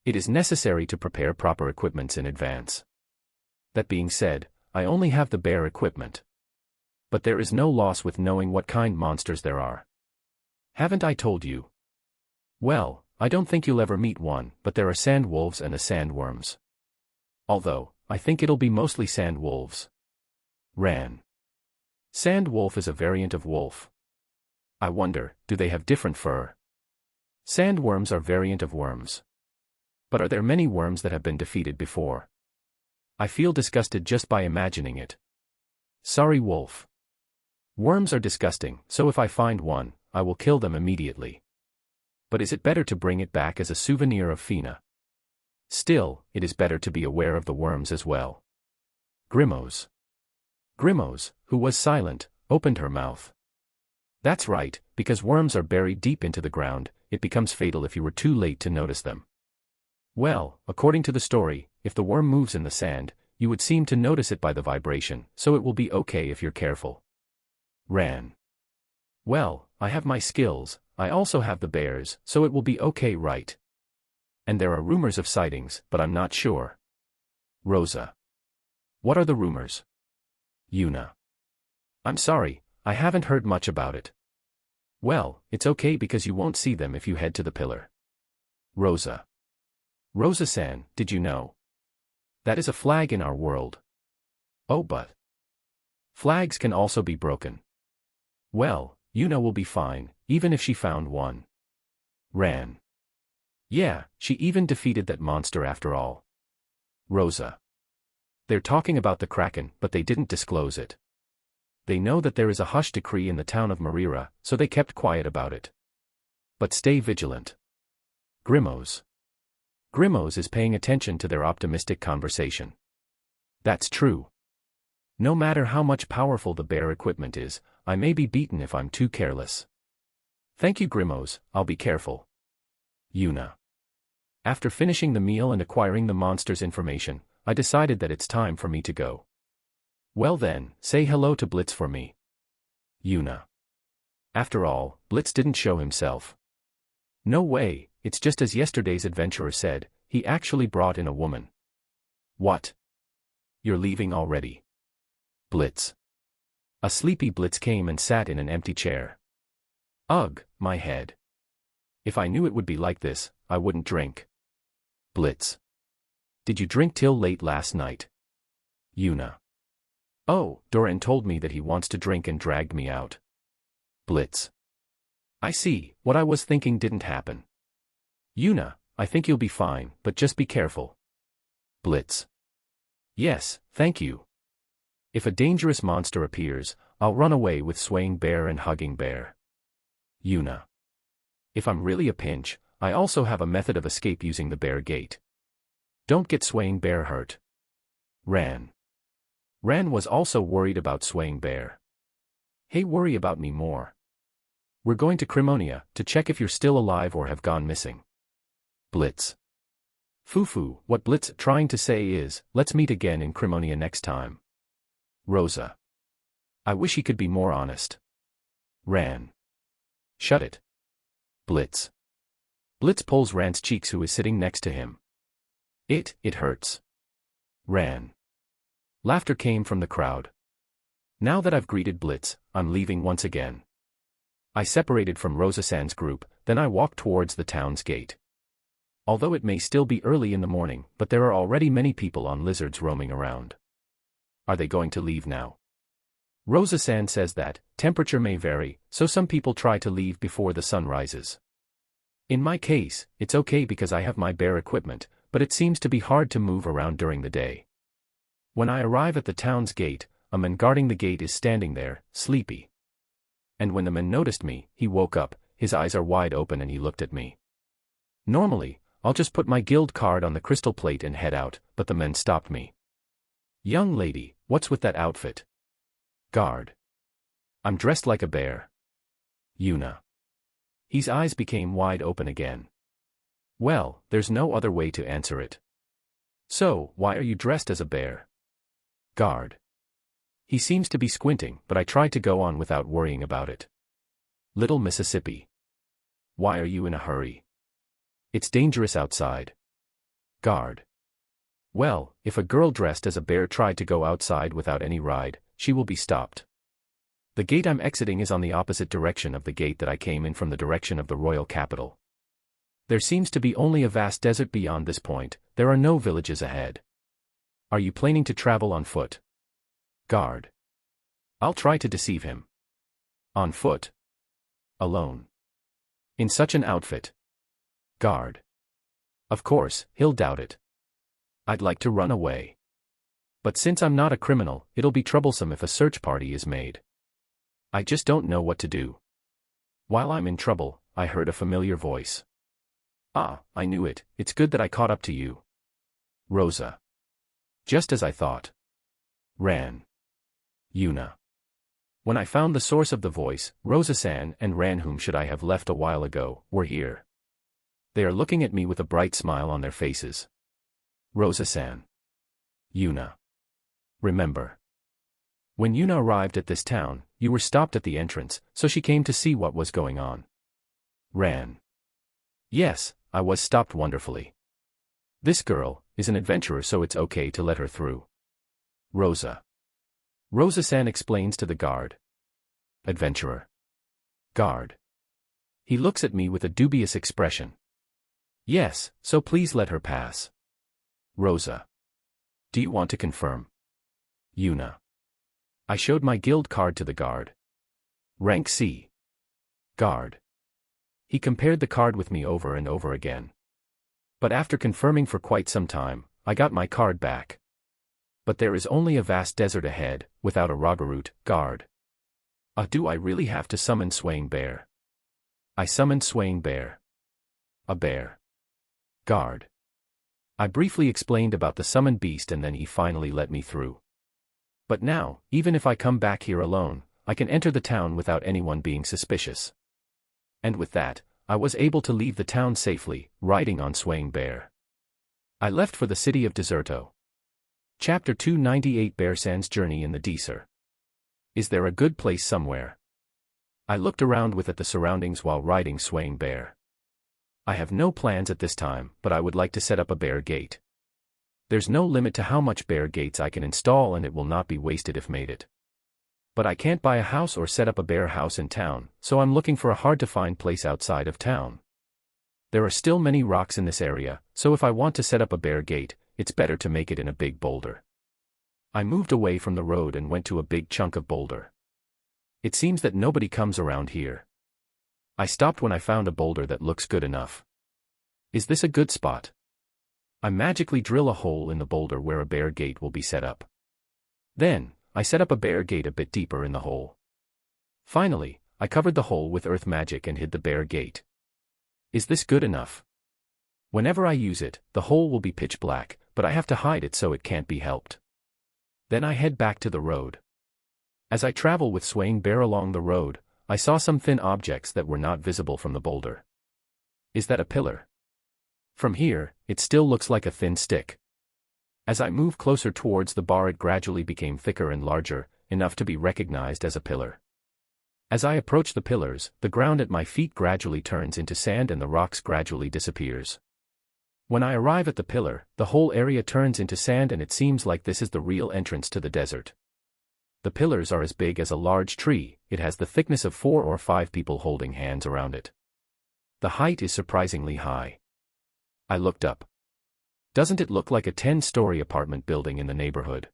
It is necessary to prepare proper equipments in advance. That being said, I only have the bear equipment. But there is no loss with knowing what kind monsters there are. Haven't I told you? Well, I don't think you'll ever meet one, but there are sand wolves and sandworms. Although, I think it'll be mostly sand wolves. Ran. Sand wolf is a variant of wolf. I wonder, do they have different fur? Sandworms are variant of worms. But are there many worms that have been defeated before? I feel disgusted just by imagining it. Sorry, wolf. Worms are disgusting, so if I find one, I will kill them immediately. But is it better to bring it back as a souvenir of Fina? Still, it is better to be aware of the worms as well. Grimos. Grimos, who was silent, opened her mouth. That's right, because worms are buried deep into the ground, it becomes fatal if you were too late to notice them. Well, according to the story, if the worm moves in the sand, you would seem to notice it by the vibration, so it will be okay if you're careful. Ran. Well, I have my skills, I also have the bears, so it will be okay, right? And there are rumors of sightings, but I'm not sure. Rosa. What are the rumors? Yuna. I'm sorry, I haven't heard much about it. Well, it's okay because you won't see them if you head to the pillar. Rosa. Rosa-san, did you know? That is a flag in our world. Oh, but flags can also be broken. Well, Yuna will be fine, even if she found one. Ran. Yeah, she even defeated that monster after all. Rosa. They're talking about the Kraken, but they didn't disclose it. They know that there is a hush decree in the town of Marira, so they kept quiet about it. But stay vigilant. Grimos. Grimos is paying attention to their optimistic conversation. That's true. No matter how much powerful the bear equipment is, I may be beaten if I'm too careless. Thank you, Grimos, I'll be careful. Yuna. After finishing the meal and acquiring the monster's information, I decided that it's time for me to go. Well then, say hello to Blitz for me. Yuna. After all, Blitz didn't show himself. No way, it's just as yesterday's adventurer said, he actually brought in a woman. What? You're leaving already? Blitz. A sleepy Blitz came and sat in an empty chair. Ugh, my head. If I knew it would be like this, I wouldn't drink. Blitz. Did you drink till late last night? Yuna. Oh, Doran told me that he wants to drink and dragged me out. Blitz. I see, what I was thinking didn't happen. Yuna, I think you'll be fine, but just be careful. Blitz. Yes, thank you. If a dangerous monster appears, I'll run away with Swaying Bear and Hugging Bear. Yuna. If I'm really a pinch, I also have a method of escape using the bear gate. Don't get Swaying Bear hurt. Ran. Ran was also worried about Swaying Bear. Hey, worry about me more. We're going to Crimonia to check if you're still alive or have gone missing. Blitz. Fufu, what Blitz trying to say is, let's meet again in Crimonia next time. Rosa. I wish he could be more honest. Ran. Shut it. Blitz. Blitz pulls Ran's cheeks, who is sitting next to him. It hurts. Ran. Laughter came from the crowd. Now that I've greeted Blitz, I'm leaving once again. I separated from Rosa-san's group, then I walked towards the town's gate. Although it may still be early in the morning, but there are already many people on lizards roaming around. Are they going to leave now? Rosa-san says that temperature may vary, so some people try to leave before the sun rises. In my case, it's okay because I have my bear equipment, but it seems to be hard to move around during the day. When I arrive at the town's gate, a man guarding the gate is standing there, sleepy. And when the man noticed me, he woke up, his eyes are wide open and he looked at me. Normally, I'll just put my guild card on the crystal plate and head out, but the man stopped me. Young lady, what's with that outfit? Guard. I'm dressed like a bear. Yuna. His eyes became wide open again. Well, there's no other way to answer it. So, why are you dressed as a bear? Guard. He seems to be squinting, but I tried to go on without worrying about it. Little Mississippi. Why are you in a hurry? It's dangerous outside. Guard. Well, if a girl dressed as a bear tried to go outside without any ride, she will be stopped. The gate I'm exiting is on the opposite direction of the gate that I came in from, the direction of the royal capital. There seems to be only a vast desert beyond this point, there are no villages ahead. Are you planning to travel on foot? Guard. I'll try to deceive him. On foot? Alone? In such an outfit? Guard. Of course, he'll doubt it. I'd like to run away. But since I'm not a criminal, it'll be troublesome if a search party is made. I just don't know what to do. While I'm in trouble, I heard a familiar voice. Ah, I knew it, it's good that I caught up to you. Rosa. Just as I thought. Ran. Yuna. When I found the source of the voice, Rosa-san and Ran, whom should I have left a while ago, were here. They are looking at me with a bright smile on their faces. Rosa-san. Yuna. Remember. When Yuna arrived at this town, you were stopped at the entrance, so she came to see what was going on. Ran. Yes, I was stopped wonderfully. This girl is an adventurer, so it's okay to let her through. Rosa. Rosa-san explains to the guard. Adventurer. Guard. He looks at me with a dubious expression. Yes, so please let her pass. Rosa. Do you want to confirm? Yuna. I showed my guild card to the guard. Rank C. Guard. He compared the card with me over and over again. But after confirming for quite some time, I got my card back. But there is only a vast desert ahead, without a Ragaroot, guard. Do I really have to summon Swaying Bear? I summoned Swaying Bear. A bear. Guard. I briefly explained about the summoned beast and then he finally let me through. But now, even if I come back here alone, I can enter the town without anyone being suspicious. And with that, I was able to leave the town safely, riding on Swaying Bear. I left for the city of Deserto. Chapter 298, Bearsan's Journey in the Desert. Is there a good place somewhere? I looked around at the surroundings while riding Swaying Bear. I have no plans at this time, but I would like to set up a bear gate. There's no limit to how much bear gates I can install and it will not be wasted if made it. But I can't buy a house or set up a bear house in town, so I'm looking for a hard-to-find place outside of town. There are still many rocks in this area, so if I want to set up a bear gate, it's better to make it in a big boulder. I moved away from the road and went to a big chunk of boulder. It seems that nobody comes around here. I stopped when I found a boulder that looks good enough. Is this a good spot? I magically drill a hole in the boulder where a bear gate will be set up. Then, I set up a bear gate a bit deeper in the hole. Finally, I covered the hole with earth magic and hid the bear gate. Is this good enough? Whenever I use it, the hole will be pitch black, but I have to hide it so it can't be helped. Then I head back to the road. As I travel with Swaying Bear along the road, I saw some thin objects that were not visible from the boulder. Is that a pillar? From here, it still looks like a thin stick. As I move closer towards the bar, it gradually became thicker and larger, enough to be recognized as a pillar. As I approach the pillars, the ground at my feet gradually turns into sand and the rocks gradually disappears. When I arrive at the pillar, the whole area turns into sand and it seems like this is the real entrance to the desert. The pillars are as big as a large tree, it has the thickness of 4 or 5 people holding hands around it. The height is surprisingly high. I looked up. Doesn't it look like a 10-story apartment building in the neighborhood?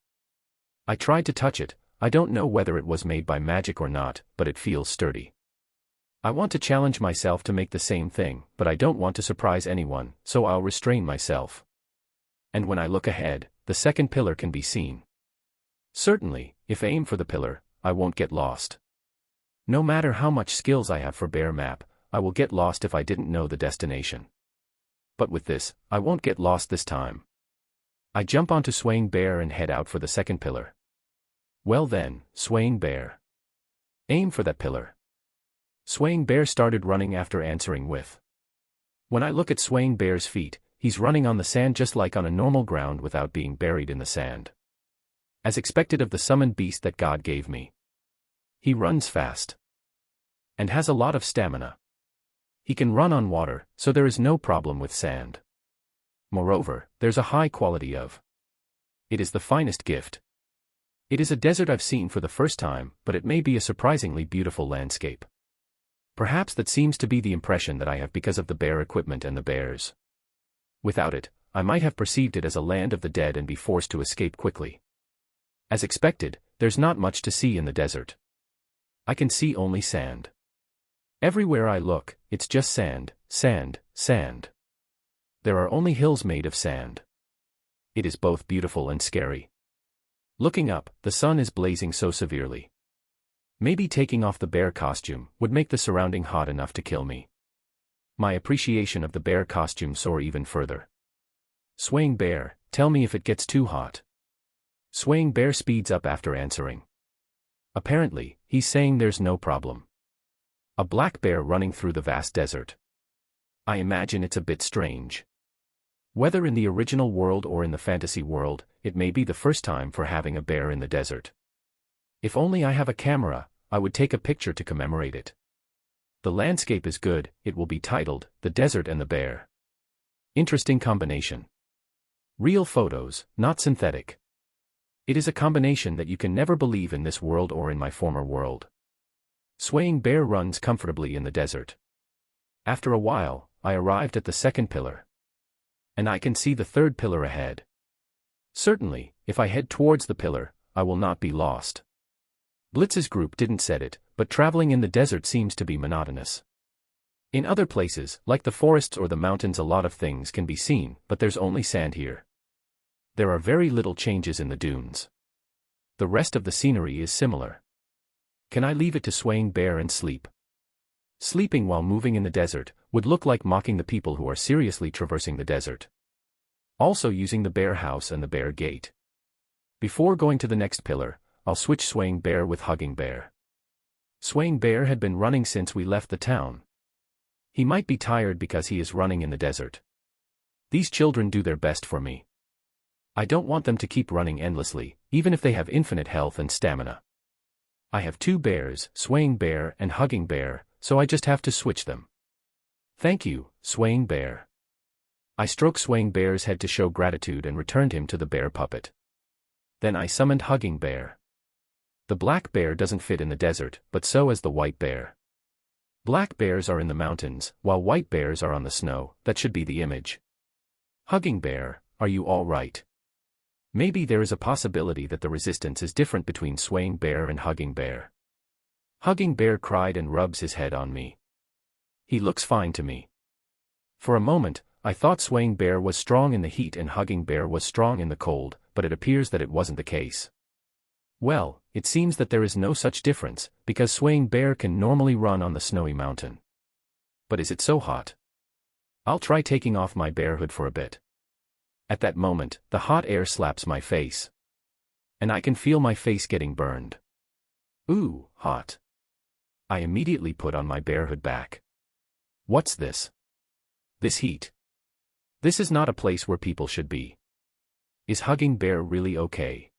I tried to touch it. I don't know whether it was made by magic or not, but it feels sturdy. I want to challenge myself to make the same thing, but I don't want to surprise anyone, so I'll restrain myself. And when I look ahead, the second pillar can be seen. Certainly, if I aim for the pillar, I won't get lost. No matter how much skills I have for bear map, I will get lost if I didn't know the destination. But with this, I won't get lost this time. I jump onto Swaying Bear and head out for the second pillar. Well then, Swaying Bear. Aim for that pillar. Swaying Bear started running after answering with. When I look at Swaying Bear's feet, he's running on the sand just like on a normal ground without being buried in the sand. As expected of the summoned beast that God gave me. He runs fast. And has a lot of stamina. He can run on water, so there is no problem with sand. Moreover, there's a high quality of. It is the finest gift. It is a desert I've seen for the first time, but it may be a surprisingly beautiful landscape. Perhaps that seems to be the impression that I have because of the bear equipment and the bears. Without it, I might have perceived it as a land of the dead and be forced to escape quickly. As expected, there's not much to see in the desert. I can see only sand. Everywhere I look, it's just sand, sand, sand. There are only hills made of sand. It is both beautiful and scary. Looking up, the sun is blazing so severely. Maybe taking off the bear costume would make the surrounding hot enough to kill me. My appreciation of the bear costume soar even further. Swaying Bear, tell me if it gets too hot. Swaying Bear speeds up after answering. Apparently, he's saying there's no problem. A black bear running through the vast desert. I imagine it's a bit strange. Whether in the original world or in the fantasy world, it may be the first time for having a bear in the desert. If only I have a camera, I would take a picture to commemorate it. The landscape is good, it will be titled, The Desert and the Bear. Interesting combination. Real photos, not synthetic. It is a combination that you can never believe in this world or in my former world. Swaying Bear runs comfortably in the desert. After a while, I arrived at the second pillar. And I can see the third pillar ahead. Certainly, if I head towards the pillar, I will not be lost. Blitz's group didn't set it, but traveling in the desert seems to be monotonous. In other places, like the forests or the mountains, a lot of things can be seen, but there's only sand here. There are very little changes in the dunes. The rest of the scenery is similar. Can I leave it to Swaying Bear and sleep? Sleeping while moving in the desert would look like mocking the people who are seriously traversing the desert. Also using the bear house and the bear gate. Before going to the next pillar, I'll switch Swaying Bear with Hugging Bear. Swaying Bear had been running since we left the town. He might be tired because he is running in the desert. These children do their best for me. I don't want them to keep running endlessly, even if they have infinite health and stamina. I have 2 bears, Swaying Bear and Hugging Bear, so I just have to switch them. Thank you, swaying bear. I stroked swaying bear's head to show gratitude and returned him to the bear puppet. Then I summoned hugging bear. The black bear doesn't fit in the desert, but so is the white bear. Black bears are in the mountains, while white bears are on the snow. That should be the image. Hugging bear, are you all right? Maybe there is a possibility that the resistance is different between swaying bear and hugging bear. Hugging bear cried and rubs his head on me. He looks fine to me. For a moment, I thought swaying bear was strong in the heat and hugging bear was strong in the cold, but it appears that it wasn't the case. Well, it seems that there is no such difference, because swaying bear can normally run on the snowy mountain. But is it so hot? I'll try taking off my bear hood for a bit. At that moment, the hot air slaps my face. And I can feel my face getting burned. Ooh, hot. I immediately put on my bear hood back. What's this? This heat. This is not a place where people should be. Is hugging bear really okay?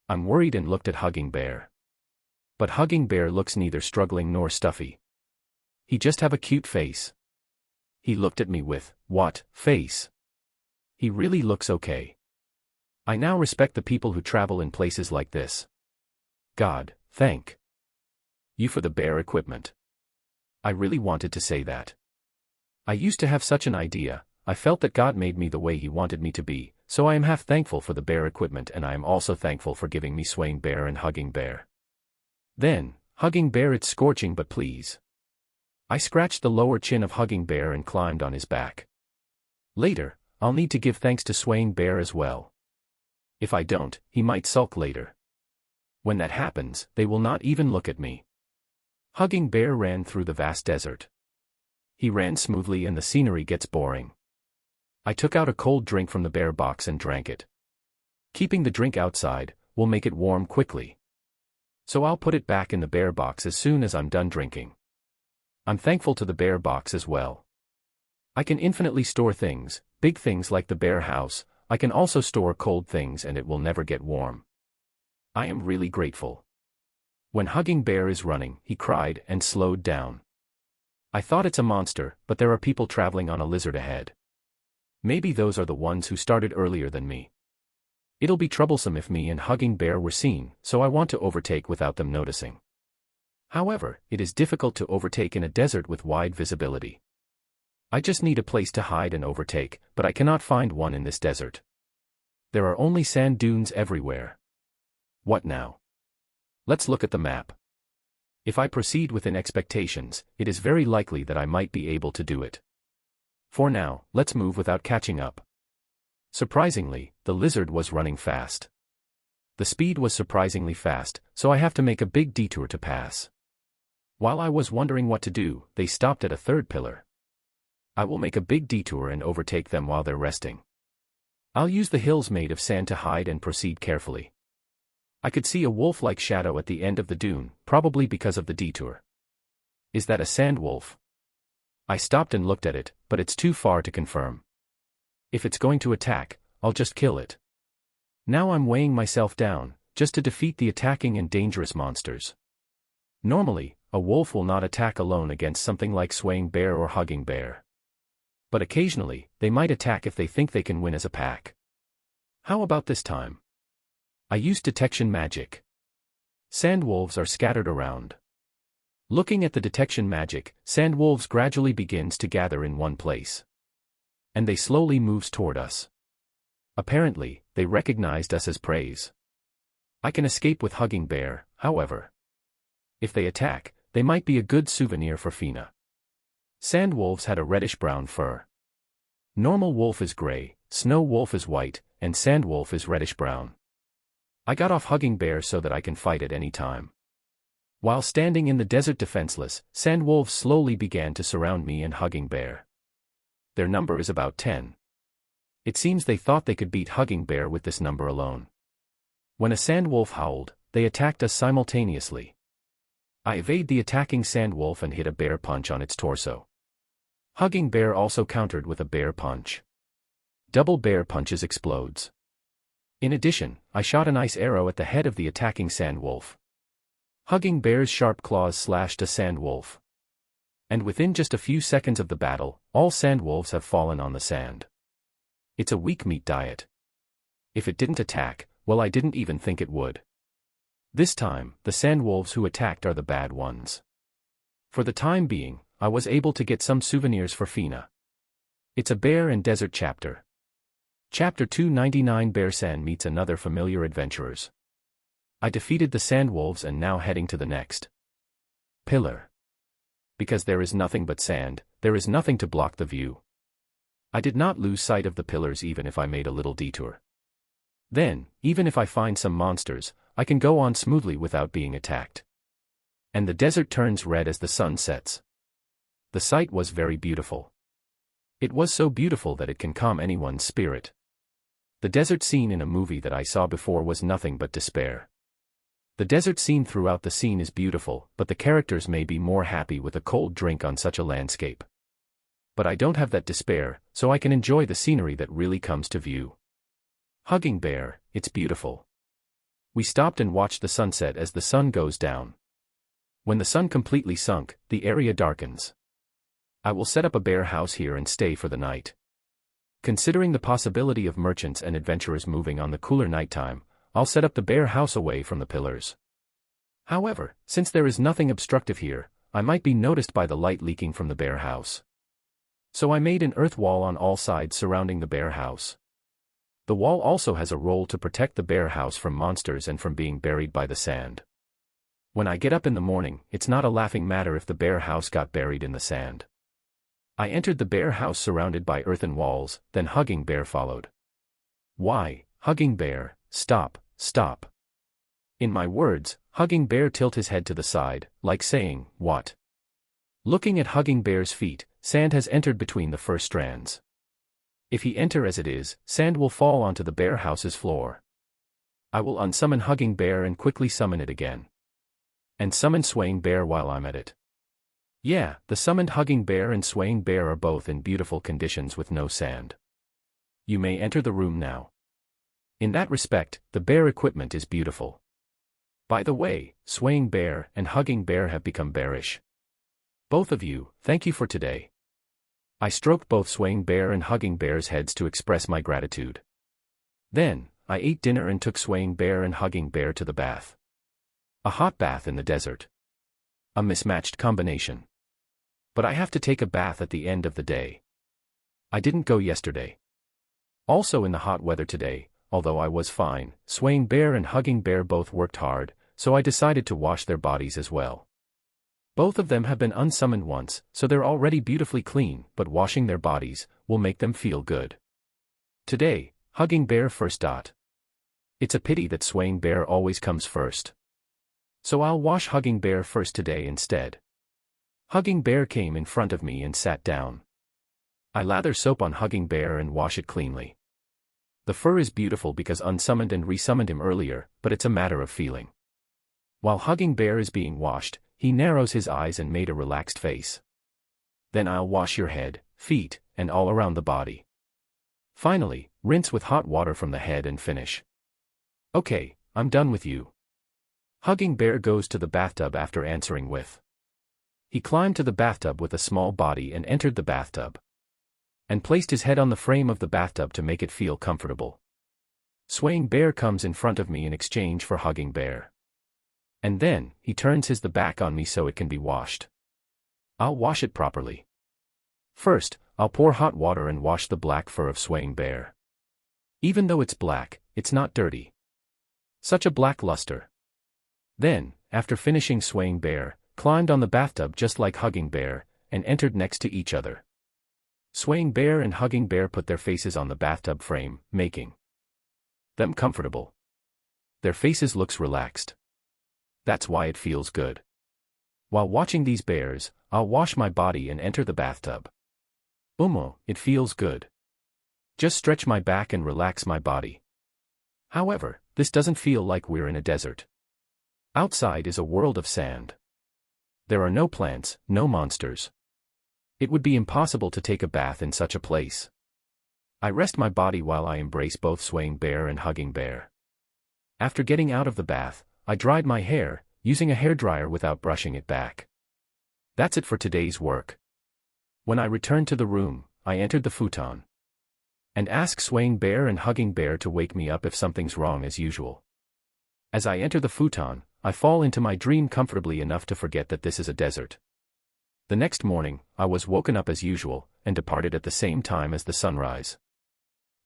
I'm worried and looked at hugging bear. But hugging bear looks neither struggling nor stuffy. He just have a cute face. He looked at me with, what, face? He really looks okay. I now respect the people who travel in places like this. God, thank you for the bear equipment. I really wanted to say that. I used to have such an idea. I felt that God made me the way He wanted me to be, so I am half thankful for the bear equipment and I am also thankful for giving me swaying bear and hugging bear. Then, hugging bear, it's scorching but please. I scratched the lower chin of hugging bear and climbed on his back. Later, I'll need to give thanks to swaying bear as well. If I don't, he might sulk later. When that happens, they will not even look at me. Hugging bear ran through the vast desert. He ran smoothly and the scenery gets boring. I took out a cold drink from the bear box and drank it. Keeping the drink outside will make it warm quickly. So I'll put it back in the bear box as soon as I'm done drinking. I'm thankful to the bear box as well. I can infinitely store things, big things like the bear house. I can also store cold things and it will never get warm. I am really grateful. When hugging bear is running, he cried and slowed down. I thought it's a monster, but there are people traveling on a lizard ahead. Maybe those are the ones who started earlier than me. It'll be troublesome if me and hugging bear were seen, so I want to overtake without them noticing. However, it is difficult to overtake in a desert with wide visibility. I just need a place to hide and overtake, but I cannot find one in this desert. There are only sand dunes everywhere. What now? Let's look at the map. If I proceed within expectations, it is very likely that I might be able to do it. For now, let's move without catching up. Surprisingly, the lizard was running fast. The speed was surprisingly fast, so I have to make a big detour to pass. While I was wondering what to do, they stopped at a third pillar. I will make a big detour and overtake them while they're resting. I'll use the hills made of sand to hide and proceed carefully. I could see a wolf-like shadow at the end of the dune, probably because of the detour. Is that a sand wolf? I stopped and looked at it, but it's too far to confirm. If it's going to attack, I'll just kill it. Now I'm weighing myself down, just to defeat the attacking and dangerous monsters. Normally, a wolf will not attack alone against something like swaying bear or hugging bear. But occasionally, they might attack if they think they can win as a pack. How about this time? I used detection magic. Sandwolves are scattered around. Looking at the detection magic, sandwolves gradually begins to gather in one place. And they slowly moves toward us. Apparently, they recognized us as prey. I can escape with hugging bear, however. If they attack, they might be a good souvenir for Fina. Sandwolves had a reddish-brown fur. Normal wolf is gray, snow wolf is white, and sandwolf is reddish-brown. I got off hugging bear so that I can fight at any time. While standing in the desert defenseless, sandwolves slowly began to surround me and hugging bear. Their number is about 10. It seems they thought they could beat hugging bear with this number alone. When a sandwolf howled, they attacked us simultaneously. I evade the attacking sandwolf and hit a bear punch on its torso. Hugging bear also countered with a bear punch. Double bear punches explodes. In addition, I shot an ice arrow at the head of the attacking sandwolf. Hugging bear's sharp claws slashed a sandwolf. And within just a few seconds of the battle, all sandwolves have fallen on the sand. It's a weak meat diet. If it didn't attack, well, I didn't even think it would. This time, the sandwolves who attacked are the bad ones. For the time being, I was able to get some souvenirs for Fina. It's a bear and desert chapter. Chapter 299 Bear San meets another familiar adventurers. I defeated the sandwolves and now heading to the next pillar. Because there is nothing but sand, there is nothing to block the view. I did not lose sight of the pillars even if I made a little detour. Then, even if I find some monsters, I can go on smoothly without being attacked. And the desert turns red as the sun sets. The sight was very beautiful. It was so beautiful that it can calm anyone's spirit. The desert scene in a movie that I saw before was nothing but despair. The desert scene throughout the scene is beautiful, but the characters may be more happy with a cold drink on such a landscape. But I don't have that despair, so I can enjoy the scenery that really comes to view. Hugging bear, it's beautiful. We stopped and watched the sunset as the sun goes down. When the sun completely sunk, the area darkens. I will set up a bear house here and stay for the night. Considering the possibility of merchants and adventurers moving on the cooler nighttime, I'll set up the bear house away from the pillars. However, since there is nothing obstructive here, I might be noticed by the light leaking from the bear house. So I made an earth wall on all sides surrounding the bear house. The wall also has a role to protect the bear house from monsters and from being buried by the sand. When I get up in the morning, it's not a laughing matter if the bear house got buried in the sand. I entered the bear house surrounded by earthen walls, then Hugging Bear followed. Why, Hugging Bear, stop, stop. In my words, Hugging Bear tilted his head to the side, like saying, what? Looking at Hugging Bear's feet, sand has entered between the first strands. If he enter as it is, sand will fall onto the bear house's floor. I will unsummon Hugging Bear and quickly summon it again. And summon Swaying Bear while I'm at it. Yeah, the summoned Hugging Bear and Swaying Bear are both in beautiful conditions with no sand. You may enter the room now. In that respect, the bear equipment is beautiful. By the way, Swaying Bear and Hugging Bear have become bearish. Both of you, thank you for today. I stroked both Swaying Bear and Hugging Bear's heads to express my gratitude. Then, I ate dinner and took Swaying Bear and Hugging Bear to the bath. A hot bath in the desert. A mismatched combination. But I have to take a bath at the end of the day. I didn't go yesterday. Also in the hot weather today, although I was fine, Swaying Bear and Hugging Bear both worked hard, so I decided to wash their bodies as well. Both of them have been unsummoned once, so they're already beautifully clean, but washing their bodies will make them feel good. Today, Hugging Bear first. It's a pity that Swaying Bear always comes first. So I'll wash Hugging Bear first today instead. Hugging Bear came in front of me and sat down. I lather soap on Hugging Bear and wash it cleanly. The fur is beautiful because unsummoned and resummoned him earlier, but it's a matter of feeling. While Hugging Bear is being washed, he narrows his eyes and made a relaxed face. Then I'll wash your head, feet, and all around the body. Finally, rinse with hot water from the head and finish. Okay, I'm done with you. Hugging Bear goes to the bathtub after answering with. He climbed to the bathtub with a small body and entered the bathtub. And placed his head on the frame of the bathtub to make it feel comfortable. Swaying Bear comes in front of me in exchange for Hugging Bear. And then, he turns the back on me so it can be washed. I'll wash it properly. First, I'll pour hot water and wash the black fur of Swaying Bear. Even though it's black, it's not dirty. Such a black luster. Then, after finishing, Swaying Bear climbed on the bathtub just like Hugging Bear, and entered next to each other. Swaying Bear and Hugging Bear put their faces on the bathtub frame, making them comfortable. Their faces looks relaxed. That's why it feels good. While watching these bears, I'll wash my body and enter the bathtub. It feels good. Just stretch my back and relax my body. However, this doesn't feel like we're in a desert. Outside is a world of sand. There are no plants, no monsters. It would be impossible to take a bath in such a place. I rest my body while I embrace both Swaying Bear and Hugging Bear. After getting out of the bath, I dried my hair, using a hairdryer without brushing it back. That's it for today's work. When I returned to the room, I entered the futon and asked Swaying Bear and Hugging Bear to wake me up if something's wrong as usual. As I enter the futon, I fall into my dream comfortably enough to forget that this is a desert. The next morning, I was woken up as usual, and departed at the same time as the sunrise.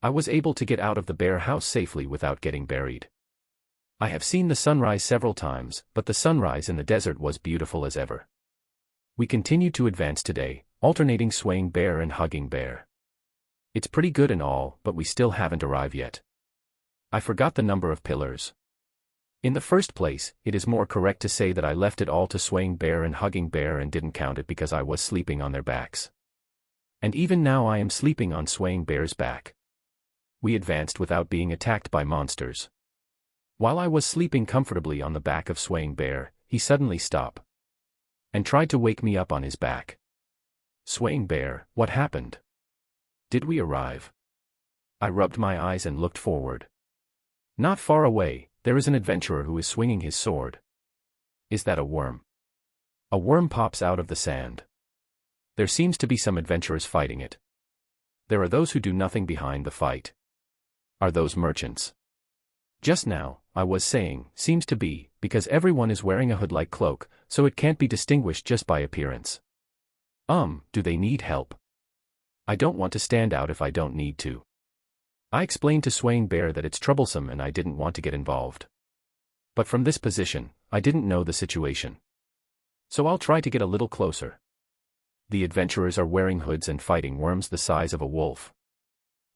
I was able to get out of the bear house safely without getting buried. I have seen the sunrise several times, but the sunrise in the desert was beautiful as ever. We continued to advance today, alternating Swaying Bear and Hugging Bear. It's pretty good and all, but we still haven't arrived yet. I forgot the number of pillars. In the first place, it is more correct to say that I left it all to Swaying Bear and Hugging Bear and didn't count it because I was sleeping on their backs. And even now I am sleeping on Swaying Bear's back. We advanced without being attacked by monsters. While I was sleeping comfortably on the back of Swaying Bear, he suddenly stopped and tried to wake me up on his back. Swaying Bear, what happened? Did we arrive? I rubbed my eyes and looked forward. Not far away, there is an adventurer who is swinging his sword. Is that a worm? A worm pops out of the sand. There seems to be some adventurers fighting it. There are those who do nothing behind the fight. Are those merchants? Just now, I was saying, seems to be, because everyone is wearing a hood-like cloak, so it can't be distinguished just by appearance. Do they need help? I don't want to stand out if I don't need to. I explained to Swaying Bear that it's troublesome and I didn't want to get involved. But from this position, I didn't know the situation. So I'll try to get a little closer. The adventurers are wearing hoods and fighting worms the size of a wolf.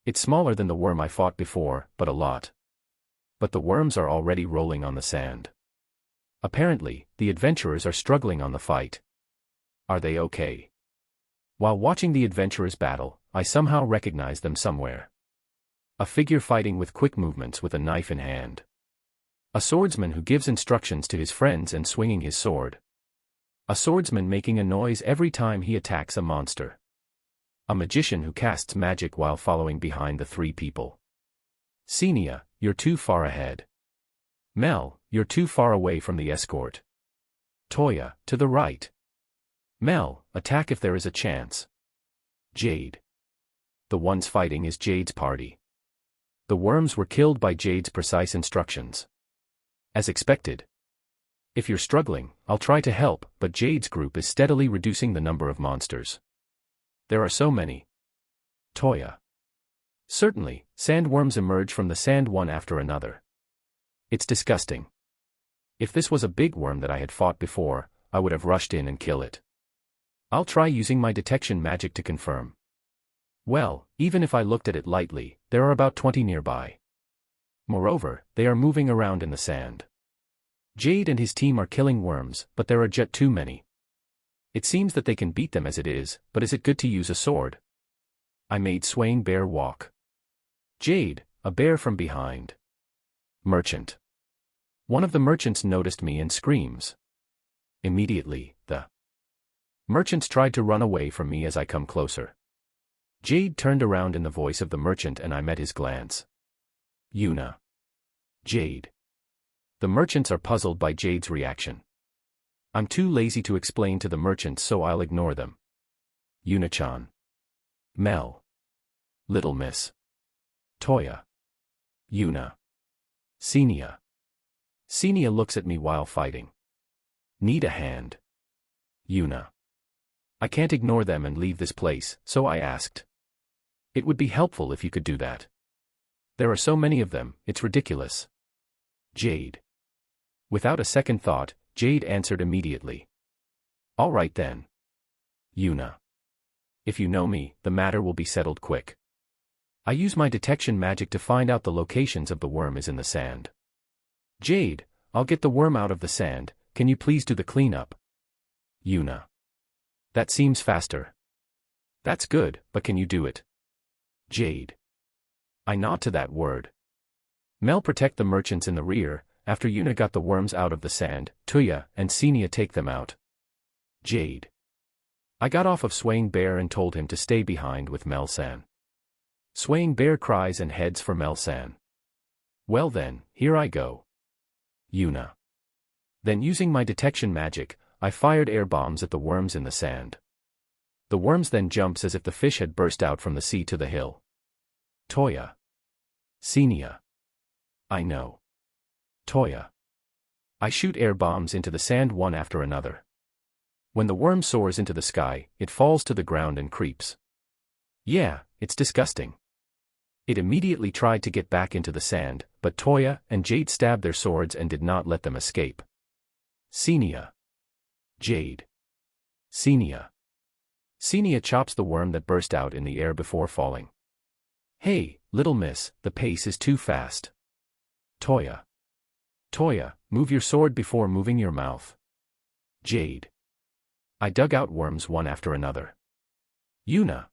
It's smaller than the worm I fought before, but a lot. But the worms are already rolling on the sand. Apparently, the adventurers are struggling on the fight. Are they okay? While watching the adventurers battle, I somehow recognized them somewhere. A figure fighting with quick movements with a knife in hand. A swordsman who gives instructions to his friends and swinging his sword. A swordsman making a noise every time he attacks a monster. A magician who casts magic while following behind the three people. Xenia, you're too far ahead. Mel, you're too far away from the escort. Toya, to the right. Mel, attack if there is a chance. Jade. The ones fighting is Jade's party. The worms were killed by Jade's precise instructions. As expected. If you're struggling, I'll try to help, but Jade's group is steadily reducing the number of monsters. There are so many. Toya. Certainly, sandworms emerge from the sand one after another. It's disgusting. If this was a big worm that I had fought before, I would have rushed in and killed it. I'll try using my detection magic to confirm. Well, even if I looked at it lightly, there are about 20 nearby. Moreover, they are moving around in the sand. Jade and his team are killing worms, but there are just too many. It seems that they can beat them as it is, but is it good to use a sword? I made Swaying Bear walk. Jade, a bear from behind. Merchant. One of the merchants noticed me and screams. Immediately, the merchants tried to run away from me as I come closer. Jade turned around in the voice of the merchant and I met his glance. Yuna. Jade. The merchants are puzzled by Jade's reaction. I'm too lazy to explain to the merchants, so I'll ignore them. Yuna-chan. Mel. Little Miss. Toya. Yuna. Xenia. Xenia looks at me while fighting. Need a hand. Yuna. I can't ignore them and leave this place, so I asked. It would be helpful if you could do that. There are so many of them, it's ridiculous. Jade. Without a second thought, Jade answered immediately. All right then. Yuna. If you know me, the matter will be settled quick. I use my detection magic to find out the locations of the worm is in the sand. Jade, I'll get the worm out of the sand, can you please do the cleanup? Yuna. That seems faster. That's good, but can you do it? Jade. I nod to that word. Mel protect the merchants in the rear, after Yuna got the worms out of the sand, Toya and Xenia take them out. Jade. I got off of Swaying Bear and told him to stay behind with Mel-san. Swaying Bear cries and heads for Mel-san. Well then, here I go. Yuna. Then using my detection magic, I fired air bombs at the worms in the sand. The worms then jumps as if the fish had burst out from the sea to the hill. Toya. Senia. I know. Toya. I shoot air bombs into the sand one after another. When the worm soars into the sky, it falls to the ground and creeps. Yeah, it's disgusting. It immediately tried to get back into the sand, but Toya and Jade stabbed their swords and did not let them escape. Senia. Jade. Senia. Senia chops the worm that burst out in the air before falling. Hey, little miss, the pace is too fast. Toya. Toya, move your sword before moving your mouth. Jade. I dug out worms one after another. Yuna.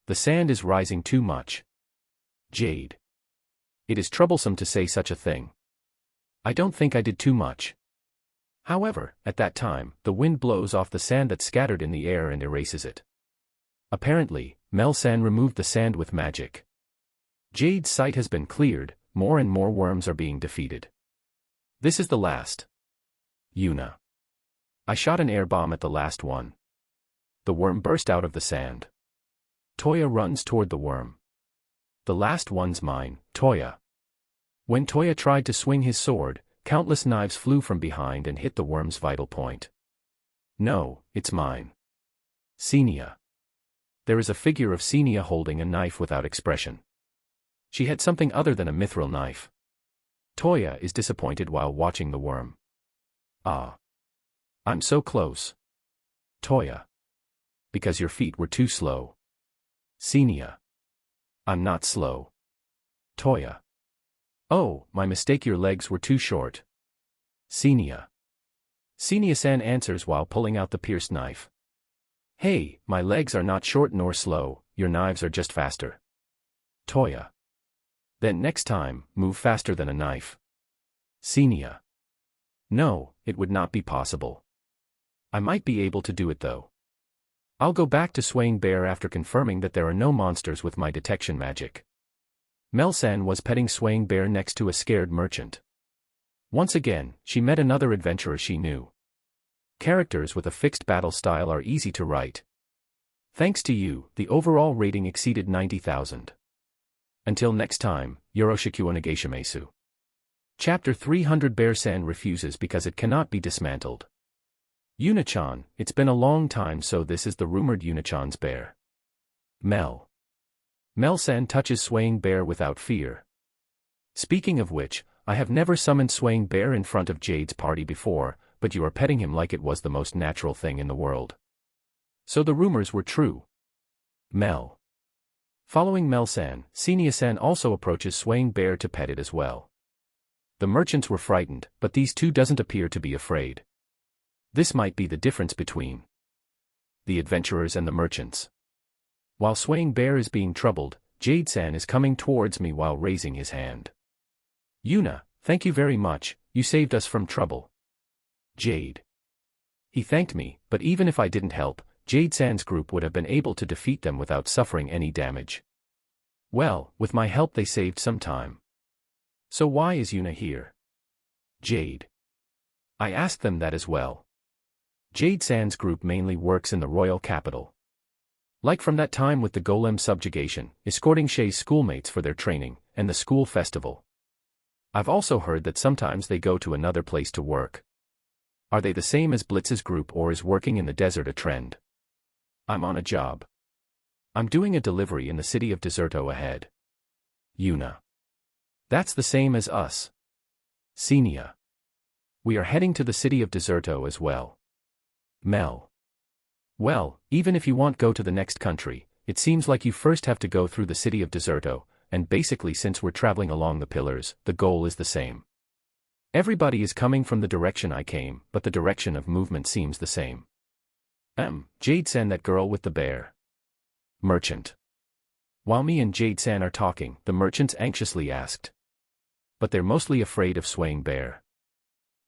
The sand is rising too much. Jade. It is troublesome to say such a thing. I don't think I did too much. However, at that time, the wind blows off the sand that's scattered in the air and erases it. Apparently, Mel-san removed the sand with magic. Jade's sight has been cleared, more and more worms are being defeated. This is the last. Yuna. I shot an air bomb at the last one. The worm burst out of the sand. Toya runs toward the worm. The last one's mine, Toya. When Toya tried to swing his sword, countless knives flew from behind and hit the worm's vital point. No, it's mine. Senia. There is a figure of Senia holding a knife without expression. She had something other than a mithril knife. Toya is disappointed while watching the worm. Ah. I'm so close. Toya. Because your feet were too slow. Senia. I'm not slow. Toya. Oh, my mistake, your legs were too short. Senia. Senia-san answers while pulling out the pierced knife. Hey, my legs are not short nor slow, your knives are just faster. Toya. Then next time, move faster than a knife. Senia. No, it would not be possible. I might be able to do it though. I'll go back to Swaying Bear after confirming that there are no monsters with my detection magic. Mel-san was petting Swaying Bear next to a scared merchant. Once again, she met another adventurer she knew. Characters with a fixed battle style are easy to write. Thanks to you, the overall rating exceeded 90,000. Until next time, Yoroshiku onegaishimasu. Chapter 300 Bear-san refuses because it cannot be dismantled. Yuna-chan, it's been a long time, so this is the rumored Yuna-chan's bear. Mel. Mel-san touches Swaying Bear without fear. Speaking of which, I have never summoned Swaying Bear in front of Jade's party before, but you are petting him like it was the most natural thing in the world. So the rumors were true. Mel. Following Mel-san, Senia-san also approaches Swaying Bear to pet it as well. The merchants were frightened, but these two doesn't appear to be afraid. This might be the difference between the adventurers and the merchants. While Swaying Bear is being troubled, Jade-san is coming towards me while raising his hand. Yuna, thank you very much, you saved us from trouble. Jade. He thanked me, but even if I didn't help, Jade-san's group would have been able to defeat them without suffering any damage. Well, with my help they saved some time. So why is Yuna here? Jade. I asked them that as well. Jade-san's group mainly works in the royal capital. Like from that time with the golem subjugation, escorting Shay's schoolmates for their training, and the school festival. I've also heard that sometimes they go to another place to work. Are they the same as Blitz's group, or is working in the desert a trend? I'm on a job. I'm doing a delivery in the city of Deserto ahead. Yuna. That's the same as us. Senia. We are heading to the city of Deserto as well. Mel. Well, even if you want go to the next country, it seems like you first have to go through the city of Deserto, and basically since we're traveling along the pillars, the goal is the same. Everybody is coming from the direction I came, but the direction of movement seems the same. Jade-san, that girl with the bear. Merchant. While me and Jade-san are talking, the merchants anxiously asked. But they're mostly afraid of Swaying Bear.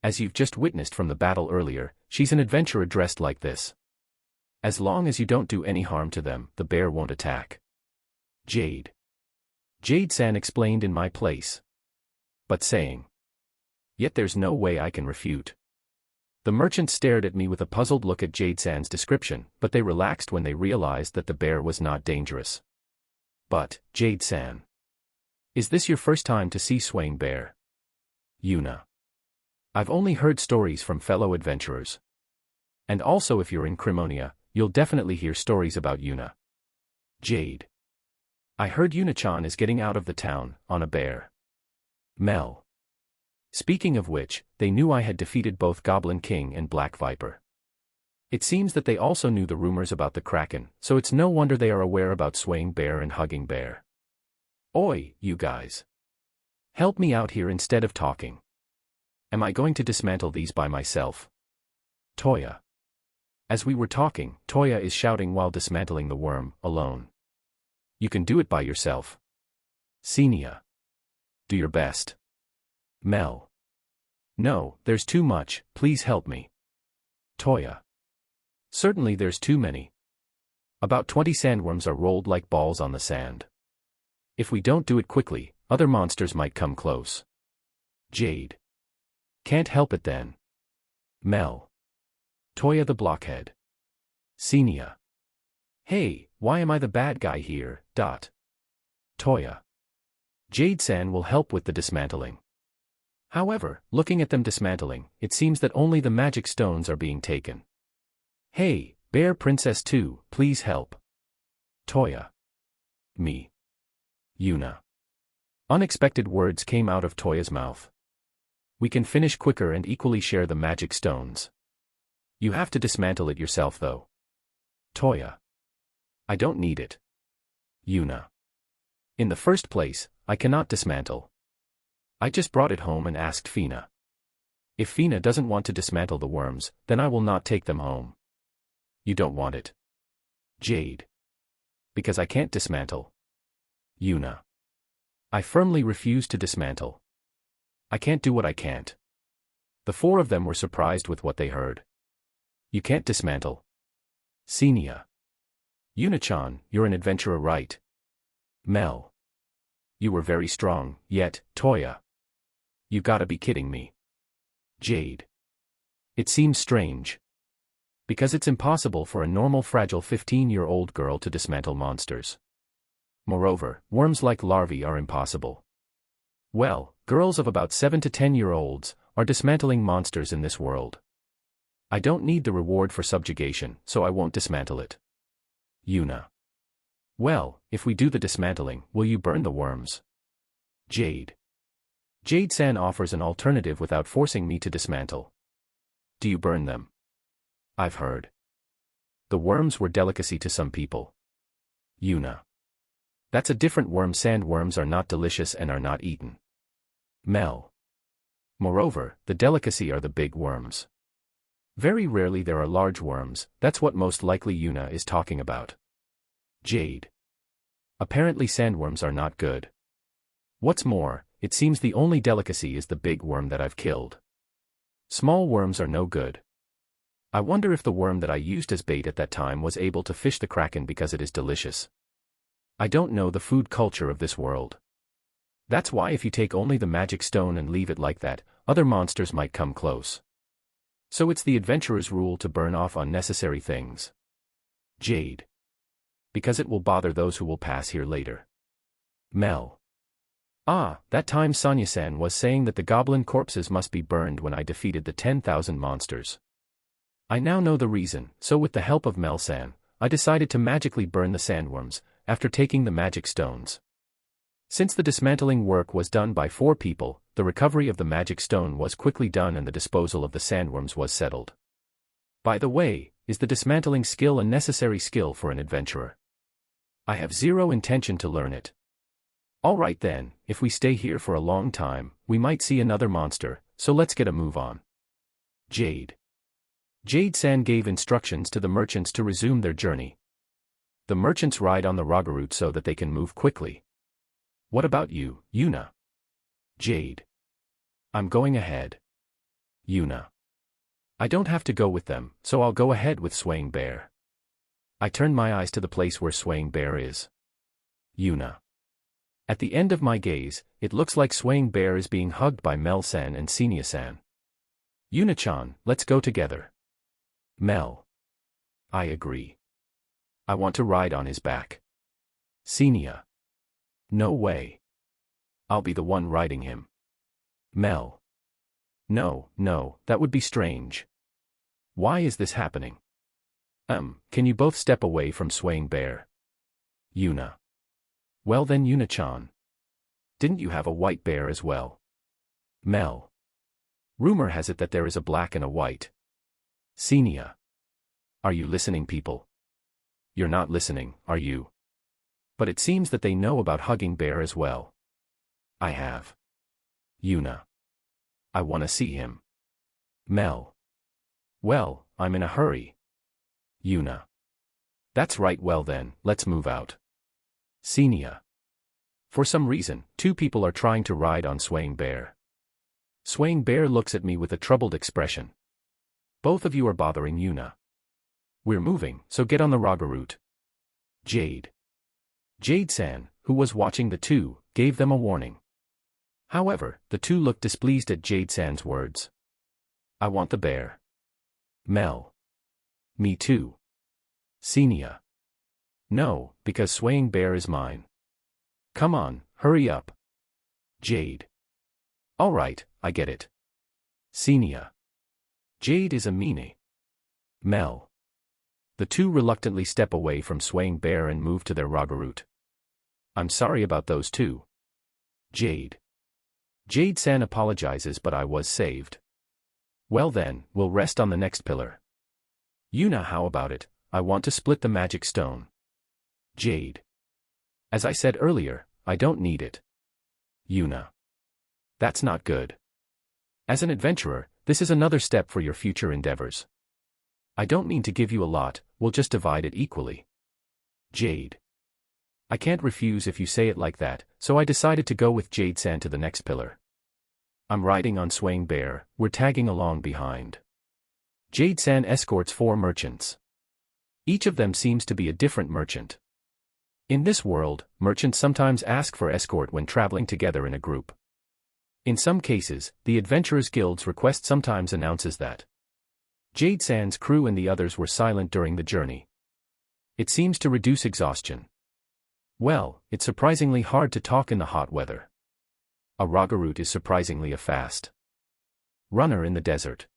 As you've just witnessed from the battle earlier, she's an adventurer dressed like this. As long as you don't do any harm to them, the bear won't attack. Jade. Jade-san explained in my place. But saying. Yet there's no way I can refute. The merchants stared at me with a puzzled look at Jade-san's description, but they relaxed when they realized that the bear was not dangerous. But, Jade-san, is this your first time to see swaying bear? Yuna. I've only heard stories from fellow adventurers. And also if you're in Crimonia, you'll definitely hear stories about Yuna. Jade. I heard Yuna-chan is getting out of the town, on a bear. Mel. Speaking of which, they knew I had defeated both Goblin King and Black Viper. It seems that they also knew the rumors about the Kraken, so it's no wonder they are aware about swaying bear and hugging bear. Oi, you guys. Help me out here instead of talking. Am I going to dismantle these by myself? Toya. As we were talking, Toya is shouting while dismantling the worm, alone. You can do it by yourself. Senia. Do your best. Mel. No, there's too much, please help me. Toya. Certainly there's too many. About 20 sandworms are rolled like balls on the sand. If we don't do it quickly, other monsters might come close. Jade. Can't help it then. Mel. Toya the blockhead. Senia. Hey, why am I the bad guy here? Toya. Jade-san will help with the dismantling. However, looking at them dismantling, it seems that only the magic stones are being taken. Hey, Bear Princess 2, please help. Toya. Me. Yuna. Unexpected words came out of Toya's mouth. We can finish quicker and equally share the magic stones. You have to dismantle it yourself though. Toya. I don't need it. Yuna. In the first place, I cannot dismantle. I just brought it home and asked Fina. If Fina doesn't want to dismantle the worms, then I will not take them home. You don't want it. Jade. Because I can't dismantle. Yuna. I firmly refuse to dismantle. I can't do what I can't. The four of them were surprised with what they heard. You can't dismantle. Senia. Yuna-chan, you're an adventurer, right? Mel. You were very strong, yet, Toya. You gotta be kidding me. Jade. It seems strange. Because it's impossible for a normal fragile 15-year-old girl to dismantle monsters. Moreover, worms like larvae are impossible. Well, girls of about 7 to 10-year-olds are dismantling monsters in this world. I don't need the reward for subjugation, so I won't dismantle it. Yuna. Well, if we do the dismantling, will you burn the worms? Jade. Jade-san offers an alternative without forcing me to dismantle. Do you burn them? I've heard. The worms were delicacy to some people. Yuna. That's a different worm. Sandworms are not delicious and are not eaten. Mel. Moreover, the delicacy are the big worms. Very rarely there are large worms, that's what most likely Yuna is talking about. Jade. Apparently sandworms are not good. What's more, it seems the only delicacy is the big worm that I've killed. Small worms are no good. I wonder if the worm that I used as bait at that time was able to fish the Kraken because it is delicious. I don't know the food culture of this world. That's why if you take only the magic stone and leave it like that, other monsters might come close. So it's the adventurer's rule to burn off unnecessary things. Jade. Because it will bother those who will pass here later. Mel. Ah, that time Sonya-san was saying that the goblin corpses must be burned when I defeated the 10,000 monsters. I now know the reason, so with the help of Mel-san, I decided to magically burn the sandworms, after taking the magic stones. Since the dismantling work was done by 4 people, the recovery of the magic stone was quickly done and the disposal of the sandworms was settled. By the way, is the dismantling skill a necessary skill for an adventurer? I have zero intention to learn it. Alright then, if we stay here for a long time, we might see another monster, so let's get a move on. Jade. Jade-san gave instructions to the merchants to resume their journey. The merchants ride on the Rogarute so that they can move quickly. What about you, Yuna? Jade. I'm going ahead. Yuna. I don't have to go with them, so I'll go ahead with Swaying Bear. I turn my eyes to the place where Swaying Bear is. Yuna. At the end of my gaze, it looks like Swaying Bear is being hugged by Mel-san and Senia-san. Yuna-chan, let's go together. Mel. I agree. I want to ride on his back. Senia. No way. I'll be the one riding him. Mel. No, that would be strange. Why is this happening? Can you both step away from swaying bear? Yuna. Well then, Yuna-chan. Didn't you have a white bear as well? Mel. Rumor has it that there is a black and a white. Senia. Are you listening, people? You're not listening, are you? But it seems that they know about hugging bear as well. I have. Yuna. I want to see him. Mel. Well, I'm in a hurry. Yuna. That's right, well then, let's move out. Senia. For some reason, two people are trying to ride on swaying bear. Swaying bear looks at me with a troubled expression. Both of you are bothering Yuna. We're moving, so get on the raga route. Jade. Jade-san, who was watching the two, gave them a warning. However, the two looked displeased at Jade-san's words. I want the bear. Mel. Me too. Senia. No, because swaying bear is mine. Come on, hurry up. Jade. All right, I get it. Senia. Jade is a meanie. Mel. The two reluctantly step away from swaying bear and move to their raga route. I'm sorry about those two. Jade. Jade-san apologizes, but I was saved. Well then, we'll rest on the next pillar. Yuna, how about it? I want to split the magic stone. Jade. As I said earlier, I don't need it. Yuna. That's not good. As an adventurer, this is another step for your future endeavors. I don't mean to give you a lot, we'll just divide it equally. Jade. I can't refuse if you say it like that, so I decided to go with Jade-san to the next pillar. I'm riding on swaying bear, we're tagging along behind. Jade-san escorts 4 merchants. Each of them seems to be a different merchant. In this world, merchants sometimes ask for escort when traveling together in a group. In some cases, the Adventurers Guild's request sometimes announces that Jade-san's crew and the others were silent during the journey. It seems to reduce exhaustion. Well, it's surprisingly hard to talk in the hot weather. A raga route is surprisingly a fast runner in the desert.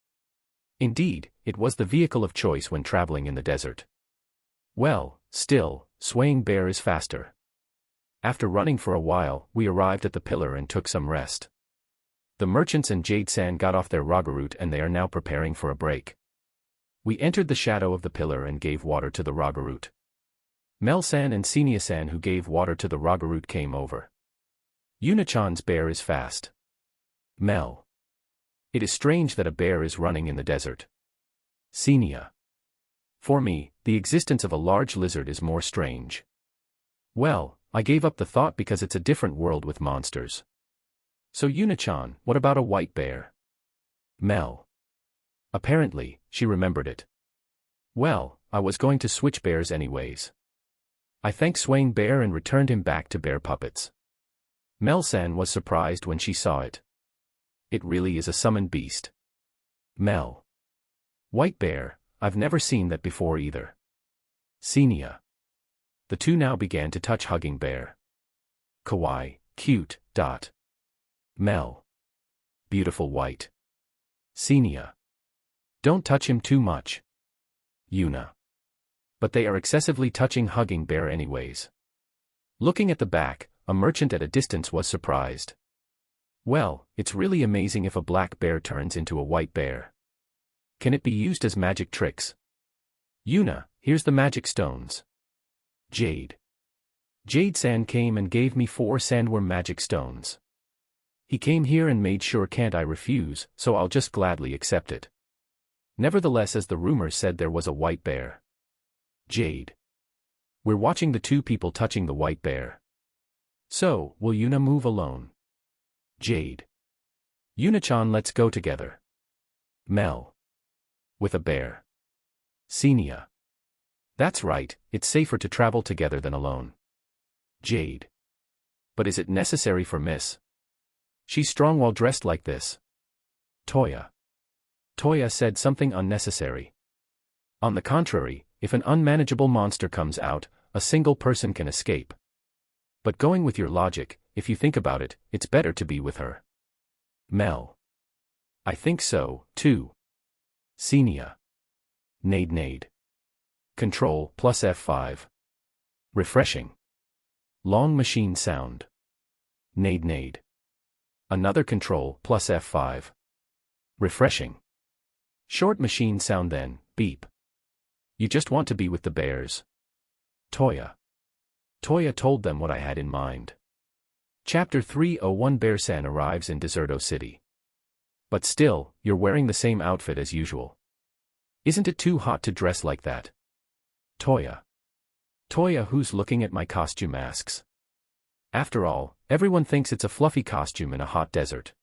Indeed, it was the vehicle of choice when traveling in the desert. Well, still, swaying bear is faster. After running for a while, we arrived at the pillar and took some rest. The merchants and Jade-san got off their raga route and they are now preparing for a break. We entered the shadow of the pillar and gave water to the raga route. Mel-san and Senia-san, who gave water to the raga route, came over. Yuna-chan's bear is fast. Mel. It is strange that a bear is running in the desert. Senia. For me, the existence of a large lizard is more strange. Well, I gave up the thought because it's a different world with monsters. So Yuna-chan, what about a white bear? Mel. Apparently, she remembered it. Well, I was going to switch bears anyways. I thanked swaying bear and returned him back to bear puppets. Mel-san was surprised when she saw it. It really is a summoned beast. Mel. White bear, I've never seen that before either. Senia. The two now began to touch hugging bear. Kawaii, cute, dot. Mel. Beautiful white. Senia. Don't touch him too much. Yuna. But they are excessively touching hugging bear anyways. Looking at the back, a merchant at a distance was surprised. Well, it's really amazing if a black bear turns into a white bear. Can it be used as magic tricks? Yuna, here's the magic stones. Jade. Jade-san came and gave me 4 sandworm magic stones. He came here and made sure can't I refuse, so I'll just gladly accept it. Nevertheless, as the rumor said, there was a white bear. Jade. We're watching the 2 people touching the white bear. So, will Yuna move alone? Jade. Yuna-chan, let's go together. Mel. With a bear. Senia. That's right, it's safer to travel together than alone. Jade. But is it necessary for Miss? She's strong while dressed like this. Toya. Toya said something unnecessary. On the contrary, if an unmanageable monster comes out, a single person can escape. But going with your logic, if you think about it, it's better to be with her. Mel. I think so, too. Senia. Nade. Control plus F5. Refreshing. Long machine sound. Nade. Another control plus F5. Refreshing. Short machine sound then, beep. You just want to be with the bears. Toya. Toya told them what I had in mind. Chapter 301 Bear-san arrives in Deserto City. But still, you're wearing the same outfit as usual. Isn't it too hot to dress like that? Toya. Toya, who's looking at my costume, asks. After all, everyone thinks it's a fluffy costume in a hot desert.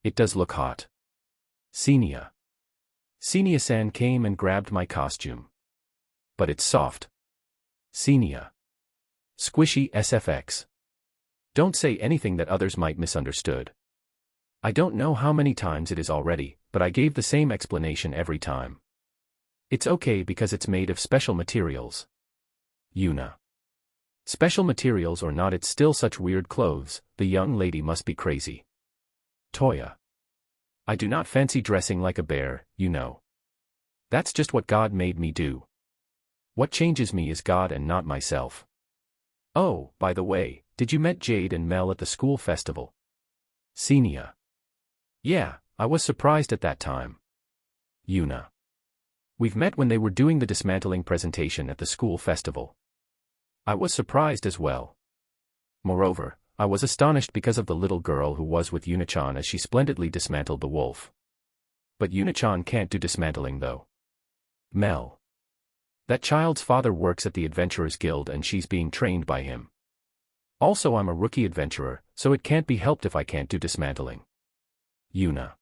It does look hot. Senia. Senia-san came and grabbed my costume. But it's soft. Senia. Squishy SFX. Don't say anything that others might misunderstood. I don't know how many times it is already, but I gave the same explanation every time. It's okay because it's made of special materials. Yuna. Special materials or not, it's still such weird clothes, the young lady must be crazy. Toya. I do not fancy dressing like a bear, you know. That's just what God made me do. What changes me is God and not myself. Oh, by the way, did you met Jade and Mel at the school festival? Senia. Yeah, I was surprised at that time. Yuna. We've met when they were doing the dismantling presentation at the school festival. I was surprised as well. Moreover, I was astonished because of the little girl who was with Yuna-chan as she splendidly dismantled the wolf. But Yuna-chan can't do dismantling though. Mel. That child's father works at the Adventurers Guild and she's being trained by him. Also, I'm a rookie adventurer, so it can't be helped if I can't do dismantling. Yuna.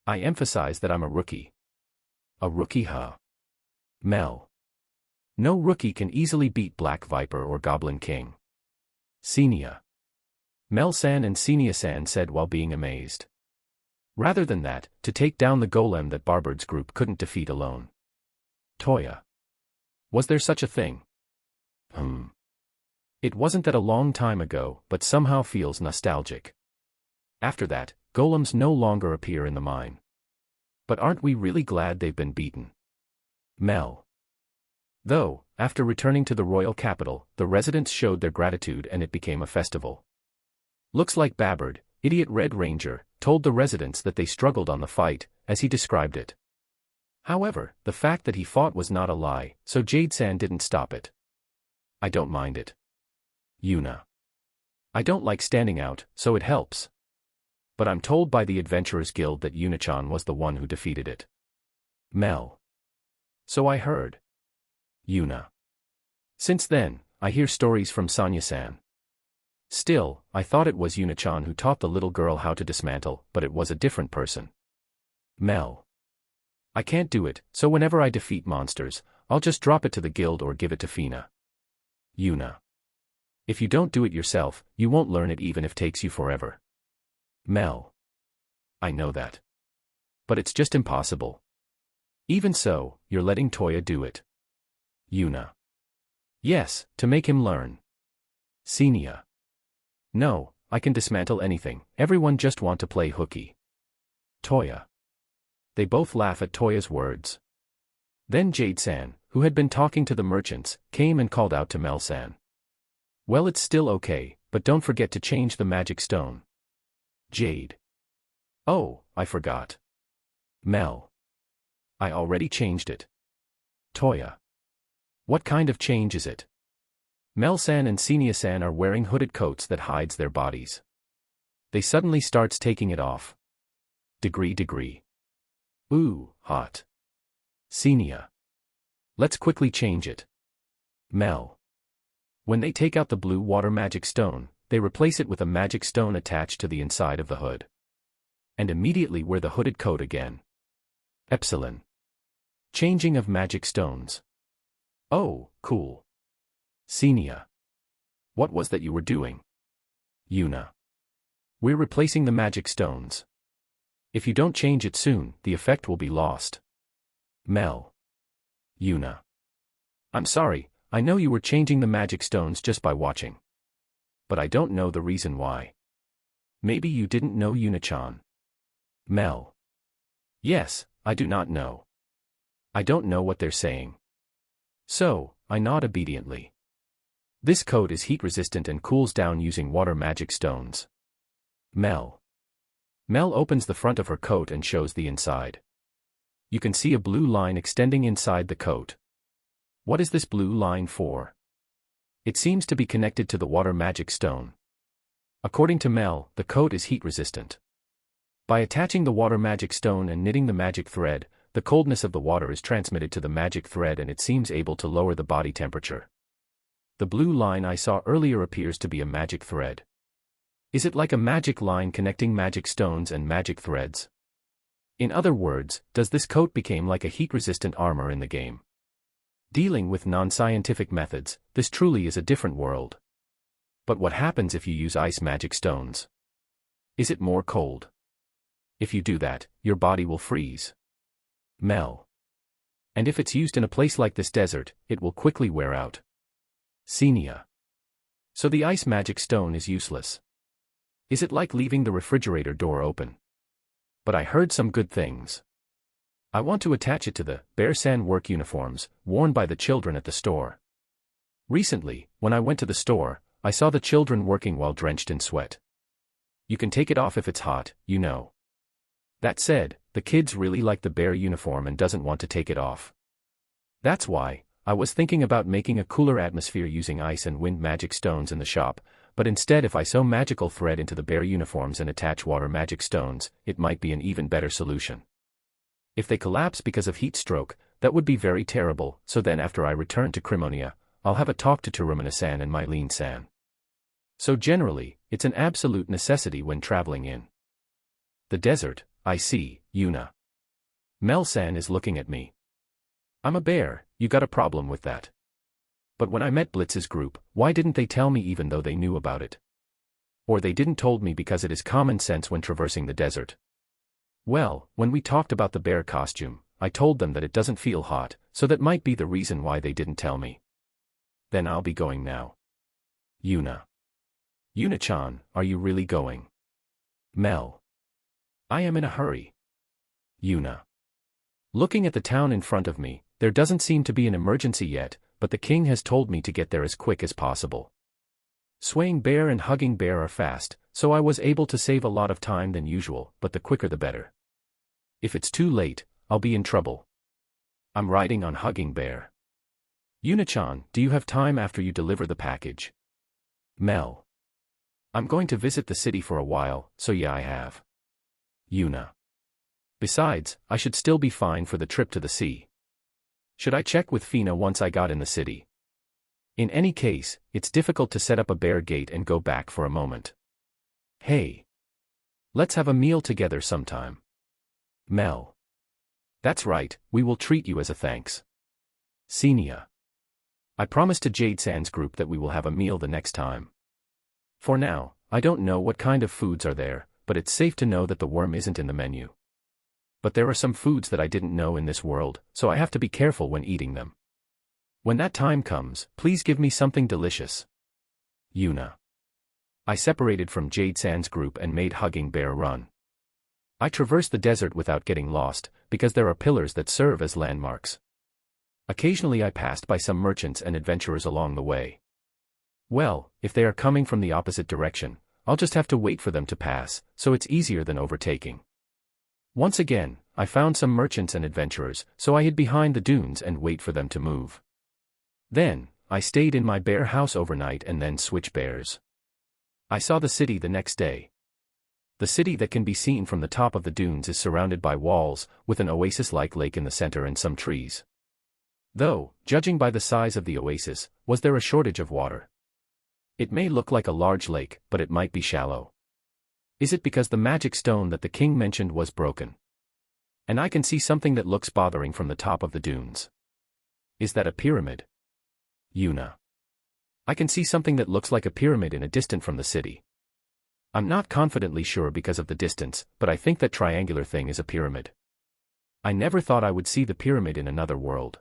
I emphasize that I'm a rookie. A rookie, huh? Mel. No rookie can easily beat Black Viper or Goblin King. Senia. Mel-san and Senia-san said while being amazed. Rather than that, to take down the golem that Barbard's group couldn't defeat alone. Toya. Was there such a thing? It wasn't that a long time ago, but somehow feels nostalgic. After that, golems no longer appear in the mine. But aren't we really glad they've been beaten? Mel. Though, after returning to the royal capital, the residents showed their gratitude and it became a festival. Looks like Babbard, idiot Red Ranger, told the residents that they struggled on the fight, as he described it. However, the fact that he fought was not a lie, so Jade-san didn't stop it. I don't mind it. Yuna. I don't like standing out, so it helps. But I'm told by the Adventurers Guild that Yuna-chan was the one who defeated it. Mel. So I heard. Yuna. Since then, I hear stories from Sonya-san. Still, I thought it was Yuna-chan who taught the little girl how to dismantle, but it was a different person. Mel. I can't do it, so whenever I defeat monsters, I'll just drop it to the guild or give it to Fina. Yuna. If you don't do it yourself, you won't learn it even if it takes you forever. Mel. I know that. But it's just impossible. Even so, you're letting Toya do it. Yuna. Yes, to make him learn. Senia. No, I can dismantle anything, everyone just want to play hooky. Toya. They both laugh at Toya's words. Then Jade-san, who had been talking to the merchants, came and called out to Mel-san. Well, it's still okay, but don't forget to change the magic stone. Jade. Oh, I forgot. Mel. I already changed it. Toya. What kind of change is it? Mel-san and Senia-san are wearing hooded coats that hides their bodies. They suddenly starts taking it off. Degree. Ooh, hot. Senia. Let's quickly change it. Mel. When they take out the blue water magic stone, they replace it with a magic stone attached to the inside of the hood. And immediately wear the hooded coat again. Epsilon. Changing of magic stones. Oh, cool. Senia. What was that you were doing? Yuna. We're replacing the magic stones. If you don't change it soon, the effect will be lost. Mel. Yuna. I'm sorry, I know you were changing the magic stones just by watching. But I don't know the reason why. Maybe you didn't know Yuna-chan. Mel. Yes, I do not know. I don't know what they're saying. So, I nod obediently. This coat is heat-resistant and cools down using water magic stones. Mel. Mel opens the front of her coat and shows the inside. You can see a blue line extending inside the coat. What is this blue line for? It seems to be connected to the water magic stone. According to Mel, the coat is heat-resistant. By attaching the water magic stone and knitting the magic thread, the coldness of the water is transmitted to the magic thread and it seems able to lower the body temperature. The blue line I saw earlier appears to be a magic thread. Is it like a magic line connecting magic stones and magic threads? In other words, does this coat become like a heat-resistant armor in the game? Dealing with non-scientific methods, this truly is a different world. But what happens if you use ice magic stones? Is it more cold? If you do that, your body will freeze. Mel. And if it's used in a place like this desert, it will quickly wear out. Senia. So the ice magic stone is useless. Is it like leaving the refrigerator door open? But I heard some good things. I want to attach it to the Bear-san work uniforms worn by the children at the store. Recently, when I went to the store, I saw the children working while drenched in sweat. You can take it off if it's hot, you know. That said, the kids really like the bear uniform and doesn't want to take it off. That's why, I was thinking about making a cooler atmosphere using ice and wind magic stones in the shop, but instead if I sew magical thread into the bear uniforms and attach water magic stones, it might be an even better solution. If they collapse because of heat stroke, that would be very terrible, so then after I return to Crimonia, I'll have a talk to Terumina-san and Mylene-san. So generally, it's an absolute necessity when traveling in the desert. I see, Yuna. Mel-san is looking at me. I'm a bear, you got a problem with that. But when I met Blitz's group, why didn't they tell me even though they knew about it? Or they didn't told me because it is common sense when traversing the desert. Well, when we talked about the bear costume, I told them that it doesn't feel hot, so that might be the reason why they didn't tell me. Then I'll be going now. Yuna. Yuna-chan, are you really going? Mel. I am in a hurry. Yuna. Looking at the town in front of me, there doesn't seem to be an emergency yet, but the king has told me to get there as quick as possible. Swaying bear and hugging bear are fast, so I was able to save a lot of time than usual, but the quicker the better. If it's too late, I'll be in trouble. I'm riding on hugging bear. Yuna-chan, do you have time after you deliver the package? Mel. I'm going to visit the city for a while, so yeah I have. Yuna. Besides, I should still be fine for the trip to the sea. Should I check with Fina once I got in the city? In any case, it's difficult to set up a bear gate and go back for a moment. Hey. Let's have a meal together sometime. Mel. That's right, we will treat you as a thanks. Senia. I promised to Jade-san's group that we will have a meal the next time. For now, I don't know what kind of foods are there, but it's safe to know that the worm isn't in the menu. But there are some foods that I didn't know in this world, so I have to be careful when eating them. When that time comes, please give me something delicious. Yuna. I separated from Jade-san's group and made Hugging Bear run. I traversed the desert without getting lost, because there are pillars that serve as landmarks. Occasionally I passed by some merchants and adventurers along the way. Well, if they are coming from the opposite direction, I'll just have to wait for them to pass, so it's easier than overtaking. Once again, I found some merchants and adventurers, so I hid behind the dunes and wait for them to move. Then, I stayed in my bear house overnight and then switched bears. I saw the city the next day. The city that can be seen from the top of the dunes is surrounded by walls, with an oasis-like lake in the center and some trees. Though, judging by the size of the oasis, was there a shortage of water? It may look like a large lake, but it might be shallow. Is it because the magic stone that the king mentioned was broken? And I can see something that looks bothering from the top of the dunes. Is that a pyramid? Yuna. I can see something that looks like a pyramid in a distance from the city. I'm not confidently sure because of the distance, but I think that triangular thing is a pyramid. I never thought I would see the pyramid in another world.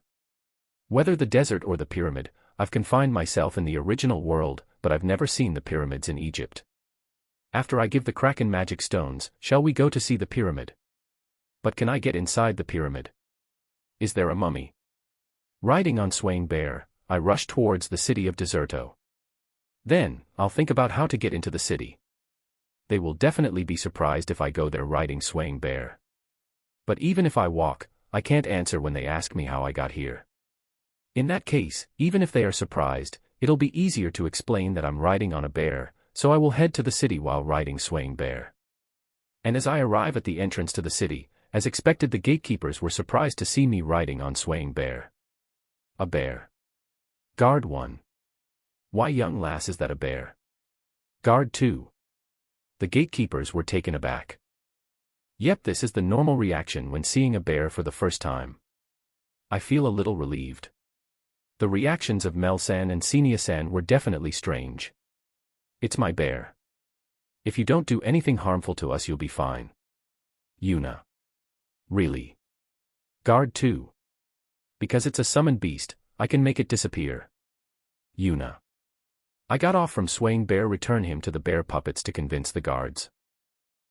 Whether the desert or the pyramid, I've confined myself in the original world, but I've never seen the pyramids in Egypt. After I give the Kraken magic stones, shall we go to see the pyramid? But can I get inside the pyramid? Is there a mummy? Riding on Swaying Bear, I rush towards the city of Deserto. Then, I'll think about how to get into the city. They will definitely be surprised if I go there riding Swaying Bear. But even if I walk, I can't answer when they ask me how I got here. In that case, even if they are surprised, it'll be easier to explain that I'm riding on a bear, so I will head to the city while riding Swaying Bear. And as I arrive at the entrance to the city, as expected, the gatekeepers were surprised to see me riding on Swaying Bear. A bear. Guard 1. Why, young lass, is that a bear? Guard 2. The gatekeepers were taken aback. Yep, this is the normal reaction when seeing a bear for the first time. I feel a little relieved. The reactions of Mel-san and Senia-san were definitely strange. It's my bear. If you don't do anything harmful to us, you'll be fine. Yuna. Really? Guard 2. Because it's a summoned beast, I can make it disappear. Yuna. I got off from Swaying Bear. Return him to the bear puppets to convince the guards.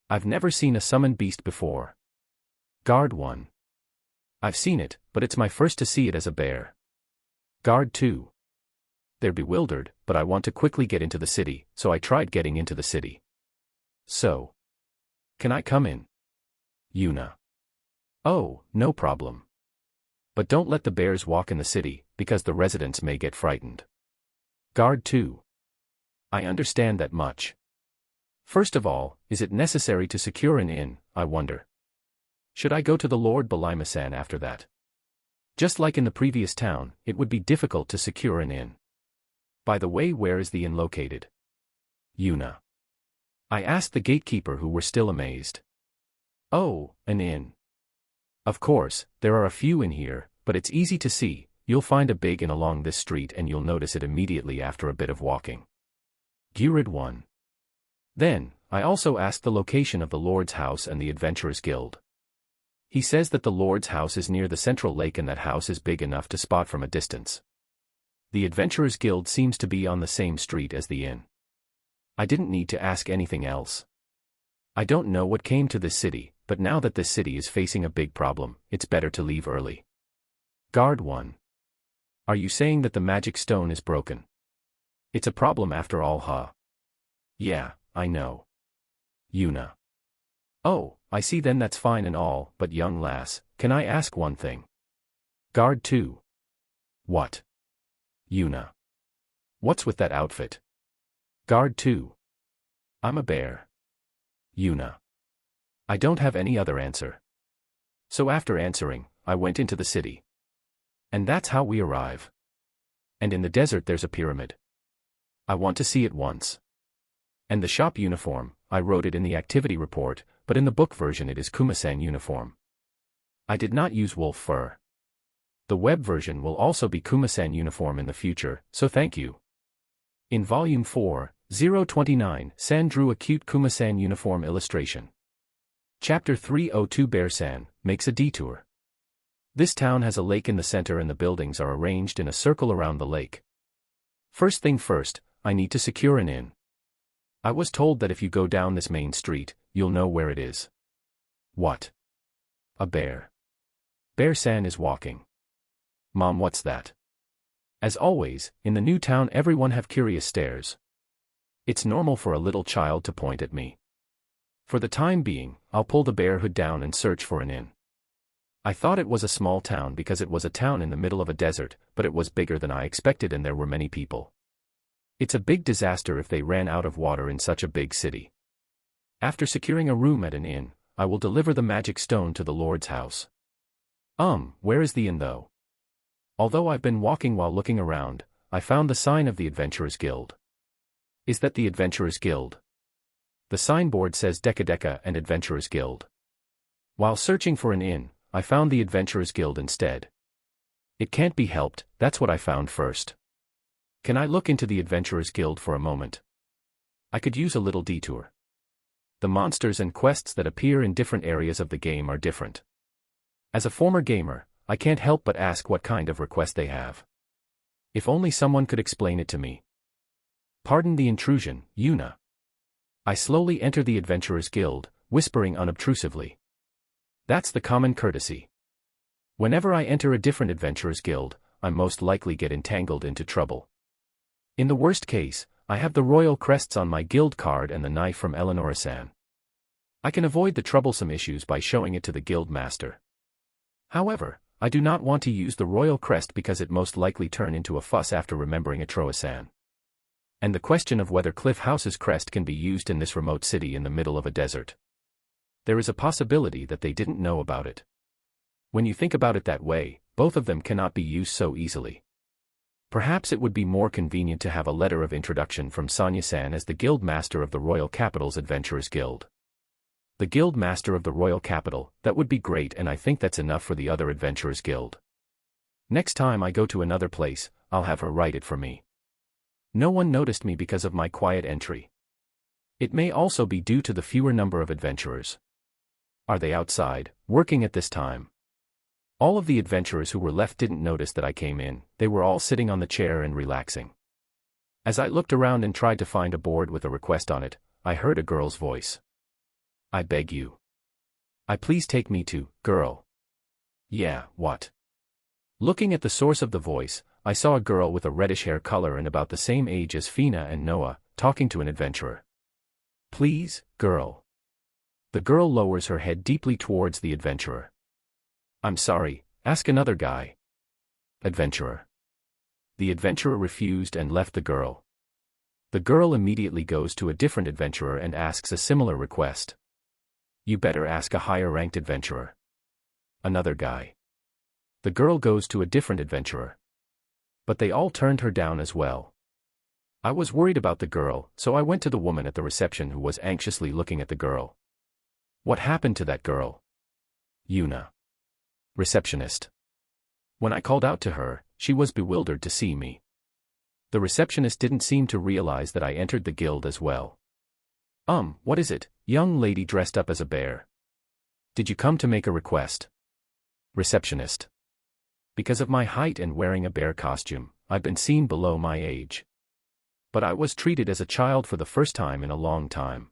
I've never seen a summoned beast before. Guard 1. I've seen it, but it's my first to see it as a bear. Guard 2. They're bewildered, but I want to quickly get into the city, so I tried getting into the city. So. Can I come in? Yuna. Oh, no problem. But don't let the bears walk in the city, because the residents may get frightened. Guard 2. I understand that much. First of all, is it necessary to secure an inn, I wonder? Should I go to the Lord Balima-san after that? Just like in the previous town, it would be difficult to secure an inn. By the way, where is the inn located? Yuna. I asked the gatekeeper, who were still amazed. Oh, an inn. Of course, there are a few in here, but it's easy to see. You'll find a big inn along this street and you'll notice it immediately after a bit of walking. Gurid 1. Then, I also asked the location of the Lord's house and the Adventurers Guild. He says that the Lord's house is near the central lake and that house is big enough to spot from a distance. The Adventurers Guild seems to be on the same street as the inn. I didn't need to ask anything else. I don't know what came to this city, but now that this city is facing a big problem, it's better to leave early. Guard 1. Are you saying that the magic stone is broken? It's a problem after all, huh? Yeah, I know. Yuna. Oh, I see, then that's fine and all, but young lass, can I ask one thing? Guard 2. What? Yuna. What's with that outfit? Guard 2. I'm a bear. Yuna. I don't have any other answer. So after answering, I went into the city. And that's how we arrive. And in the desert there's a pyramid. I want to see it once. And the shop uniform, I wrote it in the activity report, but in the book version it is Kuma-san uniform. I did not use wolf fur. The web version will also be Kuma-san uniform in the future, so thank you. In Volume 4, 029, San drew a cute Kuma-san uniform illustration. Chapter 302, Bear-san makes a detour. This town has a lake in the center and the buildings are arranged in a circle around the lake. First thing first, I need to secure an inn. I was told that if you go down this main street, you'll know where it is. What? A bear. Bear-san is walking. Mom, what's that? As always, in the new town everyone have curious stares. It's normal for a little child to point at me. For the time being, I'll pull the bear hood down and search for an inn. I thought it was a small town because it was a town in the middle of a desert, but it was bigger than I expected and there were many people. It's a big disaster if they ran out of water in such a big city. After securing a room at an inn, I will deliver the magic stone to the Lord's house. Where is the inn though? Although I've been walking while looking around, I found the sign of the Adventurers Guild. Is that the Adventurers Guild? The signboard says Deka Deka and Adventurers Guild. While searching for an inn, I found the Adventurers Guild instead. It can't be helped, that's what I found first. Can I look into the Adventurers Guild for a moment? I could use a little detour. The monsters and quests that appear in different areas of the game are different. As a former gamer, I can't help but ask what kind of request they have. If only someone could explain it to me. Pardon the intrusion, Yuna. I slowly enter the Adventurers Guild, whispering unobtrusively. That's the common courtesy. Whenever I enter a different Adventurers Guild, I most likely get entangled into trouble. In the worst case, I have the royal crests on my guild card and the knife from Eleonora-san. I can avoid the troublesome issues by showing it to the guild master. However, I do not want to use the royal crest because it most likely turn into a fuss after remembering Atroa-san. And the question of whether Cliff House's crest can be used in this remote city in the middle of a desert. There is a possibility that they didn't know about it. When you think about it that way, both of them cannot be used so easily. Perhaps it would be more convenient to have a letter of introduction from Sonia-san as the guild master of the Royal Capital's Adventurers Guild. The guild master of the Royal Capital, that would be great, and I think that's enough for the other Adventurers Guild. Next time I go to another place, I'll have her write it for me. No one noticed me because of my quiet entry. It may also be due to the fewer number of adventurers. Are they outside, working at this time? All of the adventurers who were left didn't notice that I came in, they were all sitting on the chair and relaxing. As I looked around and tried to find a board with a request on it, I heard a girl's voice. I beg you. I please take me to, girl. Yeah, what? Looking at the source of the voice, I saw a girl with a reddish hair color and about the same age as Fina and Noah, talking to an adventurer. Please, girl. The girl lowers her head deeply towards the adventurer. I'm sorry, ask another guy. Adventurer. The adventurer refused and left the girl. The girl immediately goes to a different adventurer and asks a similar request. You better ask a higher-ranked adventurer. Another guy. The girl goes to a different adventurer. But they all turned her down as well. I was worried about the girl, so I went to the woman at the reception who was anxiously looking at the girl. What happened to that girl? Yuna. Receptionist. When I called out to her, she was bewildered to see me. The receptionist didn't seem to realize that I entered the guild as well. What is it, young lady dressed up as a bear? Did you come to make a request? Receptionist. Because of my height and wearing a bear costume, I've been seen below my age. But I was treated as a child for the first time in a long time.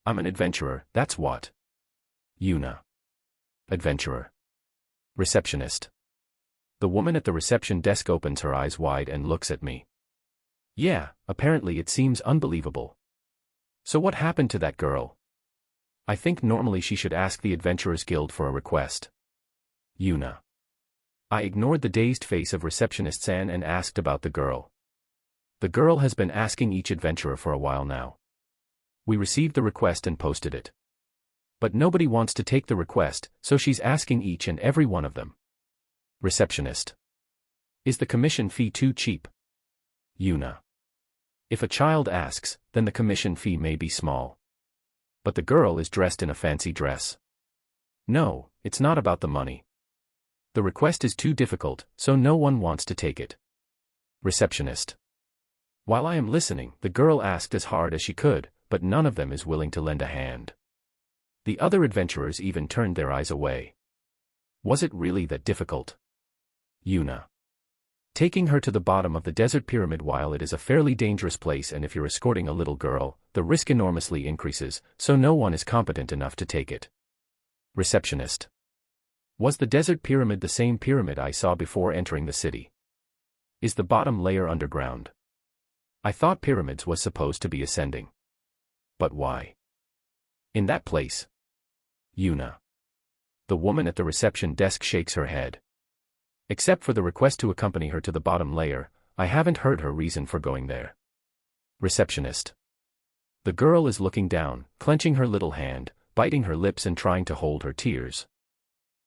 I'm an adventurer, that's what. Yuna. Adventurer. Receptionist. The woman at the reception desk opens her eyes wide and looks at me. Yeah, apparently it seems unbelievable. So what happened to that girl? I think normally she should ask the Adventurers Guild for a request. Yuna. I ignored the dazed face of Receptionist-san and asked about the girl. The girl has been asking each adventurer for a while now. We received the request and posted it. But nobody wants to take the request, so she's asking each and every one of them. Receptionist. Is the commission fee too cheap? Yuna. If a child asks, then the commission fee may be small. But the girl is dressed in a fancy dress. No, it's not about the money. The request is too difficult, so no one wants to take it. Receptionist. While I am listening, the girl asked as hard as she could, but none of them is willing to lend a hand. The other adventurers even turned their eyes away. Was it really that difficult? Yuna. Taking her to the bottom of the desert pyramid, while it is a fairly dangerous place and if you're escorting a little girl, the risk enormously increases, so no one is competent enough to take it. Receptionist. Was the desert pyramid the same pyramid I saw before entering the city? Is the bottom layer underground? I thought pyramids was supposed to be ascending. But why? In that place. Yuna. The woman at the reception desk shakes her head. Except for the request to accompany her to the bottom layer, I haven't heard her reason for going there. Receptionist. The girl is looking down, clenching her little hand, biting her lips and trying to hold her tears.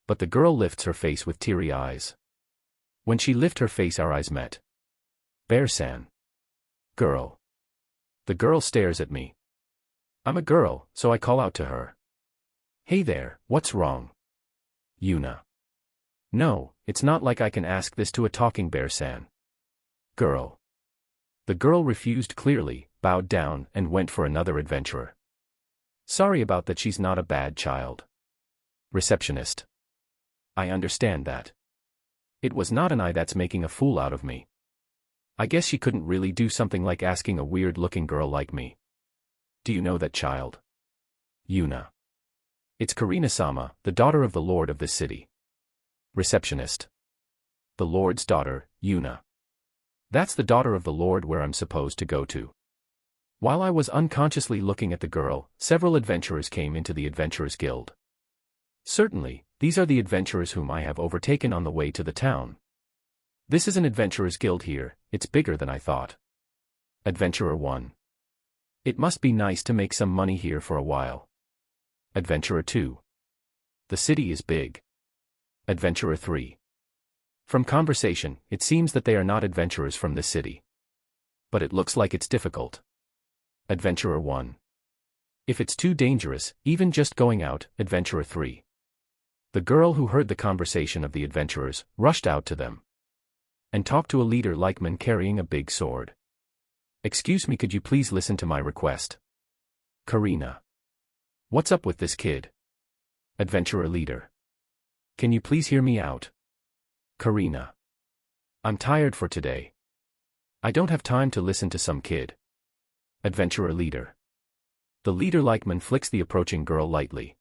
But the girl lifts her face with teary eyes. When she lifts her face, our eyes met. Bear-san. Girl. The girl stares at me. I'm a girl, so I call out to her. Hey there, what's wrong? Yuna. No, it's not like I can ask this to a talking bear-san. Girl. The girl refused clearly, bowed down, and went for another adventurer. Sorry about that, she's not a bad child. Receptionist. I understand that. It was not an I that's making a fool out of me. I guess she couldn't really do something like asking a weird-looking girl like me. Do you know that child? Yuna. It's Karina-sama, the daughter of the lord of this city. Receptionist. The lord's daughter, Yuna. That's the daughter of the lord where I'm supposed to go to. While I was unconsciously looking at the girl, several adventurers came into the Adventurers Guild. Certainly, these are the adventurers whom I have overtaken on the way to the town. This is an Adventurers Guild here, it's bigger than I thought. Adventurer 1. It must be nice to make some money here for a while. Adventurer 2. The city is big. Adventurer 3. From conversation, it seems that they are not adventurers from this city. But it looks like it's difficult. Adventurer 1. If it's too dangerous, even just going out, Adventurer 3. The girl who heard the conversation of the adventurers rushed out to them and talked to a leader like man carrying a big sword. Excuse me, could you please listen to my request? Karina. What's up with this kid? Adventurer leader. Can you please hear me out? Karina. I'm tired for today. I don't have time to listen to some kid. Adventurer leader. The leader like man flicks the approaching girl lightly.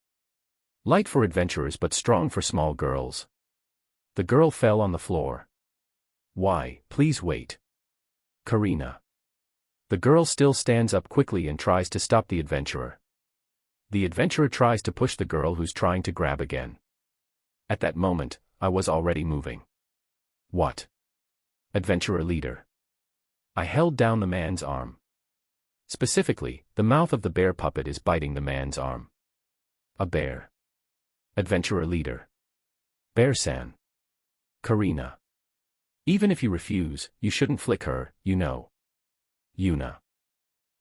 Light for adventurers but strong for small girls. The girl fell on the floor. Why, please wait. Karina. The girl still stands up quickly and tries to stop the adventurer. The adventurer tries to push the girl who's trying to grab again. At that moment, I was already moving. What? Adventurer leader. I held down the man's arm. Specifically, the mouth of the bear puppet is biting the man's arm. A bear. Adventurer leader. Bear-san. Karina. Even if you refuse, you shouldn't flick her, you know. Yuna.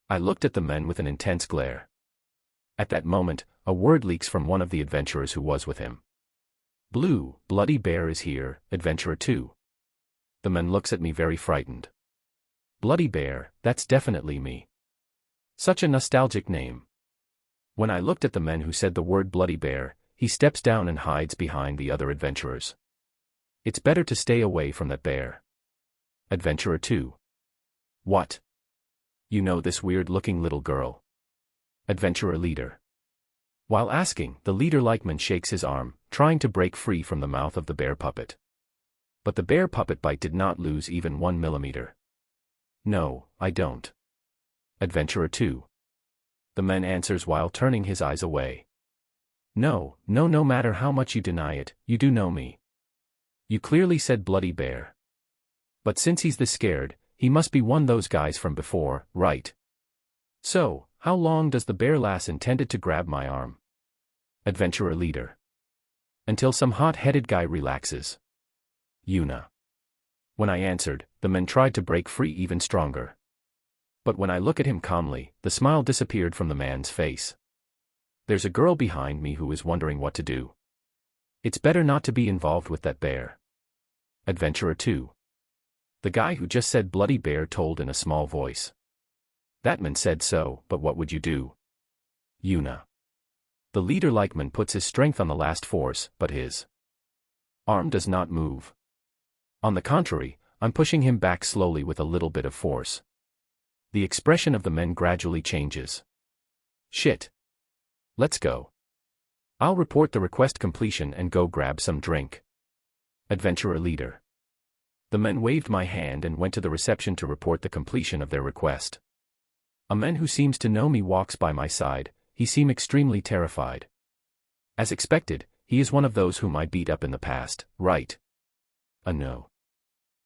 I looked at the men with an intense glare. At that moment, a word leaks from one of the adventurers who was with him. Blue, bloody bear is here, Adventurer 2. The man looks at me very frightened. Bloody bear, that's definitely me. Such a nostalgic name. When I looked at the man who said the word bloody bear, he steps down and hides behind the other adventurers. It's better to stay away from that bear. Adventurer 2. What? You know this weird-looking little girl? Adventurer leader. While asking, the leader like man shakes his arm, trying to break free from the mouth of the bear puppet. But the bear puppet bite did not lose even 1 millimeter. No, I don't. Adventurer 2. The man answers while turning his eyes away. No matter how much you deny it, you do know me. You clearly said bloody bear. But since he's this scared, he must be one those guys from before, right? So, how long does the bear lass intended to grab my arm? Adventurer leader. Until some hot-headed guy relaxes. Yuna. When I answered, the man tried to break free even stronger. But when I look at him calmly, the smile disappeared from the man's face. There's a girl behind me who is wondering what to do. It's better not to be involved with that bear. Adventurer 2. The guy who just said bloody bear told in a small voice. That man said so, but what would you do? Yuna. The leader like man puts his strength on the last force, but his arm does not move. On the contrary, I'm pushing him back slowly with a little bit of force. The expression of the men gradually changes. Shit. Let's go. I'll report the request completion and go grab some drink. Adventurer leader. The men waved my hand and went to the reception to report the completion of their request. A man who seems to know me walks by my side, he seemed extremely terrified. As expected, he is one of those whom I beat up in the past, right? No.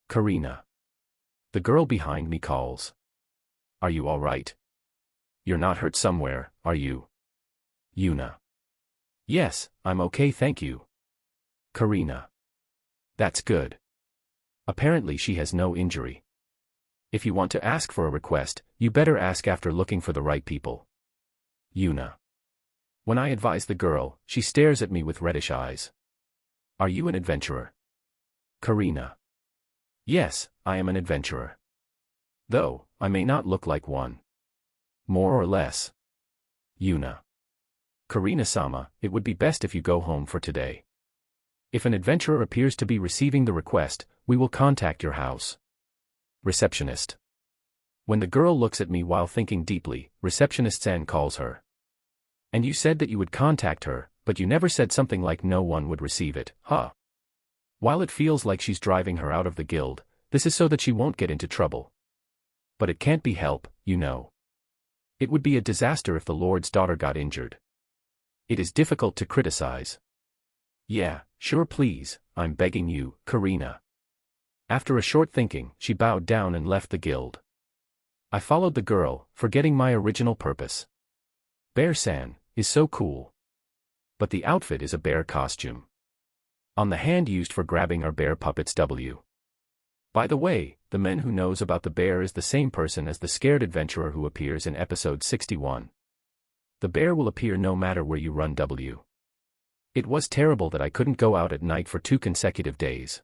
Karina. The girl behind me calls. Are you all right? You're not hurt somewhere, are you? Yuna. Yes, I'm okay, thank you. Karina. That's good. Apparently she has no injury. If you want to ask for a request, you better ask after looking for the right people. Yuna. When I advise the girl, she stares at me with reddish eyes. Are you an adventurer? Karina. Yes, I am an adventurer. Though, I may not look like one. More or less. Yuna. Karina-sama, it would be best if you go home for today. If an adventurer appears to be receiving the request, we will contact your house. Receptionist. When the girl looks at me while thinking deeply, Receptionist-san calls her. And you said that you would contact her, but you never said something like no one would receive it, huh? While it feels like she's driving her out of the guild, this is so that she won't get into trouble. But it can't be help, you know. It would be a disaster if the Lord's daughter got injured. It is difficult to criticize. Yeah, sure please, I'm begging you, Karina. After a short thinking, she bowed down and left the guild. I followed the girl, forgetting my original purpose. Bear-san is so cool. But the outfit is a bear costume. On the hand used for grabbing are bear puppets W. By the way, the man who knows about the bear is the same person as the scared adventurer who appears in episode 61. The bear will appear no matter where you run W. It was terrible that I couldn't go out at night for 2 consecutive days.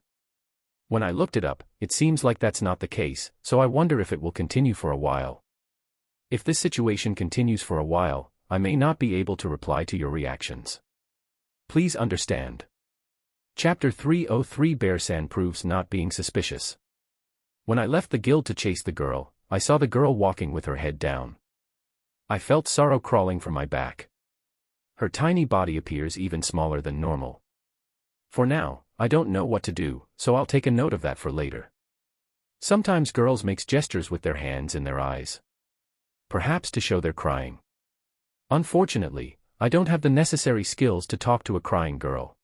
When I looked it up, it seems like that's not the case, so I wonder if it will continue for a while. If this situation continues for a while, I may not be able to reply to your reactions. Please understand. Chapter 303 Bear-san proves not being suspicious. When I left the guild to chase the girl, I saw the girl walking with her head down. I felt sorrow crawling from my back. Her tiny body appears even smaller than normal. For now, I don't know what to do, so I'll take a note of that for later. Sometimes girls make gestures with their hands and their eyes. Perhaps to show they're crying. Unfortunately, I don't have the necessary skills to talk to a crying girl.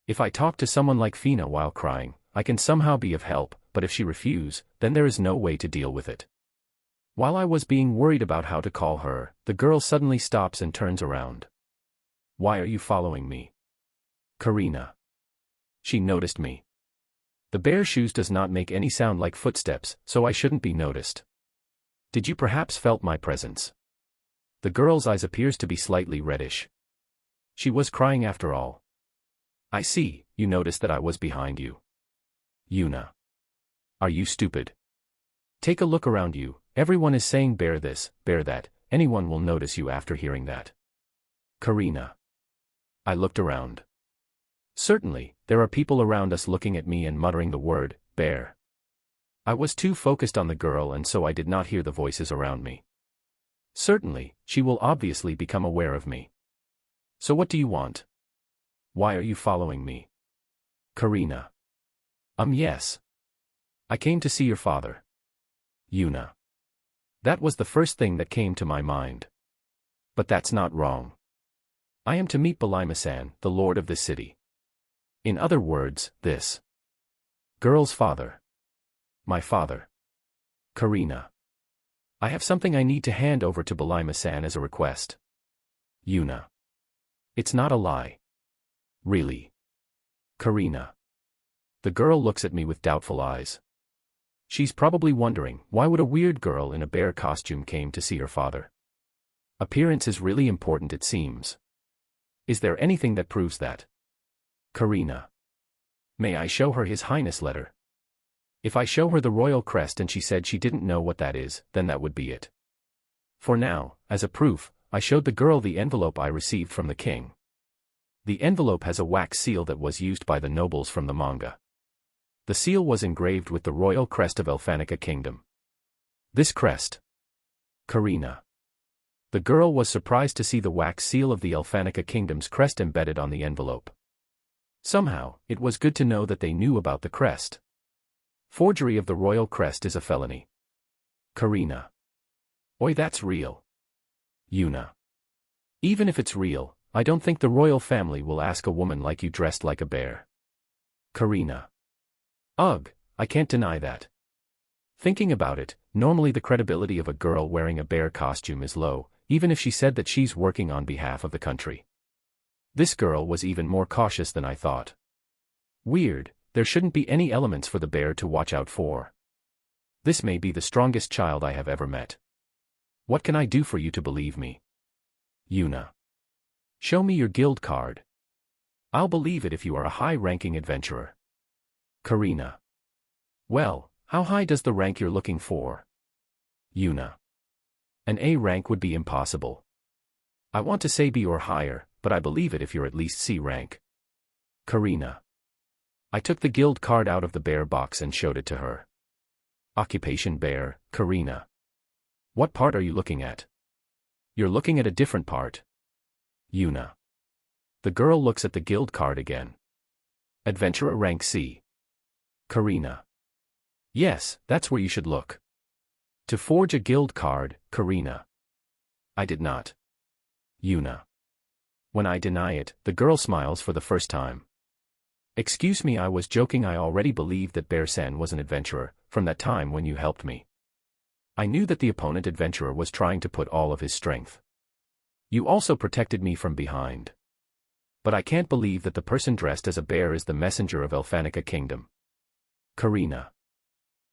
If I talk to someone like Fina while crying, I can somehow be of help, but if she refuses, then there is no way to deal with it. While I was being worried about how to call her, the girl suddenly stops and turns around. Why are you following me? Karina. She noticed me. The bear shoes does not make any sound like footsteps, so I shouldn't be noticed. Did you perhaps felt my presence? The girl's eyes appears to be slightly reddish. She was crying after all. I see, you noticed that I was behind you. Yuna. Are you stupid? Take a look around you, everyone is saying bear this, bear that, anyone will notice you after hearing that. Karina. I looked around. Certainly, there are people around us looking at me and muttering the word, bear. I was too focused on the girl and so I did not hear the voices around me. Certainly, she will obviously become aware of me. So what do you want? Why are you following me? Karina. Yes. I came to see your father. Yuna. That was the first thing that came to my mind. But that's not wrong. I am to meet Belima-san, the lord of this city. In other words, this girl's father. My father. Karina. I have something I need to hand over to Belima-san as a request. Yuna. It's not a lie. Really? Karina. The girl looks at me with doubtful eyes. She's probably wondering, why would a weird girl in a bear costume came to see her father? Appearance is really important it seems. Is there anything that proves that? Karina. May I show her His Highness letter? If I show her the royal crest and she said she didn't know what that is, then that would be it. For now, as a proof, I showed the girl the envelope I received from the king. The envelope has a wax seal that was used by the nobles from the manga. The seal was engraved with the royal crest of Elfanica Kingdom. This crest. Karina. The girl was surprised to see the wax seal of the Elfanica Kingdom's crest embedded on the envelope. Somehow, it was good to know that they knew about the crest. Forgery of the royal crest is a felony. Karina. Oi, that's real. Yuna. Even if it's real, I don't think the royal family will ask a woman like you dressed like a bear. Karina. Ugh, I can't deny that. Thinking about it, normally the credibility of a girl wearing a bear costume is low, even if she said that she's working on behalf of the country. This girl was even more cautious than I thought. Weird, there shouldn't be any elements for the bear to watch out for. This may be the strongest child I have ever met. What can I do for you to believe me? Yuna. Show me your guild card. I'll believe it if you are a high-ranking adventurer. Karina. Well, how high does the rank you're looking for? Yuna. An A rank would be impossible. I want to say B or higher, but I believe it if you're at least C rank. Karina. I took the guild card out of the bear box and showed it to her. Occupation bear, Karina. What part are you looking at? You're looking at a different part. Yuna. The girl looks at the guild card again. Adventurer rank C. Karina. Yes, that's where you should look. To forge a guild card, Karina. I did not. Yuna. When I deny it, the girl smiles for the first time. Excuse me, I was joking. I already believed that Bear-san was an adventurer, from that time when you helped me. I knew that the opponent adventurer was trying to put all of his strength. You also protected me from behind. But I can't believe that the person dressed as a bear is the messenger of Elfanica Kingdom. Karina.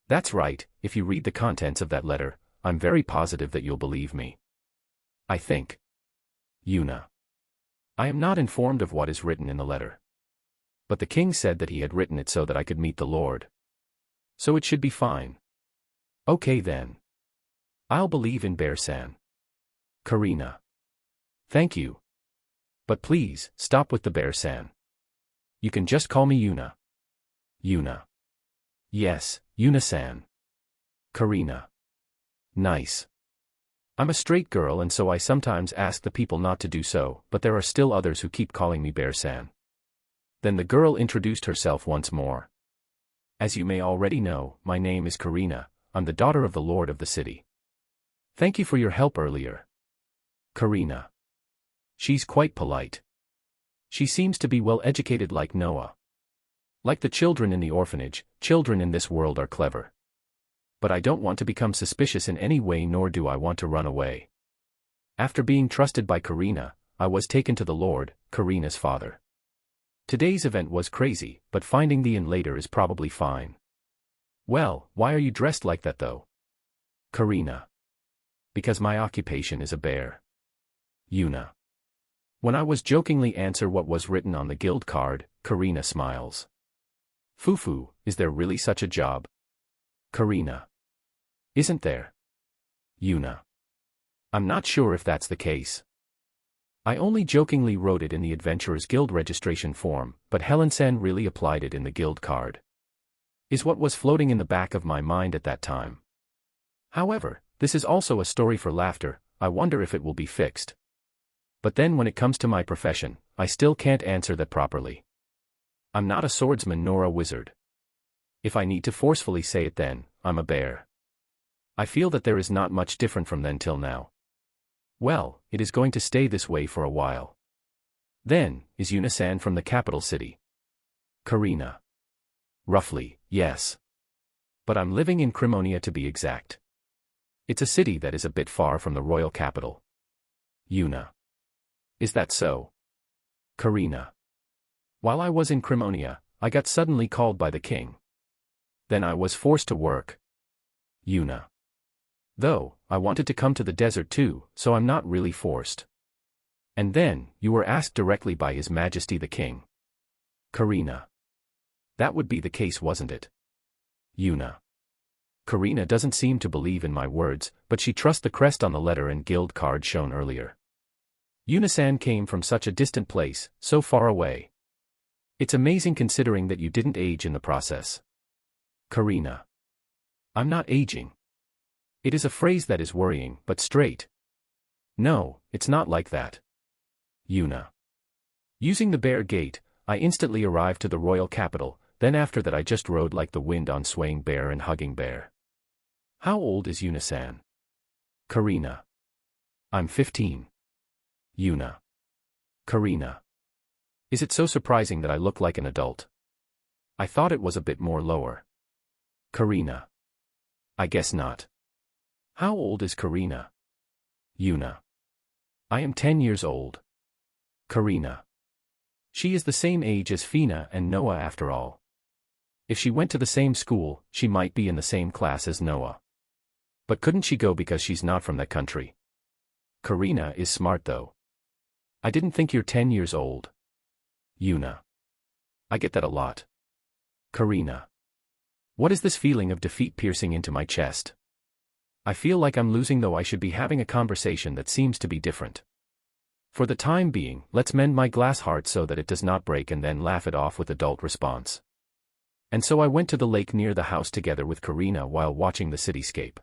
That's right, if you read the contents of that letter, I'm very positive that you'll believe me. I think. Yuna. I am not informed of what is written in the letter. But the king said that he had written it so that I could meet the Lord. So it should be fine. Okay then. I'll believe in Bear-san. Karina. Thank you. But please, stop with the Bear-san. You can just call me Yuna. Yuna. Yes, Yuna-san. Karina. Nice. I'm a straight girl and so I sometimes ask the people not to do so, but there are still others who keep calling me Bear-san. Then the girl introduced herself once more. As you may already know, my name is Karina, I'm the daughter of the lord of the city. Thank you for your help earlier. Karina. She's quite polite. She seems to be well educated like Noah. Like the children in the orphanage, children in this world are clever. But I don't want to become suspicious in any way, nor do I want to run away. After being trusted by Karina, I was taken to the Lord, Karina's father. Today's event was crazy, but finding the inn later is probably fine. Well, why are you dressed like that though? Karina. Because my occupation is a bear. Yuna. When I was jokingly answer what was written on the guild card, Karina smiles. Fufu, is there really such a job? Karina. Isn't there? Yuna. I'm not sure if that's the case. I only jokingly wrote it in the Adventurers Guild registration form, but Helen-san really applied it in the guild card. Is what was floating in the back of my mind at that time. However, this is also a story for laughter, I wonder if it will be fixed. But then when it comes to my profession, I still can't answer that properly. I'm not a swordsman nor a wizard. If I need to forcefully say it then, I'm a bear. I feel that there is not much different from then till now. Well, it is going to stay this way for a while. Then, is Yuna-san from the capital city? Karina. Roughly, yes. But I'm living in Crimonia to be exact. It's a city that is a bit far from the royal capital. Yuna. Is that so? Karina. While I was in Crimonia, I got suddenly called by the king. Then I was forced to work. Yuna. Though, I wanted to come to the desert too, so I'm not really forced. And then, you were asked directly by His Majesty the King. Karina. That would be the case, wasn't it? Yuna. Karina doesn't seem to believe in my words, but she trusts the crest on the letter and guild card shown earlier. Yuna-san came from such a distant place, so far away. It's amazing considering that you didn't age in the process. Karina. I'm not aging. It is a phrase that is worrying, but straight. No, it's not like that. Yuna. Using the bear gate, I instantly arrived to the royal capital, then after that I just rode like the wind on swaying bear and hugging bear. How old is Yuna-san? Karina. I'm 15. Yuna. Karina. Is it so surprising that I look like an adult? I thought it was a bit more lower. Karina. I guess not. How old is Karina? Yuna. I am 10 years old. Karina. She is the same age as Fina and Noah after all. If she went to the same school, she might be in the same class as Noah. But couldn't she go because she's not from that country? Karina is smart though. I didn't think you're 10 years old. Yuna. I get that a lot. Karina. What is this feeling of defeat piercing into my chest? I feel like I'm losing though I should be having a conversation that seems to be different. For the time being, let's mend my glass heart so that it does not break and then laugh it off with adult response. And so I went to the lake near the house together with Karina while watching the cityscape.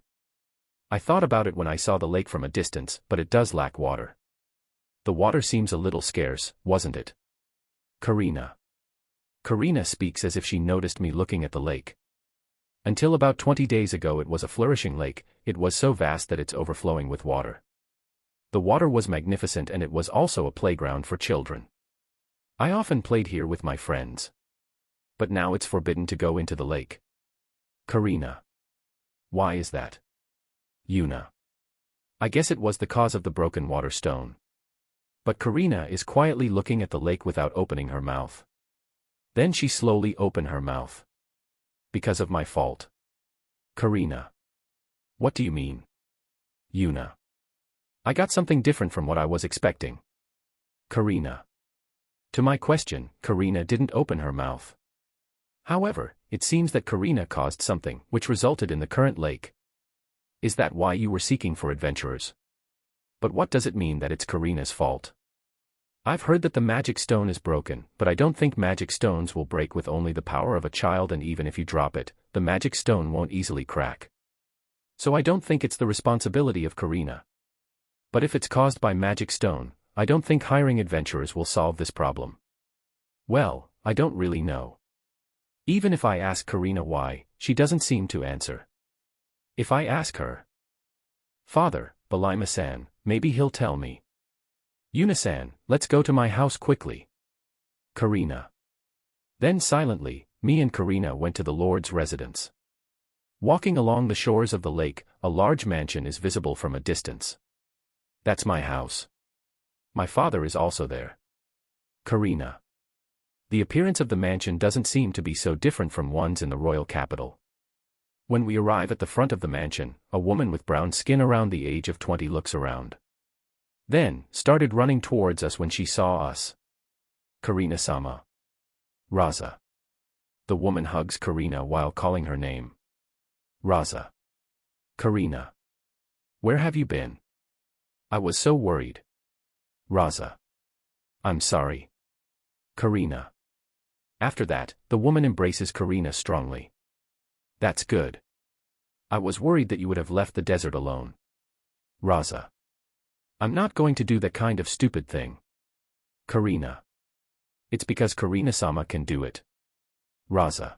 I thought about it when I saw the lake from a distance, but it does lack water. The water seems a little scarce, wasn't it? Karina. Karina speaks as if she noticed me looking at the lake. Until about 20 days ago it was a flourishing lake, it was so vast that it's overflowing with water. The water was magnificent and it was also a playground for children. I often played here with my friends. But now it's forbidden to go into the lake. Karina. Why is that? Yuna. I guess it was the cause of the broken water stone. But Karina is quietly looking at the lake without opening her mouth. Then she slowly opened her mouth. Because of my fault. Karina. What do you mean? Yuna. I got something different from what I was expecting. Karina. To my question, Karina didn't open her mouth. However, it seems that Karina caused something, which resulted in the current lake. Is that why you were seeking for adventurers? But what does it mean that it's Karina's fault? I've heard that the magic stone is broken, but I don't think magic stones will break with only the power of a child, and even if you drop it, the magic stone won't easily crack. So I don't think it's the responsibility of Karina. But if it's caused by magic stone, I don't think hiring adventurers will solve this problem. Well, I don't really know. Even if I ask Karina why, she doesn't seem to answer. If I ask her, Father, Balima-san, maybe he'll tell me. Yuna-san, let's go to my house quickly. Karina. Then silently, me and Karina went to the Lord's residence. Walking along the shores of the lake, a large mansion is visible from a distance. That's my house. My father is also there. Karina. The appearance of the mansion doesn't seem to be so different from ones in the royal capital. When we arrive at the front of the mansion, a woman with brown skin around the age of 20 looks around. Then, started running towards us when she saw us. Karina-sama. Raza. The woman hugs Karina while calling her name. Raza. Karina. Where have you been? I was so worried. Raza. I'm sorry. Karina. After that, the woman embraces Karina strongly. That's good. I was worried that you would have left the desert alone. Raza. I'm not going to do that kind of stupid thing. Karina. It's because Karina-sama can do it. Raza.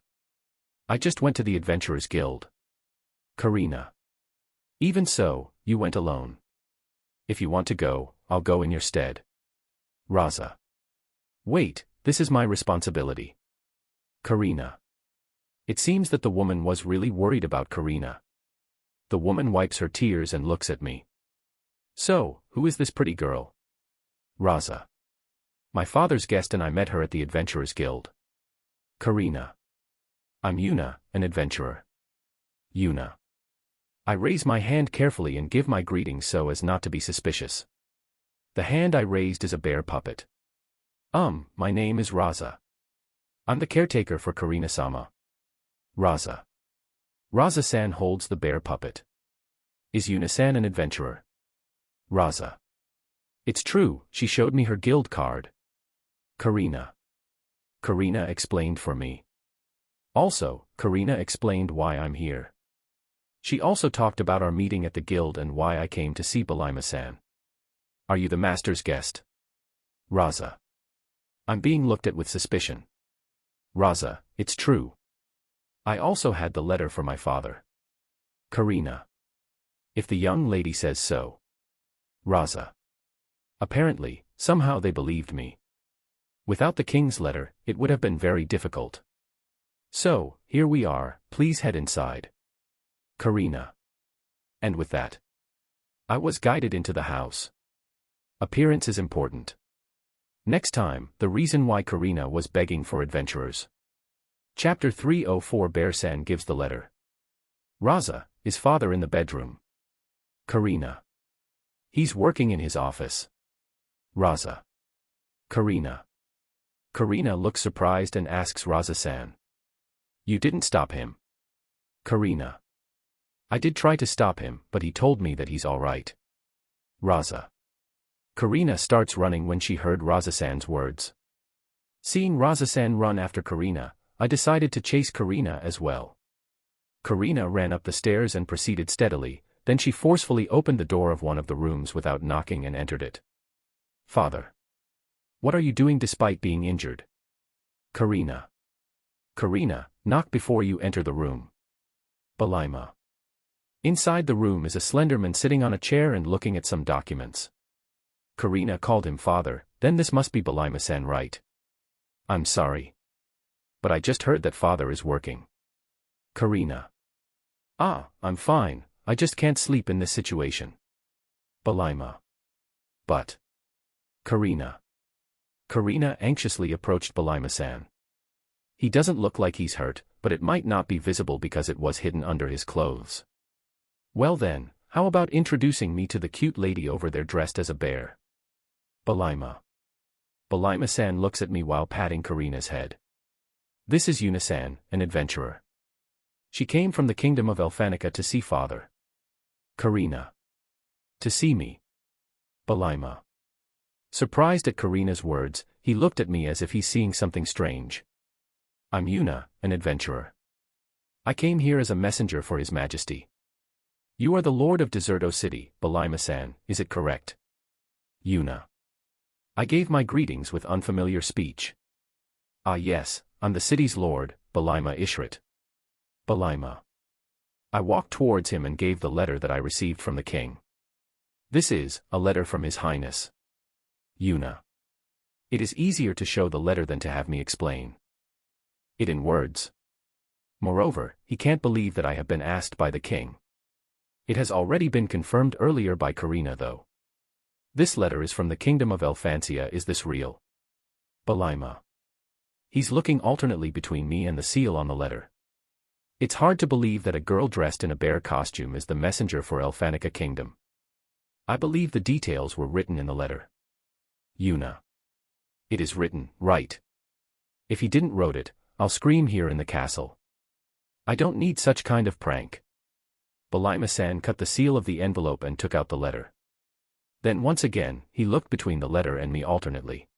I just went to the Adventurers Guild. Karina. Even so, you went alone. If you want to go, I'll go in your stead. Raza. Wait, this is my responsibility. Karina. It seems that the woman was really worried about Karina. The woman wipes her tears and looks at me. So, who is this pretty girl? Raza. My father's guest and I met her at the Adventurers Guild. Karina. I'm Yuna, an adventurer. Yuna. I raise my hand carefully and give my greetings so as not to be suspicious. The hand I raised is a bear puppet. My name is Raza. I'm the caretaker for Karina-sama. Raza. Raza-san holds the bear puppet. Is Yuna-san an adventurer? Raza. It's true, she showed me her guild card. Karina. Karina explained for me. Also, Karina explained why I'm here. She also talked about our meeting at the guild and why I came to see Balima-san. Are you the master's guest? Raza. I'm being looked at with suspicion. Raza, it's true. I also had the letter for my father. Karina. If the young lady says so. Raza. Apparently, somehow they believed me. Without the king's letter, it would have been very difficult. So, here we are, please head inside. Karina. And with that, I was guided into the house. Appearance is important. Next time, the reason why Karina was begging for adventurers. Chapter 304. Bear-san gives the letter. Raza, is father in the bedroom? Karina. He's working in his office. Raza. Karina. Karina looks surprised and asks Raza-san. You didn't stop him? Karina. I did try to stop him, but he told me that he's all right. Raza. Karina starts running when she heard Razasan's words. Seeing Razasan run after Karina, I decided to chase Karina as well. Karina ran up the stairs and proceeded steadily, then she forcefully opened the door of one of the rooms without knocking and entered it. Father. What are you doing despite being injured? Karina. Karina, knock before you enter the room. Belima. Inside the room is a slender man sitting on a chair and looking at some documents. Karina called him father, then this must be Belima-san, right? I'm sorry. But I just heard that father is working. Karina. Ah, I'm fine, I just can't sleep in this situation. Belima. But. Karina. Karina anxiously approached Belima-san. He doesn't look like he's hurt, but it might not be visible because it was hidden under his clothes. Well then, how about introducing me to the cute lady over there dressed as a bear? Belima. Belima-san looks at me while patting Karina's head. This is Yuna-san, an adventurer. She came from the kingdom of Elfanica to see father. Karina. To see me. Belima. Surprised at Karina's words, he looked at me as if he's seeing something strange. I'm Yuna, an adventurer. I came here as a messenger for His Majesty. You are the Lord of Deserto City, Belima-san, is it correct? Yuna. I gave my greetings with unfamiliar speech. Ah yes, I'm the city's lord, Belima Ishrat. Belima. I walked towards him and gave the letter that I received from the king. This is a letter from His Highness. Yuna. It is easier to show the letter than to have me explain it in words. Moreover, he can't believe that I have been asked by the king. It has already been confirmed earlier by Karina though. This letter is from the kingdom of Elfancia, is this real? Belima. He's looking alternately between me and the seal on the letter. It's hard to believe that a girl dressed in a bear costume is the messenger for Elfanica Kingdom. I believe the details were written in the letter. Yuna. It is written, right? If he didn't wrote it, I'll scream here in the castle. I don't need such kind of prank. Belima-san cut the seal of the envelope and took out the letter. Then once again, he looked between the letter and me alternately.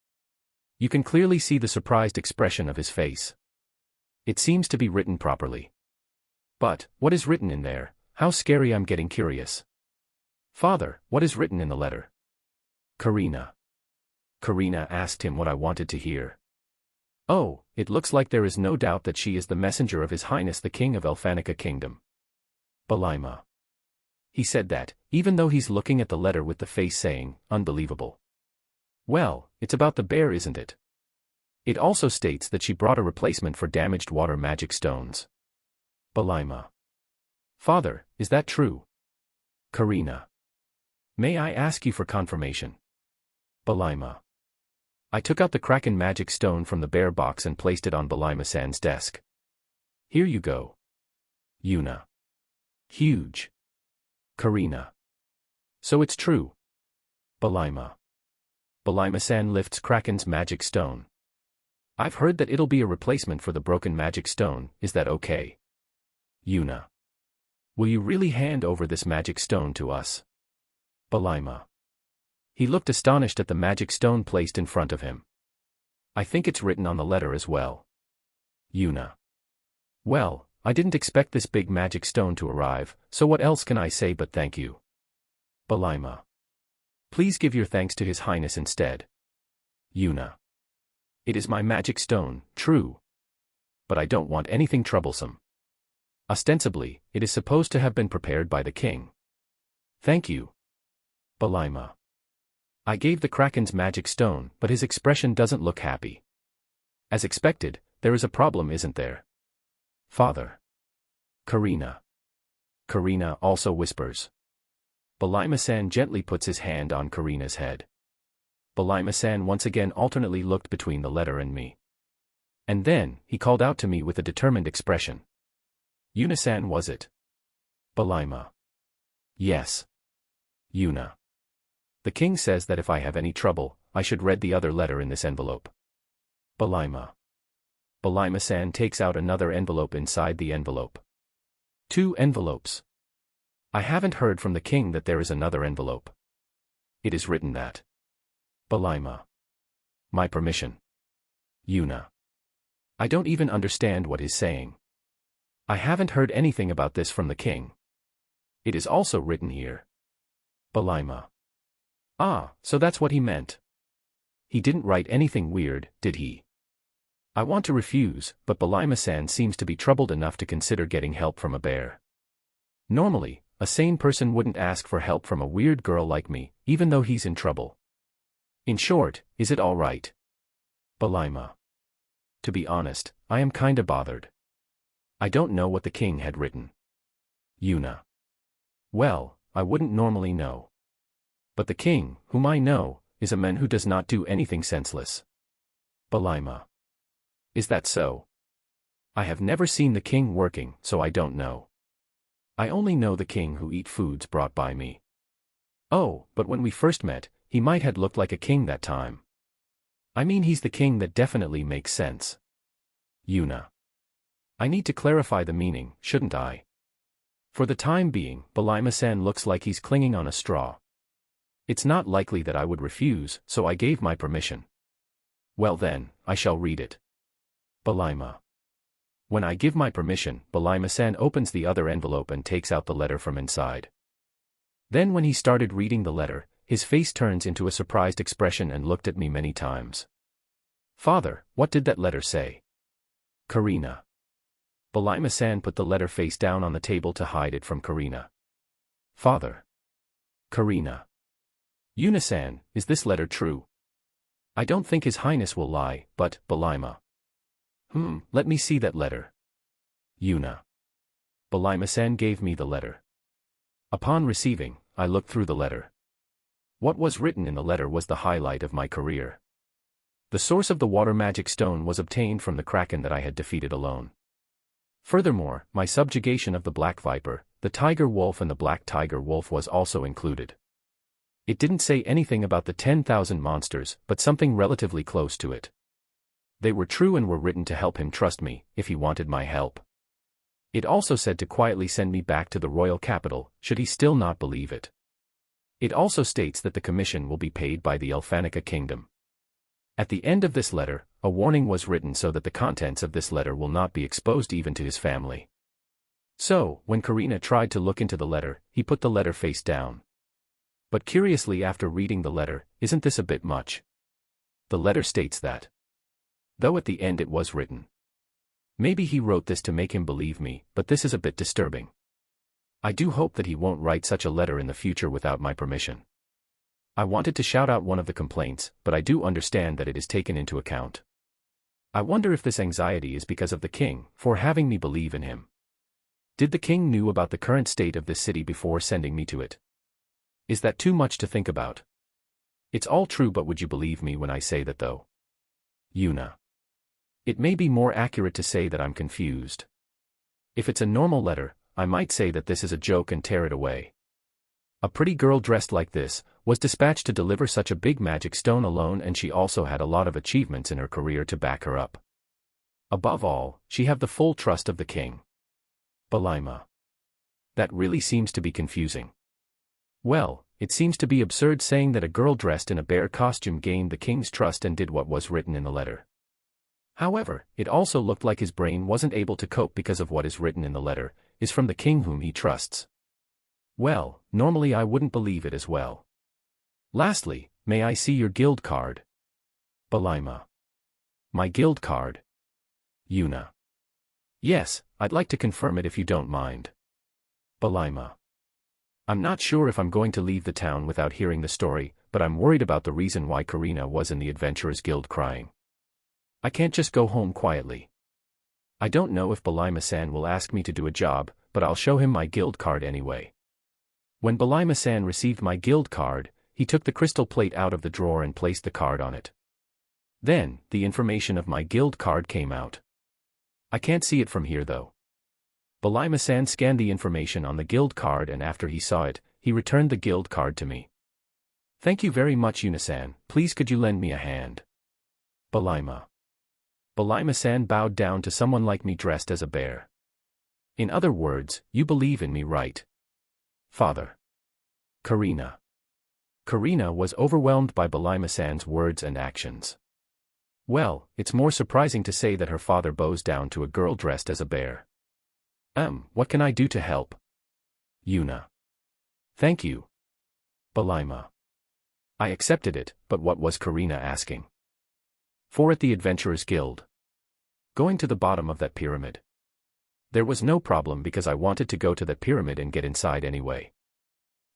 You can clearly see the surprised expression of his face. It seems to be written properly. But, what is written in there? How scary, I'm getting curious. Father, what is written in the letter? Karina. Karina asked him what I wanted to hear. Oh, it looks like there is no doubt that she is the messenger of His Highness the King of Elfanica Kingdom. Belima. He said that, even though he's looking at the letter with the face saying, unbelievable. Well, it's about the bear, isn't it? It also states that she brought a replacement for damaged water magic stones. Belima. Father, is that true? Karina. May I ask you for confirmation? Belima. I took out the Kraken magic stone from the bear box and placed it on Belima-san's desk. Here you go. Yuna. Huge. Karina. So it's true. Belima. Belima-san lifts Kraken's magic stone. I've heard that it'll be a replacement for the broken magic stone, is that okay? Yuna. Will you really hand over this magic stone to us? Belima. He looked astonished at the magic stone placed in front of him. I think it's written on the letter as well. Yuna. Well, I didn't expect this big magic stone to arrive, so what else can I say but thank you? Belima. Please give your thanks to His Highness instead. Yuna. It is my magic stone, true. But I don't want anything troublesome. Ostensibly, it is supposed to have been prepared by the king. Thank you. Belima. I gave the Kraken's magic stone, but his expression doesn't look happy. As expected, there is a problem, isn't there? Father. Karina. Karina also whispers. Belima-san gently puts his hand on Karina's head. Belima-san once again alternately looked between the letter and me. And then, he called out to me with a determined expression. Yuna-san, was it? Belima. Yes. Yuna. The king says that if I have any trouble, I should read the other letter in this envelope. Belima. Belima-san takes out another envelope inside the envelope. 2 envelopes. I haven't heard from the king that there is another envelope. It is written that Balima. My permission. Yuna. I don't even understand what he's saying. I haven't heard anything about this from the king. It is also written here. Balima. Ah, so that's what he meant. He didn't write anything weird, did he? I want to refuse, but Balima-san seems to be troubled enough to consider getting help from a bear. Normally, a sane person wouldn't ask for help from a weird girl like me, even though he's in trouble. In short, is it all right? Balima. To be honest, I am kinda bothered. I don't know what the king had written. Yuna. Well, I wouldn't normally know. But the king, whom I know, is a man who does not do anything senseless. Balima. Is that so? I have never seen the king working, so I don't know. I only know the king who eat foods brought by me. Oh, but when we first met, he might have looked like a king that time. I mean, he's the king that definitely makes sense. Yuna. I need to clarify the meaning, shouldn't I? For the time being, Balima-san looks like he's clinging on a straw. It's not likely that I would refuse, so I gave my permission. Well then, I shall read it. Balima. When I give my permission, Balima-san opens the other envelope and takes out the letter from inside. Then when he started reading the letter, his face turns into a surprised expression and looked at me many times. Father, what did that letter say? Karina. Balima-san put the letter face down on the table to hide it from Karina. Father. Karina. Yuna-san, is this letter true? I don't think His Highness will lie, but, Balima. Let me see that letter. Yuna. Balima-san gave me the letter. Upon receiving, I looked through the letter. What was written in the letter was the highlight of my career. The source of the water magic stone was obtained from the kraken that I had defeated alone. Furthermore, my subjugation of the black viper, the tiger wolf and the black tiger wolf was also included. It didn't say anything about the 10,000 monsters, but something relatively close to it. They were true and were written to help him trust me, if he wanted my help. It also said to quietly send me back to the royal capital, should he still not believe it. It also states that the commission will be paid by the Elfanica kingdom. At the end of this letter, a warning was written so that the contents of this letter will not be exposed even to his family. So, when Karina tried to look into the letter, he put the letter face down. But curiously, after reading the letter, isn't this a bit much? The letter states that. Though at the end it was written. Maybe he wrote this to make him believe me, but this is a bit disturbing. I do hope that he won't write such a letter in the future without my permission. I wanted to shout out one of the complaints, but I do understand that it is taken into account. I wonder if this anxiety is because of the king, for having me believe in him. Did the king knew about the current state of this city before sending me to it? Is that too much to think about? It's all true, but would you believe me when I say that though? Yuna. It may be more accurate to say that I'm confused. If it's a normal letter, I might say that this is a joke and tear it away. A pretty girl dressed like this was dispatched to deliver such a big magic stone alone, and she also had a lot of achievements in her career to back her up. Above all, she have the full trust of the king. Balima. That really seems to be confusing. Well, it seems to be absurd saying that a girl dressed in a bear costume gained the king's trust and did what was written in the letter. However, it also looked like his brain wasn't able to cope because of what is written in the letter is from the king whom he trusts. Well, normally I wouldn't believe it as well. Lastly, may I see your guild card? Balima. My guild card? Yuna. Yes, I'd like to confirm it if you don't mind. Balima. I'm not sure if I'm going to leave the town without hearing the story, but I'm worried about the reason why Karina was in the Adventurers Guild crying. I can't just go home quietly. I don't know if Balima-san will ask me to do a job, but I'll show him my guild card anyway. When Balima-san received my guild card, he took the crystal plate out of the drawer and placed the card on it. Then, the information of my guild card came out. I can't see it from here though. Balima-san scanned the information on the guild card, and after he saw it, he returned the guild card to me. Thank you very much, Yuna-san. Please could you lend me a hand? Balima. Balima-san bowed down to someone like me dressed as a bear. In other words, you believe in me, right? Father. Karina. Karina was overwhelmed by Balima-san's words and actions. Well, it's more surprising to say that her father bows down to a girl dressed as a bear. What can I do to help? Yuna. Thank you. Balima. I accepted it, but what was Karina asking? For at the Adventurers Guild. Going to the bottom of that pyramid. There was no problem because I wanted to go to that pyramid and get inside anyway.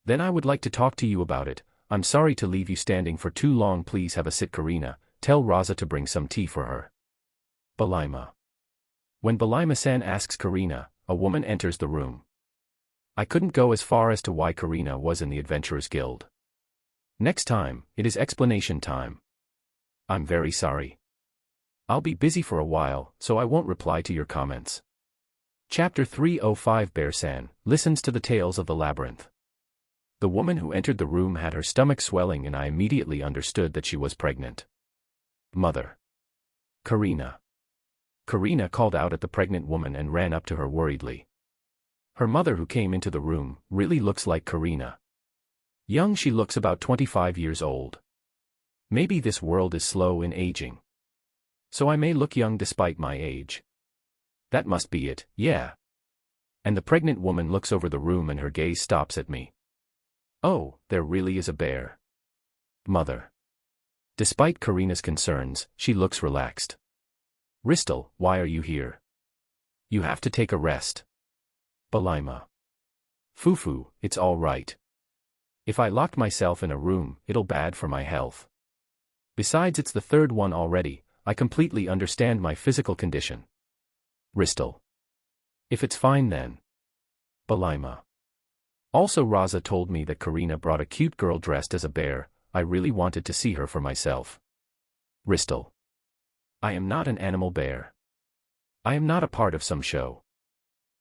Then I would like to talk to you about it. I'm sorry to leave you standing for too long. Please have a sit. Karina, tell Raza to bring some tea for her. Balima. When Balima-san asks Karina, a woman enters the room. I couldn't go as far as to why Karina was in the Adventurers Guild. Next time, it is explanation time. I'm very sorry. I'll be busy for a while, so I won't reply to your comments. Chapter 305 Bear-san listens to the tales of the labyrinth. The woman who entered the room had her stomach swelling and I immediately understood that she was pregnant. Mother. Karina. Karina called out at the pregnant woman and ran up to her worriedly. Her mother, who came into the room, really looks like Karina. Young, she looks about 25 years old. Maybe this world is slow in aging. So I may look young despite my age. That must be it, yeah. And the pregnant woman looks over the room and her gaze stops at me. Oh, there really is a bear. Mother. Despite Karina's concerns, she looks relaxed. Ristal, why are you here? You have to take a rest. Balima. Fufu, it's all right. If I locked myself in a room, it'll bad for my health. Besides, it's the third one already. I completely understand my physical condition. Ristal. If it's fine then. Balima. Also, Raza told me that Karina brought a cute girl dressed as a bear. I really wanted to see her for myself. Ristal. I am not an animal bear. I am not a part of some show.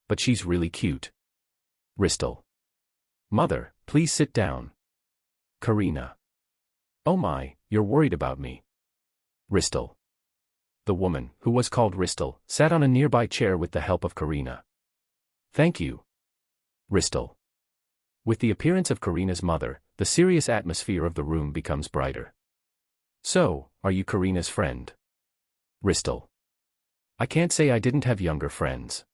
But she's really cute. Ristal. Mother, please sit down. Karina. Oh my, you're worried about me. Ristal. The woman, who was called Ristal, sat on a nearby chair with the help of Karina. Thank you. Ristal. With the appearance of Karina's mother, the serious atmosphere of the room becomes brighter. So, are you Karina's friend? Ristal. I can't say I didn't have younger friends.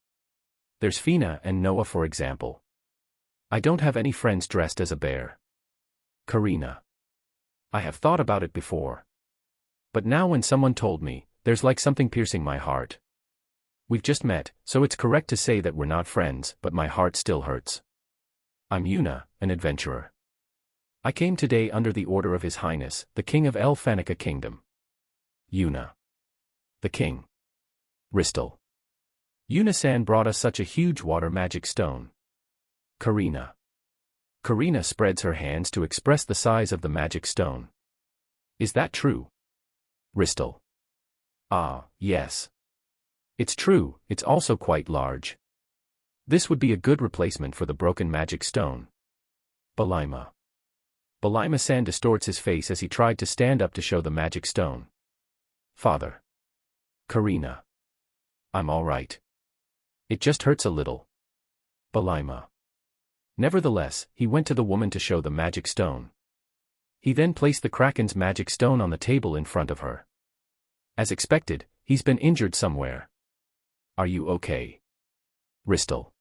There's Fina and Noah, for example. I don't have any friends dressed as a bear. Karina. I have thought about it before. But now when someone told me, there's like something piercing my heart. We've just met, so it's correct to say that we're not friends, but my heart still hurts. I'm Yuna, an adventurer. I came today under the order of His Highness, the King of El Fanica Kingdom. Yuna. The King. Ristal. Yuna-san brought us such a huge water magic stone. Karina. Karina spreads her hands to express the size of the magic stone. Is that true? Ristal. Ah, yes. It's true, it's also quite large. This would be a good replacement for the broken magic stone. Balima. Balima-san distorts his face as he tried to stand up to show the magic stone. Father. Karina. I'm all right. It just hurts a little. Balima. Nevertheless, he went to the woman to show the magic stone. He then placed the Kraken's magic stone on the table in front of her. As expected, he's been injured somewhere. Are you okay? Ristal.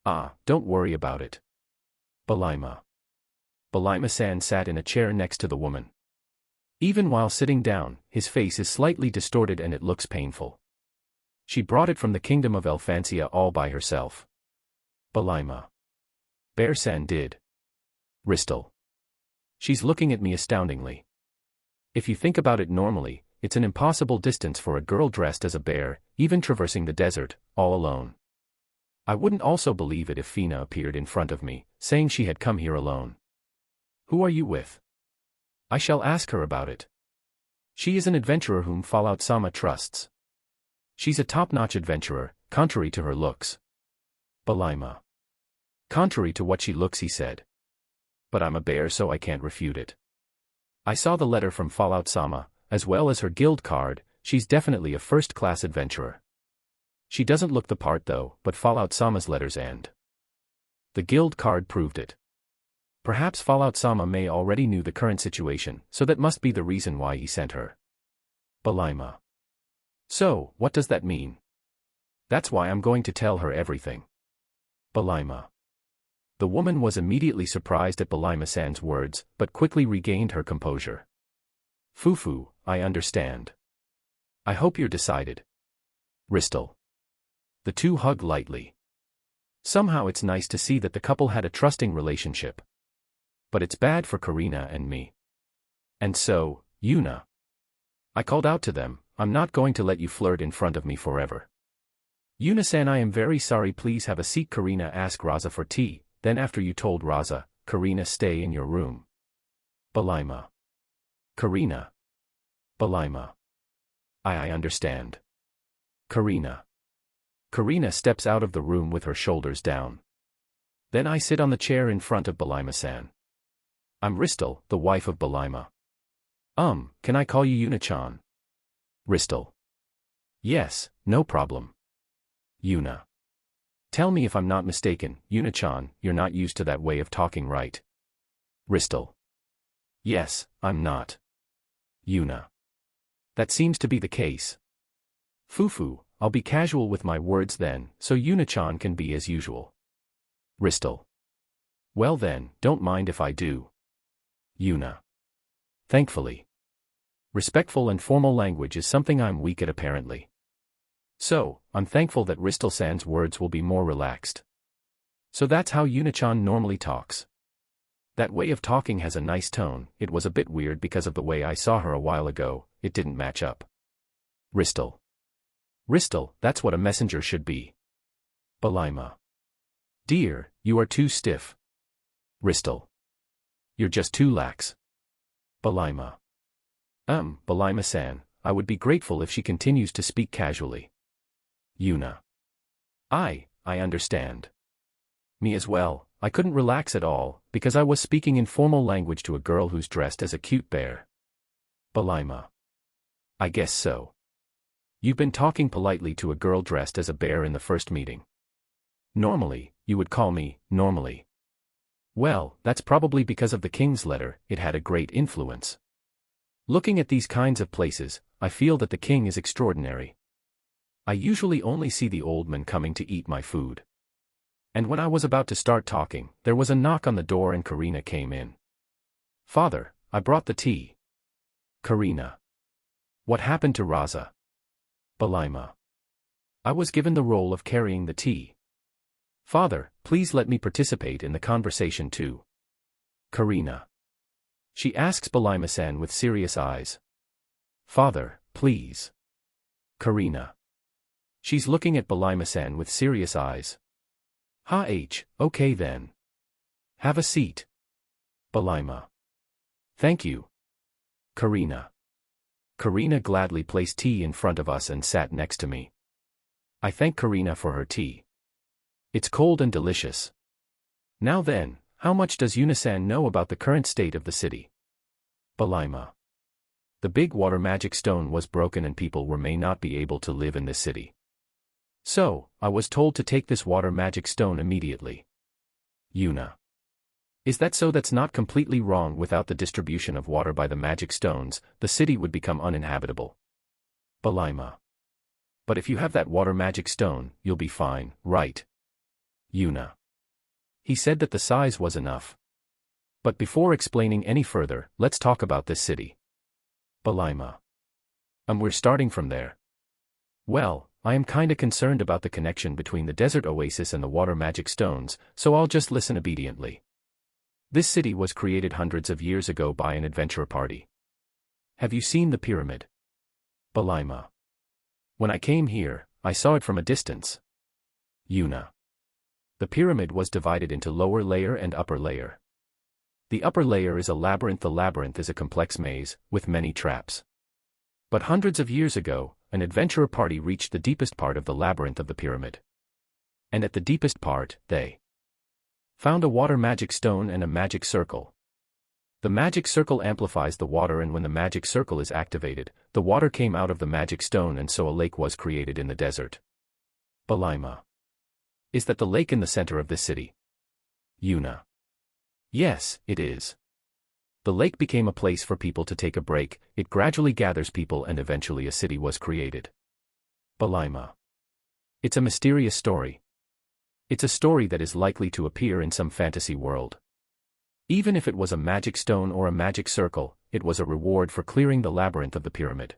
Ah, don't worry about it. Balima. Balima-san sat in a chair next to the woman. Even while sitting down, his face is slightly distorted and it looks painful. She brought it from the kingdom of Elfancia all by herself. Balima. Bear-san did. Ristal. She's looking at me astoundingly. If you think about it normally, it's an impossible distance for a girl dressed as a bear, even traversing the desert, all alone. I wouldn't also believe it if Fina appeared in front of me, saying she had come here alone. Who are you with? I shall ask her about it. She is an adventurer whom Fallout-sama trusts. She's a top-notch adventurer, contrary to her looks. Balima. Contrary to what she looks, he said. But I'm a bear, so I can't refute it. I saw the letter from Fallout-sama, as well as her guild card. She's definitely a first-class adventurer. She doesn't look the part though, but Fallout-sama's letters and the guild card proved it. Perhaps Fallout Sama may already knew the current situation, so that must be the reason why he sent her. Belima. So, what does that mean? That's why I'm going to tell her everything. Belima. The woman was immediately surprised at Belima-san's words, but quickly regained her composure. Fufu, I understand. I hope you're decided. Ristal. The two hug lightly. Somehow it's nice to see that the couple had a trusting relationship. But it's bad for Karina and me. And so, Yuna. I called out to them, I'm not going to let you flirt in front of me forever. Yuna-san, I am very sorry, please have a seat. Karina asked Raza for tea, then after you told Raza, Karina, stay in your room. Belima. Karina. Belima. I understand. Karina. Karina steps out of the room with her shoulders down. Then I sit on the chair in front of Belima-san. I'm Ristal, the wife of Belima. Can I call you Yuna-chan? Ristal. Yes, no problem. Yuna. Tell me if I'm not mistaken, Yuna-chan, you're not used to that way of talking, right? Ristal. Yes, I'm not. Yuna. That seems to be the case. Fufu, I'll be casual with my words then, so Yuna-chan can be as usual. Ristal. Well then, don't mind if I do. Yuna. Thankfully. Respectful and formal language is something I'm weak at apparently. So, I'm thankful that Ristal-san's words will be more relaxed. So that's how Yuna-chan normally talks. That way of talking has a nice tone. It was a bit weird because of the way I saw her a while ago, it didn't match up. Ristal. Ristal, that's what a messenger should be. Belima. Dear, you are too stiff. Ristal. You're just too lax. Belima. Belima-san, I would be grateful if she continues to speak casually. Yuna. I understand. Me as well, I couldn't relax at all, because I was speaking in formal language to a girl who's dressed as a cute bear. Belima. I guess so. You've been talking politely to a girl dressed as a bear in the first meeting. Normally, you would call me, normally. Well, that's probably because of the king's letter, it had a great influence. Looking at these kinds of places, I feel that the king is extraordinary. I usually only see the old man coming to eat my food. And when I was about to start talking, there was a knock on the door and Karina came in. Father, I brought the tea. Karina. What happened to Raza? Belima. I was given the role of carrying the tea. Father, please let me participate in the conversation too. Karina. She asks Belima-san with serious eyes. Father, please. Karina. She's looking at Belima-san with serious eyes. Okay then. Have a seat. Belima. Thank you. Karina. Karina gladly placed tea in front of us and sat next to me. I thank Karina for her tea. It's cold and delicious. Now then, how much does Yuna-san know about the current state of the city? Belima. The big water magic stone was broken and people may not be able to live in this city. So, I was told to take this water magic stone immediately. Yuna. Is that so? That's not completely wrong. Without the distribution of water by the magic stones, the city would become uninhabitable. Belima. But if you have that water magic stone, you'll be fine, right? Yuna. He said that the size was enough. But before explaining any further, let's talk about this city. Belima. We're starting from there. Well, I am kinda concerned about the connection between the desert oasis and the water magic stones, so I'll just listen obediently. This city was created hundreds of years ago by an adventurer party. Have you seen the pyramid? Belima. When I came here, I saw it from a distance. Yuna. The pyramid was divided into lower layer and upper layer. The upper layer is a labyrinth. The labyrinth is a complex maze, with many traps. But hundreds of years ago, an adventurer party reached the deepest part of the labyrinth of the pyramid. And at the deepest part, they found a water magic stone and a magic circle. The magic circle amplifies the water, and when the magic circle is activated, the water came out of the magic stone and so a lake was created in the desert. Belima. Is that the lake in the center of this city? Yuna. Yes, it is. The lake became a place for people to take a break, it gradually gathers people and eventually a city was created. Belima. It's a mysterious story. It's a story that is likely to appear in some fantasy world. Even if it was a magic stone or a magic circle, it was a reward for clearing the labyrinth of the pyramid.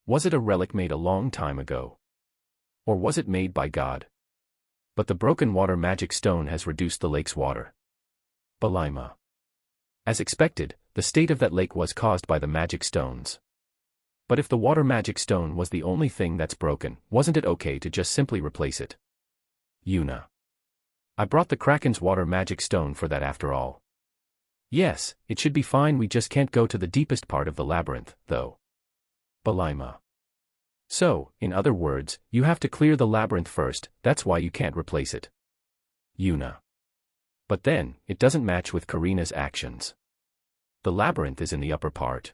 Was it a relic made a long time ago? Or was it made by God? But the broken water magic stone has reduced the lake's water. Belima. As expected, the state of that lake was caused by the magic stones. But if the water magic stone was the only thing that's broken, wasn't it okay to just simply replace it? Yuna. I brought the Kraken's water magic stone for that after all. Yes, it should be fine, we just can't go to the deepest part of the labyrinth, though. Belima. So, in other words, you have to clear the labyrinth first, that's why you can't replace it. Yuna. But then, it doesn't match with Karina's actions. The labyrinth is in the upper part.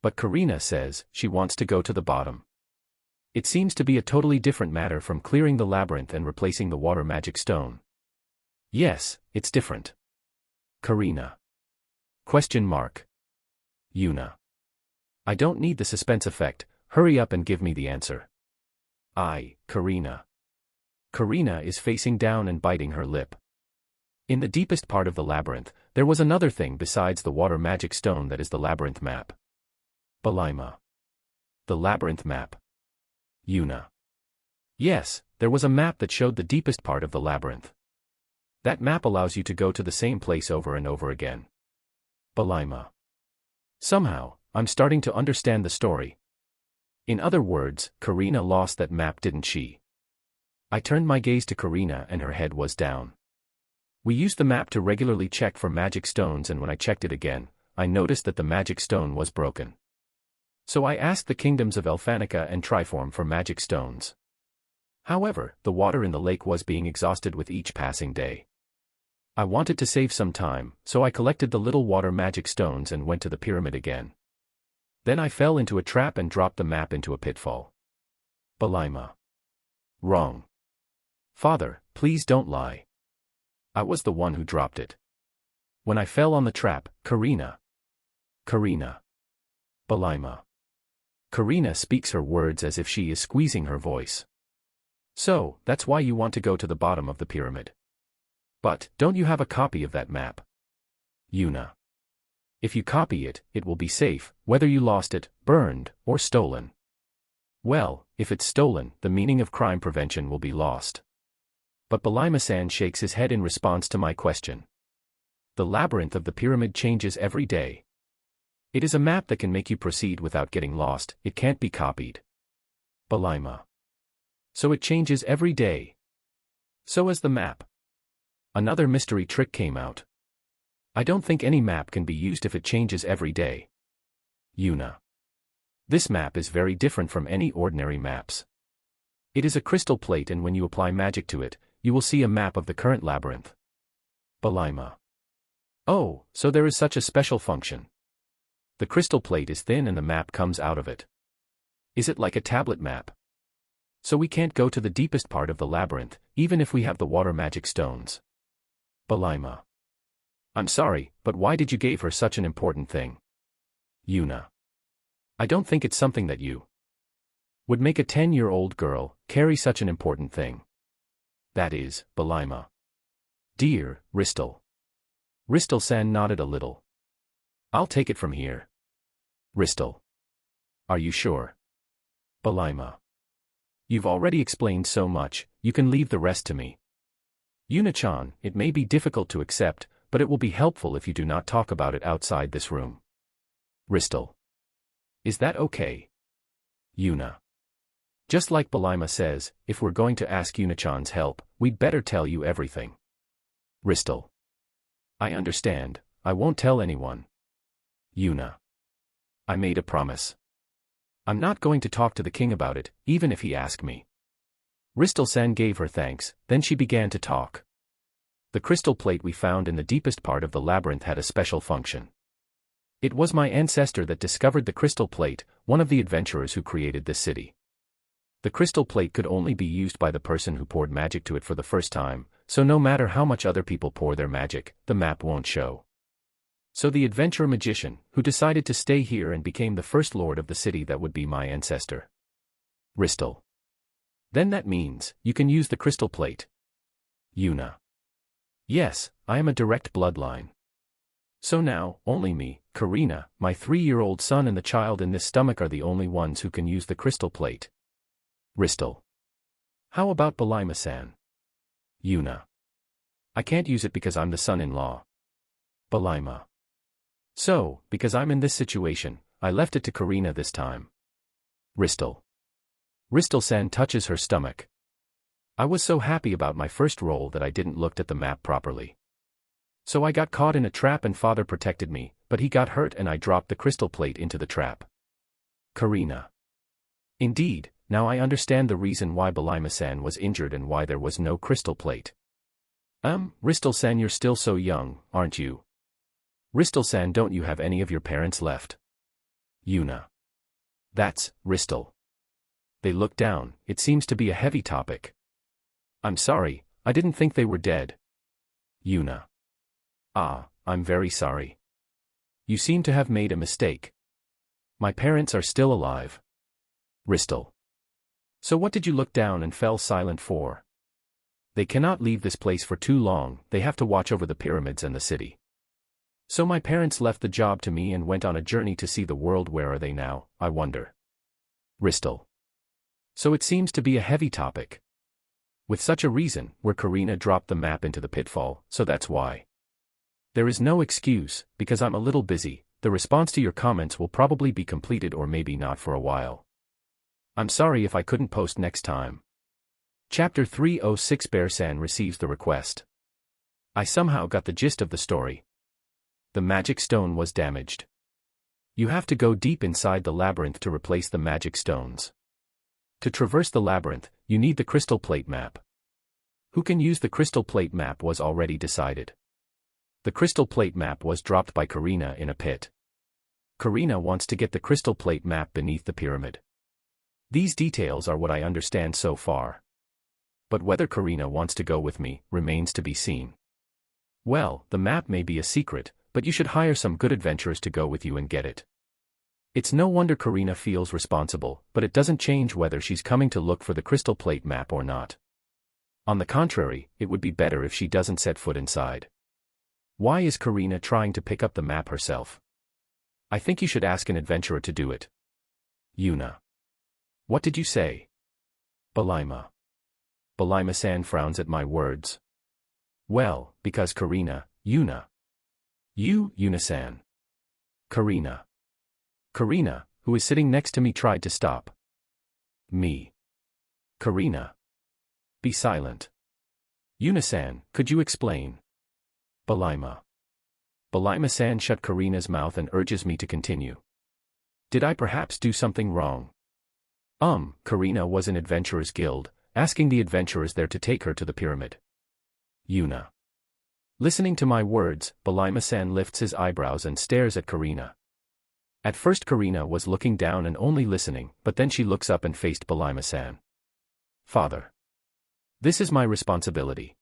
But Karina says she wants to go to the bottom. It seems to be a totally different matter from clearing the labyrinth and replacing the water magic stone. Yes, it's different. Karina. Question mark. Yuna. I don't need the suspense effect, hurry up and give me the answer. Karina. Karina is facing down and biting her lip. In the deepest part of the labyrinth, there was another thing besides the water magic stone, that is the labyrinth map. Belima. The labyrinth map. Yuna. Yes, there was a map that showed the deepest part of the labyrinth. That map allows you to go to the same place over and over again. Belima. Somehow, I'm starting to understand the story. In other words, Karina lost that map, didn't she? I turned my gaze to Karina and her head was down. We used the map to regularly check for magic stones, and when I checked it again, I noticed that the magic stone was broken. So I asked the kingdoms of Elfanica and Triform for magic stones. However, the water in the lake was being exhausted with each passing day. I wanted to save some time, so I collected the little water magic stones and went to the pyramid again. Then I fell into a trap and dropped the map into a pitfall. Belima. Wrong. Father, please don't lie. I was the one who dropped it. When I fell on the trap, Karina. Belima. Karina speaks her words as if she is squeezing her voice. So, that's why you want to go to the bottom of the pyramid. But, don't you have a copy of that map? Yuna. If you copy it, it will be safe, whether you lost it, burned, or stolen. Well, if it's stolen, the meaning of crime prevention will be lost. But Belima-san shakes his head in response to my question. The labyrinth of the pyramid changes every day. It is a map that can make you proceed without getting lost, it can't be copied. Belima. So it changes every day. So as the map. Another mystery trick came out. I don't think any map can be used if it changes every day. Yuna. This map is very different from any ordinary maps. It is a crystal plate, and when you apply magic to it, you will see a map of the current labyrinth. Belima. Oh, so there is such a special function. The crystal plate is thin and the map comes out of it. Is it like a tablet map? So we can't go to the deepest part of the labyrinth, even if we have the water magic stones. Belima. I'm sorry, but why did you give her such an important thing? Yuna. I don't think it's something that you would make a 10-year-old girl carry such an important thing. That is, Belima. Dear, Ristal. Ristal-san nodded a little. I'll take it from here. Ristal. Are you sure? Belima. You've already explained so much, you can leave the rest to me. Yuna-chan, it may be difficult to accept, but it will be helpful if you do not talk about it outside this room. Ristal. Is that okay? Yuna. Just like Belima says, if we're going to ask Yuna-chan's help, we'd better tell you everything. Ristal. I understand, I won't tell anyone. Yuna. I made a promise. I'm not going to talk to the king about it, even if he asks me. Ristal-san gave her thanks, then she began to talk. The crystal plate we found in the deepest part of the labyrinth had a special function. It was my ancestor that discovered the crystal plate, one of the adventurers who created this city. The crystal plate could only be used by the person who poured magic to it for the first time, so no matter how much other people pour their magic, the map won't show. So the adventurer magician, who decided to stay here and became the first lord of the city that would be my ancestor. Ristal. Then that means, you can use the crystal plate. Yuna. Yes, I am a direct bloodline. So now, only me, Karina, my 3-year-old son and the child in this stomach are the only ones who can use the crystal plate. Ristal. How about Balima-san? Yuna. I can't use it because I'm the son-in-law. Balima. So, because I'm in this situation, I left it to Karina this time. Ristal. Ristal-san touches her stomach. I was so happy about my first roll that I didn't look at the map properly. So I got caught in a trap and father protected me, but he got hurt and I dropped the crystal plate into the trap. Karina. Indeed, now I understand the reason why Balima-san was injured and why there was no crystal plate. Ristal-san, you're still so young, aren't you? Ristal-san, don't you have any of your parents left? Yuna. That's, Ristal. They look down, it seems to be a heavy topic. I'm sorry, I didn't think they were dead. Yuna. Ah, I'm very sorry. You seem to have made a mistake. My parents are still alive. Ristal. So what did you look down and fell silent for? They cannot leave this place for too long, they have to watch over the pyramids and the city. So my parents left the job to me and went on a journey to see the world. Where are they now, I wonder? Ristal. So it seems to be a heavy topic. With such a reason, where Karina dropped the map into the pitfall, so that's why. There is no excuse, because I'm a little busy, the response to your comments will probably be completed or maybe not for a while. I'm sorry if I couldn't post next time. Chapter 306 Bear-san receives the request. I somehow got the gist of the story. The magic stone was damaged. You have to go deep inside the labyrinth to replace the magic stones. To traverse the labyrinth, you need the crystal plate map. Who can use the crystal plate map was already decided. The crystal plate map was dropped by Karina in a pit. Karina wants to get the crystal plate map beneath the pyramid. These details are what I understand so far. But whether Karina wants to go with me, remains to be seen. Well, the map may be a secret, but you should hire some good adventurers to go with you and get it. It's no wonder Karina feels responsible, but it doesn't change whether she's coming to look for the crystal plate map or not. On the contrary, it would be better if she doesn't set foot inside. Why is Karina trying to pick up the map herself? I think you should ask an adventurer to do it. Yuna. What did you say? Balima. Balima-san frowns at my words. Well, because Karina, Yuna. You, Yuna-san. Karina. Karina, who is sitting next to me, tried to stop me. Karina. Be silent. Yuna-san, could you explain? Balima. Balima-san shut Karina's mouth and urges me to continue. Did I perhaps do something wrong? Karina was in Adventurers Guild, asking the adventurers there to take her to the pyramid. Yuna. Listening to my words, Balima-san lifts his eyebrows and stares at Karina. At first Karina was looking down and only listening, but then she looks up and faced Balima-san. Father. This is my responsibility.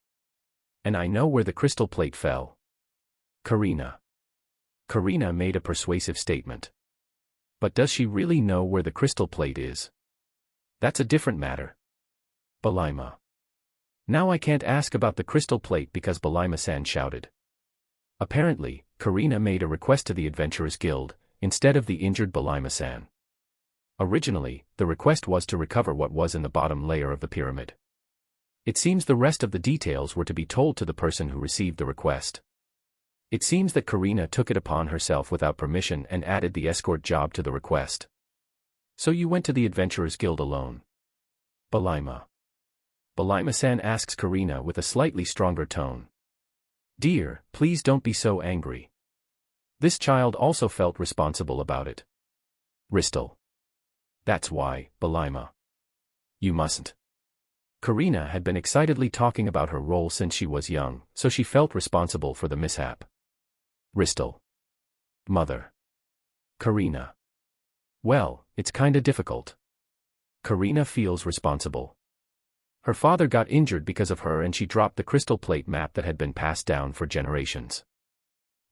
And I know where the crystal plate fell. Karina. Karina made a persuasive statement. But does she really know where the crystal plate is? That's a different matter. Balima. Now I can't ask about the crystal plate because Balima-san shouted. Apparently, Karina made a request to the Adventurers Guild, instead of the injured Balima-san. Originally, the request was to recover what was in the bottom layer of the pyramid. It seems the rest of the details were to be told to the person who received the request. It seems that Karina took it upon herself without permission and added the escort job to the request. So you went to the Adventurers Guild alone? Balima. Balima-san asks Karina with a slightly stronger tone. Dear, please don't be so angry. This child also felt responsible about it. Ristal. That's why, Balima. You mustn't. Karina had been excitedly talking about her role since she was young, so she felt responsible for the mishap. Ristal. Mother. Karina. Well, it's kinda difficult. Karina feels responsible. Her father got injured because of her and she dropped the crystal plate map that had been passed down for generations.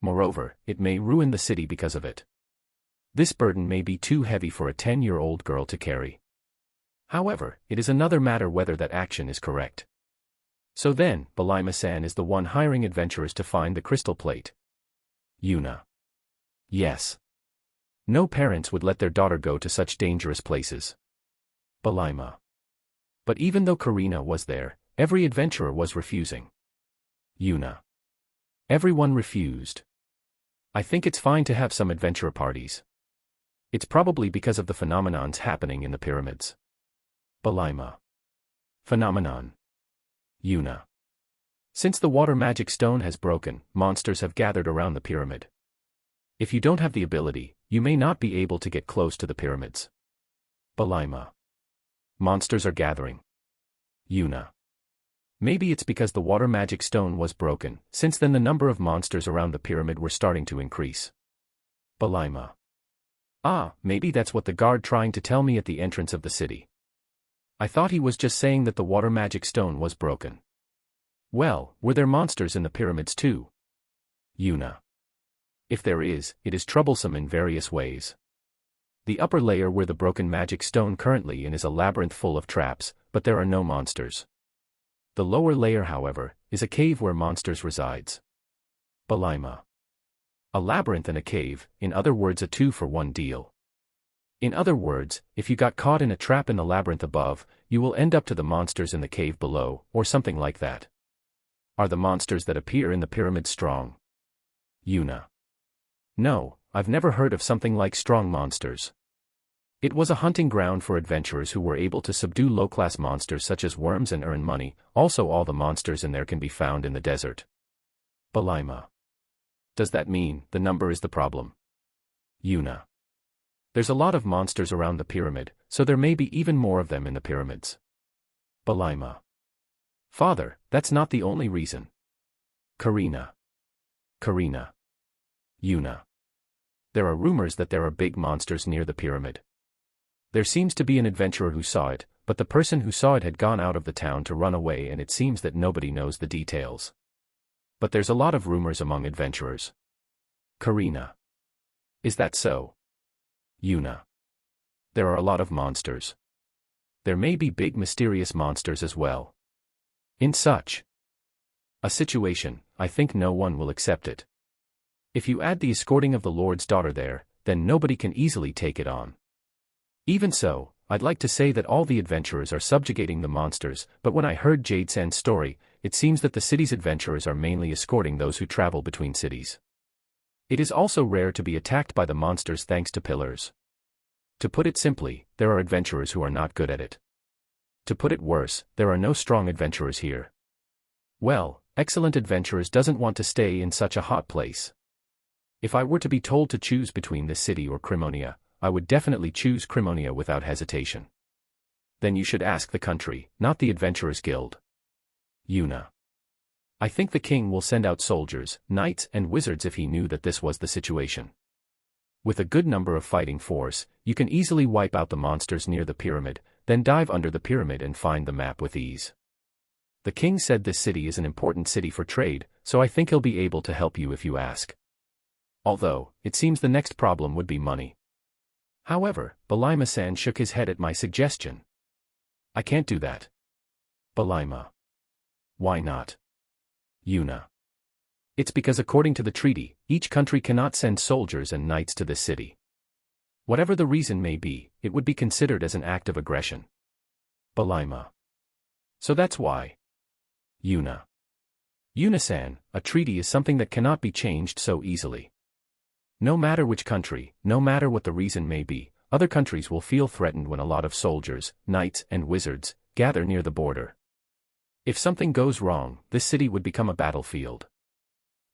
Moreover, it may ruin the city because of it. This burden may be too heavy for a 10-year-old girl to carry. However, it is another matter whether that action is correct. So then, Balima-san is the one hiring adventurers to find the crystal plate. Yuna. Yes. No parents would let their daughter go to such dangerous places. Balima. But even though Karina was there, every adventurer was refusing. Yuna. Everyone refused. I think it's fine to have some adventurer parties. It's probably because of the phenomenons happening in the pyramids. Balima. Phenomenon. Yuna. Since the water magic stone has broken, monsters have gathered around the pyramid. If you don't have the ability, you may not be able to get close to the pyramids. Balima. Monsters are gathering. Yuna. Maybe it's because the water magic stone was broken, since then the number of monsters around the pyramid were starting to increase. Balima. Ah, maybe that's what the guard trying to tell me at the entrance of the city. I thought he was just saying that the water magic stone was broken. Well, were there monsters in the pyramids too? Yuna. If there is, it is troublesome in various ways. The upper layer where the broken magic stone currently in is a labyrinth full of traps, but there are no monsters. The lower layer, however, is a cave where monsters resides. Balima. A labyrinth and a cave, in other words a 2-for-1 deal. In other words, if you got caught in a trap in the labyrinth above, you will end up to the monsters in the cave below, or something like that. Are the monsters that appear in the pyramid strong? Yuna. No, I've never heard of something like strong monsters. It was a hunting ground for adventurers who were able to subdue low-class monsters such as worms and earn money. Also all the monsters in there can be found in the desert. Balima. Does that mean the number is the problem? Yuna. There's a lot of monsters around the pyramid, so there may be even more of them in the pyramids. Balima. Father, that's not the only reason. Karina. Yuna. There are rumors that there are big monsters near the pyramid. There seems to be an adventurer who saw it, but the person who saw it had gone out of the town to run away and it seems that nobody knows the details. But there's a lot of rumors among adventurers. Karina. Is that so? Yuna. There are a lot of monsters. There may be big mysterious monsters as well. In such a situation, I think no one will accept it. If you add the escorting of the Lord's daughter there, then nobody can easily take it on. Even so, I'd like to say that all the adventurers are subjugating the monsters, but when I heard Jade-san's story, it seems that the city's adventurers are mainly escorting those who travel between cities. It is also rare to be attacked by the monsters thanks to pillars. To put it simply, there are adventurers who are not good at it. To put it worse, there are no strong adventurers here. Well, excellent adventurers doesn't want to stay in such a hot place. If I were to be told to choose between this city or Crimonia, I would definitely choose Crimonia without hesitation. Then you should ask the country, not the Adventurers Guild. Yuna. I think the king will send out soldiers, knights and wizards if he knew that this was the situation. With a good number of fighting force, you can easily wipe out the monsters near the pyramid, then dive under the pyramid and find the map with ease. The king said this city is an important city for trade, so I think he'll be able to help you if you ask. Although, it seems the next problem would be money. However, Balima-san shook his head at my suggestion. I can't do that. Balima. Why not? Yuna. It's because according to the treaty, each country cannot send soldiers and knights to this city. Whatever the reason may be, it would be considered as an act of aggression. Balima. So that's why. Yuna. Yuna-san, a treaty is something that cannot be changed so easily. No matter which country, no matter what the reason may be, other countries will feel threatened when a lot of soldiers, knights and wizards gather near the border. If something goes wrong, this city would become a battlefield.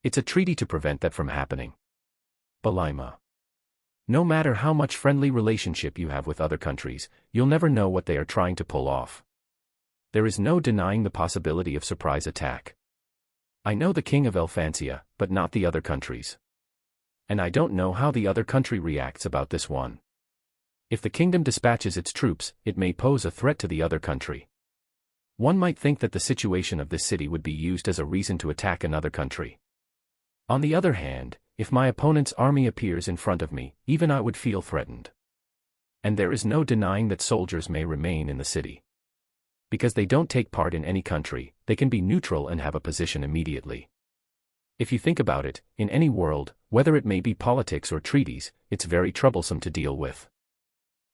It's a treaty to prevent that from happening. Balima. No matter how much friendly relationship you have with other countries, you'll never know what they are trying to pull off. There is no denying the possibility of surprise attack. I know the king of Elphansia, but not the other countries. And I don't know how the other country reacts about this one. If the kingdom dispatches its troops, it may pose a threat to the other country. One might think that the situation of this city would be used as a reason to attack another country. On the other hand, if my opponent's army appears in front of me, even I would feel threatened. And there is no denying that soldiers may remain in the city. Because they don't take part in any country, they can be neutral and have a position immediately. If you think about it, in any world, whether it may be politics or treaties, it's very troublesome to deal with.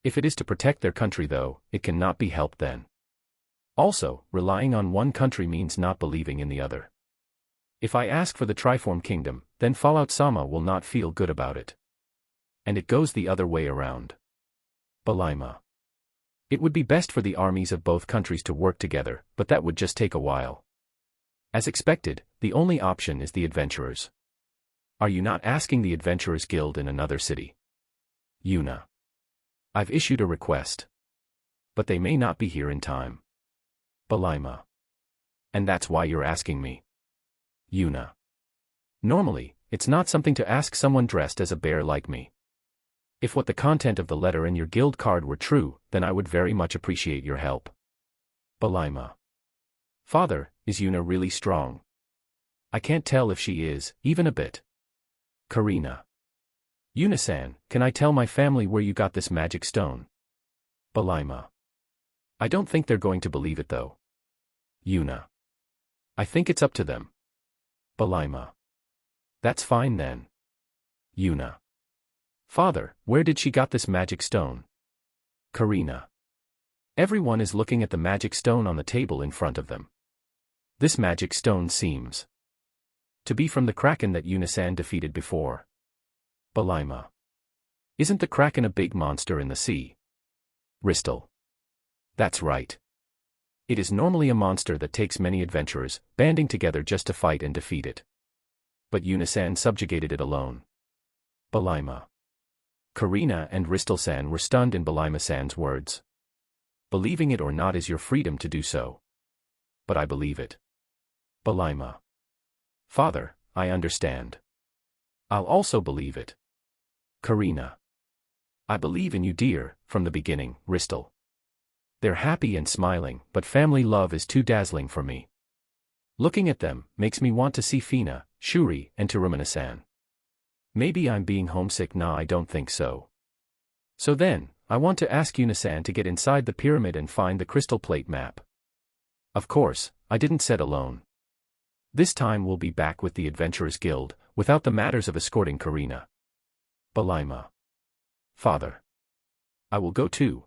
If it is to protect their country though, it cannot be helped then. Also, relying on one country means not believing in the other. If I ask for the Triform Kingdom, then Fallout Sama will not feel good about it. And it goes the other way around. Belima. It would be best for the armies of both countries to work together, but that would just take a while. As expected, the only option is the adventurers. Are you not asking the Adventurers Guild in another city? Yuna. I've issued a request. But they may not be here in time. Belima. And that's why you're asking me. Yuna. Normally, it's not something to ask someone dressed as a bear like me. If what the content of the letter in your guild card were true, then I would very much appreciate your help. Belima. Father, is Yuna really strong? I can't tell if she is, even a bit. Karina. Yuna-san, can I tell my family where you got this magic stone? Belima. I don't think they're going to believe it though. Yuna. I think it's up to them. Belima. That's fine then. Yuna. Father, where did she got this magic stone? Karina. Everyone is looking at the magic stone on the table in front of them. This magic stone seems to be from the Kraken that Yuna-san defeated before. Belima. Isn't the Kraken a big monster in the sea? Ristal. That's right. It is normally a monster that takes many adventurers, banding together just to fight and defeat it. But Yuna-san subjugated it alone. Belima. Karina and Ristal-san were stunned in Belima-san's words. Believing it or not is your freedom to do so. But I believe it. Belima. Father, I understand. I'll also believe it. Karina. I believe in you, dear, from the beginning, Ristal. They're happy and smiling, but family love is too dazzling for me. Looking at them makes me want to see Fina, Shuri, and Terumina-san. Maybe I'm being homesick. Nah, I don't think so. So then, I want to ask Yuna-san to get inside the pyramid and find the crystal plate map. Of course, I didn't set alone. This time we'll be back with the Adventurers Guild, without the matters of escorting Karina. Belima. Father. I will go too.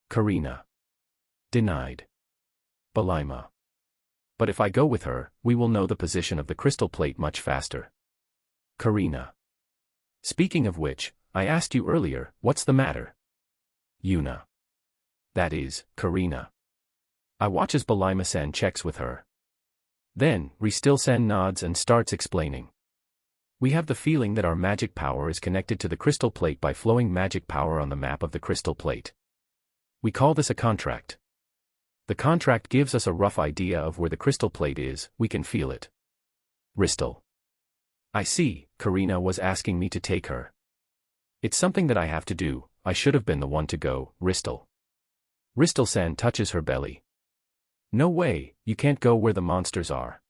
Karina. Denied. Belima. But if I go with her, we will know the position of the crystal plate much faster. Karina. Speaking of which, I asked you earlier, what's the matter? Yuna. That is, Karina. I watch as Belima-san checks with her. Then, Ristil-san nods and starts explaining. We have the feeling that our magic power is connected to the crystal plate by flowing magic power on the map of the crystal plate. We call this a contract. The contract gives us a rough idea of where the crystal plate is, we can feel it. Ristil. I see, Karina was asking me to take her. It's something that I have to do, I should have been the one to go, Ristil. Ristil-san touches her belly. No way, you can't go where the monsters are.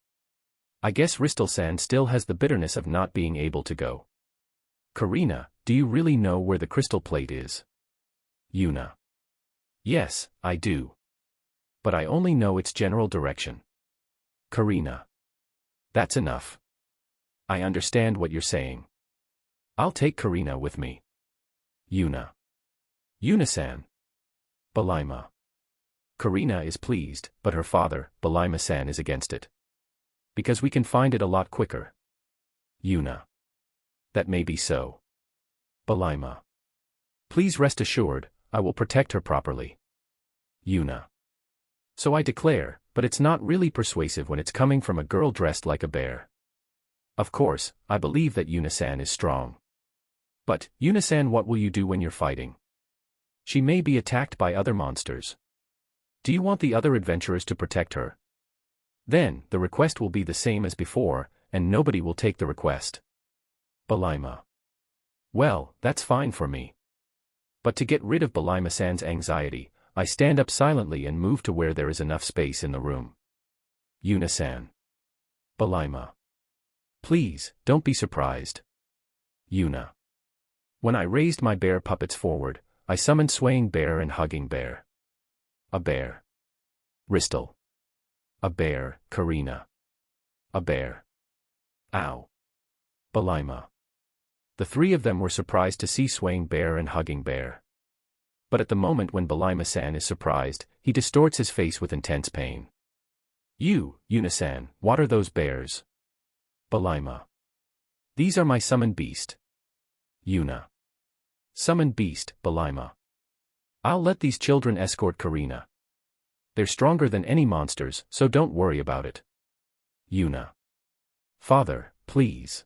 I guess Ristil-san still has the bitterness of not being able to go. Karina, do you really know where the crystal plate is? Yuna. Yes, I do. But I only know its general direction. Karina. That's enough. I understand what you're saying. I'll take Karina with me. Yuna. Yuna-san. Belima. Karina is pleased, but her father, Belima-san, is against it. Because we can find it a lot quicker. Yuna. That may be so. Belima. Please rest assured, I will protect her properly. Yuna. So I declare, but it's not really persuasive when it's coming from a girl dressed like a bear. Of course, I believe that Yuna-san is strong. But, Yuna-san, what will you do when you're fighting? She may be attacked by other monsters. Do you want the other adventurers to protect her? Then, the request will be the same as before, and nobody will take the request. Belima. Well, that's fine for me. But to get rid of Belima-san's anxiety, I stand up silently and move to where there is enough space in the room. Yuna-san. Belima. Please, don't be surprised. Yuna. When I raised my bear puppets forward, I summoned swaying bear and hugging bear. A bear. Ristal. A bear, Karina. A bear. Ow. Belima. The three of them were surprised to see swaying bear and hugging bear. But at the moment when Belima-san is surprised, he distorts his face with intense pain. Yuna-san, what are those bears? Belima. These are my summoned beast. Yuna. Summoned beast, Belima. I'll let these children escort Karina. They're stronger than any monsters, so don't worry about it. Yuna. Father, please.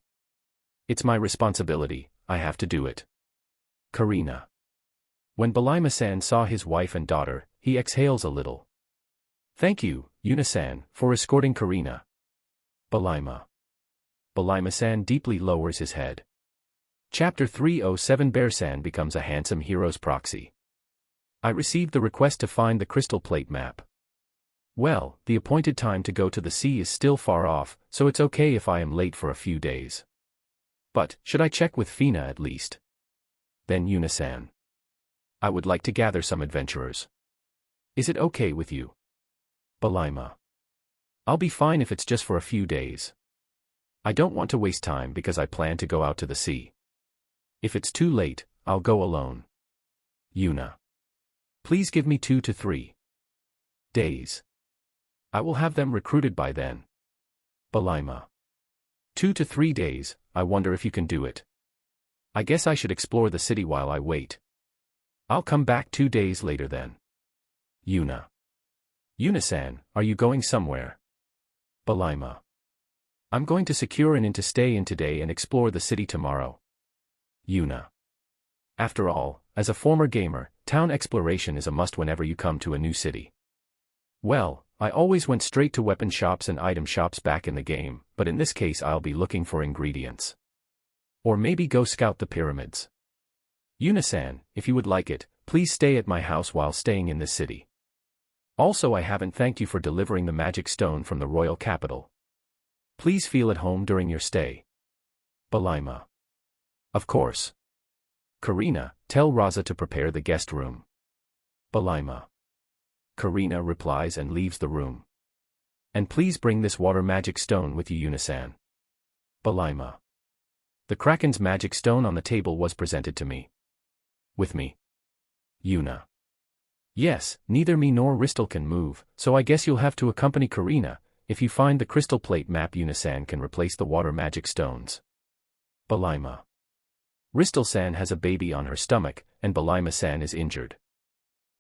It's my responsibility, I have to do it. Karina. When Belima-san saw his wife and daughter, he exhales a little. Thank you, Yuna-san, for escorting Karina. Belima. Belima-san deeply lowers his head. Chapter 307 Bear-san becomes a handsome hero's proxy. I received the request to find the crystal plate map. Well, the appointed time to go to the sea is still far off, so it's okay if I am late for a few days. But, should I check with Fina at least? Then Yuna-san. I would like to gather some adventurers. Is it okay with you? Belima. I'll be fine if it's just for a few days. I don't want to waste time because I plan to go out to the sea. If it's too late, I'll go alone. Yuna. Please give me 2 to 3 days. I will have them recruited by then. Belima. 2 to 3 days, I wonder if you can do it. I guess I should explore the city while I wait. I'll come back 2 days later then. Yuna. Yuna-san, are you going somewhere? Belima. I'm going to secure an inn to stay in today and explore the city tomorrow. Yuna. After all, as a former gamer, town exploration is a must whenever you come to a new city. Well, I always went straight to weapon shops and item shops back in the game, but in this case I'll be looking for ingredients. Or maybe go scout the pyramids. Yuna-san, if you would like it, please stay at my house while staying in this city. Also, I haven't thanked you for delivering the magic stone from the royal capital. Please feel at home during your stay. Belima. Of course. Karina, tell Raza to prepare the guest room. Belima. Karina replies and leaves the room. And please bring this water magic stone with you, Yuna-san. Belima. The Kraken's magic stone on the table was presented to me. With me. Yuna. Yes, neither me nor Ristal can move, so I guess you'll have to accompany Karina. If you find the crystal plate map, Yuna-san can replace the water magic stones. Belima. Ristal-san has a baby on her stomach, and Belima-san is injured.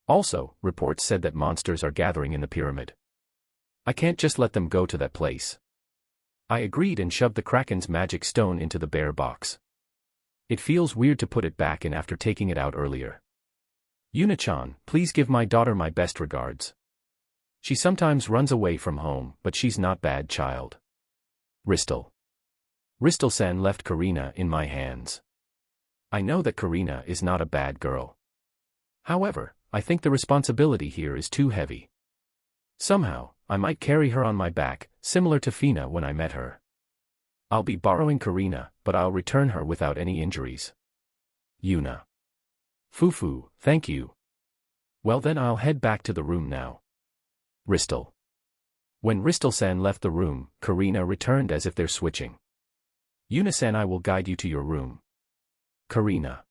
Also, reports said that monsters are gathering in the pyramid. I can't just let them go to that place. I agreed and shoved the Kraken's magic stone into the bear box. It feels weird to put it back in after taking it out earlier. Yuna-chan, please give my daughter my best regards. She sometimes runs away from home, but she's not bad child. Ristal. Ristal-san left Karina in my hands. I know that Karina is not a bad girl. However, I think the responsibility here is too heavy. Somehow, I might carry her on my back, similar to Fina when I met her. I'll be borrowing Karina, but I'll return her without any injuries. Yuna. Fufu, thank you. Well then I'll head back to the room now. Ristal. When Ristal-san left the room, Karina returned as if they're switching. Yuna-san, I will guide you to your room. Karina.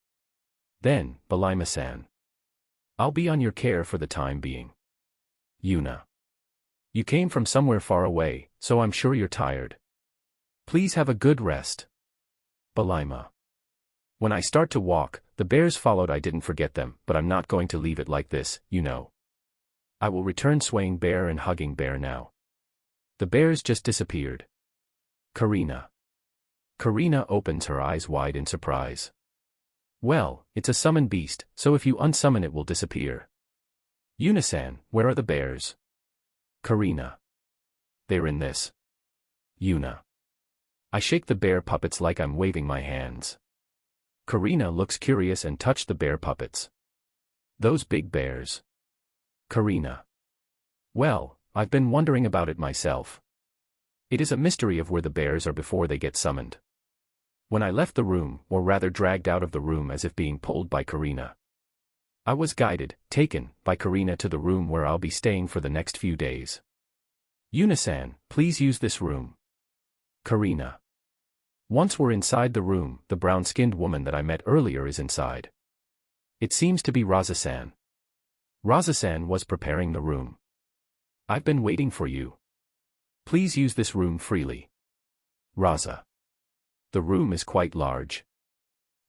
Then, Belima-san. I'll be on your care for the time being. Yuna. You came from somewhere far away, so I'm sure you're tired. Please have a good rest. Belima. When I start to walk, the bears followed. I didn't forget them, but I'm not going to leave it like this, you know. I will return swaying bear and hugging bear now. The bears just disappeared. Karina. Karina opens her eyes wide in surprise. Well, it's a summon beast, so if you unsummon it will disappear. Yuna-san, where are the bears? Karina. They're in this. Yuna. I shake the bear puppets like I'm waving my hands. Karina looks curious and touched the bear puppets. Those big bears. Karina. Well, I've been wondering about it myself. It is a mystery of where the bears are before they get summoned. When I left the room, or rather dragged out of the room as if being pulled by Karina, I was taken by Karina to the room where I'll be staying for the next few days. Yuna-san, please use this room. Karina. Once we're inside the room, the brown-skinned woman that I met earlier is inside. It seems to be Raza-san. Raza-san was preparing the room. I've been waiting for you. Please use this room freely. Raza. The room is quite large.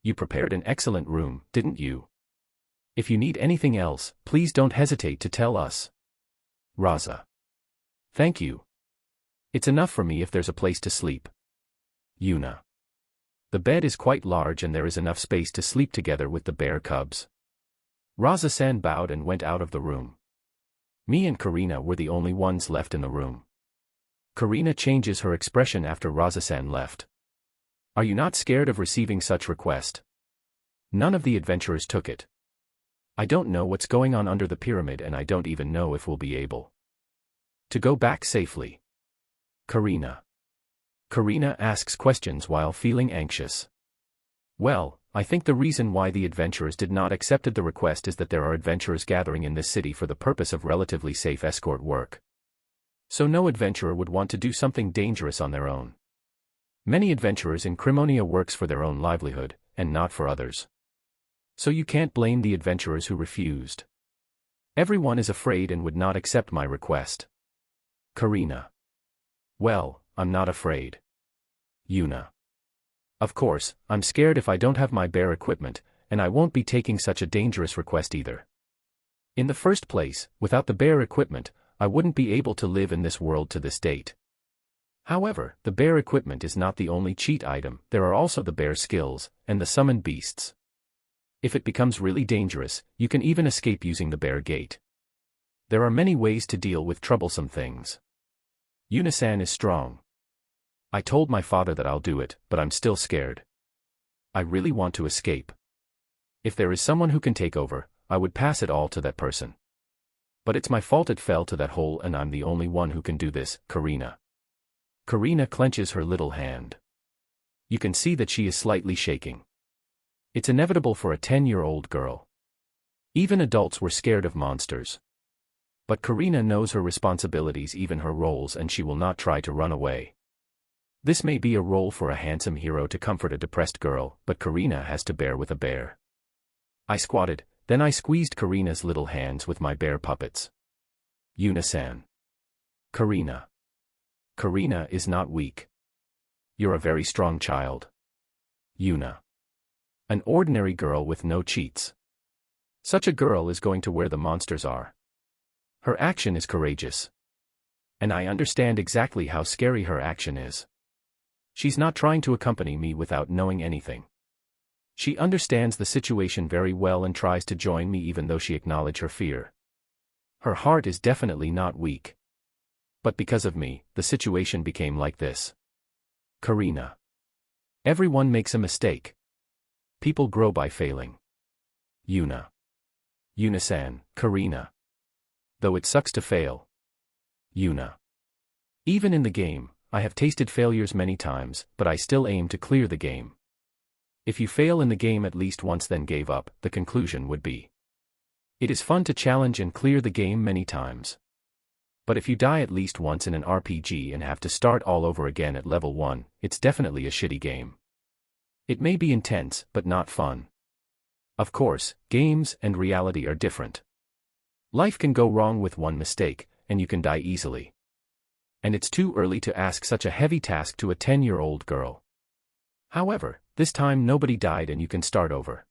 You prepared an excellent room, didn't you? If you need anything else, please don't hesitate to tell us. Raza. Thank you. It's enough for me if there's a place to sleep. Yuna. The bed is quite large and there is enough space to sleep together with the bear cubs. Raza-san bowed and went out of the room. Me and Karina were the only ones left in the room. Karina changes her expression after Raza-san left. Are you not scared of receiving such request? None of the adventurers took it. I don't know what's going on under the pyramid and I don't even know if we'll be able to go back safely. Karina. Karina asks questions while feeling anxious. Well, I think the reason why the adventurers did not accept the request is that there are adventurers gathering in this city for the purpose of relatively safe escort work. So no adventurer would want to do something dangerous on their own. Many adventurers in Crimonia works for their own livelihood, and not for others. So you can't blame the adventurers who refused. Everyone is afraid and would not accept my request. Karina. Well, I'm not afraid. Yuna. Of course, I'm scared if I don't have my bear equipment, and I won't be taking such a dangerous request either. In the first place, without the bear equipment, I wouldn't be able to live in this world to this date. However, the bear equipment is not the only cheat item, there are also the bear skills, and the summoned beasts. If it becomes really dangerous, you can even escape using the bear gate. There are many ways to deal with troublesome things. Yuna-san is strong. I told my father that I'll do it, but I'm still scared. I really want to escape. If there is someone who can take over, I would pass it all to that person. But it's my fault it fell to that hole and I'm the only one who can do this, Karina. Karina clenches her little hand. You can see that she is slightly shaking. It's inevitable for a 10-year-old girl. Even adults were scared of monsters. But Karina knows her responsibilities, even her roles, and she will not try to run away. This may be a role for a handsome hero to comfort a depressed girl, but Karina has to bear with a bear. I squatted, then I squeezed Karina's little hands with my bear puppets. Yuna-san. Karina. Karina is not weak. You're a very strong child. Yuna. An ordinary girl with no cheats. Such a girl is going to where the monsters are. Her action is courageous. And I understand exactly how scary her action is. She's not trying to accompany me without knowing anything. She understands the situation very well and tries to join me even though she acknowledges her fear. Her heart is definitely not weak. But because of me, the situation became like this. Karina. Everyone makes a mistake. People grow by failing. Yuna. Yuna-san, Karina. Though it sucks to fail. Yuna. Even in the game, I have tasted failures many times, but I still aim to clear the game. If you fail in the game at least once then gave up, the conclusion would be. It is fun to challenge and clear the game many times. But if you die at least once in an RPG and have to start all over again at level 1, it's definitely a shitty game. It may be intense, but not fun. Of course, games and reality are different. Life can go wrong with one mistake, and you can die easily. And it's too early to ask such a heavy task to a 10-year-old girl. However, this time nobody died and you can start over.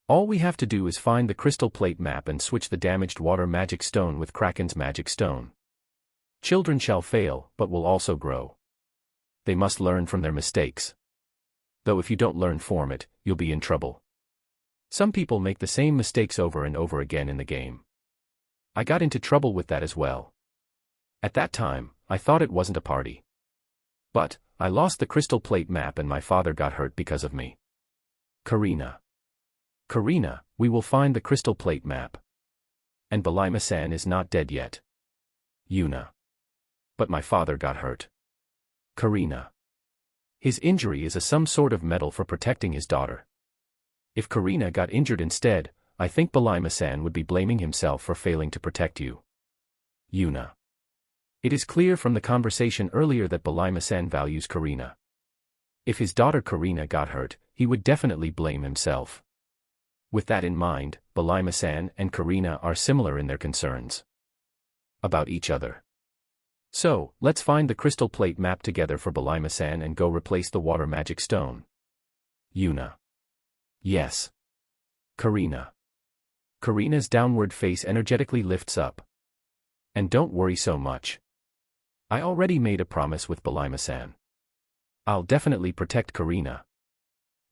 All we have to do is find the crystal plate map and switch the damaged water magic stone with Kraken's magic stone. Children shall fail, but will also grow. They must learn from their mistakes. Though if you don't learn from it, you'll be in trouble. Some people make the same mistakes over and over again in the game. I got into trouble with that as well. At that time, I thought it wasn't a party. But, I lost the crystal plate map and my father got hurt because of me. Karina. Karina, we will find the crystal plate map. And Balima-san is not dead yet. Yuna. But my father got hurt. Karina. His injury is some sort of medal for protecting his daughter. If Karina got injured instead, I think Balima-san would be blaming himself for failing to protect you. Yuna. It is clear from the conversation earlier that Balima-san values Karina. If his daughter Karina got hurt, he would definitely blame himself. With that in mind, Balima-san and Karina are similar in their concerns about each other. So, let's find the crystal plate map together for Balima-san and go replace the water magic stone. Yuna. Yes. Karina. Karina's downward face energetically lifts up. And don't worry so much. I already made a promise with Balima-san. I'll definitely protect Karina.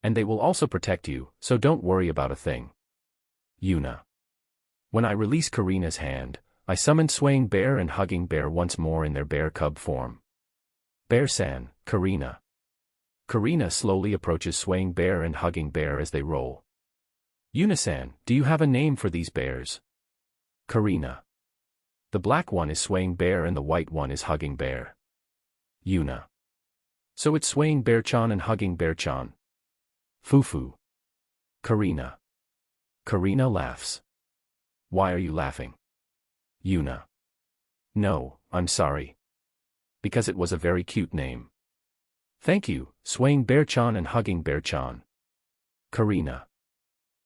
And they will also protect you, so don't worry about a thing. Yuna. When I release Karina's hand, I summon Swaying Bear and Hugging Bear once more in their bear cub form. Bear-san, Karina. Karina slowly approaches Swaying Bear and Hugging Bear as they roll. Yuna-san, do you have a name for these bears? Karina. The black one is Swaying Bear and the white one is Hugging Bear. Yuna. So it's Swaying Bear-chan and Hugging Bear-chan. Fufu. Karina. Karina laughs. Why are you laughing? Yuna. No, I'm sorry. Because it was a very cute name. Thank you, Swaying Bear-chan and Hugging Bear-chan. Karina.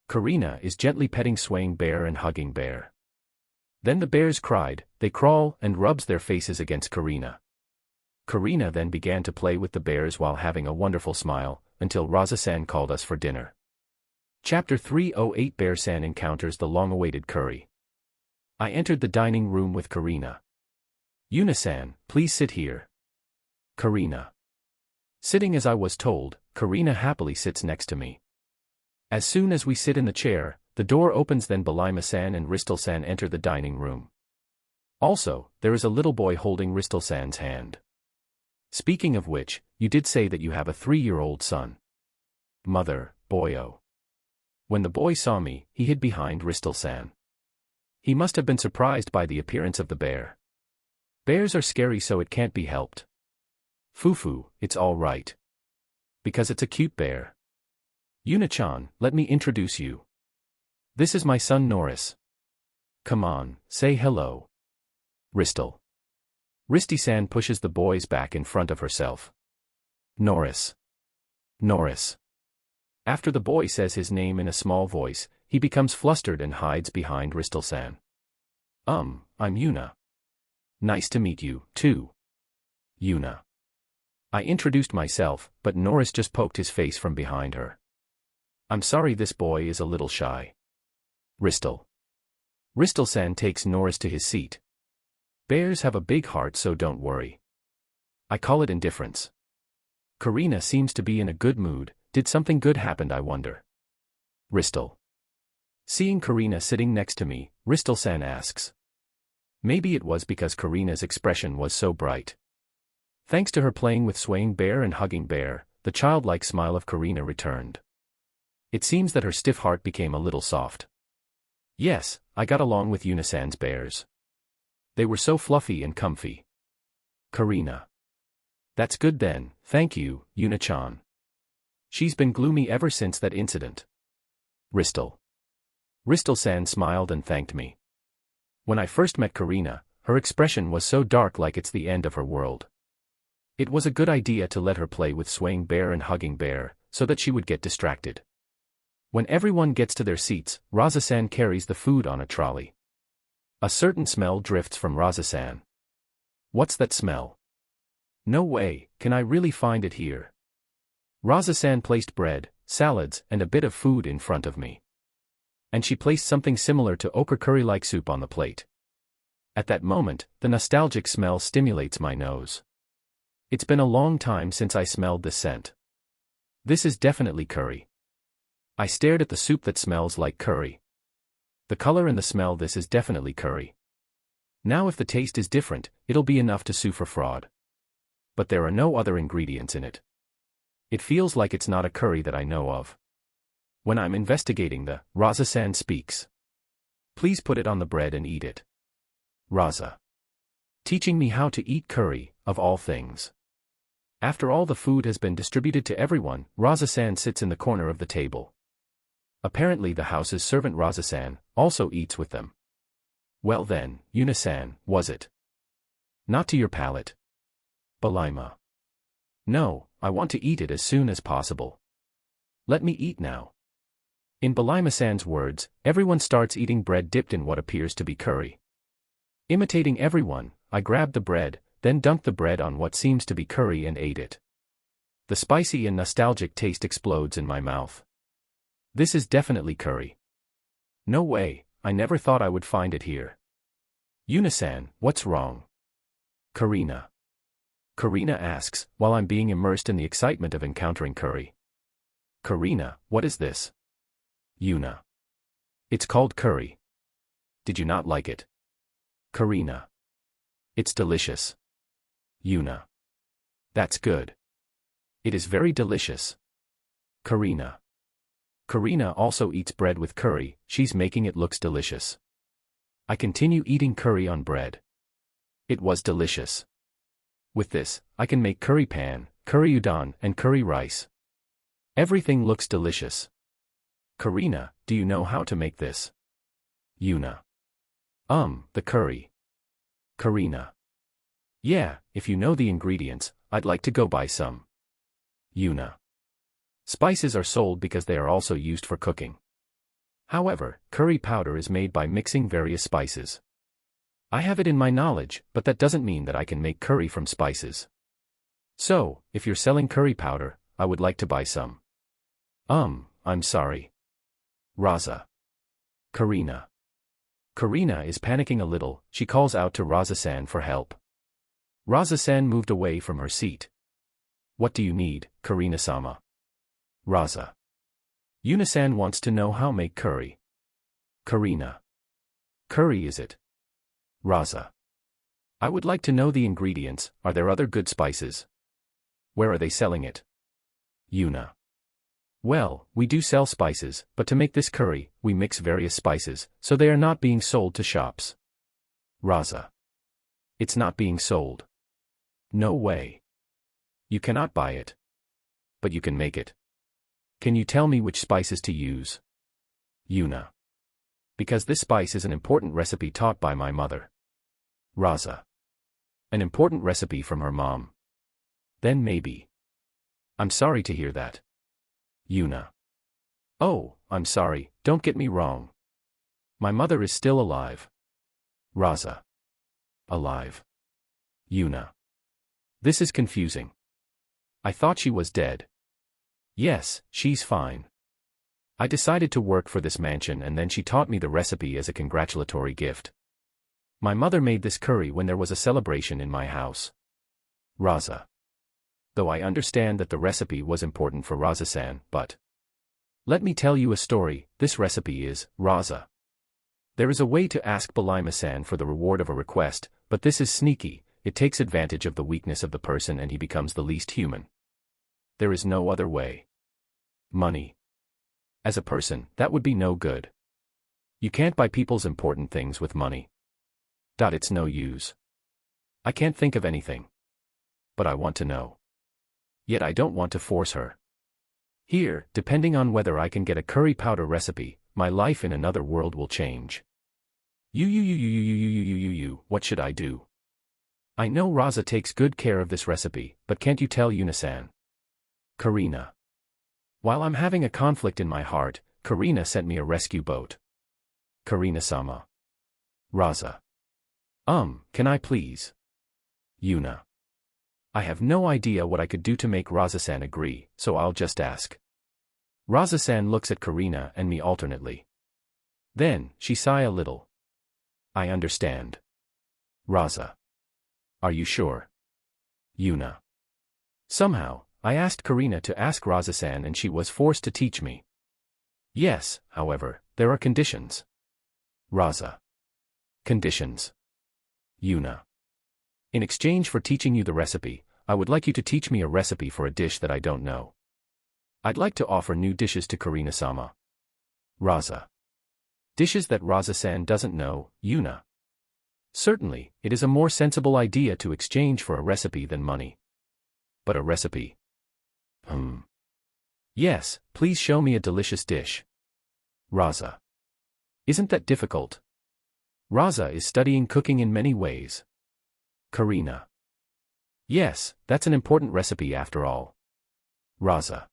Karina is gently petting Swaying Bear and Hugging Bear. Then the bears cried, they crawl and rubs their faces against Karina. Karina then began to play with the bears while having a wonderful smile, until Raza-san called us for dinner. Chapter 308 Bear-san encounters the long-awaited curry. I entered the dining room with Karina. Yuna-san, please sit here. Karina. Sitting as I was told, Karina happily sits next to me. As soon as we sit in the chair, the door opens, then Balima-san and Ristal-san enter the dining room. Also, there is a little boy holding Ristal-san's hand. Speaking of which, you did say that you have a 3-year-old son. Mother, boyo. When the boy saw me, he hid behind Ristal-san. He must have been surprised by the appearance of the bear. Bears are scary, so it can't be helped. Fufu, it's all right. Because it's a cute bear. Yuna-chan, let me introduce you. This is my son Norris. Come on, say hello. Ristal. Risty-san pushes the boys back in front of herself. Norris. Norris. After the boy says his name in a small voice, he becomes flustered and hides behind Ristal-san. I'm Yuna. Nice to meet you, too. Yuna. I introduced myself, but Norris just poked his face from behind her. I'm sorry, this boy is a little shy. Ristal. Ristal-san takes Norris to his seat. Bears have a big heart, so don't worry. I call it indifference. Karina seems to be in a good mood. Did something good happen, I wonder? Ristal. Seeing Karina sitting next to me, Ristal-san asks. Maybe it was because Karina's expression was so bright. Thanks to her playing with Swaying Bear and Hugging Bear, the childlike smile of Karina returned. It seems that her stiff heart became a little soft. Yes, I got along with Yuna-san's bears. They were so fluffy and comfy. Karina. That's good then, thank you, Yuna-chan. She's been gloomy ever since that incident. Ristal. Ristal-san smiled and thanked me. When I first met Karina, her expression was so dark, like it's the end of her world. It was a good idea to let her play with Swaying Bear and Hugging Bear, so that she would get distracted. When everyone gets to their seats, Raza-san carries the food on a trolley. A certain smell drifts from Raza-san. What's that smell? No way, can I really find it here? Raza-san placed bread, salads, and a bit of food in front of me. And she placed something similar to okra curry-like soup on the plate. At that moment, the nostalgic smell stimulates my nose. It's been a long time since I smelled this scent. This is definitely curry. I stared at the soup that smells like curry. The color and the smell, this is definitely curry. Now if the taste is different, it'll be enough to sue for fraud. But there are no other ingredients in it. It feels like it's not a curry that I know of. When I'm investigating the, Raza-san speaks. Please put it on the bread and eat it. Raza. Teaching me how to eat curry, of all things. After all the food has been distributed to everyone, Raza-san sits in the corner of the table. Apparently the house's servant Raza-san also eats with them. Well then, Yuna-san, was it? Not to your palate? Balaima. No, I want to eat it as soon as possible. Let me eat now. In Balaima-san's words, everyone starts eating bread dipped in what appears to be curry. Imitating everyone, I grabbed the bread, then dunked the bread on what seems to be curry and ate it. The spicy and nostalgic taste explodes in my mouth. This is definitely curry. No way, I never thought I would find it here. Yuna-san, what's wrong? Karina. Karina asks, while I'm being immersed in the excitement of encountering curry. Karina, what is this? Yuna. It's called curry. Did you not like it? Karina. It's delicious. Yuna. That's good. It is very delicious. Karina. Karina also eats bread with curry, she's making it looks delicious. I continue eating curry on bread. It was delicious. With this, I can make curry pan, curry udon, and curry rice. Everything looks delicious. Karina, do you know how to make this? Yuna. The curry. Karina. Yeah, if you know the ingredients, I'd like to go buy some. Yuna. Spices are sold because they are also used for cooking. However, curry powder is made by mixing various spices. I have it in my knowledge, but that doesn't mean that I can make curry from spices. So, if you're selling curry powder, I would like to buy some. I'm sorry. Raza. Karina. Karina is panicking a little, she calls out to Raza-san for help. Raza-san moved away from her seat. What do you need, Karina-sama? Raza. Yuna-san wants to know how make curry. Karina. Curry is it? Raza. I would like to know the ingredients, are there other good spices? Where are they selling it? Yuna. Well, we do sell spices, but to make this curry, we mix various spices, so they are not being sold to shops. Raza. It's not being sold. No way. You cannot buy it. But you can make it. Can you tell me which spices to use? Yuna. Because this spice is an important recipe taught by my mother. Raza. An important recipe from her mom. Then maybe. I'm sorry to hear that. Yuna. Oh, I'm sorry, don't get me wrong. My mother is still alive. Raza. Alive. Yuna. This is confusing. I thought she was dead. Yes, she's fine. I decided to work for this mansion and then she taught me the recipe as a congratulatory gift. My mother made this curry when there was a celebration in my house. Raza. Though I understand that the recipe was important for Raza-san, but... Let me tell you a story, this recipe is, Raza. There is a way to ask Balaima-san for the reward of a request, but this is sneaky, it takes advantage of the weakness of the person and he becomes the least human. There is no other way. Money. As a person, that would be no good. You can't buy people's important things with money. It's no use. I can't think of anything. But I want to know. Yet I don't want to force her. Here, depending on whether I can get a curry powder recipe, my life in another world will change. What should I do? I know Raza takes good care of this recipe, but can't you tell Yuna-san? Karina. While I'm having a conflict in my heart, Karina sent me a rescue boat. Karina-sama. Raza. Can I please? Yuna. I have no idea what I could do to make Raza-san agree, so I'll just ask. Raza-san looks at Karina and me alternately. Then, she sigh a little. I understand. Raza. Are you sure? Yuna. Somehow, I asked Karina to ask Raza-san and she was forced to teach me. Yes, however, there are conditions. Raza. Conditions. Yuna. In exchange for teaching you the recipe, I would like you to teach me a recipe for a dish that I don't know. I'd like to offer new dishes to Karina-sama. Raza. Dishes that Raza-san doesn't know, Yuna. Certainly, it is a more sensible idea to exchange for a recipe than money. But a recipe? Yes, please show me a delicious dish. Raza. Isn't that difficult? Raza is studying cooking in many ways. Karina. Yes, that's an important recipe after all. Raza.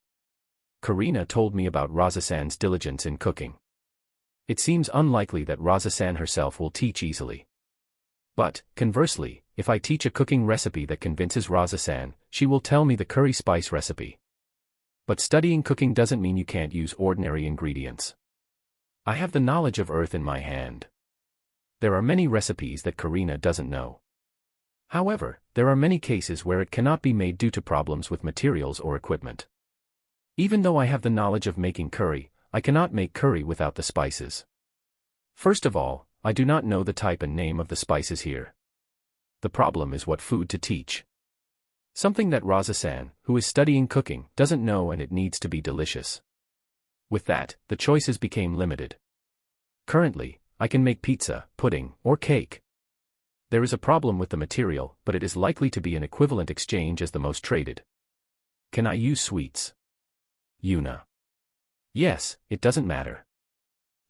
Karina told me about Raza-san's diligence in cooking. It seems unlikely that Raza-san herself will teach easily. But, conversely, if I teach a cooking recipe that convinces Raza-san, she will tell me the curry spice recipe. But studying cooking doesn't mean you can't use ordinary ingredients. I have the knowledge of earth in my hand. There are many recipes that Karina doesn't know. However, there are many cases where it cannot be made due to problems with materials or equipment. Even though I have the knowledge of making curry, I cannot make curry without the spices. First of all, I do not know the type and name of the spices here. The problem is what food to teach. Something that Raza-san, who is studying cooking, doesn't know, and it needs to be delicious. With that, the choices became limited. Currently, I can make pizza, pudding, or cake. There is a problem with the material, but it is likely to be an equivalent exchange as the most traded. Can I use sweets? Yuna. Yes, it doesn't matter.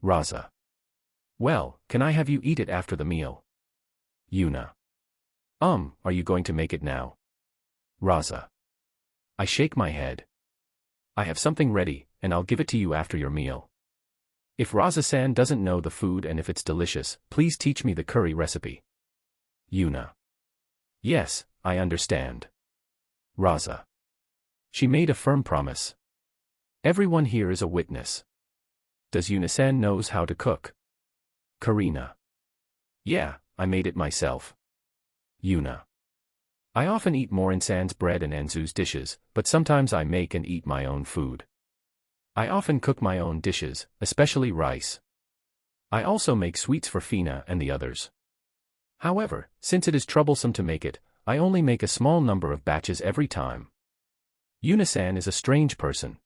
Raza. Well, can I have you eat it after the meal? Yuna. Are you going to make it now? Raza. I shake my head. I have something ready, and I'll give it to you after your meal. If Raza-san doesn't know the food and if it's delicious, please teach me the curry recipe. Yuna. Yes, I understand. Raza. She made a firm promise. Everyone here is a witness. Does Yuna-san knows how to cook? Karina. Yeah, I made it myself. Yuna. I often eat Morin-san's bread and Enzu's dishes, but sometimes I make and eat my own food. I often cook my own dishes, especially rice. I also make sweets for Fina and the others. However, since it is troublesome to make it, I only make a small number of batches every time. Yuna-san is a strange person.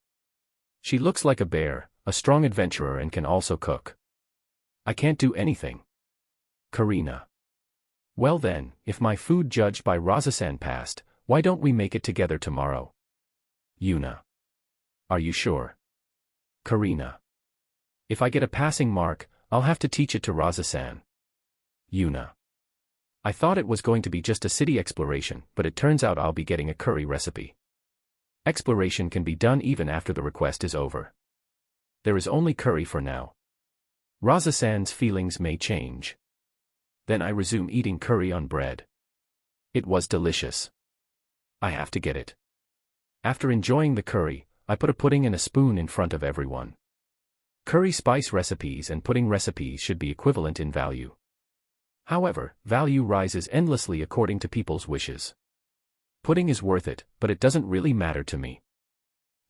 She looks like a bear, a strong adventurer, and can also cook. I can't do anything. Karina. Well then, if my food judged by Raza-san passed, why don't we make it together tomorrow? Yuna. Are you sure? Karina. If I get a passing mark, I'll have to teach it to Raza-san. Yuna. I thought it was going to be just a city exploration, but it turns out I'll be getting a curry recipe. Exploration can be done even after the request is over. There is only curry for now. Raza-san's feelings may change. Then I resume eating curry on bread. It was delicious. I have to get it. After enjoying the curry, I put a pudding and a spoon in front of everyone. Curry spice recipes and pudding recipes should be equivalent in value. However, value rises endlessly according to people's wishes. Pudding is worth it, but it doesn't really matter to me.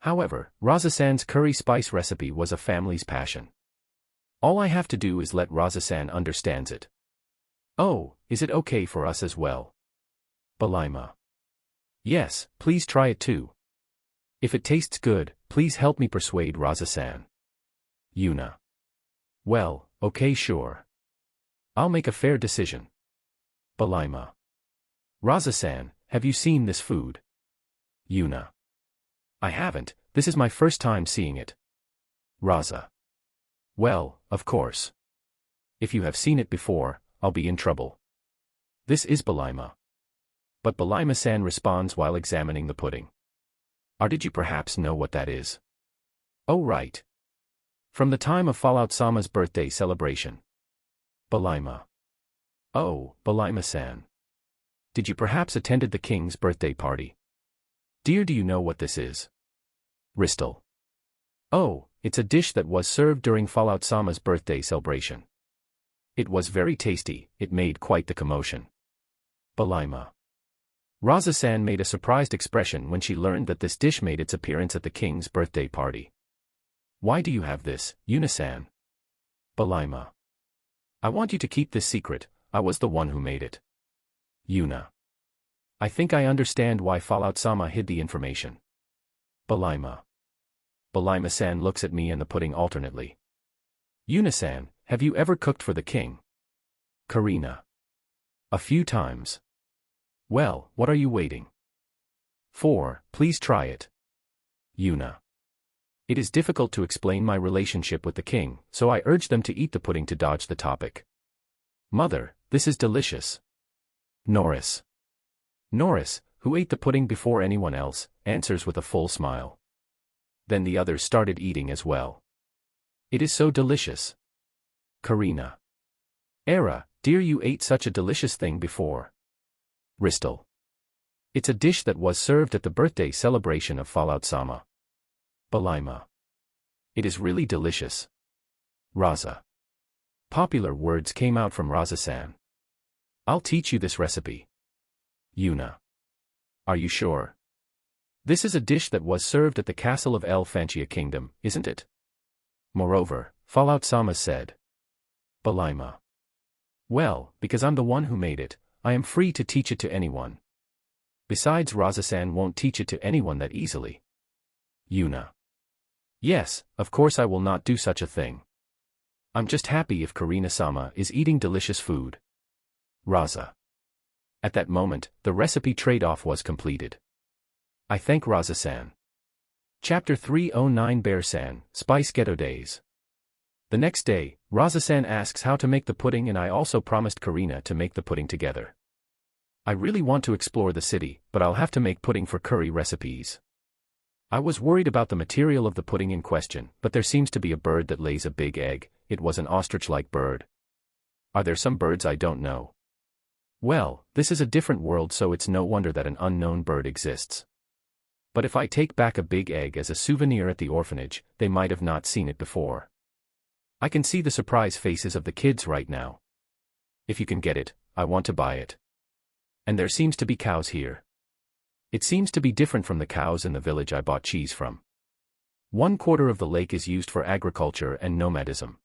However, Raza-san's curry spice recipe was a family's passion. All I have to do is let Raza-san understands it. Oh, is it okay for us as well? Balaima. Yes, please try it too. If it tastes good, please help me persuade Raza-san. Yuna. Well, okay, sure. I'll make a fair decision. Balaima. Raza-san, have you seen this food? Yuna. I haven't, this is my first time seeing it. Raza. Well, of course. If you have seen it before, I'll be in trouble. This is Balaima. But Balaima-san responds while examining the pudding. Did you perhaps know what that is? Oh right. From the time of Fallout-sama's birthday celebration. Balaima. Oh, Balaima-san. Did you perhaps attended the king's birthday party? Dear, do you know what this is? Ristal. Oh, it's a dish that was served during Fallout-sama's birthday celebration. It was very tasty, it made quite the commotion. Balaima. Raza-san made a surprised expression when she learned that this dish made its appearance at the king's birthday party. Why do you have this, Yuna-san? Balaima. I want you to keep this secret, I was the one who made it. Yuna. I think I understand why Fallout-sama hid the information. Balaima. Balaima-san looks at me and the pudding alternately. Yuna-san, Have you ever cooked for the king? Karina. A few times. Well, what are you waiting for? Please try it. Yuna. It is difficult to explain my relationship with the king, so I urge them to eat the pudding to dodge the topic. Mother, this is delicious. Norris. Norris, who ate the pudding before anyone else, answers with a full smile. Then the others started eating as well. It is so delicious. Karina. Era, dear, you ate such a delicious thing before. Ristal. It's a dish that was served at the birthday celebration of Fallout-sama. Balaima. It is really delicious. Raza. Popular words came out from Raza-san. I'll teach you this recipe. Yuna. Are you sure? This is a dish that was served at the castle of El Fanchia Kingdom, isn't it? Moreover, Fallout-sama said. Balaima. Well, because I'm the one who made it, I am free to teach it to anyone. Besides, Raza-san won't teach it to anyone that easily. Yuna. Yes, of course I will not do such a thing. I'm just happy if Karina-sama is eating delicious food. Raza. At that moment, the recipe trade-off was completed. I thank Raza-san. Chapter 309 Bear-san, Spice Ghetto Days. The next day, Raza-san asks how to make the pudding, and I also promised Karina to make the pudding together. I really want to explore the city, but I'll have to make pudding for curry recipes. I was worried about the material of the pudding in question, but there seems to be a bird that lays a big egg. It was an ostrich-like bird. Are there some birds I don't know? Well, this is a different world, so it's no wonder that an unknown bird exists. But if I take back a big egg as a souvenir at the orphanage, they might have not seen it before. I can see the surprise faces of the kids right now. If you can get it, I want to buy it. And there seems to be cows here. It seems to be different from the cows in the village I bought cheese from. 1/4 of the lake is used for agriculture and nomadism.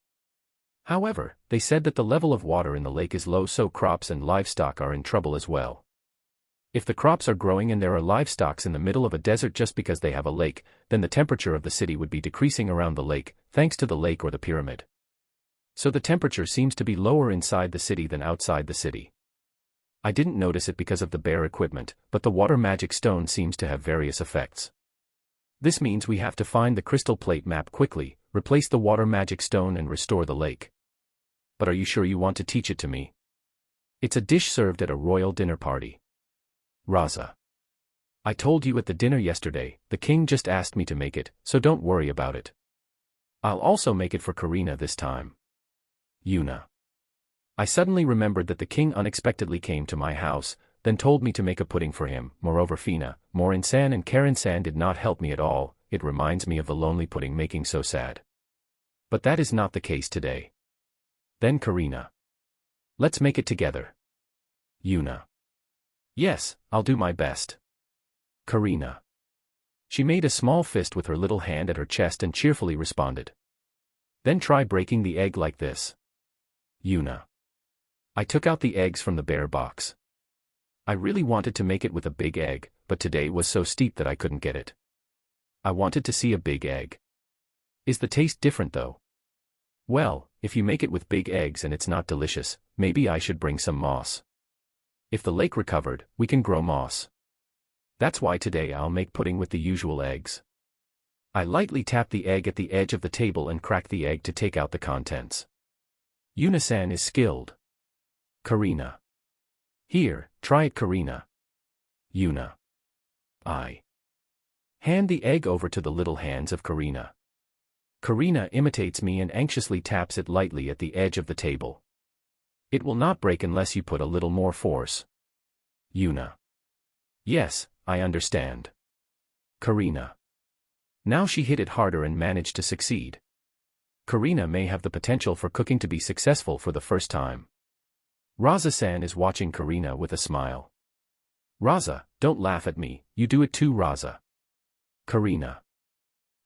However, they said that the level of water in the lake is low, so crops and livestock are in trouble as well. If the crops are growing and there are livestock in the middle of a desert just because they have a lake, then the temperature of the city would be decreasing around the lake, thanks to the lake or the pyramid. So the temperature seems to be lower inside the city than outside the city. I didn't notice it because of the bare equipment, but the water magic stone seems to have various effects. This means we have to find the crystal plate map quickly, replace the water magic stone and restore the lake. But are you sure you want to teach it to me? It's a dish served at a royal dinner party. Raza. I told you at the dinner yesterday, the king just asked me to make it, so don't worry about it. I'll also make it for Karina this time. Yuna. I suddenly remembered that the king unexpectedly came to my house, then told me to make a pudding for him. Moreover, Fina, Morin-san and Karen-san did not help me at all. It reminds me of the lonely pudding making so sad. But that is not the case today. Then Karina. Let's make it together. Yuna. Yes, I'll do my best. Karina. She made a small fist with her little hand at her chest and cheerfully responded. Then try breaking the egg like this. Yuna. I took out the eggs from the bear box. I really wanted to make it with a big egg, but today was so steep that I couldn't get it. I wanted to see a big egg. Is the taste different though? Well, if you make it with big eggs and it's not delicious, maybe I should bring some moss. If the lake recovered, we can grow moss. That's why today I'll make pudding with the usual eggs. I lightly tap the egg at the edge of the table and crack the egg to take out the contents. Yuna-san is skilled. Karina. Here, try it, Karina. Yuna. I hand the egg over to the little hands of Karina. Karina imitates me and anxiously taps it lightly at the edge of the table. It will not break unless you put a little more force. Yuna. Yes, I understand. Karina. Now she hit it harder and managed to succeed. Karina may have the potential for cooking to be successful for the first time. Raza-san is watching Karina with a smile. Raza, don't laugh at me, you do it too, Raza. Karina.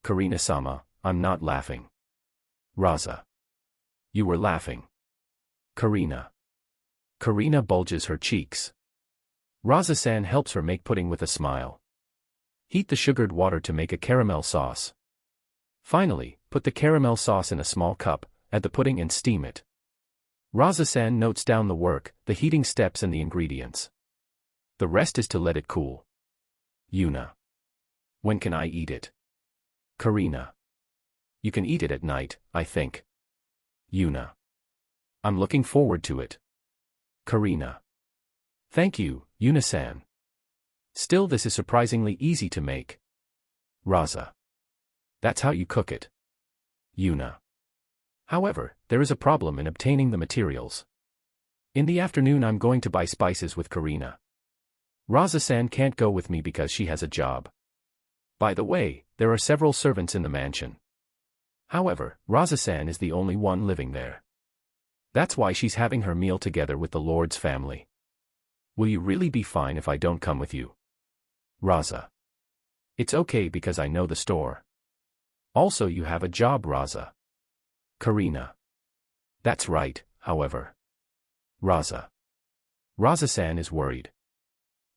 Karina-sama, I'm not laughing. Raza. You were laughing. Karina. Karina bulges her cheeks. Raza-san helps her make pudding with a smile. Heat the sugared water to make a caramel sauce. Finally, put the caramel sauce in a small cup, add the pudding and steam it. Raza-san notes down the work, the heating steps and the ingredients. The rest is to let it cool. Yuna. When can I eat it? Karina. You can eat it at night, I think. Yuna. I'm looking forward to it. Karina. Thank you, Yuna-san. Still, this is surprisingly easy to make. Raza. That's how you cook it. Yuna. However, there is a problem in obtaining the materials. In the afternoon I'm going to buy spices with Karina. Raza-san can't go with me because she has a job. By the way, there are several servants in the mansion. However, Raza-san is the only one living there. That's why she's having her meal together with the Lord's family. Will you really be fine if I don't come with you? Raza. It's okay because I know the store. Also, you have a job, Raza. Karina. That's right, however. Raza. Raza-san is worried.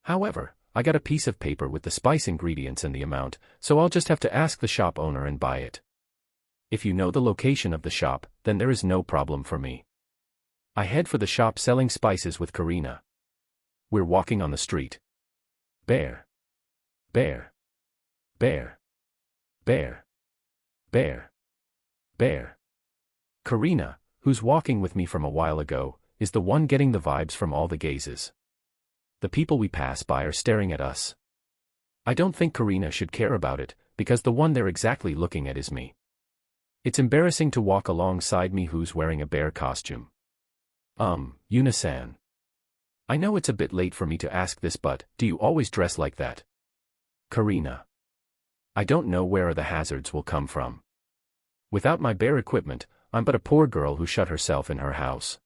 However, I got a piece of paper with the spice ingredients and the amount, so I'll just have to ask the shop owner and buy it. If you know the location of the shop, then there is no problem for me. I head for the shop selling spices with Karina. We're walking on the street. Bear. Bear. Bear. Bear. Bear. Bear. Karina, who's walking with me from a while ago, is the one getting the vibes from all the gazes. The people we pass by are staring at us. I don't think Karina should care about it, because the one they're exactly looking at is me. It's embarrassing to walk alongside me who's wearing a bear costume. Yuna-san. I know it's a bit late for me to ask this, but do you always dress like that? Karina. I don't know where the hazards will come from. Without my bear equipment, I'm but a poor girl who shut herself in her house.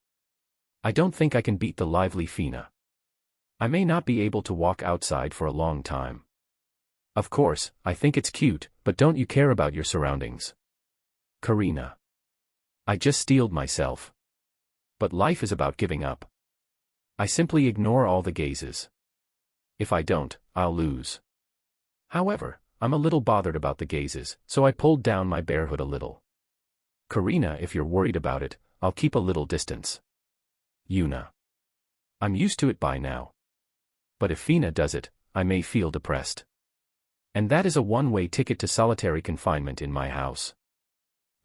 I don't think I can beat the lively Fina. I may not be able to walk outside for a long time. Of course, I think it's cute, but don't you care about your surroundings? Karina. I just steeled myself. But life is about giving up. I simply ignore all the gazes. If I don't, I'll lose. However, I'm a little bothered about the gazes, so I pulled down my bear hood a little. Karina, if you're worried about it, I'll keep a little distance. Yuna. I'm used to it by now. But if Fina does it, I may feel depressed. And that is a one-way ticket to solitary confinement in my house.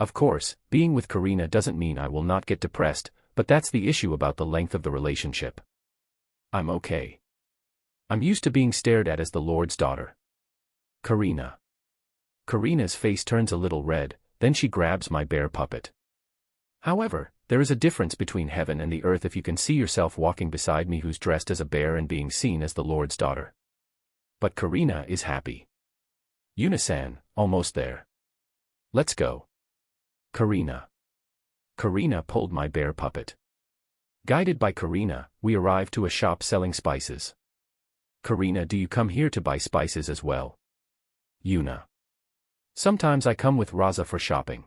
Of course, being with Karina doesn't mean I will not get depressed, but that's the issue about the length of the relationship. I'm okay. I'm used to being stared at as the Lord's daughter. Karina. Karina's face turns a little red, then she grabs my bear puppet. However, there is a difference between heaven and the earth if you can see yourself walking beside me who's dressed as a bear and being seen as the Lord's daughter. But Karina is happy. Yuna-san, almost there. Let's go. Karina. Karina pulled my bear puppet. Guided by Karina, we arrive to a shop selling spices. Karina, do you come here to buy spices as well? Yuna. Sometimes I come with Raza for shopping.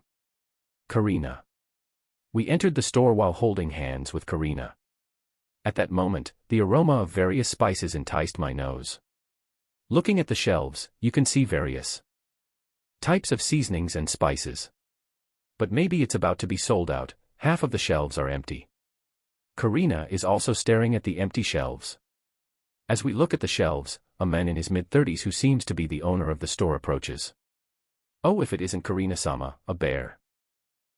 Karina. We entered the store while holding hands with Karina. At that moment, the aroma of various spices enticed my nose. Looking at the shelves, you can see various types of seasonings and spices. But maybe it's about to be sold out, half of the shelves are empty. Karina is also staring at the empty shelves. As we look at the shelves, a man in his mid-30s who seems to be the owner of the store approaches. Oh, if it isn't Karina-sama, a bear.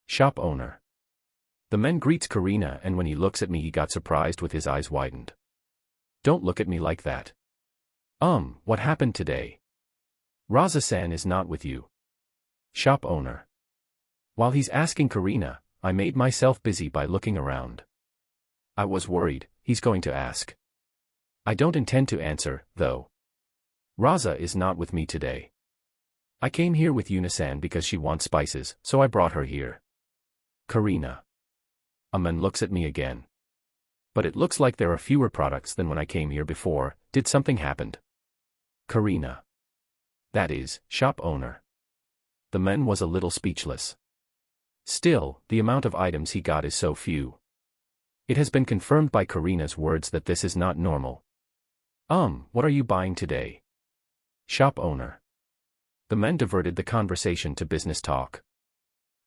Shop owner. The man greets Karina, and when he looks at me he got surprised with his eyes widened. Don't look at me like that. What happened today? Raza-san is not with you. Shop owner. While he's asking Karina, I made myself busy by looking around. I was worried, he's going to ask. I don't intend to answer, though. Raza is not with me today. I came here with Yuna-san because she wants spices, so I brought her here. Karina. A man looks at me again. But it looks like there are fewer products than when I came here before. Did something happen? Karina. That is, shop owner. The man was a little speechless. Still, the amount of items he got is so few. It has been confirmed by Karina's words that this is not normal. What are you buying today? Shop owner. The man diverted the conversation to business talk.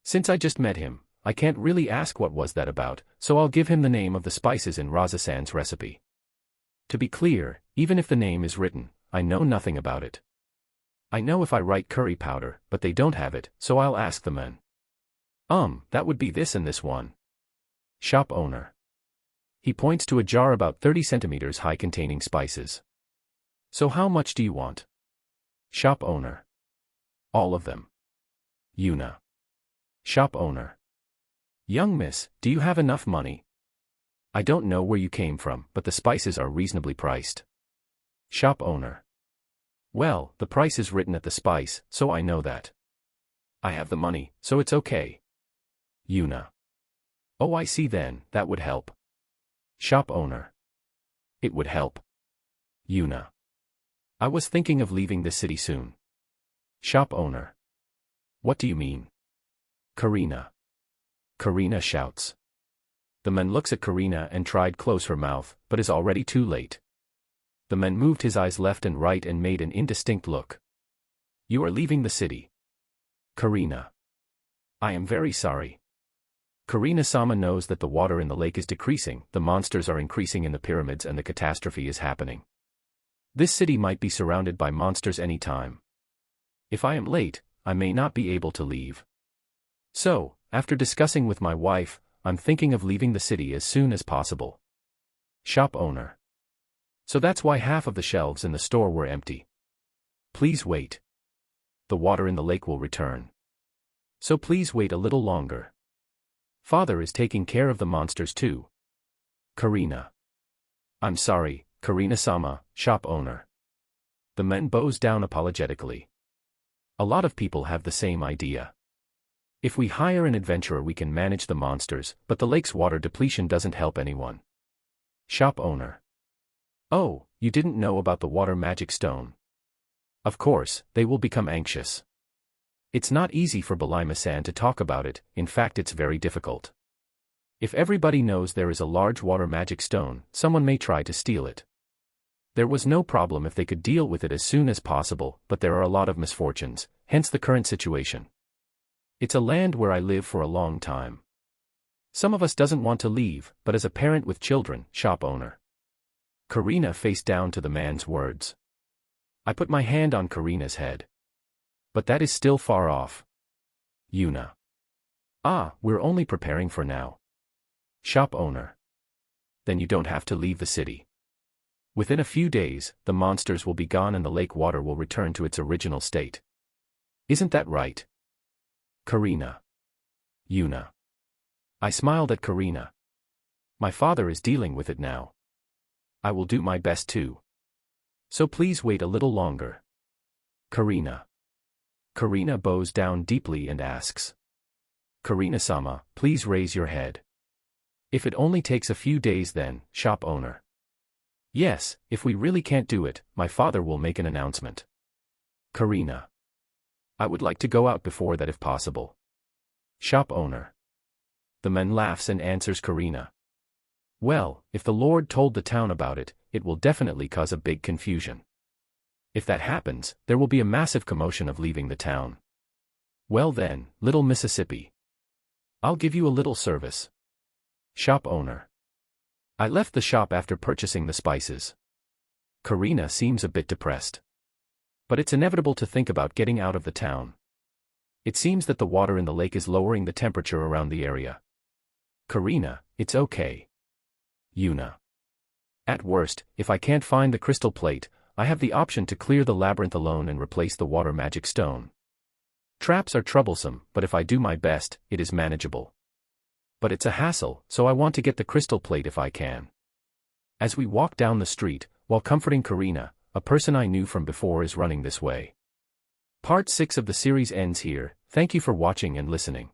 Since I just met him, I can't really ask what was that about, so I'll give him the name of the spices in Raza-san's recipe. To be clear, even if the name is written, I know nothing about it. I know if I write curry powder, but they don't have it, so I'll ask the man. That would be this and this one. Shop owner. He points to a jar about 30 centimeters high containing spices. So how much do you want? Shop owner. All of them. Yuna. Shop owner. Young miss, do you have enough money? I don't know where you came from, but the spices are reasonably priced. Shop owner. Well, the price is written at the spice, so I know that. I have the money, so it's okay. Yuna. Oh, I see then, that would help. Shop owner. It would help. Yuna. I was thinking of leaving the city soon. Shop owner. What do you mean? Karina. Karina shouts. The man looks at Karina and tried close her mouth, but is already too late. The man moved his eyes left and right and made an indistinct look. You are leaving the city. Karina. I am very sorry. Karina-sama knows that the water in the lake is decreasing, the monsters are increasing in the pyramids and the catastrophe is happening. This city might be surrounded by monsters any time. If I am late, I may not be able to leave. So, after discussing with my wife, I'm thinking of leaving the city as soon as possible. Shop owner. So that's why half of the shelves in the store were empty. Please wait. The water in the lake will return. So please wait a little longer. Father is taking care of the monsters too. Karina. I'm sorry, Karina-sama, shop owner. The man bows down apologetically. A lot of people have the same idea. If we hire an adventurer we can manage the monsters, but the lake's water depletion doesn't help anyone. Shop owner. Oh, you didn't know about the water magic stone. Of course, they will become anxious. It's not easy for Belima-san to talk about it, in fact it's very difficult. If everybody knows there is a large water magic stone, someone may try to steal it. There was no problem if they could deal with it as soon as possible, but there are a lot of misfortunes, hence the current situation. It's a land where I live for a long time. Some of us doesn't want to leave, but as a parent with children, shop owner. Karina faced down to the man's words. I put my hand on Karina's head. But that is still far off. Yuna. We're only preparing for now. Shop owner. Then you don't have to leave the city. Within a few days, the monsters will be gone and the lake water will return to its original state. Isn't that right? Karina. Yuna. I smiled at Karina. My father is dealing with it now. I will do my best too. So please wait a little longer. Karina. Karina bows down deeply and asks. Karina-sama, please raise your head. If it only takes a few days then, shop owner. Yes, if we really can't do it, my father will make an announcement. Karina. I would like to go out before that if possible. Shop owner. The man laughs and answers Karina. Well, if the Lord told the town about it, it will definitely cause a big confusion. If that happens, there will be a massive commotion of leaving the town. Well then, little Mississippi. I'll give you a little service. Shop owner. I left the shop after purchasing the spices. Karina seems a bit depressed. But it's inevitable to think about getting out of the town. It seems that the water in the lake is lowering the temperature around the area. Karina, it's okay. Yuna. At worst, if I can't find the crystal plate, I have the option to clear the labyrinth alone and replace the water magic stone. Traps are troublesome, but if I do my best, it is manageable. But it's a hassle, so I want to get the crystal plate if I can. As we walk down the street, while comforting Karina, a person I knew from before is running this way. Part 6 of the series ends here. Thank you for watching and listening.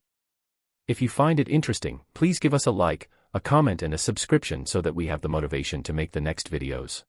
If you find it interesting, please give us a like, a comment and a subscription so that we have the motivation to make the next videos.